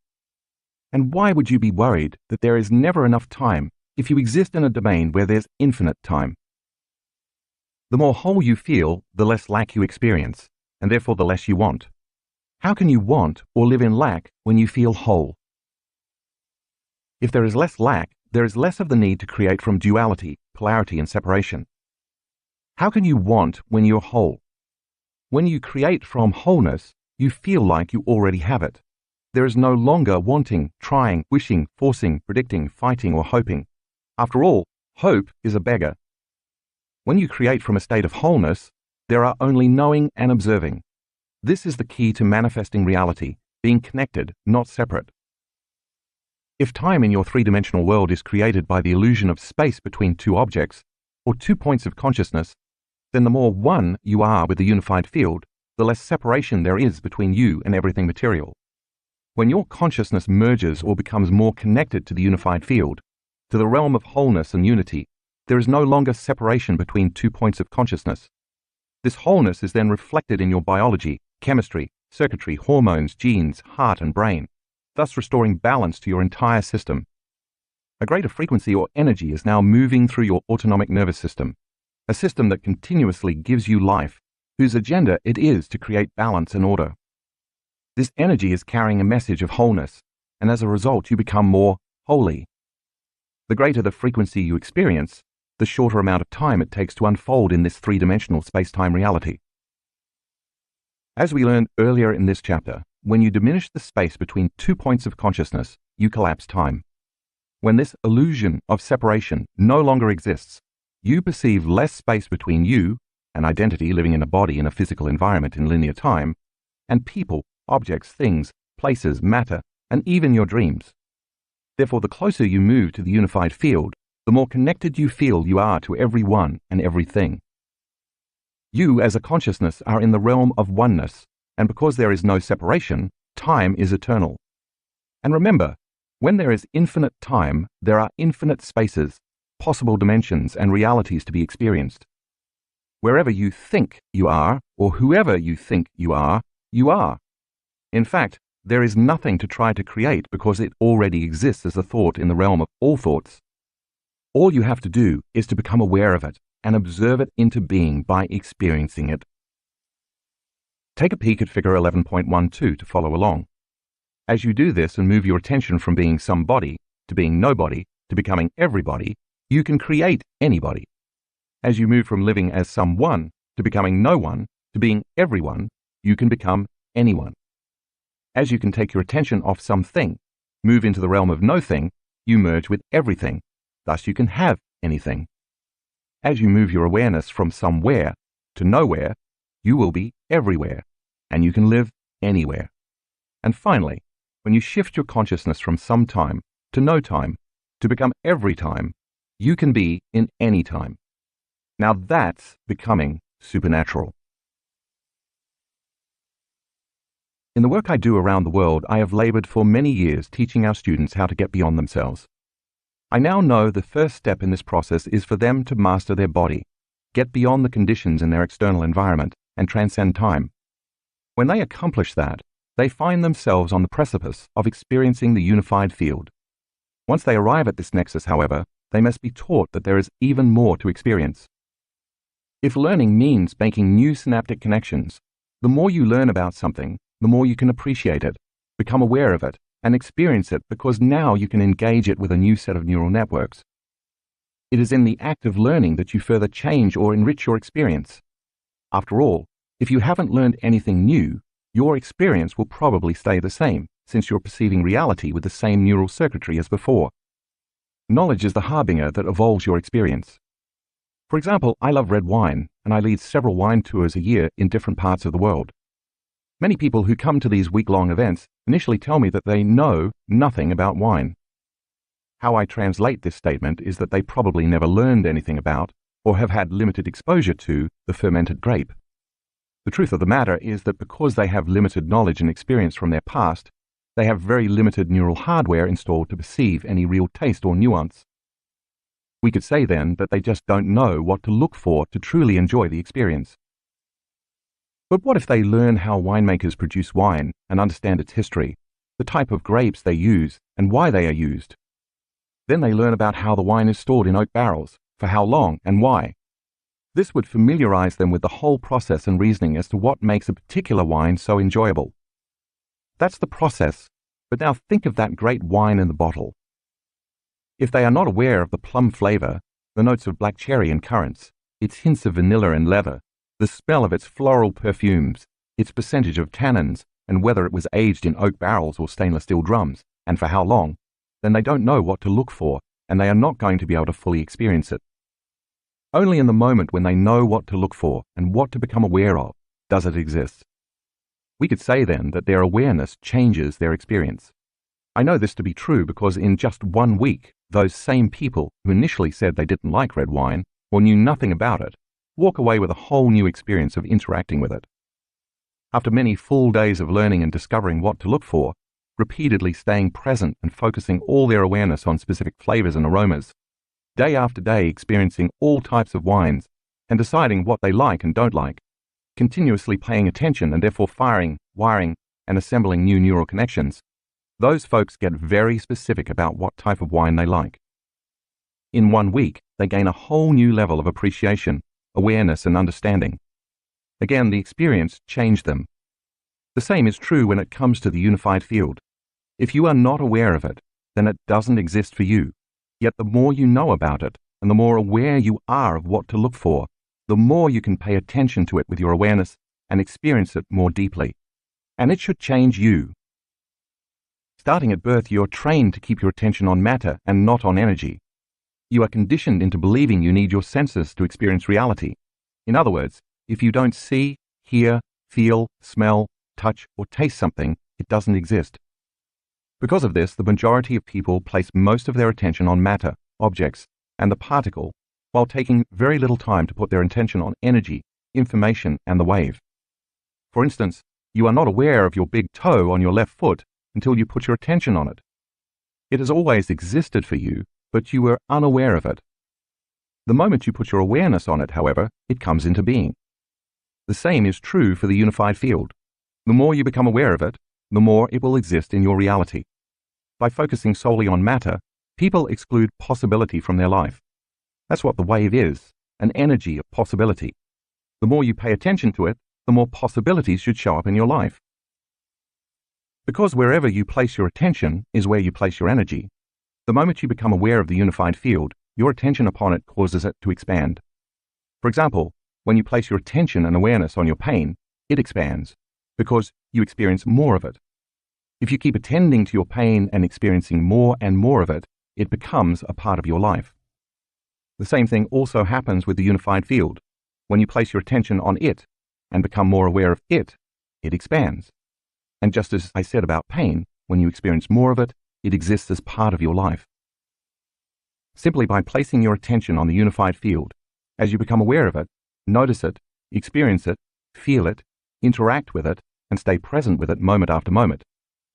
And why would you be worried that there is never enough time if you exist in a domain where there's infinite time? The more whole you feel, the less lack you experience, and therefore the less you want. How can you want or live in lack when you feel whole? If there is less lack, there is less of the need to create from duality, polarity, and separation. How can you want when you're whole? When you create from wholeness, you feel like you already have it. There is no longer wanting, trying, wishing, forcing, predicting, fighting, or hoping. After all, hope is a beggar. When you create from a state of wholeness, there are only knowing and observing. This is the key to manifesting reality, being connected, not separate. If time in your three-dimensional world is created by the illusion of space between two objects, or 2 points of consciousness, then the more one you are with the unified field, the less separation there is between you and everything material. When your consciousness merges or becomes more connected to the unified field, to the realm of wholeness and unity, there is no longer separation between 2 points of consciousness. This wholeness is then reflected in your biology, chemistry, circuitry, hormones, genes, heart, and brain, thus restoring balance to your entire system. A greater frequency or energy is now moving through your autonomic nervous system, a system that continuously gives you life, whose agenda it is to create balance and order. This energy is carrying a message of wholeness, and as a result you become more holy. The greater the frequency you experience, the shorter amount of time it takes to unfold in this three-dimensional space-time reality. As we learned earlier in this chapter, when you diminish the space between 2 points of consciousness, you collapse time. When this illusion of separation no longer exists, you perceive less space between you, an identity living in a body in a physical environment in linear time, and people, objects, things, places, matter, and even your dreams. Therefore, the closer you move to the unified field, the more connected you feel you are to everyone and everything. You, as a consciousness, are in the realm of oneness, and because there is no separation, time is eternal. And remember, when there is infinite time, there are infinite spaces, possible dimensions, and realities to be experienced. Wherever you think you are, or whoever you think you are, you are. In fact, there is nothing to try to create because it already exists as a thought in the realm of all thoughts. All you have to do is to become aware of it and observe it into being by experiencing it. Take a peek at figure 11.12 to follow along. As you do this and move your attention from being somebody to being nobody to becoming everybody, you can create anybody. As you move from living as someone to becoming no one to being everyone, you can become anyone. As you can take your attention off something, move into the realm of no thing, you merge with everything. Thus you can have anything. As you move your awareness from somewhere to nowhere, you will be everywhere, and you can live anywhere. And finally, when you shift your consciousness from some time to no time to become every time, you can be in any time. Now that's becoming supernatural. In the work I do around the world, I have labored for many years teaching our students how to get beyond themselves. I now know the first step in this process is for them to master their body, get beyond the conditions in their external environment, and transcend time. When they accomplish that, they find themselves on the precipice of experiencing the unified field. Once they arrive at this nexus, however, they must be taught that there is even more to experience. If learning means making new synaptic connections, the more you learn about something, the more you can appreciate it, become aware of it, and experience it because now you can engage it with a new set of neural networks. It is in the act of learning that you further change or enrich your experience. After all, if you haven't learned anything new, your experience will probably stay the same, since you're perceiving reality with the same neural circuitry as before. Knowledge is the harbinger that evolves your experience. For example, I love red wine, and I lead several wine tours a year in different parts of the world. Many people who come to these week-long events initially tell me that they know nothing about wine. How I translate this statement is that they probably never learned anything about, or have had limited exposure to, the fermented grape. The truth of the matter is that because they have limited knowledge and experience from their past, they have very limited neural hardware installed to perceive any real taste or nuance. We could say then that they just don't know what to look for to truly enjoy the experience. But what if they learn how winemakers produce wine and understand its history, the type of grapes they use and why they are used? Then they learn about how the wine is stored in oak barrels, for how long and why. This would familiarize them with the whole process and reasoning as to what makes a particular wine so enjoyable. That's the process, but now think of that great wine in the bottle. If they are not aware of the plum flavor, the notes of black cherry and currants, its hints of vanilla and leather, the smell of its floral perfumes, its percentage of tannins, and whether it was aged in oak barrels or stainless steel drums, and for how long, then they don't know what to look for, and they are not going to be able to fully experience it. Only in the moment when they know what to look for and what to become aware of, does it exist. We could say then that their awareness changes their experience. I know this to be true because in just 1 week, those same people who initially said they didn't like red wine or knew nothing about it, walk away with a whole new experience of interacting with it. After many full days of learning and discovering what to look for, repeatedly staying present and focusing all their awareness on specific flavors and aromas, day after day experiencing all types of wines and deciding what they like and don't like, continuously paying attention and therefore firing, wiring, and assembling new neural connections, those folks get very specific about what type of wine they like. In 1 week, they gain a whole new level of appreciation, awareness, and understanding. Again, the experience changed them. The same is true when it comes to the unified field. If you are not aware of it, then it doesn't exist for you. Yet the more you know about it, and the more aware you are of what to look for, the more you can pay attention to it with your awareness and experience it more deeply. And it should change you. Starting at birth, you're trained to keep your attention on matter and not on energy. You are conditioned into believing you need your senses to experience reality. In other words, if you don't see, hear, feel, smell, touch, or taste something, it doesn't exist. Because of this, the majority of people place most of their attention on matter, objects, and the particle, while taking very little time to put their attention on energy, information, and the wave. For instance, you are not aware of your big toe on your left foot until you put your attention on it. It has always existed for you, but you were unaware of it. The moment you put your awareness on it, however, it comes into being. The same is true for the unified field. The more you become aware of it, the more it will exist in your reality. By focusing solely on matter, people exclude possibility from their life. That's what the wave is, an energy of possibility. The more you pay attention to it, the more possibilities should show up in your life. Because wherever you place your attention is where you place your energy, the moment you become aware of the unified field, your attention upon it causes it to expand. For example, when you place your attention and awareness on your pain, it expands, because you experience more of it. If you keep attending to your pain and experiencing more and more of it, it becomes a part of your life. The same thing also happens with the unified field. When you place your attention on it and become more aware of it, it expands. And just as I said about pain, when you experience more of it, it exists as part of your life. Simply by placing your attention on the unified field, as you become aware of it, notice it, experience it, feel it, interact with it, and stay present with it moment after moment,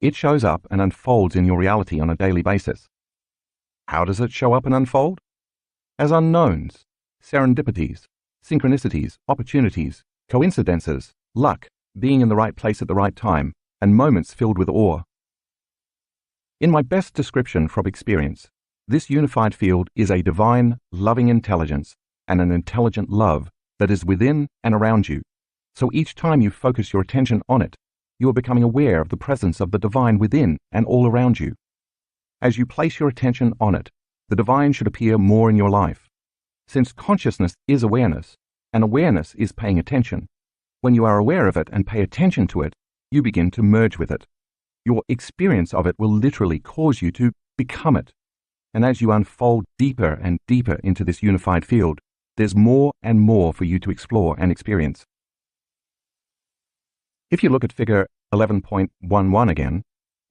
it shows up and unfolds in your reality on a daily basis. How does it show up and unfold? As unknowns, serendipities, synchronicities, opportunities, coincidences, luck, being in the right place at the right time, and moments filled with awe. In my best description from experience, this unified field is a divine, loving intelligence and an intelligent love that is within and around you. So each time you focus your attention on it, you are becoming aware of the presence of the divine within and all around you. As you place your attention on it, the divine should appear more in your life. Since consciousness is awareness, and awareness is paying attention, when you are aware of it and pay attention to it, you begin to merge with it. Your experience of it will literally cause you to become it. And as you unfold deeper and deeper into this unified field, there's more and more for you to explore and experience. If you look at figure 11.11 again,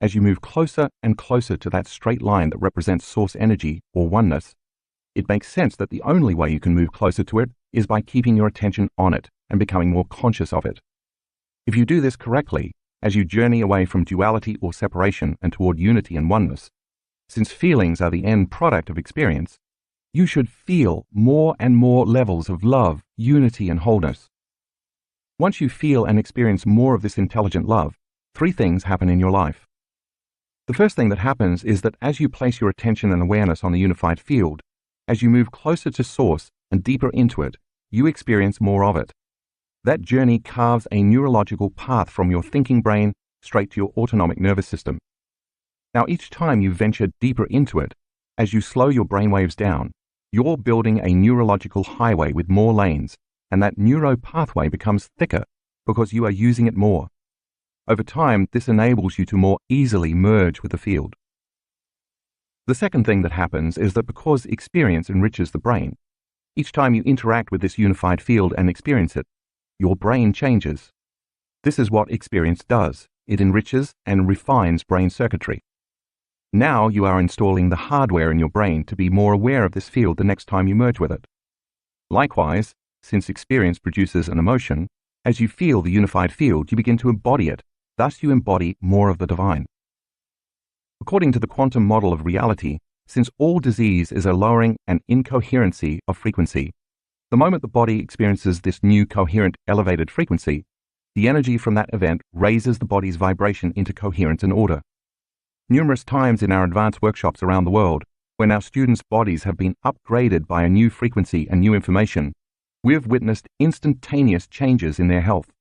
as you move closer and closer to that straight line that represents source energy or oneness, it makes sense that the only way you can move closer to it is by keeping your attention on it and becoming more conscious of it. If you do this correctly, as you journey away from duality or separation and toward unity and oneness, since feelings are the end product of experience, you should feel more and more levels of love, unity, and wholeness. Once you feel and experience more of this intelligent love, three things happen in your life. The first thing that happens is that as you place your attention and awareness on the unified field, as you move closer to source and deeper into it, you experience more of it. That journey carves a neurological path from your thinking brain straight to your autonomic nervous system. Now, each time you venture deeper into it, as you slow your brainwaves down, you're building a neurological highway with more lanes, and that neuro pathway becomes thicker because you are using it more. Over time, this enables you to more easily merge with the field. The second thing that happens is that because experience enriches the brain, each time you interact with this unified field and experience it, your brain changes. This is what experience does. It enriches and refines brain circuitry. Now you are installing the hardware in your brain to be more aware of this field the next time you merge with it. Likewise, since experience produces an emotion, as you feel the unified field, you begin to embody it. Thus you embody more of the divine. According to the quantum model of reality, since all disease is a lowering and incoherency of frequency, the moment the body experiences this new coherent elevated frequency, the energy from that event raises the body's vibration into coherence and order. Numerous times in our advanced workshops around the world, when our students' bodies have been upgraded by a new frequency and new information, we have witnessed instantaneous changes in their health.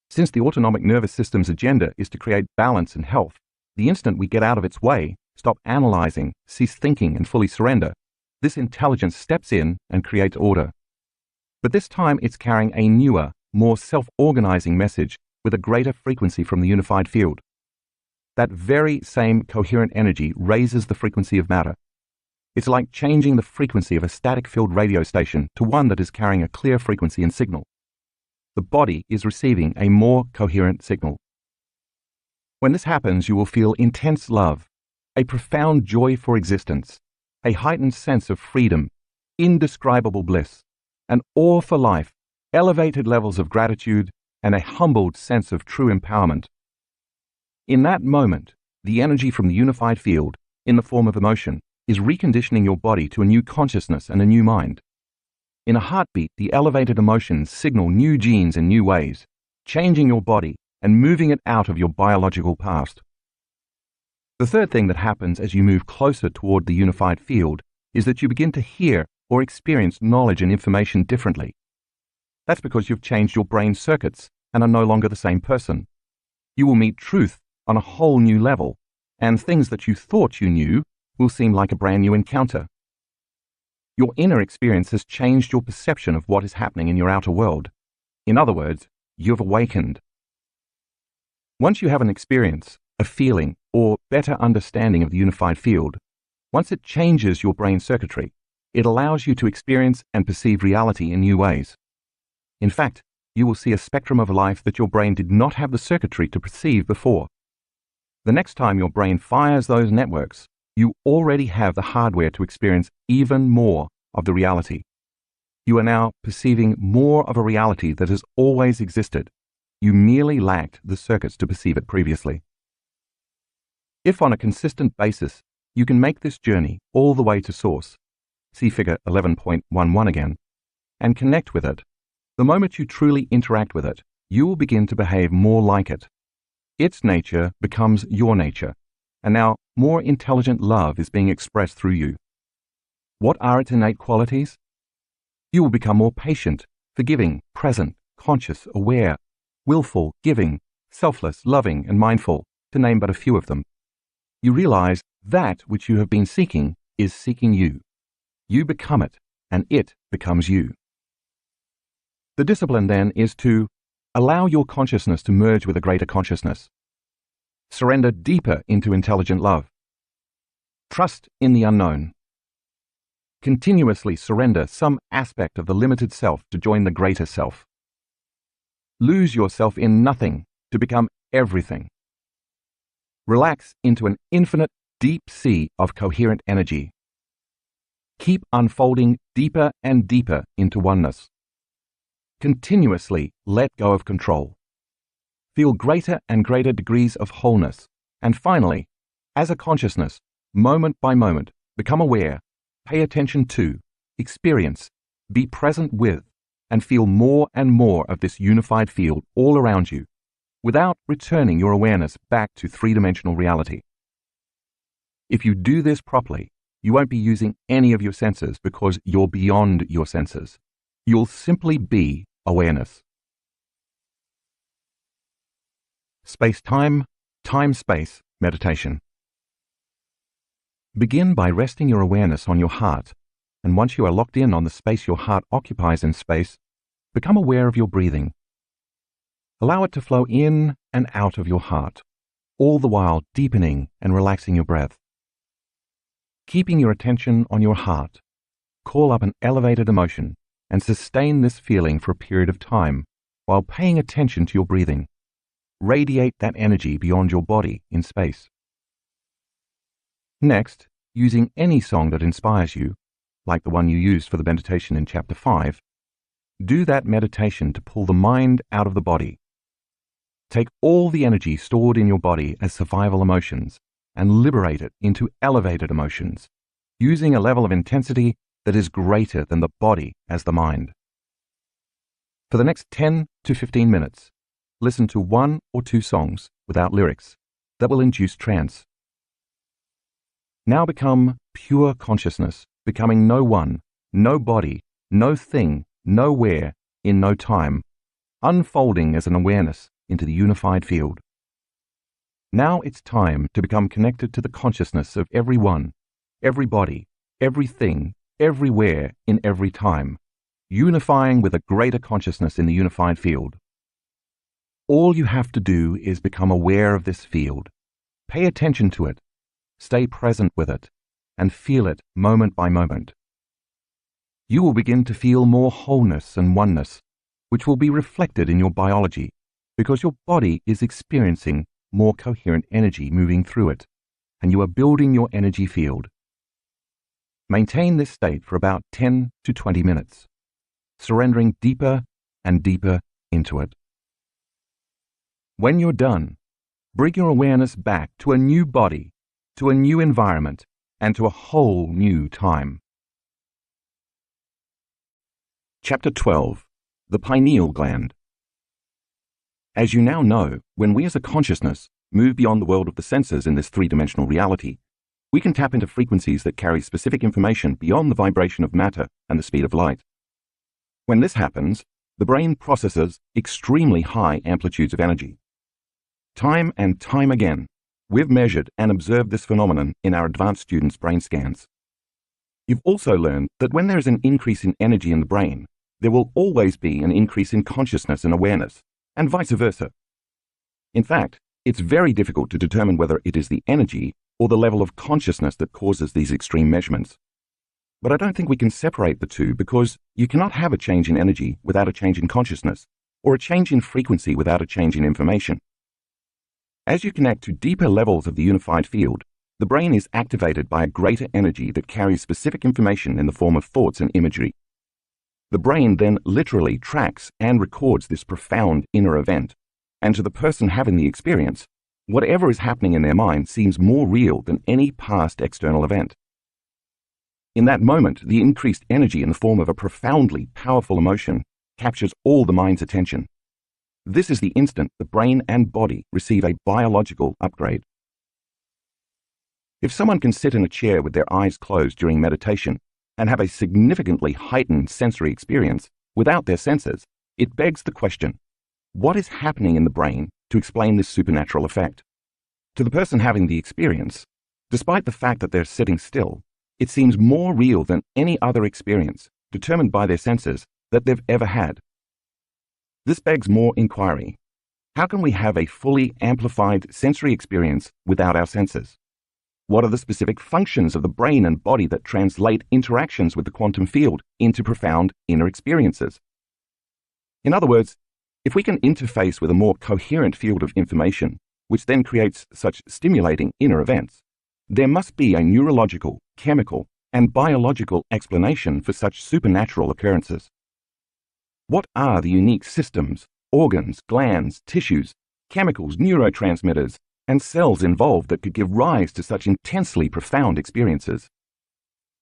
Since the autonomic nervous system's agenda is to create balance and health, the instant we get out of its way, stop analyzing, cease thinking, and fully surrender, this intelligence steps in and creates order. But this time it's carrying a newer, more self-organizing message with a greater frequency from the unified field. That very same coherent energy raises the frequency of matter. It's like changing the frequency of a static-filled radio station to one that is carrying a clear frequency and signal. The body is receiving a more coherent signal. When this happens, you will feel intense love, a profound joy for existence, a heightened sense of freedom, indescribable bliss, an awe for life, elevated levels of gratitude, and a humbled sense of true empowerment. In that moment, the energy from the unified field, in the form of emotion, is reconditioning your body to a new consciousness and a new mind. In a heartbeat, the elevated emotions signal new genes in new ways, changing your body and moving it out of your biological past. The third thing that happens as you move closer toward the unified field is that you begin to hear or experience knowledge and information differently. That's because you've changed your brain circuits and are no longer the same person. You will meet truth on a whole new level, and things that you thought you knew will seem like a brand new encounter. Your inner experience has changed your perception of what is happening in your outer world. In other words, you've awakened. Once you have an experience, a feeling, or better understanding of the unified field, once it changes your brain circuitry, it allows you to experience and perceive reality in new ways. In fact, you will see a spectrum of life that your brain did not have the circuitry to perceive before. The next time your brain fires those networks, you already have the hardware to experience even more of the reality. You are now perceiving more of a reality that has always existed. You merely lacked the circuits to perceive it previously. If on a consistent basis, you can make this journey all the way to source, see figure 11.11 again, and connect with it, the moment you truly interact with it, you will begin to behave more like it. Its nature becomes your nature, and now more intelligent love is being expressed through you. What are its innate qualities? You will become more patient, forgiving, present, conscious, aware, willful, giving, selfless, loving, and mindful, to name but a few of them. You realize that which you have been seeking is seeking you. You become it, and it becomes you. The discipline then is to allow your consciousness to merge with a greater consciousness. Surrender deeper into intelligent love. Trust in the unknown. Continuously surrender some aspect of the limited self to join the greater self. Lose yourself in nothing to become everything. Relax into an infinite deep sea of coherent energy. Keep unfolding deeper and deeper into oneness. Continuously let go of control. Feel greater and greater degrees of wholeness. And finally, as a consciousness, moment by moment, become aware, pay attention to, experience, be present with, and feel more and more of this unified field all around you, without returning your awareness back to three-dimensional reality. If you do this properly, you won't be using any of your senses because you're beyond your senses. You'll simply be awareness. Space-time, time-space meditation. Begin by resting your awareness on your heart, and once you are locked in on the space your heart occupies in space, become aware of your breathing. Allow it to flow in and out of your heart, all the while deepening and relaxing your breath. Keeping your attention on your heart, call up an elevated emotion and sustain this feeling for a period of time while paying attention to your breathing. Radiate that energy beyond your body in space. Next, using any song that inspires you, like the one you used for the meditation in Chapter 5, do that meditation to pull the mind out of the body. Take all the energy stored in your body as survival emotions and liberate it into elevated emotions, using a level of intensity that is greater than the body as the mind. For the next 10 to 15 minutes, listen to 1 or 2 songs without lyrics that will induce trance. Now become pure consciousness, becoming no one, no body, no thing, nowhere, in no time, unfolding as an awareness into the unified field. Now it's time to become connected to the consciousness of everyone, everybody, everything, everywhere, in every time, unifying with a greater consciousness in the unified field. All you have to do is become aware of this field. Pay attention to it, stay present with it, and feel it moment by moment. You will begin to feel more wholeness and oneness, which will be reflected in your biology, because your body is experiencing more coherent energy moving through it, and you are building your energy field. Maintain this state for about 10 to 20 minutes, surrendering deeper and deeper into it. When you're done, bring your awareness back to a new body, to a new environment, and to a whole new time. Chapter 12. The Pineal Gland. As you now know, when we as a consciousness move beyond the world of the senses in this three-dimensional reality, we can tap into frequencies that carry specific information beyond the vibration of matter and the speed of light. When this happens, the brain processes extremely high amplitudes of energy. Time and time again, we've measured and observed this phenomenon in our advanced students' brain scans. You've also learned that when there is an increase in energy in the brain, there will always be an increase in consciousness and awareness, and vice versa. In fact, it's very difficult to determine whether it is the energy or the level of consciousness that causes these extreme measurements. But I don't think we can separate the two, because you cannot have a change in energy without a change in consciousness, or a change in frequency without a change in information. As you connect to deeper levels of the unified field, the brain is activated by a greater energy that carries specific information in the form of thoughts and imagery. The brain then literally tracks and records this profound inner event, and to the person having the experience, whatever is happening in their mind seems more real than any past external event. In that moment, the increased energy in the form of a profoundly powerful emotion captures all the mind's attention. This is the instant the brain and body receive a biological upgrade. If someone can sit in a chair with their eyes closed during meditation and have a significantly heightened sensory experience without their senses, it begs the question, what is happening in the brain to explain this supernatural effect? To the person having the experience, despite the fact that they're sitting still, it seems more real than any other experience, determined by their senses, that they've ever had. This begs more inquiry. How can we have a fully amplified sensory experience without our senses? What are the specific functions of the brain and body that translate interactions with the quantum field into profound inner experiences? In other words, if we can interface with a more coherent field of information, which then creates such stimulating inner events, there must be a neurological, chemical, and biological explanation for such supernatural occurrences. What are the unique systems, organs, glands, tissues, chemicals, neurotransmitters, and cells involved that could give rise to such intensely profound experiences?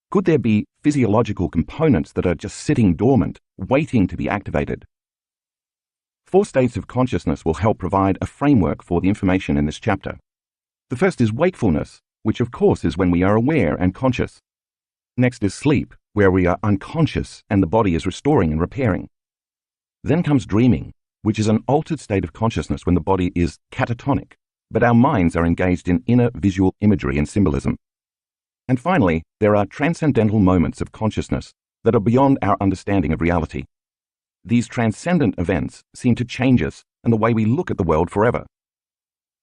Could there be physiological components that are just sitting dormant, waiting to be activated? 4 states of consciousness will help provide a framework for the information in this chapter. The first is wakefulness, which of course is when we are aware and conscious. Next is sleep, where we are unconscious and the body is restoring and repairing. Then comes dreaming, which is an altered state of consciousness when the body is catatonic, but our minds are engaged in inner visual imagery and symbolism. And finally, there are transcendental moments of consciousness that are beyond our understanding of reality. These transcendent events seem to change us and the way we look at the world forever.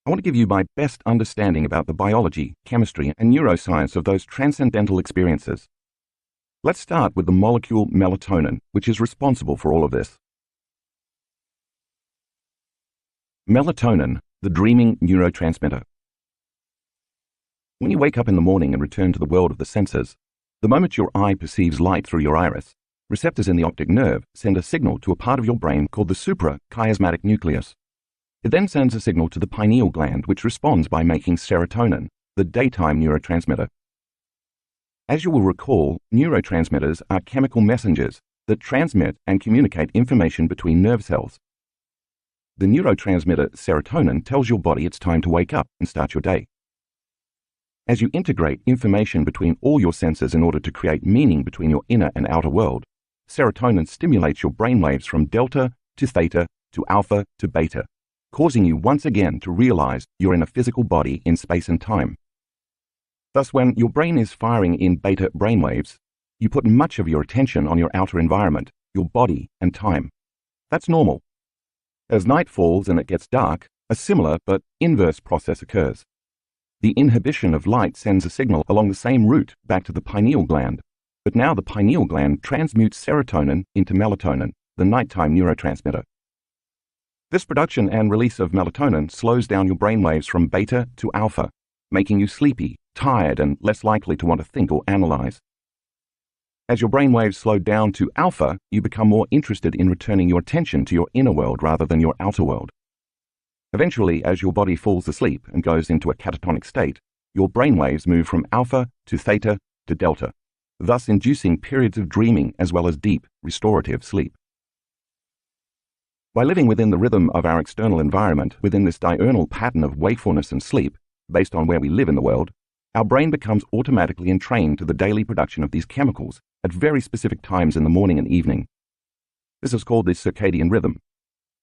I want to give you my best understanding about the biology, chemistry, and neuroscience of those transcendental experiences. Let's start with the molecule melatonin, which is responsible for all of this. Melatonin, the dreaming neurotransmitter. When you wake up in the morning and return to the world of the senses, the moment your eye perceives light through your iris, receptors in the optic nerve send a signal to a part of your brain called the suprachiasmatic nucleus. It then sends a signal to the pineal gland, which responds by making serotonin, the daytime neurotransmitter. As you will recall, neurotransmitters are chemical messengers that transmit and communicate information between nerve cells. The neurotransmitter serotonin tells your body it's time to wake up and start your day. As you integrate information between all your senses in order to create meaning between your inner and outer world, serotonin stimulates your brainwaves from delta to theta to alpha to beta, causing you once again to realize you're in a physical body in space and time. Thus, when your brain is firing in beta brainwaves, you put much of your attention on your outer environment, your body and time. That's normal. As night falls and it gets dark, a similar but inverse process occurs. The inhibition of light sends a signal along the same route back to the pineal gland, but now the pineal gland transmutes serotonin into melatonin, the nighttime neurotransmitter. This production and release of melatonin slows down your brainwaves from beta to alpha, making you sleepy, tired, and less likely to want to think or analyze. As your brainwaves slow down to alpha, you become more interested in returning your attention to your inner world rather than your outer world. Eventually, as your body falls asleep and goes into a catatonic state, your brainwaves move from alpha to theta to delta, thus inducing periods of dreaming as well as deep, restorative sleep. By living within the rhythm of our external environment, within this diurnal pattern of wakefulness and sleep, based on where we live in the world, our brain becomes automatically entrained to the daily production of these chemicals at very specific times in the morning and evening. This is called the circadian rhythm.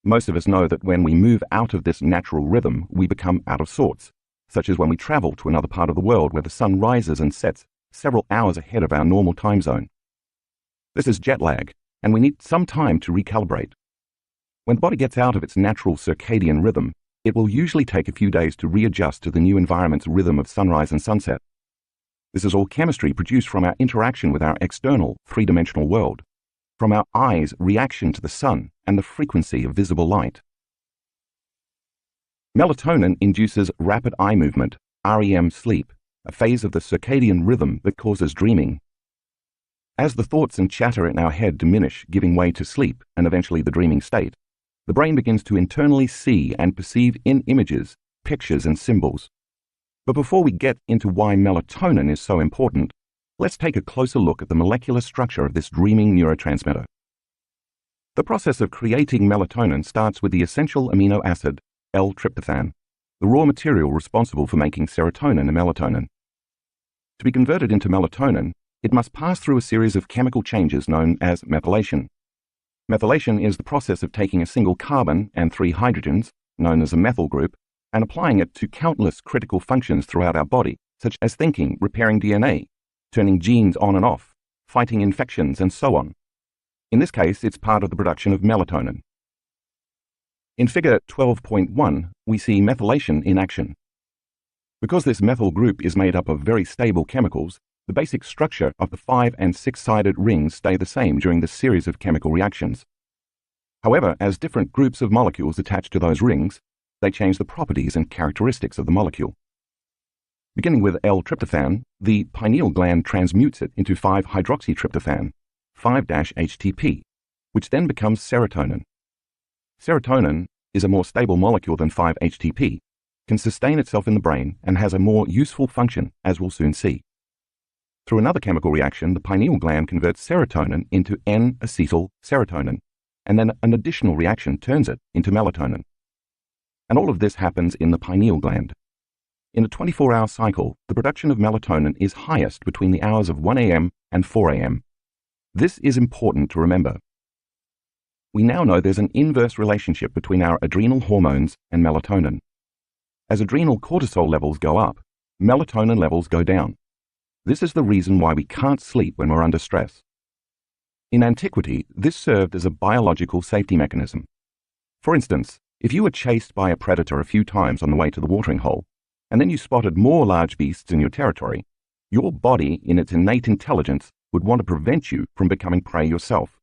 Most of us know that when we move out of this natural rhythm, we become out of sorts, such as when we travel to another part of the world where the sun rises and sets several hours ahead of our normal time zone. This is jet lag, and we need some time to recalibrate. When the body gets out of its natural circadian rhythm, it will usually take a few days to readjust to the new environment's rhythm of sunrise and sunset. This is all chemistry produced from our interaction with our external, three-dimensional world, from our eyes' reaction to the sun and the frequency of visible light. Melatonin induces rapid eye movement, REM sleep, a phase of the circadian rhythm that causes dreaming. As the thoughts and chatter in our head diminish, giving way to sleep and eventually the dreaming state, the brain begins to internally see and perceive in images, pictures, and symbols. But before we get into why melatonin is so important, let's take a closer look at the molecular structure of this dreaming neurotransmitter. The process of creating melatonin starts with the essential amino acid, L-tryptophan, the raw material responsible for making serotonin and melatonin. To be converted into melatonin, it must pass through a series of chemical changes known as methylation. Methylation is the process of taking a single carbon and 3 hydrogens, known as a methyl group, and applying it to countless critical functions throughout our body, such as thinking, repairing DNA, turning genes on and off, fighting infections, and so on. In this case, it's part of the production of melatonin. In figure 12.1, we see methylation in action. Because this methyl group is made up of very stable chemicals, the basic structure of the 5- and 6-sided rings stay the same during this series of chemical reactions. However, as different groups of molecules attach to those rings, they change the properties and characteristics of the molecule. Beginning with L-tryptophan, the pineal gland transmutes it into 5-hydroxytryptophan, 5-HTP, which then becomes serotonin. Serotonin is a more stable molecule than 5-HTP, can sustain itself in the brain, and has a more useful function, as we'll soon see. Through another chemical reaction, the pineal gland converts serotonin into N-acetyl-serotonin, and then an additional reaction turns it into melatonin. And all of this happens in the pineal gland. In a 24-hour cycle, the production of melatonin is highest between the hours of 1 a.m. and 4 a.m. This is important to remember. We now know there's an inverse relationship between our adrenal hormones and melatonin. As adrenal cortisol levels go up, melatonin levels go down. This is the reason why we can't sleep when we're under stress. In antiquity, this served as a biological safety mechanism. For instance, if you were chased by a predator a few times on the way to the watering hole, and then you spotted more large beasts in your territory, your body, in its innate intelligence, would want to prevent you from becoming prey yourself.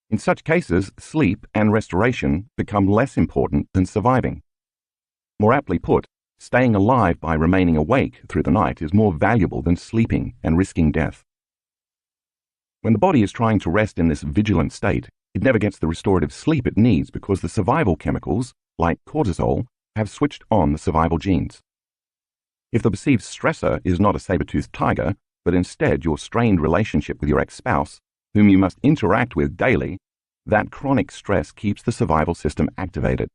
In such cases, sleep and restoration become less important than surviving. More aptly put, staying alive by remaining awake through the night is more valuable than sleeping and risking death. When the body is trying to rest in this vigilant state, it never gets the restorative sleep it needs because the survival chemicals, like cortisol, have switched on the survival genes. If the perceived stressor is not a saber-toothed tiger, but instead your strained relationship with your ex-spouse, whom you must interact with daily, that chronic stress keeps the survival system activated.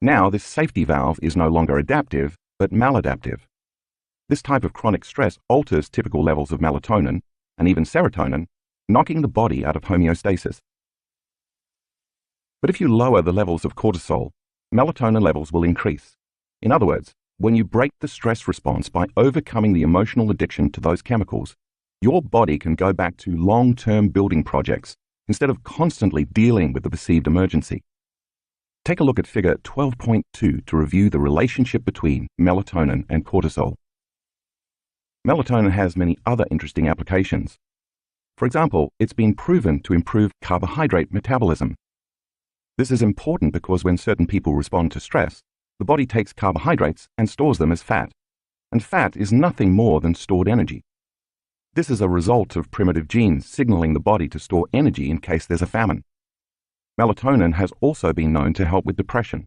Now, this safety valve is no longer adaptive, but maladaptive. This type of chronic stress alters typical levels of melatonin, and even serotonin, knocking the body out of homeostasis. But if you lower the levels of cortisol, melatonin levels will increase. In other words, when you break the stress response by overcoming the emotional addiction to those chemicals, your body can go back to long-term building projects instead of constantly dealing with the perceived emergency. Take a look at figure 12.2 to review the relationship between melatonin and cortisol. Melatonin has many other interesting applications. For example, it's been proven to improve carbohydrate metabolism. This is important because when certain people respond to stress, the body takes carbohydrates and stores them as fat, and fat is nothing more than stored energy. This is a result of primitive genes signaling the body to store energy in case there's a famine. Melatonin has also been known to help with depression.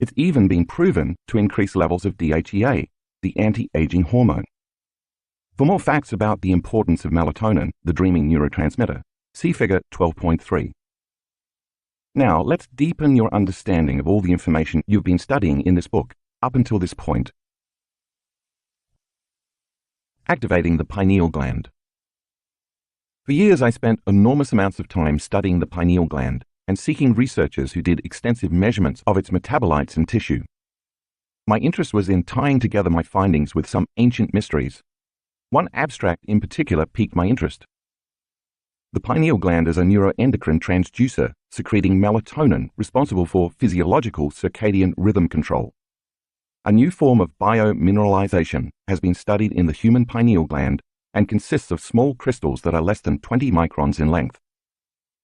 It's even been proven to increase levels of DHEA, the anti-aging hormone. For more facts about the importance of melatonin, the dreaming neurotransmitter, see figure 12.3. Now, let's deepen your understanding of all the information you've been studying in this book up until this point. Activating the pineal gland. For years, I spent enormous amounts of time studying the pineal gland and seeking researchers who did extensive measurements of its metabolites and tissue. My interest was in tying together my findings with some ancient mysteries. One abstract in particular piqued my interest. The pineal gland is a neuroendocrine transducer secreting melatonin responsible for physiological circadian rhythm control. A new form of biomineralization has been studied in the human pineal gland and consists of small crystals that are less than 20 microns in length.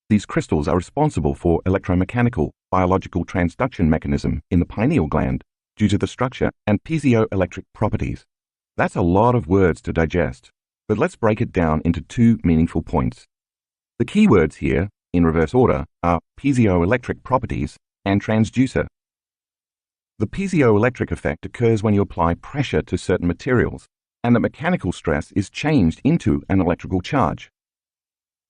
These crystals are responsible for electromechanical biological transduction mechanism in the pineal gland due to the structure and piezoelectric properties. That's a lot of words to digest, but let's break it down into two meaningful points. The key words here, in reverse order, are piezoelectric properties and transducer. The piezoelectric effect occurs when you apply pressure to certain materials, and the mechanical stress is changed into an electrical charge.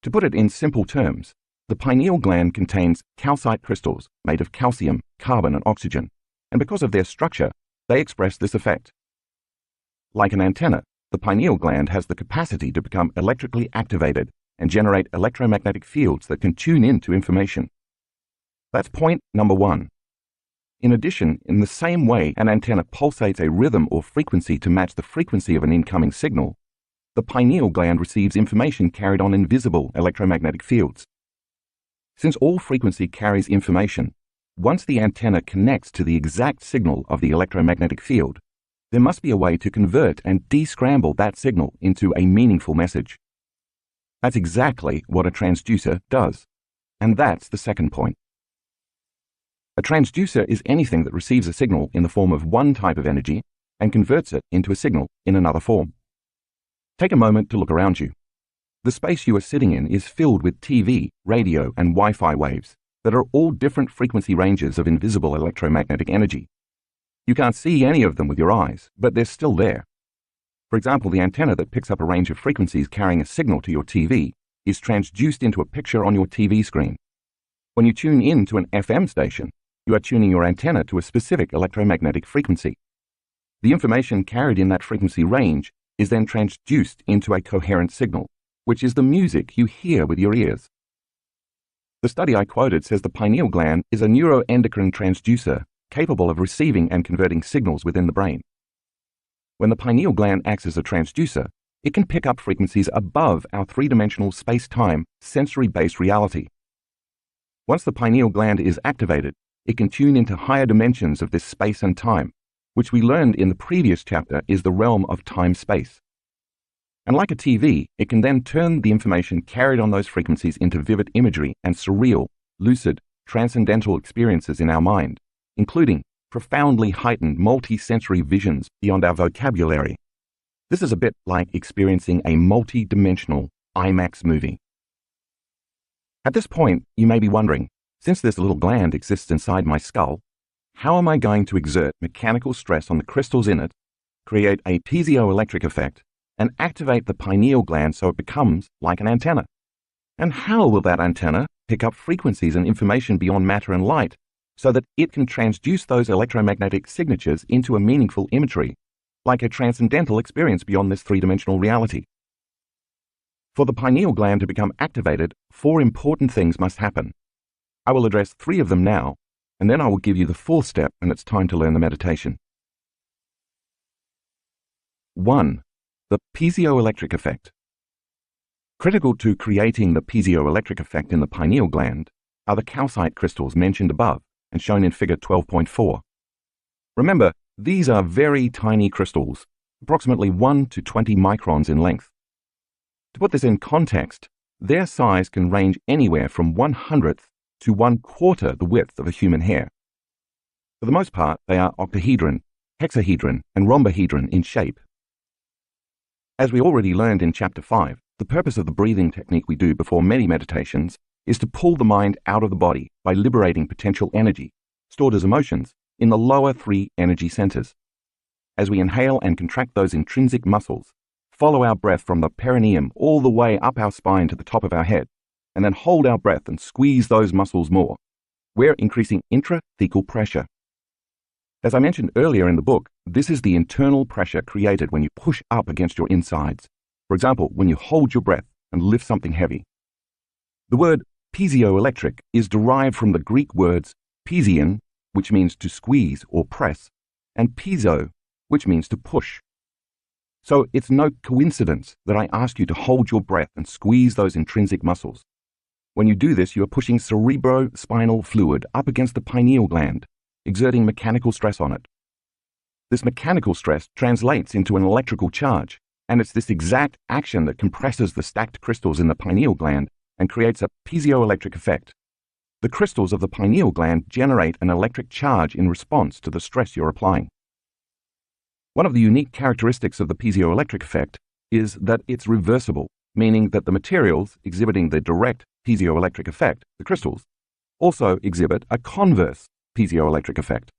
To put it in simple terms, the pineal gland contains calcite crystals made of calcium, carbon, and oxygen, and because of their structure, they express this effect. Like an antenna, the pineal gland has the capacity to become electrically activated and generate electromagnetic fields that can tune into information. That's point number one. In addition, in the same way an antenna pulsates a rhythm or frequency to match the frequency of an incoming signal, the pineal gland receives information carried on invisible electromagnetic fields. Since all frequency carries information, once the antenna connects to the exact signal of the electromagnetic field, there must be a way to convert and descramble that signal into a meaningful message. That's exactly what a transducer does. And that's the second point. A transducer is anything that receives a signal in the form of one type of energy and converts it into a signal in another form. Take a moment to look around you. The space you are sitting in is filled with TV, radio, and Wi-Fi waves that are all different frequency ranges of invisible electromagnetic energy. You can't see any of them with your eyes, but they're still there. For example, the antenna that picks up a range of frequencies carrying a signal to your TV is transduced into a picture on your TV screen. When you tune in to an FM station, you are tuning your antenna to a specific electromagnetic frequency. The information carried in that frequency range is then transduced into a coherent signal, which is the music you hear with your ears. The study I quoted says the pineal gland is a neuroendocrine transducer capable of receiving and converting signals within the brain. When the pineal gland acts as a transducer, it can pick up frequencies above our three-dimensional space-time sensory-based reality. Once the pineal gland is activated, it can tune into higher dimensions of this space and time, which we learned in the previous chapter is the realm of time-space. And like a TV, it can then turn the information carried on those frequencies into vivid imagery and surreal, lucid, transcendental experiences in our mind, including profoundly heightened multi-sensory visions beyond our vocabulary. This is a bit like experiencing a multi-dimensional IMAX movie. At this point, you may be wondering, since this little gland exists inside my skull, how am I going to exert mechanical stress on the crystals in it, create a piezoelectric effect, and activate the pineal gland so it becomes like an antenna? And how will that antenna pick up frequencies and information beyond matter and light so that it can transduce those electromagnetic signatures into a meaningful imagery, like a transcendental experience beyond this three-dimensional reality? For the pineal gland to become activated, 4 important things must happen. I will address 3 of them now, and then I will give you the fourth step, and it's time to learn the meditation. 1. The piezoelectric effect. Critical to creating the piezoelectric effect in the pineal gland are the calcite crystals mentioned above and shown in figure 12.4. Remember, these are very tiny crystals, approximately 1 to 20 microns in length. To put this in context, their size can range anywhere from 1/100th to 1/4 the width of a human hair. For the most part, they are octahedron, hexahedron, and rhombohedron in shape. As we already learned in Chapter 5, the purpose of the breathing technique we do before many meditations is to pull the mind out of the body by liberating potential energy, stored as emotions, in the lower 3 energy centers. As we inhale and contract those intrinsic muscles, follow our breath from the perineum all the way up our spine to the top of our head, and then hold our breath and squeeze those muscles more, we're increasing intrathecal pressure. As I mentioned earlier in the book, this is the internal pressure created when you push up against your insides. For example, when you hold your breath and lift something heavy. The word piezoelectric is derived from the Greek words piezein, which means to squeeze or press, and piezo, which means to push. So it's no coincidence that I ask you to hold your breath and squeeze those intrinsic muscles. When you do this, you are pushing cerebrospinal fluid up against the pineal gland, exerting mechanical stress on it. This mechanical stress translates into an electrical charge, and it's this exact action that compresses the stacked crystals in the pineal gland and creates a piezoelectric effect. The crystals of the pineal gland generate an electric charge in response to the stress you're applying. One of the unique characteristics of the piezoelectric effect is that it's reversible, meaning that the materials exhibiting the direct piezoelectric effect, the crystals, also exhibit a converse piezoelectric effect.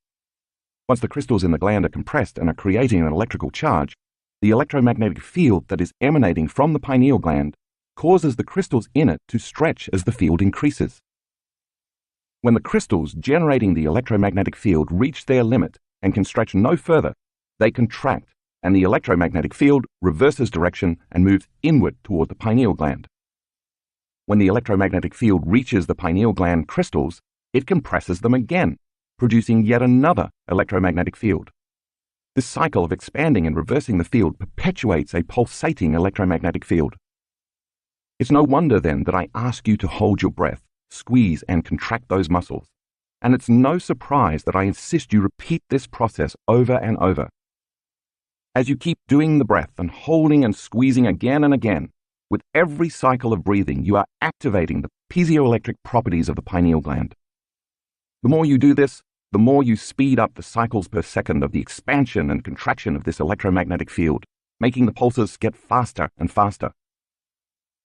Once the crystals in the gland are compressed and are creating an electrical charge, the electromagnetic field that is emanating from the pineal gland causes the crystals in it to stretch as the field increases. When the crystals generating the electromagnetic field reach their limit and can stretch no further, they contract, and the electromagnetic field reverses direction and moves inward toward the pineal gland. When the electromagnetic field reaches the pineal gland crystals, it compresses them again, producing yet another electromagnetic field. This cycle of expanding and reversing the field perpetuates a pulsating electromagnetic field. It's no wonder then that I ask you to hold your breath, squeeze and contract those muscles. And it's no surprise that I insist you repeat this process over and over. As you keep doing the breath and holding and squeezing again and again, with every cycle of breathing, you are activating the piezoelectric properties of the pineal gland. The more you do this, the more you speed up the cycles per second of the expansion and contraction of this electromagnetic field, making the pulses get faster and faster.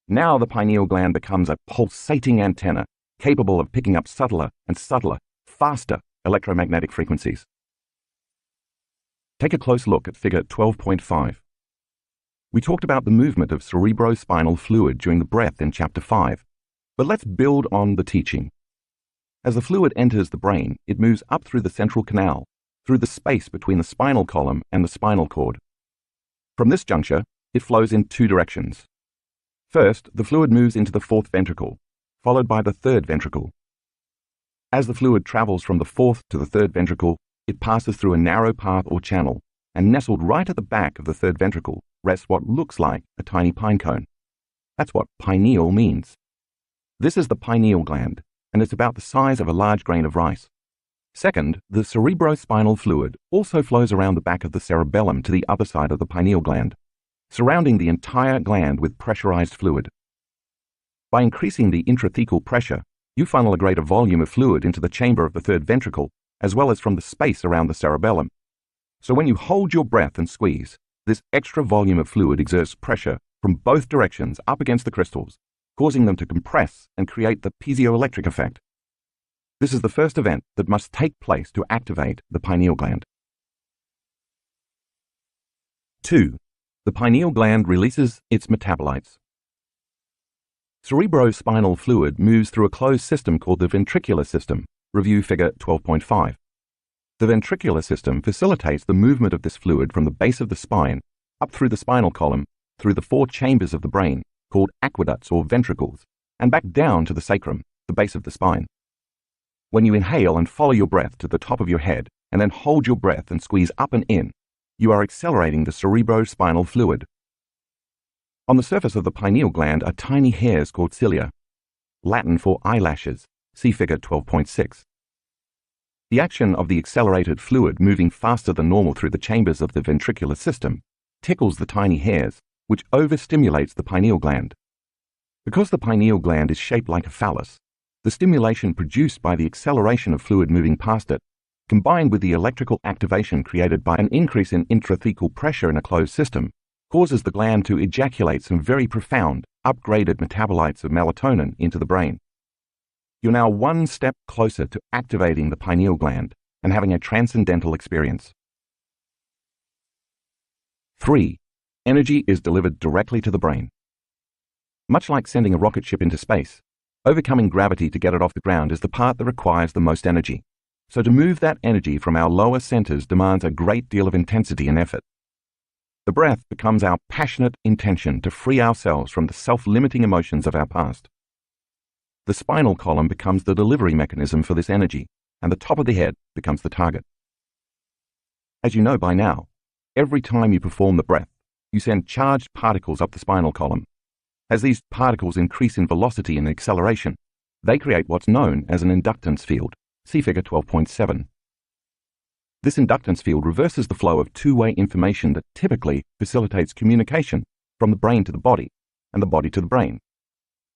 Now the pineal gland becomes a pulsating antenna, capable of picking up subtler and subtler, faster electromagnetic frequencies. Take a close look at figure 12.5. We talked about the movement of cerebrospinal fluid during the breath in Chapter 5, but let's build on the teaching. As the fluid enters the brain, it moves up through the central canal, through the space between the spinal column and the spinal cord. From this juncture, it flows in 2 directions. First, the fluid moves into the 4th ventricle, followed by the 3rd ventricle. As the fluid travels from the 4th to the 3rd ventricle, it passes through a narrow path or channel, and nestled right at the back of the 3rd ventricle rests what looks like a tiny pine cone. That's what pineal means. This is the pineal gland, and it's about the size of a large grain of rice. Second, the cerebrospinal fluid also flows around the back of the cerebellum to the other side of the pineal gland, surrounding the entire gland with pressurized fluid. By increasing the intrathecal pressure, you funnel a greater volume of fluid into the chamber of the 3rd ventricle, as well as from the space around the cerebellum. So when you hold your breath and squeeze, this extra volume of fluid exerts pressure from both directions up against the crystals, causing them to compress and create the piezoelectric effect. This is the first event that must take place to activate the pineal gland. 2. The pineal gland releases its metabolites. Cerebrospinal fluid moves through a closed system called the ventricular system, review figure 12.5. The ventricular system facilitates the movement of this fluid from the base of the spine, up through the spinal column, through the 4 chambers of the brain, called aqueducts or ventricles, and back down to the sacrum, the base of the spine. When you inhale and follow your breath to the top of your head, and then hold your breath and squeeze up and in, you are accelerating the cerebrospinal fluid. On the surface of the pineal gland are tiny hairs called cilia, Latin for eyelashes, see figure 12.6. The action of the accelerated fluid moving faster than normal through the chambers of the ventricular system tickles the tiny hairs, which overstimulates the pineal gland. Because the pineal gland is shaped like a phallus, the stimulation produced by the acceleration of fluid moving past it, combined with the electrical activation created by an increase in intrathecal pressure in a closed system, causes the gland to ejaculate some very profound, upgraded metabolites of melatonin into the brain. You're now one step closer to activating the pineal gland and having a transcendental experience. 3. Energy is delivered directly to the brain. Much like sending a rocket ship into space, overcoming gravity to get it off the ground is the part that requires the most energy. So to move that energy from our lower centers demands a great deal of intensity and effort. The breath becomes our passionate intention to free ourselves from the self-limiting emotions of our past. The spinal column becomes the delivery mechanism for this energy, and the top of the head becomes the target. As you know by now, every time you perform the breath, you send charged particles up the spinal column. As these particles increase in velocity and acceleration, they create what's known as an inductance field, see figure 12.7. This inductance field reverses the flow of two-way information that typically facilitates communication from the brain to the body and the body to the brain.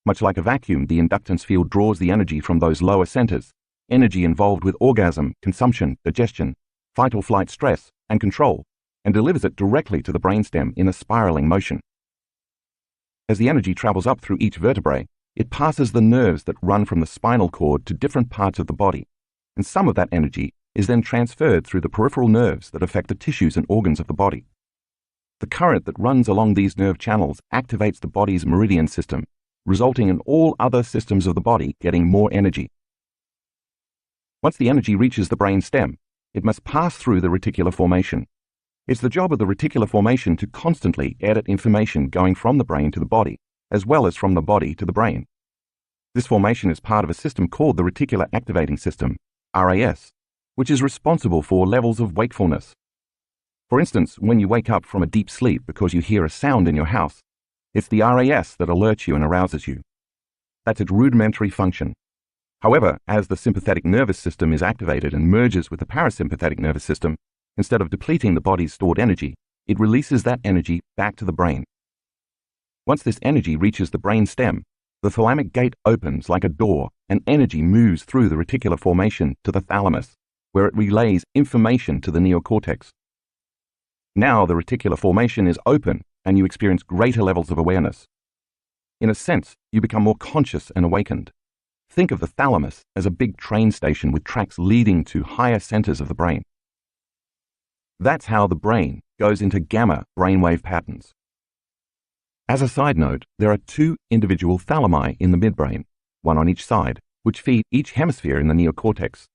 Much like a vacuum, the inductance field draws the energy from those lower centers, energy involved with orgasm, consumption, digestion, fight or flight stress, and control, and delivers it directly to the brainstem in a spiraling motion. As the energy travels up through each vertebrae, it passes the nerves that run from the spinal cord to different parts of the body, and some of that energy is then transferred through the peripheral nerves that affect the tissues and organs of the body. The current that runs along these nerve channels activates the body's meridian system, resulting in all other systems of the body getting more energy. Once the energy reaches the brain stem, it must pass through the reticular formation. It's the job of the reticular formation to constantly edit information going from the brain to the body, as well as from the body to the brain. This formation is part of a system called the reticular activating system, RAS, which is responsible for levels of wakefulness. For instance, when you wake up from a deep sleep because you hear a sound in your house, it's the RAS that alerts you and arouses you. That's its rudimentary function. However, as the sympathetic nervous system is activated and merges with the parasympathetic nervous system, instead of depleting the body's stored energy, it releases that energy back to the brain. Once this energy reaches the brain stem, the thalamic gate opens like a door and energy moves through the reticular formation to the thalamus, where it relays information to the neocortex. Now the reticular formation is open and you experience greater levels of awareness. In a sense, you become more conscious and awakened. Think of the thalamus as a big train station with tracks leading to higher centers of the brain. That's how the brain goes into gamma brainwave patterns. As a side note, there are two individual thalami in the midbrain, one on each side, which feed each hemisphere in the neocortex.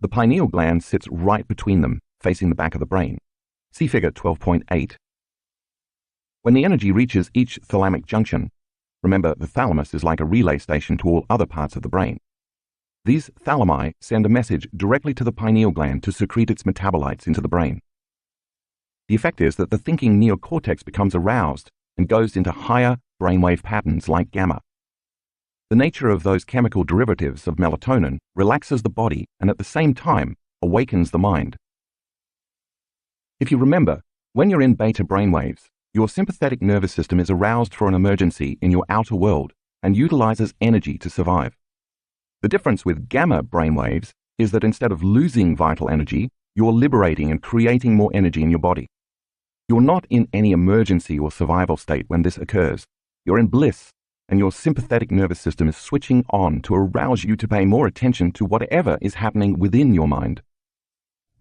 The pineal gland sits right between them, facing the back of the brain. See figure 12.8. When the energy reaches each thalamic junction, remember the thalamus is like a relay station to all other parts of the brain. These thalami send a message directly to the pineal gland to secrete its metabolites into the brain. The effect is that the thinking neocortex becomes aroused and goes into higher brainwave patterns like gamma. The nature of those chemical derivatives of melatonin relaxes the body and at the same time awakens the mind. If you remember, when you're in beta brainwaves, your sympathetic nervous system is aroused for an emergency in your outer world and utilizes energy to survive. The difference with gamma brainwaves is that instead of losing vital energy, you're liberating and creating more energy in your body. You're not in any emergency or survival state when this occurs. You're in bliss, and your sympathetic nervous system is switching on to arouse you to pay more attention to whatever is happening within your mind.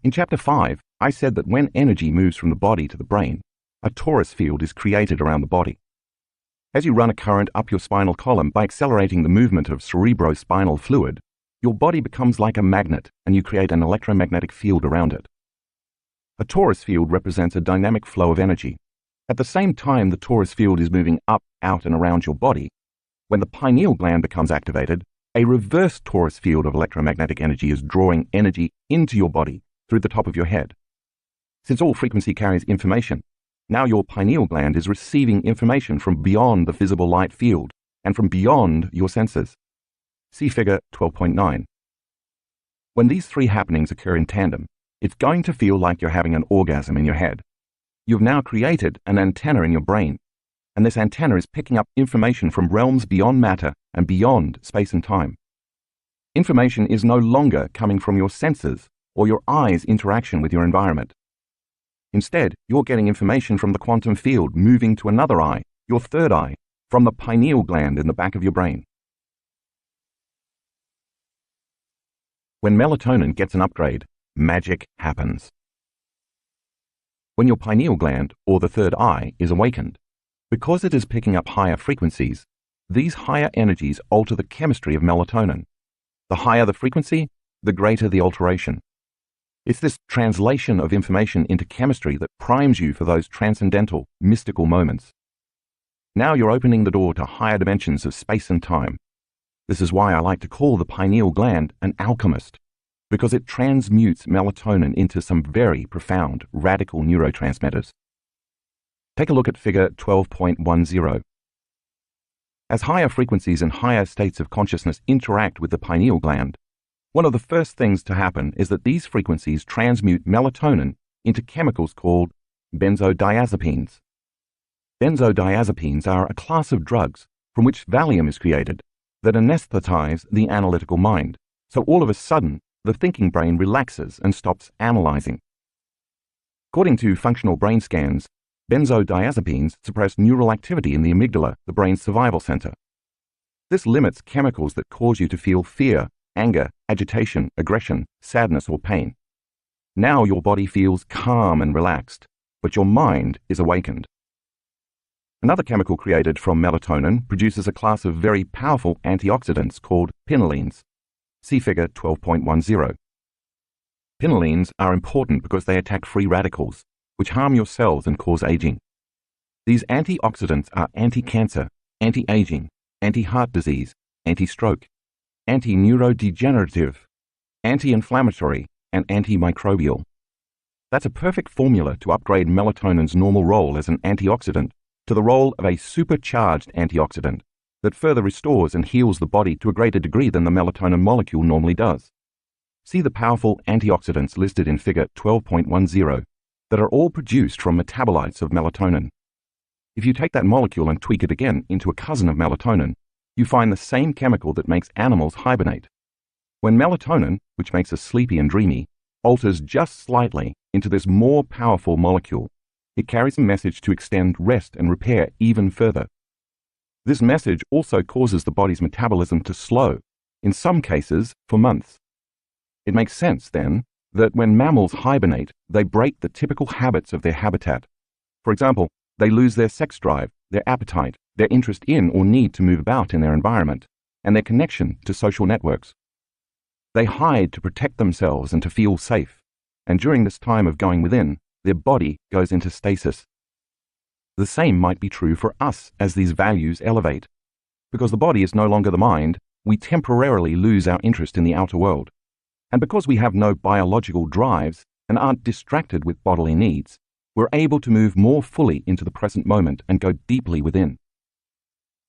In Chapter 5, I said that when energy moves from the body to the brain, a torus field is created around the body. As you run a current up your spinal column by accelerating the movement of cerebrospinal fluid, your body becomes like a magnet and you create an electromagnetic field around it. A torus field represents a dynamic flow of energy. At the same time the torus field is moving up, out, and around your body, when the pineal gland becomes activated, A reverse torus field of electromagnetic energy is drawing energy into your body through the top of your head. Since all frequency carries information, now your pineal gland is receiving information from beyond the visible light field and from beyond your senses. See figure 12.9. When these three happenings occur in tandem, it's going to feel like you're having an orgasm in your head. You've now created an antenna in your brain, and this antenna is picking up information from realms beyond matter and beyond space and time. Information is no longer coming from your senses or your eyes' interaction with your environment. Instead, you're getting information from the quantum field moving to another eye, your third eye, from the pineal gland in the back of your brain. When melatonin gets an upgrade, magic happens. When your pineal gland, or the third eye, is awakened, because it is picking up higher frequencies, these higher energies alter the chemistry of melatonin. The higher the frequency, the greater the alteration. It's this translation of information into chemistry that primes you for those transcendental, mystical moments. Now you're opening the door to higher dimensions of space and time. This is why I like to call the pineal gland an alchemist, because it transmutes melatonin into some very profound, radical neurotransmitters. Take a look at figure 12.10. As higher frequencies and higher states of consciousness interact with the pineal gland, one of the first things to happen is that these frequencies transmute melatonin into chemicals called benzodiazepines. Benzodiazepines are a class of drugs from which Valium is created that anesthetize the analytical mind, so all of a sudden the thinking brain relaxes and stops analyzing. According to functional brain scans, benzodiazepines suppress neural activity in the amygdala, the brain's survival center. This limits chemicals that cause you to feel fear, anger, agitation, aggression, sadness, or pain. Now your body feels calm and relaxed, but your mind is awakened. Another chemical created from melatonin produces a class of very powerful antioxidants called pinolines. See figure 12.10. Pinolines are important because they attack free radicals, which harm your cells and cause aging. These antioxidants are anti-cancer, anti-aging, anti-heart disease, anti-stroke, anti-neurodegenerative, anti-inflammatory, and antimicrobial. That's a perfect formula to upgrade melatonin's normal role as an antioxidant to the role of a supercharged antioxidant that further restores and heals the body to a greater degree than the melatonin molecule normally does. See the powerful antioxidants listed in figure 12.10 that are all produced from metabolites of melatonin. If you take that molecule and tweak it again into a cousin of melatonin, you find the same chemical that makes animals hibernate. When melatonin, which makes us sleepy and dreamy, alters just slightly into this more powerful molecule, it carries a message to extend rest and repair even further. This message also causes the body's metabolism to slow, in some cases for months. It makes sense, then, that when mammals hibernate, they break the typical habits of their habitat. For example, they lose their sex drive, their appetite, their interest in or need to move about in their environment, and their connection to social networks. They hide to protect themselves and to feel safe, and during this time of going within, their body goes into stasis. The same might be true for us as these values elevate. Because the body is no longer the mind, we temporarily lose our interest in the outer world. And because we have no biological drives and aren't distracted with bodily needs, we're able to move more fully into the present moment and go deeply within.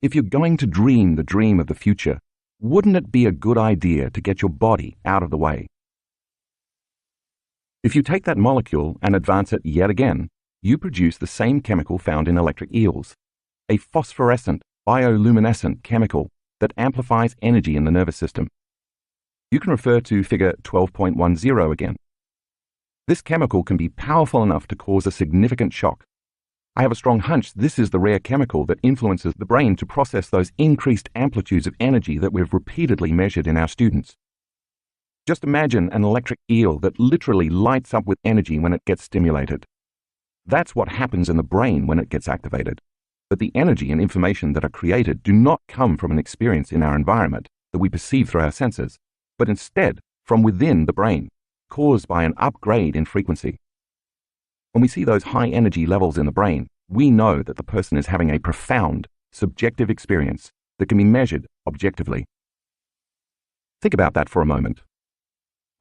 If you're going to dream the dream of the future, wouldn't it be a good idea to get your body out of the way? If you take that molecule and advance it yet again, you produce the same chemical found in electric eels, a phosphorescent, bioluminescent chemical that amplifies energy in the nervous system. You can refer to figure 12.10 again. This chemical can be powerful enough to cause a significant shock. I have a strong hunch this is the rare chemical that influences the brain to process those increased amplitudes of energy that we've repeatedly measured in our students. Just imagine an electric eel that literally lights up with energy when it gets stimulated. That's what happens in the brain when it gets activated. But the energy and information that are created do not come from an experience in our environment that we perceive through our senses, but instead from within the brain, caused by an upgrade in frequency. When we see those high energy levels in the brain, we know that the person is having a profound, subjective experience that can be measured objectively. Think about that for a moment.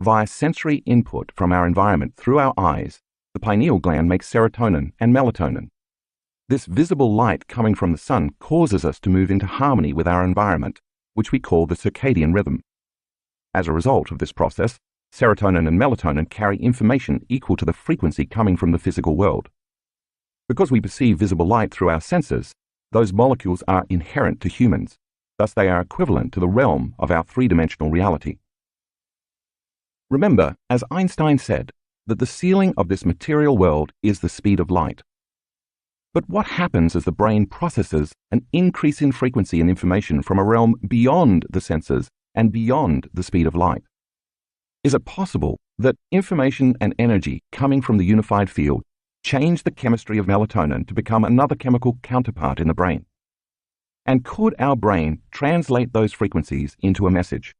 Via sensory input from our environment through our eyes, the pineal gland makes serotonin and melatonin. This visible light coming from the sun causes us to move into harmony with our environment, which we call the circadian rhythm. As a result of this process, serotonin and melatonin carry information equal to the frequency coming from the physical world. Because we perceive visible light through our senses, those molecules are inherent to humans. Thus, they are equivalent to the realm of our three-dimensional reality. Remember, as Einstein said, that the ceiling of this material world is the speed of light. But what happens as the brain processes an increase in frequency and information from a realm beyond the senses and beyond the speed of light? Is it possible that information and energy coming from the unified field change the chemistry of melatonin to become another chemical counterpart in the brain? And could our brain translate those frequencies into a message?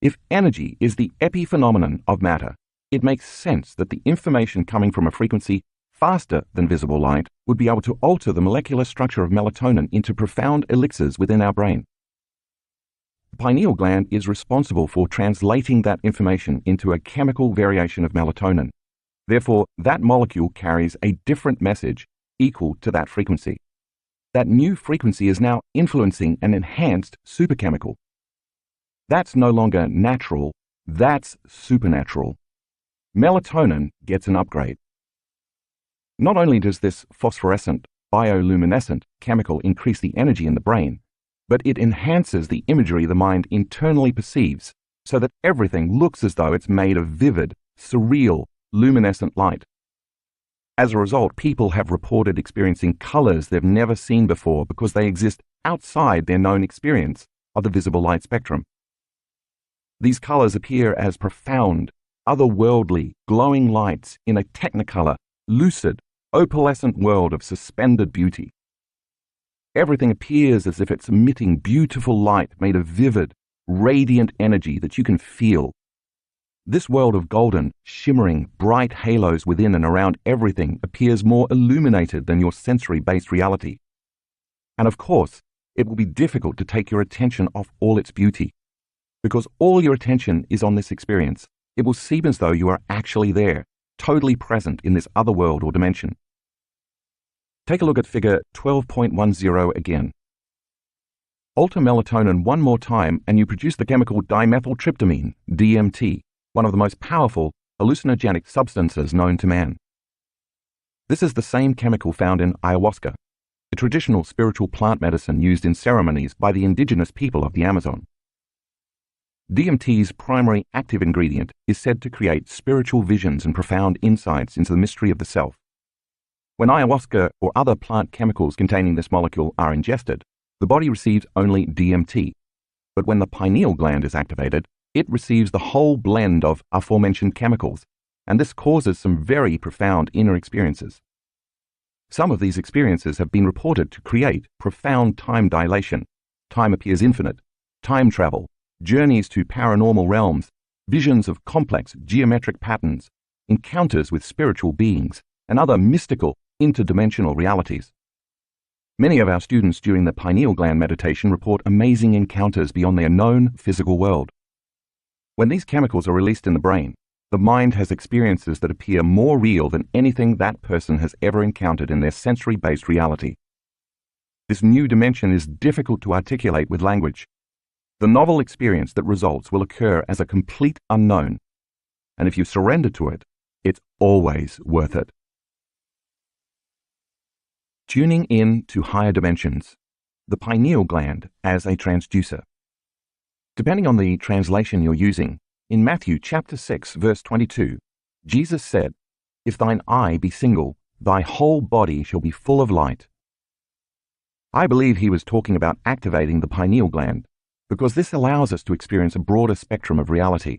If energy is the epiphenomenon of matter, it makes sense that the information coming from a frequency faster than visible light would be able to alter the molecular structure of melatonin into profound elixirs within our brain. The pineal gland is responsible for translating that information into a chemical variation of melatonin. Therefore, that molecule carries a different message equal to that frequency. That new frequency is now influencing an enhanced superchemical. That's no longer natural, that's supernatural. Melatonin gets an upgrade. Not only does this phosphorescent, bioluminescent chemical increase the energy in the brain, but it enhances the imagery the mind internally perceives so that everything looks as though it's made of vivid, surreal, luminescent light. As a result, people have reported experiencing colors they've never seen before because they exist outside their known experience of the visible light spectrum. These colors appear as profound, otherworldly, glowing lights in a technicolor, lucid, opalescent world of suspended beauty. Everything appears as if it's emitting beautiful light made of vivid, radiant energy that you can feel. This world of golden, shimmering, bright halos within and around everything appears more illuminated than your sensory-based reality. And of course, it will be difficult to take your attention off all its beauty. Because all your attention is on this experience, it will seem as though you are actually there, totally present in this other world or dimension. Take a look at figure 12.10 again. Alter melatonin one more time and you produce the chemical dimethyltryptamine, DMT, one of the most powerful hallucinogenic substances known to man. This is the same chemical found in ayahuasca, a traditional spiritual plant medicine used in ceremonies by the indigenous people of the Amazon. DMT's primary active ingredient is said to create spiritual visions and profound insights into the mystery of the self. When ayahuasca or other plant chemicals containing this molecule are ingested, the body receives only DMT. But when the pineal gland is activated, it receives the whole blend of aforementioned chemicals, and this causes some very profound inner experiences. Some of these experiences have been reported to create profound time dilation. Time appears infinite, time travel, journeys to paranormal realms, visions of complex geometric patterns, encounters with spiritual beings, and other mystical, interdimensional realities. Many of our students during the pineal gland meditation report amazing encounters beyond their known physical world. When these chemicals are released in the brain, the mind has experiences that appear more real than anything that person has ever encountered in their sensory-based reality. This new dimension is difficult to articulate with language. The novel experience that results will occur as a complete unknown, and if you surrender to it, it's always worth it. Tuning in to higher dimensions, the pineal gland as a transducer. Depending on the translation you're using, in Matthew chapter 6, verse 22, Jesus said, "If thine eye be single, thy whole body shall be full of light." I believe he was talking about activating the pineal gland, because this allows us to experience a broader spectrum of reality.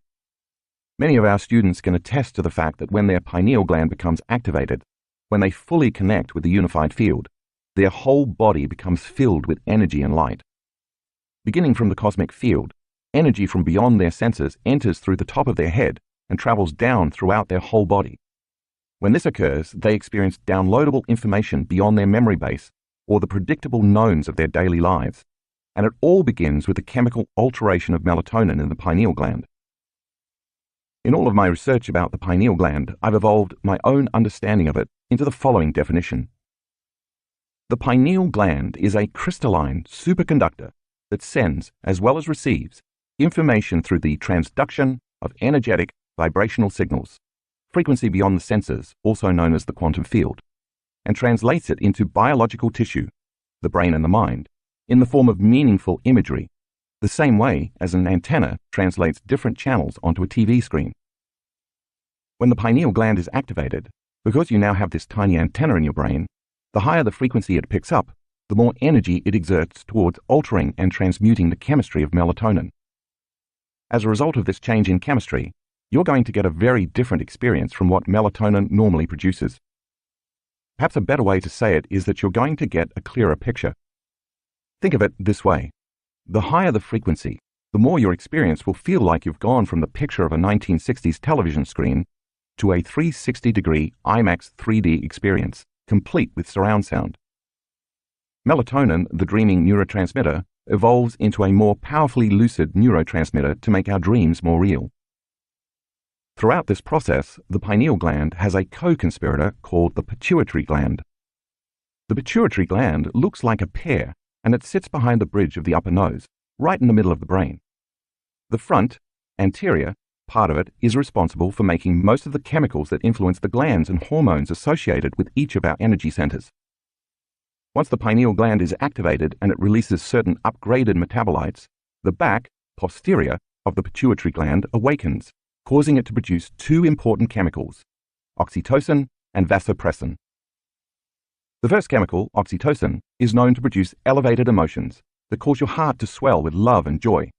Many of our students can attest to the fact that when their pineal gland becomes activated, when they fully connect with the unified field, their whole body becomes filled with energy and light. Beginning from the cosmic field, energy from beyond their senses enters through the top of their head and travels down throughout their whole body. When this occurs, they experience downloadable information beyond their memory base or the predictable knowns of their daily lives. and it all begins with the chemical alteration of melatonin in the pineal gland. In all of my research about the pineal gland, I've evolved my own understanding of it into the following definition. The pineal gland is a crystalline superconductor that sends, as well as receives, information through the transduction of energetic vibrational signals, frequency beyond the senses, also known as the quantum field, and translates it into biological tissue, the brain and the mind, in the form of meaningful imagery, the same way as an antenna translates different channels onto a TV screen. When the pineal gland is activated, because you now have this tiny antenna in your brain, the higher the frequency it picks up, the more energy it exerts towards altering and transmuting the chemistry of melatonin. As a result of this change in chemistry, you're going to get a very different experience from what melatonin normally produces. Perhaps a better way to say it is that you're going to get a clearer picture. Think of it this way. The higher the frequency, the more your experience will feel like you've gone from the picture of a 1960s television screen to a 360-degree IMAX 3D experience, complete with surround sound. Melatonin, the dreaming neurotransmitter, evolves into a more powerfully lucid neurotransmitter to make our dreams more real. Throughout this process, the pineal gland has a co-conspirator called the pituitary gland. The pituitary gland looks like a pear, and it sits behind the bridge of the upper nose, right in the middle of the brain. The front, anterior, part of it is responsible for making most of the chemicals that influence the glands and hormones associated with each of our energy centers. Once the pineal gland is activated and it releases certain upgraded metabolites, the back, posterior, of the pituitary gland awakens, causing it to produce two important chemicals, oxytocin and vasopressin. The first chemical, oxytocin, is known to produce elevated emotions that cause your heart to swell with love and joy.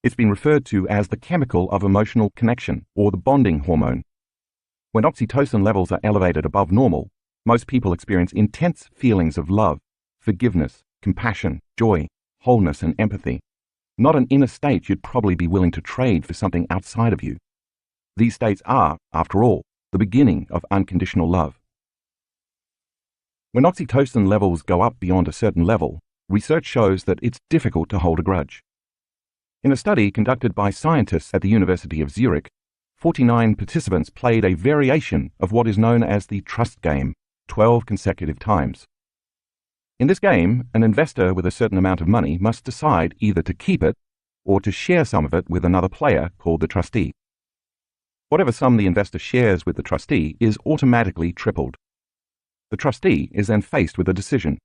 It's been referred to as the chemical of emotional connection or the bonding hormone. When oxytocin levels are elevated above normal, most people experience intense feelings of love, forgiveness, compassion, joy, wholeness, and empathy. Not an inner state you'd probably be willing to trade for something outside of you. These states are, after all, the beginning of unconditional love. When oxytocin levels go up beyond a certain level, research shows that it's difficult to hold a grudge. In a study conducted by scientists at the University of Zurich, 49 participants played a variation of what is known as the trust game 12 consecutive times. In this game, an investor with a certain amount of money must decide either to keep it or to share some of it with another player called the trustee. Whatever sum the investor shares with the trustee is automatically tripled. The trustee is then faced with a decision: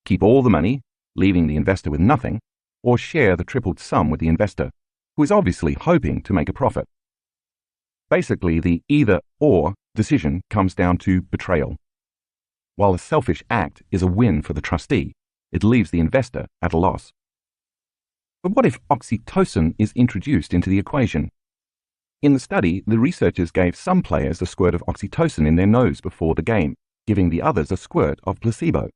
keep all the money, leaving the investor with nothing, or share the tripled sum with the investor, who is obviously hoping to make a profit. Basically, the either-or decision comes down to betrayal. While a selfish act is a win for the trustee, it leaves the investor at a loss. But what if oxytocin is introduced into the equation? In the study, the researchers gave some players a squirt of oxytocin in their nose before the game, giving the others a squirt of placebo.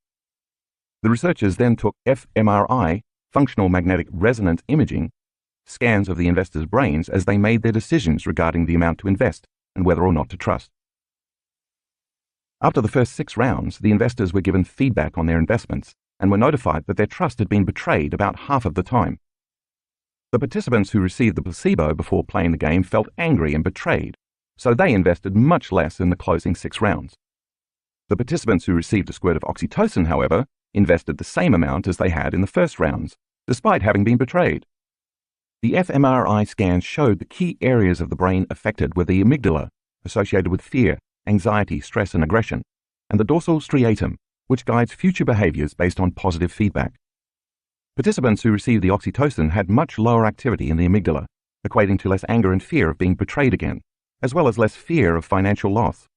The researchers then took fMRI, functional magnetic resonance imaging, scans of the investors' brains as they made their decisions regarding the amount to invest and whether or not to trust. After the first 6 rounds, the investors were given feedback on their investments and were notified that their trust had been betrayed about half of the time. The participants who received the placebo before playing the game felt angry and betrayed, so they invested much less in the closing 6 rounds. The participants who received a squirt of oxytocin, however, invested the same amount as they had in the first rounds, despite having been betrayed. The fMRI scans showed the key areas of the brain affected were the amygdala, associated with fear, anxiety, stress, and aggression, and the dorsal striatum, which guides future behaviors based on positive feedback. Participants who received the oxytocin had much lower activity in the amygdala, equating to less anger and fear of being betrayed again, as well as less fear of financial loss.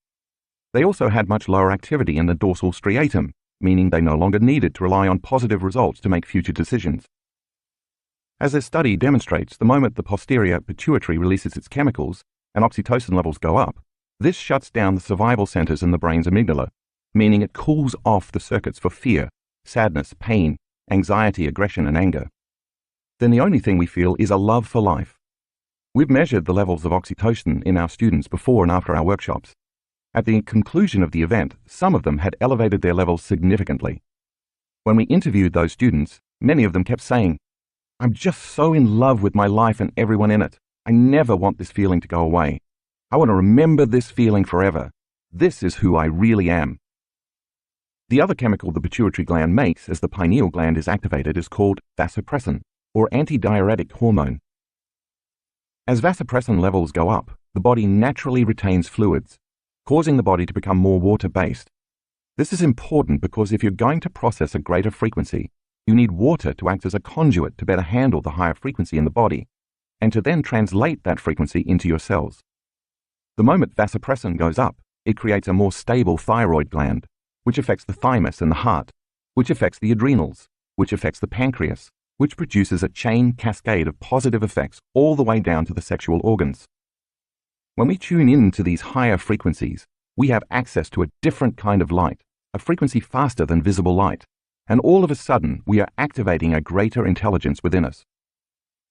They also had much lower activity in the dorsal striatum, meaning they no longer needed to rely on positive results to make future decisions. As this study demonstrates, the moment the posterior pituitary releases its chemicals and oxytocin levels go up, this shuts down the survival centers in the brain's amygdala, meaning it cools off the circuits for fear, sadness, pain, anxiety, aggression, and anger. Then the only thing we feel is a love for life. We've measured the levels of oxytocin in our students before and after our workshops. At the conclusion of the event, some of them had elevated their levels significantly. When we interviewed those students, Many of them kept saying, "I'm just so in love with my life and everyone in it. I never want this feeling to go away. I want to remember this feeling forever. This is who I really am." The other chemical the pituitary gland makes as the pineal gland is activated is called vasopressin, or antidiuretic hormone. As vasopressin levels go up, the body naturally retains fluids, causing the body to become more water-based. This is important because if you're going to process a greater frequency, you need water to act as a conduit to better handle the higher frequency in the body, and to then translate that frequency into your cells. The moment vasopressin goes up, it creates a more stable thyroid gland, which affects the thymus and the heart, which affects the adrenals, which affects the pancreas, which produces a chain cascade of positive effects all the way down to the sexual organs. When we tune in to these higher frequencies, we have access to a different kind of light, a frequency faster than visible light, and all of a sudden we are activating a greater intelligence within us.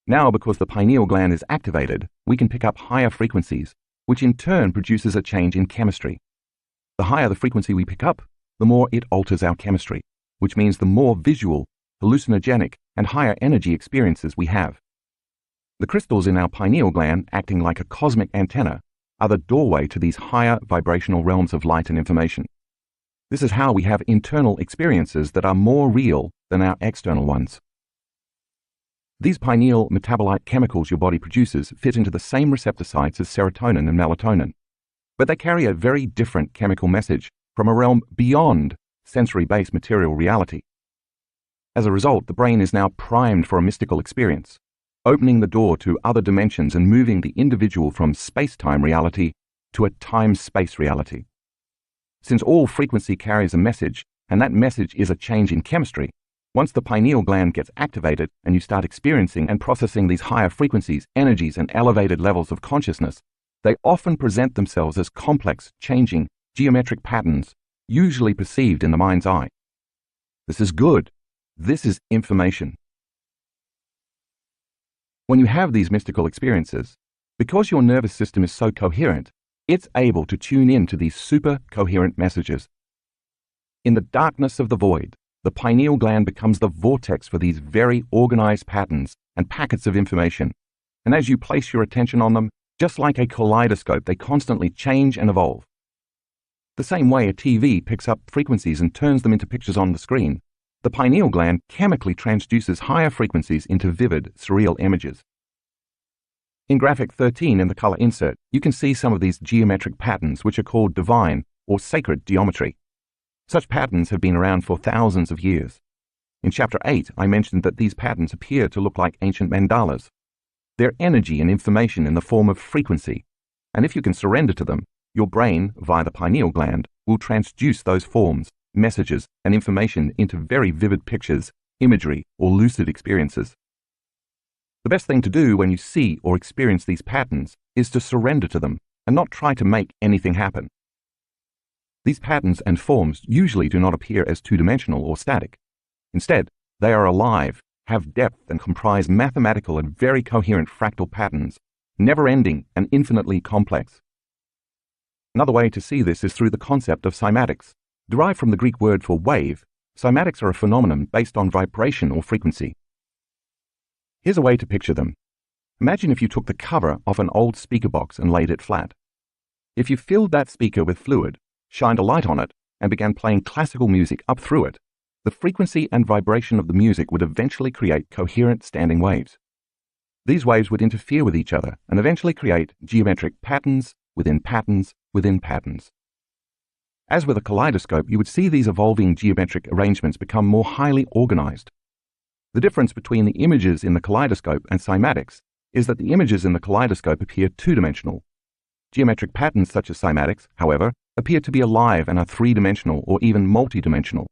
Now, because the pineal gland is activated, we can pick up higher frequencies, which in turn produces a change in chemistry. The higher the frequency we pick up, the more it alters our chemistry, which means the more visual, hallucinogenic, and higher energy experiences we have. The crystals in our pineal gland, acting like a cosmic antenna, are the doorway to these higher vibrational realms of light and information. This is how we have internal experiences that are more real than our external ones. These pineal metabolite chemicals your body produces fit into the same receptor sites as serotonin and melatonin, but they carry a very different chemical message from a realm beyond sensory-based material reality. As a result, the brain is now primed for a mystical experience, opening the door to other dimensions and moving the individual from space-time reality to a time-space reality. Since all frequency carries a message, and that message is a change in chemistry, once the pineal gland gets activated and you start experiencing and processing these higher frequencies, energies, and elevated levels of consciousness, they often present themselves as complex, changing, geometric patterns, usually perceived in the mind's eye. This is good. This is information. When you have these mystical experiences, because your nervous system is so coherent, it's able to tune in to these super coherent messages. In the darkness of the void, the pineal gland becomes the vortex for these very organized patterns and packets of information, and as you place your attention on them, just like a kaleidoscope, they constantly change and evolve. The same way a TV picks up frequencies and turns them into pictures on the screen, the pineal gland chemically transduces higher frequencies into vivid, surreal images. In graphic 13 in the color insert, you can see some of these geometric patterns which are called divine or sacred geometry. Such patterns have been around for thousands of years. In chapter 8, I mentioned that these patterns appear to look like ancient mandalas. They're energy and information in the form of frequency, and if you can surrender to them, your brain, via the pineal gland, will transduce those forms, messages, and information into very vivid pictures, imagery, or lucid experiences. The best thing to do when you see or experience these patterns is to surrender to them and not try to make anything happen. These patterns and forms usually do not appear as two-dimensional or static. Instead, they are alive, have depth, and comprise mathematical and very coherent fractal patterns, never-ending and infinitely complex. Another way to see this is through the concept of cymatics. Derived from the Greek word for wave, cymatics are a phenomenon based on vibration or frequency. Here's a way to picture them. Imagine if you took the cover off an old speaker box and laid it flat. If you filled that speaker with fluid, shined a light on it, and began playing classical music up through it, the frequency and vibration of the music would eventually create coherent standing waves. These waves would interfere with each other and eventually create geometric patterns within patterns within patterns. As with a kaleidoscope, you would see these evolving geometric arrangements become more highly organized. The difference between the images in the kaleidoscope and cymatics is that the images in the kaleidoscope appear two-dimensional. Geometric patterns such as cymatics, however, appear to be alive and are three-dimensional or even multi-dimensional.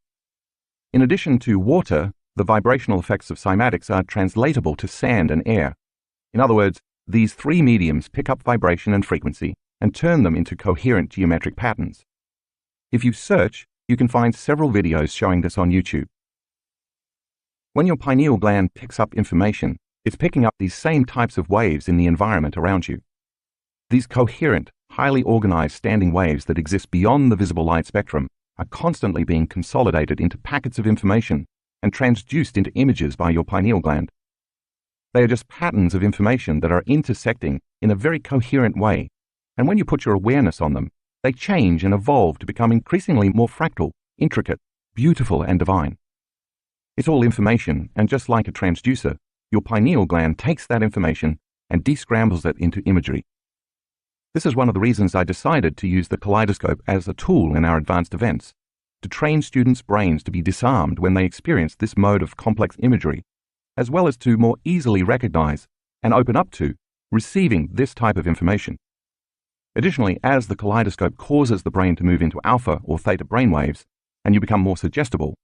In addition to water, the vibrational effects of cymatics are translatable to sand and air. In other words, these three mediums pick up vibration and frequency and turn them into coherent geometric patterns. If you search, you can find several videos showing this on YouTube. When your pineal gland picks up information, it's picking up these same types of waves in the environment around you. These coherent, highly organized standing waves that exist beyond the visible light spectrum are constantly being consolidated into packets of information and transduced into images by your pineal gland. They are just patterns of information that are intersecting in a very coherent way, and when you put your awareness on them, they change and evolve to become increasingly more fractal, intricate, beautiful, and divine. It's all information, and just like a transducer, your pineal gland takes that information and descrambles it into imagery. This is one of the reasons I decided to use the kaleidoscope as a tool in our advanced events, to train students' brains to be disarmed when they experience this mode of complex imagery, as well as to more easily recognize and open up to receiving this type of information. Additionally, as the kaleidoscope causes the brain to move into alpha or theta brainwaves, and you become more suggestible,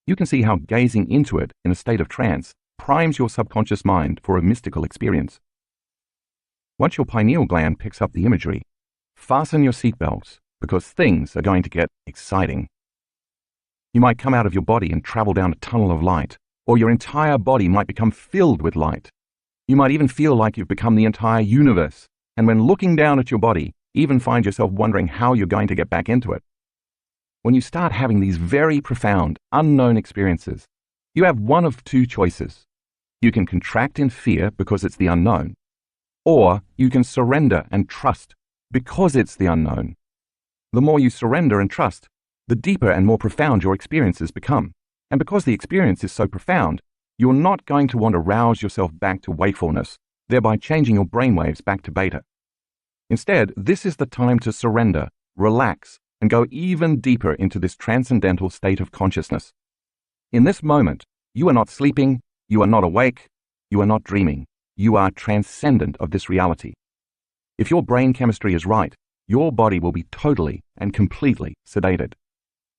you can see how gazing into it in a state of trance primes your subconscious mind for a mystical experience. Once your pineal gland picks up the imagery, fasten your seatbelts because things are going to get exciting. You might come out of your body and travel down a tunnel of light, or your entire body might become filled with light. You might even feel like you've become the entire universe, and when looking down at your body, even find yourself wondering how you're going to get back into it. When you start having these very profound, unknown experiences, you have one of two choices. You can contract in fear because it's the unknown, or you can surrender and trust because it's the unknown. The more you surrender and trust, the deeper and more profound your experiences become. And because the experience is so profound, you're not going to want to rouse yourself back to wakefulness, thereby changing your brainwaves back to beta. Instead, this is the time to surrender, relax, and go even deeper into this transcendental state of consciousness. In this moment, you are not sleeping, you are not awake, you are not dreaming. You are transcendent of this reality. If your brain chemistry is right, your body will be totally and completely sedated.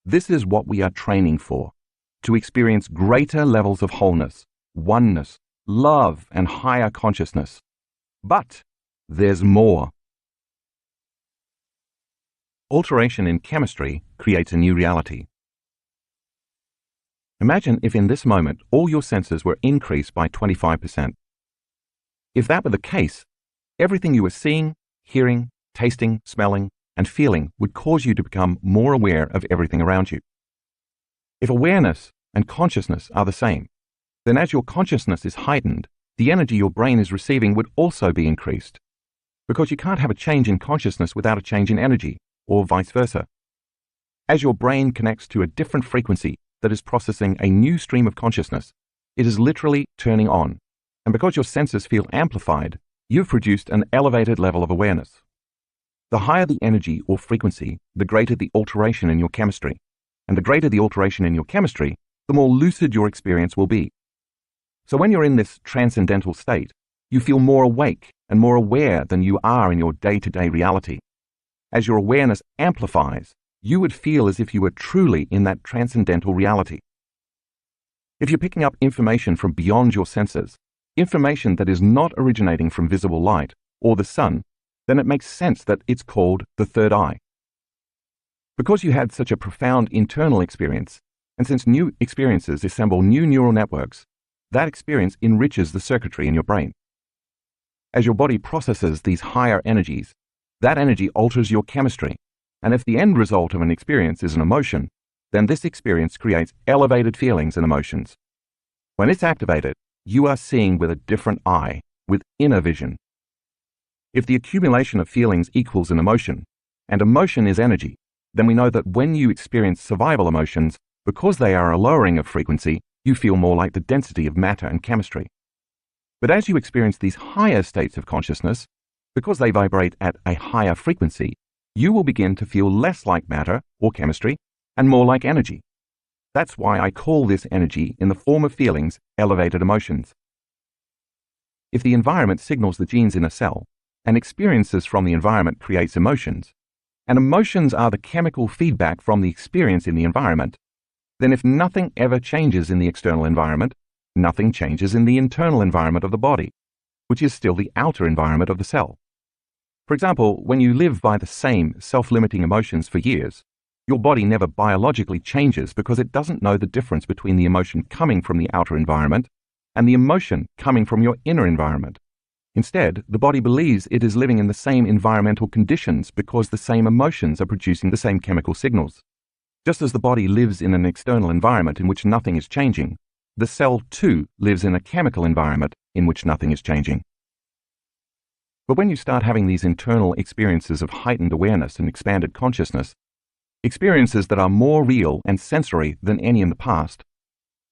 This is what we are training for, to experience greater levels of wholeness, oneness, love, and higher consciousness. But there's more. Alteration in chemistry creates a new reality. Imagine if in this moment all your senses were increased by 25%. If that were the case, everything you were seeing, hearing, tasting, smelling, and feeling would cause you to become more aware of everything around you. If awareness and consciousness are the same, then as your consciousness is heightened, the energy your brain is receiving would also be increased. Because you can't have a change in consciousness without a change in energy, or vice versa. As your brain connects to a different frequency that is processing a new stream of consciousness, it is literally turning on. And because your senses feel amplified, you've produced an elevated level of awareness. The higher the energy or frequency, the greater the alteration in your chemistry. And the greater the alteration in your chemistry, the more lucid your experience will be. So when you're in this transcendental state, you feel more awake and more aware than you are in your day-to-day reality. As your awareness amplifies, you would feel as if you were truly in that transcendental reality. If you're picking up information from beyond your senses, information that is not originating from visible light or the sun, then it makes sense that it's called the third eye. Because you had such a profound internal experience, and since new experiences assemble new neural networks, that experience enriches the circuitry in your brain. As your body processes these higher energies, that energy alters your chemistry, and if the end result of an experience is an emotion, then this experience creates elevated feelings and emotions. When it's activated, you are seeing with a different eye, with inner vision. If the accumulation of feelings equals an emotion, and emotion is energy, then we know that when you experience survival emotions, because they are a lowering of frequency, you feel more like the density of matter and chemistry. But as you experience these higher states of consciousness, because they vibrate at a higher frequency, you will begin to feel less like matter or chemistry and more like energy. That's why I call this energy in the form of feelings elevated emotions. If the environment signals the genes in a cell, and experiences from the environment creates emotions, and emotions are the chemical feedback from the experience in the environment, then if nothing ever changes in the external environment, nothing changes in the internal environment of the body, which is still the outer environment of the cell. For example, when you live by the same self-limiting emotions for years, your body never biologically changes because it doesn't know the difference between the emotion coming from the outer environment and the emotion coming from your inner environment. Instead, the body believes it is living in the same environmental conditions because the same emotions are producing the same chemical signals. Just as the body lives in an external environment in which nothing is changing, the cell too lives in a chemical environment in which nothing is changing. But when you start having these internal experiences of heightened awareness and expanded consciousness, experiences that are more real and sensory than any in the past,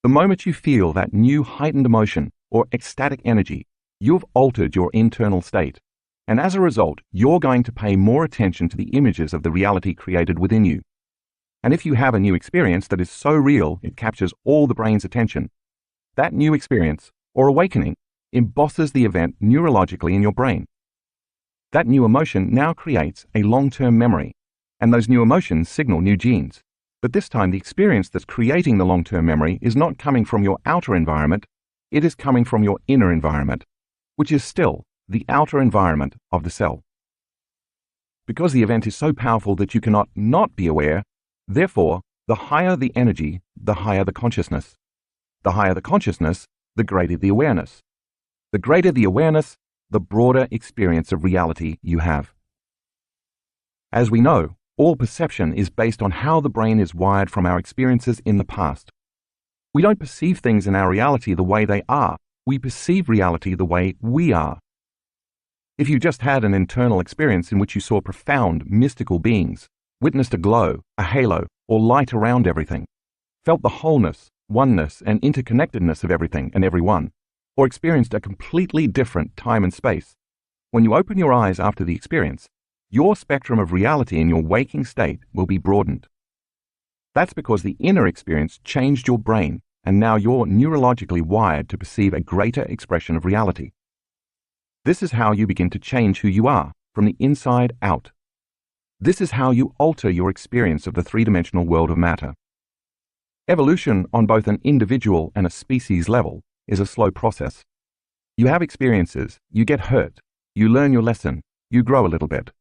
the moment you feel that new heightened emotion or ecstatic energy, you've altered your internal state, and as a result, you're going to pay more attention to the images of the reality created within you. And if you have a new experience that is so real it captures all the brain's attention, that new experience, or awakening, embosses the event neurologically in your brain. That new emotion now creates a long-term memory, and those new emotions signal new genes. But this time the experience that's creating the long-term memory is not coming from your outer environment, it is coming from your inner environment, which is still the outer environment of the cell. Because the event is so powerful that you cannot not be aware, therefore, the higher the energy, the higher the consciousness. The higher the consciousness, the greater the awareness. The greater the awareness, the broader experience of reality you have. As we know, all perception is based on how the brain is wired from our experiences in the past. We don't perceive things in our reality the way they are. We perceive reality the way we are. If you just had an internal experience in which you saw profound, mystical beings, witnessed a glow, a halo, or light around everything, felt the wholeness, oneness, and interconnectedness of everything and everyone, or experienced a completely different time and space, when you open your eyes after the experience, your spectrum of reality in your waking state will be broadened. That's because the inner experience changed your brain, and now you're neurologically wired to perceive a greater expression of reality. This is how you begin to change who you are, from the inside out. This is how you alter your experience of the three-dimensional world of matter. Evolution on both an individual and a species level is a slow process. You have experiences, you get hurt, you learn your lesson, you grow a little bit.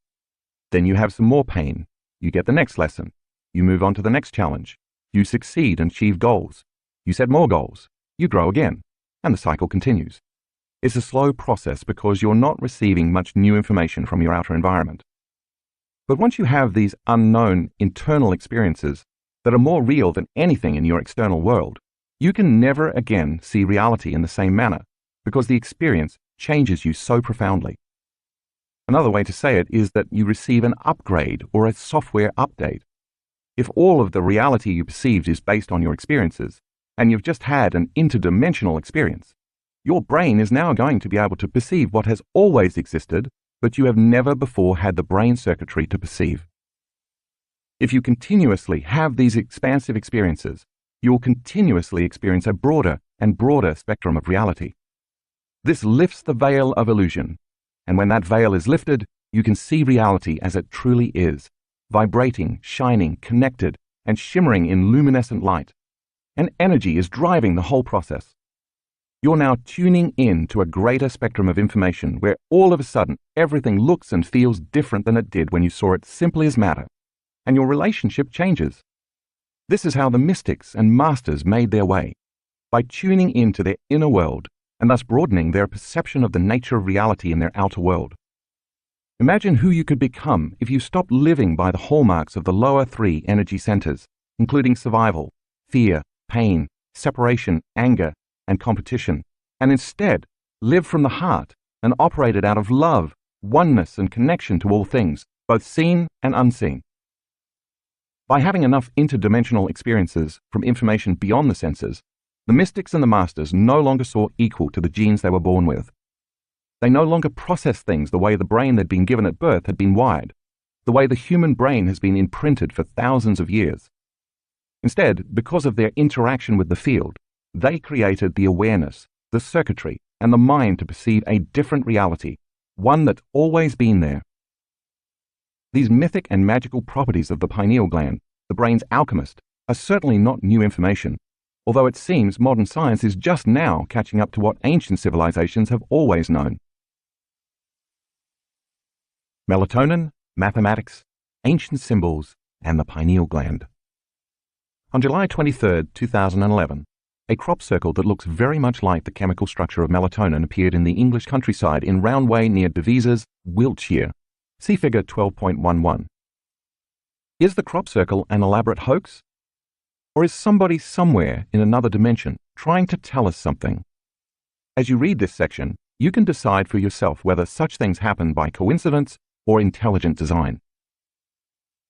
Then you have some more pain, you get the next lesson, you move on to the next challenge, you succeed and achieve goals, you set more goals, you grow again, and the cycle continues. It's a slow process because you're not receiving much new information from your outer environment. But once you have these unknown internal experiences that are more real than anything in your external world, you can never again see reality in the same manner because the experience changes you so profoundly. Another way to say it is that you receive an upgrade or a software update. If all of the reality you perceived is based on your experiences, and you've just had an interdimensional experience, your brain is now going to be able to perceive what has always existed, but you have never before had the brain circuitry to perceive. If you continuously have these expansive experiences, you will continuously experience a broader and broader spectrum of reality. This lifts the veil of illusion, and when that veil is lifted, you can see reality as it truly is, vibrating, shining, connected, and shimmering in luminescent light. And energy is driving the whole process. You're now tuning in to a greater spectrum of information where all of a sudden everything looks and feels different than it did when you saw it simply as matter, and your relationship changes. This is how the mystics and masters made their way, by tuning into their inner world and thus broadening their perception of the nature of reality in their outer world. Imagine who you could become if you stopped living by the hallmarks of the lower three energy centers, including survival, fear, pain, separation, anger, and competition, and instead live from the heart and operated out of love, oneness, and connection to all things, both seen and unseen. By having enough interdimensional experiences from information beyond the senses, the mystics and the masters no longer saw equal to the genes they were born with. They no longer processed things the way the brain they'd been given at birth had been wired, the way the human brain has been imprinted for thousands of years. Instead, because of their interaction with the field, they created the awareness, the circuitry, and the mind to perceive a different reality, one that's always been there. These mythic and magical properties of the pineal gland, the brain's alchemist, are certainly not new information, although it seems modern science is just now catching up to what ancient civilizations have always known. Melatonin, mathematics, ancient symbols, and the pineal gland. On July 23, 2011, a crop circle that looks very much like the chemical structure of melatonin appeared in the English countryside in Roundway near Devizes, Wiltshire. See figure 12.11. Is the crop circle an elaborate hoax? Or is somebody somewhere in another dimension trying to tell us something. As you read this section, you can decide for yourself whether such things happen by coincidence or intelligent design.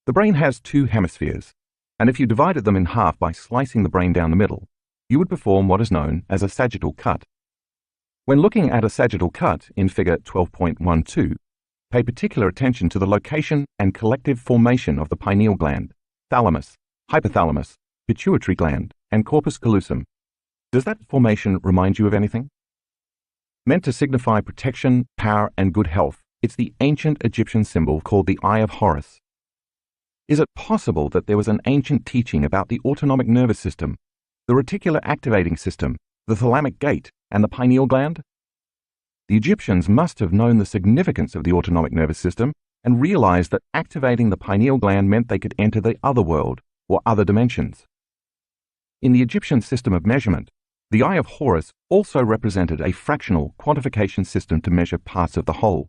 The brain has two hemispheres, and if you divided them in half by slicing the brain down the middle, you would perform what is known as a sagittal cut. When looking at a sagittal cut in figure 12.12, pay particular attention to the location and collective formation of the pineal gland, thalamus, hypothalamus, pituitary gland, and corpus callosum. Does that formation remind you of anything? Meant to signify protection, power, and good health, it's the ancient Egyptian symbol called the Eye of Horus. Is it possible that there was an ancient teaching about the autonomic nervous system, the reticular activating system, the thalamic gate, and the pineal gland? The Egyptians must have known the significance of the autonomic nervous system and realized that activating the pineal gland meant they could enter the other world or other dimensions. In the Egyptian system of measurement, the Eye of Horus also represented a fractional quantification system to measure parts of the whole.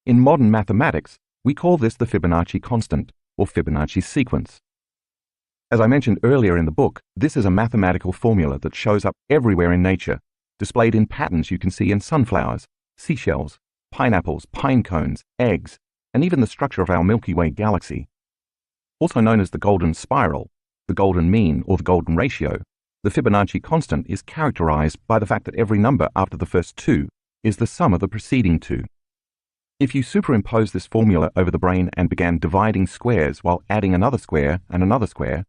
In modern mathematics, we call this the Fibonacci constant, or Fibonacci sequence. As I mentioned earlier in the book, this is a mathematical formula that shows up everywhere in nature, displayed in patterns you can see in sunflowers, seashells, pineapples, pine cones, eggs, and even the structure of our Milky Way galaxy. Also known as the golden spiral, the golden mean, or the golden ratio, the Fibonacci constant is characterized by the fact that every number after the first two is the sum of the preceding two. If you superimpose this formula over the brain and began dividing squares while adding another square and another square,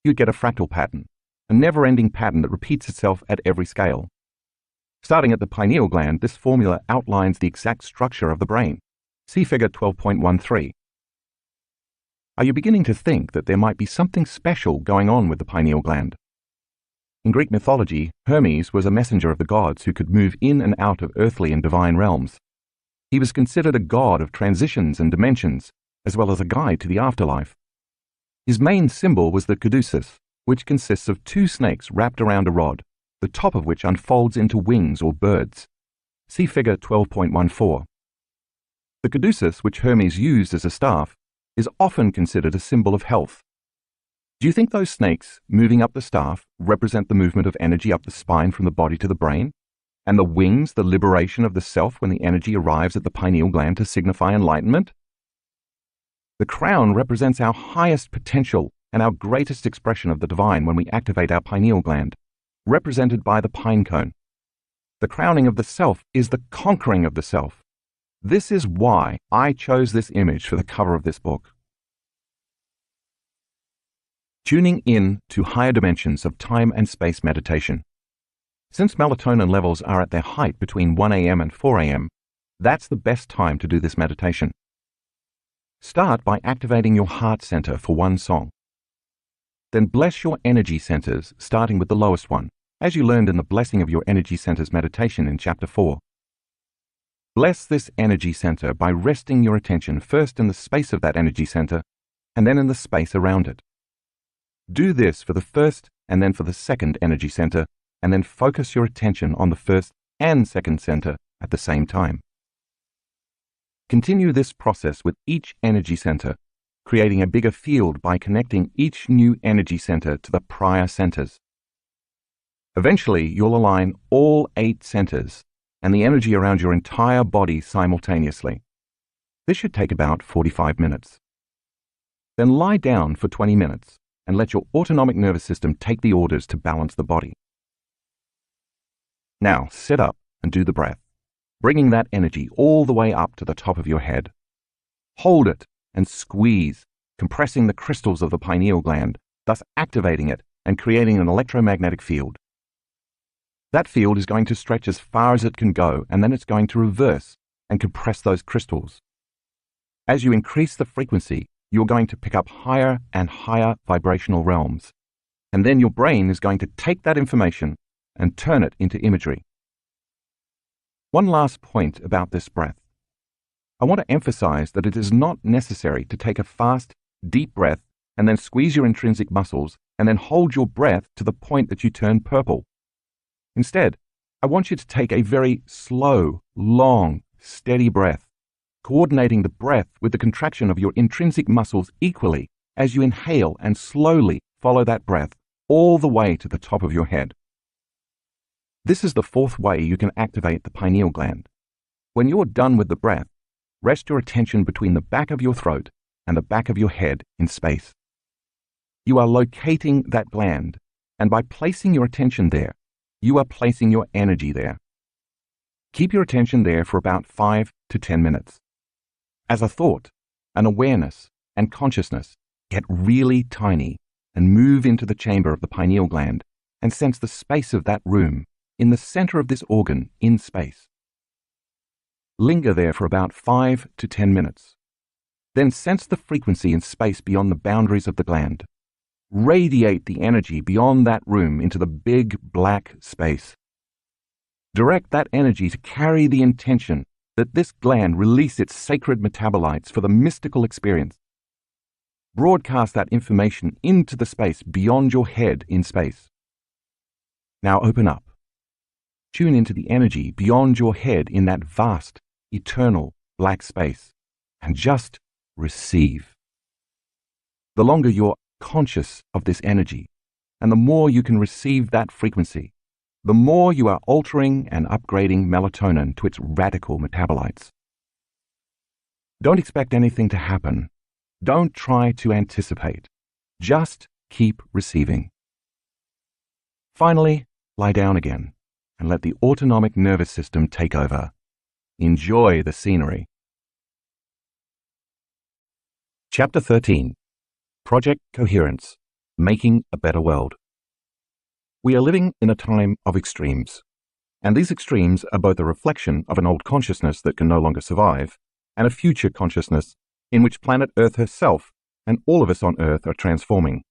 you'd get a fractal pattern, a never-ending pattern that repeats itself at every scale. Starting at the pineal gland, this formula outlines the exact structure of the brain. See figure 12.13. Are you beginning to think that there might be something special going on with the pineal gland? In Greek mythology, Hermes was a messenger of the gods who could move in and out of earthly and divine realms. He was considered a god of transitions and dimensions, as well as a guide to the afterlife. His main symbol was the caduceus, which consists of two snakes wrapped around a rod, the top of which unfolds into wings or birds. See figure 12.14. The caduceus, which Hermes used as a staff, is often considered a symbol of health. Do you think those snakes moving up the staff represent the movement of energy up the spine from the body to the brain? And the wings, the liberation of the self when the energy arrives at the pineal gland to signify enlightenment? The crown represents our highest potential and our greatest expression of the divine when we activate our pineal gland, represented by the pine cone. The crowning of the self is the conquering of the self. This is why I chose this image for the cover of this book. Tuning in to higher dimensions of time and space meditation. Since melatonin levels are at their height between 1 a.m. and 4 a.m., that's the best time to do this meditation. Start by activating your heart center for one song. Then bless your energy centers, starting with the lowest one, as you learned in the Blessing of Your Energy Centers meditation in Chapter 4. Bless this energy center by resting your attention first in the space of that energy center, and then in the space around it. Do this for the first and then for the second energy center, and then focus your attention on the first and second center at the same time. Continue this process with each energy center, creating a bigger field by connecting each new energy center to the prior centers. Eventually, you'll align all 8 centers and the energy around your entire body simultaneously. This should take about 45 minutes. Then lie down for 20 minutes and let your autonomic nervous system take the orders to balance the body. Now, sit up and do the breath, bringing that energy all the way up to the top of your head. Hold it and squeeze, compressing the crystals of the pineal gland, thus activating it and creating an electromagnetic field. That field is going to stretch as far as it can go, and then it's going to reverse and compress those crystals. As you increase the frequency, you're going to pick up higher and higher vibrational realms, and then your brain is going to take that information and turn it into imagery. One last point about this breath. I want to emphasize that it is not necessary to take a fast, deep breath and then squeeze your intrinsic muscles and then hold your breath to the point that you turn purple. Instead, I want you to take a very slow, long, steady breath, coordinating the breath with the contraction of your intrinsic muscles equally as you inhale and slowly follow that breath all the way to the top of your head. This is the fourth way you can activate the pineal gland. When you're done with the breath, rest your attention between the back of your throat and the back of your head in space. You are locating that gland, and by placing your attention there, you are placing your energy there. Keep your attention there for about 5 to 10 minutes. As a thought, an awareness, and consciousness get really tiny and move into the chamber of the pineal gland and sense the space of that room in the center of this organ in space. Linger there for about 5 to 10 minutes. Then sense the frequency in space beyond the boundaries of the gland. Radiate the energy beyond that room into the big black space. Direct that energy to carry the intention that this gland release its sacred metabolites for the mystical experience. Broadcast that information into the space beyond your head in space. Now open up. Tune into the energy beyond your head in that vast, eternal black space, and just receive. The longer you're conscious of this energy, and the more you can receive that frequency, the more you are altering and upgrading melatonin to its radical metabolites. Don't expect anything to happen. Don't try to anticipate. Just keep receiving. Finally, lie down again and let the autonomic nervous system take over. Enjoy the scenery. Chapter 13. Project Coherence, Making a Better World. We are living in a time of extremes, and these extremes are both a reflection of an old consciousness that can no longer survive and a future consciousness in which planet Earth herself and all of us on Earth are transforming.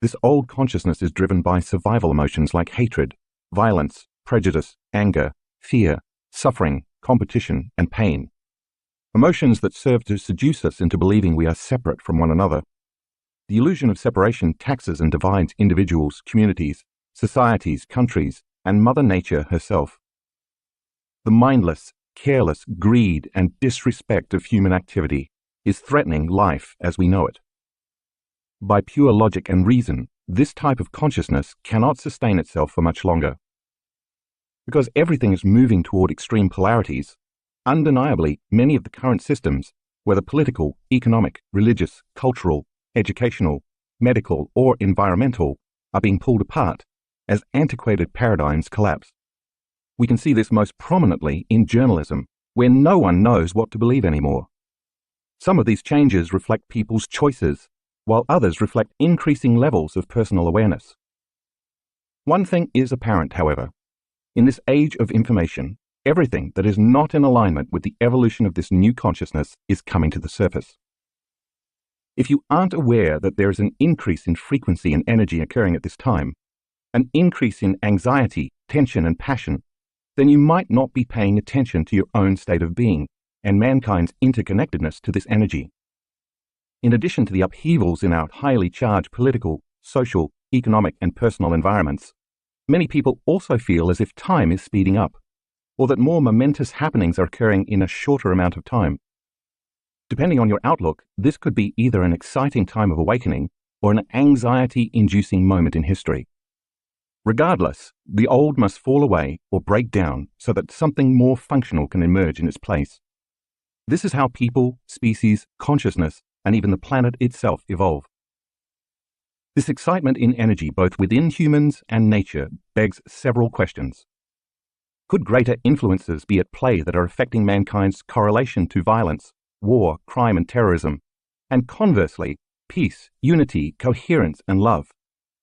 This old consciousness is driven by survival emotions like hatred, violence, prejudice, anger, fear, suffering, competition, and pain. Emotions that serve to seduce us into believing we are separate from one another. The illusion of separation taxes and divides individuals, communities, societies, countries, and Mother Nature herself. The mindless, careless greed and disrespect of human activity is threatening life as we know it. By pure logic and reason, this type of consciousness cannot sustain itself for much longer. Because everything is moving toward extreme polarities, undeniably many of the current systems, whether political, economic, religious, cultural, educational, medical, or environmental, are being pulled apart as antiquated paradigms collapse. We can see this most prominently in journalism, where no one knows what to believe anymore. Some of these changes reflect people's choices, while others reflect increasing levels of personal awareness. One thing is apparent, however. In this age of information, everything that is not in alignment with the evolution of this new consciousness is coming to the surface. If you aren't aware that there is an increase in frequency and energy occurring at this time, an increase in anxiety, tension, and passion, then you might not be paying attention to your own state of being and mankind's interconnectedness to this energy. In addition to the upheavals in our highly charged political, social, economic, and personal environments, many people also feel as if time is speeding up, or that more momentous happenings are occurring in a shorter amount of time. Depending on your outlook, this could be either an exciting time of awakening or an anxiety-inducing moment in history. Regardless, the old must fall away or break down so that something more functional can emerge in its place. This is how people, species, consciousness, and even the planet itself evolve. This excitement in energy both within humans and nature begs several questions. Could greater influences be at play that are affecting mankind's correlation to violence, war, crime, and terrorism, and conversely, peace, unity, coherence, and love?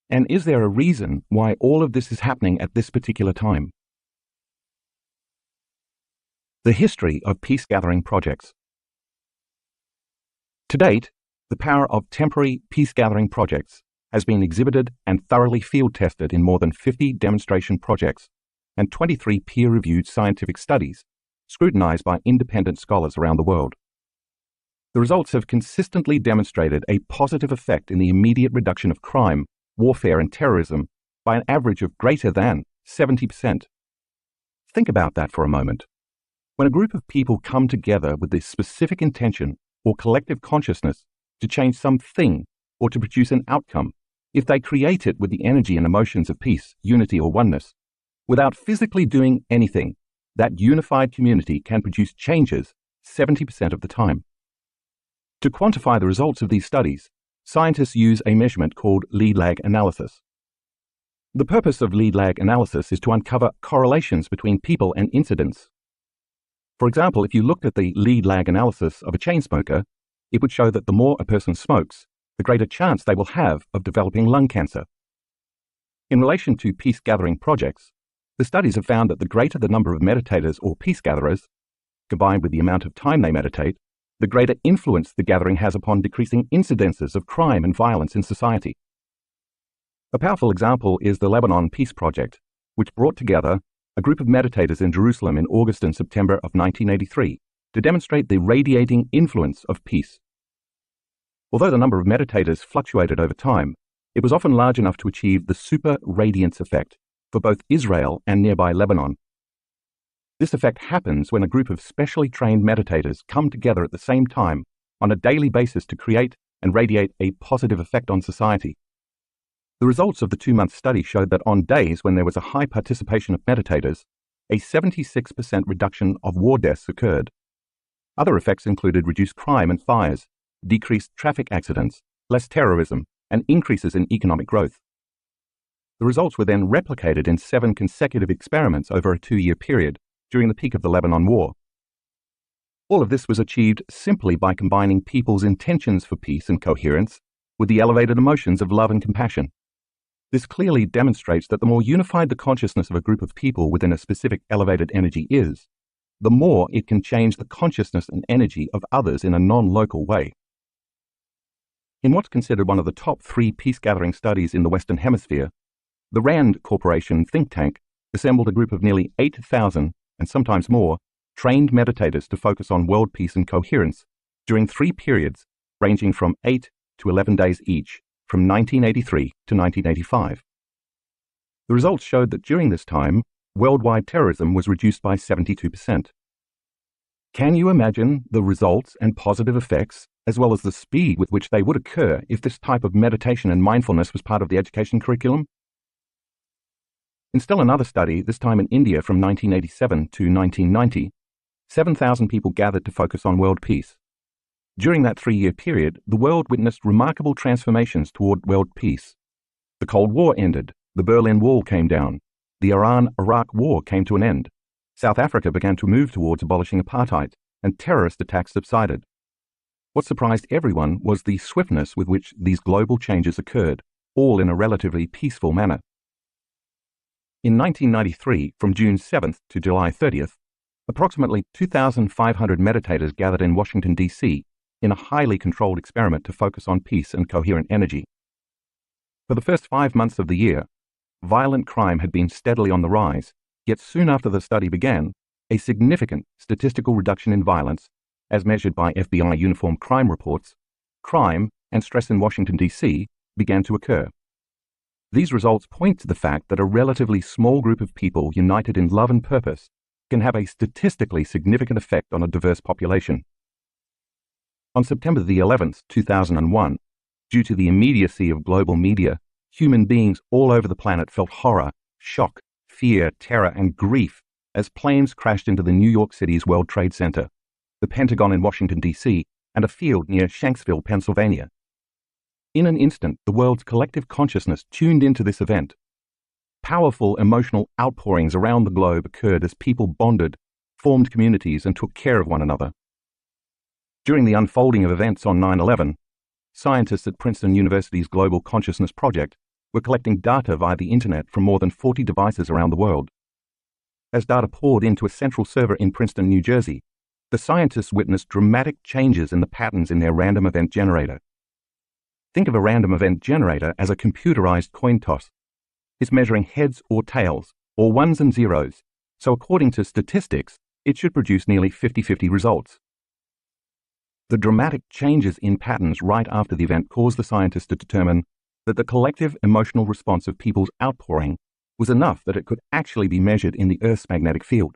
And is there a reason why all of this is happening at this particular time? The history of peace-gathering projects. To date, the power of temporary peace-gathering projects has been exhibited and thoroughly field-tested in more than 50 demonstration projects and 23 peer-reviewed scientific studies scrutinized by independent scholars around the world. The results have consistently demonstrated a positive effect in the immediate reduction of crime, warfare, and terrorism by an average of greater than 70%. Think about that for a moment. When a group of people come together with this specific intention or collective consciousness to change something or to produce an outcome, if they create it with the energy and emotions of peace, unity, or oneness, Without physically doing anything, that unified community can produce changes 70% of the time. To quantify the results of these studies, scientists use a measurement called lead-lag analysis. The purpose of lead-lag analysis is to uncover correlations between people and incidents. For example, if you looked at the lead-lag analysis of a chain smoker, it would show that the more a person smokes, the greater chance they will have of developing lung cancer. In relation to peace-gathering projects, the studies have found that the greater the number of meditators or peace gatherers, combined with the amount of time they meditate, the greater influence the gathering has upon decreasing incidences of crime and violence in society. A powerful example is the Lebanon Peace Project, which brought together a group of meditators in Jerusalem in August and September of 1983 to demonstrate the radiating influence of peace. Although the number of meditators fluctuated over time, it was often large enough to achieve the super radiance effect for both Israel and nearby Lebanon. This effect happens when a group of specially trained meditators come together at the same time on a daily basis to create and radiate a positive effect on society. The results of the 2-month study showed that on days when there was a high participation of meditators, a 76% reduction of war deaths occurred. Other effects included reduced crime and fires, decreased traffic accidents, less terrorism, and increases in economic growth. The results were then replicated in 7 consecutive experiments over a 2-year period during the peak of the Lebanon War. All of this was achieved simply by combining people's intentions for peace and coherence with the elevated emotions of love and compassion. This clearly demonstrates that the more unified the consciousness of a group of people within a specific elevated energy is, the more it can change the consciousness and energy of others in a non-local way. In what's considered one of the top 3 peace-gathering studies in the Western Hemisphere, the RAND Corporation think tank assembled a group of nearly 8,000, and sometimes more, trained meditators to focus on world peace and coherence during 3 periods ranging from 8 to 11 days each, from 1983 to 1985. The results showed that during this time, worldwide terrorism was reduced by 72%. Can you imagine the results and positive effects, as well as the speed with which they would occur if this type of meditation and mindfulness was part of the education curriculum? In still another study, this time in India from 1987 to 1990, 7,000 people gathered to focus on world peace. During that 3-year period, the world witnessed remarkable transformations toward world peace. The Cold War ended, the Berlin Wall came down, the Iran-Iraq War came to an end, South Africa began to move towards abolishing apartheid, and terrorist attacks subsided. What surprised everyone was the swiftness with which these global changes occurred, all in a relatively peaceful manner. In 1993, from June 7th to July 30th, approximately 2,500 meditators gathered in Washington, D.C., in a highly controlled experiment to focus on peace and coherent energy. For the first 5 months of the year, violent crime had been steadily on the rise, yet soon after the study began, a significant statistical reduction in violence, as measured by FBI uniform crime reports, crime and stress in Washington, D.C., began to occur. These results point to the fact that a relatively small group of people united in love and purpose can have a statistically significant effect on a diverse population. On September the 11th, 2001, due to the immediacy of global media, human beings all over the planet felt horror, shock, fear, terror, and grief as planes crashed into the New York City's World Trade Center, the Pentagon in Washington, D.C., and a field near Shanksville, Pennsylvania. In an instant, the world's collective consciousness tuned into this event. Powerful emotional outpourings around the globe occurred as people bonded, formed communities, and took care of one another. During the unfolding of events on 9/11, scientists at Princeton University's Global Consciousness Project were collecting data via the internet from more than 40 devices around the world. As data poured into a central server in Princeton, New Jersey, the scientists witnessed dramatic changes in the patterns in their random event generator. Think of a random event generator as a computerized coin toss. It's measuring heads or tails, or ones and zeros, so according to statistics, it should produce nearly 50-50 results. The dramatic changes in patterns right after the event caused the scientists to determine that the collective emotional response of people's outpouring was enough that it could actually be measured in the Earth's magnetic field.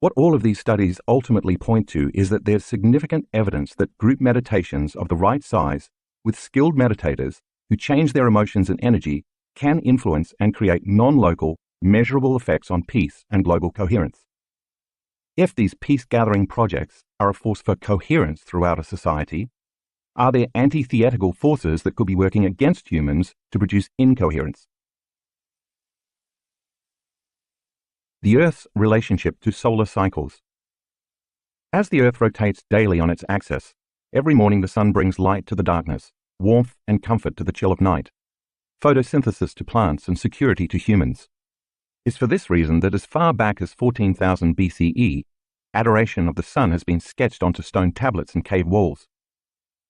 What all of these studies ultimately point to is that there's significant evidence that group meditations of the right size with skilled meditators who change their emotions and energy can influence and create non-local, measurable effects on peace and global coherence. If these peace-gathering projects are a force for coherence throughout a society, are there antithetical forces that could be working against humans to produce incoherence? The Earth's relationship to solar cycles. As the Earth rotates daily on its axis, every morning the sun brings light to the darkness, warmth and comfort to the chill of night, photosynthesis to plants and security to humans. It's for this reason that as far back as 14,000 BCE, adoration of the sun has been sketched onto stone tablets and cave walls.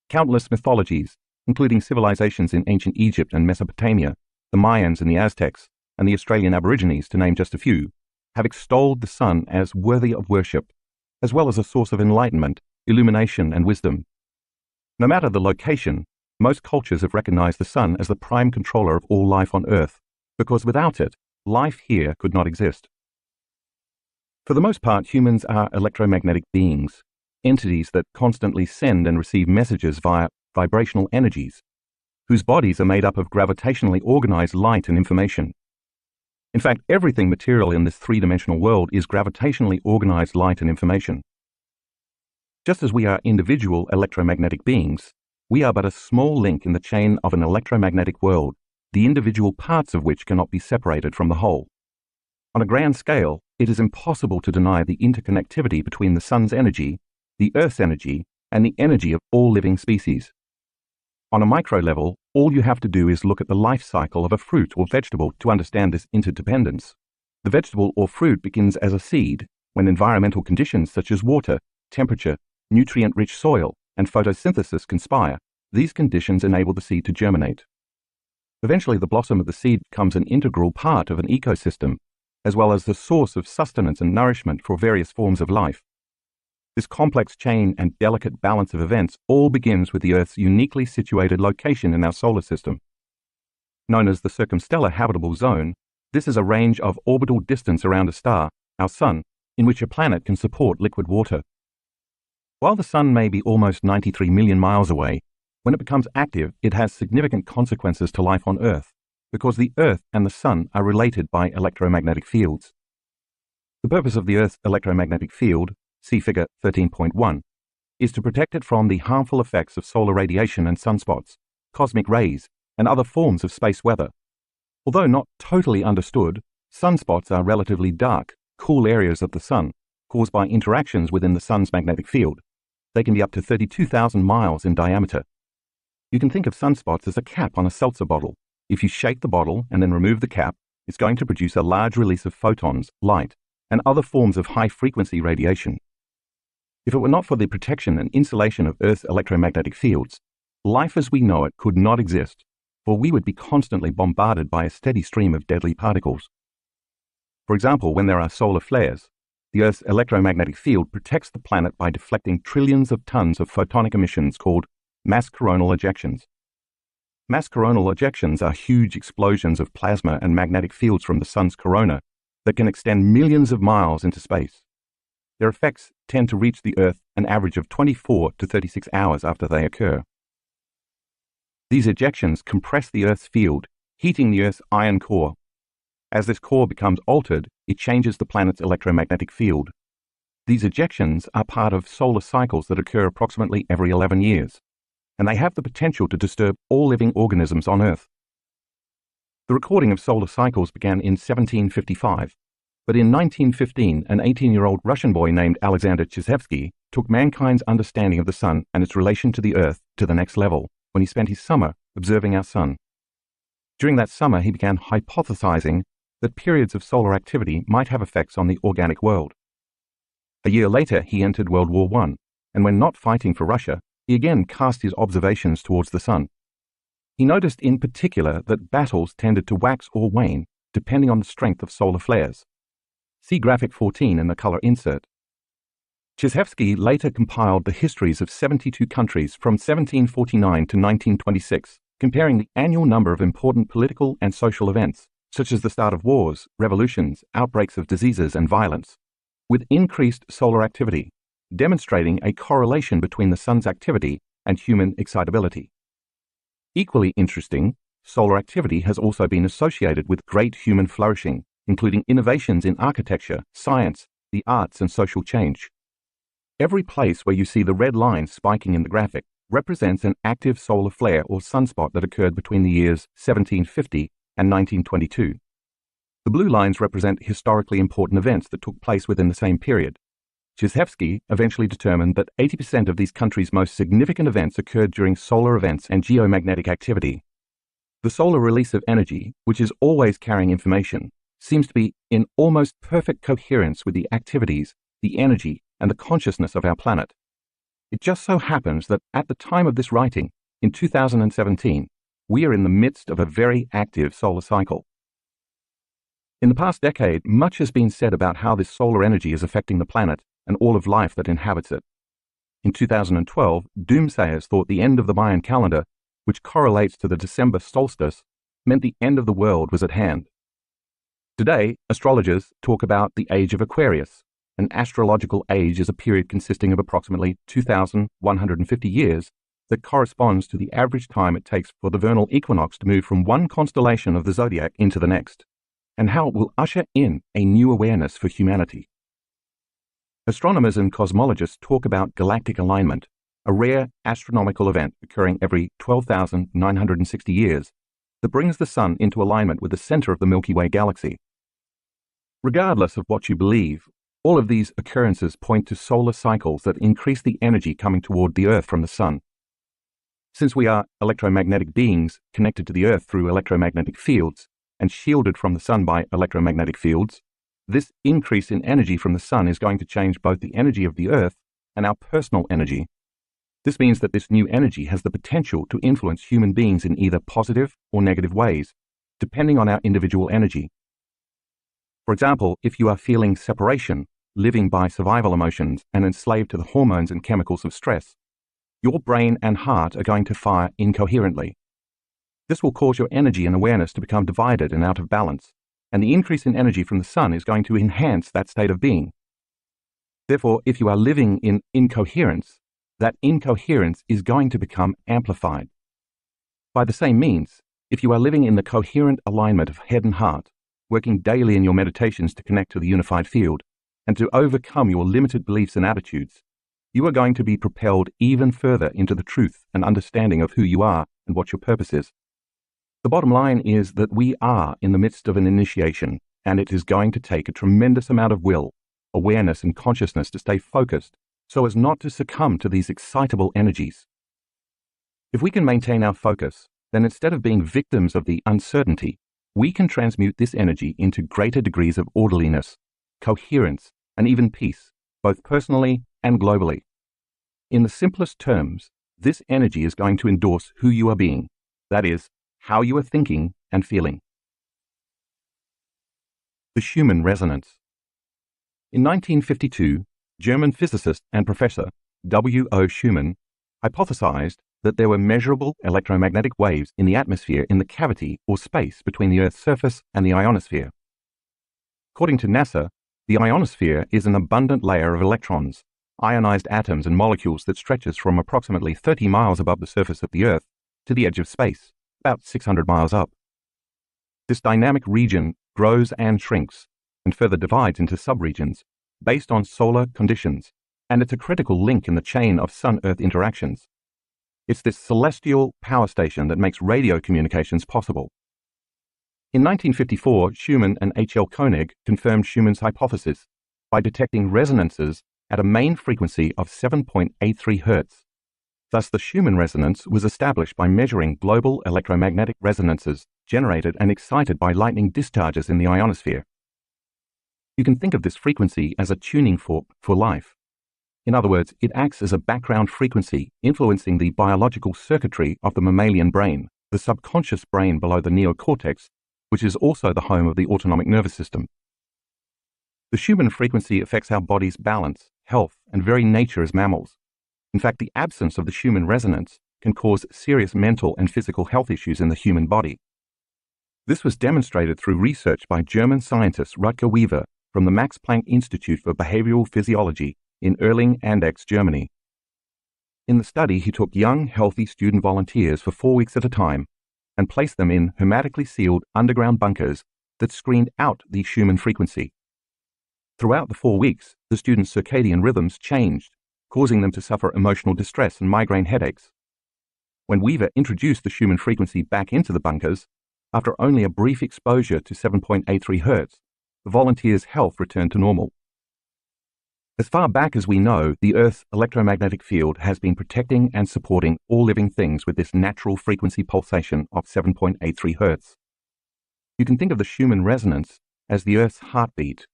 Countless mythologies, including civilizations in ancient Egypt and Mesopotamia, the Mayans and the Aztecs, and the Australian Aborigines, to name just a few, have extolled the sun as worthy of worship, as well as a source of enlightenment, illumination, and wisdom. No matter the location, most cultures have recognized the sun as the prime controller of all life on Earth, because without it, life here could not exist. For the most part, humans are electromagnetic beings, entities that constantly send and receive messages via vibrational energies, whose bodies are made up of gravitationally organized light and information. In fact, everything material in this three-dimensional world is gravitationally organized light and information. Just as we are individual electromagnetic beings, we are but a small link in the chain of an electromagnetic world, the individual parts of which cannot be separated from the whole. On a grand scale, it is impossible to deny the interconnectivity between the sun's energy, the Earth's energy, and the energy of all living species. On a micro level, all you have to do is look at the life cycle of a fruit or vegetable to understand this interdependence. The vegetable or fruit begins as a seed when environmental conditions such as water, temperature, nutrient-rich soil, and photosynthesis conspire. These conditions enable the seed to germinate. Eventually, the blossom of the seed becomes an integral part of an ecosystem, as well as the source of sustenance and nourishment for various forms of life. This complex chain and delicate balance of events all begins with the Earth's uniquely situated location in our solar system. Known as the circumstellar habitable zone, this is a range of orbital distance around a star, our Sun, in which a planet can support liquid water. While the Sun may be almost 93 million miles away, when it becomes active, it has significant consequences to life on Earth, because the Earth and the Sun are related by electromagnetic fields. The purpose of the Earth's electromagnetic field, see figure 13.1, is to protect it from the harmful effects of solar radiation and sunspots, cosmic rays, and other forms of space weather. Although not totally understood, sunspots are relatively dark, cool areas of the Sun, caused by interactions within the Sun's magnetic field. They can be up to 32,000 miles in diameter. You can think of sunspots as a cap on a seltzer bottle. If you shake the bottle and then remove the cap, it's going to produce a large release of photons, light, and other forms of high-frequency radiation. If it were not for the protection and insulation of Earth's electromagnetic fields, life as we know it could not exist, for we would be constantly bombarded by a steady stream of deadly particles. For example, when there are solar flares, the Earth's electromagnetic field protects the planet by deflecting trillions of tons of photonic emissions called mass coronal ejections. Mass coronal ejections are huge explosions of plasma and magnetic fields from the Sun's corona that can extend millions of miles into space. Their effects tend to reach the Earth an average of 24 to 36 hours after they occur. These ejections compress the Earth's field, heating the Earth's iron core. As this core becomes altered, it changes the planet's electromagnetic field. These ejections are part of solar cycles that occur approximately every 11 years, and they have the potential to disturb all living organisms on Earth. The recording of solar cycles began in 1755. But in 1915, an 18-year-old Russian boy named Alexander Chizhevsky took mankind's understanding of the Sun and its relation to the Earth to the next level when he spent his summer observing our Sun. During that summer, he began hypothesizing that periods of solar activity might have effects on the organic world. A year later, he entered World War I, and when not fighting for Russia, he again cast his observations towards the Sun. He noticed in particular that battles tended to wax or wane depending on the strength of solar flares. See graphic 14 in the color insert. Chizhevsky later compiled the histories of 72 countries from 1749 to 1926, comparing the annual number of important political and social events, such as the start of wars, revolutions, outbreaks of diseases, and violence, with increased solar activity, demonstrating a correlation between the Sun's activity and human excitability. Equally interesting, solar activity has also been associated with great human flourishing, including innovations in architecture, science, the arts, and social change. Every place where you see the red line spiking in the graphic represents an active solar flare or sunspot that occurred between the years 1750 and 1922. The blue lines represent historically important events that took place within the same period. Chizhevsky eventually determined that 80% of these countries' most significant events occurred during solar events and geomagnetic activity. The solar release of energy, which is always carrying information, seems to be in almost perfect coherence with the activities, the energy, and the consciousness of our planet. It just so happens that at the time of this writing, in 2017, we are in the midst of a very active solar cycle. In the past decade, much has been said about how this solar energy is affecting the planet and all of life that inhabits it. In 2012, doomsayers thought the end of the Mayan calendar, which correlates to the December solstice, meant the end of the world was at hand. Today, astrologers talk about the age of Aquarius. An astrological age is a period consisting of approximately 2,150 years that corresponds to the average time it takes for the vernal equinox to move from one constellation of the zodiac into the next, and how it will usher in a new awareness for humanity. Astronomers and cosmologists talk about galactic alignment, a rare astronomical event occurring every 12,960 years that brings the Sun into alignment with the center of the Milky Way galaxy. Regardless of what you believe, all of these occurrences point to solar cycles that increase the energy coming toward the Earth from the Sun. Since we are electromagnetic beings connected to the Earth through electromagnetic fields and shielded from the Sun by electromagnetic fields, this increase in energy from the Sun is going to change both the energy of the Earth and our personal energy. This means that this new energy has the potential to influence human beings in either positive or negative ways, depending on our individual energy. For example, if you are feeling separation, living by survival emotions, and enslaved to the hormones and chemicals of stress, your brain and heart are going to fire incoherently. This will cause your energy and awareness to become divided and out of balance, and the increase in energy from the Sun is going to enhance that state of being. Therefore, if you are living in incoherence, that incoherence is going to become amplified. By the same means, if you are living in the coherent alignment of head and heart, working daily in your meditations to connect to the unified field, and to overcome your limited beliefs and attitudes, you are going to be propelled even further into the truth and understanding of who you are and what your purpose is. The bottom line is that we are in the midst of an initiation, and it is going to take a tremendous amount of will, awareness, and consciousness to stay focused so as not to succumb to these excitable energies. If we can maintain our focus, then instead of being victims of the uncertainty, we can transmute this energy into greater degrees of orderliness, coherence, and even peace, both personally and globally. In the simplest terms, this energy is going to endorse who you are being, that is, how you are thinking and feeling. The Schumann resonance. In 1952, German physicist and professor W.O. Schumann hypothesized that there were measurable electromagnetic waves in the atmosphere in the cavity or space between the Earth's surface and the ionosphere. According to NASA, the ionosphere is an abundant layer of electrons, ionized atoms and molecules that stretches from approximately 30 miles above the surface of the Earth to the edge of space, about 600 miles up. This dynamic region grows and shrinks, and further divides into subregions, based on solar conditions, and it's a critical link in the chain of Sun-Earth interactions. It's this celestial power station that makes radio communications possible. In 1954, Schumann and H. L. Koenig confirmed Schumann's hypothesis by detecting resonances at a main frequency of 7.83 Hz. Thus, the Schumann resonance was established by measuring global electromagnetic resonances generated and excited by lightning discharges in the ionosphere. You can think of this frequency as a tuning fork for life. In other words, it acts as a background frequency influencing the biological circuitry of the mammalian brain, the subconscious brain below the neocortex, which is also the home of the autonomic nervous system. The Schumann frequency affects our body's balance, health, and very nature as mammals. In fact, the absence of the Schumann resonance can cause serious mental and physical health issues in the human body. This was demonstrated through research by German scientist Rutger Weaver from the Max Planck Institute for Behavioral Physiology in Erlangen-Andechs, Germany. In the study, he took young, healthy student volunteers for 4 weeks at a time and placed them in hermetically sealed underground bunkers that screened out the Schumann frequency. Throughout the 4 weeks, the students' circadian rhythms changed, causing them to suffer emotional distress and migraine headaches. When Weaver introduced the Schumann frequency back into the bunkers, after only a brief exposure to 7.83 Hz, the volunteers' health returned to normal. As far back as we know, the Earth's electromagnetic field has been protecting and supporting all living things with this natural frequency pulsation of 7.83 Hz. You can think of the Schumann resonance as the Earth's heartbeat.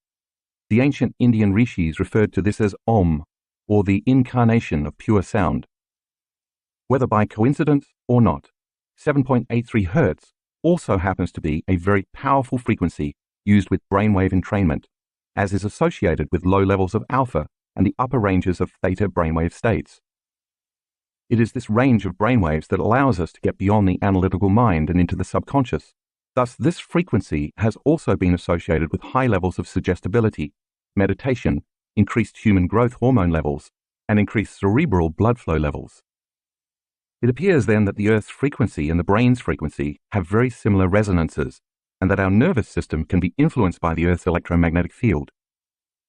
The ancient Indian rishis referred to this as Om, or the incarnation of pure sound. Whether by coincidence or not, 7.83 Hz also happens to be a very powerful frequency used with brainwave entrainment, as is associated with low levels of alpha and the upper ranges of theta brainwave states. It is this range of brainwaves that allows us to get beyond the analytical mind and into the subconscious. Thus, this frequency has also been associated with high levels of suggestibility, meditation, increased human growth hormone levels, and increased cerebral blood flow levels. It appears then that the Earth's frequency and the brain's frequency have very similar resonances, and that our nervous system can be influenced by the Earth's electromagnetic field.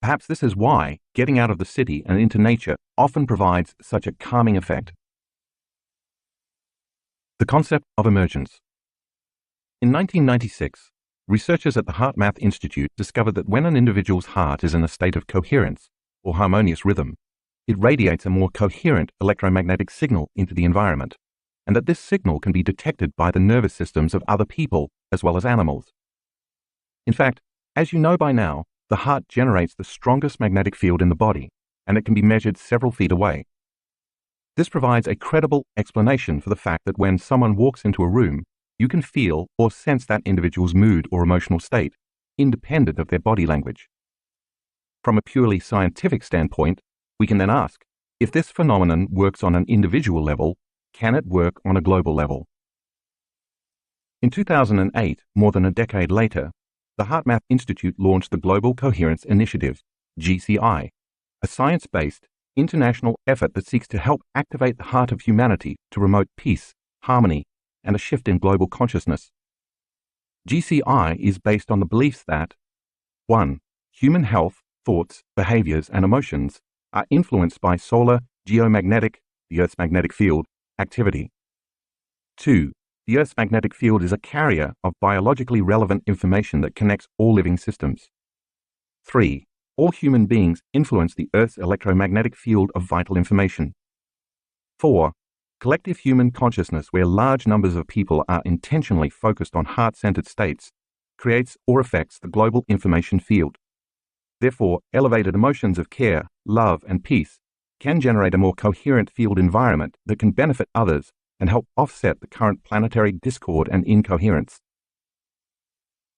Perhaps this is why getting out of the city and into nature often provides such a calming effect. The concept of emergence. In 1996, researchers at the HeartMath Institute discovered that when an individual's heart is in a state of coherence, or harmonious rhythm, it radiates a more coherent electromagnetic signal into the environment, and that this signal can be detected by the nervous systems of other people as well as animals. In fact, as you know by now, the heart generates the strongest magnetic field in the body, and it can be measured several feet away. This provides a credible explanation for the fact that when someone walks into a room, you can feel or sense that individual's mood or emotional state, independent of their body language. From a purely scientific standpoint, we can then ask, if this phenomenon works on an individual level, can it work on a global level? In 2008, more than a decade later, the HeartMath Institute launched the Global Coherence Initiative, GCI, a science-based, international effort that seeks to help activate the heart of humanity to promote peace, harmony, and a shift in global consciousness. GCI is based on the beliefs that 1. Human health, thoughts, behaviors, and emotions are influenced by solar, geomagnetic, the Earth's magnetic field, activity. 2. The Earth's magnetic field is a carrier of biologically relevant information that connects all living systems. 3. All human beings influence the Earth's electromagnetic field of vital information. 4. Collective human consciousness, where large numbers of people are intentionally focused on heart-centered states, creates or affects the global information field. Therefore, elevated emotions of care, love, and peace can generate a more coherent field environment that can benefit others and help offset the current planetary discord and incoherence.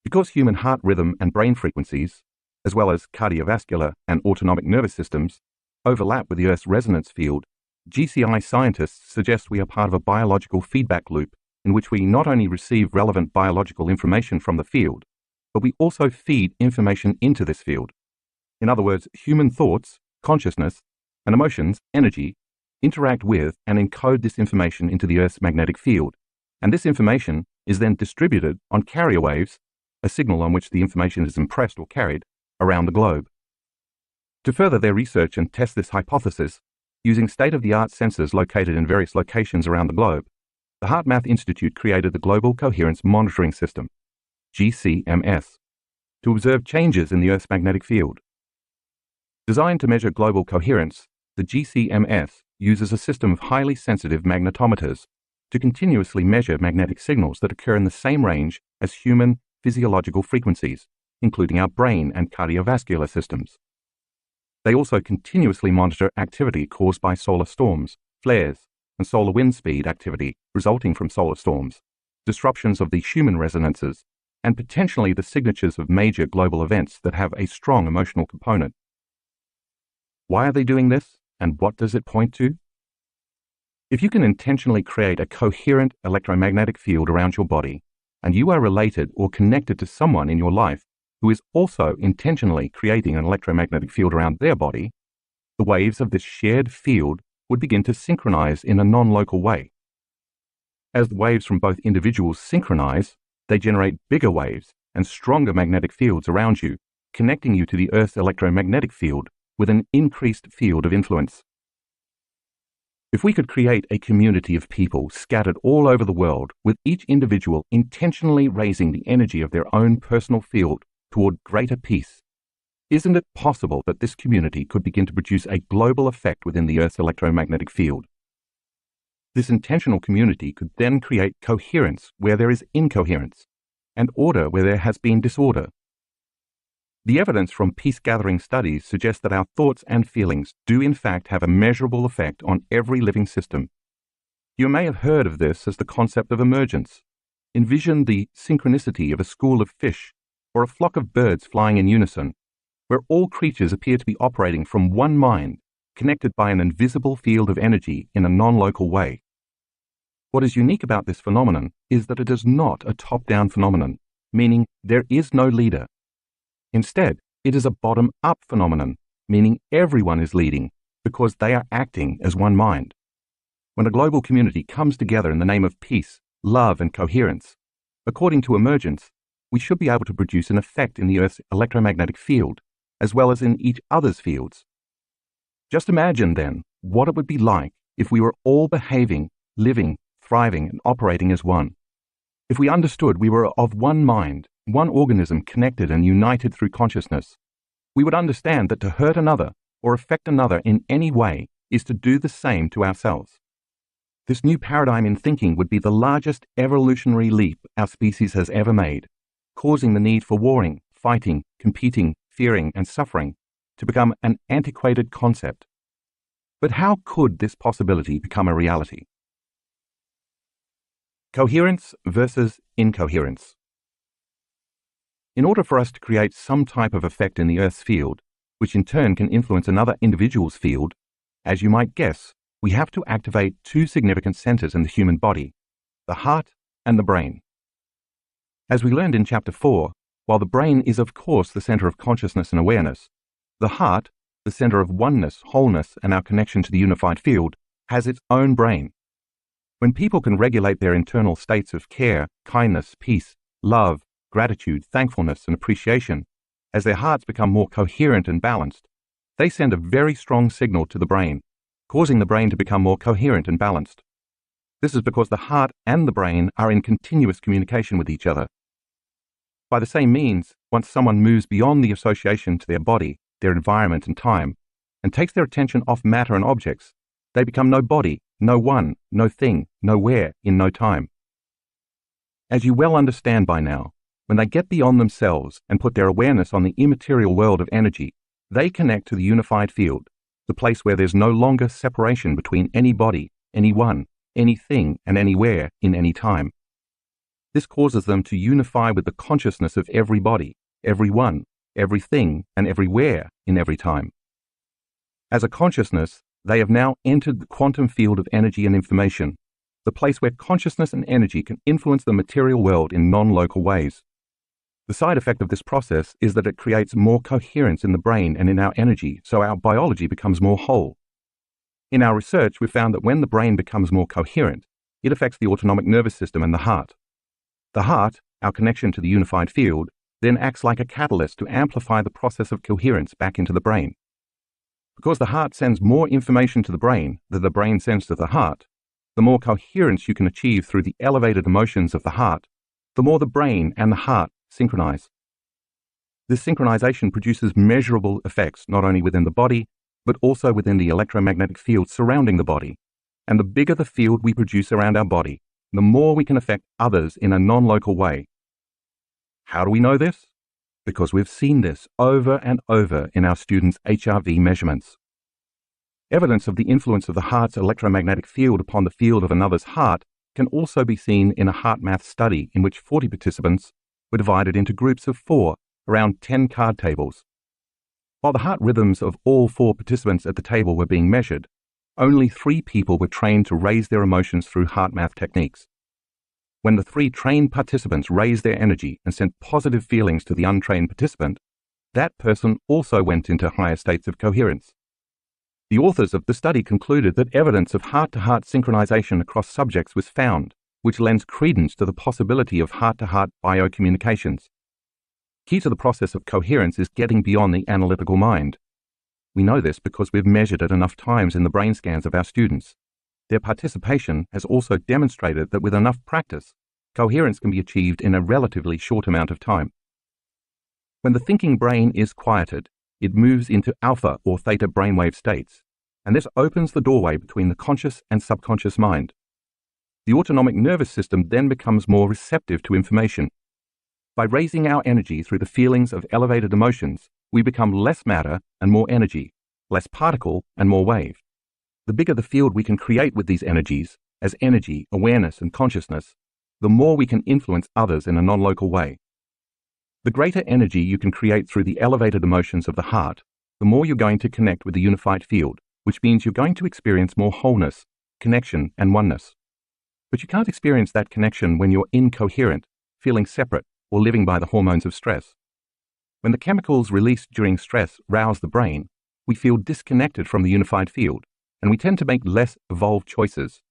Because human heart rhythm and brain frequencies, as well as cardiovascular and autonomic nervous systems, overlap with the Earth's resonance field, GCI scientists suggest we are part of a biological feedback loop in which we not only receive relevant biological information from the field, but we also feed information into this field. In other words, human thoughts, consciousness, and emotions, energy, interact with and encode this information into the Earth's magnetic field, and this information is then distributed on carrier waves, a signal on which the information is impressed or carried, around the globe. To further their research and test this hypothesis, using state-of-the-art sensors located in various locations around the globe, the HeartMath Institute created the Global Coherence Monitoring System, GCMS, to observe changes in the Earth's magnetic field. Designed to measure global coherence, the GCMS uses a system of highly sensitive magnetometers to continuously measure magnetic signals that occur in the same range as human physiological frequencies, including our brain and cardiovascular systems. They also continuously monitor activity caused by solar storms, flares, and solar wind speed activity resulting from solar storms, disruptions of the Schumann resonances, and potentially the signatures of major global events that have a strong emotional component. Why are they doing this, and what does it point to? If you can intentionally create a coherent electromagnetic field around your body, and you are related or connected to someone in your life who is also intentionally creating an electromagnetic field around their body, the waves of this shared field would begin to synchronize in a non-local way. As the waves from both individuals synchronize, they generate bigger waves and stronger magnetic fields around you, connecting you to the Earth's electromagnetic field with an increased field of influence. If we could create a community of people scattered all over the world, with each individual intentionally raising the energy of their own personal field toward greater peace, isn't it possible that this community could begin to produce a global effect within the Earth's electromagnetic field? This intentional community could then create coherence where there is incoherence, and order where there has been disorder. The evidence from peace-gathering studies suggests that our thoughts and feelings do in fact have a measurable effect on every living system. You may have heard of this as the concept of emergence. Envision the synchronicity of a school of fish or a flock of birds flying in unison, where all creatures appear to be operating from one mind, connected by an invisible field of energy in a non-local way. What is unique about this phenomenon is that it is not a top-down phenomenon, meaning there is no leader. Instead, it is a bottom-up phenomenon, meaning everyone is leading because they are acting as one mind. When a global community comes together in the name of peace, love, and coherence, according to emergence, we should be able to produce an effect in the Earth's electromagnetic field, as well as in each other's fields. Just imagine, then, what it would be like if we were all behaving, living, thriving, and operating as one. If we understood we were of one mind, one organism connected and united through consciousness, we would understand that to hurt another or affect another in any way is to do the same to ourselves. This new paradigm in thinking would be the largest evolutionary leap our species has ever made, causing the need for warring, fighting, competing, fearing, and suffering to become an antiquated concept. But how could this possibility become a reality? Coherence versus incoherence. In order for us to create some type of effect in the Earth's field, which in turn can influence another individual's field, as you might guess, we have to activate two significant centers in the human body, the heart and the brain. As we learned in Chapter 4, while the brain is of course the center of consciousness and awareness, the heart, the center of oneness, wholeness, and our connection to the unified field, has its own brain. When people can regulate their internal states of care, kindness, peace, love, gratitude, thankfulness, and appreciation, as their hearts become more coherent and balanced, they send a very strong signal to the brain, causing the brain to become more coherent and balanced. This is because the heart and the brain are in continuous communication with each other. By the same means, once someone moves beyond the association to their body, their environment and time, and takes their attention off matter and objects, they become no body, no one, no thing, nowhere, in no time. As you well understand by now, when they get beyond themselves and put their awareness on the immaterial world of energy, they connect to the unified field, the place where there's no longer separation between any body, any one, anything, and anywhere in any time. This causes them to unify with the consciousness of every body, every one, everything, and everywhere in every time. As a consciousness, they have now entered the quantum field of energy and information, the place where consciousness and energy can influence the material world in non-local ways. The side effect of this process is that it creates more coherence in the brain and in our energy, so our biology becomes more whole. In our research, we found that when the brain becomes more coherent, it affects the autonomic nervous system and the heart. The heart, our connection to the unified field, then acts like a catalyst to amplify the process of coherence back into the brain. Because the heart sends more information to the brain than the brain sends to the heart, the more coherence you can achieve through the elevated emotions of the heart, the more the brain and the heart synchronize. This synchronization produces measurable effects not only within the body, but also within the electromagnetic field surrounding the body. And the bigger the field we produce around our body, the more we can affect others in a non-local way. How do we know this? Because we've seen this over and over in our students' HRV measurements. Evidence of the influence of the heart's electromagnetic field upon the field of another's heart can also be seen in a heart math study in which 40 participants were divided into groups of 4 around 10 card tables. While the heart rhythms of all 4 participants at the table were being measured, only 3 people were trained to raise their emotions through heart math techniques. When the 3 trained participants raised their energy and sent positive feelings to the untrained participant, that person also went into higher states of coherence. The authors of the study concluded that evidence of heart-to-heart synchronization across subjects was found, which lends credence to the possibility of heart-to-heart biocommunications. Key to the process of coherence is getting beyond the analytical mind. We know this because we've measured it enough times in the brain scans of our students. Their participation has also demonstrated that with enough practice, coherence can be achieved in a relatively short amount of time. When the thinking brain is quieted, it moves into alpha or theta brainwave states, and this opens the doorway between the conscious and subconscious mind. The autonomic nervous system then becomes more receptive to information. By raising our energy through the feelings of elevated emotions, we become less matter and more energy, less particle and more wave. The bigger the field we can create with these energies, as energy, awareness, and consciousness, the more we can influence others in a non-local way. The greater energy you can create through the elevated emotions of the heart, the more you're going to connect with the unified field, which means you're going to experience more wholeness, connection, and oneness. But you can't experience that connection when you're incoherent, feeling separate, or living by the hormones of stress. When the chemicals released during stress rouse the brain, we feel disconnected from the unified field, and we tend to make less evolved choices.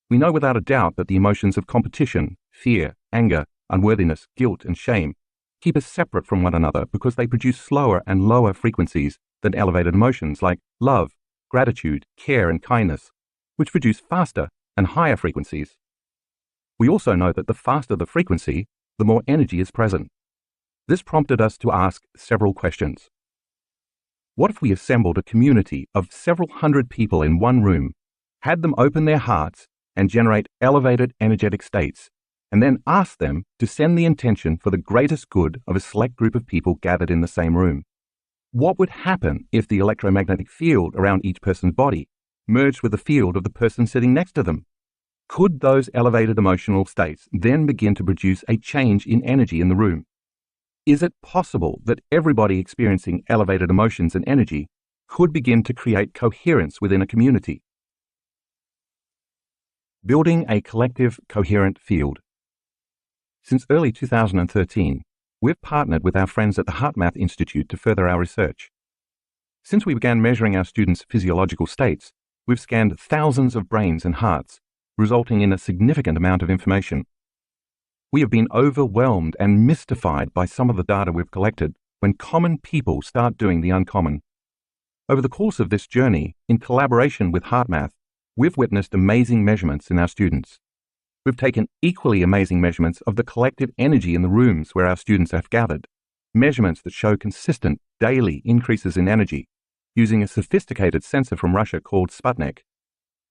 We know without a doubt that the emotions of competition, fear, anger, unworthiness, guilt, and shame keep us separate from one another because they produce slower and lower frequencies than elevated emotions like love, gratitude, care, and kindness, which produce faster and higher frequencies. We also know that the faster the frequency, the more energy is present. This prompted us to ask several questions. What if we assembled a community of several hundred people in one room, had them open their hearts and generate elevated energetic states, and then asked them to send the intention for the greatest good of a select group of people gathered in the same room? What would happen if the electromagnetic field around each person's body merged with the field of the person sitting next to them? Could those elevated emotional states then begin to produce a change in energy in the room? Is it possible that everybody experiencing elevated emotions and energy could begin to create coherence within a community? Building a collective coherent field. Since early 2013, we've partnered with our friends at the HeartMath Institute to further our research. Since we began measuring our students' physiological states, we've scanned thousands of brains and hearts, resulting in a significant amount of information. We have been overwhelmed and mystified by some of the data we've collected when common people start doing the uncommon. Over the course of this journey, in collaboration with HeartMath, we've witnessed amazing measurements in our students. We've taken equally amazing measurements of the collective energy in the rooms where our students have gathered, measurements that show consistent daily increases in energy, using a sophisticated sensor from Russia called Sputnik,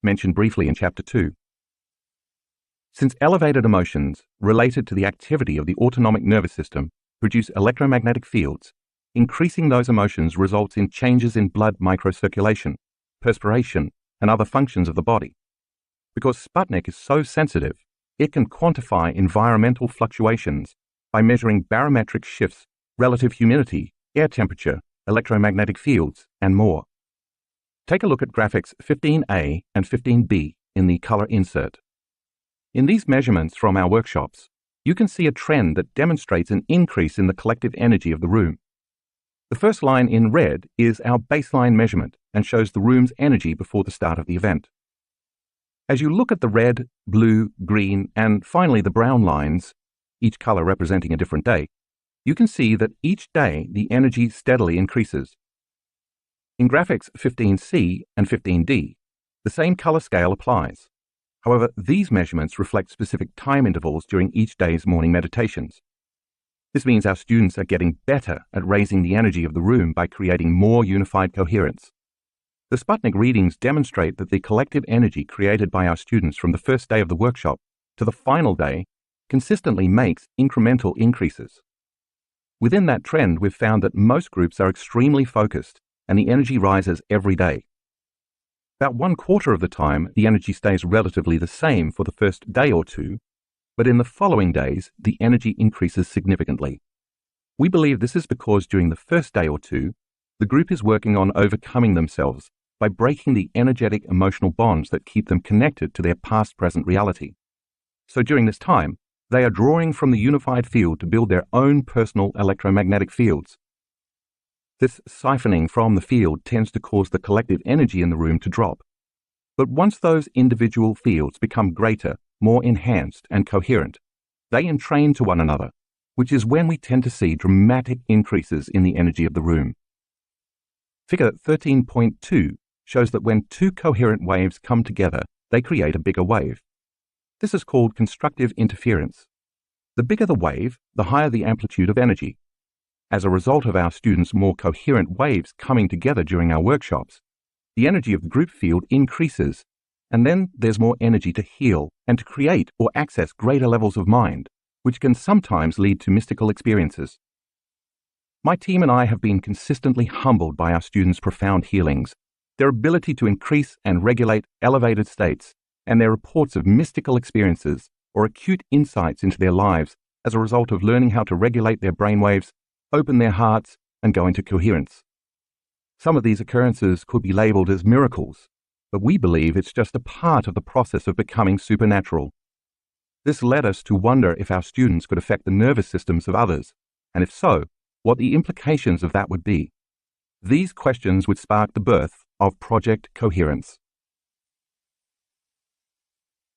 mentioned briefly in Chapter 2. Since elevated emotions related to the activity of the autonomic nervous system produce electromagnetic fields, increasing those emotions results in changes in blood microcirculation, perspiration, and other functions of the body. Because Sputnik is so sensitive, it can quantify environmental fluctuations by measuring barometric shifts, relative humidity, air temperature, electromagnetic fields, and more. Take a look at graphics 15A and 15B in the color insert. In these measurements from our workshops, you can see a trend that demonstrates an increase in the collective energy of the room. The first line in red is our baseline measurement and shows the room's energy before the start of the event. As you look at the red, blue, green, and finally the brown lines, each color representing a different day, you can see that each day the energy steadily increases. In graphics 15C and 15D, the same color scale applies. However, these measurements reflect specific time intervals during each day's morning meditations. This means our students are getting better at raising the energy of the room by creating more unified coherence. The Sputnik readings demonstrate that the collective energy created by our students from the first day of the workshop to the final day consistently makes incremental increases. Within that trend, we've found that most groups are extremely focused and the energy rises every day. About 1/4 of the time, the energy stays relatively the same for the first day or two, but in the following days, the energy increases significantly. We believe this is because during the first day or two, the group is working on overcoming themselves by breaking the energetic emotional bonds that keep them connected to their past-present reality. So during this time, they are drawing from the unified field to build their own personal electromagnetic fields. This siphoning from the field tends to cause the collective energy in the room to drop. But once those individual fields become greater, more enhanced, and coherent, they entrain to one another, which is when we tend to see dramatic increases in the energy of the room. Figure 13.2 shows that when two coherent waves come together, they create a bigger wave. This is called constructive interference. The bigger the wave, the higher the amplitude of energy. As a result of our students' more coherent waves coming together during our workshops, the energy of the group field increases, and then there's more energy to heal and to create or access greater levels of mind, which can sometimes lead to mystical experiences. My team and I have been consistently humbled by our students' profound healings, their ability to increase and regulate elevated states, and their reports of mystical experiences or acute insights into their lives as a result of learning how to regulate their brainwaves, open their hearts, and go into coherence. Some of these occurrences could be labeled as miracles, but we believe it's just a part of the process of becoming supernatural. This led us to wonder if our students could affect the nervous systems of others, and if so, what the implications of that would be. These questions would spark the birth of Project Coherence.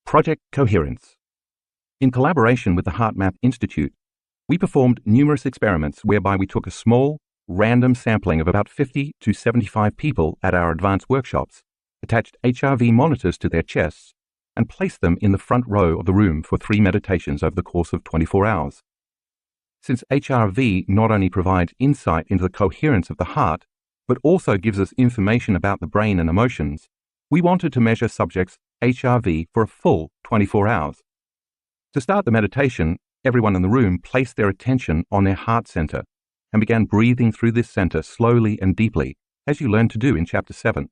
Project Coherence. In collaboration with the HeartMath Institute, we performed numerous experiments whereby we took a small, random sampling of about 50 to 75 people at our advanced workshops, attached HRV monitors to their chests, and placed them in the front row of the room for 3 meditations over the course of 24 hours. Since HRV not only provides insight into the coherence of the heart, but also gives us information about the brain and emotions, we wanted to measure subjects' HRV for a full 24 hours. To start the meditation, everyone in the room placed their attention on their heart center and began breathing through this center slowly and deeply, as you learned to do in Chapter 7.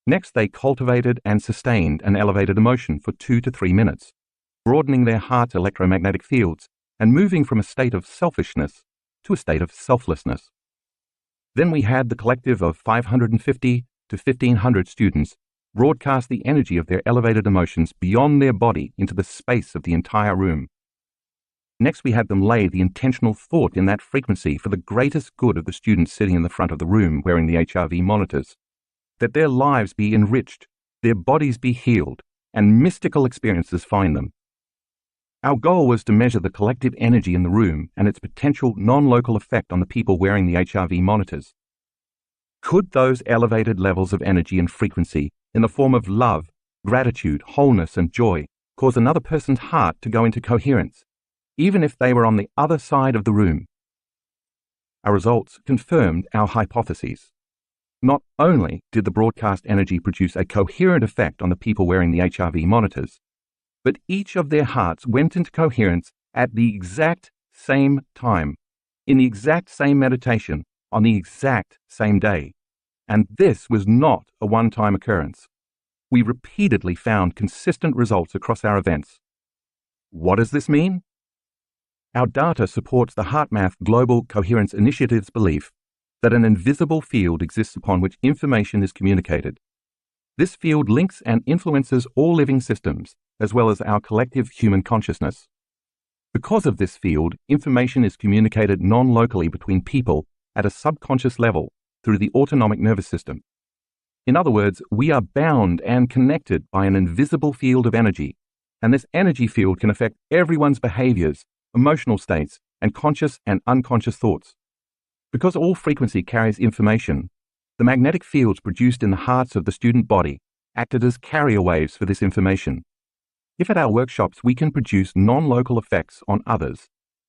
Next, they cultivated and sustained an elevated emotion for 2 to 3 minutes, broadening their heart's electromagnetic fields and moving from a state of selfishness to a state of selflessness. Then we had the collective of 550 to 1,500 students broadcast the energy of their elevated emotions beyond their body into the space of the entire room. Next, we had them lay the intentional thought in that frequency for the greatest good of the students sitting in the front of the room wearing the HRV monitors, that their lives be enriched, their bodies be healed, and mystical experiences find them. Our goal was to measure the collective energy in the room and its potential non-local effect on the people wearing the HRV monitors. Could those elevated levels of energy and frequency in the form of love, gratitude, wholeness, and joy cause another person's heart to go into coherence, even if they were on the other side of the room? Our results confirmed our hypotheses. Not only did the broadcast energy produce a coherent effect on the people wearing the HRV monitors, but each of their hearts went into coherence at the exact same time, in the exact same meditation, on the exact same day. And this was not a one-time occurrence. We repeatedly found consistent results across our events. What does this mean? Our data supports the HeartMath Global Coherence Initiative's belief that an invisible field exists upon which information is communicated. This field links and influences all living systems, as well as our collective human consciousness. Because of this field, information is communicated non-locally between people at a subconscious level through the autonomic nervous system. In other words, we are bound and connected by an invisible field of energy, and this energy field can affect everyone's behaviors, emotional states, and conscious and unconscious thoughts. Because all frequency carries information, the magnetic fields produced in the hearts of the student body acted as carrier waves for this information. If at our workshops we can produce non-local effects on others,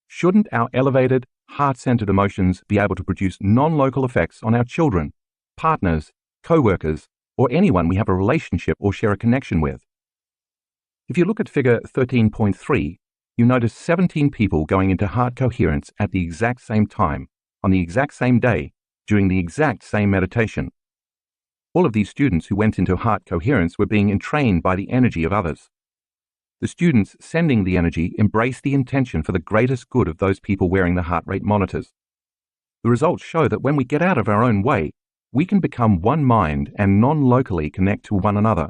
shouldn't our elevated, heart-centered emotions be able to produce non-local effects on our children, partners, co-workers, or anyone we have a relationship or share a connection with? If you look at figure 13.3, you notice 17 people going into heart coherence at the exact same time, on the exact same day, during the exact same meditation. All of these students who went into heart coherence were being entrained by the energy of others. The students sending the energy embraced the intention for the greatest good of those people wearing the heart rate monitors. The results show that when we get out of our own way, we can become one mind and non-locally connect to one another.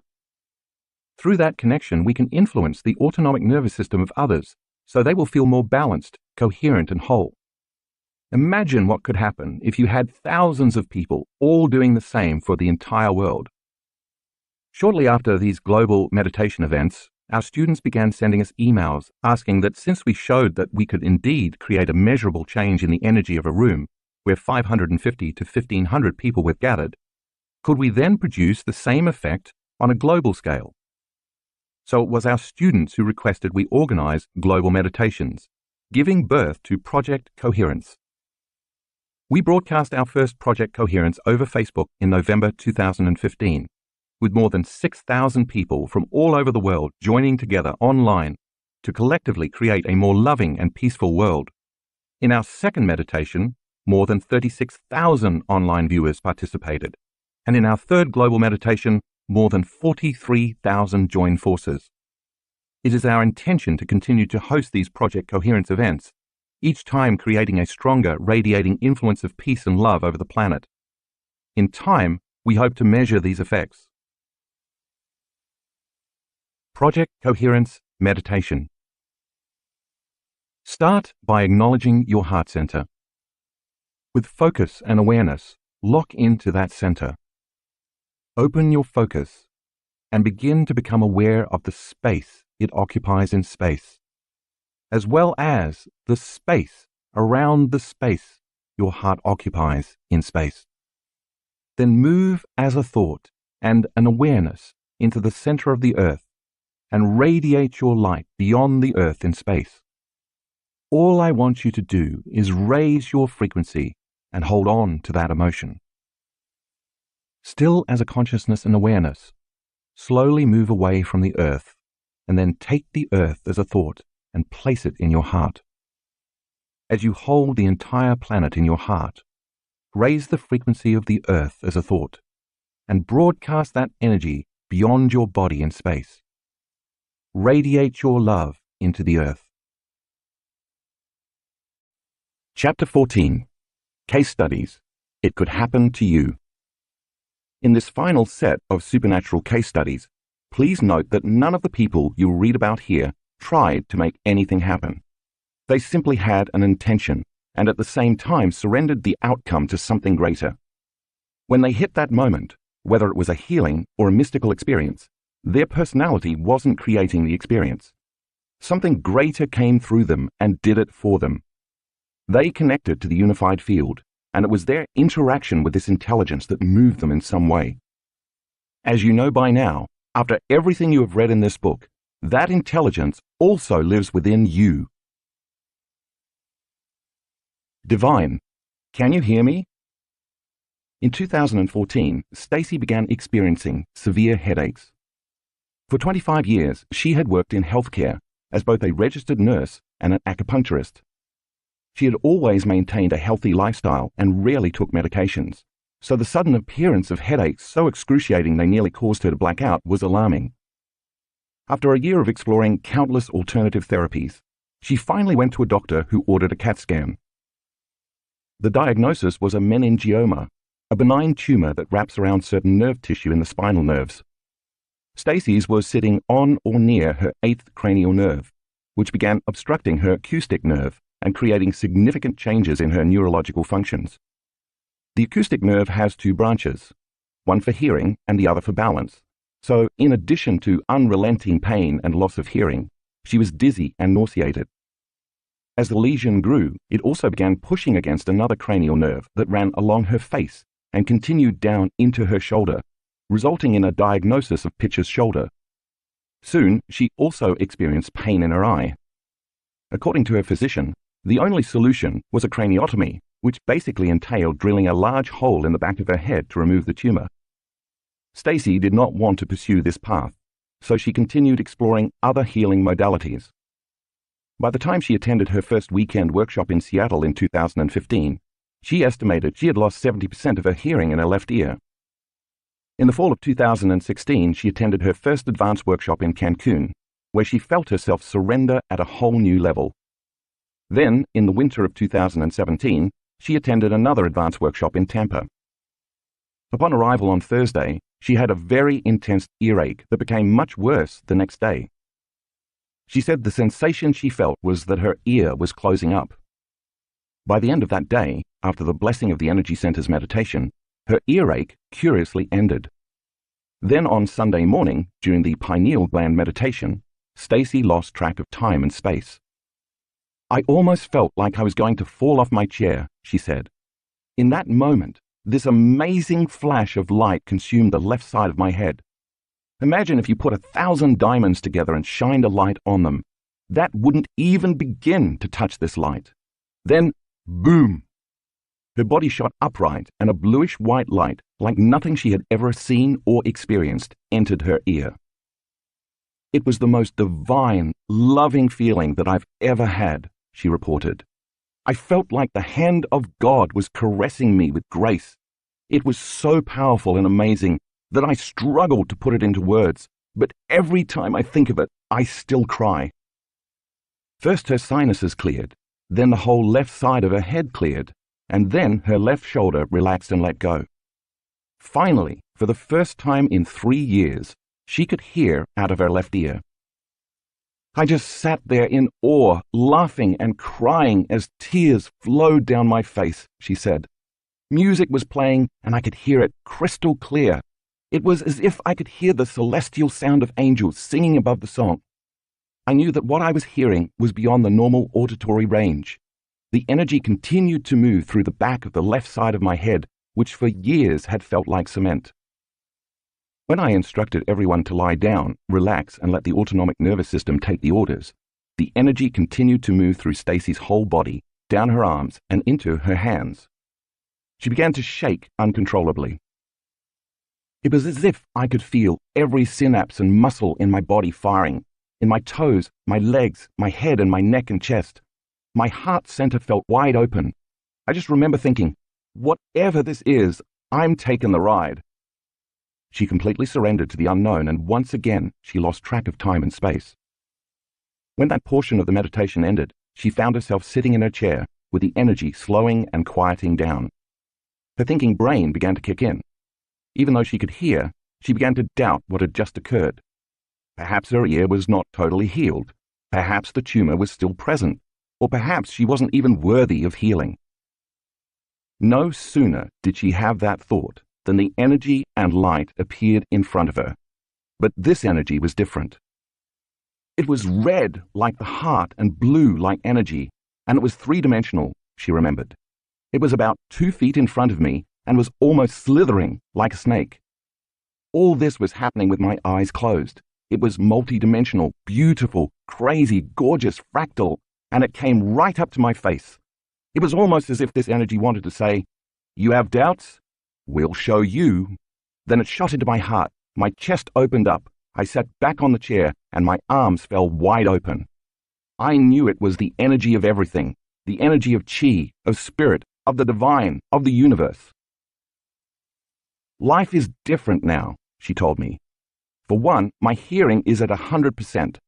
Through that connection, we can influence the autonomic nervous system of others so they will feel more balanced, coherent, and whole. Imagine what could happen if you had thousands of people all doing the same for the entire world. Shortly after these global meditation events, our students began sending us emails asking that since we showed that we could indeed create a measurable change in the energy of a room where 550 to 1,500 people were gathered, could we then produce the same effect on a global scale? So it was our students who requested we organize global meditations, giving birth to Project Coherence. We broadcast our first Project Coherence over Facebook in November 2015, with more than 6,000 people from all over the world joining together online to collectively create a more loving and peaceful world. In our second meditation, more than 36,000 online viewers participated, and in our third global meditation, more than 43,000 joined forces. It is our intention to continue to host these Project Coherence events, each time creating a stronger, radiating influence of peace and love over the planet. In time, we hope to measure these effects. Project Coherence Meditation. Start by acknowledging your heart center. With focus and awareness, lock into that center. Open your focus and begin to become aware of the space it occupies in space, as well as the space around the space your heart occupies in space. Then move as a thought and an awareness into the center of the earth and radiate your light beyond the earth in space. All I want you to do is raise your frequency and hold on to that emotion. Still as a consciousness and awareness, slowly move away from the earth and then take the earth as a thought and place it in your heart. As you hold the entire planet in your heart, raise the frequency of the earth as a thought and broadcast that energy beyond your body in space. Radiate your love into the earth. Chapter 14. Case Studies. It Could Happen to You. In this final set of supernatural case studies, please note that none of the people you'll read about here tried to make anything happen. They simply had an intention and at the same time surrendered the outcome to something greater. When they hit that moment, whether it was a healing or a mystical experience, their personality wasn't creating the experience. Something greater came through them and did it for them. They connected to the unified field, and it was their interaction with this intelligence that moved them in some way. As you know by now, after everything you have read in this book, that intelligence also lives within you. Divine. Can you hear me? In 2014, Stacy began experiencing severe headaches. For 25 years, she had worked in healthcare as both a registered nurse and an acupuncturist. She had always maintained a healthy lifestyle and rarely took medications, so the sudden appearance of headaches so excruciating they nearly caused her to black out was alarming. After a year of exploring countless alternative therapies, she finally went to a doctor who ordered a CAT scan. The diagnosis was a meningioma, a benign tumor that wraps around certain nerve tissue in the spinal nerves. Stacy's was sitting on or near her 8th cranial nerve, which began obstructing her acoustic nerve and creating significant changes in her neurological functions. The acoustic nerve has 2 branches, one for hearing and the other for balance. So, in addition to unrelenting pain and loss of hearing, she was dizzy and nauseated. As the lesion grew, it also began pushing against another cranial nerve that ran along her face and continued down into her shoulder, resulting in a diagnosis of Pitcher's shoulder. Soon, she also experienced pain in her eye. According to her physician, the only solution was a craniotomy, which basically entailed drilling a large hole in the back of her head to remove the tumor. Stacy did not want to pursue this path, so she continued exploring other healing modalities. By the time she attended her first weekend workshop in Seattle in 2015, she estimated she had lost 70% of her hearing in her left ear. In the fall of 2016, she attended her first advanced workshop in Cancun, where she felt herself surrender at a whole new level. Then, in the winter of 2017, she attended another advanced workshop in Tampa. Upon arrival on Thursday, she had a very intense earache that became much worse the next day. She said the sensation she felt was that her ear was closing up. By the end of that day, after the blessing of the Energy Center's meditation, her earache curiously ended. Then on Sunday morning, during the pineal gland meditation, Stacy lost track of time and space. I almost felt like I was going to fall off my chair, she said. In that moment, this amazing flash of light consumed the left side of my head. Imagine if you put 1,000 diamonds together and shined a light on them. That wouldn't even begin to touch this light. Then, boom! Her body shot upright, and a bluish-white light, like nothing she had ever seen or experienced, entered her ear. It was the most divine, loving feeling that I've ever had, she reported. I felt like the hand of God was caressing me with grace. It was so powerful and amazing that I struggled to put it into words, but every time I think of it, I still cry. First her sinuses cleared, then the whole left side of her head cleared, and then her left shoulder relaxed and let go. Finally, for the first time in 3 years, she could hear out of her left ear. I just sat there in awe, laughing and crying as tears flowed down my face, she said. Music was playing, and I could hear it crystal clear. It was as if I could hear the celestial sound of angels singing above the song. I knew that what I was hearing was beyond the normal auditory range. The energy continued to move through the back of the left side of my head, which for years had felt like cement. When I instructed everyone to lie down, relax, and let the autonomic nervous system take the orders, the energy continued to move through Stacy's whole body, down her arms, and into her hands. She began to shake uncontrollably. It was as if I could feel every synapse and muscle in my body firing, in my toes, my legs, my head, and my neck and chest. My heart center felt wide open. I just remember thinking, whatever this is, I'm taking the ride. She completely surrendered to the unknown, and once again she lost track of time and space. When that portion of the meditation ended, she found herself sitting in her chair, with the energy slowing and quieting down. Her thinking brain began to kick in. Even though she could hear, she began to doubt what had just occurred. Perhaps her ear was not totally healed. Perhaps the tumor was still present. Or perhaps she wasn't even worthy of healing. No sooner did she have that thought than the energy and light appeared in front of her. But this energy was different. It was red like the heart and blue like energy, and it was three-dimensional, she remembered. It was about 2 feet in front of me and was almost slithering like a snake. All this was happening with my eyes closed. It was multi-dimensional, beautiful, crazy, gorgeous, fractal, and it came right up to my face. It was almost as if this energy wanted to say, "You have doubts? We'll show you." Then it shot into my heart. My chest opened up. I sat back on the chair, and my arms fell wide open. I knew it was the energy of everything, the energy of chi, of spirit, of the divine, of the universe. Life is different now, she told me. For one, my hearing is at 100%.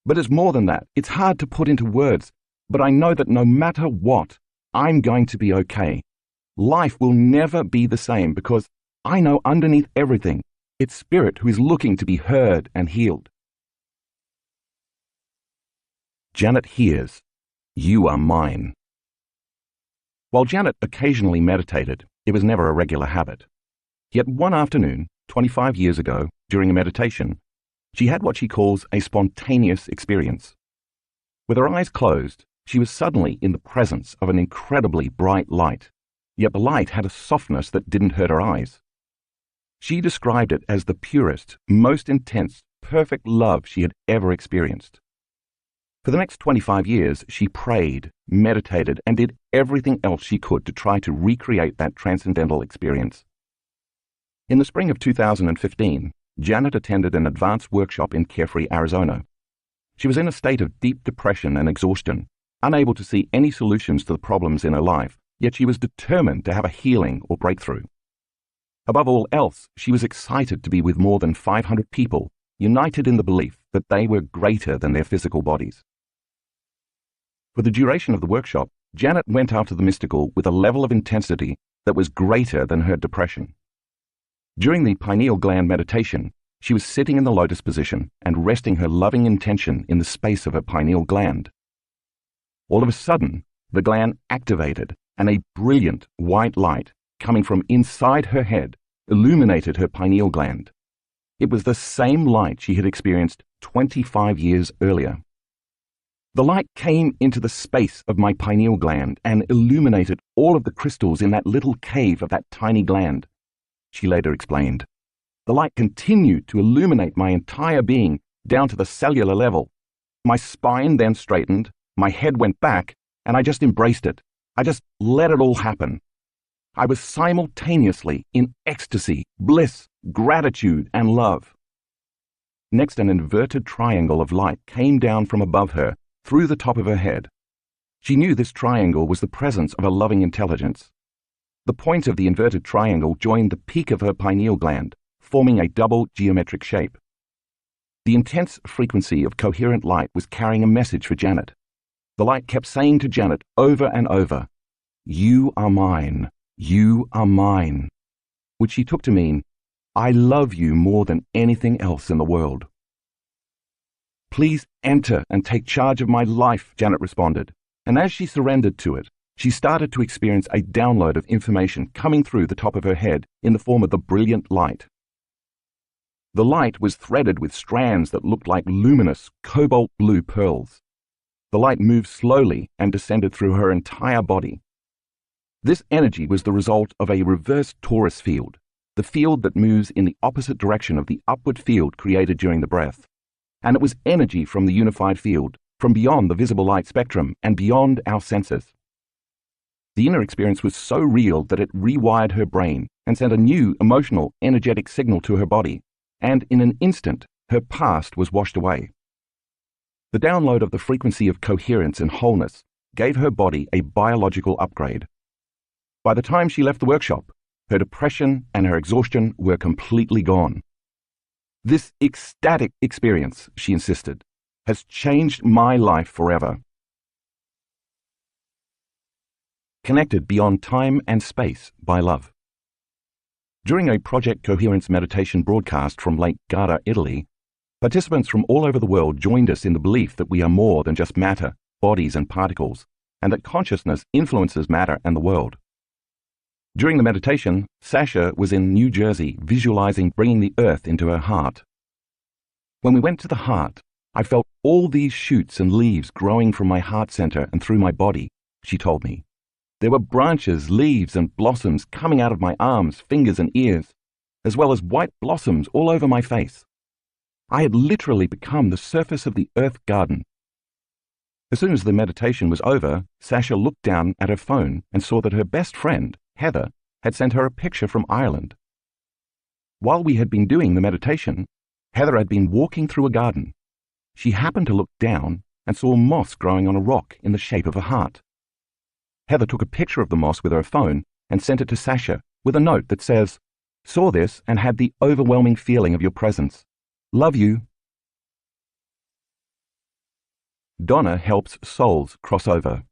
But it's more than that. It's hard to put into words, but I know that no matter what, I'm going to be okay. Life will never be the same because I know underneath everything, it's spirit who is looking to be heard and healed. Janet hears, "You are mine." While Janet occasionally meditated, it was never a regular habit. Yet one afternoon, 25 years ago, during a meditation, she had what she calls a spontaneous experience. With her eyes closed, she was suddenly in the presence of an incredibly bright light, yet the light had a softness that didn't hurt her eyes. She described it as the purest, most intense, perfect love she had ever experienced. For the next 25 years, she prayed, meditated, and did everything else she could to try to recreate that transcendental experience. In the spring of 2015, Janet attended an advanced workshop in Carefree, Arizona. She was in a state of deep depression and exhaustion, unable to see any solutions to the problems in her life, yet she was determined to have a healing or breakthrough. Above all else, she was excited to be with more than 500 people, united in the belief that they were greater than their physical bodies. For the duration of the workshop, Janet went after the mystical with a level of intensity that was greater than her depression. During the pineal gland meditation, she was sitting in the lotus position and resting her loving intention in the space of her pineal gland. All of a sudden, the gland activated, and a brilliant white light coming from inside her head illuminated her pineal gland. It was the same light she had experienced 25 years earlier. The light came into the space of my pineal gland and illuminated all of the crystals in that little cave of that tiny gland, she later explained. The light continued to illuminate my entire being down to the cellular level. My spine then straightened, my head went back, and I just embraced it. I just let it all happen. I was simultaneously in ecstasy, bliss, gratitude, and love. Next, an inverted triangle of light came down from above her, through the top of her head. She knew this triangle was the presence of a loving intelligence. The point of the inverted triangle joined the peak of her pineal gland, forming a double geometric shape. The intense frequency of coherent light was carrying a message for Janet. The light kept saying to Janet over and over, "You are mine, you are mine," which she took to mean, "I love you more than anything else in the world." "Please enter and take charge of my life," Janet responded, and as she surrendered to it, she started to experience a download of information coming through the top of her head in the form of the brilliant light. The light was threaded with strands that looked like luminous cobalt blue pearls. The light moved slowly and descended through her entire body. This energy was the result of a reverse torus field, the field that moves in the opposite direction of the upward field created during the breath. And it was energy from the unified field, from beyond the visible light spectrum and beyond our senses. The inner experience was so real that it rewired her brain and sent a new emotional, energetic signal to her body, and in an instant, her past was washed away. The download of the frequency of coherence and wholeness gave her body a biological upgrade. By the time she left the workshop, her depression and her exhaustion were completely gone. "This ecstatic experience," she insisted, "has changed my life forever." Connected beyond time and space by love. During a Project Coherence meditation broadcast from Lake Garda, Italy, participants from all over the world joined us in the belief that we are more than just matter, bodies, and particles, and that consciousness influences matter and the world. During the meditation, Sasha was in New Jersey visualizing bringing the earth into her heart. When we went to the heart, I felt all these shoots and leaves growing from my heart center and through my body, she told me. There were branches, leaves, and blossoms coming out of my arms, fingers, and ears, as well as white blossoms all over my face. I had literally become the surface of the earth garden. As soon as the meditation was over, Sasha looked down at her phone and saw that her best friend, Heather, had sent her a picture from Ireland. While we had been doing the meditation, Heather had been walking through a garden. She happened to look down and saw moss growing on a rock in the shape of a heart. Heather took a picture of the moss with her phone and sent it to Sasha with a note that says, "Saw this and had the overwhelming feeling of your presence. Love you." Donna helps souls cross over.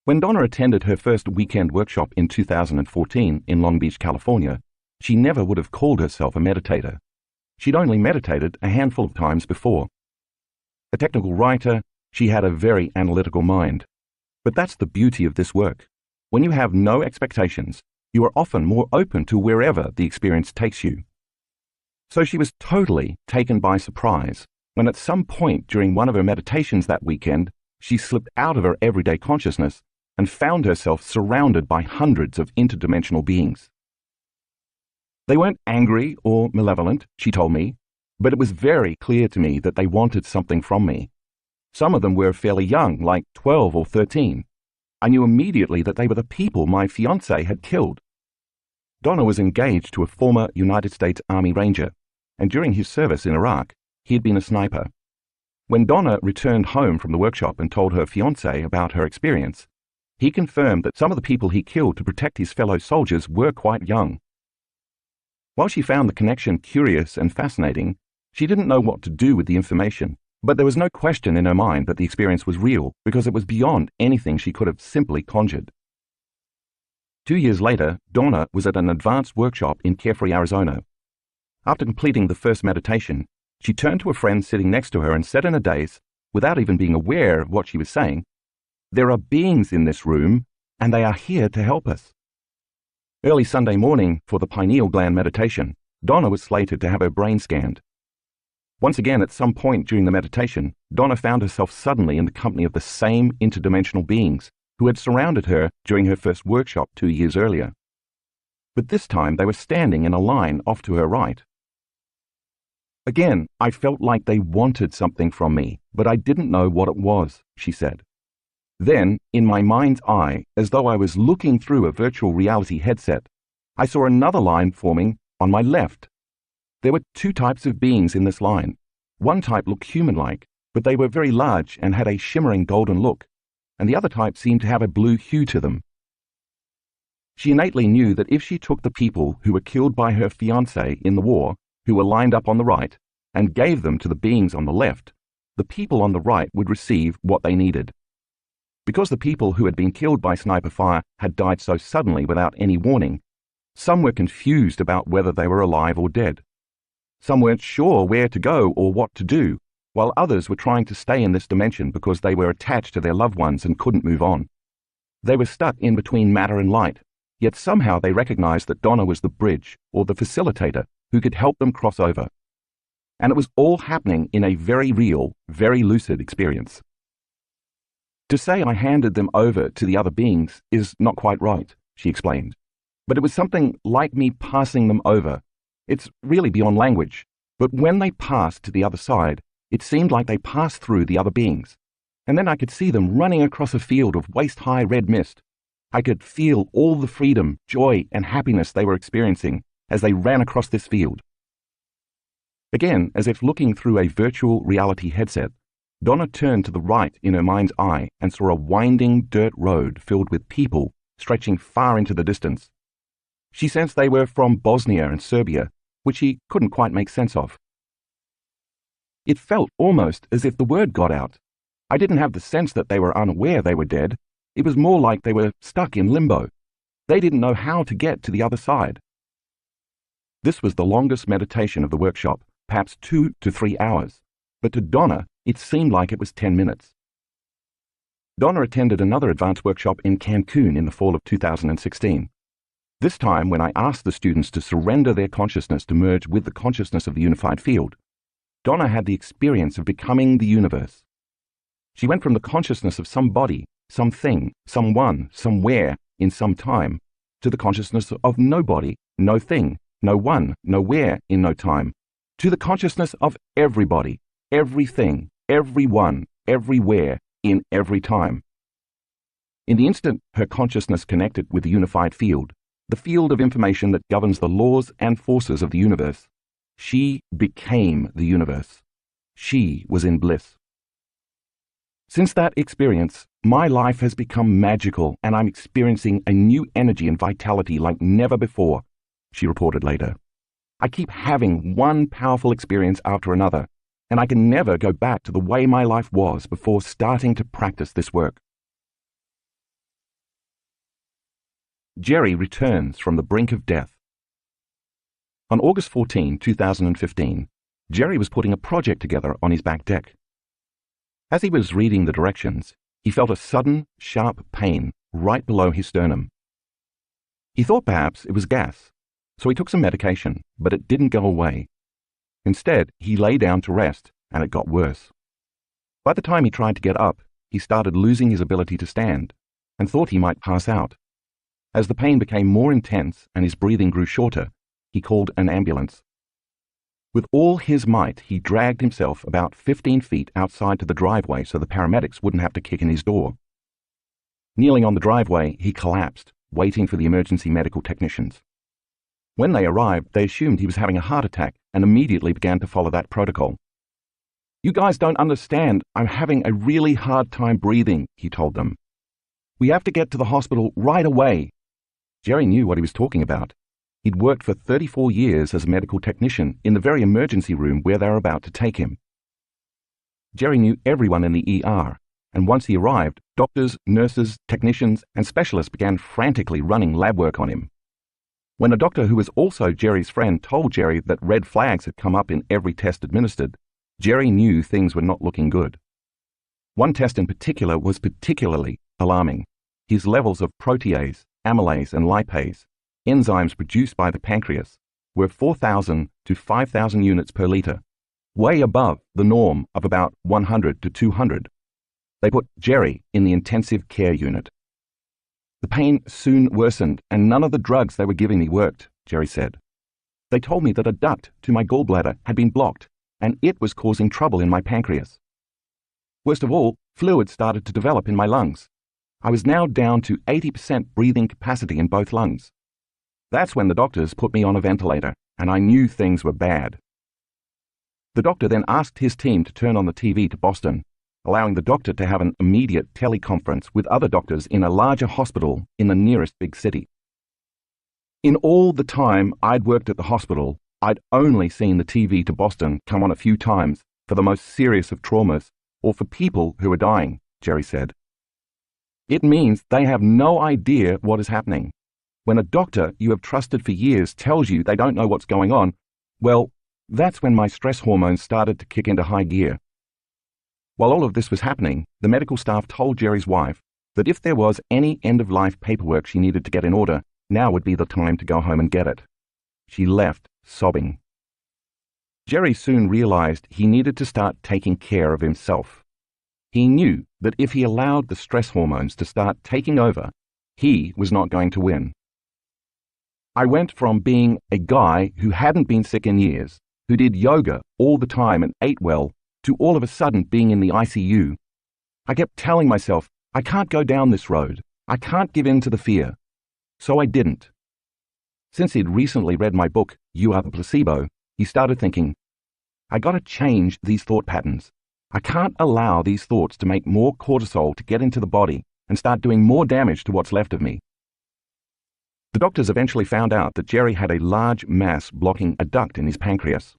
When Donna attended her first weekend workshop in 2014 in Long Beach, California, she never would have called herself a meditator. She'd only meditated a handful of times before. A technical writer, she had a very analytical mind. But that's the beauty of this work. When you have no expectations, you are often more open to wherever the experience takes you. So she was totally taken by surprise when at some point during one of her meditations that weekend, she slipped out of her everyday consciousness and found herself surrounded by hundreds of interdimensional beings. They weren't angry or malevolent, she told me, but it was very clear to me that they wanted something from me. Some of them were fairly young, like 12 or 13. I knew immediately that they were the people my fiancé had killed. Donna was engaged to a former United States Army Ranger, and during his service in Iraq, he had been a sniper. When Donna returned home from the workshop and told her fiancé about her experience, he confirmed that some of the people he killed to protect his fellow soldiers were quite young. While she found the connection curious and fascinating, she didn't know what to do with the information. But there was no question in her mind that the experience was real because it was beyond anything she could have simply conjured. 2 years later, Donna was at an advanced workshop in Carefree, Arizona. After completing the first meditation, she turned to a friend sitting next to her and said in a daze, without even being aware of what she was saying, "There are beings in this room, and they are here to help us." Early Sunday morning for the pineal gland meditation, Donna was slated to have her brain scanned. Once again, at some point during the meditation, Donna found herself suddenly in the company of the same interdimensional beings who had surrounded her during her first workshop 2 years earlier. But this time they were standing in a line off to her right. Again, I felt like they wanted something from me, but I didn't know what it was, she said. Then, in my mind's eye, as though I was looking through a virtual reality headset, I saw another line forming on my left. There were 2 types of beings in this line. One type looked human-like, but they were very large and had a shimmering golden look, and the other type seemed to have a blue hue to them. She innately knew that if she took the people who were killed by her fiancé in the war, who were lined up on the right, and gave them to the beings on the left, the people on the right would receive what they needed. Because the people who had been killed by sniper fire had died so suddenly without any warning, some were confused about whether they were alive or dead. Some weren't sure where to go or what to do, while others were trying to stay in this dimension because they were attached to their loved ones and couldn't move on. They were stuck in between matter and light, yet somehow they recognized that Donna was the bridge or the facilitator who could help them cross over. And it was all happening in a very real, very lucid experience. To say I handed them over to the other beings is not quite right, she explained. But it was something like me passing them over. It's really beyond language. But when they passed to the other side, it seemed like they passed through the other beings. And then I could see them running across a field of waist-high red mist. I could feel all the freedom, joy, and happiness they were experiencing as they ran across this field. Again, as if looking through a virtual reality headset, Donna turned to the right in her mind's eye and saw a winding dirt road filled with people stretching far into the distance. She sensed they were from Bosnia and Serbia, which she couldn't quite make sense of. It felt almost as if the word got out. I didn't have the sense that they were unaware they were dead. It was more like they were stuck in limbo. They didn't know how to get to the other side. This was the longest meditation of the workshop, perhaps 2 to 3 hours, but to Donna, it seemed like it was 10 minutes. Donna attended another advanced workshop in Cancun in the fall of 2016. This time, when I asked the students to surrender their consciousness to merge with the consciousness of the unified field, Donna had the experience of becoming the universe. She went from the consciousness of somebody, something, someone, somewhere, in some time, to the consciousness of nobody, no thing, no one, nowhere, in no time, to the consciousness of everybody, everything, everyone, everywhere, in every time. In the instant her consciousness connected with the unified field, the field of information that governs the laws and forces of the universe, she became the universe. She was in bliss. Since that experience, my life has become magical and I'm experiencing a new energy and vitality like never before, she reported later. I keep having one powerful experience after another, and I can never go back to the way my life was before starting to practice this work. Jerry returns from the brink of death. On August 14, 2015, Jerry was putting a project together on his back deck. As he was reading the directions, he felt a sudden, sharp pain right below his sternum. He thought perhaps it was gas, so he took some medication, but it didn't go away. Instead, he lay down to rest, and it got worse. By the time he tried to get up, he started losing his ability to stand, and thought he might pass out. As the pain became more intense and his breathing grew shorter, he called an ambulance. With all his might, he dragged himself about 15 feet outside to the driveway so the paramedics wouldn't have to kick in his door. Kneeling on the driveway, he collapsed, waiting for the emergency medical technicians. When they arrived, they assumed he was having a heart attack and immediately began to follow that protocol. "You guys don't understand. I'm having a really hard time breathing," he told them. "We have to get to the hospital right away." Jerry knew what he was talking about. He'd worked for 34 years as a medical technician in the very emergency room where they were about to take him. Jerry knew everyone in the ER, and once he arrived, doctors, nurses, technicians, and specialists began frantically running lab work on him. When a doctor who was also Jerry's friend told Jerry that red flags had come up in every test administered, Jerry knew things were not looking good. One test in particular was particularly alarming. His levels of protease, amylase, and lipase, enzymes produced by the pancreas, were 4,000 to 5,000 units per litre, way above the norm of about 100 to 200. They put Jerry in the intensive care unit. The pain soon worsened, and none of the drugs they were giving me worked, Jerry said. They told me that a duct to my gallbladder had been blocked, and it was causing trouble in my pancreas. Worst of all, fluid started to develop in my lungs. I was now down to 80% breathing capacity in both lungs. That's when the doctors put me on a ventilator, and I knew things were bad. The doctor then asked his team to turn on the TV to Boston, allowing the doctor to have an immediate teleconference with other doctors in a larger hospital in the nearest big city. In all the time I'd worked at the hospital, I'd only seen the TV to Boston come on a few times for the most serious of traumas or for people who are dying, Jerry said. It means they have no idea what is happening. When a doctor you have trusted for years tells you they don't know what's going on, well, that's when my stress hormones started to kick into high gear. While all of this was happening, the medical staff told Jerry's wife that if there was any end-of-life paperwork she needed to get in order, now would be the time to go home and get it. She left, sobbing. Jerry soon realized he needed to start taking care of himself. He knew that if he allowed the stress hormones to start taking over, he was not going to win. I went from being a guy who hadn't been sick in years, who did yoga all the time and ate well, to all of a sudden being in the ICU. I kept telling myself, I can't go down this road. I can't give in to the fear. So I didn't. Since he'd recently read my book, You Are the Placebo, he started thinking, I gotta change these thought patterns. I can't allow these thoughts to make more cortisol to get into the body and start doing more damage to what's left of me. The doctors eventually found out that Jerry had a large mass blocking a duct in his pancreas.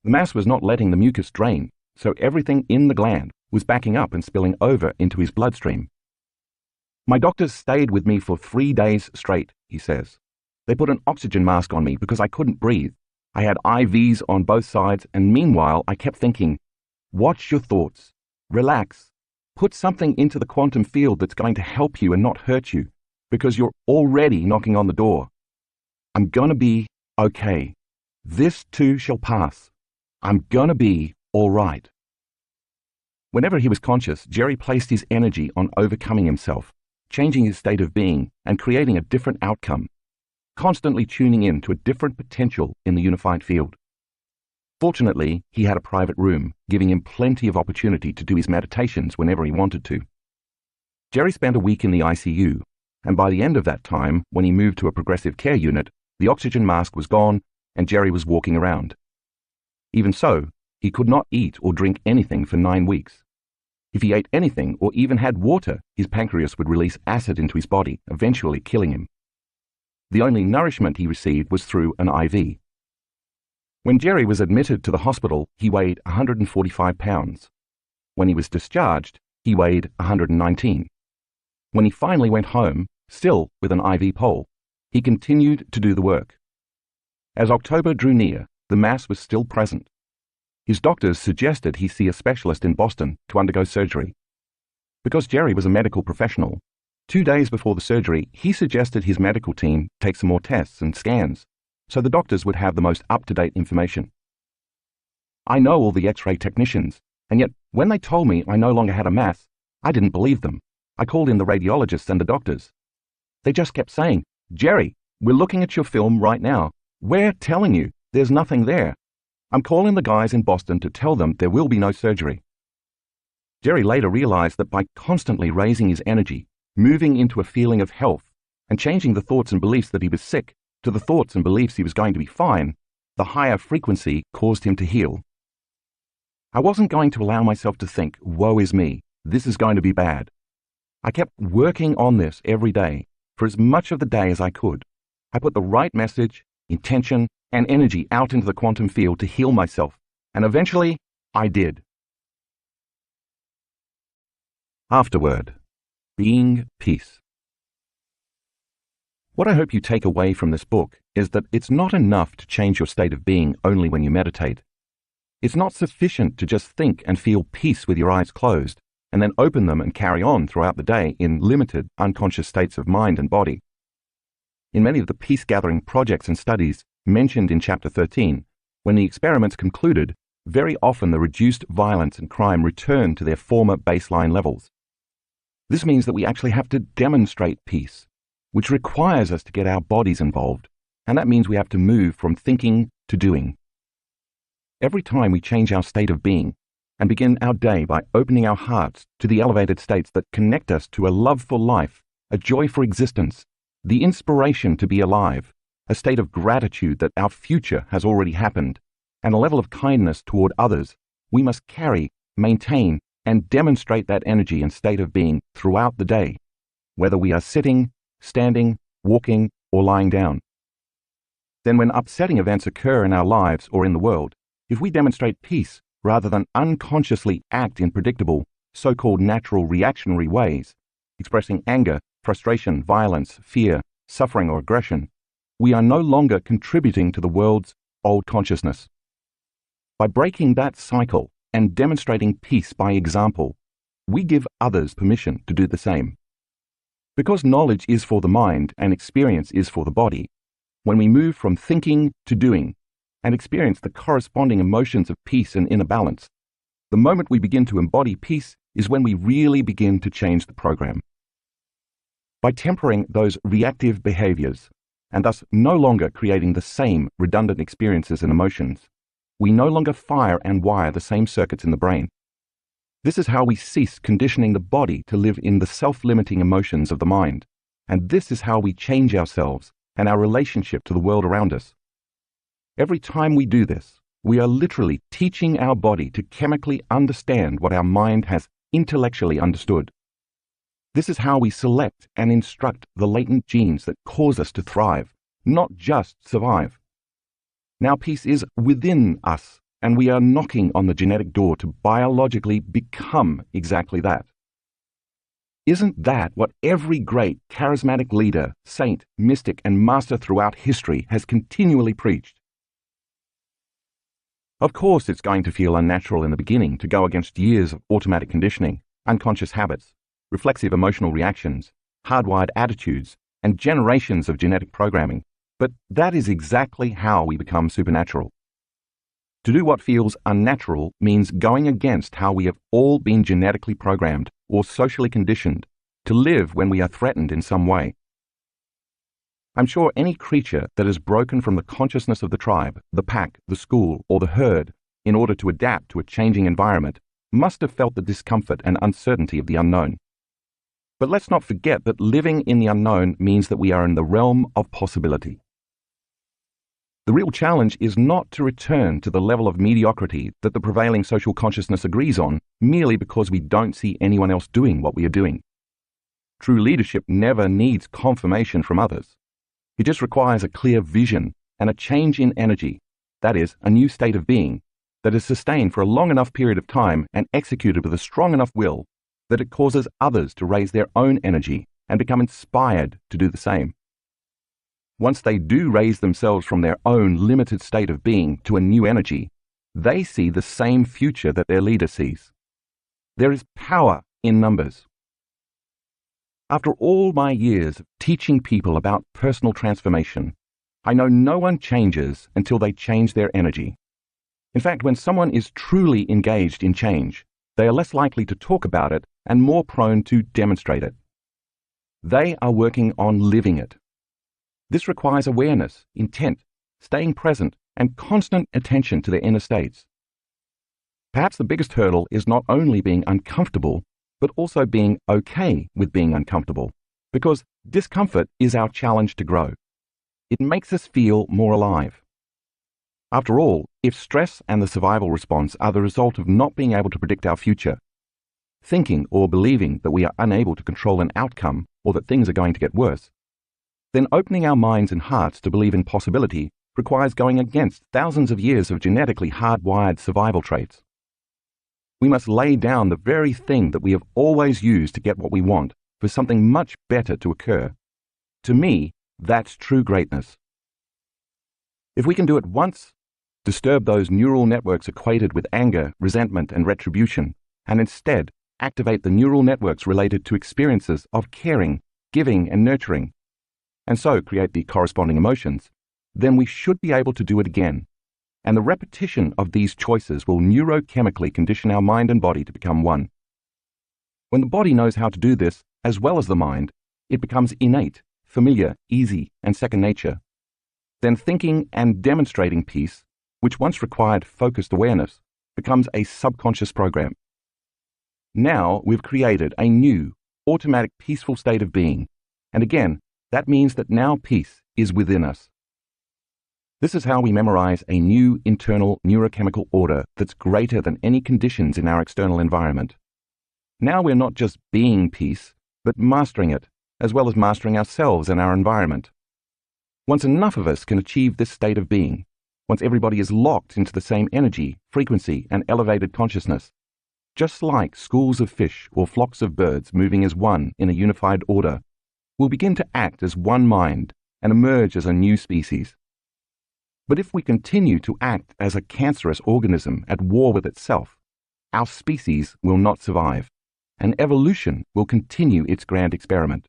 The mass was not letting the mucus drain, so everything in the gland was backing up and spilling over into his bloodstream. My doctors stayed with me for 3 days straight, he says. They put an oxygen mask on me because I couldn't breathe. I had IVs on both sides, and meanwhile I kept thinking, watch your thoughts, relax, put something into the quantum field that's going to help you and not hurt you, because you're already knocking on the door. I'm gonna be okay. This too shall pass. I'm gonna be all right. Whenever he was conscious, Jerry placed his energy on overcoming himself, changing his state of being and creating a different outcome, constantly tuning in to a different potential in the unified field. Fortunately, he had a private room, giving him plenty of opportunity to do his meditations whenever he wanted to. Jerry spent a week in the ICU, and by the end of that time, when he moved to a progressive care unit, the oxygen mask was gone and Jerry was walking around. Even so, he could not eat or drink anything for 9 weeks. If he ate anything or even had water, his pancreas would release acid into his body, eventually killing him. The only nourishment he received was through an IV. When Jerry was admitted to the hospital, he weighed 145 pounds. When he was discharged, he weighed 119. When he finally went home, still with an IV pole, he continued to do the work. As October drew near, the mass was still present. His doctors suggested he see a specialist in Boston to undergo surgery. Because Jerry was a medical professional, 2 days before the surgery, he suggested his medical team take some more tests and scans, so the doctors would have the most up-to-date information. I know all the X-ray technicians, and yet when they told me I no longer had a mass, I didn't believe them. I called in the radiologists and the doctors. They just kept saying, Jerry, we're looking at your film right now. We're telling you there's nothing there. I'm calling the guys in Boston to tell them there will be no surgery. Jerry later realized that by constantly raising his energy, moving into a feeling of health, and changing the thoughts and beliefs that he was sick to the thoughts and beliefs he was going to be fine, the higher frequency caused him to heal. I wasn't going to allow myself to think, woe is me, this is going to be bad. I kept working on this every day, for as much of the day as I could. I put the right message, intention, and energy out into the quantum field to heal myself, and eventually, I did. Afterword. Being peace. What I hope you take away from this book is that it's not enough to change your state of being only when you meditate. It's not sufficient to just think and feel peace with your eyes closed, and then open them and carry on throughout the day in limited, unconscious states of mind and body. In many of the peace-gathering projects and studies, mentioned in Chapter 13, when the experiments concluded, very often the reduced violence and crime return to their former baseline levels. This means that we actually have to demonstrate peace, which requires us to get our bodies involved, and that means we have to move from thinking to doing. Every time we change our state of being and begin our day by opening our hearts to the elevated states that connect us to a love for life, a joy for existence, the inspiration to be alive, a state of gratitude that our future has already happened, and a level of kindness toward others, we must carry, maintain, and demonstrate that energy and state of being throughout the day, whether we are sitting, standing, walking, or lying down. Then when upsetting events occur in our lives or in the world, if we demonstrate peace rather than unconsciously act in predictable, so-called natural reactionary ways, expressing anger, frustration, violence, fear, suffering, or aggression, we are no longer contributing to the world's old consciousness. By breaking that cycle and demonstrating peace by example, we give others permission to do the same. Because knowledge is for the mind and experience is for the body, when we move from thinking to doing and experience the corresponding emotions of peace and inner balance, the moment we begin to embody peace is when we really begin to change the program. By tempering those reactive behaviors, and thus no longer creating the same redundant experiences and emotions, we no longer fire and wire the same circuits in the brain. This is how we cease conditioning the body to live in the self-limiting emotions of the mind, and this is how we change ourselves and our relationship to the world around us. Every time we do this, we are literally teaching our body to chemically understand what our mind has intellectually understood. This is how we select and instruct the latent genes that cause us to thrive, not just survive. Now peace is within us, and we are knocking on the genetic door to biologically become exactly that. Isn't that what every great charismatic leader, saint, mystic, and master throughout history has continually preached? Of course, it's going to feel unnatural in the beginning to go against years of automatic conditioning, unconscious habits, reflexive emotional reactions, hardwired attitudes, and generations of genetic programming, but that is exactly how we become supernatural. To do what feels unnatural means going against how we have all been genetically programmed or socially conditioned to live when we are threatened in some way. I'm sure any creature that has broken from the consciousness of the tribe, the pack, the school, or the herd in order to adapt to a changing environment must have felt the discomfort and uncertainty of the unknown. But let's not forget that living in the unknown means that we are in the realm of possibility. The real challenge is not to return to the level of mediocrity that the prevailing social consciousness agrees on merely because we don't see anyone else doing what we are doing. True leadership never needs confirmation from others. It just requires a clear vision and a change in energy, that is, a new state of being, that is sustained for a long enough period of time and executed with a strong enough will that it causes others to raise their own energy and become inspired to do the same. Once they do raise themselves from their own limited state of being to a new energy, they see the same future that their leader sees. There is power in numbers. After all my years of teaching people about personal transformation, I know no one changes until they change their energy. In fact, when someone is truly engaged in change, they are less likely to talk about it and more prone to demonstrate it. They are working on living it. This requires awareness, intent, staying present, and constant attention to their inner states. Perhaps the biggest hurdle is not only being uncomfortable, but also being okay with being uncomfortable, because discomfort is our challenge to grow. It makes us feel more alive. After all, if stress and the survival response are the result of not being able to predict our future, thinking or believing that we are unable to control an outcome or that things are going to get worse, then opening our minds and hearts to believe in possibility requires going against thousands of years of genetically hardwired survival traits. We must lay down the very thing that we have always used to get what we want for something much better to occur. To me, that's true greatness. If we can do it once, disturb those neural networks equated with anger, resentment, and retribution, and instead activate the neural networks related to experiences of caring, giving, and nurturing, and so create the corresponding emotions, then we should be able to do it again. And the repetition of these choices will neurochemically condition our mind and body to become one. When the body knows how to do this, as well as the mind, it becomes innate, familiar, easy, and second nature. Then thinking and demonstrating peace, which once required focused awareness, becomes a subconscious program. Now we've created a new, automatic peaceful state of being, and again, that means that now peace is within us. This is how we memorize a new internal neurochemical order that's greater than any conditions in our external environment. Now we're not just being peace, but mastering it, as well as mastering ourselves and our environment. Once enough of us can achieve this state of being, once everybody is locked into the same energy, frequency, and elevated consciousness, just like schools of fish or flocks of birds moving as one in a unified order, we'll begin to act as one mind and emerge as a new species. But if we continue to act as a cancerous organism at war with itself, our species will not survive, and evolution will continue its grand experiment.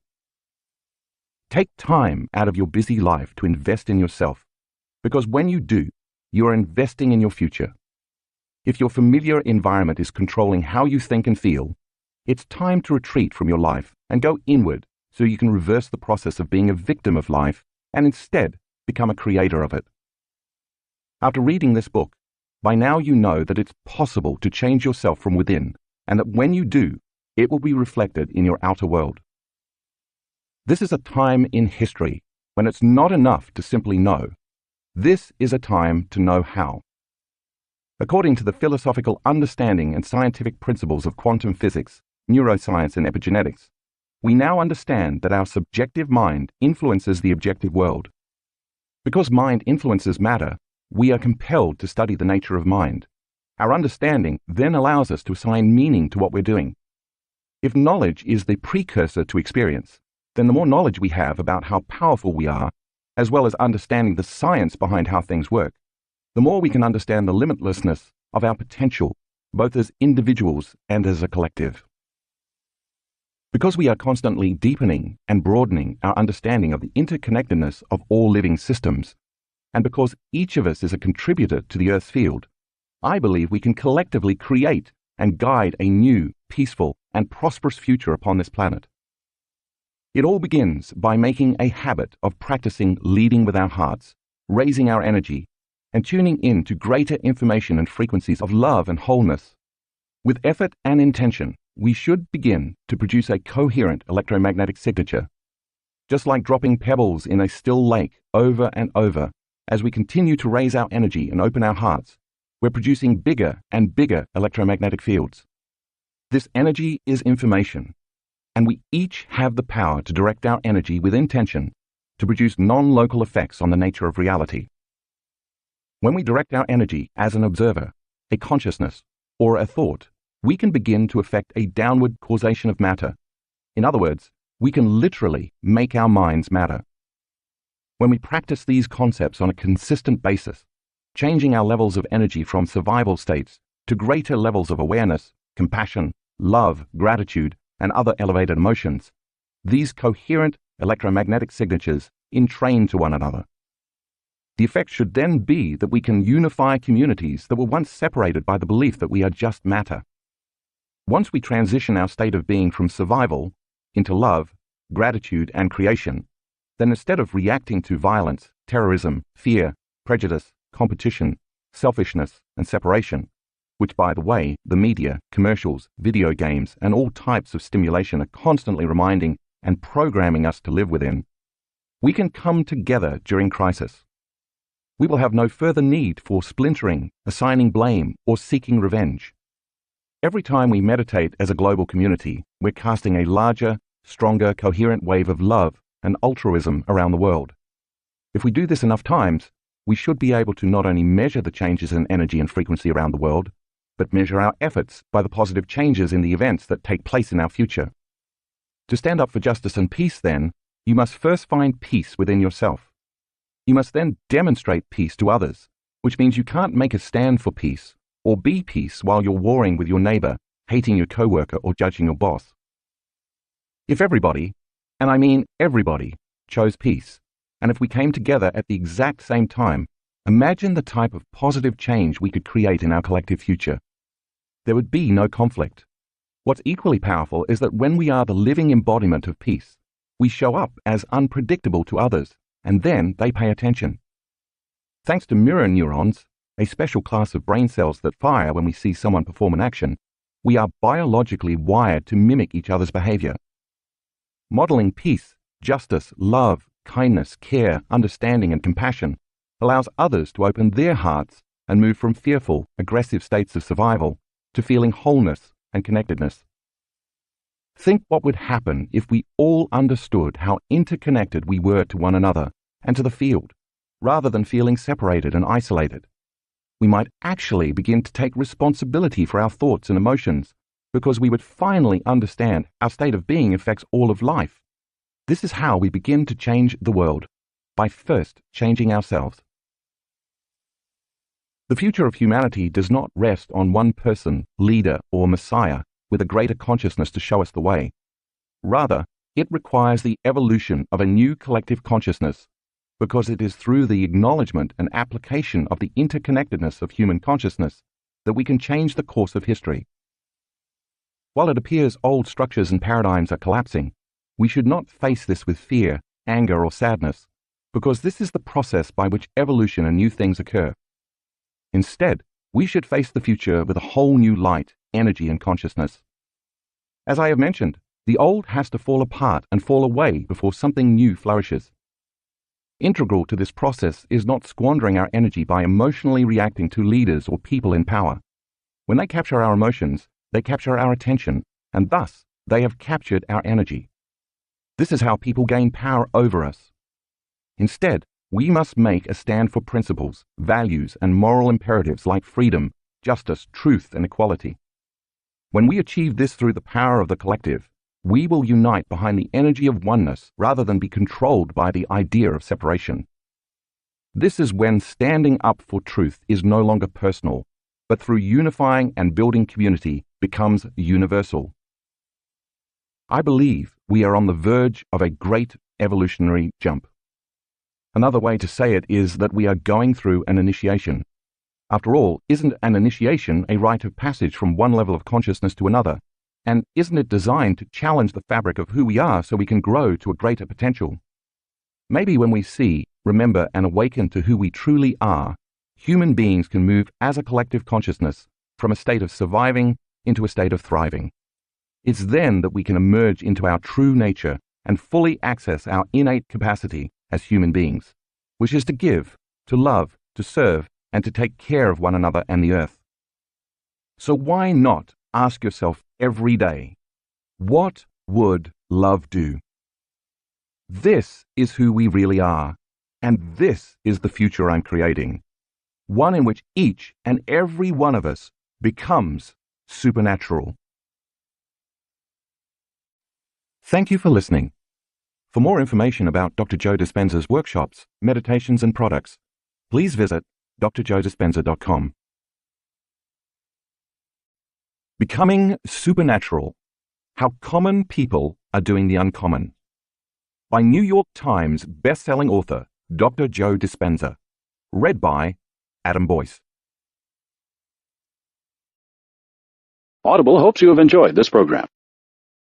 Take time out of your busy life to invest in yourself, because when you do, you are investing in your future. If your familiar environment is controlling how you think and feel, it's time to retreat from your life and go inward so you can reverse the process of being a victim of life and instead become a creator of it. After reading this book, by now you know that it's possible to change yourself from within, and that when you do, it will be reflected in your outer world. This is a time in history when it's not enough to simply know. This is a time to know how. According to the philosophical understanding and scientific principles of quantum physics, neuroscience, and epigenetics, we now understand that our subjective mind influences the objective world. Because mind influences matter, we are compelled to study the nature of mind. Our understanding then allows us to assign meaning to what we're doing. If knowledge is the precursor to experience, then the more knowledge we have about how powerful we are, as well as understanding the science behind how things work, the more we can understand the limitlessness of our potential, both as individuals and as a collective. Because we are constantly deepening and broadening our understanding of the interconnectedness of all living systems, and because each of us is a contributor to the Earth's field, I believe we can collectively create and guide a new, peaceful, and prosperous future upon this planet. It all begins by making a habit of practicing leading with our hearts, raising our energy, and tuning in to greater information and frequencies of love and wholeness. With effort and intention, we should begin to produce a coherent electromagnetic signature. Just like dropping pebbles in a still lake over and over, as we continue to raise our energy and open our hearts, we're producing bigger and bigger electromagnetic fields. This energy is information, and we each have the power to direct our energy with intention to produce non-local effects on the nature of reality. When we direct our energy as an observer, a consciousness, or a thought, we can begin to affect a downward causation of matter. In other words, we can literally make our minds matter. When we practice these concepts on a consistent basis, changing our levels of energy from survival states to greater levels of awareness, compassion, love, gratitude, and other elevated emotions, these coherent electromagnetic signatures entrain to one another. The effect should then be that we can unify communities that were once separated by the belief that we are just matter. Once we transition our state of being from survival into love, gratitude, and creation, then instead of reacting to violence, terrorism, fear, prejudice, competition, selfishness, and separation, which, by the way, the media, commercials, video games, and all types of stimulation are constantly reminding and programming us to live within, we can come together during crisis. We will have no further need for splintering, assigning blame, or seeking revenge. Every time we meditate as a global community, we're casting a larger, stronger, coherent wave of love and altruism around the world. If we do this enough times, we should be able to not only measure the changes in energy and frequency around the world, but measure our efforts by the positive changes in the events that take place in our future. To stand up for justice and peace, then, you must first find peace within yourself. You must then demonstrate peace to others, which means you can't make a stand for peace or be peace while you're warring with your neighbor, hating your coworker, or judging your boss. If everybody, and I mean everybody, chose peace, and if we came together at the exact same time, imagine the type of positive change we could create in our collective future. There would be no conflict. What's equally powerful is that when we are the living embodiment of peace, we show up as unpredictable to others, and then they pay attention. Thanks to mirror neurons, a special class of brain cells that fire when we see someone perform an action, we are biologically wired to mimic each other's behavior. Modeling peace, justice, love, kindness, care, understanding, and compassion allows others to open their hearts and move from fearful, aggressive states of survival to feeling wholeness and connectedness. Think what would happen if we all understood how interconnected we were to one another and to the field, rather than feeling separated and isolated. We might actually begin to take responsibility for our thoughts and emotions, because we would finally understand our state of being affects all of life. This is how we begin to change the world, by first changing ourselves. The future of humanity does not rest on one person, leader, or messiah with a greater consciousness to show us the way. Rather, it requires the evolution of a new collective consciousness, because it is through the acknowledgement and application of the interconnectedness of human consciousness that we can change the course of history. While it appears old structures and paradigms are collapsing, we should not face this with fear, anger, or sadness, because this is the process by which evolution and new things occur. Instead, we should face the future with a whole new light, energy, and consciousness. As I have mentioned, the old has to fall apart and fall away before something new flourishes. Integral to this process is not squandering our energy by emotionally reacting to leaders or people in power. When they capture our emotions, they capture our attention, and thus they have captured our energy. This is how people gain power over us. Instead, we must make a stand for principles, values, and moral imperatives like freedom, justice, truth, and equality. When we achieve this through the power of the collective, we will unite behind the energy of oneness rather than be controlled by the idea of separation. This is when standing up for truth is no longer personal, but through unifying and building community becomes universal. I believe we are on the verge of a great evolutionary jump. Another way to say it is that we are going through an initiation. After all, isn't an initiation a rite of passage from one level of consciousness to another? And isn't it designed to challenge the fabric of who we are so we can grow to a greater potential? Maybe when we see, remember, and awaken to who we truly are, human beings can move as a collective consciousness from a state of surviving into a state of thriving. It's then that we can emerge into our true nature and fully access our innate capacity as human beings, which is to give, to love, to serve, and to take care of one another and the earth. So why not ask yourself every day, what would love do? This is who we really are, and this is the future I'm creating, one in which each and every one of us becomes supernatural. Thank you for listening. For more information about Dr. Joe Dispenza's workshops, meditations, and products, please visit drjoedispenza.com. Becoming Supernatural: How Common People Are Doing the Uncommon, by New York Times best-selling author Dr. Joe Dispenza. Read by Adam Boyce. Audible hopes you have enjoyed this program.